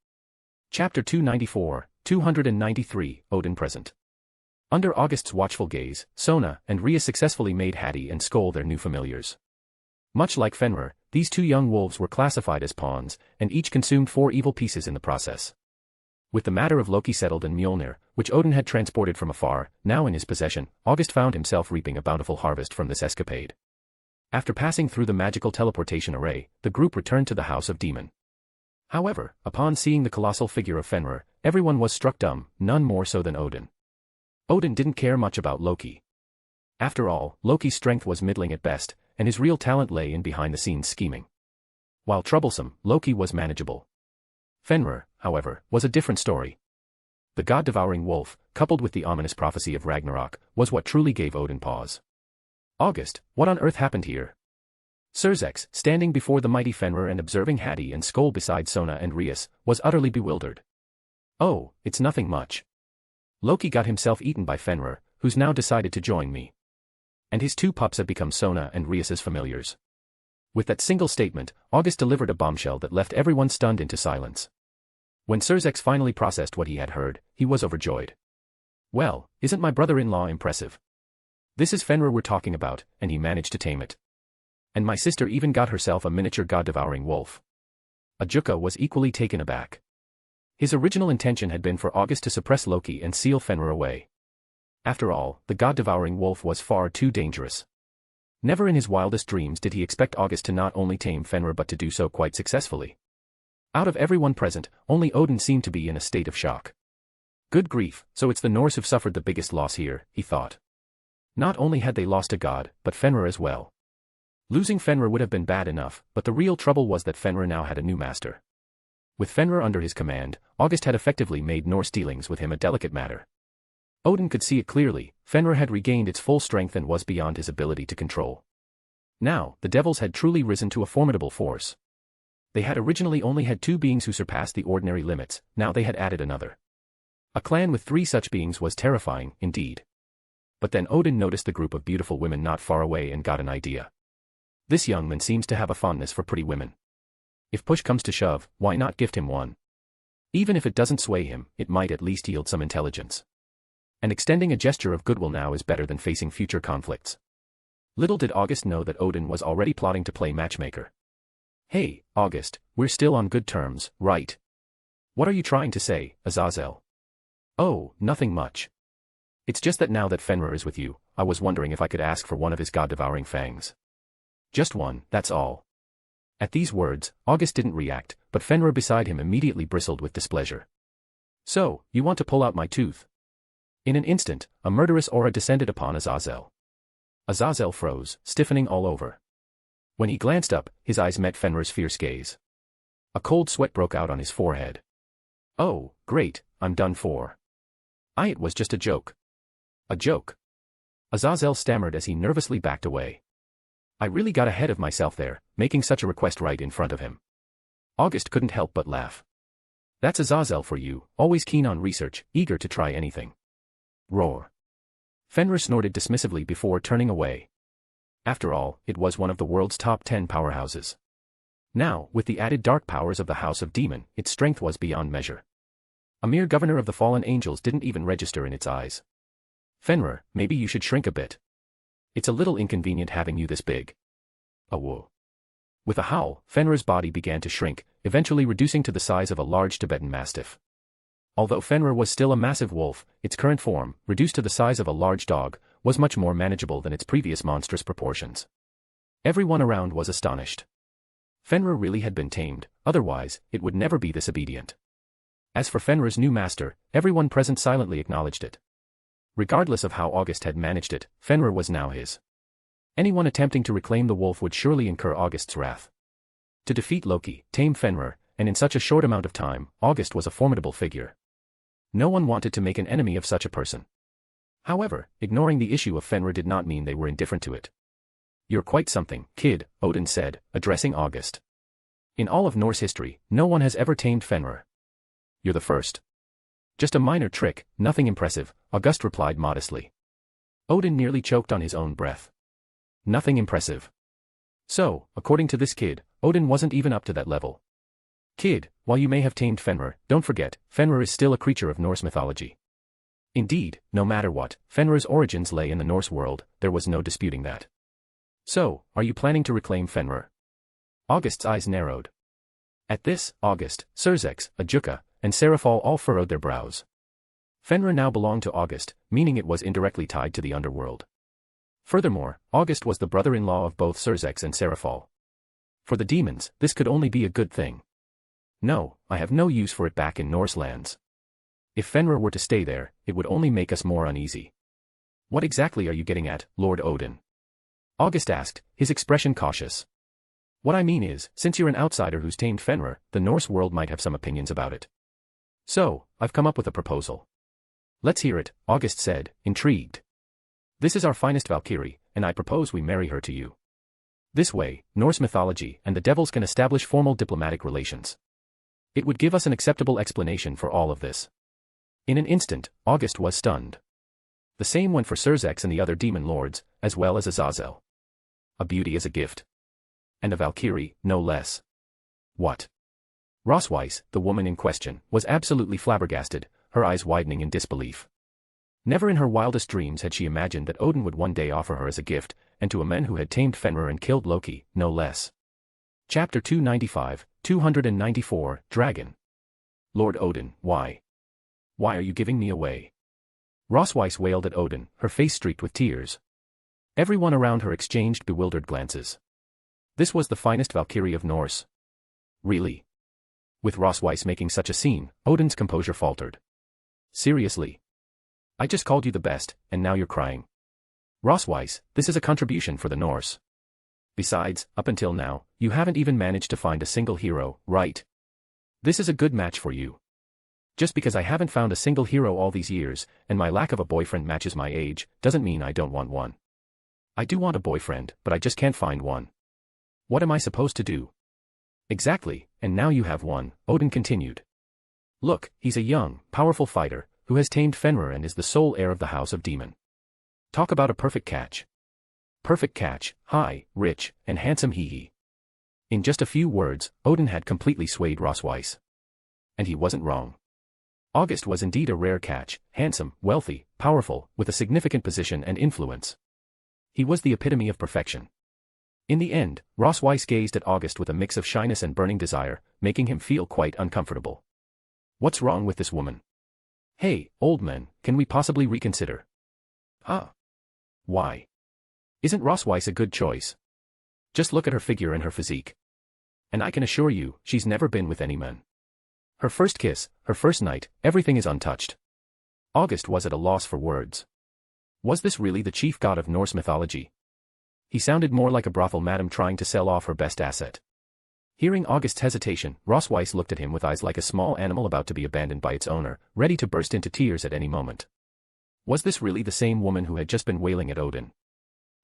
Chapter 294, 293, Odin Present. Under August's watchful gaze, Sona and Rias successfully made Hattie and Skoll their new familiars. Much like Fenrir, these 2 young wolves were classified as pawns, and each consumed 4 evil pieces in the process. With the matter of Loki settled and Mjolnir, which Odin had transported from afar, now in his possession, August found himself reaping a bountiful harvest from this escapade. After passing through the magical teleportation array, the group returned to the House of Demon. However, upon seeing the colossal figure of Fenrir, everyone was struck dumb, none more so than Odin. Odin didn't care much about Loki. After all, Loki's strength was middling at best, and his real talent lay in behind-the-scenes scheming. While troublesome, Loki was manageable. Fenrir, however, was a different story. The god-devouring wolf, coupled with the ominous prophecy of Ragnarok, was what truly gave Odin pause. August, what on earth happened here? Surzex, standing before the mighty Fenrir and observing Hattie and Skoll beside Sona and Rias, was utterly bewildered. Oh, it's nothing much. Loki got himself eaten by Fenrir, who's now decided to join me. And his 2 pups have become Sona and Rias's familiars. With that single statement, August delivered a bombshell that left everyone stunned into silence. When Surzex finally processed what he had heard, he was overjoyed. Well, isn't my brother-in-law impressive? This is Fenrir we're talking about, and he managed to tame it. And my sister even got herself a miniature god-devouring wolf. Ajuka was equally taken aback. His original intention had been for August to suppress Loki and seal Fenrir away. After all, the god-devouring wolf was far too dangerous. Never in his wildest dreams did he expect August to not only tame Fenrir but to do so quite successfully. Out of everyone present, only Odin seemed to be in a state of shock. Good grief, so it's the Norse who've suffered the biggest loss here, he thought. Not only had they lost a god, but Fenrir as well. Losing Fenrir would have been bad enough, but the real trouble was that Fenrir now had a new master. With Fenrir under his command, August had effectively made Norse dealings with him a delicate matter. Odin could see it clearly, Fenrir had regained its full strength and was beyond his ability to control. Now, the devils had truly risen to a formidable force. They had originally only had 2 beings who surpassed the ordinary limits, now they had added another. A clan with 3 such beings was terrifying, indeed. But then Odin noticed the group of beautiful women not far away and got an idea. This young man seems to have a fondness for pretty women. If push comes to shove, why not gift him one? Even if it doesn't sway him, it might at least yield some intelligence. And extending a gesture of goodwill now is better than facing future conflicts. Little did August know that Odin was already plotting to play matchmaker. Hey, August, we're still on good terms, right? What are you trying to say, Azazel? Oh, nothing much. It's just that now that Fenrir is with you, I was wondering if I could ask for one of his god-devouring fangs. Just one, that's all. At these words, August didn't react, but Fenrir beside him immediately bristled with displeasure. So, you want to pull out my tooth? In an instant, a murderous aura descended upon Azazel. Azazel froze, stiffening all over. When he glanced up, his eyes met Fenrir's fierce gaze. A cold sweat broke out on his forehead. Oh, great, I'm done for. It was just a joke. A joke. Azazel stammered as he nervously backed away. I really got ahead of myself there, making such a request right in front of him. August couldn't help but laugh. That's Azazel for you, always keen on research, eager to try anything. Roar. Fenrir snorted dismissively before turning away. After all, it was one of the world's top 10 powerhouses. Now, with the added dark powers of the House of Demon, its strength was beyond measure. A mere governor of the fallen angels didn't even register in its eyes. Fenrir, maybe you should shrink a bit. It's a little inconvenient having you this big. Whoa. With a howl, Fenrir's body began to shrink, eventually reducing to the size of a large Tibetan mastiff. Although Fenrir was still a massive wolf, its current form, reduced to the size of a large dog, was much more manageable than its previous monstrous proportions. Everyone around was astonished. Fenrir really had been tamed, otherwise, it would never be this obedient. As for Fenrir's new master, everyone present silently acknowledged it. Regardless of how August had managed it, Fenrir was now his. Anyone attempting to reclaim the wolf would surely incur August's wrath. To defeat Loki, tame Fenrir, and in such a short amount of time, August was a formidable figure. No one wanted to make an enemy of such a person. However, ignoring the issue of Fenrir did not mean they were indifferent to it. You're quite something, kid, Odin said, addressing August. In all of Norse history, no one has ever tamed Fenrir. You're the first. Just a minor trick, nothing impressive, August replied modestly. Odin nearly choked on his own breath. Nothing impressive. So, according to this kid, Odin wasn't even up to that level. Kid, while you may have tamed Fenrir, don't forget, Fenrir is still a creature of Norse mythology. Indeed, no matter what, Fenrir's origins lay in the Norse world, there was no disputing that. So, are you planning to reclaim Fenrir? August's eyes narrowed. At this, August, Surzex, Ajuka, and Seraphol all furrowed their brows. Fenrir now belonged to August, meaning it was indirectly tied to the Underworld. Furthermore, August was the brother-in-law of both Surzex and Seraphol. For the demons, this could only be a good thing. No, I have no use for it back in Norse lands. If Fenrir were to stay there, it would only make us more uneasy. What exactly are you getting at, Lord Odin? August asked, his expression cautious. What I mean is, since you're an outsider who's tamed Fenrir, the Norse world might have some opinions about it. So, I've come up with a proposal. Let's hear it, August said, intrigued. This is our finest Valkyrie, and I propose we marry her to you. This way, Norse mythology and the devils can establish formal diplomatic relations. It would give us an acceptable explanation for all of this. In an instant, August was stunned. The same went for Surzex and the other demon lords, as well as Azazel. A beauty as a gift. And a Valkyrie, no less. What? Rosweiss, the woman in question, was absolutely flabbergasted, her eyes widening in disbelief. Never in her wildest dreams had she imagined that Odin would one day offer her as a gift, and to a man who had tamed Fenrir and killed Loki, no less. Chapter 295, 294, Dragon. Lord Odin, why? Why are you giving me away? Rosweiss wailed at Odin, her face streaked with tears. Everyone around her exchanged bewildered glances. This was the finest Valkyrie of Norse. Really? With Rosweiss making such a scene, Odin's composure faltered. Seriously? I just called you the best, and now you're crying. Rosweiss, this is a contribution for the Norse. Besides, up until now, you haven't even managed to find a single hero, right? This is a good match for you. Just because I haven't found a single hero all these years, and my lack of a boyfriend matches my age, doesn't mean I don't want one. I do want a boyfriend, but I just can't find one. What am I supposed to do? Exactly, and now you have one, Odin continued. Look, he's a young, powerful fighter, who has tamed Fenrir and is the sole heir of the House of Demon. Talk about a perfect catch. Perfect catch, high, rich, and handsome hee. In just a few words, Odin had completely swayed Rosweiss. And he wasn't wrong. August was indeed a rare catch, handsome, wealthy, powerful, with a significant position and influence. He was the epitome of perfection. In the end, Rosweiss gazed at August with a mix of shyness and burning desire, making him feel quite uncomfortable. What's wrong with this woman? Hey, old man, can we possibly reconsider? Why? Isn't Rosweiss a good choice? Just look at her figure and her physique. And I can assure you, she's never been with any men. Her first kiss, her first night, everything is untouched. August was at a loss for words. Was this really the chief god of Norse mythology? He sounded more like a brothel madam trying to sell off her best asset. Hearing August's hesitation, Rosweiss looked at him with eyes like a small animal about to be abandoned by its owner, ready to burst into tears at any moment. Was this really the same woman who had just been wailing at Odin?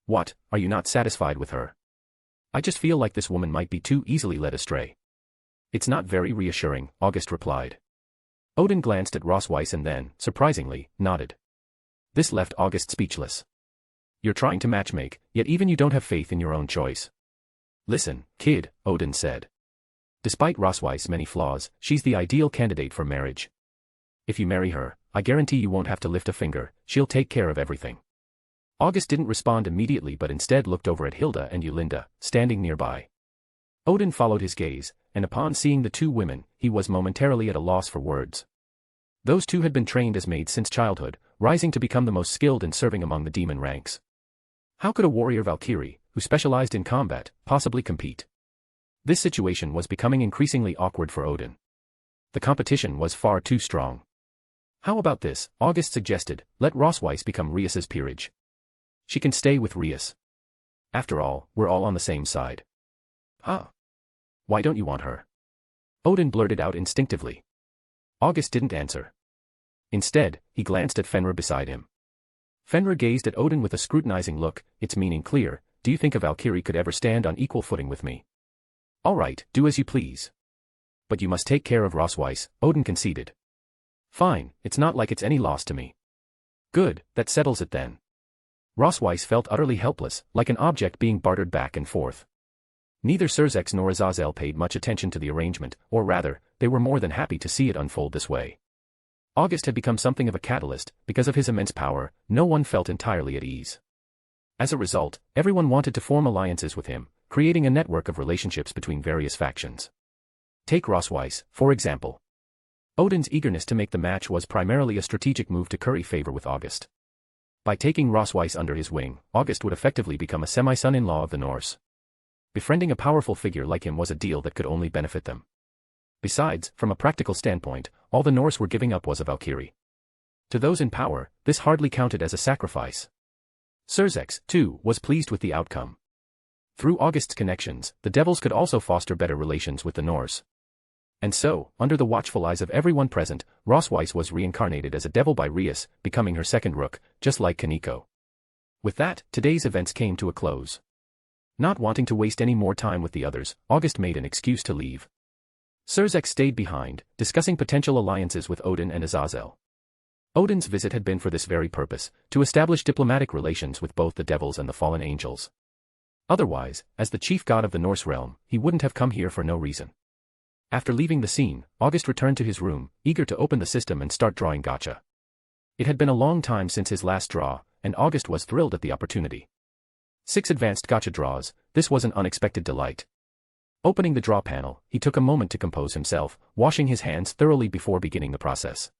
What, are you not satisfied with her? I just feel like this woman might be too easily led astray. It's not very reassuring, August replied. Odin glanced at Rosweiss and then, surprisingly, nodded. This left August speechless. You're trying to matchmake, yet even you don't have faith in your own choice. Listen, kid, Odin said. Despite Rosweiss' many flaws, she's the ideal candidate for marriage. If you marry her, I guarantee you won't have to lift a finger, she'll take care of everything. August didn't respond immediately but instead looked over at Hilda and Yolinda, standing nearby. Odin followed his gaze, and upon seeing the two women, he was momentarily at a loss for words. Those two had been trained as maids since childhood, rising to become the most skilled in serving among the demon ranks. How could a warrior Valkyrie, who specialized in combat, possibly compete? This situation was becoming increasingly awkward for Odin. The competition was far too strong. How about this, August suggested, let Rosweiss become Rias's peerage. She can stay with Rias. After all, we're all on the same side. Huh? Why don't you want her? Odin blurted out instinctively. August didn't answer. Instead, he glanced at Fenrir beside him. Fenrir gazed at Odin with a scrutinizing look, its meaning clear. Do you think a Valkyrie could ever stand on equal footing with me? All right, do as you please. But you must take care of Rosweiss, Odin conceded. Fine, it's not like it's any loss to me. Good, that settles it then. Rosweiss felt utterly helpless, like an object being bartered back and forth. Neither Surzex nor Azazel paid much attention to the arrangement, or rather, they were more than happy to see it unfold this way. August had become something of a catalyst, because of his immense power, no one felt entirely at ease. As a result, everyone wanted to form alliances with him, creating a network of relationships between various factions. Take Rosweiss, for example. Odin's eagerness to make the match was primarily a strategic move to curry favor with August. By taking Rosweiss under his wing, August would effectively become a semi-son-in-law of the Norse. Befriending a powerful figure like him was a deal that could only benefit them. Besides, from a practical standpoint, all the Norse were giving up was a Valkyrie. To those in power, this hardly counted as a sacrifice. Surzex, too, was pleased with the outcome. Through August's connections, the Devils could also foster better relations with the Norse. And so, under the watchful eyes of everyone present, Rosweiss was reincarnated as a devil by Rias, becoming her second rook, just like Kaneko. With that, today's events came to a close. Not wanting to waste any more time with the others, August made an excuse to leave. Surzex stayed behind, discussing potential alliances with Odin and Azazel. Odin's visit had been for this very purpose, to establish diplomatic relations with both the Devils and the fallen angels. Otherwise, as the chief god of the Norse realm, he wouldn't have come here for no reason. After leaving the scene, August returned to his room, eager to open the system and start drawing gacha. It had been a long time since his last draw, and August was thrilled at the opportunity. 6 advanced gacha draws, this was an unexpected delight. Opening the draw panel, he took a moment to compose himself, washing his hands thoroughly before beginning the process.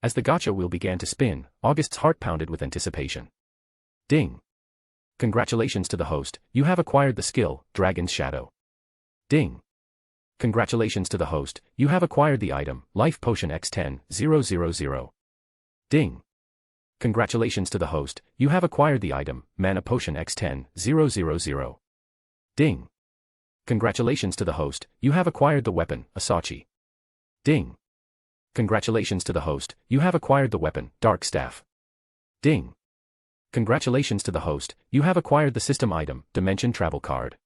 As the gacha wheel began to spin, August's heart pounded with anticipation. Ding! Congratulations to the host, you have acquired the skill, Dragon's Shadow. Ding! Congratulations to the host, you have acquired the item, Life Potion X10,000. Ding! Congratulations to the host, you have acquired the item, Mana Potion X10,000. Ding! Congratulations to the host, you have acquired the weapon, Asachi. Ding! Congratulations to the host, you have acquired the weapon, Dark Staff. Ding! Congratulations to the host, you have acquired the system item, Dimension Travel Card.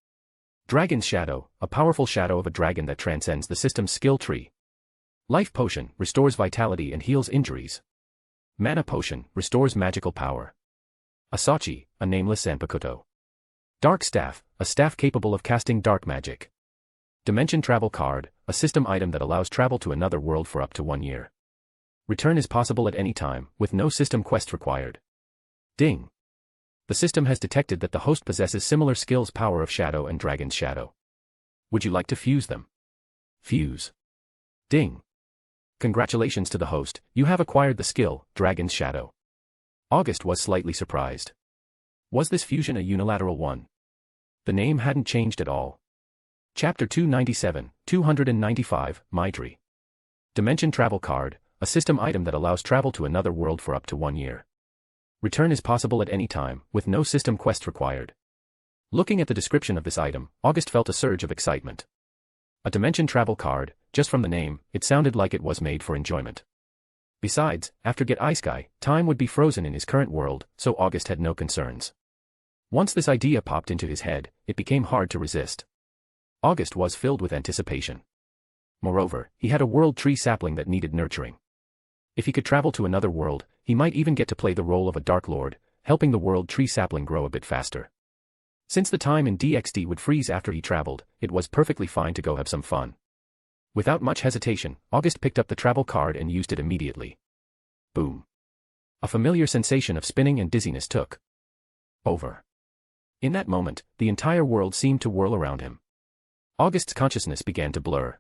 Dragon's Shadow, a powerful shadow of a dragon that transcends the system's skill tree. Life Potion, restores vitality and heals injuries. Mana Potion, restores magical power. Asachi, a nameless Zanpakuto. Dark Staff, a staff capable of casting dark magic. Dimension Travel Card, a system item that allows travel to another world for up to 1 year. Return is possible at any time, with no system quest required. Ding! The system has detected that the host possesses similar skills, Power of Shadow and Dragon's Shadow. Would you like to fuse them? Fuse. Ding! Congratulations to the host, you have acquired the skill, Dragon's Shadow. August was slightly surprised. Was this fusion a unilateral one? The name hadn't changed at all. Chapter 297, 295, Maitri. Dimension Travel Card, a system item that allows travel to another world for up to 1 year. Return is possible at any time, with no system quest required. Looking at the description of this item, August felt a surge of excitement. A dimension travel card, just from the name, it sounded like it was made for enjoyment. Besides, after Get Iceguy, time would be frozen in his current world, so August had no concerns. Once this idea popped into his head, it became hard to resist. August was filled with anticipation. Moreover, he had a world tree sapling that needed nurturing. If he could travel to another world, he might even get to play the role of a Dark Lord, helping the world tree sapling grow a bit faster. Since the time in DxD would freeze after he traveled, it was perfectly fine to go have some fun. Without much hesitation, August picked up the travel card and used it immediately. Boom. A familiar sensation of spinning and dizziness took over. In that moment, the entire world seemed to whirl around him. August's consciousness began to blur.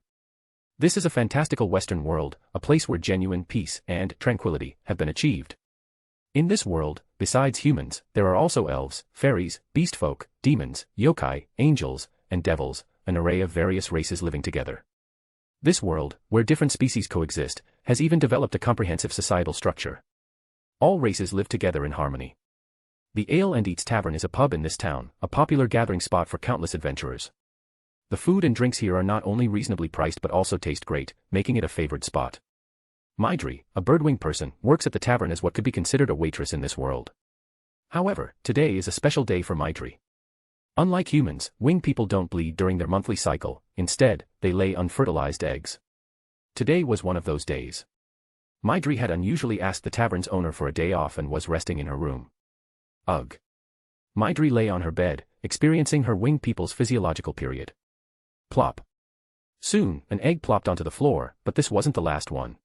This is a fantastical Western world, a place where genuine peace and tranquility have been achieved. In this world, besides humans, there are also elves, fairies, beastfolk, demons, yokai, angels, and devils, an array of various races living together. This world, where different species coexist, has even developed a comprehensive societal structure. All races live together in harmony. The Ale and Eats Tavern is a pub in this town, a popular gathering spot for countless adventurers. The food and drinks here are not only reasonably priced but also taste great, making it a favored spot. Maitri, a birdwing person, works at the tavern as what could be considered a waitress in this world. However, today is a special day for Maitri. Unlike humans, winged people don't bleed during their monthly cycle, instead, they lay unfertilized eggs. Today was one of those days. Maitri had unusually asked the tavern's owner for a day off and was resting in her room. Ugh. Maitri lay on her bed, experiencing her winged people's physiological period. Plop. Soon, an egg plopped onto the floor, but this wasn't the last one.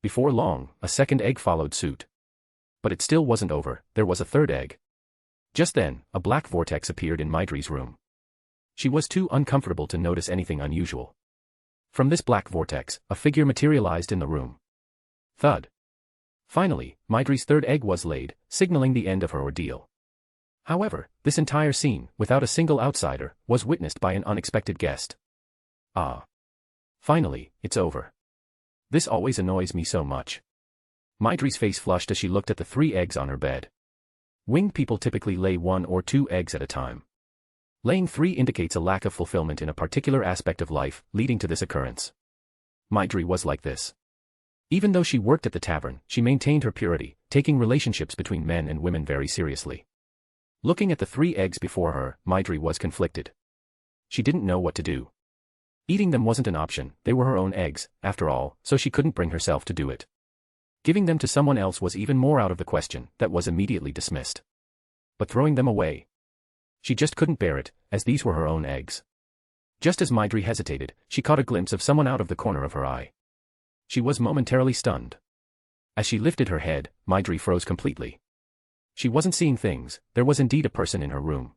Before long, a second egg followed suit. But it still wasn't over, there was a third egg. Just then, a black vortex appeared in Maitri's room. She was too uncomfortable to notice anything unusual. From this black vortex, a figure materialized in the room. Thud. Finally, Maitri's third egg was laid, signaling the end of her ordeal. However, this entire scene, without a single outsider, was witnessed by an unexpected guest. Ah. Finally, it's over. This always annoys me so much. Maitri's face flushed as she looked at the 3 eggs on her bed. Winged people typically lay 1 or 2 eggs at a time. Laying 3 indicates a lack of fulfillment in a particular aspect of life, leading to this occurrence. Maitri was like this. Even though she worked at the tavern, she maintained her purity, taking relationships between men and women very seriously. Looking at the 3 eggs before her, Maitri was conflicted. She didn't know what to do. Eating them wasn't an option, they were her own eggs, after all, so she couldn't bring herself to do it. Giving them to someone else was even more out of the question, that was immediately dismissed. But throwing them away? She just couldn't bear it, as these were her own eggs. Just as Maitri hesitated, she caught a glimpse of someone out of the corner of her eye. She was momentarily stunned. As she lifted her head, Maitri froze completely. She wasn't seeing things, there was indeed a person in her room.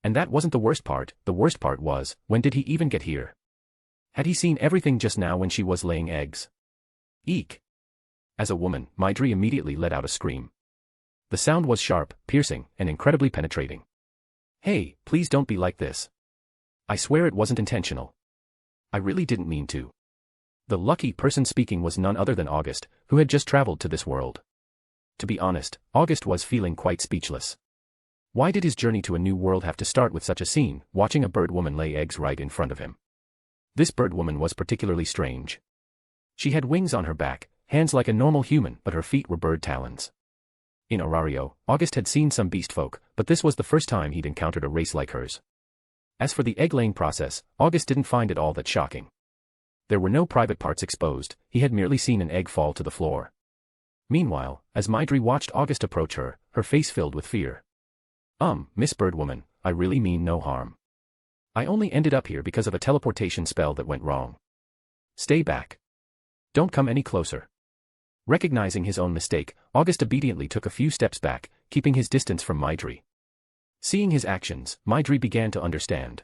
And that wasn't the worst part was, when did he even get here? Had he seen everything just now when she was laying eggs? Eek! As a woman, Maitri immediately let out a scream. The sound was sharp, piercing, and incredibly penetrating. Hey, please don't be like this. I swear it wasn't intentional. I really didn't mean to. The lucky person speaking was none other than August, who had just traveled to this world. To be honest, August was feeling quite speechless. Why did his journey to a new world have to start with such a scene, watching a bird woman lay eggs right in front of him? This bird woman was particularly strange. She had wings on her back, hands like a normal human, but her feet were bird talons. In Orario, August had seen some beast folk, but this was the first time he'd encountered a race like hers. As for the egg-laying process, August didn't find it all that shocking. There were no private parts exposed, he had merely seen an egg fall to the floor. Meanwhile, as Maitri watched August approach her, her face filled with fear. Miss Birdwoman, I really mean no harm. I only ended up here because of a teleportation spell that went wrong. Stay back. Don't come any closer. Recognizing his own mistake, August obediently took a few steps back, keeping his distance from Maitri. Seeing his actions, Maitri began to understand.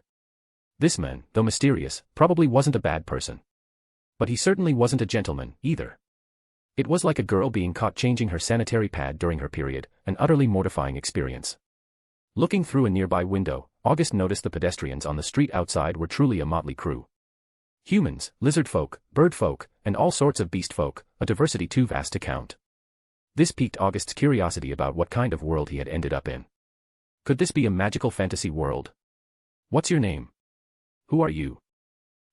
This man, though mysterious, probably wasn't a bad person. But he certainly wasn't a gentleman, either. It was like a girl being caught changing her sanitary pad during her period, an utterly mortifying experience. Looking through a nearby window, August noticed the pedestrians on the street outside were truly a motley crew. Humans, lizard folk, bird folk, and all sorts of beast folk, a diversity too vast to count. This piqued August's curiosity about what kind of world he had ended up in. Could this be a magical fantasy world? What's your name? Who are you?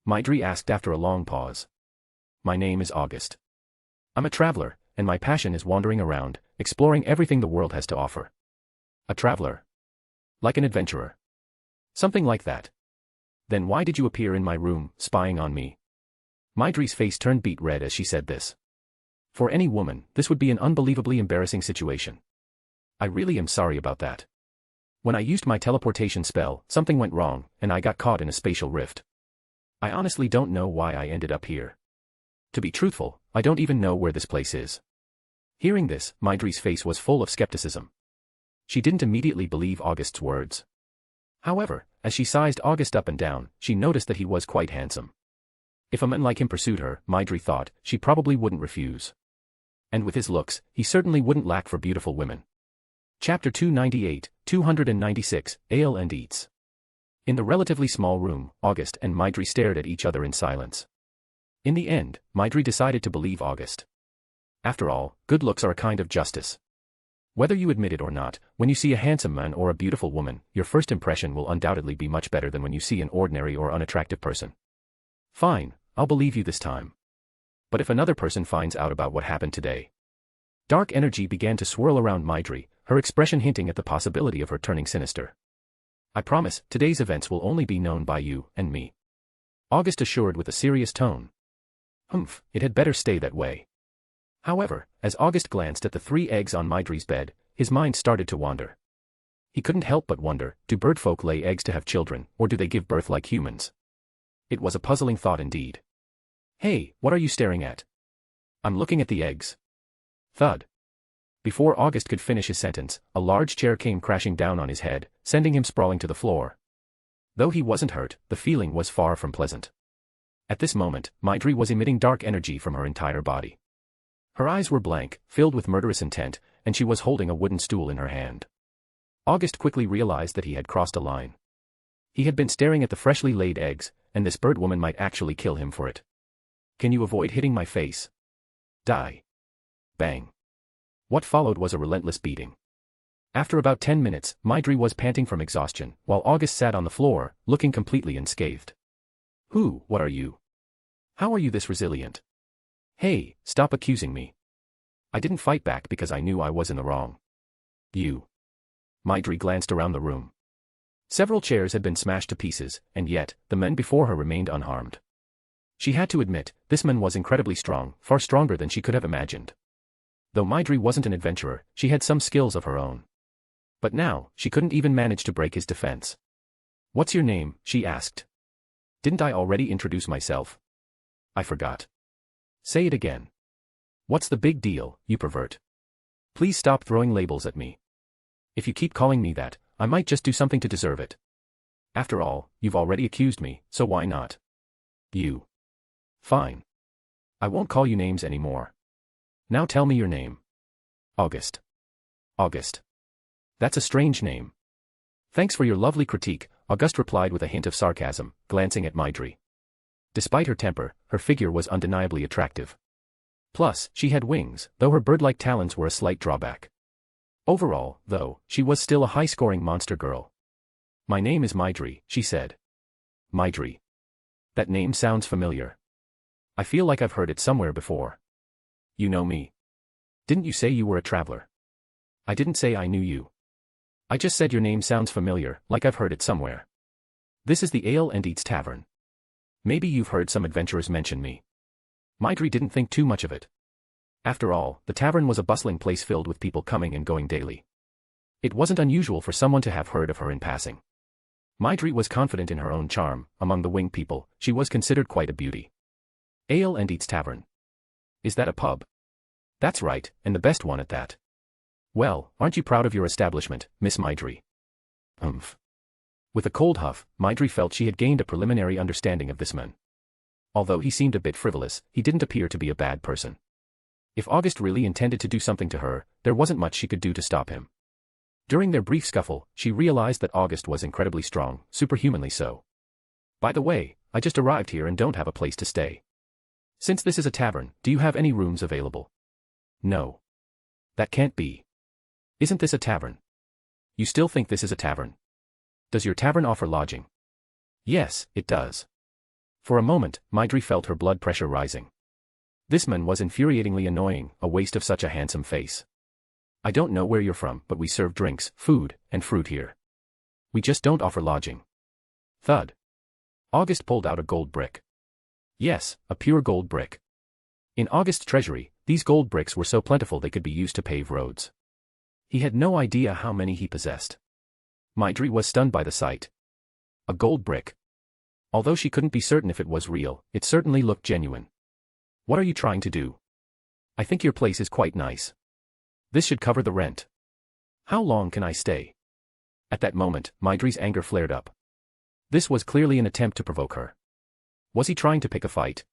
Maidri asked after a long pause. My name is August. I'm a traveler, and my passion is wandering around, exploring everything the world has to offer. A traveler? Like an adventurer? Something like that. Then why did you appear in my room, spying on me? Maidri's face turned beet red as she said this. For any woman, this would be an unbelievably embarrassing situation. I really am sorry about that. When I used my teleportation spell, something went wrong, and I got caught in a spatial rift. I honestly don't know why I ended up here. To be truthful, I don't even know where this place is. Hearing this, Maidri's face was full of skepticism. She didn't immediately believe August's words. However, as she sized August up and down, she noticed that he was quite handsome. If a man like him pursued her, Maidri thought, she probably wouldn't refuse. And with his looks, he certainly wouldn't lack for beautiful women. Chapter 298, 296, Ale and Eats. In the relatively small room, August and Maidri stared at each other in silence. In the end, Maidri decided to believe August. After all, good looks are a kind of justice. Whether you admit it or not, when you see a handsome man or a beautiful woman, your first impression will undoubtedly be much better than when you see an ordinary or unattractive person. Fine, I'll believe you this time. But if another person finds out about what happened today? Dark energy began to swirl around Maidri, her expression hinting at the possibility of her turning sinister. I promise, today's events will only be known by you and me. August assured with a serious tone. Humph, it had better stay that way. However, as August glanced at the 3 eggs on Maidri's bed, his mind started to wander. He couldn't help but wonder, do birdfolk lay eggs to have children, or do they give birth like humans? It was a puzzling thought indeed. Hey, what are you staring at? I'm looking at the eggs. Thud. Before August could finish his sentence, a large chair came crashing down on his head, sending him sprawling to the floor. Though he wasn't hurt, the feeling was far from pleasant. At this moment, Maidri was emitting dark energy from her entire body. Her eyes were blank, filled with murderous intent, and she was holding a wooden stool in her hand. August quickly realized that he had crossed a line. He had been staring at the freshly laid eggs, and this bird woman might actually kill him for it. Can you avoid hitting my face? Die. Bang. What followed was a relentless beating. After about 10 minutes, Maidri was panting from exhaustion, while August sat on the floor, looking completely unscathed. What are you? How are you this resilient? Hey, stop accusing me. I didn't fight back because I knew I was in the wrong. You. Maidri glanced around the room. Several chairs had been smashed to pieces, and yet, the men before her remained unharmed. She had to admit, this man was incredibly strong, far stronger than she could have imagined. Though Maidri wasn't an adventurer, she had some skills of her own. But now, she couldn't even manage to break his defense. What's your name? She asked. Didn't I already introduce myself? I forgot. Say it again. What's the big deal, you pervert? Please stop throwing labels at me. If you keep calling me that, I might just do something to deserve it. After all, you've already accused me, so why not? You. Fine. I won't call you names anymore. Now tell me your name. August. August. That's a strange name. Thanks for your lovely critique, August replied with a hint of sarcasm, glancing at Maidri. Despite her temper, her figure was undeniably attractive. Plus, she had wings, though her bird-like talons were a slight drawback. Overall, though, she was still a high-scoring monster girl. My name is Maidri, she said. Maidri. That name sounds familiar. I feel like I've heard it somewhere before. You know me. Didn't you say you were a traveler? I didn't say I knew you. I just said your name sounds familiar, like I've heard it somewhere. This is the Ale and Eats Tavern. Maybe you've heard some adventurers mention me. Maidri didn't think too much of it. After all, the tavern was a bustling place filled with people coming and going daily. It wasn't unusual for someone to have heard of her in passing. Maidri was confident in her own charm. Among the winged people, she was considered quite a beauty. Ale and Eats Tavern. Is that a pub? That's right, and the best one at that. Well, aren't you proud of your establishment, Miss Maidri? Humph. With a cold huff, Maidri felt she had gained a preliminary understanding of this man. Although he seemed a bit frivolous, he didn't appear to be a bad person. If August really intended to do something to her, there wasn't much she could do to stop him. During their brief scuffle, she realized that August was incredibly strong, superhumanly so. By the way, I just arrived here and don't have a place to stay. Since this is a tavern, do you have any rooms available? No. That can't be. Isn't this a tavern? You still think this is a tavern? Does your tavern offer lodging? Yes, it does. For a moment, Maidri felt her blood pressure rising. This man was infuriatingly annoying, a waste of such a handsome face. I don't know where you're from, but we serve drinks, food, and fruit here. We just don't offer lodging. Thud. August pulled out a gold brick. Yes, a pure gold brick. In August's treasury, these gold bricks were so plentiful they could be used to pave roads. He had no idea how many he possessed. Maidri was stunned by the sight. A gold brick. Although she couldn't be certain if it was real, it certainly looked genuine. What are you trying to do? I think your place is quite nice. This should cover the rent. How long can I stay? At that moment, Maidri's anger flared up. This was clearly an attempt to provoke her. Was he trying to pick a fight?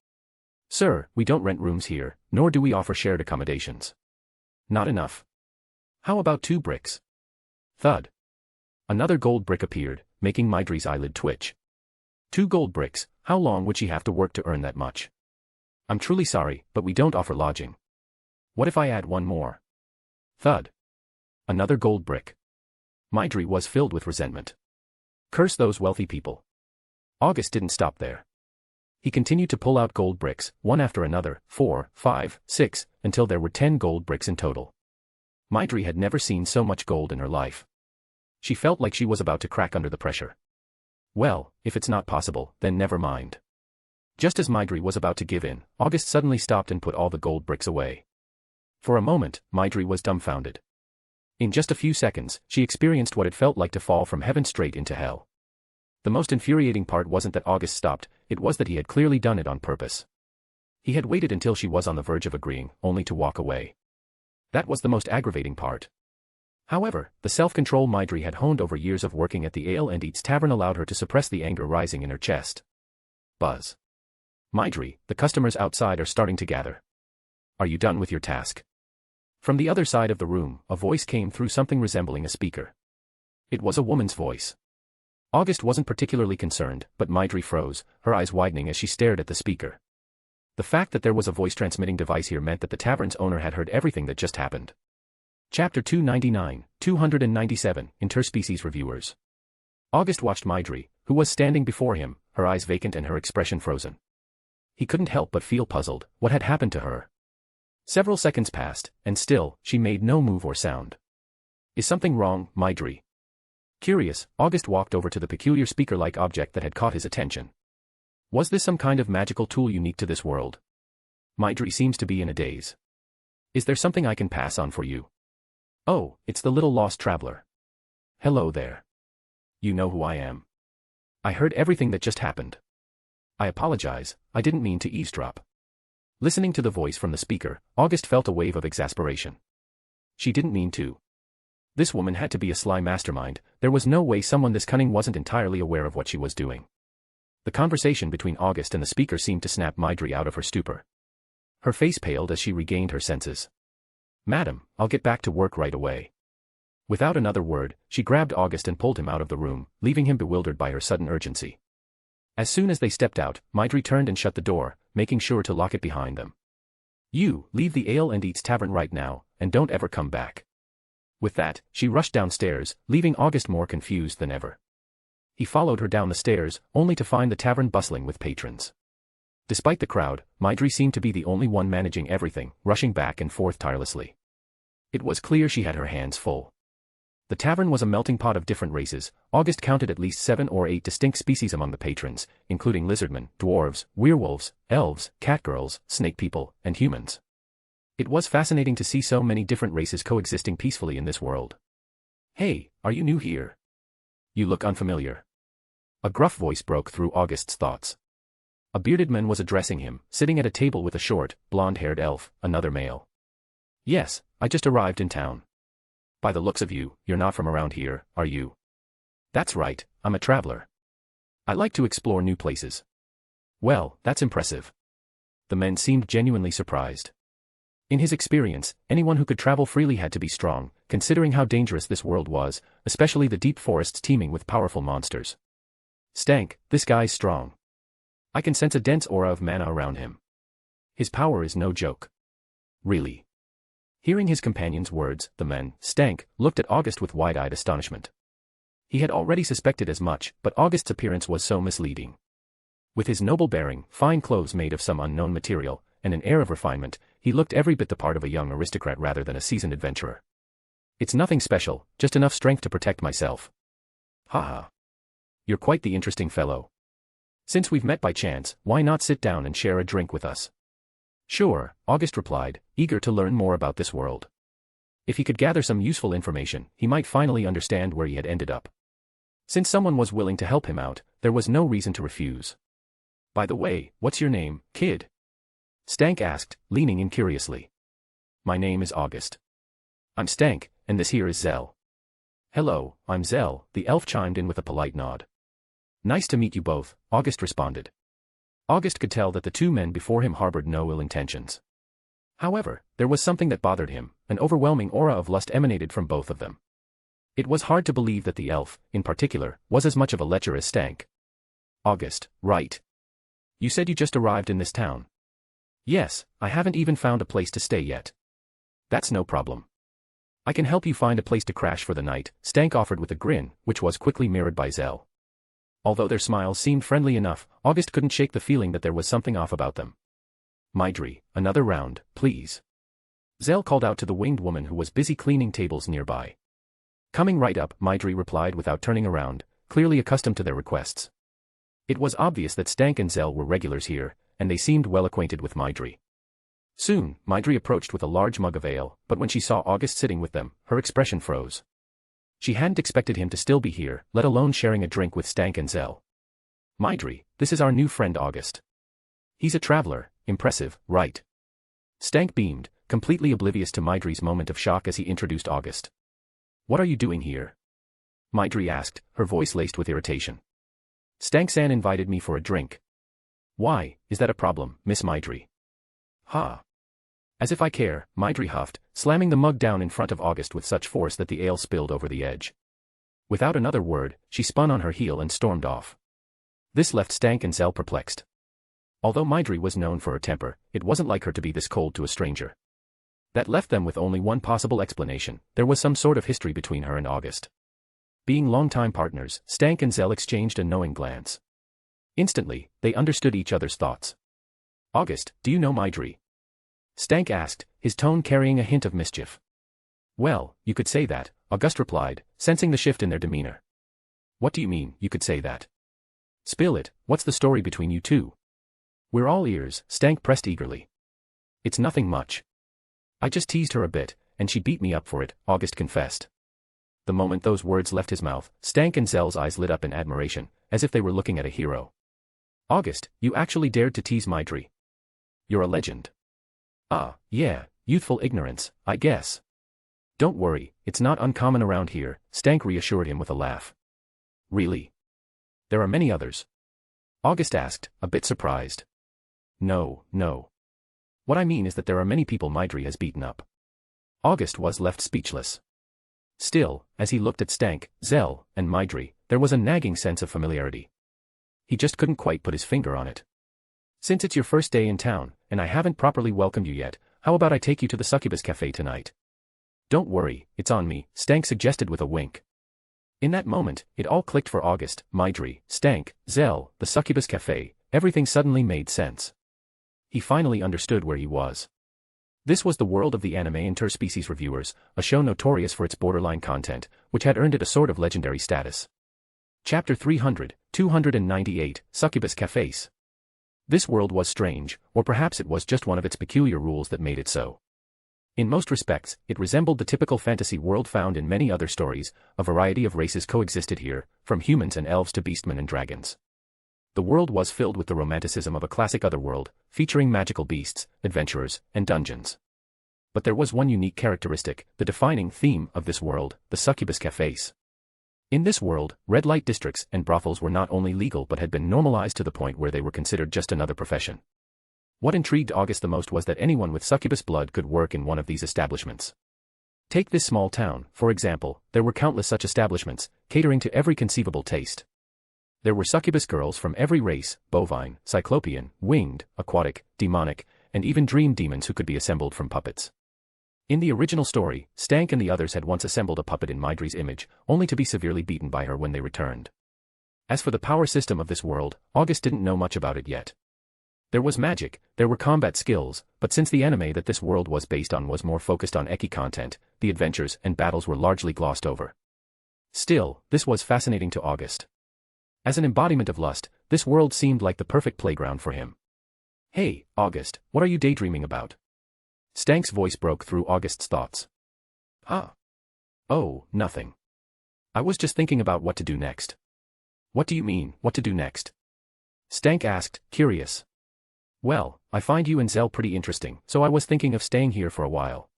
Sir, we don't rent rooms here, nor do we offer shared accommodations. Not enough. How about 2 bricks? Thud. Another gold brick appeared, making Maidri's eyelid twitch. 2 gold bricks, how long would she have to work to earn that much? I'm truly sorry, but we don't offer lodging. What if I add 1 more? Thud. Another gold brick. Maidri was filled with resentment. Curse those wealthy people. August didn't stop there. He continued to pull out gold bricks, one after another, 4, 5, 6, until there were 10 gold bricks in total. Maidri had never seen so much gold in her life. She felt like she was about to crack under the pressure. Well, if it's not possible, then never mind. Just as Maidri was about to give in, August suddenly stopped and put all the gold bricks away. For a moment, Maidri was dumbfounded. In just a few seconds, she experienced what it felt like to fall from heaven straight into hell. The most infuriating part wasn't that August stopped, it was that he had clearly done it on purpose. He had waited until she was on the verge of agreeing, only to walk away. That was the most aggravating part. However, the self-control Maidri had honed over years of working at the Ale and Eats tavern allowed her to suppress the anger rising in her chest. Buzz. Maidri, the customers outside are starting to gather. Are you done with your task? From the other side of the room, a voice came through something resembling a speaker. It was a woman's voice. August wasn't particularly concerned, but Maidri froze, her eyes widening as she stared at the speaker. The fact that there was a voice-transmitting device here meant that the tavern's owner had heard everything that just happened. Chapter 299, 297, Interspecies Reviewers. August watched Maidri, who was standing before him, her eyes vacant and her expression frozen. He couldn't help but feel puzzled. What had happened to her? Several seconds passed, and still, she made no move or sound. Is something wrong, Maidri? Curious, August walked over to the peculiar speaker-like object that had caught his attention. Was this some kind of magical tool unique to this world? Maidri seems to be in a daze. Is there something I can pass on for you? Oh, it's the little lost traveler. Hello there. You know who I am. I heard everything that just happened. I apologize, I didn't mean to eavesdrop. Listening to the voice from the speaker, August felt a wave of exasperation. She didn't mean to. This woman had to be a sly mastermind, there was no way someone this cunning wasn't entirely aware of what she was doing. The conversation between August and the speaker seemed to snap Maidri out of her stupor. Her face paled as she regained her senses. Madam, I'll get back to work right away. Without another word, she grabbed August and pulled him out of the room, leaving him bewildered by her sudden urgency. As soon as they stepped out, Maidri turned and shut the door, making sure to lock it behind them. You, leave the Ale and Eats tavern right now, and don't ever come back. With that, she rushed downstairs, leaving August more confused than ever. He followed her down the stairs, only to find the tavern bustling with patrons. Despite the crowd, Maidri seemed to be the only one managing everything, rushing back and forth tirelessly. It was clear she had her hands full. The tavern was a melting pot of different races. August counted at least 7 or 8 distinct species among the patrons, including lizardmen, dwarves, werewolves, elves, catgirls, snake people, and humans. It was fascinating to see so many different races coexisting peacefully in this world. Hey, are you new here? You look unfamiliar. A gruff voice broke through August's thoughts. A bearded man was addressing him, sitting at a table with a short, blonde-haired elf, another male. Yes, I just arrived in town. By the looks of you, you're not from around here, are you? That's right, I'm a traveler. I like to explore new places. Well, that's impressive. The men seemed genuinely surprised. In his experience, anyone who could travel freely had to be strong, considering how dangerous this world was, especially the deep forests teeming with powerful monsters. Stank, this guy's strong. I can sense a dense aura of mana around him. His power is no joke. Really? Hearing his companion's words, the men, Stank, looked at August with wide-eyed astonishment. He had already suspected as much, but August's appearance was so misleading. With his noble bearing, fine clothes made of some unknown material, and an air of refinement, he looked every bit the part of a young aristocrat rather than a seasoned adventurer. It's nothing special, just enough strength to protect myself. Haha. You're quite the interesting fellow. Since we've met by chance, why not sit down and share a drink with us? Sure, August replied, eager to learn more about this world. If he could gather some useful information, he might finally understand where he had ended up. Since someone was willing to help him out, there was no reason to refuse. By the way, what's your name, kid? Stank asked, leaning in curiously. My name is August. I'm Stank, and this here is Zell. Hello, I'm Zell, the elf chimed in with a polite nod. Nice to meet you both, August responded. August could tell that the two men before him harbored no ill intentions. However, there was something that bothered him, an overwhelming aura of lust emanated from both of them. It was hard to believe that the elf, in particular, was as much of a lecher as Stank. August, right. You said you just arrived in this town. Yes, I haven't even found a place to stay yet. That's no problem. I can help you find a place to crash for the night, Stank offered with a grin, which was quickly mirrored by Zell. Although their smiles seemed friendly enough, August couldn't shake the feeling that there was something off about them. Maidri, another round, please. Zell called out to the winged woman who was busy cleaning tables nearby. Coming right up, Maidri replied without turning around, clearly accustomed to their requests. It was obvious that Stank and Zell were regulars here, and they seemed well acquainted with Maidri. Soon, Maidri approached with a large mug of ale, but when she saw August sitting with them, her expression froze. She hadn't expected him to still be here, let alone sharing a drink with Stank and Zell. Maidri, this is our new friend August. He's a traveler, impressive, right? Stank beamed, completely oblivious to Maidri's moment of shock as he introduced August. What are you doing here? Maidri asked, her voice laced with irritation. Stank-san invited me for a drink. Why, is that a problem, Miss Maidri? Ha. As if I care, Maidri huffed, slamming the mug down in front of August with such force that the ale spilled over the edge. Without another word, she spun on her heel and stormed off. This left Stank and Zell perplexed. Although Maidri was known for her temper, it wasn't like her to be this cold to a stranger. That left them with only one possible explanation: there was some sort of history between her and August. Being longtime partners, Stank and Zell exchanged a knowing glance. Instantly, they understood each other's thoughts. August, do you know Maidri? Stank asked, his tone carrying a hint of mischief. Well, you could say that, August replied, sensing the shift in their demeanor. What do you mean, you could say that? Spill it, what's the story between you two? We're all ears, Stank pressed eagerly. It's nothing much. I just teased her a bit, and she beat me up for it, August confessed. The moment those words left his mouth, Stank and Zell's eyes lit up in admiration, as if they were looking at a hero. August, you actually dared to tease Maidri. You're a legend. Ah, yeah, youthful ignorance, I guess. Don't worry, it's not uncommon around here, Stank reassured him with a laugh. Really? There are many others? August asked, a bit surprised. No. What I mean is that there are many people Maidri has beaten up. August was left speechless. Still, as he looked at Stank, Zell, and Maidri, there was a nagging sense of familiarity. He just couldn't quite put his finger on it. Since it's your first day in town, and I haven't properly welcomed you yet, how about I take you to the Succubus Cafe tonight? Don't worry, it's on me, Stank suggested with a wink. In that moment, it all clicked for August, Maidri, Stank, Zell, the Succubus Cafe, everything suddenly made sense. He finally understood where he was. This was the world of the anime interspecies reviewers, a show notorious for its borderline content, which had earned it a sort of legendary status. Chapter 300, 298, Succubus Cafes. This world was strange, or perhaps it was just one of its peculiar rules that made it so. In most respects, it resembled the typical fantasy world found in many other stories. A variety of races coexisted here, from humans and elves to beastmen and dragons. The world was filled with the romanticism of a classic otherworld, featuring magical beasts, adventurers, and dungeons. But there was one unique characteristic, the defining theme of this world, the Succubus Cafes. In this world, red light districts and brothels were not only legal but had been normalized to the point where they were considered just another profession. What intrigued August the most was that anyone with succubus blood could work in one of these establishments. Take this small town, for example, there were countless such establishments, catering to every conceivable taste. There were succubus girls from every race, bovine, cyclopean, winged, aquatic, demonic, and even dream demons who could be assembled from puppets. In the original story, Stank and the others had once assembled a puppet in Midri's image, only to be severely beaten by her when they returned. As for the power system of this world, August didn't know much about it yet. There was magic, there were combat skills, but since the anime that this world was based on was more focused on eki content, the adventures and battles were largely glossed over. Still, this was fascinating to August. As an embodiment of lust, this world seemed like the perfect playground for him. Hey, August, what are you daydreaming about? Stank's voice broke through August's thoughts. Huh? Oh, nothing. I was just thinking about what to do next. What do you mean, what to do next? Stank asked, curious. Well, I find you and Zell pretty interesting, so I was thinking of staying here for a while.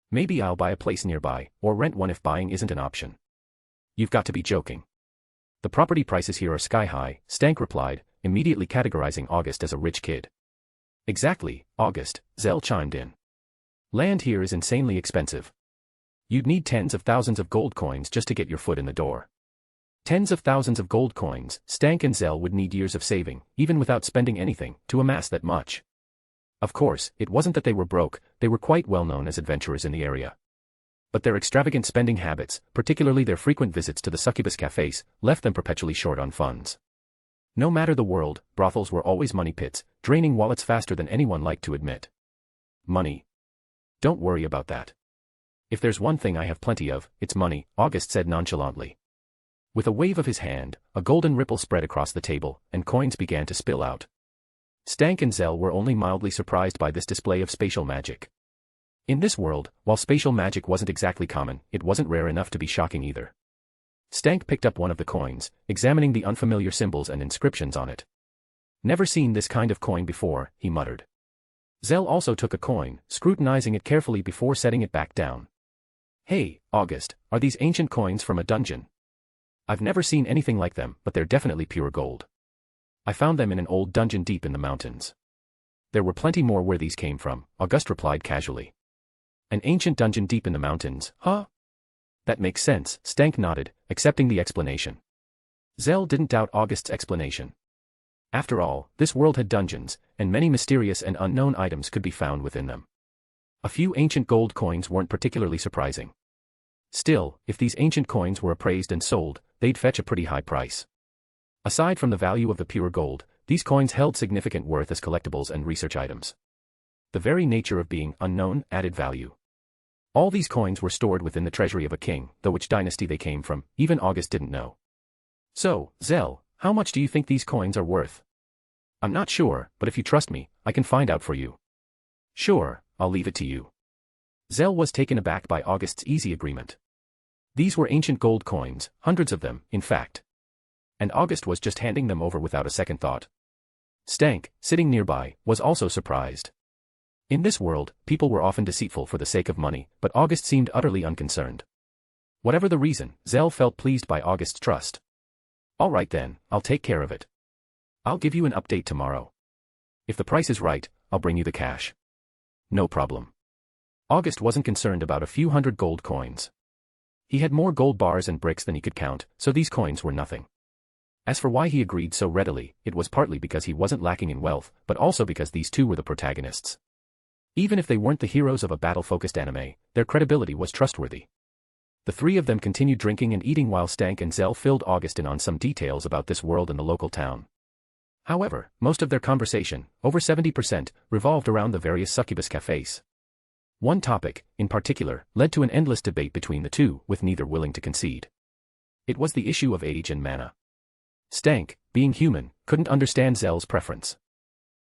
Maybe I'll buy a place nearby, or rent one if buying isn't an option. You've got to be joking. The property prices here are sky high, Stank replied, immediately categorizing August as a rich kid. Exactly, August, Zell chimed in. Land here is insanely expensive. You'd need tens of thousands of gold coins just to get your foot in the door. Tens of thousands of gold coins, Stank and Zell would need years of saving, even without spending anything, to amass that much. Of course, it wasn't that they were broke, they were quite well known as adventurers in the area. But their extravagant spending habits, particularly their frequent visits to the succubus cafes, left them perpetually short on funds. No matter the world, brothels were always money pits, draining wallets faster than anyone liked to admit. Money. Don't worry about that. If there's one thing I have plenty of, it's money, August said nonchalantly. With a wave of his hand, a golden ripple spread across the table, and coins began to spill out. Stank and Zell were only mildly surprised by this display of spatial magic. In this world, while spatial magic wasn't exactly common, it wasn't rare enough to be shocking either. Stank picked up one of the coins, examining the unfamiliar symbols and inscriptions on it. Never seen this kind of coin before, he muttered. Zell also took a coin, scrutinizing it carefully before setting it back down. Hey, August, are these ancient coins from a dungeon? I've never seen anything like them, but they're definitely pure gold. I found them in an old dungeon deep in the mountains. There were plenty more where these came from, August replied casually. An ancient dungeon deep in the mountains, huh? That makes sense, Stank nodded, accepting the explanation. Zell didn't doubt August's explanation. After all, this world had dungeons, and many mysterious and unknown items could be found within them. A few ancient gold coins weren't particularly surprising. Still, if these ancient coins were appraised and sold, they'd fetch a pretty high price. Aside from the value of the pure gold, these coins held significant worth as collectibles and research items. The very nature of being unknown added value. All these coins were stored within the treasury of a king, though which dynasty they came from, even August didn't know. So, Zell, how much do you think these coins are worth? I'm not sure, but if you trust me, I can find out for you. Sure, I'll leave it to you. Zell was taken aback by August's easy agreement. These were ancient gold coins, hundreds of them, in fact. And August was just handing them over without a second thought. Stank, sitting nearby, was also surprised. In this world, people were often deceitful for the sake of money, but August seemed utterly unconcerned. Whatever the reason, Zell felt pleased by August's trust. All right then, I'll take care of it. I'll give you an update tomorrow. If the price is right, I'll bring you the cash. No problem. August wasn't concerned about a few hundred gold coins. He had more gold bars and bricks than he could count, so these coins were nothing. As for why he agreed so readily, it was partly because he wasn't lacking in wealth, but also because these two were the protagonists. Even if they weren't the heroes of a battle-focused anime, their credibility was trustworthy. The three of them continued drinking and eating while Stank and Zell filled August in on some details about this world and the local town. However, most of their conversation, over 70%, revolved around the various succubus cafes. One topic, in particular, led to an endless debate between the two, with neither willing to concede. It was the issue of age and mana. Stank, being human, couldn't understand Zell's preference.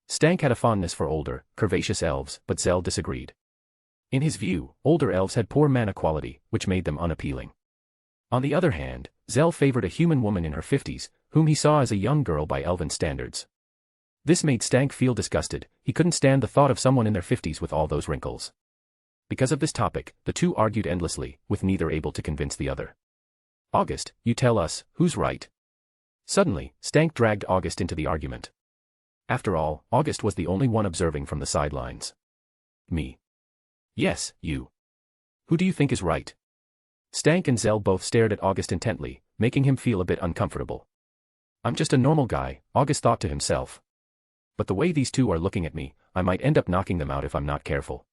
Stank had a fondness for older, curvaceous elves, but Zell disagreed. In his view, older elves had poor mana quality, which made them unappealing. On the other hand, Zell favored a human woman in her 50s, whom he saw as a young girl by elven standards. This made Stank feel disgusted, he couldn't stand the thought of someone in their 50s with all those wrinkles. Because of this topic, the two argued endlessly, with neither able to convince the other. August, you tell us, who's right? Suddenly, Stank dragged August into the argument. After all, August was the only one observing from the sidelines. Me. Yes, you. Who do you think is right? Stank and Zell both stared at August intently, making him feel a bit uncomfortable. I'm just a normal guy, August thought to himself. But the way these two are looking at me, I might end up knocking them out if I'm not careful.